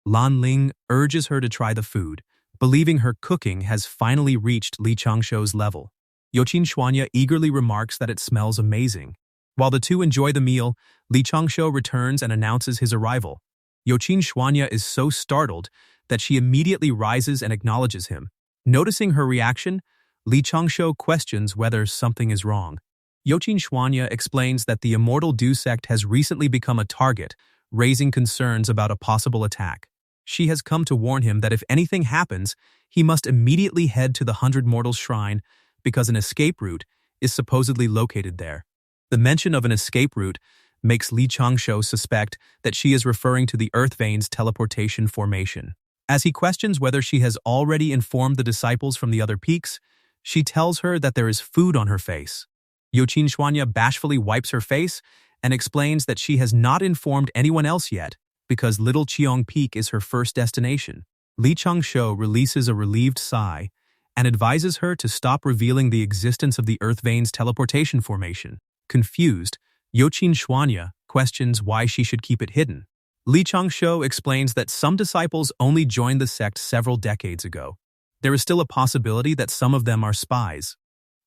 Lan Ling urges her to try the food, believing her cooking has finally reached Li Changshou's level. Youqin Xuanya eagerly remarks that it smells amazing. While the two enjoy the meal, Li Changshou returns and announces his arrival. Youqin Xuanya is so startled that she immediately rises and acknowledges him. Noticing her reaction, Li Changshou questions whether something is wrong. Youqin Xuanya explains that the Immortal Du sect has recently become a target, raising concerns about a possible attack. She has come to warn him that if anything happens, he must immediately head to the 100 Mortals Shrine because an escape route is supposedly located there. The mention of an escape route makes Li Changshou suspect that she is referring to the Earth Vein's teleportation formation. As he questions whether she has already informed the disciples from the other peaks, she tells her that there is food on her face. Youqin Xuanya bashfully wipes her face and explains that she has not informed anyone else yet because Little Cheong Peak is her first destination. Li Changshou releases a relieved sigh and advises her to stop revealing the existence of the Earth Vein's teleportation formation. Confused, Youqin Xuanya questions why she should keep it hidden. Li Changshou explains that some disciples only joined the sect several decades ago. There is still a possibility that some of them are spies,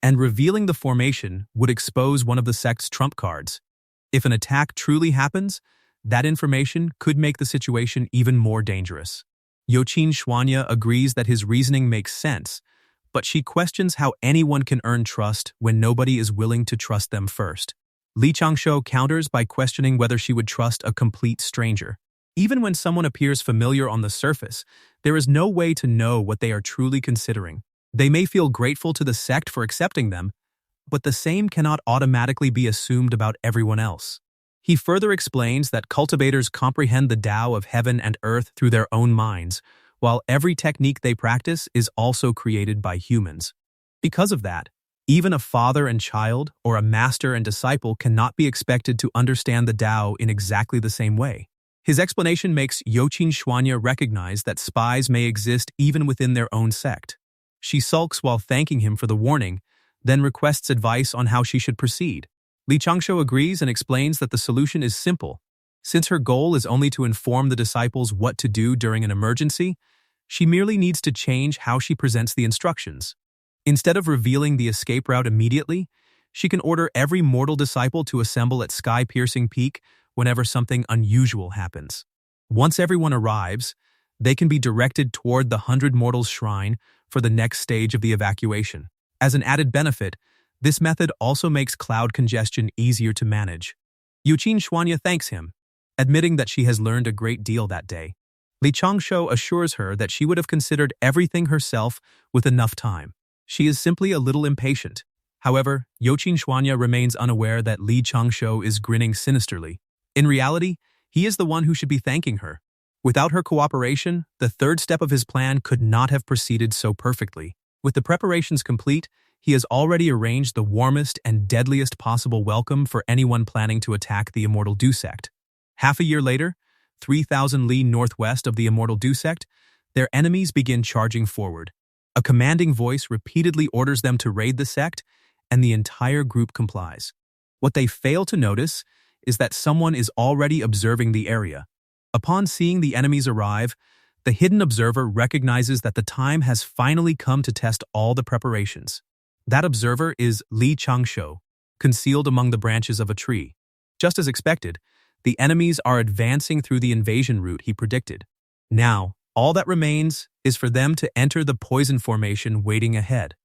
and revealing the formation would expose one of the sect's trump cards. If an attack truly happens, that information could make the situation even more dangerous. Youqin Xuanya agrees that his reasoning makes sense, but she questions how anyone can earn trust when nobody is willing to trust them first. Li Changshou counters by questioning whether she would trust a complete stranger. Even when someone appears familiar on the surface, there is no way to know what they are truly considering. They may feel grateful to the sect for accepting them, but the same cannot automatically be assumed about everyone else. He further explains that cultivators comprehend the Tao of heaven and earth through their own minds, while every technique they practice is also created by humans. Because of that, even a father and child or a master and disciple cannot be expected to understand the Tao in exactly the same way. His explanation makes Youqin Xuanya recognize that spies may exist even within their own sect. She sulks while thanking him for the warning, then requests advice on how she should proceed. Li Changshou agrees and explains that the solution is simple. Since her goal is only to inform the disciples what to do during an emergency, she merely needs to change how she presents the instructions. Instead of revealing the escape route immediately, she can order every mortal disciple to assemble at Sky-Piercing Peak whenever something unusual happens. Once everyone arrives, they can be directed toward the 100 Mortals Shrine for the next stage of the evacuation. As an added benefit, this method also makes cloud congestion easier to manage. Youqin Xuanya thanks him, admitting that she has learned a great deal that day. Li Changshou assures her that she would have considered everything herself with enough time. She is simply a little impatient. However, Youqin Xuanya remains unaware that Li Changshou is grinning sinisterly. In reality, he is the one who should be thanking her. Without her cooperation, the third step of his plan could not have proceeded so perfectly. With the preparations complete, he has already arranged the warmest and deadliest possible welcome for anyone planning to attack the Immortal Du sect. Half a year later, 3,000 li northwest of the Immortal Du sect, their enemies begin charging forward. A commanding voice repeatedly orders them to raid the sect, and the entire group complies. What they fail to notice is that someone is already observing the area. Upon seeing the enemies arrive, the hidden observer recognizes that the time has finally come to test all the preparations. That observer is Li Changshou, concealed among the branches of a tree. Just as expected, the enemies are advancing through the invasion route he predicted. Now, all that remains is for them to enter the poison formation waiting ahead.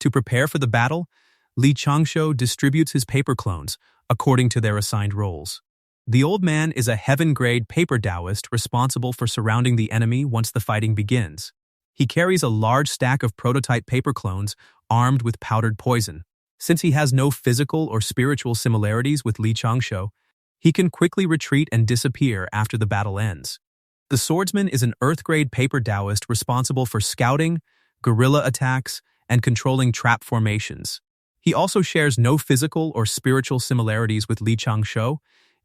To prepare for the battle, Li Changshou distributes his paper clones according to their assigned roles. The old man is a heaven-grade paper Taoist responsible for surrounding the enemy once the fighting begins. He carries a large stack of prototype paper clones armed with powdered poison. Since he has no physical or spiritual similarities with Li Changshou, he can quickly retreat and disappear after the battle ends. The swordsman is an earth-grade paper Taoist responsible for scouting, guerrilla attacks, and controlling trap formations. He also shares no physical or spiritual similarities with Li Changshou,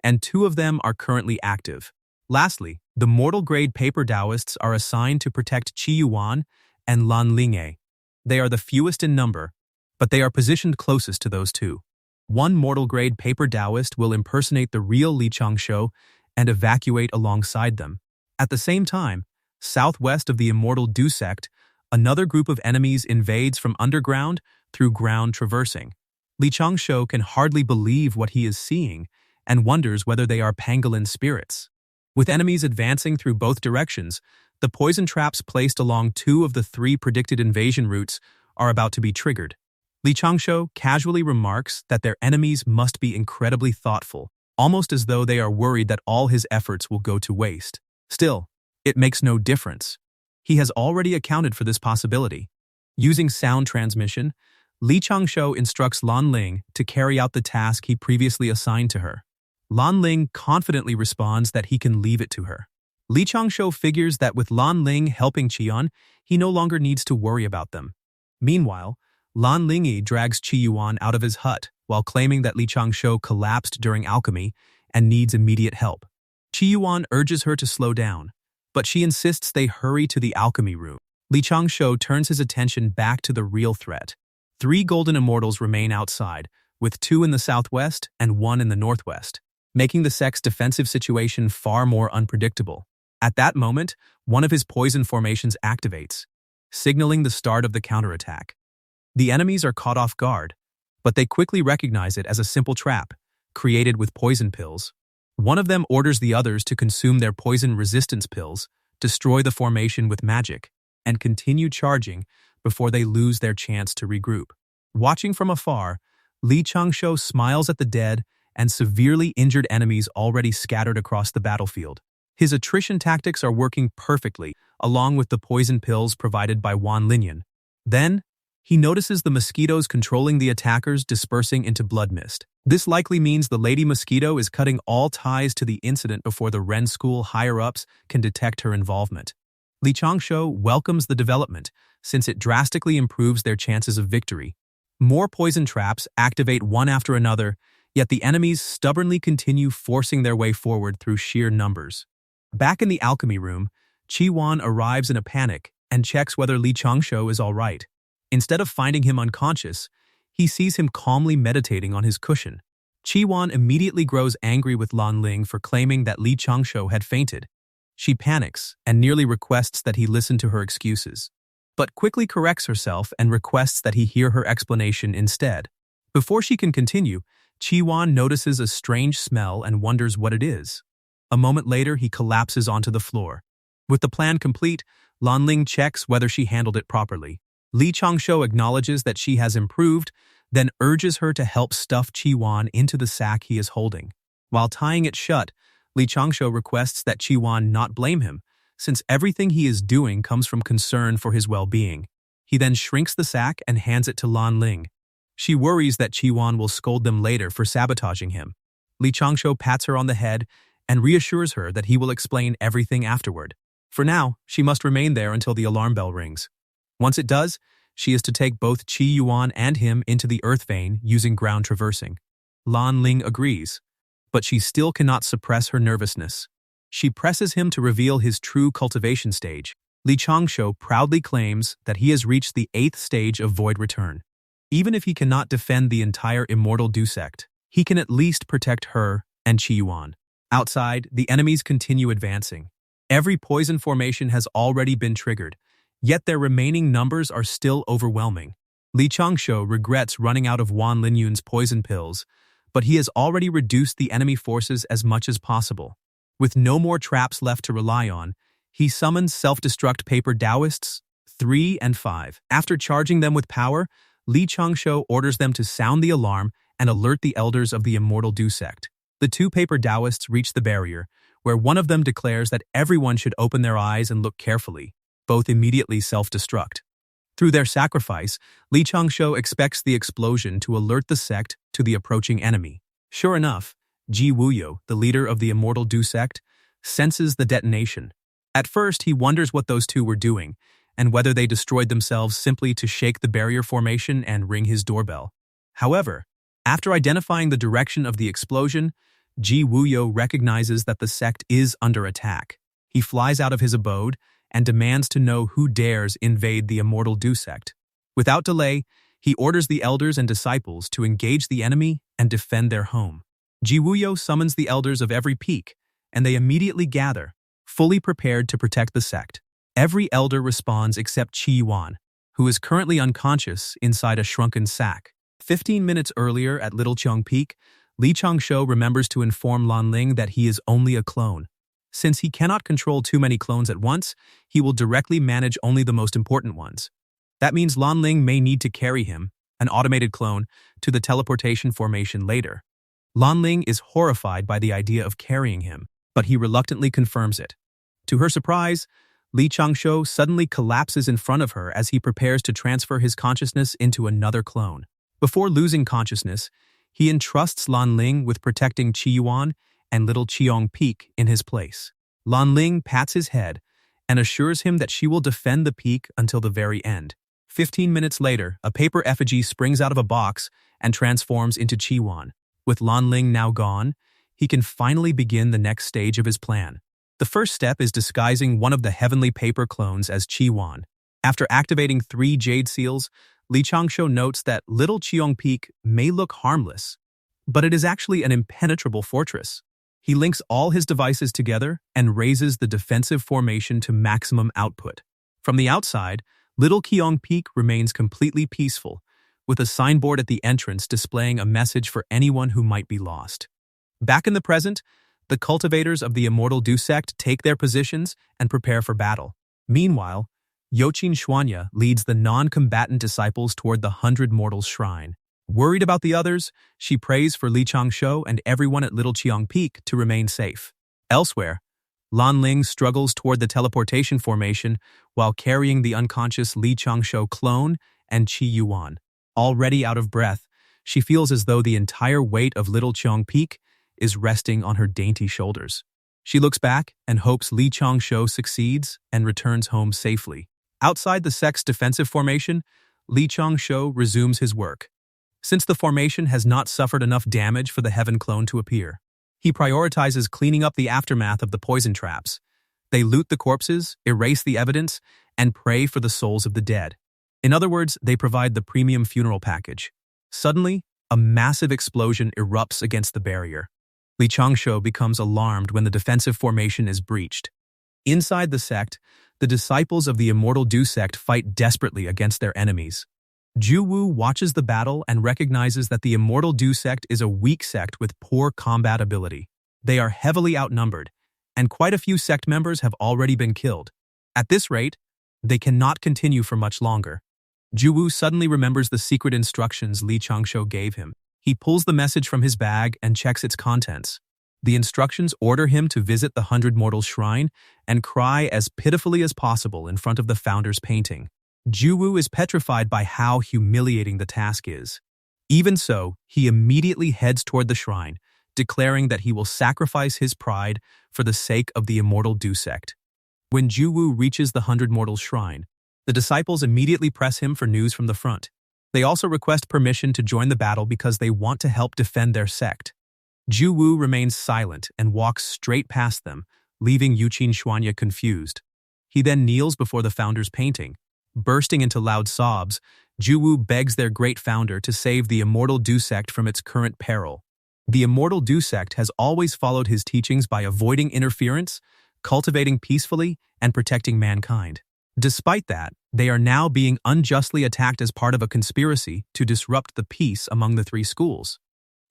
and two of them are currently active. Lastly, the mortal-grade paper Taoists are assigned to protect Qi Yuan and Lan Linge. They are the fewest in number, but they are positioned closest to those two. One mortal-grade paper Taoist will impersonate the real Li Changshou and evacuate alongside them. At the same time, southwest of the Immortal Du sect, another group of enemies invades from underground through ground traversing. Li Changshou can hardly believe what he is seeing and wonders whether they are pangolin spirits. With enemies advancing through both directions, the poison traps placed along 2 of the 3 predicted invasion routes are about to be triggered. Li Changshou casually remarks that their enemies must be incredibly thoughtful, almost as though they are worried that all his efforts will go to waste. Still, it makes no difference. He has already accounted for this possibility. Using sound transmission, Li Changshou instructs Lan Ling to carry out the task he previously assigned to her. Lan Ling confidently responds that he can leave it to her. Li Changshou figures that with Lan Ling helping Qian, he no longer needs to worry about them. Meanwhile, Lan Lingyi drags Qi Yuan out of his hut while claiming that Li Changshou collapsed during alchemy and needs immediate help. Qi Yuan urges her to slow down, but she insists they hurry to the alchemy room. Li Changshou turns his attention back to the real threat. 3 golden immortals remain outside, with 2 in the southwest and 1 in the northwest, making the sect's defensive situation far more unpredictable. At that moment, one of his poison formations activates, signaling the start of the counterattack. The enemies are caught off guard, but they quickly recognize it as a simple trap, created with poison pills. One of them orders the others to consume their poison resistance pills, destroy the formation with magic, and continue charging before they lose their chance to regroup. Watching from afar, Li Changshou smiles at the dead and severely injured enemies already scattered across the battlefield. His attrition tactics are working perfectly, along with the poison pills provided by Wan Linyan. Then, he notices the mosquitoes controlling the attackers dispersing into blood mist. This likely means the Lady Mosquito is cutting all ties to the incident before the Ren School higher-ups can detect her involvement. Li Changshou welcomes the development, since it drastically improves their chances of victory. More poison traps activate one after another, yet the enemies stubbornly continue forcing their way forward through sheer numbers. Back in the alchemy room, Qi Yuan arrives in a panic and checks whether Li Changshou is all right. Instead of finding him unconscious, he sees him calmly meditating on his cushion. Qi Yuan immediately grows angry with Lan Ling for claiming that Li Changshou had fainted. She panics and nearly requests that he listen to her excuses, but quickly corrects herself and requests that he hear her explanation instead. Before she can continue, Qi Yuan notices a strange smell and wonders what it is. A moment later, he collapses onto the floor. With the plan complete, Lan Ling checks whether she handled it properly. Li Changshou acknowledges that she has improved, then urges her to help stuff Qi Yuan into the sack he is holding. While tying it shut, Li Changshou requests that Qi Yuan not blame him, since everything he is doing comes from concern for his well-being. He then shrinks the sack and hands it to Lan Ling. She worries that Qi Yuan will scold them later for sabotaging him. Li Changshou pats her on the head and reassures her that he will explain everything afterward. For now, she must remain there until the alarm bell rings. Once it does, she is to take both Qi Yuan and him into the earth vein using ground traversing. Lan Ling agrees, but she still cannot suppress her nervousness. She presses him to reveal his true cultivation stage. Li Changshou proudly claims that he has reached the 8th stage of void return. Even if he cannot defend the entire Immortal Du sect, he can at least protect her and Qi Yuan. Outside, the enemies continue advancing. Every poison formation has already been triggered, yet their remaining numbers are still overwhelming. Li Changshou regrets running out of Wan Linyun's poison pills, but he has already reduced the enemy forces as much as possible. With no more traps left to rely on, he summons self-destruct paper Taoists 3 and 5. After charging them with power, Li Changshou orders them to sound the alarm and alert the elders of the Immortal Du sect. The 2 paper Taoists reach the barrier, where one of them declares that everyone should open their eyes and look carefully. Both immediately self-destruct. Through their sacrifice, Li Changshou expects the explosion to alert the sect to the approaching enemy. Sure enough, Ji Wuyo, the leader of the Immortal Du sect, senses the detonation. At first, he wonders what those 2 were doing, and whether they destroyed themselves simply to shake the barrier formation and ring his doorbell. However, after identifying the direction of the explosion, Ji Wuyo recognizes that the sect is under attack. He flies out of his abode and demands to know who dares invade the Immortal Du sect. Without delay, He orders the elders and disciples to engage the enemy and defend their home. Jiwuyo summons the elders of every peak, and they immediately gather, fully prepared to protect the sect. Every elder responds except Qi Yuan, who is currently unconscious inside a shrunken sack. 15 minutes earlier at Little Cheong Peak, Li Changshou remembers to inform Lan Ling that he is only a clone. Since he cannot control too many clones at once, he will directly manage only the most important ones. That means Lan Ling may need to carry him, an automated clone, to the teleportation formation later. Lan Ling is horrified by the idea of carrying him, but he reluctantly confirms it. To her surprise, Li Changshou suddenly collapses in front of her as he prepares to transfer his consciousness into another clone. Before losing consciousness, he entrusts Lan Ling with protecting Qi Yuan and Little Cheong Peak in his place. Lan Ling pats his head and assures him that she will defend the peak until the very end. 15 minutes later, a paper effigy springs out of a box and transforms into Qi Yuan. With Lan Ling now gone, he can finally begin the next stage of his plan. The first step is disguising one of the heavenly paper clones as Qi Yuan. After activating 3 jade seals, Li Changshou notes that Little Cheong Peak may look harmless, but it is actually an impenetrable fortress. He links all his devices together and raises the defensive formation to maximum output. From the outside, Little Cheong Peak remains completely peaceful, with a signboard at the entrance displaying a message for anyone who might be lost. Back in the present, the cultivators of the Immortal Du sect take their positions and prepare for battle. Meanwhile, Youqin Xuanya leads the non-combatant disciples toward the 100 Mortals Shrine. Worried about the others, she prays for Li Changshou and everyone at Little Cheong Peak to remain safe. Elsewhere, Lan Ling struggles toward the teleportation formation while carrying the unconscious Li Changshou clone and Qi Yuan. Already out of breath, she feels as though the entire weight of Little Cheong Peak is resting on her dainty shoulders. She looks back and hopes Li Changshou succeeds and returns home safely. Outside the sect's defensive formation, Li Changshou resumes his work. Since the formation has not suffered enough damage for the heaven clone to appear, he prioritizes cleaning up the aftermath of the poison traps. They loot the corpses, erase the evidence, and pray for the souls of the dead. In other words, they provide the premium funeral package. Suddenly, a massive explosion erupts against the barrier. Li Changshou becomes alarmed when the defensive formation is breached. Inside the sect, the disciples of the Immortal Du sect fight desperately against their enemies. Juwu watches the battle and recognizes that the Immortal Du sect is a weak sect with poor combat ability. They are heavily outnumbered, and quite a few sect members have already been killed. At this rate, they cannot continue for much longer. Juwu suddenly remembers the secret instructions Li Changshou gave him. He pulls the message from his bag and checks its contents. The instructions order him to visit the 100 Mortals Shrine and cry as pitifully as possible in front of the founder's painting. Juwu is petrified by how humiliating the task is. Even so, he immediately heads toward the shrine, declaring that he will sacrifice his pride for the sake of the Immortal Du sect. When Juwu reaches the 100 Mortals Shrine, the disciples immediately press him for news from the front. They also request permission to join the battle because they want to help defend their sect. Juwu remains silent and walks straight past them, leaving Youqin Xuanya confused. He then kneels before the founder's painting. Bursting into loud sobs, Juwu begs their great founder to save the Immortal Du sect from its current peril. The Immortal Du sect has always followed his teachings by avoiding interference, cultivating peacefully, and protecting mankind. Despite that, they are now being unjustly attacked as part of a conspiracy to disrupt the peace among the 3 schools.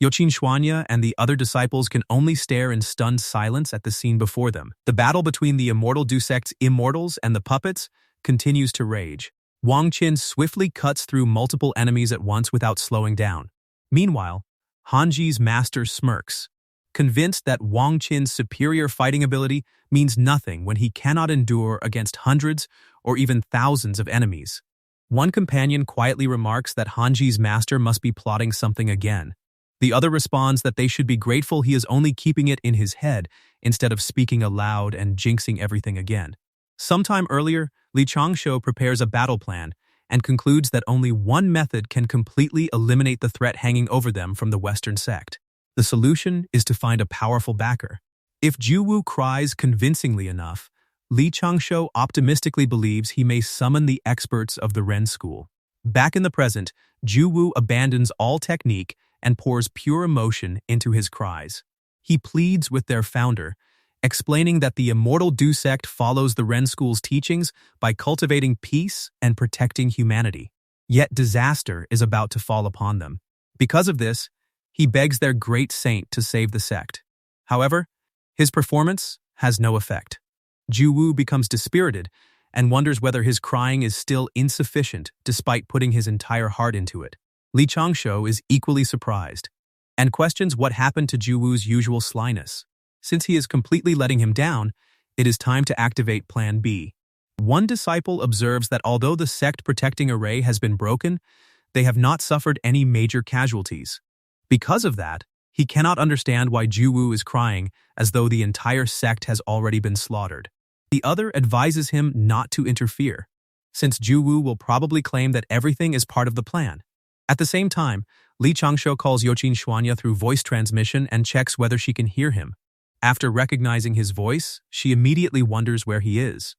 Youqin Xuanya and the other disciples can only stare in stunned silence at the scene before them. The battle between the Immortal Du sect's immortals and the puppets continues to rage. Wang Qin swiftly cuts through multiple enemies at once without slowing down. Meanwhile, Hanji's master smirks, convinced that Wang Qin's superior fighting ability means nothing when he cannot endure against hundreds or even thousands of enemies. One companion quietly remarks that Hanji's master must be plotting something again. The other responds that they should be grateful he is only keeping it in his head instead of speaking aloud and jinxing everything again. Sometime earlier, Li Changshou prepares a battle plan and concludes that only one method can completely eliminate the threat hanging over them from the Western sect. The solution is to find a powerful backer. If Juwu cries convincingly enough, Li Changshou optimistically believes he may summon the experts of the Ren school. Back in the present, Juwu abandons all technique and pours pure emotion into his cries. He pleads with their founder, explaining that the Immortal Du sect follows the Ren School's teachings by cultivating peace and protecting humanity. Yet disaster is about to fall upon them. Because of this, he begs their great saint to save the sect. However, his performance has no effect. Juwu becomes dispirited and wonders whether his crying is still insufficient despite putting his entire heart into it. Changshou is equally surprised and questions what happened to Juwu's usual slyness. Since he is completely letting him down, it is time to activate Plan B. One disciple observes that although the sect protecting array has been broken, they have not suffered any major casualties. Because of that, he cannot understand why Juwu is crying as though the entire sect has already been slaughtered. The other advises him not to interfere, since Juwu will probably claim that everything is part of the plan. At the same time, Changshou calls Youqin Xuanya through voice transmission and checks whether she can hear him. After recognizing his voice, she immediately wonders where he is.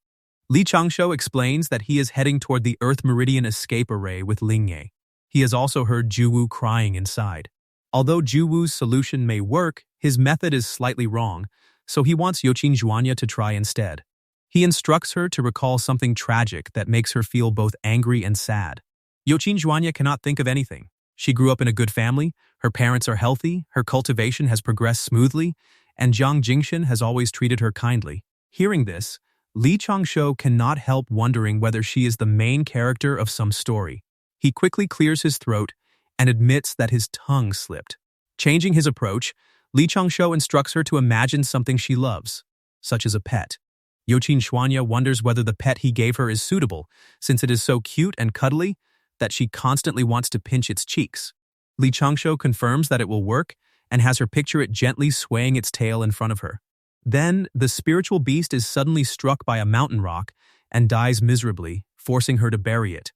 Changshou explains that he is heading toward the Earth Meridian escape array with Lingye. He has also heard Juwu crying inside. Although Juwu's solution may work, his method is slightly wrong, so he wants Youqin Xuanya to try instead. He instructs her to recall something tragic that makes her feel both angry and sad. Youqin Xuanya cannot think of anything. She grew up in a good family, her parents are healthy, her cultivation has progressed smoothly, and Jiang Jingshan has always treated her kindly. Hearing this, Changshou cannot help wondering whether she is the main character of some story. He quickly clears his throat and admits that his tongue slipped. Changing his approach, Changshou instructs her to imagine something she loves, such as a pet. Youqin Xuanya wonders whether the pet he gave her is suitable, since it is so cute and cuddly that she constantly wants to pinch its cheeks. Changshou confirms that it will work and has her picture it gently swaying its tail in front of her. Then, the spiritual beast is suddenly struck by a mountain rock and dies miserably, forcing her to bury it.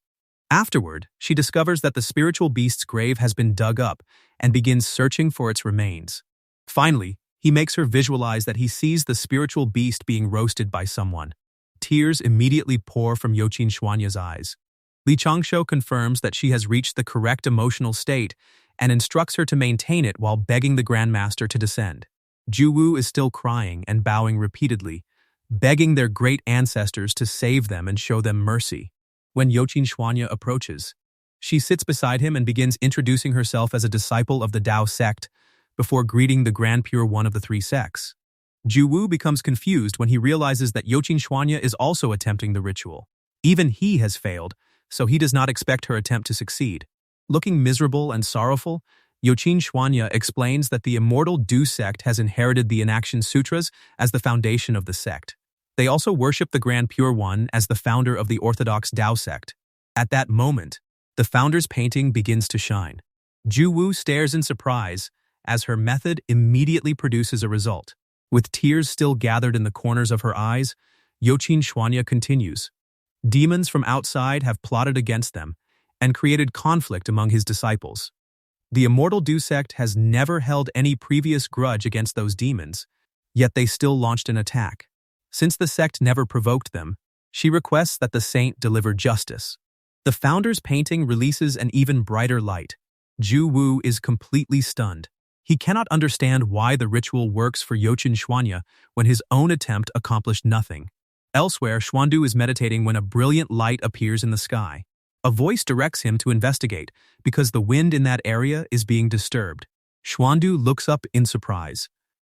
Afterward, she discovers that the spiritual beast's grave has been dug up and begins searching for its remains. Finally, he makes her visualize that he sees the spiritual beast being roasted by someone. Tears immediately pour from Youqin Xuanya's eyes. Changshou confirms that she has reached the correct emotional state and instructs her to maintain it while begging the Grandmaster to descend. Juwu is still crying and bowing repeatedly, begging their great ancestors to save them and show them mercy. When Youqin Xuanya approaches, she sits beside him and begins introducing herself as a disciple of the Dao sect before greeting the Grand Pure One of the three sects. Juwu becomes confused when he realizes that Youqin Xuanya is also attempting the ritual. Even he has failed, so he does not expect her attempt to succeed. Looking miserable and sorrowful, Youqin Xuanya explains that the Immortal Du sect has inherited the Inaction Sutras as the foundation of the sect. They also worship the Grand Pure One as the founder of the Orthodox Dao sect. At that moment, the founder's painting begins to shine. Juwu stares in surprise as her method immediately produces a result. With tears still gathered in the corners of her eyes, Youqin Xuanya continues. Demons from outside have plotted against them and created conflict among his disciples. The Immortal Du sect has never held any previous grudge against those demons, yet they still launched an attack. Since the sect never provoked them, she requests that the saint deliver justice. The founder's painting releases an even brighter light. Juwu is completely stunned. He cannot understand why the ritual works for Youqin Xuanya when his own attempt accomplished nothing. Elsewhere, Xuandu is meditating when a brilliant light appears in the sky. A voice directs him to investigate because the wind in that area is being disturbed. Xuandu looks up in surprise,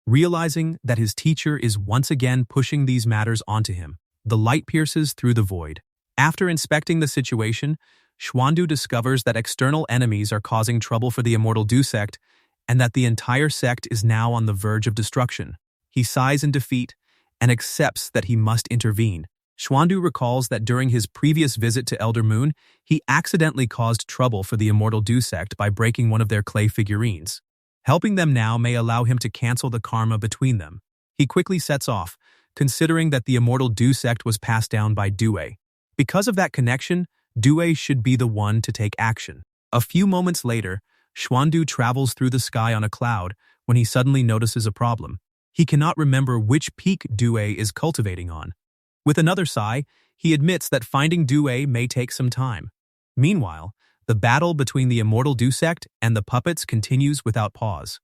realizing that his teacher is once again pushing these matters onto him. The light pierces through the void. After inspecting the situation, Xuandu discovers that external enemies are causing trouble for the Immortal Du sect and that the entire sect is now on the verge of destruction. He sighs in defeat and accepts that he must intervene. Xuandu recalls that during his previous visit to Elder Moon, he accidentally caused trouble for the Immortal Du sect by breaking one of their clay figurines. Helping them now may allow him to cancel the karma between them. He quickly sets off, considering that the Immortal Du sect was passed down by Due. Because of that connection, Due should be the one to take action. A few moments later, Xuandu travels through the sky on a cloud when he suddenly notices a problem. He cannot remember which peak Due is cultivating on. With another sigh, he admits that finding Due may take some time. Meanwhile, The battle between the Immortal Du sect and the puppets continues without pause.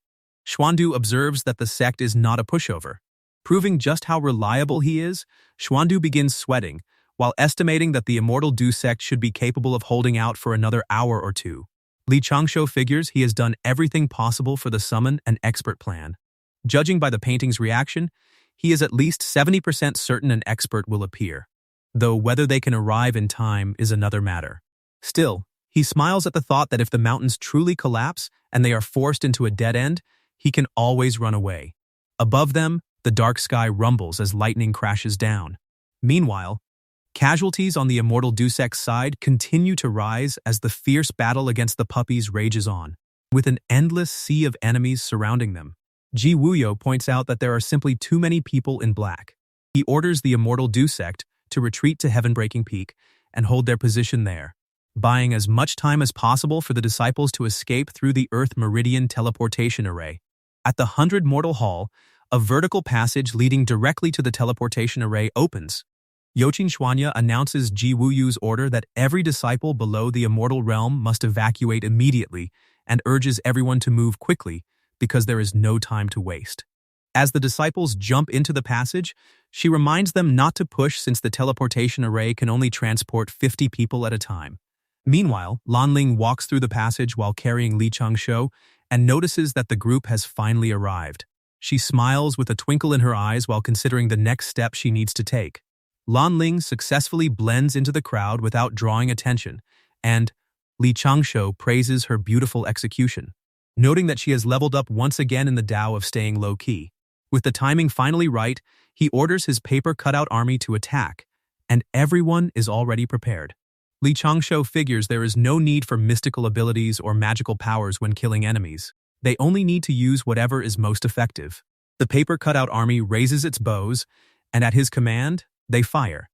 Xuandu observes that the sect is not a pushover. Proving just how reliable he is, Xuandu begins sweating, while estimating that the Immortal Du sect should be capable of holding out for another hour or two. Changshou figures he has done everything possible for the summon and expert plan. Judging by the painting's reaction, he is at least 70% certain an expert will appear, though whether they can arrive in time is another matter. Still, he smiles at the thought that if the mountains truly collapse and they are forced into a dead end, he can always run away. Above them, the dark sky rumbles as lightning crashes down. Meanwhile, casualties on the Immortal Du sect's side continue to rise as the fierce battle against the puppies rages on, with an endless sea of enemies surrounding them. Ji Wuyo points out that there are simply too many people in black. He orders the Immortal Du sect to retreat to Heaven-Breaking Peak and hold their position there, buying as much time as possible for the disciples to escape through the Earth Meridian teleportation array. At the 100 Mortal Hall, a vertical passage leading directly to the teleportation array opens. Youqin Xuanya announces Ji Wuyu's order that every disciple below the Immortal Realm must evacuate immediately and urges everyone to move quickly because there is no time to waste. As the disciples jump into the passage, she reminds them not to push since the teleportation array can only transport 50 people at a time. Meanwhile, Lanling walks through the passage while carrying Changshou and notices that the group has finally arrived. She smiles with a twinkle in her eyes while considering the next step she needs to take. Lanling successfully blends into the crowd without drawing attention, and Changshou praises her beautiful execution, noting that she has leveled up once again in the Dao of staying low-key. With the timing finally right, he orders his paper cutout army to attack, and everyone is already prepared. Changshou figures there is no need for mystical abilities or magical powers when killing enemies. They only need to use whatever is most effective. The paper cutout army raises its bows, and at his command, they fire.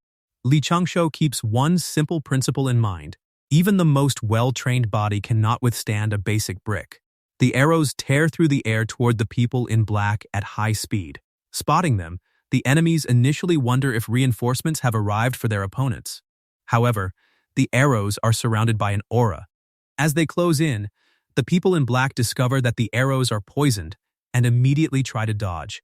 Changshou keeps one simple principle in mind. Even the most well-trained body cannot withstand a basic brick. The arrows tear through the air toward the people in black at high speed. Spotting them, the enemies initially wonder if reinforcements have arrived for their opponents. However, the arrows are surrounded by an aura. As they close in, the people in black discover that the arrows are poisoned and immediately try to dodge.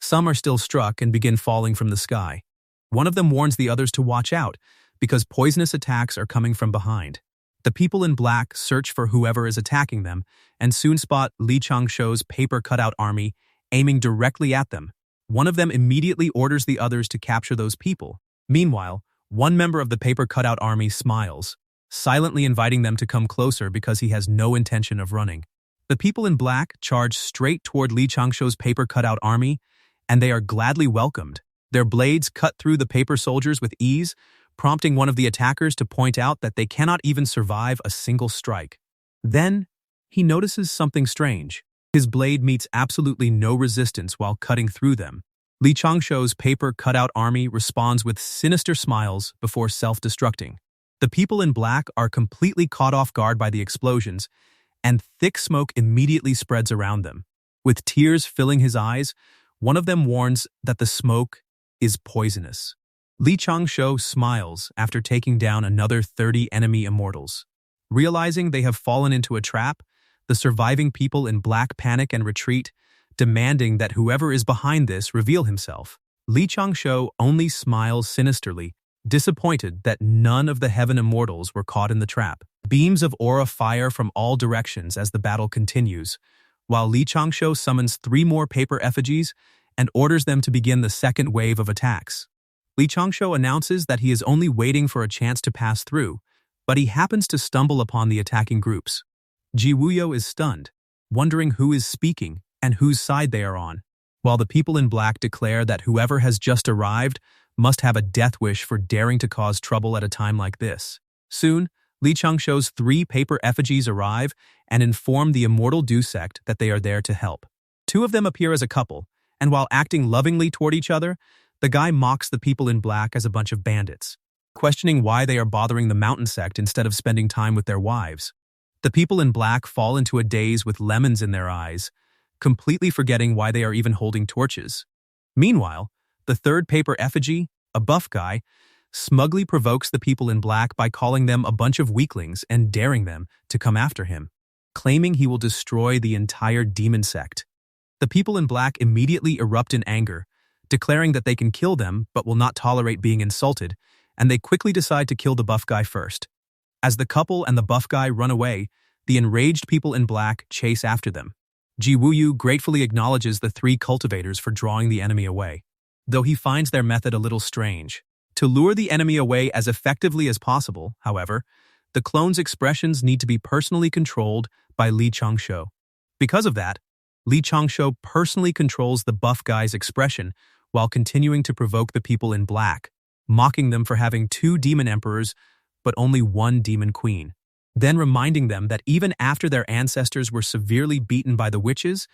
Some are still struck and begin falling from the sky. One of them warns the others to watch out because poisonous attacks are coming from behind. The people in black search for whoever is attacking them and soon spot Changshou's paper cutout army aiming directly at them. One of them immediately orders the others to capture those people. Meanwhile, one member of the paper cutout army smiles, silently inviting them to come closer because he has no intention of running. The people in black charge straight toward Changshou's paper cutout army, and they are gladly welcomed. Their blades cut through the paper soldiers with ease, prompting one of the attackers to point out that they cannot even survive a single strike. Then, he notices something strange. His blade meets absolutely no resistance while cutting through them. Changshou's paper cutout army responds with sinister smiles before self-destructing. The people in black are completely caught off guard by the explosions, and thick smoke immediately spreads around them. With tears filling his eyes, one of them warns that the smoke is poisonous. Changshou smiles after taking down another 30 enemy immortals. Realizing they have fallen into a trap, the surviving people in black panic and retreat, demanding that whoever is behind this reveal himself. Changshou only smiles sinisterly, disappointed that none of the heaven immortals were caught in the trap. Beams of aura fire from all directions as the battle continues, while Changshou summons 3 more paper effigies and orders them to begin the second wave of attacks. Changshou announces that he is only waiting for a chance to pass through, but he happens to stumble upon the attacking groups. Ji Wuyo is stunned, wondering who is speaking and whose side they are on, while the people in black declare that whoever has just arrived must have a death wish for daring to cause trouble at a time like this. Soon, Changshou's 3 paper effigies arrive and inform the Immortal Du sect that they are there to help. 2 of them appear as a couple, and while acting lovingly toward each other, the guy mocks the people in black as a bunch of bandits, questioning why they are bothering the mountain sect instead of spending time with their wives. The people in black fall into a daze with lemons in their eyes, completely forgetting why they are even holding torches. Meanwhile, the 3rd paper effigy, a buff guy, smugly provokes the people in black by calling them a bunch of weaklings and daring them to come after him, claiming he will destroy the entire demon sect. The people in black immediately erupt in anger, declaring that they can kill them but will not tolerate being insulted, and they quickly decide to kill the buff guy first. As the couple and the buff guy run away, the enraged people in black chase after them. Ji Wuyu gratefully acknowledges the three cultivators for drawing the enemy away, though he finds their method a little strange. To lure the enemy away as effectively as possible, however, the clone's expressions need to be personally controlled by Li Changshou. Because of that, Li Changshou personally controls the buff guy's expression while continuing to provoke the people in black, mocking them for having 2 demon emperors but only 1 demon queen, then reminding them that even after their ancestors were severely beaten by the witches,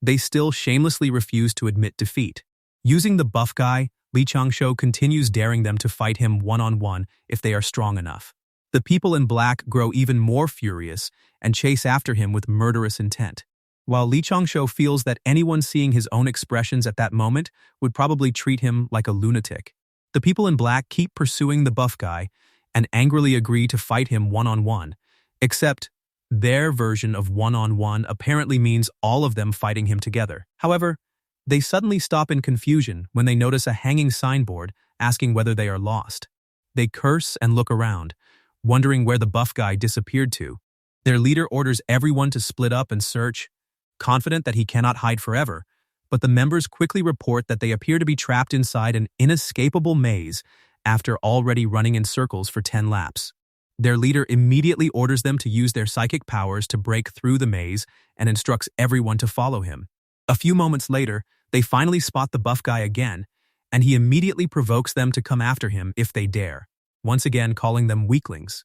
they still shamelessly refused to admit defeat. Using the buff guy, Li Changshou continues daring them to fight him one-on-one if they are strong enough. The people in black grow even more furious and chase after him with murderous intent. While Li Changshou feels that anyone seeing his own expressions at that moment would probably treat him like a lunatic, the people in black keep pursuing the buff guy and angrily agree to fight him one-on-one, except their version of one-on-one apparently means all of them fighting him together. However, they suddenly stop in confusion when they notice a hanging signboard asking whether they are lost. They curse and look around, wondering where the buff guy disappeared to. Their leader orders everyone to split up and search, confident that he cannot hide forever, but the members quickly report that they appear to be trapped inside an inescapable maze after already running in circles for 10 laps. Their leader immediately orders them to use their psychic powers to break through the maze and instructs everyone to follow him. A few moments later, they finally spot the buff guy again, and he immediately provokes them to come after him if they dare, once again calling them weaklings.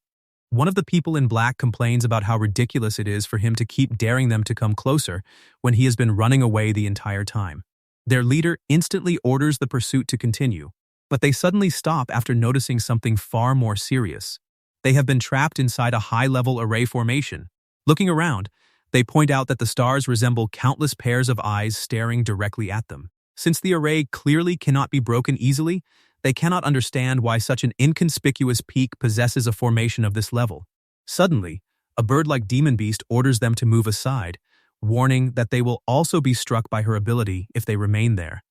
One of the people in black complains about how ridiculous it is for him to keep daring them to come closer when he has been running away the entire time. Their leader instantly orders the pursuit to continue, but they suddenly stop after noticing something far more serious. They have been trapped inside a high-level array formation. Looking around, they point out that the stars resemble countless pairs of eyes staring directly at them. Since the array clearly cannot be broken easily, they cannot understand why such an inconspicuous peak possesses a formation of this level. Suddenly, a bird-like demon beast orders them to move aside, warning that they will also be struck by her ability if they remain there.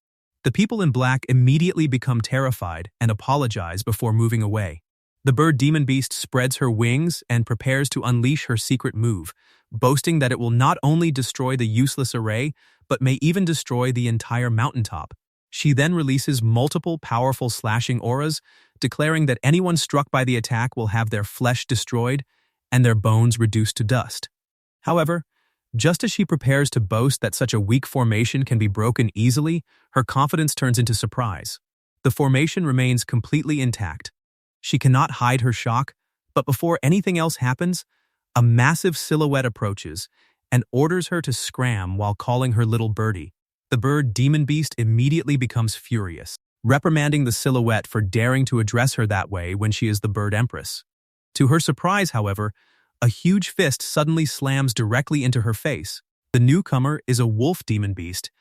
The people in black immediately become terrified and apologize before moving away. The bird demon beast spreads her wings and prepares to unleash her secret move, boasting that it will not only destroy the useless array, but may even destroy the entire mountaintop. She then releases multiple powerful slashing auras, declaring that anyone struck by the attack will have their flesh destroyed and their bones reduced to dust. However, just as she prepares to boast that such a weak formation can be broken easily, her confidence turns into surprise. The formation remains completely intact. She cannot hide her shock, but before anything else happens, a massive silhouette approaches and orders her to scram while calling her little birdie. The bird demon beast immediately becomes furious, reprimanding the silhouette for daring to address her that way when she is the bird empress. To her surprise, however, a huge fist suddenly slams directly into her face. The newcomer is a wolf demon beast,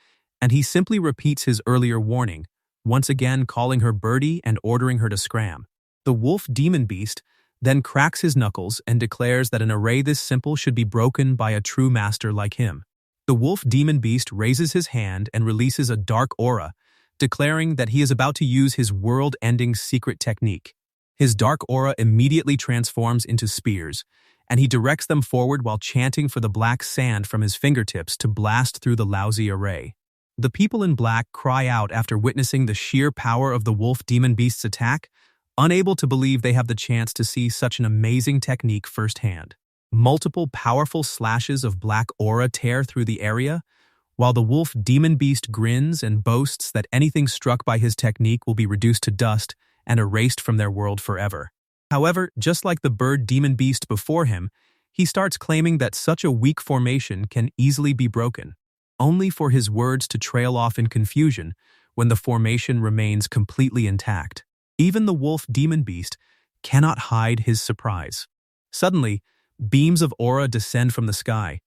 and he simply repeats his earlier warning, once again calling her birdie and ordering her to scram. The wolf demon beast then cracks his knuckles and declares that an array this simple should be broken by a true master like him. The wolf demon beast raises his hand and releases a dark aura, declaring that he is about to use his world-ending secret technique. His dark aura immediately transforms into spears, and he directs them forward while chanting for the black sand from his fingertips to blast through the lousy array. The people in black cry out after witnessing the sheer power of the wolf demon beast's attack, unable to believe they have the chance to see such an amazing technique firsthand. Multiple powerful slashes of black aura tear through the area, while the wolf demon beast grins and boasts that anything struck by his technique will be reduced to dust and erased from their world forever. However, just like the bird demon beast before him, he starts claiming that such a weak formation can easily be broken, only for his words to trail off in confusion when the formation remains completely intact. Even the wolf demon beast cannot hide his surprise. Suddenly, beams of aura descend from the sky.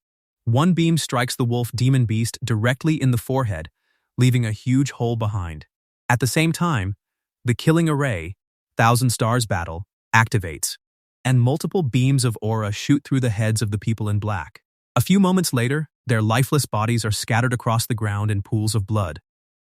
One beam strikes the wolf demon beast directly in the forehead, leaving a huge hole behind. At the same time, the killing array, Thousand Stars battle activates, and multiple beams of aura shoot through the heads of the people in black. A few moments later, their lifeless bodies are scattered across the ground in pools of blood.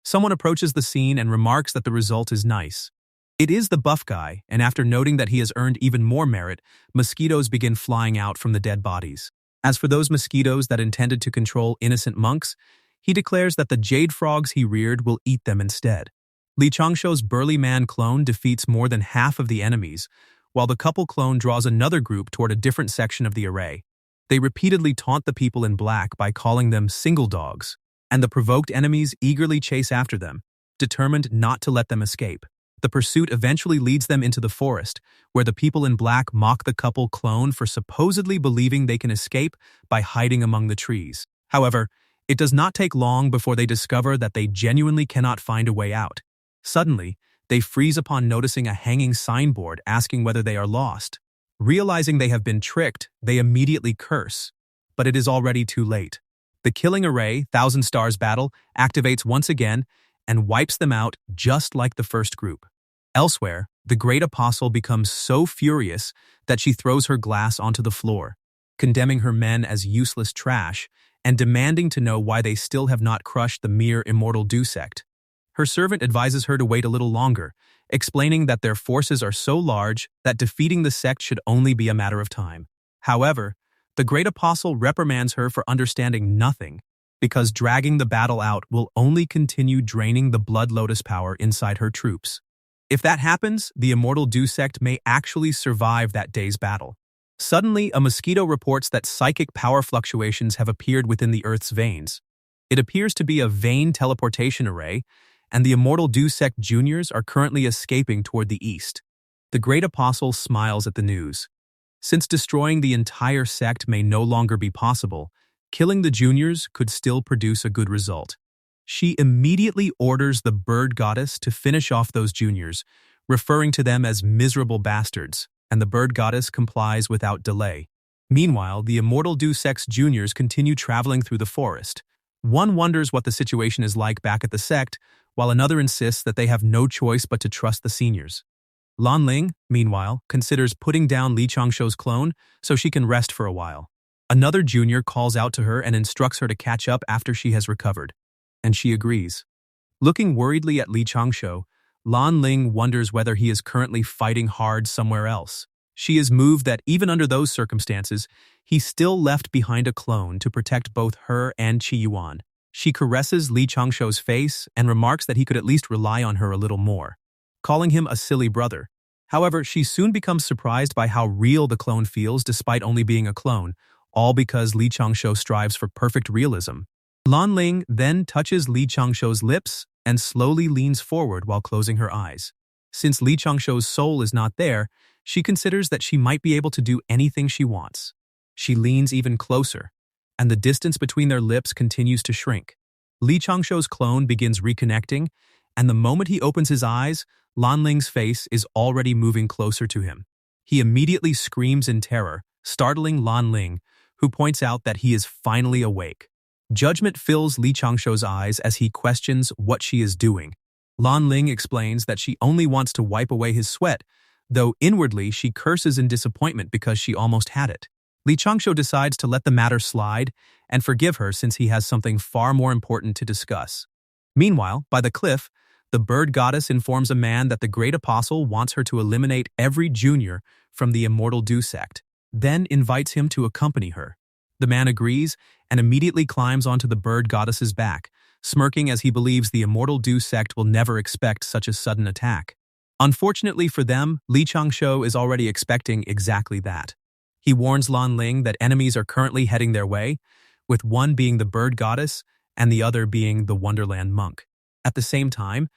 Someone approaches the scene and remarks that the result is nice. It is the buff guy, and after noting that he has earned even more merit, mosquitoes begin flying out from the dead bodies. As for those mosquitoes that intended to control innocent monks, he declares that the jade frogs he reared will eat them instead. Li Changshou's burly man clone defeats more than half of the enemies, while the couple clone draws another group toward a different section of the array. They repeatedly taunt the people in black by calling them single dogs, and the provoked enemies eagerly chase after them, determined not to let them escape. The pursuit eventually leads them into the forest, where the people in black mock the couple clone for supposedly believing they can escape by hiding among the trees. However, it does not take long before they discover that they genuinely cannot find a way out. Suddenly, they freeze upon noticing a hanging signboard asking whether they are lost. Realizing they have been tricked, they immediately curse. But it is already too late. The killing array, Thousand Stars battle, activates once again and wipes them out just like the first group. Elsewhere, the Great Apostle becomes so furious that she throws her glass onto the floor, condemning her men as useless trash and demanding to know why they still have not crushed the mere Immortal Do sect. Her servant advises her to wait a little longer, explaining that their forces are so large that defeating the sect should only be a matter of time. However, the Great Apostle reprimands her for understanding nothing, because dragging the battle out will only continue draining the Blood Lotus power inside her troops. If that happens, the Immortal Do sect may actually survive that day's battle. Suddenly, a mosquito reports that psychic power fluctuations have appeared within the Earth's veins. It appears to be a vein teleportation array, and the Immortal Do sect juniors are currently escaping toward the east. The Great Apostle smiles at the news. Since destroying the entire sect may no longer be possible, killing the juniors could still produce a good result. She immediately orders the bird goddess to finish off those juniors, referring to them as miserable bastards, and the bird goddess complies without delay. Meanwhile, the Immortal Do sect's juniors continue traveling through the forest. One wonders what the situation is like back at the sect, while another insists that they have no choice but to trust the seniors. Lan Ling, meanwhile, considers putting down Li Changshou's clone so she can rest for a while. Another junior calls out to her and instructs her to catch up after she has recovered, and she agrees. Looking worriedly at Li Changshou, Lan Ling wonders whether he is currently fighting hard somewhere else. She is moved that even under those circumstances, he still left behind a clone to protect both her and Qi Yuan. She caresses Li Changshou's face and remarks that he could at least rely on her a little more, calling him a silly brother. However, she soon becomes surprised by how real the clone feels despite only being a clone, all because Li Changshou strives for perfect realism. Lan Ling then touches Li Changshou's lips and slowly leans forward while closing her eyes. Since Li Changshou's soul is not there, she considers that she might be able to do anything she wants. She leans even closer, and the distance between their lips continues to shrink. Li Changshou's clone begins reconnecting, and the moment he opens his eyes, Lan Ling's face is already moving closer to him. He immediately screams in terror, startling Lan Ling, who points out that he is finally awake. Judgment fills Li Changshou's eyes as he questions what she is doing. Lan Ling explains that she only wants to wipe away his sweat, though inwardly she curses in disappointment because she almost had it. Li Changshou decides to let the matter slide and forgive her since he has something far more important to discuss. Meanwhile, by the cliff, the bird goddess informs a man that the Great Apostle wants her to eliminate every junior from the Immortal Do sect, then invites him to accompany her. The man agrees and immediately climbs onto the bird goddess's back, smirking as he believes the Immortal Do sect will never expect such a sudden attack. Unfortunately for them, Li Changshou is already expecting exactly that. He warns Lan Ling that enemies are currently heading their way, with one being the bird goddess and the other being the Wonderland monk. At the same time,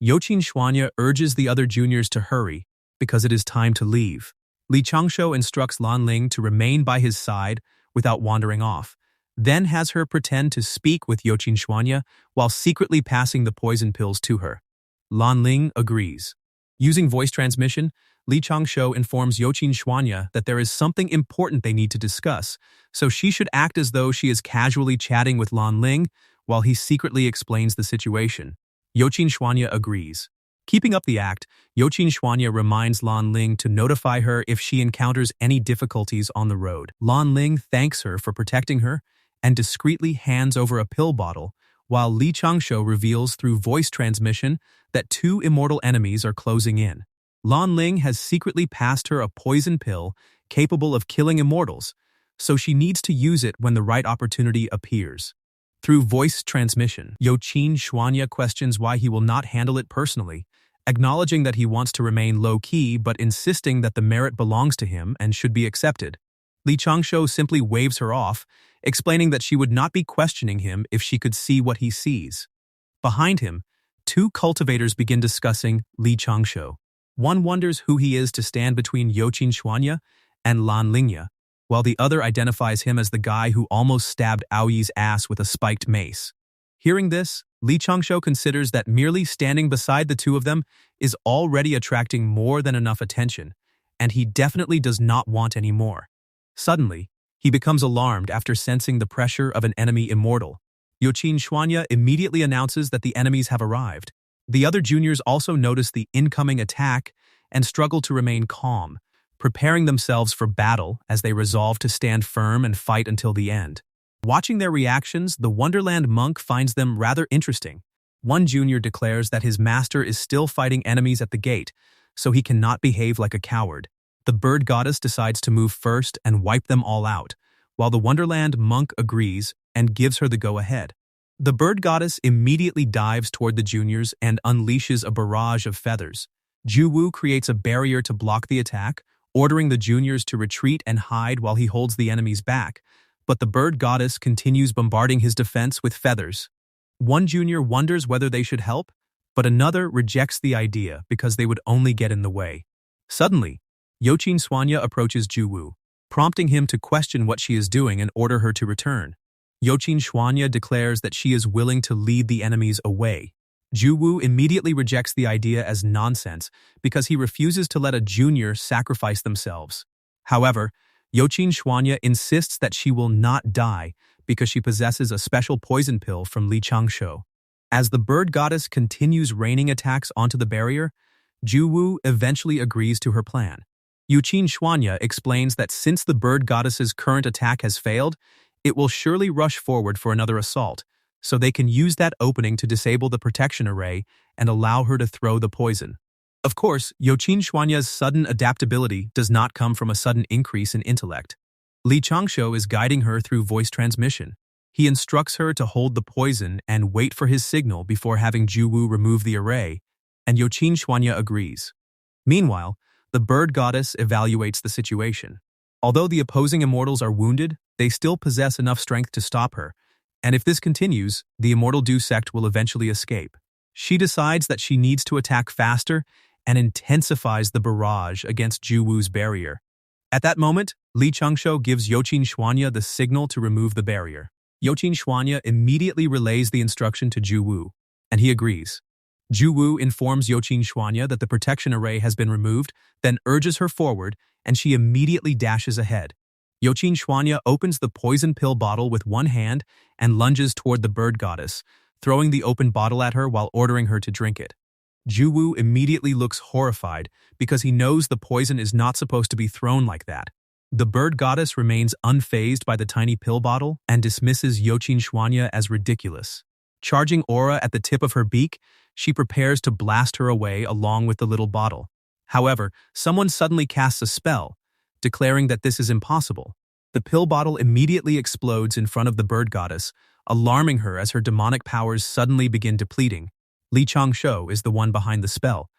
Youqin Xuanya urges the other juniors to hurry because it is time to leave. Li Changshou instructs Lan Ling to remain by his side without wandering off, then has her pretend to speak with Youqin Xuanya while secretly passing the poison pills to her. Lan Ling agrees. Using voice transmission, Li Changshou informs Youqin Xuanya that there is something important they need to discuss, so she should act as though she is casually chatting with Lan Ling while he secretly explains the situation. Youqin Xuanya agrees. Keeping up the act, Youqin Xuanya reminds Lan Ling to notify her if she encounters any difficulties on the road. Lan Ling thanks her for protecting her and discreetly hands over a pill bottle, while Li Changshou reveals through voice transmission that two immortal enemies are closing in. Lan Ling has secretly passed her a poison pill capable of killing immortals, so she needs to use it when the right opportunity appears. Through voice transmission, Youqin Xuanya questions why he will not handle it personally, acknowledging that he wants to remain low-key but insisting that the merit belongs to him and should be accepted. Li Changshou simply waves her off, explaining that she would not be questioning him if she could see what he sees. Behind him, two cultivators begin discussing Li Changshou. One wonders who he is to stand between Youqin Xuanya and Lan Lingya, while the other identifies him as the guy who almost stabbed Aoyi's ass with a spiked mace. Hearing this, Li Changshou considers that merely standing beside the two of them is already attracting more than enough attention, and he definitely does not want any more. Suddenly, he becomes alarmed after sensing the pressure of an enemy immortal. Youqin Xuanya immediately announces that the enemies have arrived. The other juniors also notice the incoming attack and struggle to remain calm, preparing themselves for battle as they resolve to stand firm and fight until the end. Watching their reactions, the Wonderland monk finds them rather interesting. One junior declares that his master is still fighting enemies at the gate, so he cannot behave like a coward. The bird goddess decides to move first and wipe them all out, while the Wonderland monk agrees and gives her the go-ahead. The bird goddess immediately dives toward the juniors and unleashes a barrage of feathers. Juwu creates a barrier to block the attack, ordering the juniors to retreat and hide while he holds the enemies back, but the bird goddess continues bombarding his defense with feathers. One junior wonders whether they should help, but another rejects the idea because they would only get in the way. Suddenly, Youqin Xuanya approaches Juwu, prompting him to question what she is doing and order her to return. Youqin Xuanya declares that she is willing to lead the enemies away. Juwu immediately rejects the idea as nonsense because he refuses to let a junior sacrifice themselves. However, Youqin Xuanya insists that she will not die because she possesses a special poison pill from Li Changshou. As the bird goddess continues raining attacks onto the barrier, Juwu eventually agrees to her plan. Youqin Xuanya explains that since the bird goddess's current attack has failed, it will surely rush forward for another assault, so they can use that opening to disable the protection array and allow her to throw the poison. Of course, Youqin Xuanya's sudden adaptability does not come from a sudden increase in intellect. Li Changshou is guiding her through voice transmission. He instructs her to hold the poison and wait for his signal before having Juwu remove the array, and Youqin Xuanya agrees. Meanwhile, the bird goddess evaluates the situation. Although the opposing immortals are wounded, they still possess enough strength to stop her, and if this continues, the immortal Du sect will eventually escape. She decides that she needs to attack faster and intensifies the barrage against Juwu's barrier. At that moment, Li Changshou gives Youqin Xuanya the signal to remove the barrier. Youqin Xuanya immediately relays the instruction to Juwu, and he agrees. Juwu informs Youqin Xuanya that the protection array has been removed, then urges her forward, and she immediately dashes ahead. Youqin Xuanya opens the poison pill bottle with one hand and lunges toward the bird goddess, throwing the open bottle at her while ordering her to drink it. Juwu immediately looks horrified because he knows the poison is not supposed to be thrown like that. The bird goddess remains unfazed by the tiny pill bottle and dismisses Youqin Xuanya as ridiculous. Charging aura at the tip of her beak, she prepares to blast her away along with the little bottle. However, someone suddenly casts a spell, declaring that this is impossible. The pill bottle immediately explodes in front of the bird goddess, alarming her as her demonic powers suddenly begin depleting. Li Changshou is the one behind the spell,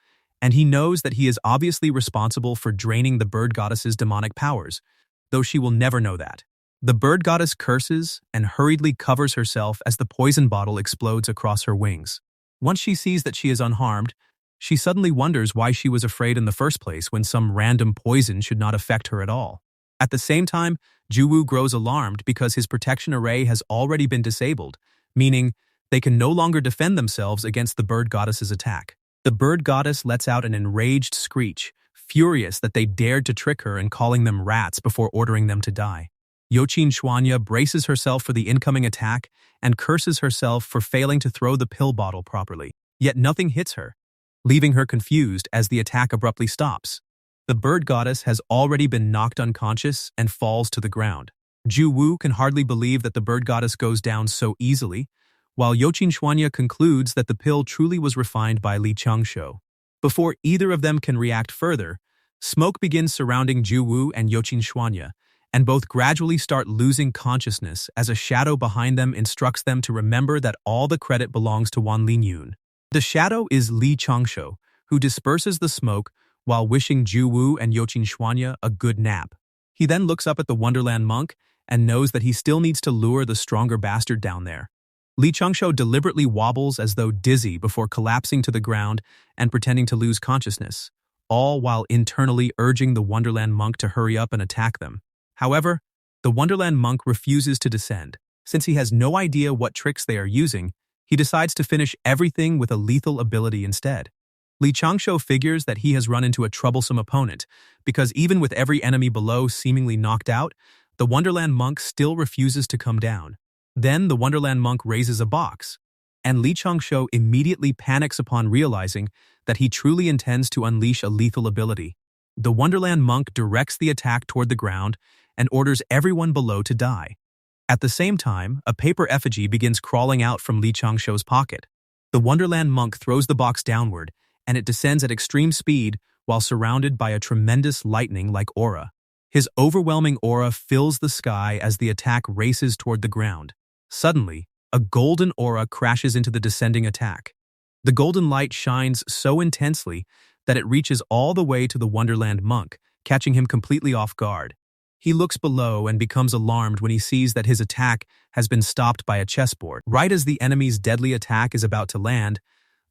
and he knows that he is obviously responsible for draining the bird goddess's demonic powers, though she will never know that. The bird goddess curses and hurriedly covers herself as the poison bottle explodes across her wings. Once she sees that she is unharmed, she suddenly wonders why she was afraid in the first place when some random poison should not affect her at all. At the same time, Juwu grows alarmed because his protection array has already been disabled, meaning they can no longer defend themselves against the bird goddess's attack. The bird goddess lets out an enraged screech, furious that they dared to trick her and calling them rats before ordering them to die. Youqin Xuanya braces herself for the incoming attack and curses herself for failing to throw the pill bottle properly. Yet nothing hits her. leaving her confused as the attack abruptly stops. The bird goddess has already been knocked unconscious and falls to the ground. Ju Wu can hardly believe that the bird goddess goes down so easily, while Youqin Xuanya concludes that the pill truly was refined by Changshou. Before either of them can react further, smoke begins surrounding Ju Wu and Youqin Xuanya, and both gradually start losing consciousness as a shadow behind them instructs them to remember that all the credit belongs to Wan Lingyun. The shadow is Changshou, who disperses the smoke while wishing Ju Wu and Youqin Xuanya a good nap. He then looks up at the Wonderland monk and knows that he still needs to lure the stronger bastard down there. Changshou deliberately wobbles as though dizzy before collapsing to the ground and pretending to lose consciousness, all while internally urging the Wonderland monk to hurry up and attack them. However, the Wonderland monk refuses to descend. Since he has no idea what tricks they are using, he decides to finish everything with a lethal ability instead. Changshou figures that he has run into a troublesome opponent, because even with every enemy below seemingly knocked out, the Wonderland monk still refuses to come down. Then the Wonderland monk raises a box, and Changshou immediately panics upon realizing that he truly intends to unleash a lethal ability. The Wonderland monk directs the attack toward the ground and orders everyone below to die. At the same time, a paper effigy begins crawling out from Changshou's pocket. The Wonderland monk throws the box downward, and it descends at extreme speed while surrounded by a tremendous lightning-like aura. His overwhelming aura fills the sky as the attack races toward the ground. Suddenly, a golden aura crashes into the descending attack. The golden light shines so intensely that it reaches all the way to the Wonderland monk, catching him completely off guard. He looks below and becomes alarmed when he sees that his attack has been stopped by a chessboard. Right as the enemy's deadly attack is about to land,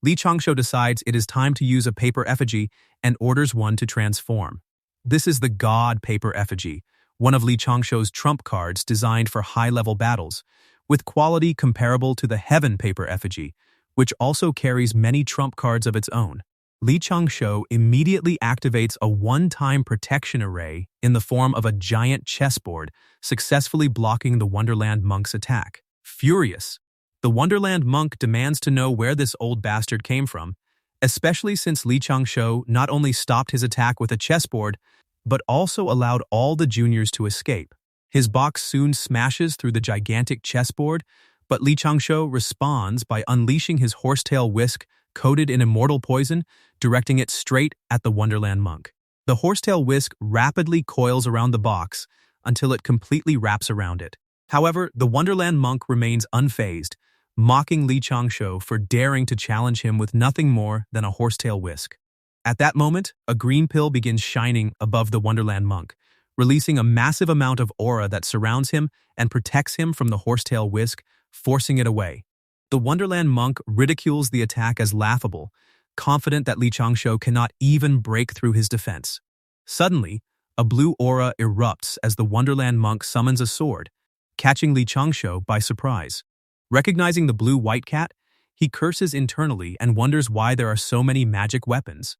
Changshou decides it is time to use a paper effigy and orders one to transform. This is the God Paper Effigy, one of Changshou's trump cards designed for high-level battles, with quality comparable to the Heaven Paper Effigy, which also carries many trump cards of its own. Changshou immediately activates a one-time protection array in the form of a giant chessboard, successfully blocking the Wonderland monk's attack. Furious, the Wonderland monk demands to know where this old bastard came from, especially since Changshou not only stopped his attack with a chessboard, but also allowed all the juniors to escape. His box soon smashes through the gigantic chessboard, but Changshou responds by unleashing his horsetail whisk coated in immortal poison, directing it straight at the Wonderland monk. The horsetail whisk rapidly coils around the box until it completely wraps around it. However, the Wonderland monk remains unfazed, mocking Changshou for daring to challenge him with nothing more than a horsetail whisk. At that moment, a green pill begins shining above the Wonderland monk, releasing a massive amount of aura that surrounds him and protects him from the horsetail whisk, forcing it away. The Wonderland monk ridicules the attack as laughable, confident that Changshou cannot even break through his defense. Suddenly, a blue aura erupts as the Wonderland monk summons a sword, catching Changshou by surprise. Recognizing the blue white cat, he curses internally and wonders why there are so many magic weapons.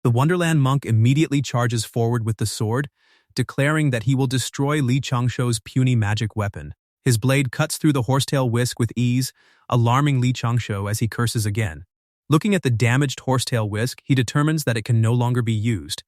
The Wonderland monk immediately charges forward with the sword, declaring that he will destroy Changshou's puny magic weapon. His blade cuts through the horsetail whisk with ease, alarming Changshou as he curses again. Looking at the damaged horsetail whisk, he determines that it can no longer be used,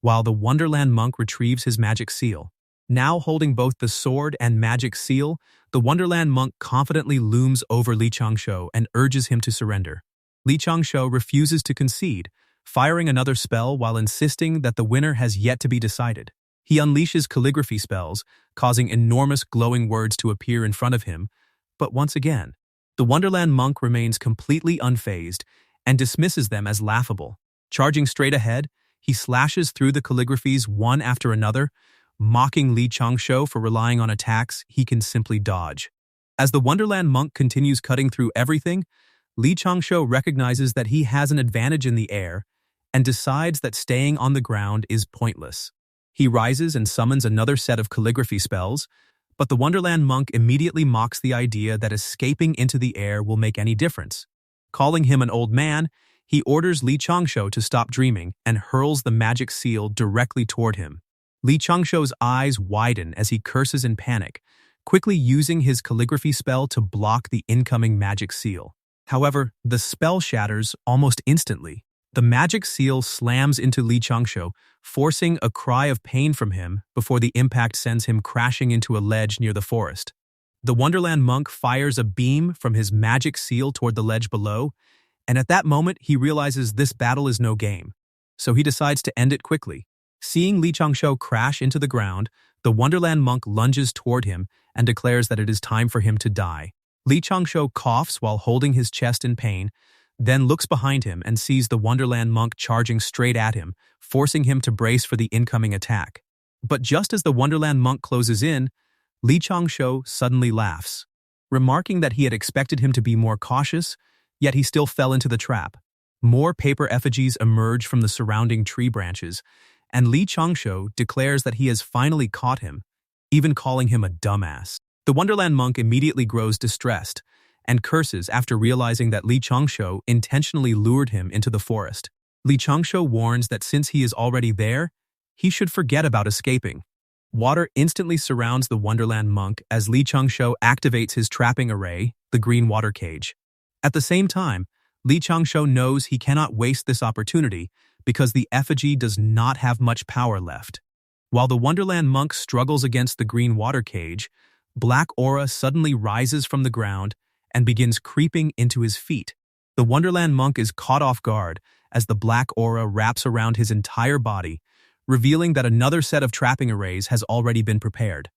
while the Wonderland monk retrieves his magic seal. Now holding both the sword and magic seal, the Wonderland monk confidently looms over Changshou and urges him to surrender. Changshou refuses to concede, firing another spell while insisting that the winner has yet to be decided. He unleashes calligraphy spells, causing enormous glowing words to appear in front of him, but once again, the Wonderland monk remains completely unfazed and dismisses them as laughable. Charging straight ahead, he slashes through the calligraphies one after another, mocking Changshou for relying on attacks he can simply dodge. As the Wonderland monk continues cutting through everything, Changshou recognizes that he has an advantage in the air and decides that staying on the ground is pointless. He rises and summons another set of calligraphy spells, but the Wonderland monk immediately mocks the idea that escaping into the air will make any difference. Calling him an old man, he orders Changshou to stop dreaming and hurls the magic seal directly toward him. Changshou's eyes widen as he curses in panic, quickly using his calligraphy spell to block the incoming magic seal. However, the spell shatters almost instantly. The magic seal slams into Li Changshou, forcing a cry of pain from him before the impact sends him crashing into a ledge near the forest. The Wonderland monk fires a beam from his magic seal toward the ledge below, and at that moment he realizes this battle is no game. So he decides to end it quickly. Seeing Li Changshou crash into the ground, the Wonderland monk lunges toward him and declares that it is time for him to die. Li Changshou coughs while holding his chest in pain, then looks behind him and sees the Wonderland monk charging straight at him, forcing him to brace for the incoming attack. But just as the Wonderland monk closes in, Li Changshou suddenly laughs, remarking that he had expected him to be more cautious, yet he still fell into the trap. More paper effigies emerge from the surrounding tree branches, and Li Changshou declares that he has finally caught him, even calling him a dumbass. The Wonderland monk immediately grows distressed and curses after realizing that Li Changshou intentionally lured him into the forest. Li Changshou warns that since he is already there, he should forget about escaping. Water instantly surrounds the Wonderland monk as Li Changshou activates his trapping array, the green water cage. At the same time, Li Changshou knows he cannot waste this opportunity because the effigy does not have much power left. While the Wonderland monk struggles against the green water cage, black aura suddenly rises from the ground and begins creeping into his feet. The Wonderland monk is caught off guard as the black aura wraps around his entire body, revealing that another set of trapping arrays has already been prepared.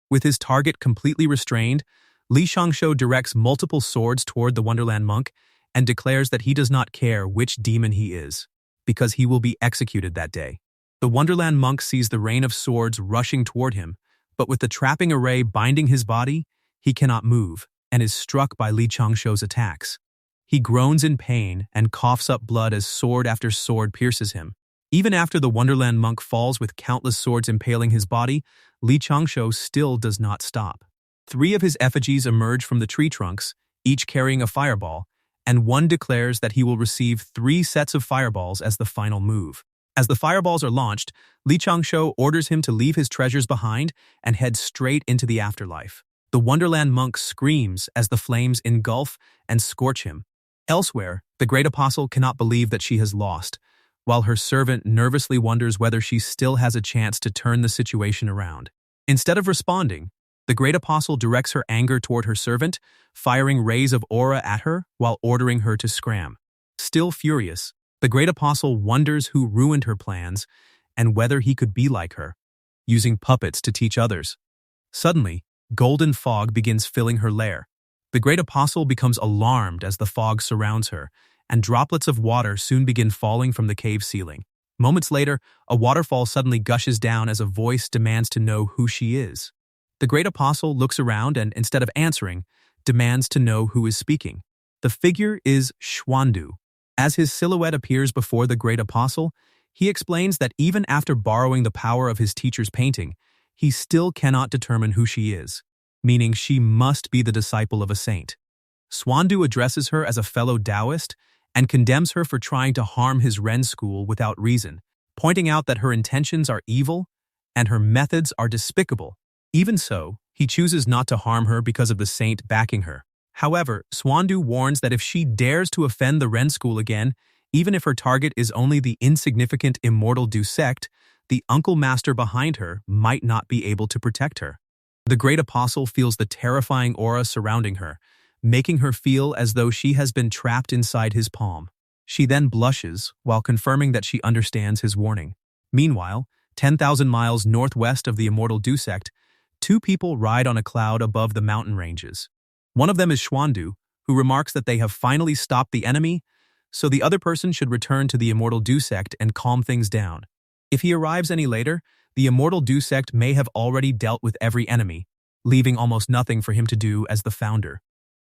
With his target completely restrained, Li Changshou directs multiple swords toward the Wonderland monk and declares that he does not care which demon he is, because he will be executed that day. The Wonderland monk sees the rain of swords rushing toward him, but with the trapping array binding his body, he cannot move and is struck by Li Changshou's attacks. He groans in pain and coughs up blood as sword after sword pierces him. Even after the Wonderland monk falls with countless swords impaling his body, Li Changshou still does not stop. 3 of his effigies emerge from the tree trunks, each carrying a fireball, and one declares that he will receive 3 sets of fireballs as the final move. As the fireballs are launched, Li Changshou orders him to leave his treasures behind and head straight into the afterlife. The Wonderland monk screams as the flames engulf and scorch him. Elsewhere, the great apostle cannot believe that she has lost, while her servant nervously wonders whether she still has a chance to turn the situation around. Instead of responding, the great apostle directs her anger toward her servant, firing rays of aura at her while ordering her to scram. Still furious, the great apostle wonders who ruined her plans and whether he could be like her, using puppets to teach others. Suddenly, golden fog begins filling her lair. The great apostle becomes alarmed as the fog surrounds her, and droplets of water soon begin falling from the cave ceiling. Moments later, a waterfall suddenly gushes down as a voice demands to know who she is. The great apostle looks around and, instead of answering, demands to know who is speaking. The figure is Xuandu. As his silhouette appears before the great apostle, he explains that even after borrowing the power of his teacher's painting, he still cannot determine who she is, meaning she must be the disciple of a saint. Xuandu addresses her as a fellow Taoist and condemns her for trying to harm his Ren school without reason, pointing out that her intentions are evil and her methods are despicable. Even so, he chooses not to harm her because of the saint backing her. However, Xuandu warns that if she dares to offend the Ren school again, even if her target is only the insignificant Immortal Du sect, the uncle master behind her might not be able to protect her. The great apostle feels the terrifying aura surrounding her, making her feel as though she has been trapped inside his palm. She then blushes while confirming that she understands his warning. Meanwhile, 10,000 miles northwest of the Immortal Du sect, 2 people ride on a cloud above the mountain ranges. One of them is Xuandu, who remarks that they have finally stopped the enemy, so the other person should return to the Immortal Du sect and calm things down. If he arrives any later, the Immortal Du sect may have already dealt with every enemy, leaving almost nothing for him to do as the founder.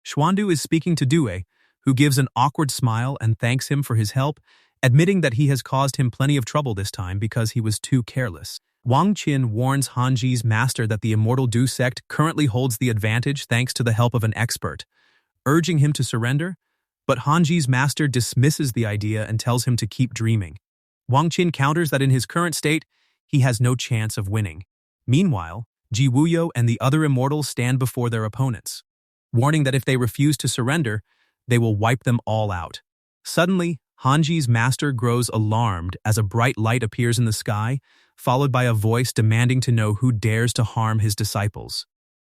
Xuandu is speaking to Due, who gives an awkward smile and thanks him for his help, admitting that he has caused him plenty of trouble this time because he was too careless. Wang Qin warns Hanji's master that the Immortal Du sect currently holds the advantage thanks to the help of an expert, urging him to surrender, but Hanji's master dismisses the idea and tells him to keep dreaming. Wang Qin counters that in his current state, he has no chance of winning. Meanwhile, Ji Wuyo and the other immortals stand before their opponents, warning that if they refuse to surrender, they will wipe them all out. Suddenly, Hanji's master grows alarmed as a bright light appears in the sky, followed by a voice demanding to know who dares to harm his disciples.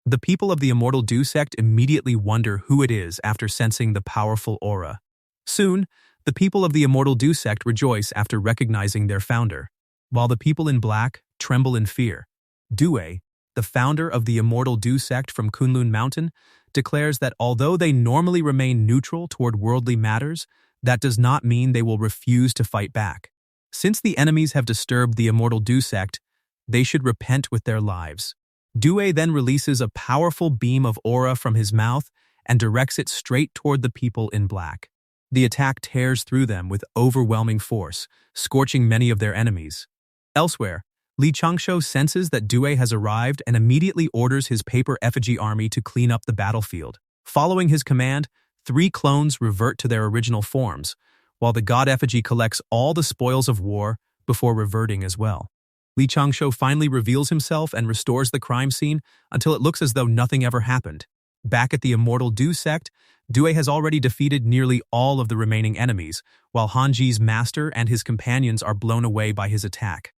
The people of the Immortal Du sect immediately wonder who it is after sensing the powerful aura. Soon, the people of the Immortal Du sect rejoice after recognizing their founder, while the people in black tremble in fear. Due, the founder of the Immortal Du sect from Kunlun Mountain, declares that although they normally remain neutral toward worldly matters, that does not mean they will refuse to fight back. Since the enemies have disturbed the Immortal Du sect, they should repent with their lives. Due then releases a powerful beam of aura from his mouth and directs it straight toward the people in black. The attack tears through them with overwhelming force, scorching many of their enemies. Elsewhere, Changshou senses that Due has arrived and immediately orders his paper effigy army to clean up the battlefield. Following his command, 3 clones revert to their original forms, while the god effigy collects all the spoils of war before reverting as well. Changshou finally reveals himself and restores the crime scene until it looks as though nothing ever happened. Back at the Immortal Du sect, Due has already defeated nearly all of the remaining enemies, while Hanji's master and his companions are blown away by his attack.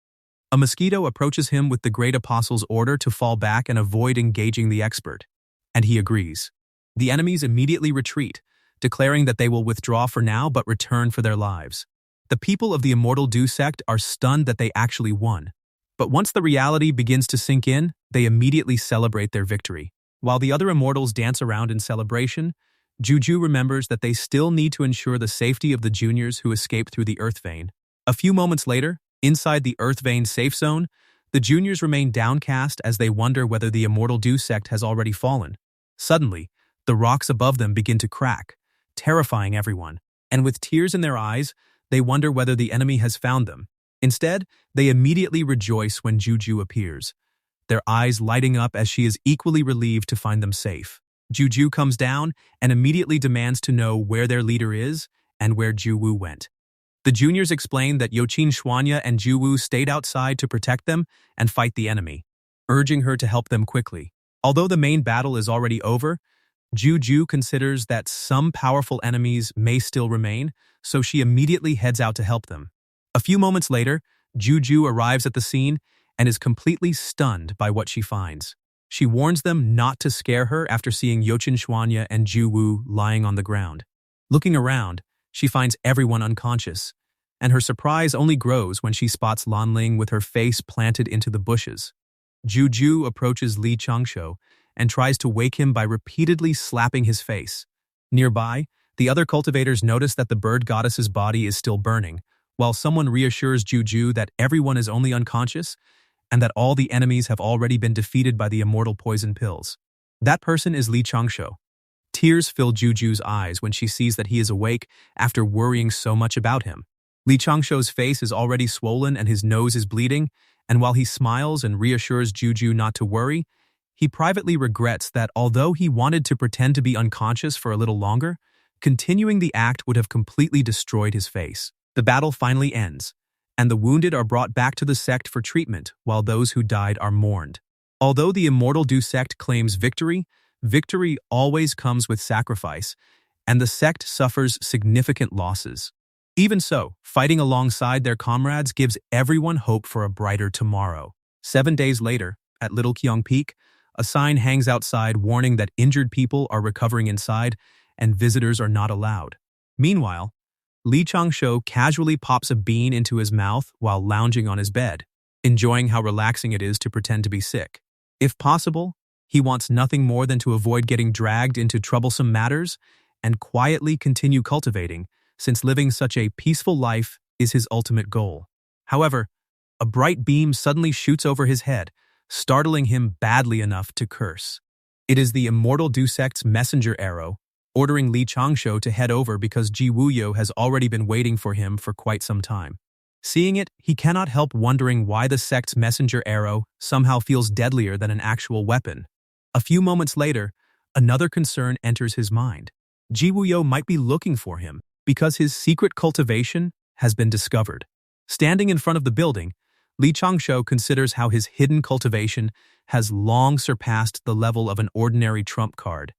A mosquito approaches him with the Great Apostle's order to fall back and avoid engaging the expert, and he agrees. The enemies immediately retreat, declaring that they will withdraw for now but return for their lives. The people of the Immortal Du sect are stunned that they actually won. But once the reality begins to sink in, they immediately celebrate their victory. While the other immortals dance around in celebration, Juju remembers that they still need to ensure the safety of the juniors who escaped through the Earth Vein. A few moments later, inside the Earth Vein safe zone, the juniors remain downcast as they wonder whether the Immortal Du sect has already fallen. Suddenly, the rocks above them begin to crack, terrifying everyone, and with tears in their eyes, they wonder whether the enemy has found them. Instead, they immediately rejoice when Juju appears, their eyes lighting up as she is equally relieved to find them safe. Juju comes down and immediately demands to know where their leader is and where Juwu went. The juniors explain that Youqin Xuanya and Juwu stayed outside to protect them and fight the enemy, urging her to help them quickly. Although the main battle is already over, Juju considers that some powerful enemies may still remain, so she immediately heads out to help them. A few moments later, Juju arrives at the scene and is completely stunned by what she finds. She warns them not to scare her after seeing Youqin Xuanya and Juwu lying on the ground. Looking around, she finds everyone unconscious, and her surprise only grows when she spots Lanling with her face planted into the bushes. Juju approaches Changshou and tries to wake him by repeatedly slapping his face. Nearby, the other cultivators notice that the bird goddess's body is still burning, while someone reassures Juju that everyone is only unconscious and that all the enemies have already been defeated by the immortal poison pills. That person is Changshou. Tears fill Juju's eyes when she sees that he is awake after worrying so much about him. Changshou's face is already swollen and his nose is bleeding, and while he smiles and reassures Juju not to worry, he privately regrets that although he wanted to pretend to be unconscious for a little longer, continuing the act would have completely destroyed his face. The battle finally ends, and the wounded are brought back to the sect for treatment while those who died are mourned. Although the Immortal Du sect claims victory, victory always comes with sacrifice, and the sect suffers significant losses. Even so, fighting alongside their comrades gives everyone hope for a brighter tomorrow. 7 days later, at Little Kyong Peak, a sign hangs outside warning that injured people are recovering inside and visitors are not allowed. Meanwhile, Changshou casually pops a bean into his mouth while lounging on his bed, enjoying how relaxing it is to pretend to be sick. If possible, he wants nothing more than to avoid getting dragged into troublesome matters and quietly continue cultivating, since living such a peaceful life is his ultimate goal. However, a bright beam suddenly shoots over his head, startling him badly enough to curse. It is the Immortal Du sect's messenger arrow, ordering Changshou to head over because Ji Wuyo has already been waiting for him for quite some time. Seeing it, he cannot help wondering why the sect's messenger arrow somehow feels deadlier than an actual weapon. A few moments later, another concern enters his mind. Ji Wuyo might be looking for him because his secret cultivation has been discovered. Standing in front of the building, Changshou considers how his hidden cultivation has long surpassed the level of an ordinary trump card.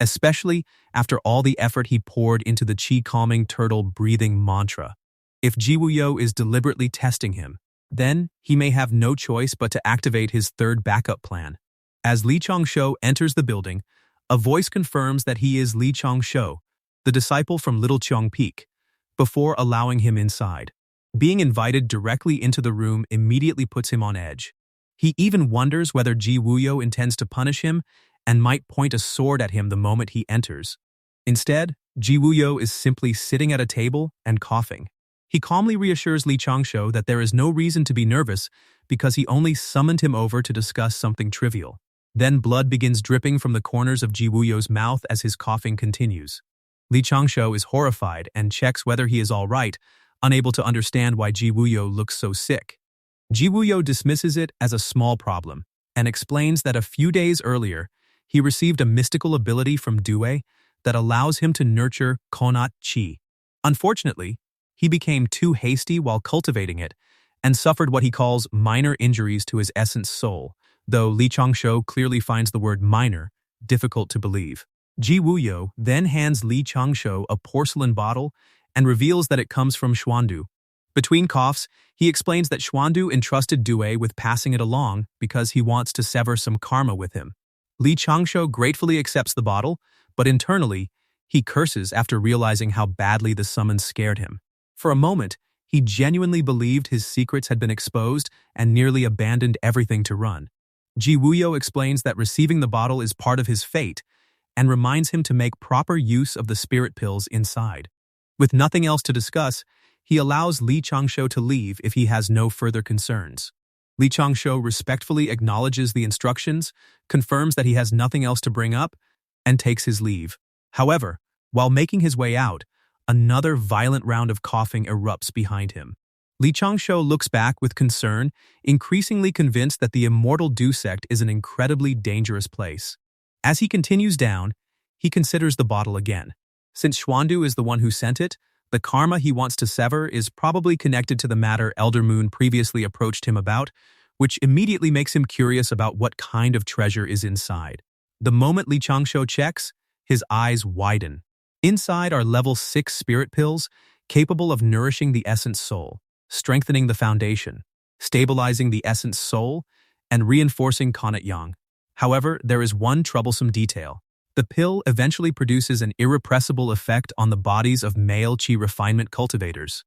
especially after all the effort he poured into the chi-calming turtle breathing mantra. If Jiwuyo is deliberately testing him, then he may have no choice but to activate his third backup plan. As Li Changshou enters the building, a voice confirms that he is Li Changshou, the disciple from Little Cheong Peak, before allowing him inside. Being invited directly into the room immediately puts him on edge. He even wonders whether Ji Wuyo intends to punish him and might point a sword at him the moment he enters. Instead, Ji Wuyo is simply sitting at a table and coughing. He calmly reassures Li Changshou that there is no reason to be nervous because he only summoned him over to discuss something trivial. Then blood begins dripping from the corners of Ji Wuyo's mouth as his coughing continues. Li Changshou is horrified and checks whether he is all right, unable to understand why Ji Wuyo looks so sick. Ji Wuyo dismisses it as a small problem and explains that a few days earlier, he received a mystical ability from Due that allows him to nurture Konat Chi. Unfortunately, he became too hasty while cultivating it and suffered what he calls minor injuries to his essence soul, though Li Changshou clearly finds the word minor difficult to believe. Ji Wuyo then hands Li Changshou a porcelain bottle and reveals that it comes from Xuandu. Between coughs, he explains that Xuandu entrusted Due with passing it along because he wants to sever some karma with him. Li Changshou gratefully accepts the bottle, but internally, he curses after realizing how badly the summons scared him. For a moment, he genuinely believed his secrets had been exposed and nearly abandoned everything to run. Ji Wuyo explains that receiving the bottle is part of his fate and reminds him to make proper use of the spirit pills inside. With nothing else to discuss, he allows Li Changshou to leave if he has no further concerns. Li Changshou respectfully acknowledges the instructions, confirms that he has nothing else to bring up, and takes his leave. However, while making his way out, another violent round of coughing erupts behind him. Li Changshou looks back with concern, increasingly convinced that the Immortal Du sect is an incredibly dangerous place. As he continues down, he considers the bottle again. Since Xuandu is the one who sent it, the karma he wants to sever is probably connected to the matter Elder Moon previously approached him about, which immediately makes him curious about what kind of treasure is inside. The moment Li Changshou checks, his eyes widen. Inside are level 6 spirit pills, capable of nourishing the essence soul, strengthening the foundation, stabilizing the essence soul, and reinforcing Konat Yang. However, there is one troublesome detail. The pill eventually produces an irrepressible effect on the bodies of male chi refinement cultivators.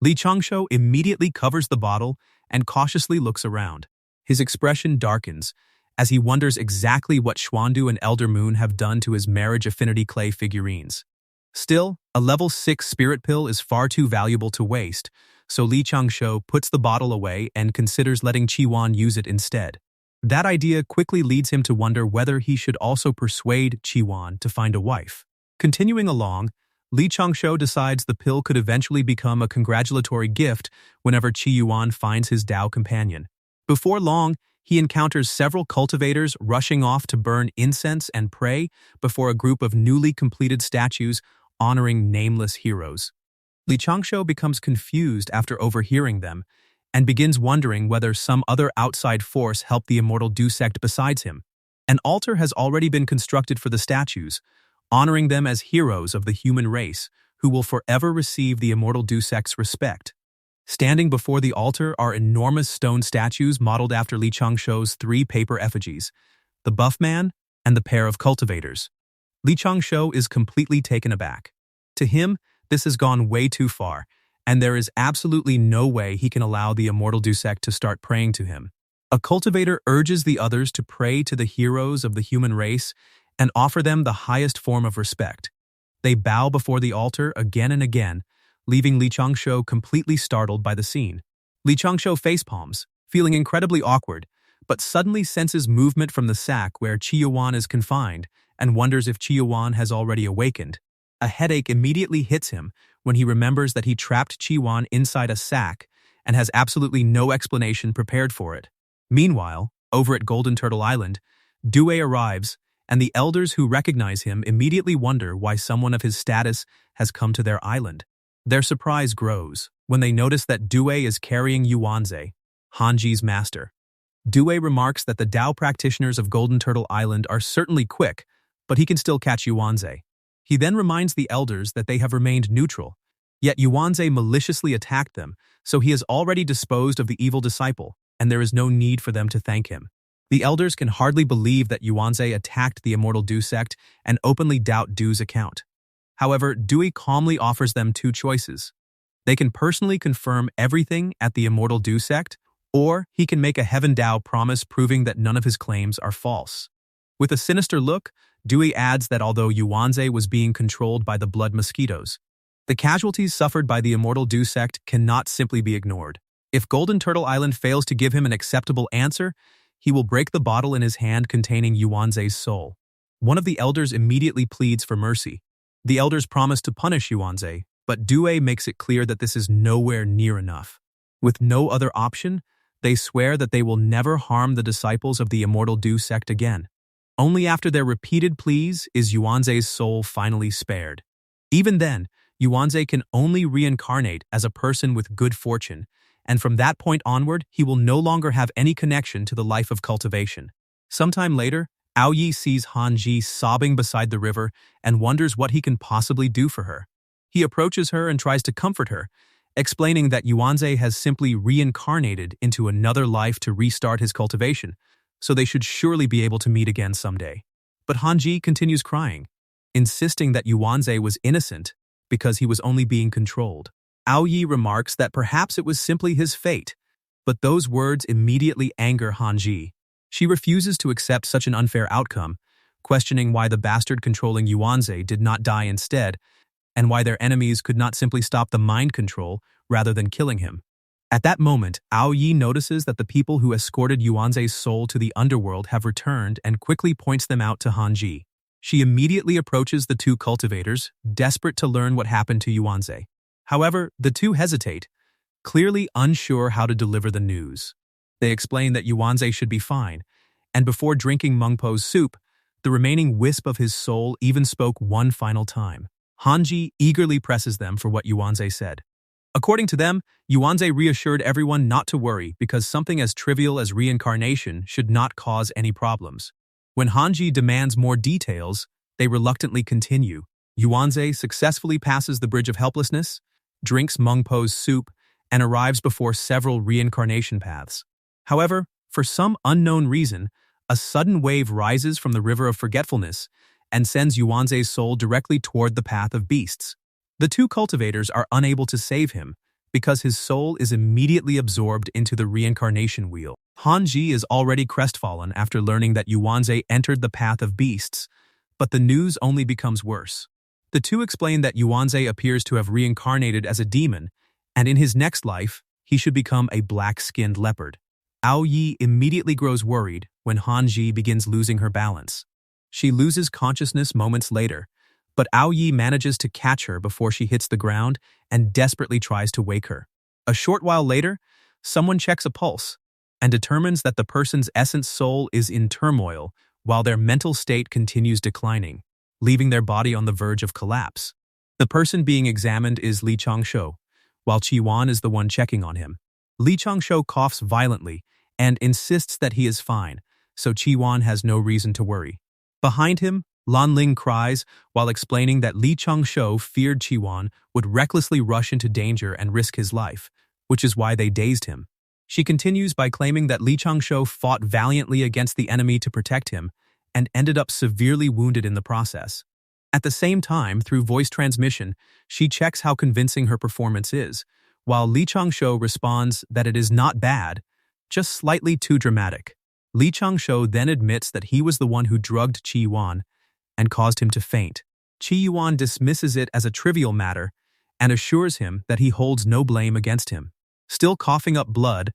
Li Changshou immediately covers the bottle and cautiously looks around. His expression darkens as he wonders exactly what Xuandu and Elder Moon have done to his marriage affinity clay figurines. Still, a level 6 spirit pill is far too valuable to waste, so Li Changshou puts the bottle away and considers letting Qiwan use it instead. That idea quickly leads him to wonder whether he should also persuade Qiwan to find a wife. Continuing along, Li Changshou decides the pill could eventually become a congratulatory gift whenever Qiyuan finds his Dao companion. Before long, he encounters several cultivators rushing off to burn incense and pray before a group of newly completed statues honoring nameless heroes. Li Changshou becomes confused after overhearing them and begins wondering whether some other outside force helped the Immortal Du sect besides him. An altar has already been constructed for the statues, honoring them as heroes of the human race who will forever receive the Immortal Du sect's respect. Standing before the altar are enormous stone statues modeled after Li Changshou's 3 paper effigies, the buff man and the pair of cultivators. Li Changshou is completely taken aback. To him, this has gone way too far, and there is absolutely no way he can allow the Immortal Du sect to start praying to him. A cultivator urges the others to pray to the heroes of the human race and offer them the highest form of respect. They bow before the altar again and again, leaving Li Changshou completely startled by the scene. Li Changshou facepalms, feeling incredibly awkward, but suddenly senses movement from the sack where Qiyuan is confined and wonders if Qiyuan has already awakened. A headache immediately hits him when he remembers that he trapped Qiyuan inside a sack and has absolutely no explanation prepared for it. Meanwhile, over at Golden Turtle Island, Due arrives, and the elders who recognize him immediately wonder why someone of his status has come to their island. Their surprise grows when they notice that Due is carrying Yuanze, Hanji's master. Due remarks that the Dao practitioners of Golden Turtle Island are certainly quick, but he can still catch Yuanze. He then reminds the elders that they have remained neutral, yet Yuanze maliciously attacked them, so he has already disposed of the evil disciple, and there is no need for them to thank him. The elders can hardly believe that Yuanze attacked the Immortal Du sect and openly doubt Du's account. However, Dewey calmly offers them two choices. They can personally confirm everything at the Immortal Du sect, or he can make a Heaven Dao promise proving that none of his claims are false. With a sinister look, Dewey adds that although Yuanze was being controlled by the blood mosquitoes, the casualties suffered by the Immortal Du sect cannot simply be ignored. If Golden Turtle Island fails to give him an acceptable answer, he will break the bottle in his hand containing Yuanze's soul. One of the elders immediately pleads for mercy. The elders promise to punish Yuanze, but Dewey makes it clear that this is nowhere near enough. With no other option, they swear that they will never harm the disciples of the Immortal Du sect again. Only after their repeated pleas is Yuanze's soul finally spared. Even then, Yuanze can only reincarnate as a person with good fortune, and from that point onward, he will no longer have any connection to the life of cultivation. Sometime later, Aoyi sees Hanji sobbing beside the river and wonders what he can possibly do for her. He approaches her and tries to comfort her, explaining that Yuanze has simply reincarnated into another life to restart his cultivation, so they should surely be able to meet again someday. But Hanji continues crying, insisting that Yuanze was innocent because he was only being controlled. Aoyi remarks that perhaps it was simply his fate, but those words immediately anger Hanji. She refuses to accept such an unfair outcome, questioning why the bastard controlling Yuanze did not die instead, and why their enemies could not simply stop the mind control rather than killing him. At that moment, Aoyi notices that the people who escorted Yuanze's soul to the underworld have returned and quickly points them out to Hanji. She immediately approaches the two cultivators, desperate to learn what happened to Yuanze. However, the two hesitate, clearly unsure how to deliver the news. They explain that Yuanze should be fine, and before drinking Mengpo's soup, the remaining wisp of his soul even spoke one final time. Hanji eagerly presses them for what Yuanze said. According to them, Yuanze reassured everyone not to worry because something as trivial as reincarnation should not cause any problems. When Hanji demands more details, they reluctantly continue. Yuanze successfully passes the Bridge of Helplessness, drinks Mengpo's soup, and arrives before several reincarnation paths. However, for some unknown reason, a sudden wave rises from the River of Forgetfulness and sends Yuanze's soul directly toward the path of beasts. The two cultivators are unable to save him because his soul is immediately absorbed into the reincarnation wheel. Hanji is already crestfallen after learning that Yuanze entered the path of beasts, but the news only becomes worse. The two explain that Yuanze appears to have reincarnated as a demon, and in his next life, he should become a black-skinned leopard. Aoyi immediately grows worried when Hanji begins losing her balance. She loses consciousness moments later, but Aoyi manages to catch her before she hits the ground and desperately tries to wake her. A short while later, someone checks a pulse and determines that the person's essence soul is in turmoil while their mental state continues declining, leaving their body on the verge of collapse. The person being examined is Li Changshou, while Qi-Wan is the one checking on him. Li Changshou coughs violently and insists that he is fine, so Qi-Wan has no reason to worry. Behind him, Lan Ling cries while explaining that Li Changshou feared Qi-Wan would recklessly rush into danger and risk his life, which is why they dazed him. She continues by claiming that Li Changshou fought valiantly against the enemy to protect him and ended up severely wounded in the process. At the same time, through voice transmission, she checks how convincing her performance is, while Li Changshou responds that it is not bad, just slightly too dramatic. Li Changshou then admits that he was the one who drugged Qi-Yuan and caused him to faint. Qi-Yuan dismisses it as a trivial matter and assures him that he holds no blame against him. Still coughing up blood,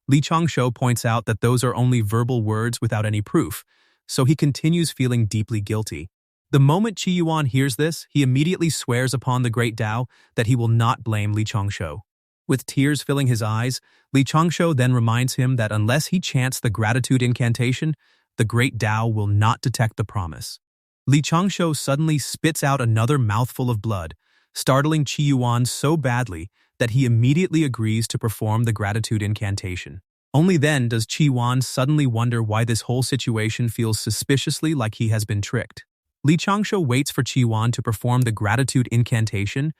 Li Changshou points out that those are only verbal words without any proof, so he continues feeling deeply guilty. The moment Qi-Yuan hears this, he immediately swears upon the Great Dao that he will not blame Li Changshou. With tears filling his eyes, Li Changshou then reminds him that unless he chants the gratitude incantation, the Great Dao will not detect the promise. Li Changshou suddenly spits out another mouthful of blood, startling Qi-Yuan so badly that he immediately agrees to perform the gratitude incantation. Only then does Qi-Yuan suddenly wonder why this whole situation feels suspiciously like he has been tricked. Li Changshou waits for Qi to perform the gratitude incantation,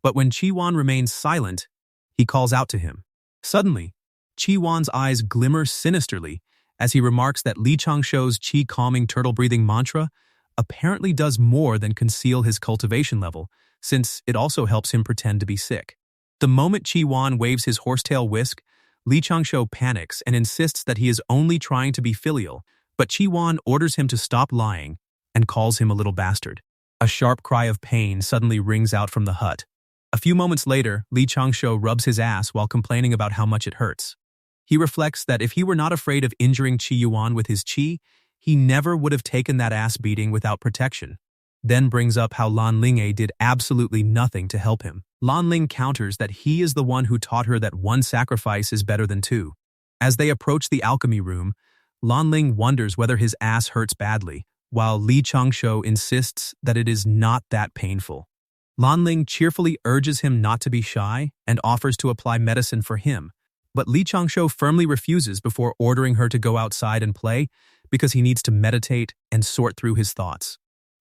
but when Qi remains silent, he calls out to him. Suddenly, Qi eyes glimmer sinisterly as he remarks that Li Changshou's Qi-calming turtle-breathing mantra apparently does more than conceal his cultivation level, since it also helps him pretend to be sick. The moment Qi waves his horsetail whisk, Li Changshou panics and insists that he is only trying to be filial, but Qi orders him to stop lying and calls him a little bastard. A sharp cry of pain suddenly rings out from the hut. A few moments later, Li Changshou rubs his ass while complaining about how much it hurts. He reflects that if he were not afraid of injuring Qi Yuan with his qi, he never would have taken that ass beating without protection. Then brings up how Lan Linge did absolutely nothing to help him. Lan Ling counters that he is the one who taught her that one sacrifice is better than two. As they approach the alchemy room, Lan Ling wonders whether his ass hurts badly, while Li Changshou insists that it is not that painful. Lan Ling cheerfully urges him not to be shy and offers to apply medicine for him, but Li Changshou firmly refuses before ordering her to go outside and play because he needs to meditate and sort through his thoughts.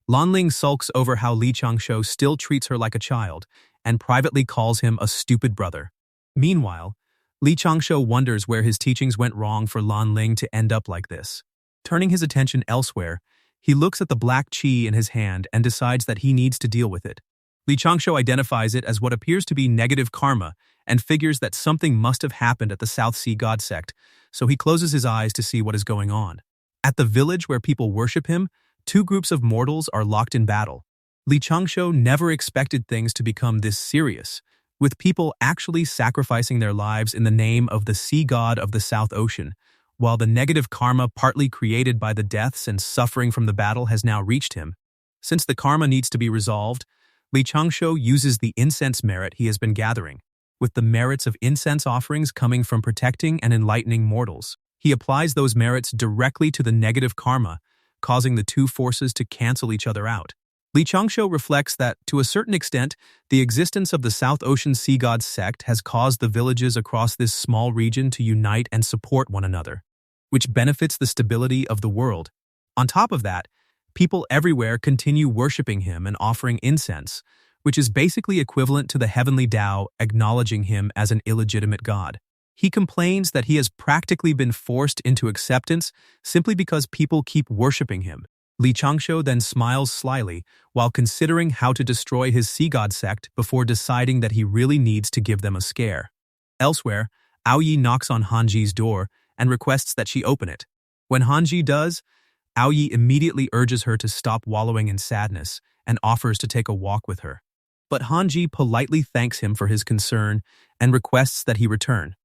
Lan Ling sulks over how Li Changshou still treats her like a child and privately calls him a stupid brother. Meanwhile, Li Changshou wonders where his teachings went wrong for Lan Ling to end up like this. Turning his attention elsewhere, he looks at the black qi in his hand and decides that he needs to deal with it. Li Changshou identifies it as what appears to be negative karma and figures that something must have happened at the South Sea God sect, so he closes his eyes to see what is going on. At the village where people worship him, two groups of mortals are locked in battle. Li Changshou never expected things to become this serious, with people actually sacrificing their lives in the name of the sea god of the South Ocean, while the negative karma partly created by the deaths and suffering from the battle has now reached him. Since the karma needs to be resolved, Li Changshou uses the incense merit he has been gathering, with the merits of incense offerings coming from protecting and enlightening mortals. He applies those merits directly to the negative karma, causing the two forces to cancel each other out. Li Changshou reflects that, to a certain extent, the existence of the South Ocean Sea God sect has caused the villages across this small region to unite and support one another, which benefits the stability of the world. On top of that, people everywhere continue worshipping him and offering incense, which is basically equivalent to the heavenly Dao acknowledging him as an illegitimate god. He complains that he has practically been forced into acceptance simply because people keep worshipping him. Li Changshou then smiles slyly while considering how to destroy his sea god sect before deciding that he really needs to give them a scare. Elsewhere, Aoyi knocks on Hanji's door and requests that she open it. When Hanji does, Aoyi immediately urges her to stop wallowing in sadness and offers to take a walk with her. But Hanji politely thanks him for his concern and requests that he return.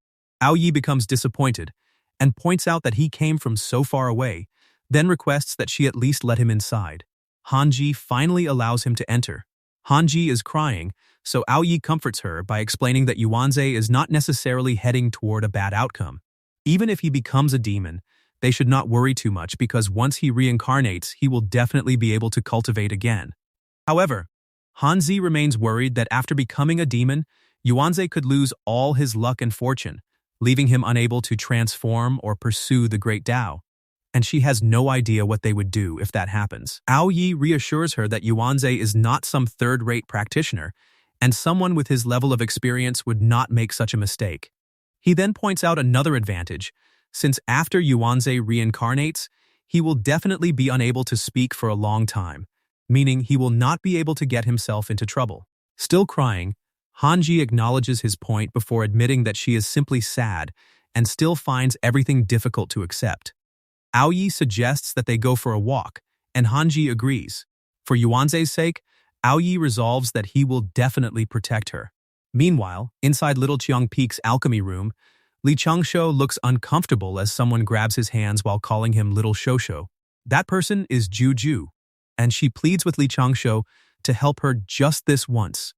Aoyi becomes disappointed and points out that he came from so far away, then requests that she at least let him inside. Hanji finally allows him to enter. Hanji is crying, so Aoyi comforts her by explaining that Yuanze is not necessarily heading toward a bad outcome. Even if he becomes a demon, they should not worry too much because once he reincarnates, he will definitely be able to cultivate again. However, Hanzi remains worried that after becoming a demon, Yuanze could lose all his luck and fortune, leaving him unable to transform or pursue the great Dao. And she has no idea what they would do if that happens. Aoyi reassures her that Yuanze is not some third-rate practitioner, and someone with his level of experience would not make such a mistake. He then points out another advantage, since after Yuanze reincarnates, he will definitely be unable to speak for a long time, meaning he will not be able to get himself into trouble. Still crying, Hanji acknowledges his point before admitting that she is simply sad and still finds everything difficult to accept. Aoyi suggests that they go for a walk, and Hanji agrees. For Yuanze's sake, Aoyi resolves that he will definitely protect her. Meanwhile, inside Little Qiang Peak's alchemy room, Li Changshou looks uncomfortable as someone grabs his hands while calling him Little Shosho. That person is Juju, and she pleads with Li Changshou to help her just this once,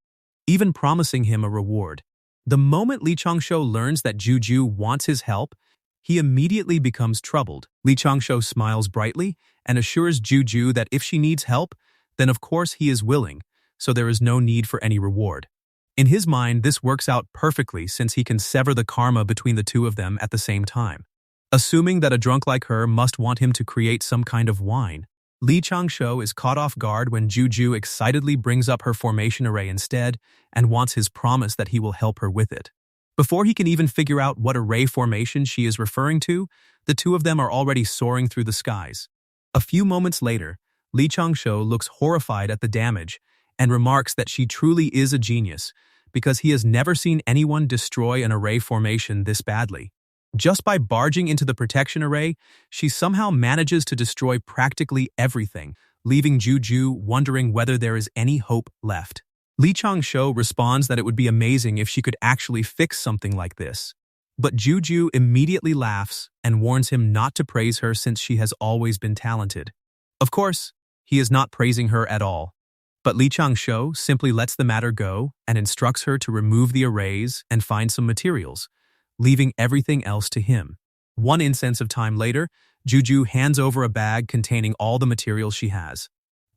even promising him a reward. The moment Li Changshou learns that Juju wants his help, he immediately becomes troubled. Li Changshou smiles brightly and assures Juju that if she needs help, then of course he is willing, so there is no need for any reward. In his mind, this works out perfectly since he can sever the karma between the two of them at the same time. Assuming that a drunk like her must want him to create some kind of wine, Li Changshou is caught off guard when Juju excitedly brings up her formation array instead and wants his promise that he will help her with it. Before he can even figure out what array formation she is referring to, the two of them are already soaring through the skies. A few moments later, Li Changshou looks horrified at the damage and remarks that she truly is a genius because he has never seen anyone destroy an array formation this badly. Just by barging into the protection array, she somehow manages to destroy practically everything, leaving Juju wondering whether there is any hope left. Li Changshou responds that it would be amazing if she could actually fix something like this. But Juju immediately laughs and warns him not to praise her since she has always been talented. Of course, he is not praising her at all. But Li Changshou simply lets the matter go and instructs her to remove the arrays and find some materials, leaving everything else to him. One instance of time later, Juju hands over a bag containing all the materials she has.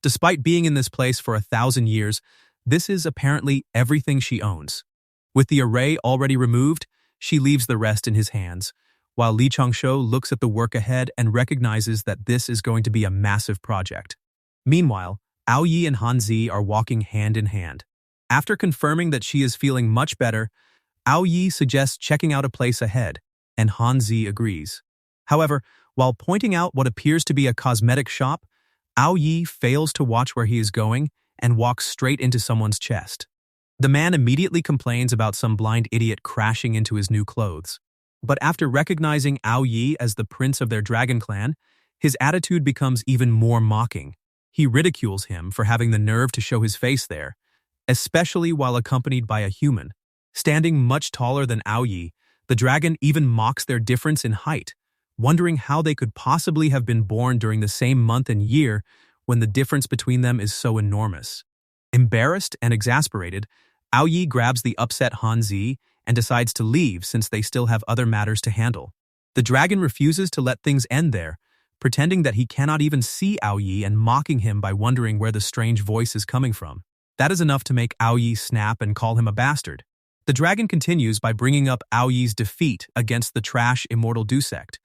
Despite being in this place for 1,000 years, this is apparently everything she owns. With the array already removed, she leaves the rest in his hands, while Li Changshou looks at the work ahead and recognizes that this is going to be a massive project. Meanwhile, Ao Yi and Han Zi are walking hand in hand. After confirming that she is feeling much better, Ao Yi suggests checking out a place ahead, and Han Zi agrees. However, while pointing out what appears to be a cosmetic shop, Ao Yi fails to watch where he is going and walks straight into someone's chest. The man immediately complains about some blind idiot crashing into his new clothes. But after recognizing Ao Yi as the prince of their dragon clan, his attitude becomes even more mocking. He ridicules him for having the nerve to show his face there, especially while accompanied by a human. Standing much taller than Ao Yi, the dragon even mocks their difference in height, wondering how they could possibly have been born during the same month and year when the difference between them is so enormous. Embarrassed and exasperated, Ao Yi grabs the upset Han Zi and decides to leave since they still have other matters to handle. The dragon refuses to let things end there, pretending that he cannot even see Ao Yi and mocking him by wondering where the strange voice is coming from. That is enough to make Ao Yi snap and call him a bastard. The dragon continues by bringing up Ao Yi's defeat against the trash Immortal Dusect,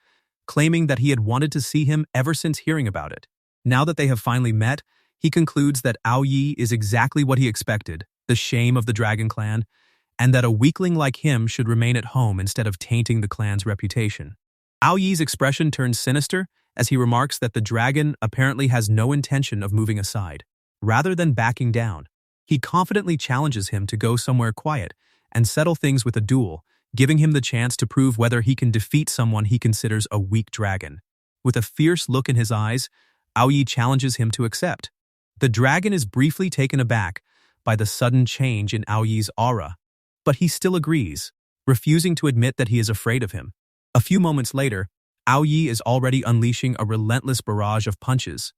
claiming that he had wanted to see him ever since hearing about it. Now that they have finally met, he concludes that Ao Yi is exactly what he expected, the shame of the dragon clan, and that a weakling like him should remain at home instead of tainting the clan's reputation. Ao Yi's expression turns sinister as he remarks that the dragon apparently has no intention of moving aside. Rather than backing down, he confidently challenges him to go somewhere quiet and settle things with a duel, giving him the chance to prove whether he can defeat someone he considers a weak dragon. With a fierce look in his eyes, Ao Yi challenges him to accept. The dragon is briefly taken aback by the sudden change in Ao Yi's aura, but he still agrees, refusing to admit that he is afraid of him. A few moments later, Ao Yi is already unleashing a relentless barrage of punches.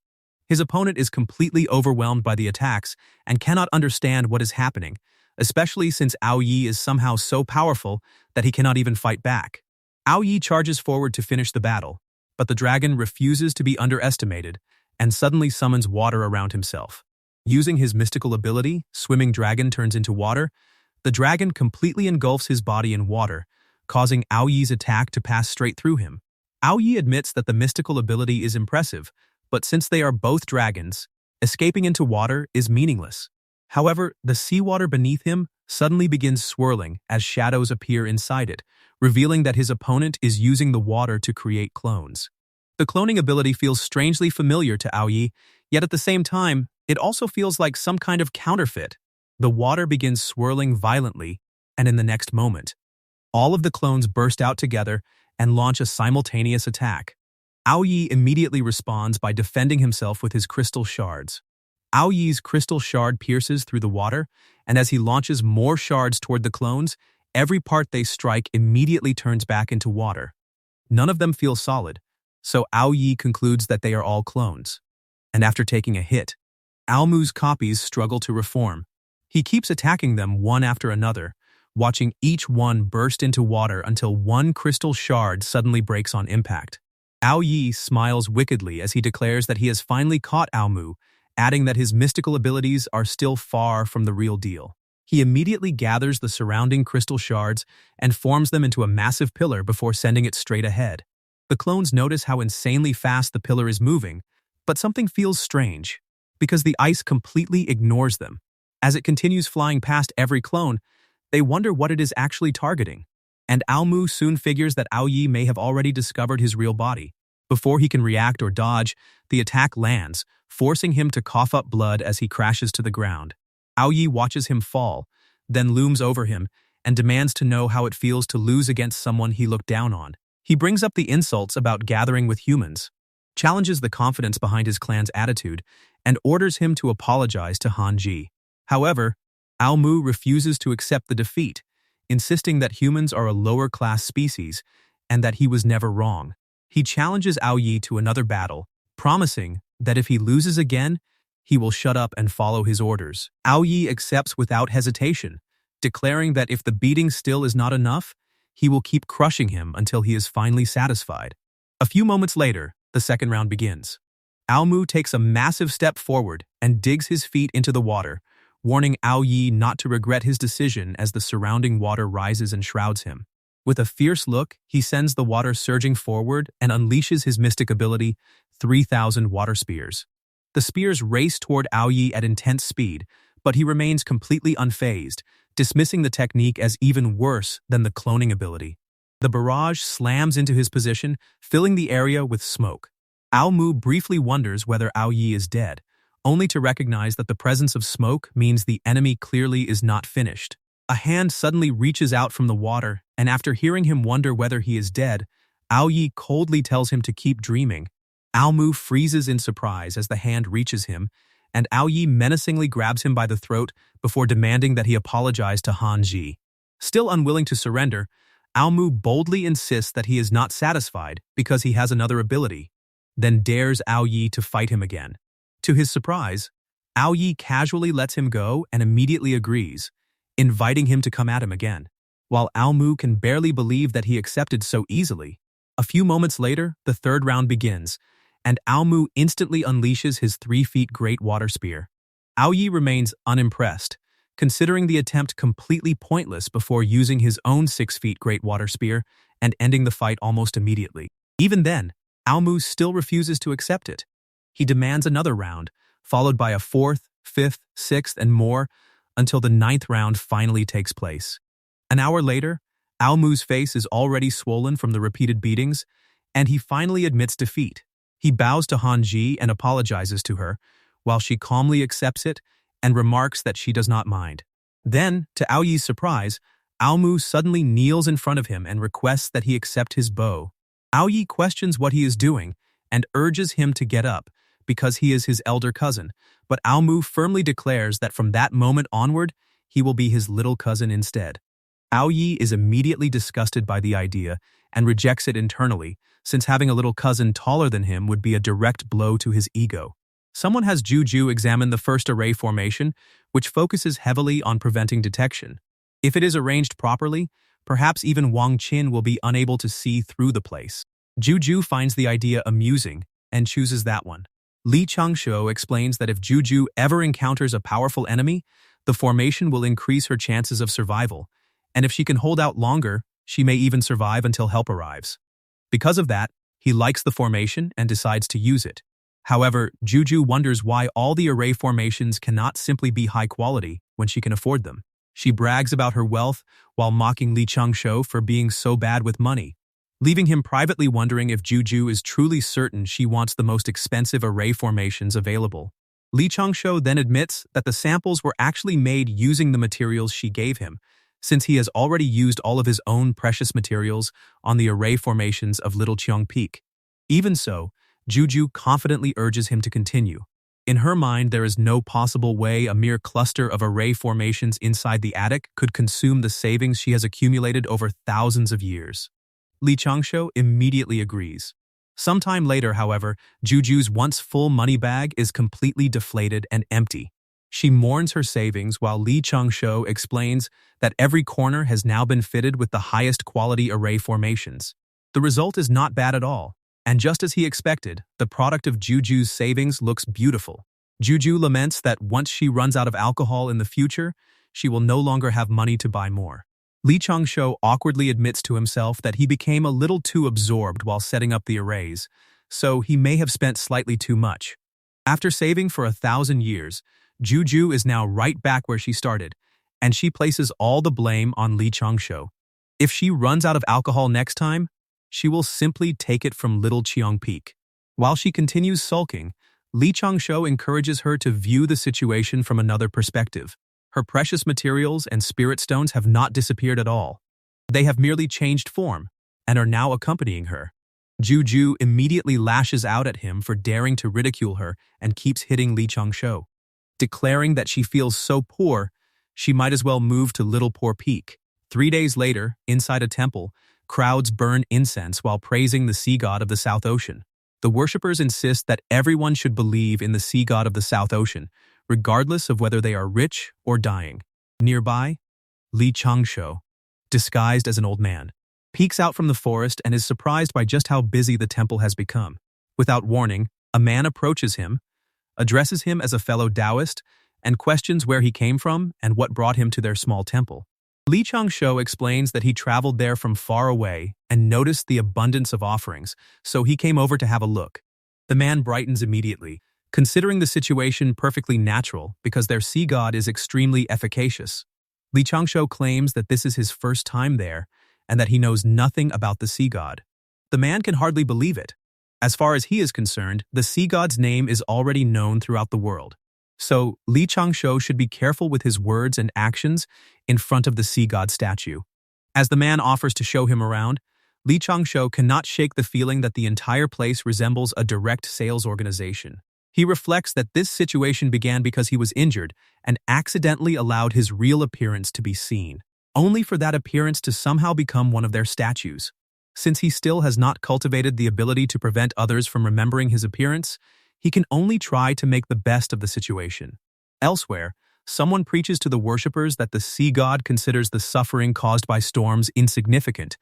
His opponent is completely overwhelmed by the attacks and cannot understand what is happening, especially since Ao Yi is somehow so powerful that he cannot even fight back. Ao Yi charges forward to finish the battle, but the dragon refuses to be underestimated and suddenly summons water around himself. Using his mystical ability, Swimming Dragon turns into water, the dragon completely engulfs his body in water, causing Ao Yi's attack to pass straight through him. Ao Yi admits that the mystical ability is impressive, but since they are both dragons, escaping into water is meaningless. However, the seawater beneath him suddenly begins swirling as shadows appear inside it, revealing that his opponent is using the water to create clones. The cloning ability feels strangely familiar to Ao Yi, yet at the same time, it also feels like some kind of counterfeit. The water begins swirling violently, and in the next moment, all of the clones burst out together and launch a simultaneous attack. Ao Yi immediately responds by defending himself with his crystal shards. Ao Yi's crystal shard pierces through the water, and as he launches more shards toward the clones, every part they strike immediately turns back into water. None of them feel solid, so Ao Yi concludes that they are all clones. And after taking a hit, Ao Mu's copies struggle to reform. He keeps attacking them one after another, watching each one burst into water until one crystal shard suddenly breaks on impact. Ao Yi smiles wickedly as he declares that he has finally caught Ao Mu, adding that his mystical abilities are still far from the real deal. He immediately gathers the surrounding crystal shards and forms them into a massive pillar before sending it straight ahead. The clones notice how insanely fast the pillar is moving, But something feels strange, because the ice completely ignores them. As it continues flying past every clone, they wonder what it is actually targeting. And Aomu soon figures that Aoyi may have already discovered his real body. Before he can react or dodge, the attack lands, forcing him to cough up blood as he crashes to the ground. Aoyi watches him fall, then looms over him, and demands to know how it feels to lose against someone he looked down on. He brings up the insults about gathering with humans, challenges the confidence behind his clan's attitude, and orders him to apologize to Hanji. However, Aomu refuses to accept the defeat, insisting that humans are a lower-class species and that he was never wrong. He challenges Aoyi to another battle, promising that if he loses again, he will shut up and follow his orders. Aoyi accepts without hesitation, declaring that if the beating still is not enough, he will keep crushing him until he is finally satisfied. A few moments later, the second round begins. Aomu takes a massive step forward and digs his feet into the water, warning Aoyi not to regret his decision as the surrounding water rises and shrouds him. With a fierce look, he sends the water surging forward and unleashes his mystic ability, 3,000 water spears. The spears race toward Aoyi at intense speed, but he remains completely unfazed, dismissing the technique as even worse than the cloning ability. The barrage slams into his position, filling the area with smoke. Aomu briefly wonders whether Aoyi is dead, only to recognize that the presence of smoke means the enemy clearly is not finished. A hand suddenly reaches out from the water, and after hearing him wonder whether he is dead, Aoyi coldly tells him to keep dreaming. Aomu freezes in surprise as the hand reaches him, and Aoyi menacingly grabs him by the throat before demanding that he apologize to Hanji. Still unwilling to surrender, Aomu boldly insists that he is not satisfied because he has another ability, then dares Aoyi to fight him again. To his surprise, Aoyi casually lets him go and immediately agrees, inviting him to come at him again. While Aomu can barely believe that he accepted so easily, a few moments later, the third round begins, and Aomu instantly unleashes his 3 feet great water spear. Aoyi remains unimpressed, considering the attempt completely pointless before using his own 6 feet great water spear and ending the fight almost immediately. Even then, Aomu still refuses to accept it. He demands another round, followed by a 4th, 5th, 6th, and more, until the 9th round finally takes place. An hour later, Aomu's face is already swollen from the repeated beatings, and he finally admits defeat. He bows to Hanji and apologizes to her, while she calmly accepts it and remarks that she does not mind. Then, to Aoyi's surprise, Aomu suddenly kneels in front of him and requests that he accept his bow. Aoyi questions what he is doing and urges him to get up, because he is his elder cousin, but Aomu firmly declares that from that moment onward, he will be his little cousin instead. Aoyi is immediately disgusted by the idea and rejects it internally, since having a little cousin taller than him would be a direct blow to his ego. Someone has Juju examine the first array formation, which focuses heavily on preventing detection. If it is arranged properly, perhaps even Wang Qin will be unable to see through the place. Juju finds the idea amusing and chooses that one. Changshou explains that if Juju ever encounters a powerful enemy, the formation will increase her chances of survival, and if she can hold out longer, she may even survive until help arrives. Because of that, he likes the formation and decides to use it. However, Juju wonders why all the array formations cannot simply be high quality when she can afford them. She brags about her wealth while mocking Changshou for being so bad with money, leaving him privately wondering if Juju is truly certain she wants the most expensive array formations available. Changshou then admits that the samples were actually made using the materials she gave him, since he has already used all of his own precious materials on the array formations of Little Cheong Peak. Even so, Juju confidently urges him to continue. In her mind, there is no possible way a mere cluster of array formations inside the attic could consume the savings she has accumulated over thousands of years. Changshou immediately agrees. Sometime later, however, Juju's once full money bag is completely deflated and empty. She mourns her savings while Changshou explains that every corner has now been fitted with the highest quality array formations. The result is not bad at all, and just as he expected, the product of Juju's savings looks beautiful. Juju laments that once she runs out of alcohol in the future, she will no longer have money to buy more. Changshou awkwardly admits to himself that he became a little too absorbed while setting up the arrays, so he may have spent slightly too much. After saving for 1,000 years, Juju is now right back where she started, and she places all the blame on Li Changshou. If she runs out of alcohol next time, she will simply take it from little Cheong Peak. While she continues sulking, Li Changshou encourages her to view the situation from another perspective. Her precious materials and spirit stones have not disappeared at all. They have merely changed form and are now accompanying her. Juju immediately lashes out at him for daring to ridicule her and keeps hitting Li Changshou. Declaring that she feels so poor, she might as well move to Little Poor Peak. 3 days later, inside a temple, crowds burn incense while praising the sea god of the South Ocean. The worshippers insist that everyone should believe in the sea god of the South Ocean, regardless of whether they are rich or dying. Nearby, Li Changshou, disguised as an old man, peeks out from the forest and is surprised by just how busy the temple has become. Without warning, a man approaches him, addresses him as a fellow Taoist, and questions where he came from and what brought him to their small temple. Li Changshou explains that he traveled there from far away and noticed the abundance of offerings, so he came over to have a look. The man brightens immediately, considering the situation perfectly natural because their sea god is extremely efficacious. Li Changshou claims that this is his first time there and that he knows nothing about the sea god. The man can hardly believe it. As far as he is concerned, the sea god's name is already known throughout the world. So, Li Changshou should be careful with his words and actions in front of the sea god statue. As the man offers to show him around, Li Changshou cannot shake the feeling that the entire place resembles a direct sales organization. He reflects that this situation began because he was injured and accidentally allowed his real appearance to be seen, only for that appearance to somehow become one of their statues. Since he still has not cultivated the ability to prevent others from remembering his appearance, he can only try to make the best of the situation. Elsewhere, someone preaches to the worshippers that the sea god considers the suffering caused by storms insignificant,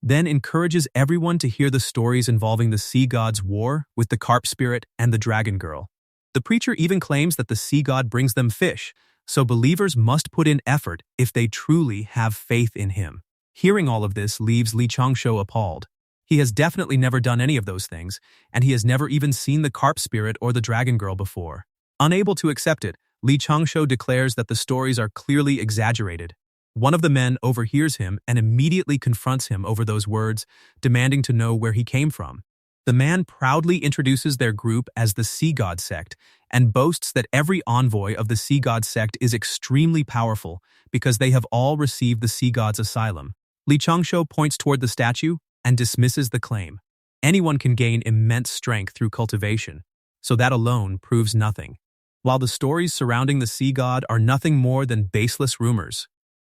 then encourages everyone to hear the stories involving the sea god's war with the carp spirit and the dragon girl. The preacher even claims that the sea god brings them fish, so believers must put in effort if they truly have faith in him. Hearing all of this leaves Li Changshou appalled. He has definitely never done any of those things, and he has never even seen the carp spirit or the dragon girl before. Unable to accept it, Li Changshou declares that the stories are clearly exaggerated. One of the men overhears him and immediately confronts him over those words, demanding to know where he came from. The man proudly introduces their group as the Sea God sect and boasts that every envoy of the Sea God sect is extremely powerful because they have all received the Sea God's asylum. Li Changshou points toward the statue and dismisses the claim. Anyone can gain immense strength through cultivation, so that alone proves nothing. While the stories surrounding the sea god are nothing more than baseless rumors.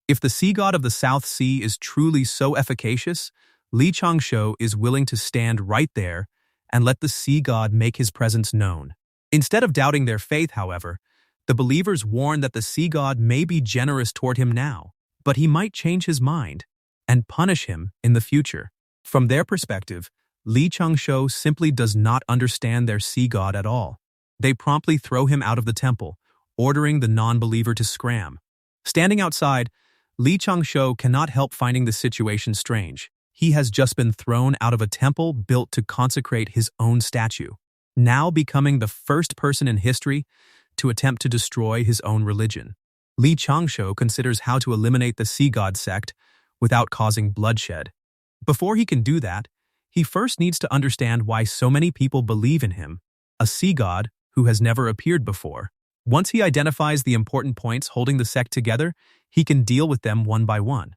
If the sea god of the South Sea is truly so efficacious, Li Changshou is willing to stand right there and let the sea god make his presence known. Instead of doubting their faith, however, the believers warn that the sea god may be generous toward him now, but he might change his mind and punish him in the future. From their perspective, Li Changshou simply does not understand their sea god at all. They promptly throw him out of the temple, ordering the non-believer to scram. Standing outside, Li Changshou cannot help finding the situation strange. He has just been thrown out of a temple built to consecrate his own statue, now becoming the first person in history to attempt to destroy his own religion. Li Changshou considers how to eliminate the Sea God sect without causing bloodshed. Before he can do that, he first needs to understand why so many people believe in him, a sea god who has never appeared before. Once he identifies the important points holding the sect together, he can deal with them one by one.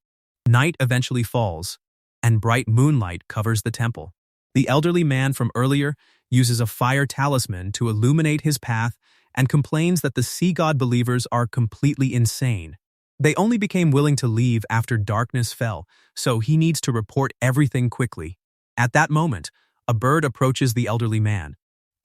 Night eventually falls, and bright moonlight covers the temple. The elderly man from earlier uses a fire talisman to illuminate his path and complains that the sea god believers are completely insane. They only became willing to leave after darkness fell, so he needs to report everything quickly. At that moment, a bird approaches the elderly man.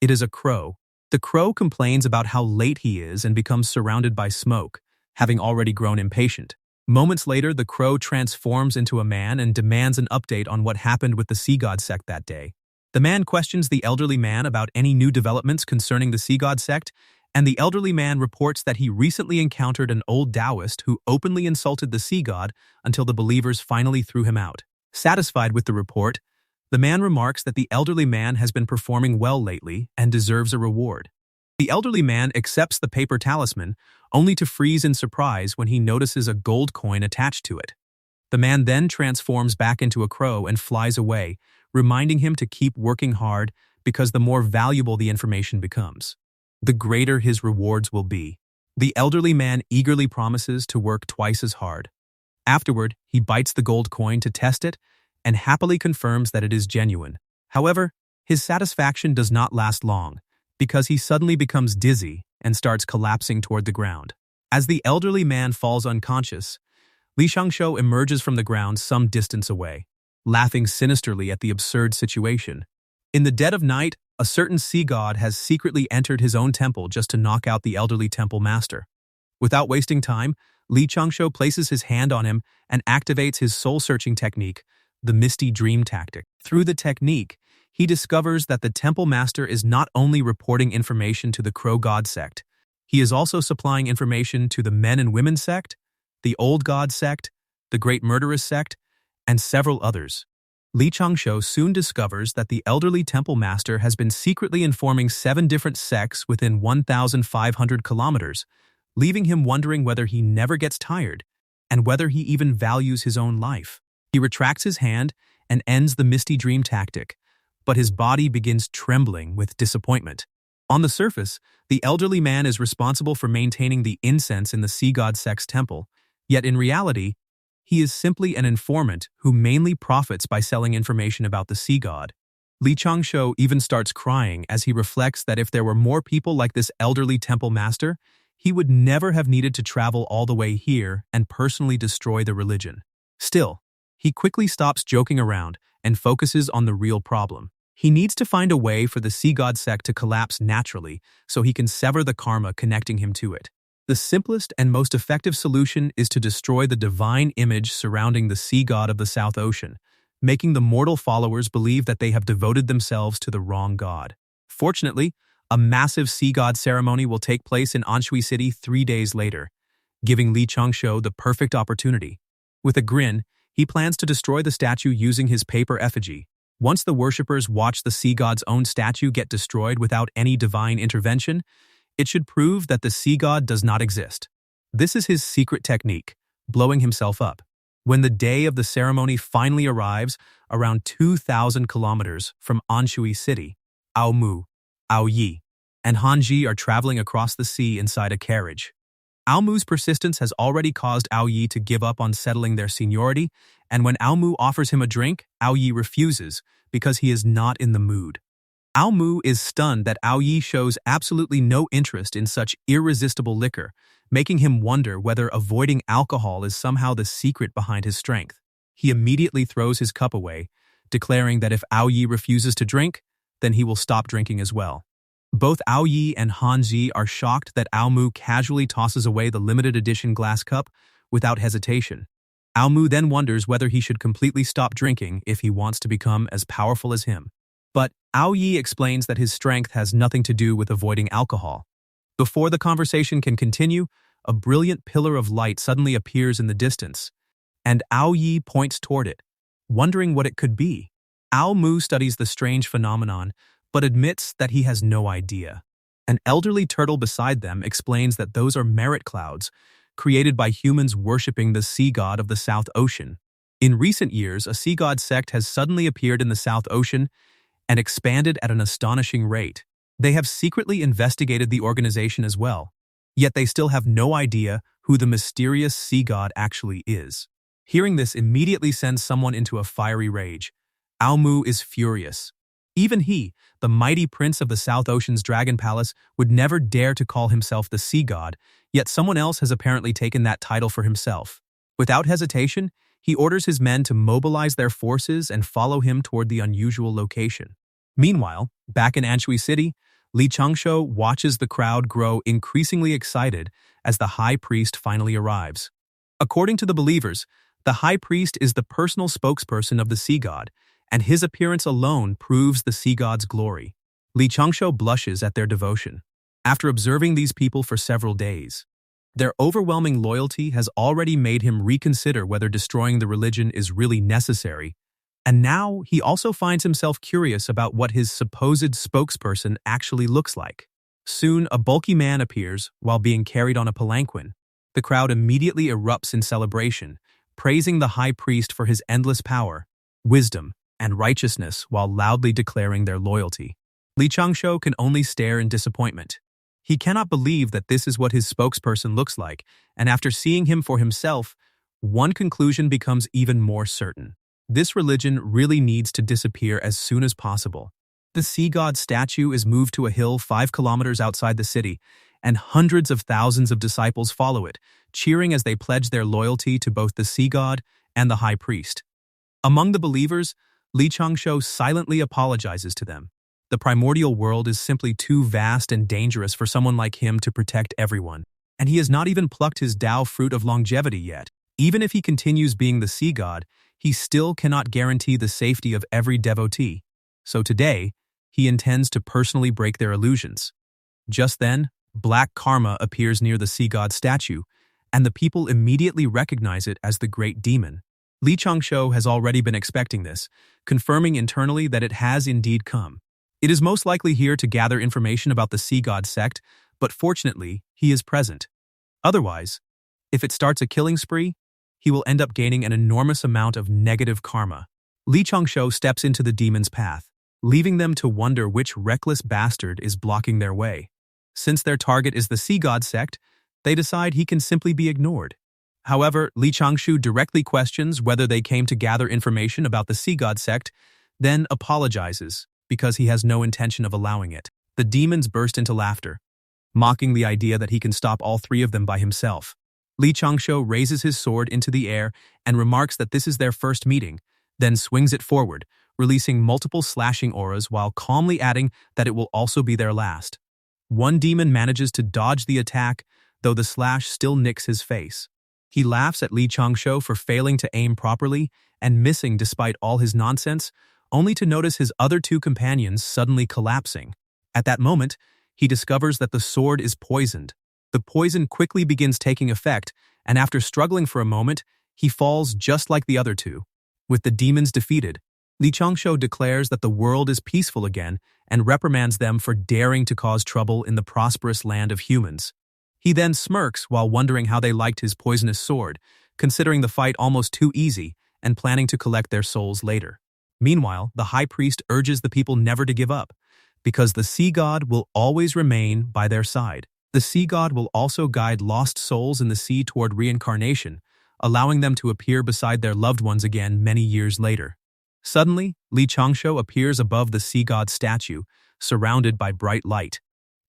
It is a crow. The crow complains about how late he is and becomes surrounded by smoke, having already grown impatient. Moments later, the crow transforms into a man and demands an update on what happened with the Sea God sect that day. The man questions the elderly man about any new developments concerning the Sea God sect, and the elderly man reports that he recently encountered an old Taoist who openly insulted the sea god until the believers finally threw him out. Satisfied with the report, The man remarks that the elderly man has been performing well lately and deserves a reward. The elderly man accepts the paper talisman, only to freeze in surprise when he notices a gold coin attached to it. The man then transforms back into a crow and flies away, reminding him to keep working hard because the more valuable the information becomes, the greater his rewards will be. The elderly man eagerly promises to work twice as hard. Afterward, he bites the gold coin to test it and happily confirms that it is genuine. However, his satisfaction does not last long, because he suddenly becomes dizzy and starts collapsing toward the ground. As the elderly man falls unconscious, Changshou emerges from the ground some distance away, laughing sinisterly at the absurd situation. In the dead of night, a certain sea god has secretly entered his own temple just to knock out the elderly temple master. Without wasting time, Changshou places his hand on him and activates his soul-searching technique, the Misty Dream Tactic. Through the technique, he discovers that the temple master is not only reporting information to the Crow God sect, he is also supplying information to the Men and Women sect, the Old God sect, the Great Murderous sect, and several others. Changshou soon discovers that the elderly temple master has been secretly informing 7 different sects within 1,500 kilometers, leaving him wondering whether he never gets tired and whether he even values his own life. He retracts his hand and ends the Misty Dream Tactic, but his body begins trembling with disappointment. On the surface, the elderly man is responsible for maintaining the incense in the Sea God sect's temple, yet in reality, he is simply an informant who mainly profits by selling information about the sea god. Changshou even starts crying as he reflects that if there were more people like this elderly temple master, he would never have needed to travel all the way here and personally destroy the religion. Still, he quickly stops joking around and focuses on the real problem. He needs to find a way for the Sea God sect to collapse naturally so he can sever the karma connecting him to it. The simplest and most effective solution is to destroy the divine image surrounding the sea god of the South Ocean, making the mortal followers believe that they have devoted themselves to the wrong god. Fortunately, a massive sea god ceremony will take place in Anshui City 3 days later, giving Changshou the perfect opportunity. With a grin, he plans to destroy the statue using his paper effigy. Once the worshippers watch the sea god's own statue get destroyed without any divine intervention, it should prove that the sea god does not exist. This is his secret technique, blowing himself up. When the day of the ceremony finally arrives, around 2,000 kilometers from Anshui City, Ao Mu, Ao Yi, and Han Ji are traveling across the sea inside a carriage. Ao Mu's persistence has already caused Ao Yi to give up on settling their seniority, and when Ao Mu offers him a drink, Ao Yi refuses because he is not in the mood. Ao Mu is stunned that Ao Yi shows absolutely no interest in such irresistible liquor, making him wonder whether avoiding alcohol is somehow the secret behind his strength. He immediately throws his cup away, declaring that if Ao Yi refuses to drink, then he will stop drinking as well. Both Ao Yi and Han Ji are shocked that Ao Mu casually tosses away the limited edition glass cup without hesitation. Ao Mu then wonders whether he should completely stop drinking if he wants to become as powerful as him. But Ao Yi explains that his strength has nothing to do with avoiding alcohol. Before the conversation can continue, a brilliant pillar of light suddenly appears in the distance, and Ao Yi points toward it, wondering what it could be. Ao Mu studies the strange phenomenon, but admits that he has no idea. An elderly turtle beside them explains that those are merit clouds, created by humans worshipping the sea god of the South Ocean. In recent years, a sea god sect has suddenly appeared in the South Ocean and expanded at an astonishing rate. They have secretly investigated the organization as well, yet they still have no idea who the mysterious sea god actually is. Hearing this immediately sends someone into a fiery rage. Ao Mu is furious. Even he, the mighty prince of the South Ocean's Dragon Palace, would never dare to call himself the sea god, yet someone else has apparently taken that title for himself. Without hesitation, he orders his men to mobilize their forces and follow him toward the unusual location. Meanwhile, back in Anshui City, Changshou watches the crowd grow increasingly excited as the high priest finally arrives. According to the believers, the high priest is the personal spokesperson of the sea god, and his appearance alone proves the sea god's glory. Changshou blushes at their devotion. After observing these people for several days, their overwhelming loyalty has already made him reconsider whether destroying the religion is really necessary, And now he also finds himself curious about what his supposed spokesperson actually looks like. Soon, a bulky man appears while being carried on a palanquin. The crowd immediately erupts in celebration, praising the high priest for his endless power, wisdom, and righteousness while loudly declaring their loyalty. Li Changshou can only stare in disappointment. He cannot believe that this is what his spokesperson looks like, and after seeing him for himself, one conclusion becomes even more certain. This religion really needs to disappear as soon as possible. The sea god statue is moved to a hill 5 kilometers outside the city, and hundreds of thousands of disciples follow it, cheering as they pledge their loyalty to both the sea god and the high priest. Among the believers, Li Changshou silently apologizes to them. The primordial world is simply too vast and dangerous for someone like him to protect everyone, and he has not even plucked his Dao fruit of longevity yet. Even if he continues being the sea god, he still cannot guarantee the safety of every devotee. So today, he intends to personally break their illusions. Just then, black karma appears near the sea god statue, and the people immediately recognize it as the great demon. Li Changshou has already been expecting this, confirming internally that it has indeed come. It is most likely here to gather information about the sea god sect, but fortunately, he is present. Otherwise, if it starts a killing spree, he will end up gaining an enormous amount of negative karma. Li Changshou steps into the demon's path, leaving them to wonder which reckless bastard is blocking their way. Since their target is the sea god sect, they decide he can simply be ignored. However, Li Changshou directly questions whether they came to gather information about the sea god sect, then apologizes because he has no intention of allowing it. The demons burst into laughter, mocking the idea that he can stop all 3 of them by himself. Li Changshou raises his sword into the air and remarks that this is their first meeting, then swings it forward, releasing multiple slashing auras while calmly adding that it will also be their last. One demon manages to dodge the attack, though the slash still nicks his face. He laughs at Li Changshou for failing to aim properly and missing despite all his nonsense, only to notice his other 2 companions suddenly collapsing. At that moment, he discovers that the sword is poisoned. The poison quickly begins taking effect, and after struggling for a moment, he falls just like the other 2. With the demons defeated, Li Changshou declares that the world is peaceful again and reprimands them for daring to cause trouble in the prosperous land of humans. He then smirks while wondering how they liked his poisonous sword, considering the fight almost too easy and planning to collect their souls later. Meanwhile, the high priest urges the people never to give up, because the sea god will always remain by their side. The sea god will also guide lost souls in the sea toward reincarnation, allowing them to appear beside their loved ones again many years later. Suddenly, Li Changshou appears above the sea god statue, surrounded by bright light.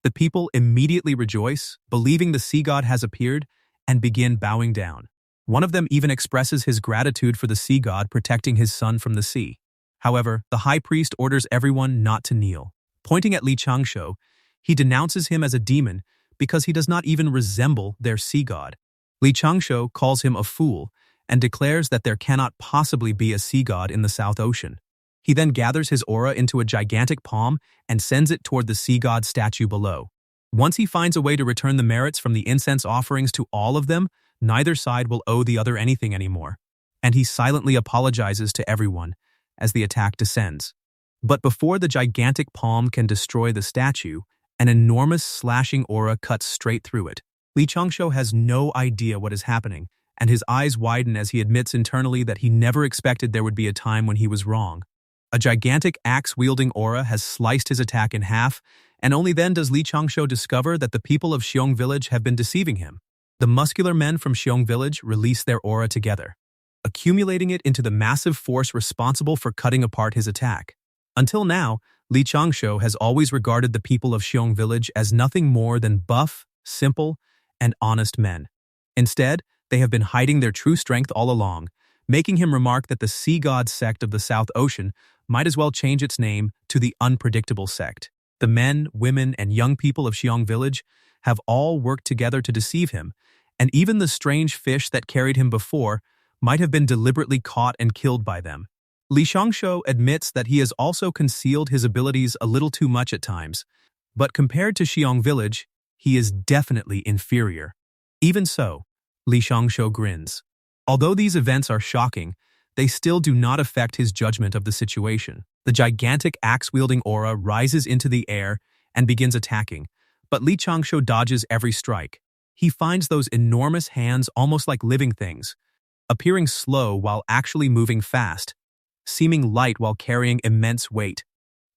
The people immediately rejoice, believing the sea god has appeared, and begin bowing down. One of them even expresses his gratitude for the sea god protecting his son from the sea. However, the high priest orders everyone not to kneel. Pointing at Li Changshou, he denounces him as a demon because he does not even resemble their sea god. Li Changshou calls him a fool and declares that there cannot possibly be a sea god in the South Ocean. He then gathers his aura into a gigantic palm and sends it toward the sea god statue below. Once he finds a way to return the merits from the incense offerings to all of them, neither side will owe the other anything anymore, and he silently apologizes to everyone as the attack descends. But before the gigantic palm can destroy the statue, an enormous slashing aura cuts straight through it. Li Changshou has no idea what is happening, and his eyes widen as he admits internally that he never expected there would be a time when he was wrong. A gigantic axe-wielding aura has sliced his attack in half, and only then does Li Changshou discover that the people of Xiong village have been deceiving him. The muscular men from Xiong village release their aura together, accumulating it into the massive force responsible for cutting apart his attack. Until now, Li Changshou has always regarded the people of Xiong village as nothing more than buff, simple, and honest men. Instead, they have been hiding their true strength all along, making him remark that the sea god sect of the South Ocean might as well change its name to the unpredictable sect. The men, women, and young people of Xiong village have all worked together to deceive him, and even the strange fish that carried him before might have been deliberately caught and killed by them. Li Changshou admits that he has also concealed his abilities a little too much at times, but compared to Xiong village, he is definitely inferior. Even so, Li Changshou grins. Although these events are shocking, they still do not affect his judgment of the situation. The gigantic axe-wielding aura rises into the air and begins attacking, but Li Changshou dodges every strike. He finds those enormous hands almost like living things, appearing slow while actually moving fast, seeming light while carrying immense weight.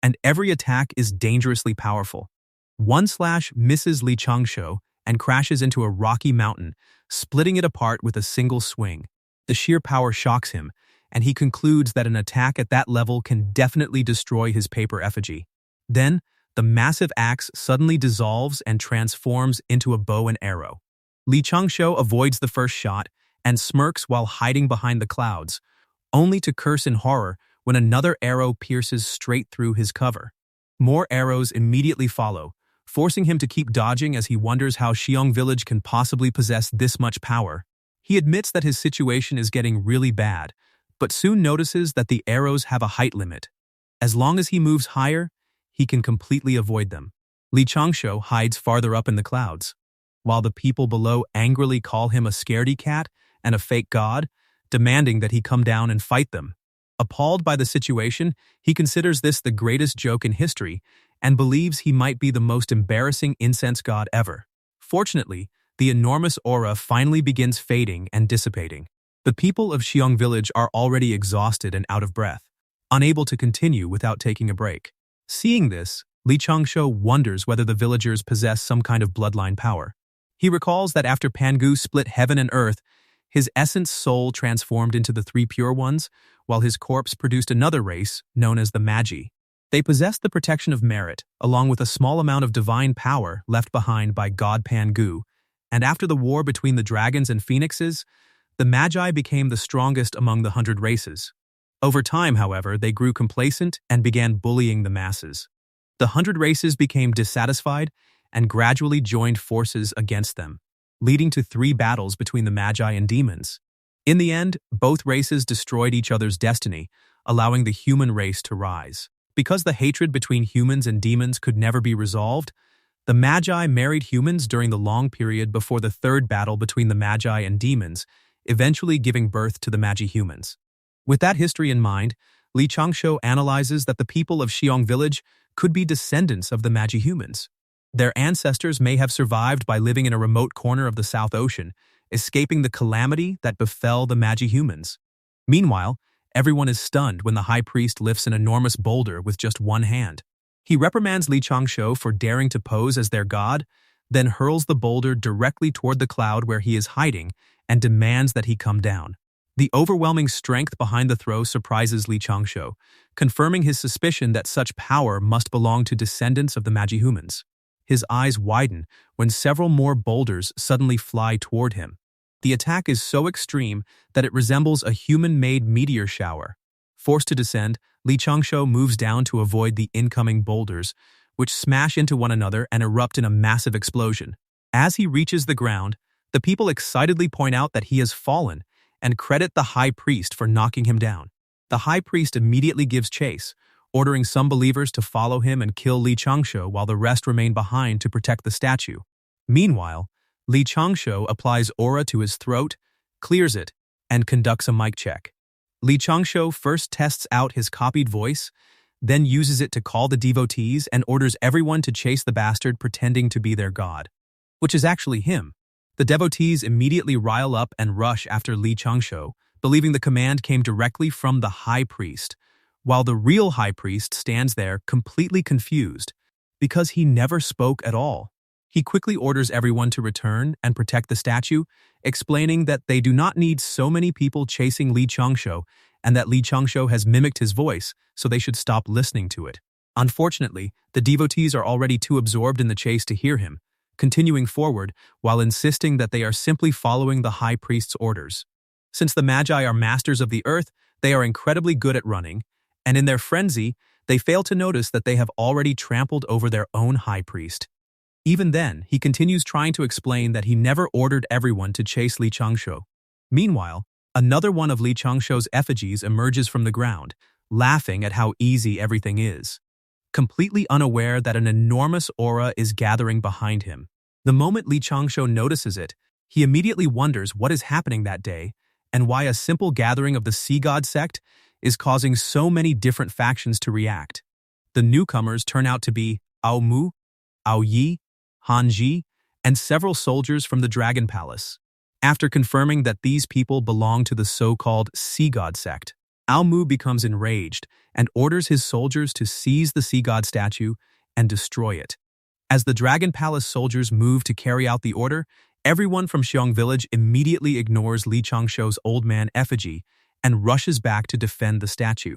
And every attack is dangerously powerful. One slash misses Li Changshou and crashes into a rocky mountain, splitting it apart with a single swing. The sheer power shocks him, and he concludes that an attack at that level can definitely destroy his paper effigy. Then, the massive axe suddenly dissolves and transforms into a bow and arrow. Li Changshou avoids the first shot and smirks while hiding behind the clouds, only to curse in horror when another arrow pierces straight through his cover. More arrows immediately follow, forcing him to keep dodging as he wonders how Xiong Village can possibly possess this much power. He admits that his situation is getting really bad, but soon notices that the arrows have a height limit. As long as he moves higher, he can completely avoid them. Li Changshou hides farther up in the clouds, while the people below angrily call him a scaredy cat and a fake god, demanding that he come down and fight them. Appalled by the situation, he considers this the greatest joke in history and believes he might be the most embarrassing incense god ever. Fortunately, the enormous aura finally begins fading and dissipating. The people of Xiong Village are already exhausted and out of breath, unable to continue without taking a break. Seeing this, Li Changshou wonders whether the villagers possess some kind of bloodline power. He recalls that after Pangu split heaven and earth, his essence soul transformed into the three pure ones, while his corpse produced another race known as the Magi. They possessed the protection of merit, along with a small amount of divine power left behind by God Pangu, and after the war between the dragons and phoenixes, the Magi became the strongest among the 100 races. Over time, however, they grew complacent and began bullying the masses. The 100 races became dissatisfied and gradually joined forces against them, leading to 3 battles between the Magi and demons. In the end, both races destroyed each other's destiny, allowing the human race to rise. Because the hatred between humans and demons could never be resolved, the Magi married humans during the long period before the 3rd battle between the Magi and demons, eventually giving birth to the Magi-humans. With that history in mind, Li Changshou analyzes that the people of Xiong Village could be descendants of the Magi-humans. Their ancestors may have survived by living in a remote corner of the South Ocean, escaping the calamity that befell the Magi-humans. Meanwhile, everyone is stunned when the high priest lifts an enormous boulder with just one hand. He reprimands Li Changshou for daring to pose as their god, then hurls the boulder directly toward the cloud where he is hiding and demands that he come down. The overwhelming strength behind the throw surprises Li Changshou, confirming his suspicion that such power must belong to descendants of the Magi-humans. His eyes widen when several more boulders suddenly fly toward him. The attack is so extreme that it resembles a human-made meteor shower. Forced to descend, Li Changshou moves down to avoid the incoming boulders, which smash into one another and erupt in a massive explosion. As he reaches the ground, the people excitedly point out that he has fallen and credit the high priest for knocking him down. The high priest immediately gives chase, ordering some believers to follow him and kill Li Changshou while the rest remain behind to protect the statue. Meanwhile, Li Changshou applies aura to his throat, clears it, and conducts a mic check. Li Changshou first tests out his copied voice, then uses it to call the devotees and orders everyone to chase the bastard pretending to be their god, which is actually him. The devotees immediately rile up and rush after Li Changshou, believing the command came directly from the high priest, while the real high priest stands there completely confused because he never spoke at all. He quickly orders everyone to return and protect the statue, explaining that they do not need so many people chasing Li Changshou and that Li Changshou has mimicked his voice, so they should stop listening to it. Unfortunately, the devotees are already too absorbed in the chase to hear him, continuing forward while insisting that they are simply following the high priest's orders. Since the Magi are masters of the earth, they are incredibly good at running, and in their frenzy, they fail to notice that they have already trampled over their own high priest. Even then, he continues trying to explain that he never ordered everyone to chase Li Changshou. Meanwhile, another one of Li Changshou's effigies emerges from the ground, laughing at how easy everything is, completely unaware that an enormous aura is gathering behind him. The moment Li Changshou notices it, he immediately wonders what is happening that day and why a simple gathering of the Sea God sect is causing so many different factions to react. The newcomers turn out to be Ao Mu, Ao Yi, Han Ji, and several soldiers from the Dragon Palace. After confirming that these people belong to the so-called Sea God sect, Ao Mu becomes enraged and orders his soldiers to seize the Sea God statue and destroy it. As the Dragon Palace soldiers move to carry out the order, everyone from Xiong village immediately ignores Li Changshou's old man effigy and rushes back to defend the statue.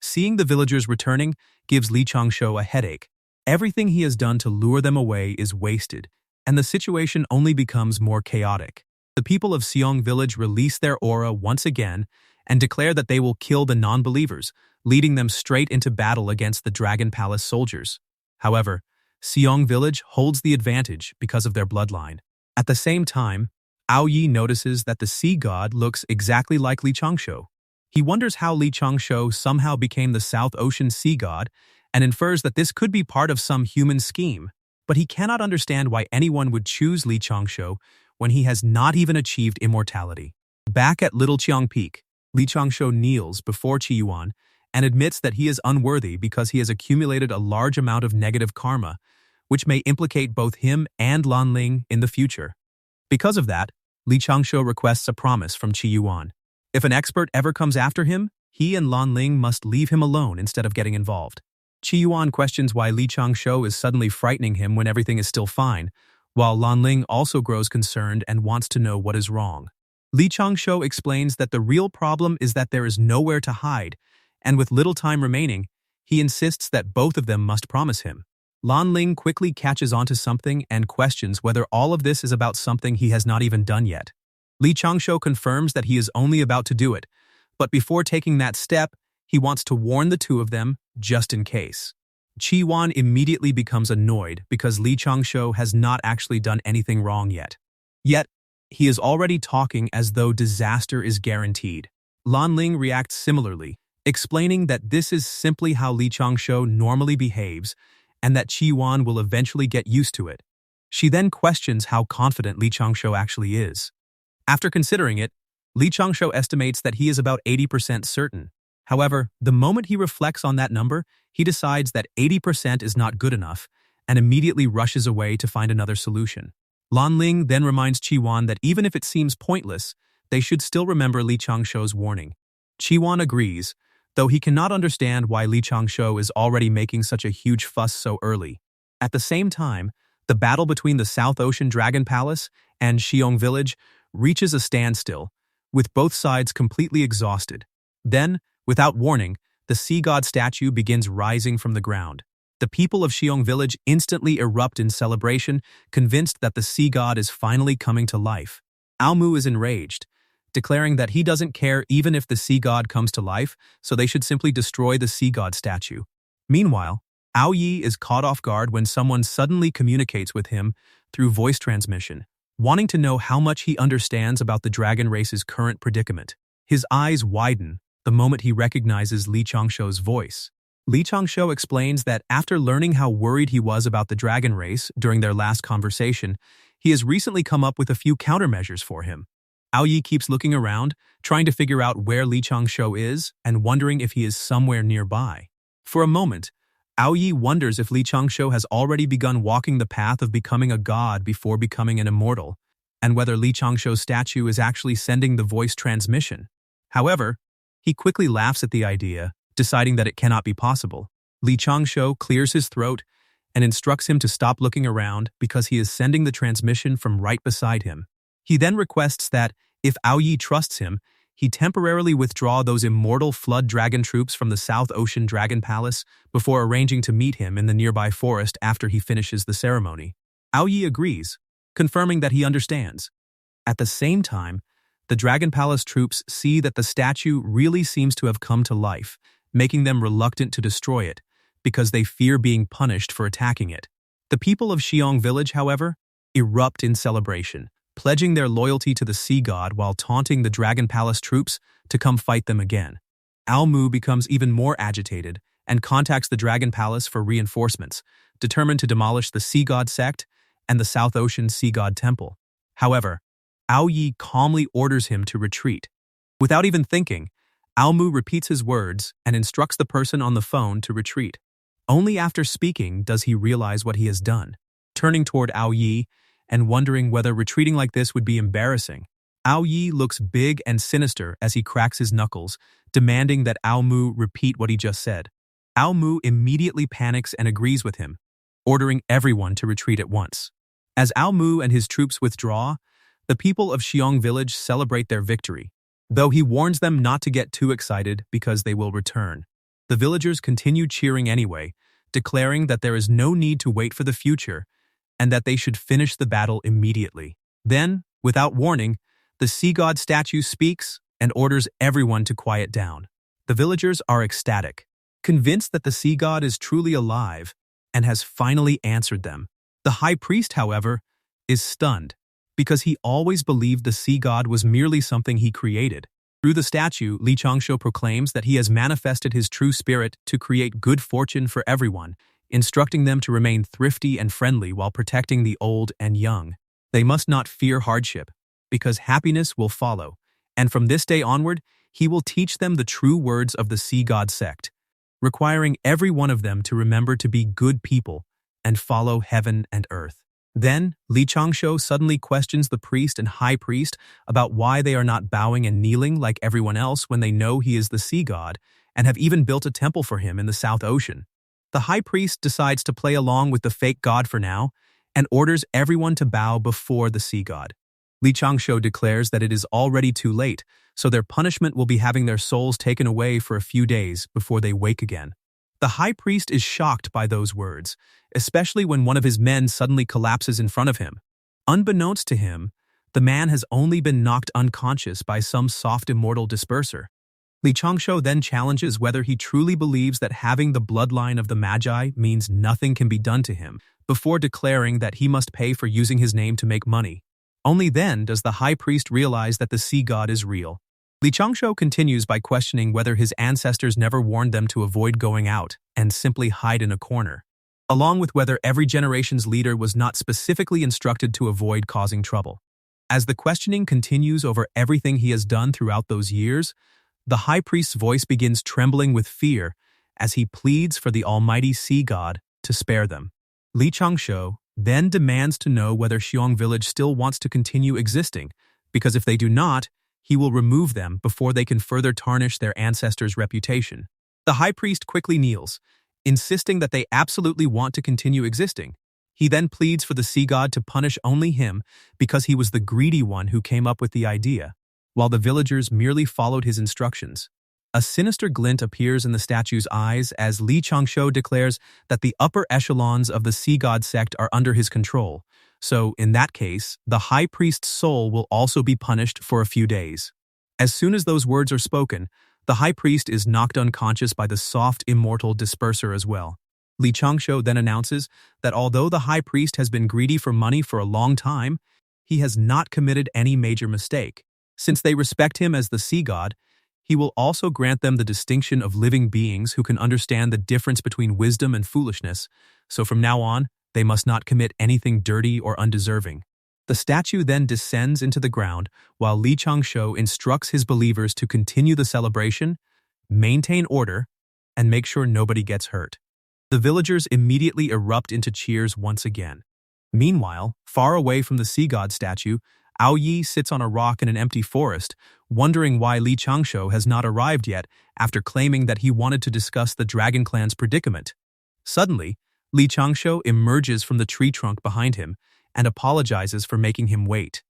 Seeing the villagers returning gives Li Changshou a headache. Everything he has done to lure them away is wasted, and the situation only becomes more chaotic. The people of Xiong village release their aura once again and declare that they will kill the non-believers, leading them straight into battle against the Dragon Palace soldiers. However, Xiong village holds the advantage because of their bloodline. At the same time, Ao Yi notices that the sea god looks exactly like Li Changshou. He wonders how Li Changshou somehow became the South Ocean sea god and infers that this could be part of some human scheme, but he cannot understand why anyone would choose Li Changshou when he has not even achieved immortality. Back at Little Qiang Peak, Li Changshou kneels before Qi Yuan and admits that he is unworthy because he has accumulated a large amount of negative karma, which may implicate both him and Lan Ling in the future. Because of that, Li Changshou requests a promise from Qi Yuan. If an expert ever comes after him, he and Lan Ling must leave him alone instead of getting involved. Qi Yuan questions why Li Changshou is suddenly frightening him when everything is still fine, while Lan Ling also grows concerned and wants to know what is wrong. Li Changshou explains that the real problem is that there is nowhere to hide, and with little time remaining, he insists that both of them must promise him. Lan Ling quickly catches onto something and questions whether all of this is about something he has not even done yet. Li Changshou confirms that he is only about to do it, but before taking that step, he wants to warn the two of them just in case. Qi Yuan immediately becomes annoyed because Li Changshou has not actually done anything wrong yet. Yet, he is already talking as though disaster is guaranteed. Lan Ling reacts similarly, explaining that this is simply how Li Changshou normally behaves and that Qi Yuan will eventually get used to it. She then questions how confident Li Changshou actually is. After considering it, Li Changshou estimates that he is about 80% certain. However, the moment he reflects on that number, he decides that 80% is not good enough and immediately rushes away to find another solution. Lan Ling then reminds Qi Yuan that even if it seems pointless, they should still remember Li Changshou's warning. Qi Yuan agrees, though he cannot understand why Li Changshou is already making such a huge fuss so early. At the same time, the battle between the South Ocean Dragon Palace and Xiong village reaches a standstill, with both sides completely exhausted. Then, without warning, the sea god statue begins rising from the ground. The people of Xiong village instantly erupt in celebration, convinced that the sea god is finally coming to life. Ao Mu is enraged, declaring that he doesn't care even if the sea god comes to life, so they should simply destroy the sea god statue. Meanwhile, Ao Yi is caught off guard when someone suddenly communicates with him through voice transmission, wanting to know how much he understands about the dragon race's current predicament. His eyes widen the moment he recognizes Li Changshou's voice. Li Changshou explains that after learning how worried he was about the dragon race during their last conversation, he has recently come up with a few countermeasures for him. Ao Yi keeps looking around, trying to figure out where Li Changshou is and wondering if he is somewhere nearby. For a moment, Ao Yi wonders if Li Changshou has already begun walking the path of becoming a god before becoming an immortal, and whether Li Changshou's statue is actually sending the voice transmission. However, he quickly laughs at the idea, deciding that it cannot be possible. Li Changshou clears his throat and instructs him to stop looking around because he is sending the transmission from right beside him. He then requests that, if Ao Yi trusts him, he temporarily withdraw those immortal flood dragon troops from the South Ocean Dragon Palace before arranging to meet him in the nearby forest after he finishes the ceremony. Ao Yi agrees, confirming that he understands. At the same time, the Dragon Palace troops see that the statue really seems to have come to life, making them reluctant to destroy it, because they fear being punished for attacking it. The people of Xiong village, however, erupt in celebration, pledging their loyalty to the sea god while taunting the Dragon Palace troops to come fight them again. Ao Mu becomes even more agitated and contacts the Dragon Palace for reinforcements, determined to demolish the Sea God sect and the South Ocean Sea God Temple. However, Ao Yi calmly orders him to retreat, Without even thinking, Aomu repeats his words and instructs the person on the phone to retreat. Only after speaking does he realize what he has done. Turning toward Ao Yi and wondering whether retreating like this would be embarrassing, Ao Yi looks big and sinister as he cracks his knuckles, demanding that Ao Mu repeat what he just said. Ao Mu immediately panics and agrees with him, ordering everyone to retreat at once. As Ao Mu and his troops withdraw, the people of Xiong village celebrate their victory, though he warns them not to get too excited because they will return. The villagers continue cheering anyway, declaring that there is no need to wait for the future and that they should finish the battle immediately. Then, without warning, the sea god statue speaks and orders everyone to quiet down. The villagers are ecstatic, convinced that the sea god is truly alive and has finally answered them. The high priest, however, is stunned because he always believed the sea god was merely something he created. Through the statue, Changshou proclaims that he has manifested his true spirit to create good fortune for everyone, instructing them to remain thrifty and friendly while protecting the old and young. They must not fear hardship, because happiness will follow, and from this day onward, he will teach them the true words of the sea god sect, requiring every one of them to remember to be good people and follow heaven and earth. Then, Changshou suddenly questions the priest and high priest about why they are not bowing and kneeling like everyone else when they know he is the sea god and have even built a temple for him in the South Ocean. The high priest decides to play along with the fake god for now and orders everyone to bow before the sea god. Changshou declares that it is already too late, so their punishment will be having their souls taken away for a few days before they wake again. The high priest is shocked by those words, especially when one of his men suddenly collapses in front of him. Unbeknownst to him, the man has only been knocked unconscious by some soft immortal disperser. Changshou then challenges whether he truly believes that having the bloodline of the Magi means nothing can be done to him, before declaring that he must pay for using his name to make money. Only then does the high priest realize that the sea god is real. Changshou continues by questioning whether his ancestors never warned them to avoid going out and simply hide in a corner, along with whether every generation's leader was not specifically instructed to avoid causing trouble. As the questioning continues over everything he has done throughout those years, the high priest's voice begins trembling with fear as he pleads for the almighty sea god to spare them. Changshou then demands to know whether Xiong village still wants to continue existing, because if they do not, he will remove them before they can further tarnish their ancestors' reputation. The high priest quickly kneels, insisting that they absolutely want to continue existing. He then pleads for the sea god to punish only him because he was the greedy one who came up with the idea, while the villagers merely followed his instructions. A sinister glint appears in the statue's eyes as Changshou declares that the upper echelons of the sea god sect are under his control, so in that case, the high priest's soul will also be punished for a few days. As soon as those words are spoken, the high priest is knocked unconscious by the soft immortal disperser as well. Changshou then announces that although the high priest has been greedy for money for a long time, he has not committed any major mistake. Since they respect him as the sea god, he will also grant them the distinction of living beings who can understand the difference between wisdom and foolishness, so from now on, they must not commit anything dirty or undeserving. The statue then descends into the ground while Changshou instructs his believers to continue the celebration, maintain order, and make sure nobody gets hurt. The villagers immediately erupt into cheers once again. Meanwhile, far away from the sea god statue, Ao Yi sits on a rock in an empty forest, wondering why Changshou has not arrived yet after claiming that he wanted to discuss the Dragon Clan's predicament. Suddenly, Changshou emerges from the tree trunk behind him and apologizes for making him wait.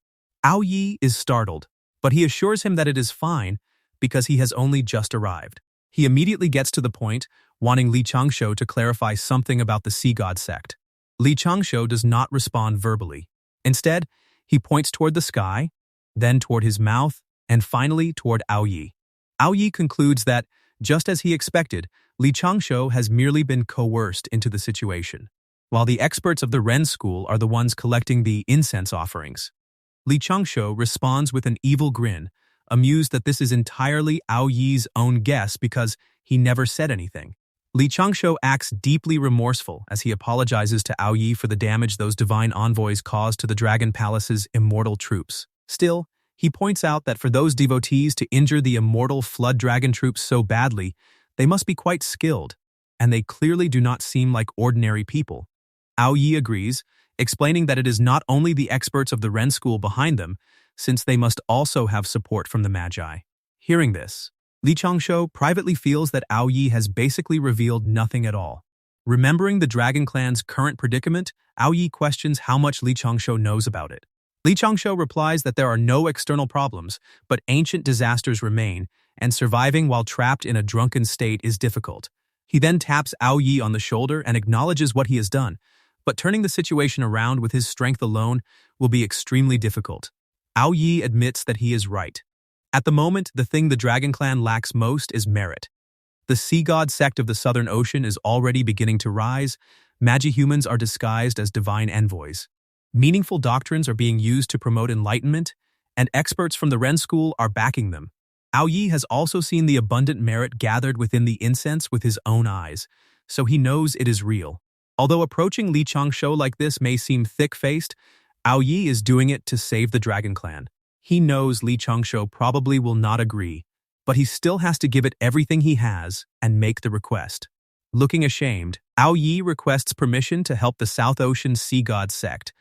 Ao Yi is startled, but he assures him that it is fine because he has only just arrived. He immediately gets to the point, wanting Changshou to clarify something about the sea god sect. Changshou does not respond verbally. Instead, he points toward the sky, then toward his mouth, and finally toward Ao Yi. Ao Yi concludes that, just as he expected, Changshou has merely been coerced into the situation, while the experts of the Ren school are the ones collecting the incense offerings. Changshou responds with an evil grin, amused that this is entirely Ao Yi's own guess because he never said anything. Changshou acts deeply remorseful as he apologizes to Ao Yi for the damage those divine envoys caused to the Dragon Palace's immortal troops. Still, He points out that for those devotees to injure the immortal flood dragon troops so badly, they must be quite skilled, and they clearly do not seem like ordinary people. Ao Yi agrees, explaining that it is not only the experts of the Ren school behind them, since they must also have support from the Magi. Hearing this, Li Changshou privately feels that Ao Yi has basically revealed nothing at all. Remembering the Dragon Clan's current predicament, Ao Yi questions how much Li Changshou knows about it. Li Changshou replies that there are no external problems, but ancient disasters remain, and surviving while trapped in a drunken state is difficult. He then taps Ao Yi on the shoulder and acknowledges what he has done, but turning the situation around with his strength alone will be extremely difficult. Ao Yi admits that he is right. At the moment, the thing the Dragon Clan lacks most is merit. The Sea God sect of the Southern Ocean is already beginning to rise. Magi-humans are disguised as divine envoys. Meaningful doctrines are being used to promote enlightenment, and experts from the Ren school are backing them. Ao Yi has also seen the abundant merit gathered within the incense with his own eyes, so he knows it is real. Although approaching Li Changshou like this may seem thick-faced, Ao Yi is doing it to save the Dragon Clan. He knows Li Changshou probably will not agree, but he still has to give it everything he has and make the request. Looking ashamed, Ao Yi requests permission to help the South Ocean Sea God sect,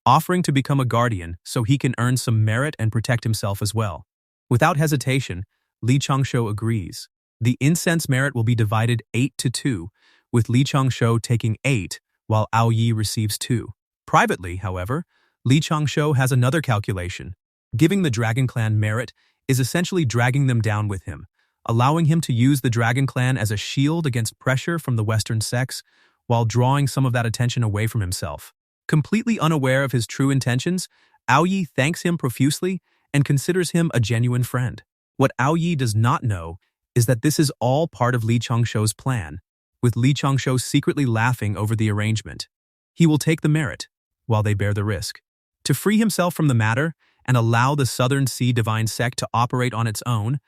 offering to become a guardian so he can earn some merit and protect himself as well. Without hesitation, Li Changshou agrees. The incense merit will be divided 8-2, with Li Changshou taking 8, while Ao Yi receives 2. Privately, however, Li Changshou has another calculation. Giving the Dragon Clan merit is essentially dragging them down with him, allowing him to use the Dragon Clan as a shield against pressure from the Western sects, while drawing some of that attention away from himself. Completely unaware of his true intentions, Ao Yi thanks him profusely and considers him a genuine friend. What Ao Yi does not know is that this is all part of Li Changshou's plan, with Li Changshou secretly laughing over the arrangement. He will take the merit, while they bear the risk. To free himself from the matter and allow the Southern Sea Divine Sect to operate on its own,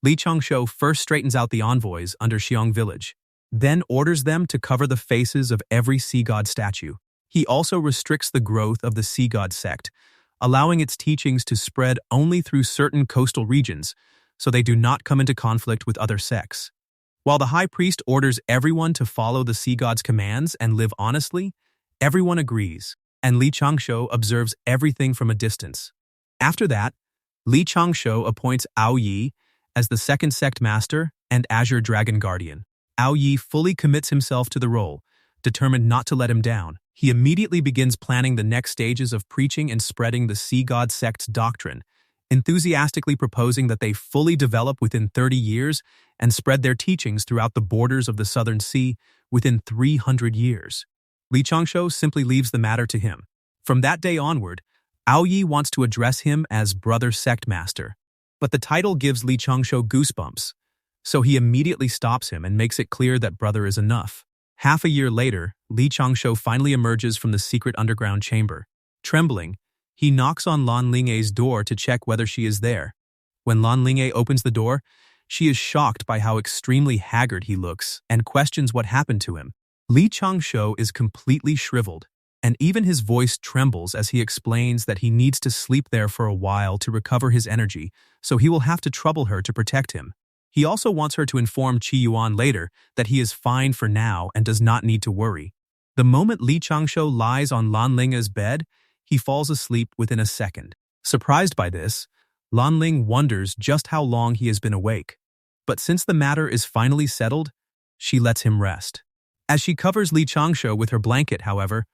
Li Changshou first straightens out the envoys under Xiong Village, then orders them to cover the faces of every sea god statue. He also restricts the growth of the Sea God sect, allowing its teachings to spread only through certain coastal regions, so they do not come into conflict with other sects. While the high priest orders everyone to follow the sea god's commands and live honestly, everyone agrees, and Li Changshou observes everything from a distance. After that, Li Changshou appoints Ao Yi as the second sect master and Azure Dragon Guardian. Ao Yi fully commits himself to the role, determined not to let him down. He immediately begins planning the next stages of preaching and spreading the Sea God sect's doctrine, enthusiastically proposing that they fully develop within 30 years and spread their teachings throughout the borders of the Southern Sea within 300 years. Li Changshou simply leaves the matter to him. From that day onward, Ao Yi wants to address him as Brother Sect Master, but the title gives Li Changshou goosebumps, so he immediately stops him and makes it clear that brother is enough. Half a year later, Li Changshou finally emerges from the secret underground chamber. Trembling, he knocks on Lan Lingei's door to check whether she is there. When Lan Lingei opens the door, she is shocked by how extremely haggard he looks and questions what happened to him. Li Changshou is completely shriveled, and even his voice trembles as he explains that he needs to sleep there for a while to recover his energy, so he will have to trouble her to protect him. He also wants her to inform Qi Yuan later that he is fine for now and does not need to worry. The moment Li Changshou lies on Lan Lingei's bed, he falls asleep within a second. Surprised by this, Lan Ling wonders just how long he has been awake. But since the matter is finally settled, she lets him rest. As she covers Li Changshou with her blanket, however,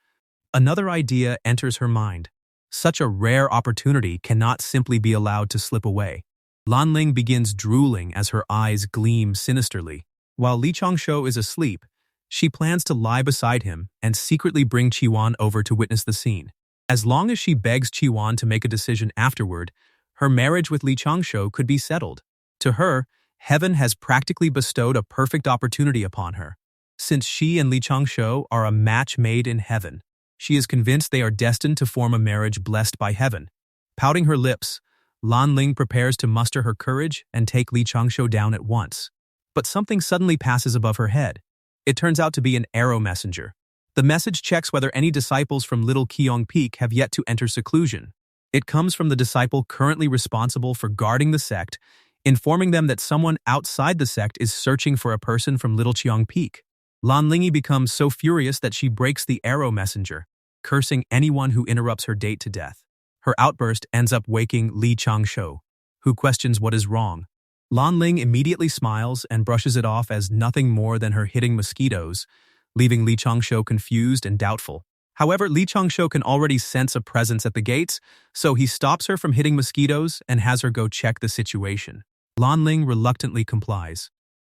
another idea enters her mind. Such a rare opportunity cannot simply be allowed to slip away. Lan Ling begins drooling as her eyes gleam sinisterly. While Li Changshou is asleep, she plans to lie beside him and secretly bring Qi Yuan over to witness the scene. As long as she begs Qi Yuan to make a decision afterward, her marriage with Li Changshou could be settled. To her, heaven has practically bestowed a perfect opportunity upon her. Since she and Li Changshou are a match made in heaven, she is convinced they are destined to form a marriage blessed by heaven. Pouting her lips, Lan Ling prepares to muster her courage and take Li Changshou down at once. But something suddenly passes above her head. It turns out to be an arrow messenger. The message checks whether any disciples from Little Keong Peak have yet to enter seclusion. It comes from the disciple currently responsible for guarding the sect, informing them that someone outside the sect is searching for a person from Little Qiang Peak. Lan Lingi becomes so furious that she breaks the arrow messenger, cursing anyone who interrupts her date to death. Her outburst ends up waking Li Changshou, who questions what is wrong. Lan Ling immediately smiles and brushes it off as nothing more than her hitting mosquitoes, leaving Li Changshou confused and doubtful. However, Li Changshou can already sense a presence at the gates, so he stops her from hitting mosquitoes and has her go check the situation. Lan Ling reluctantly complies.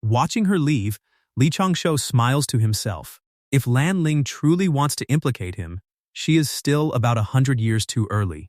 Watching her leave, Li Changshou smiles to himself. If Lan Ling truly wants to implicate him, she is still about 100 years too early.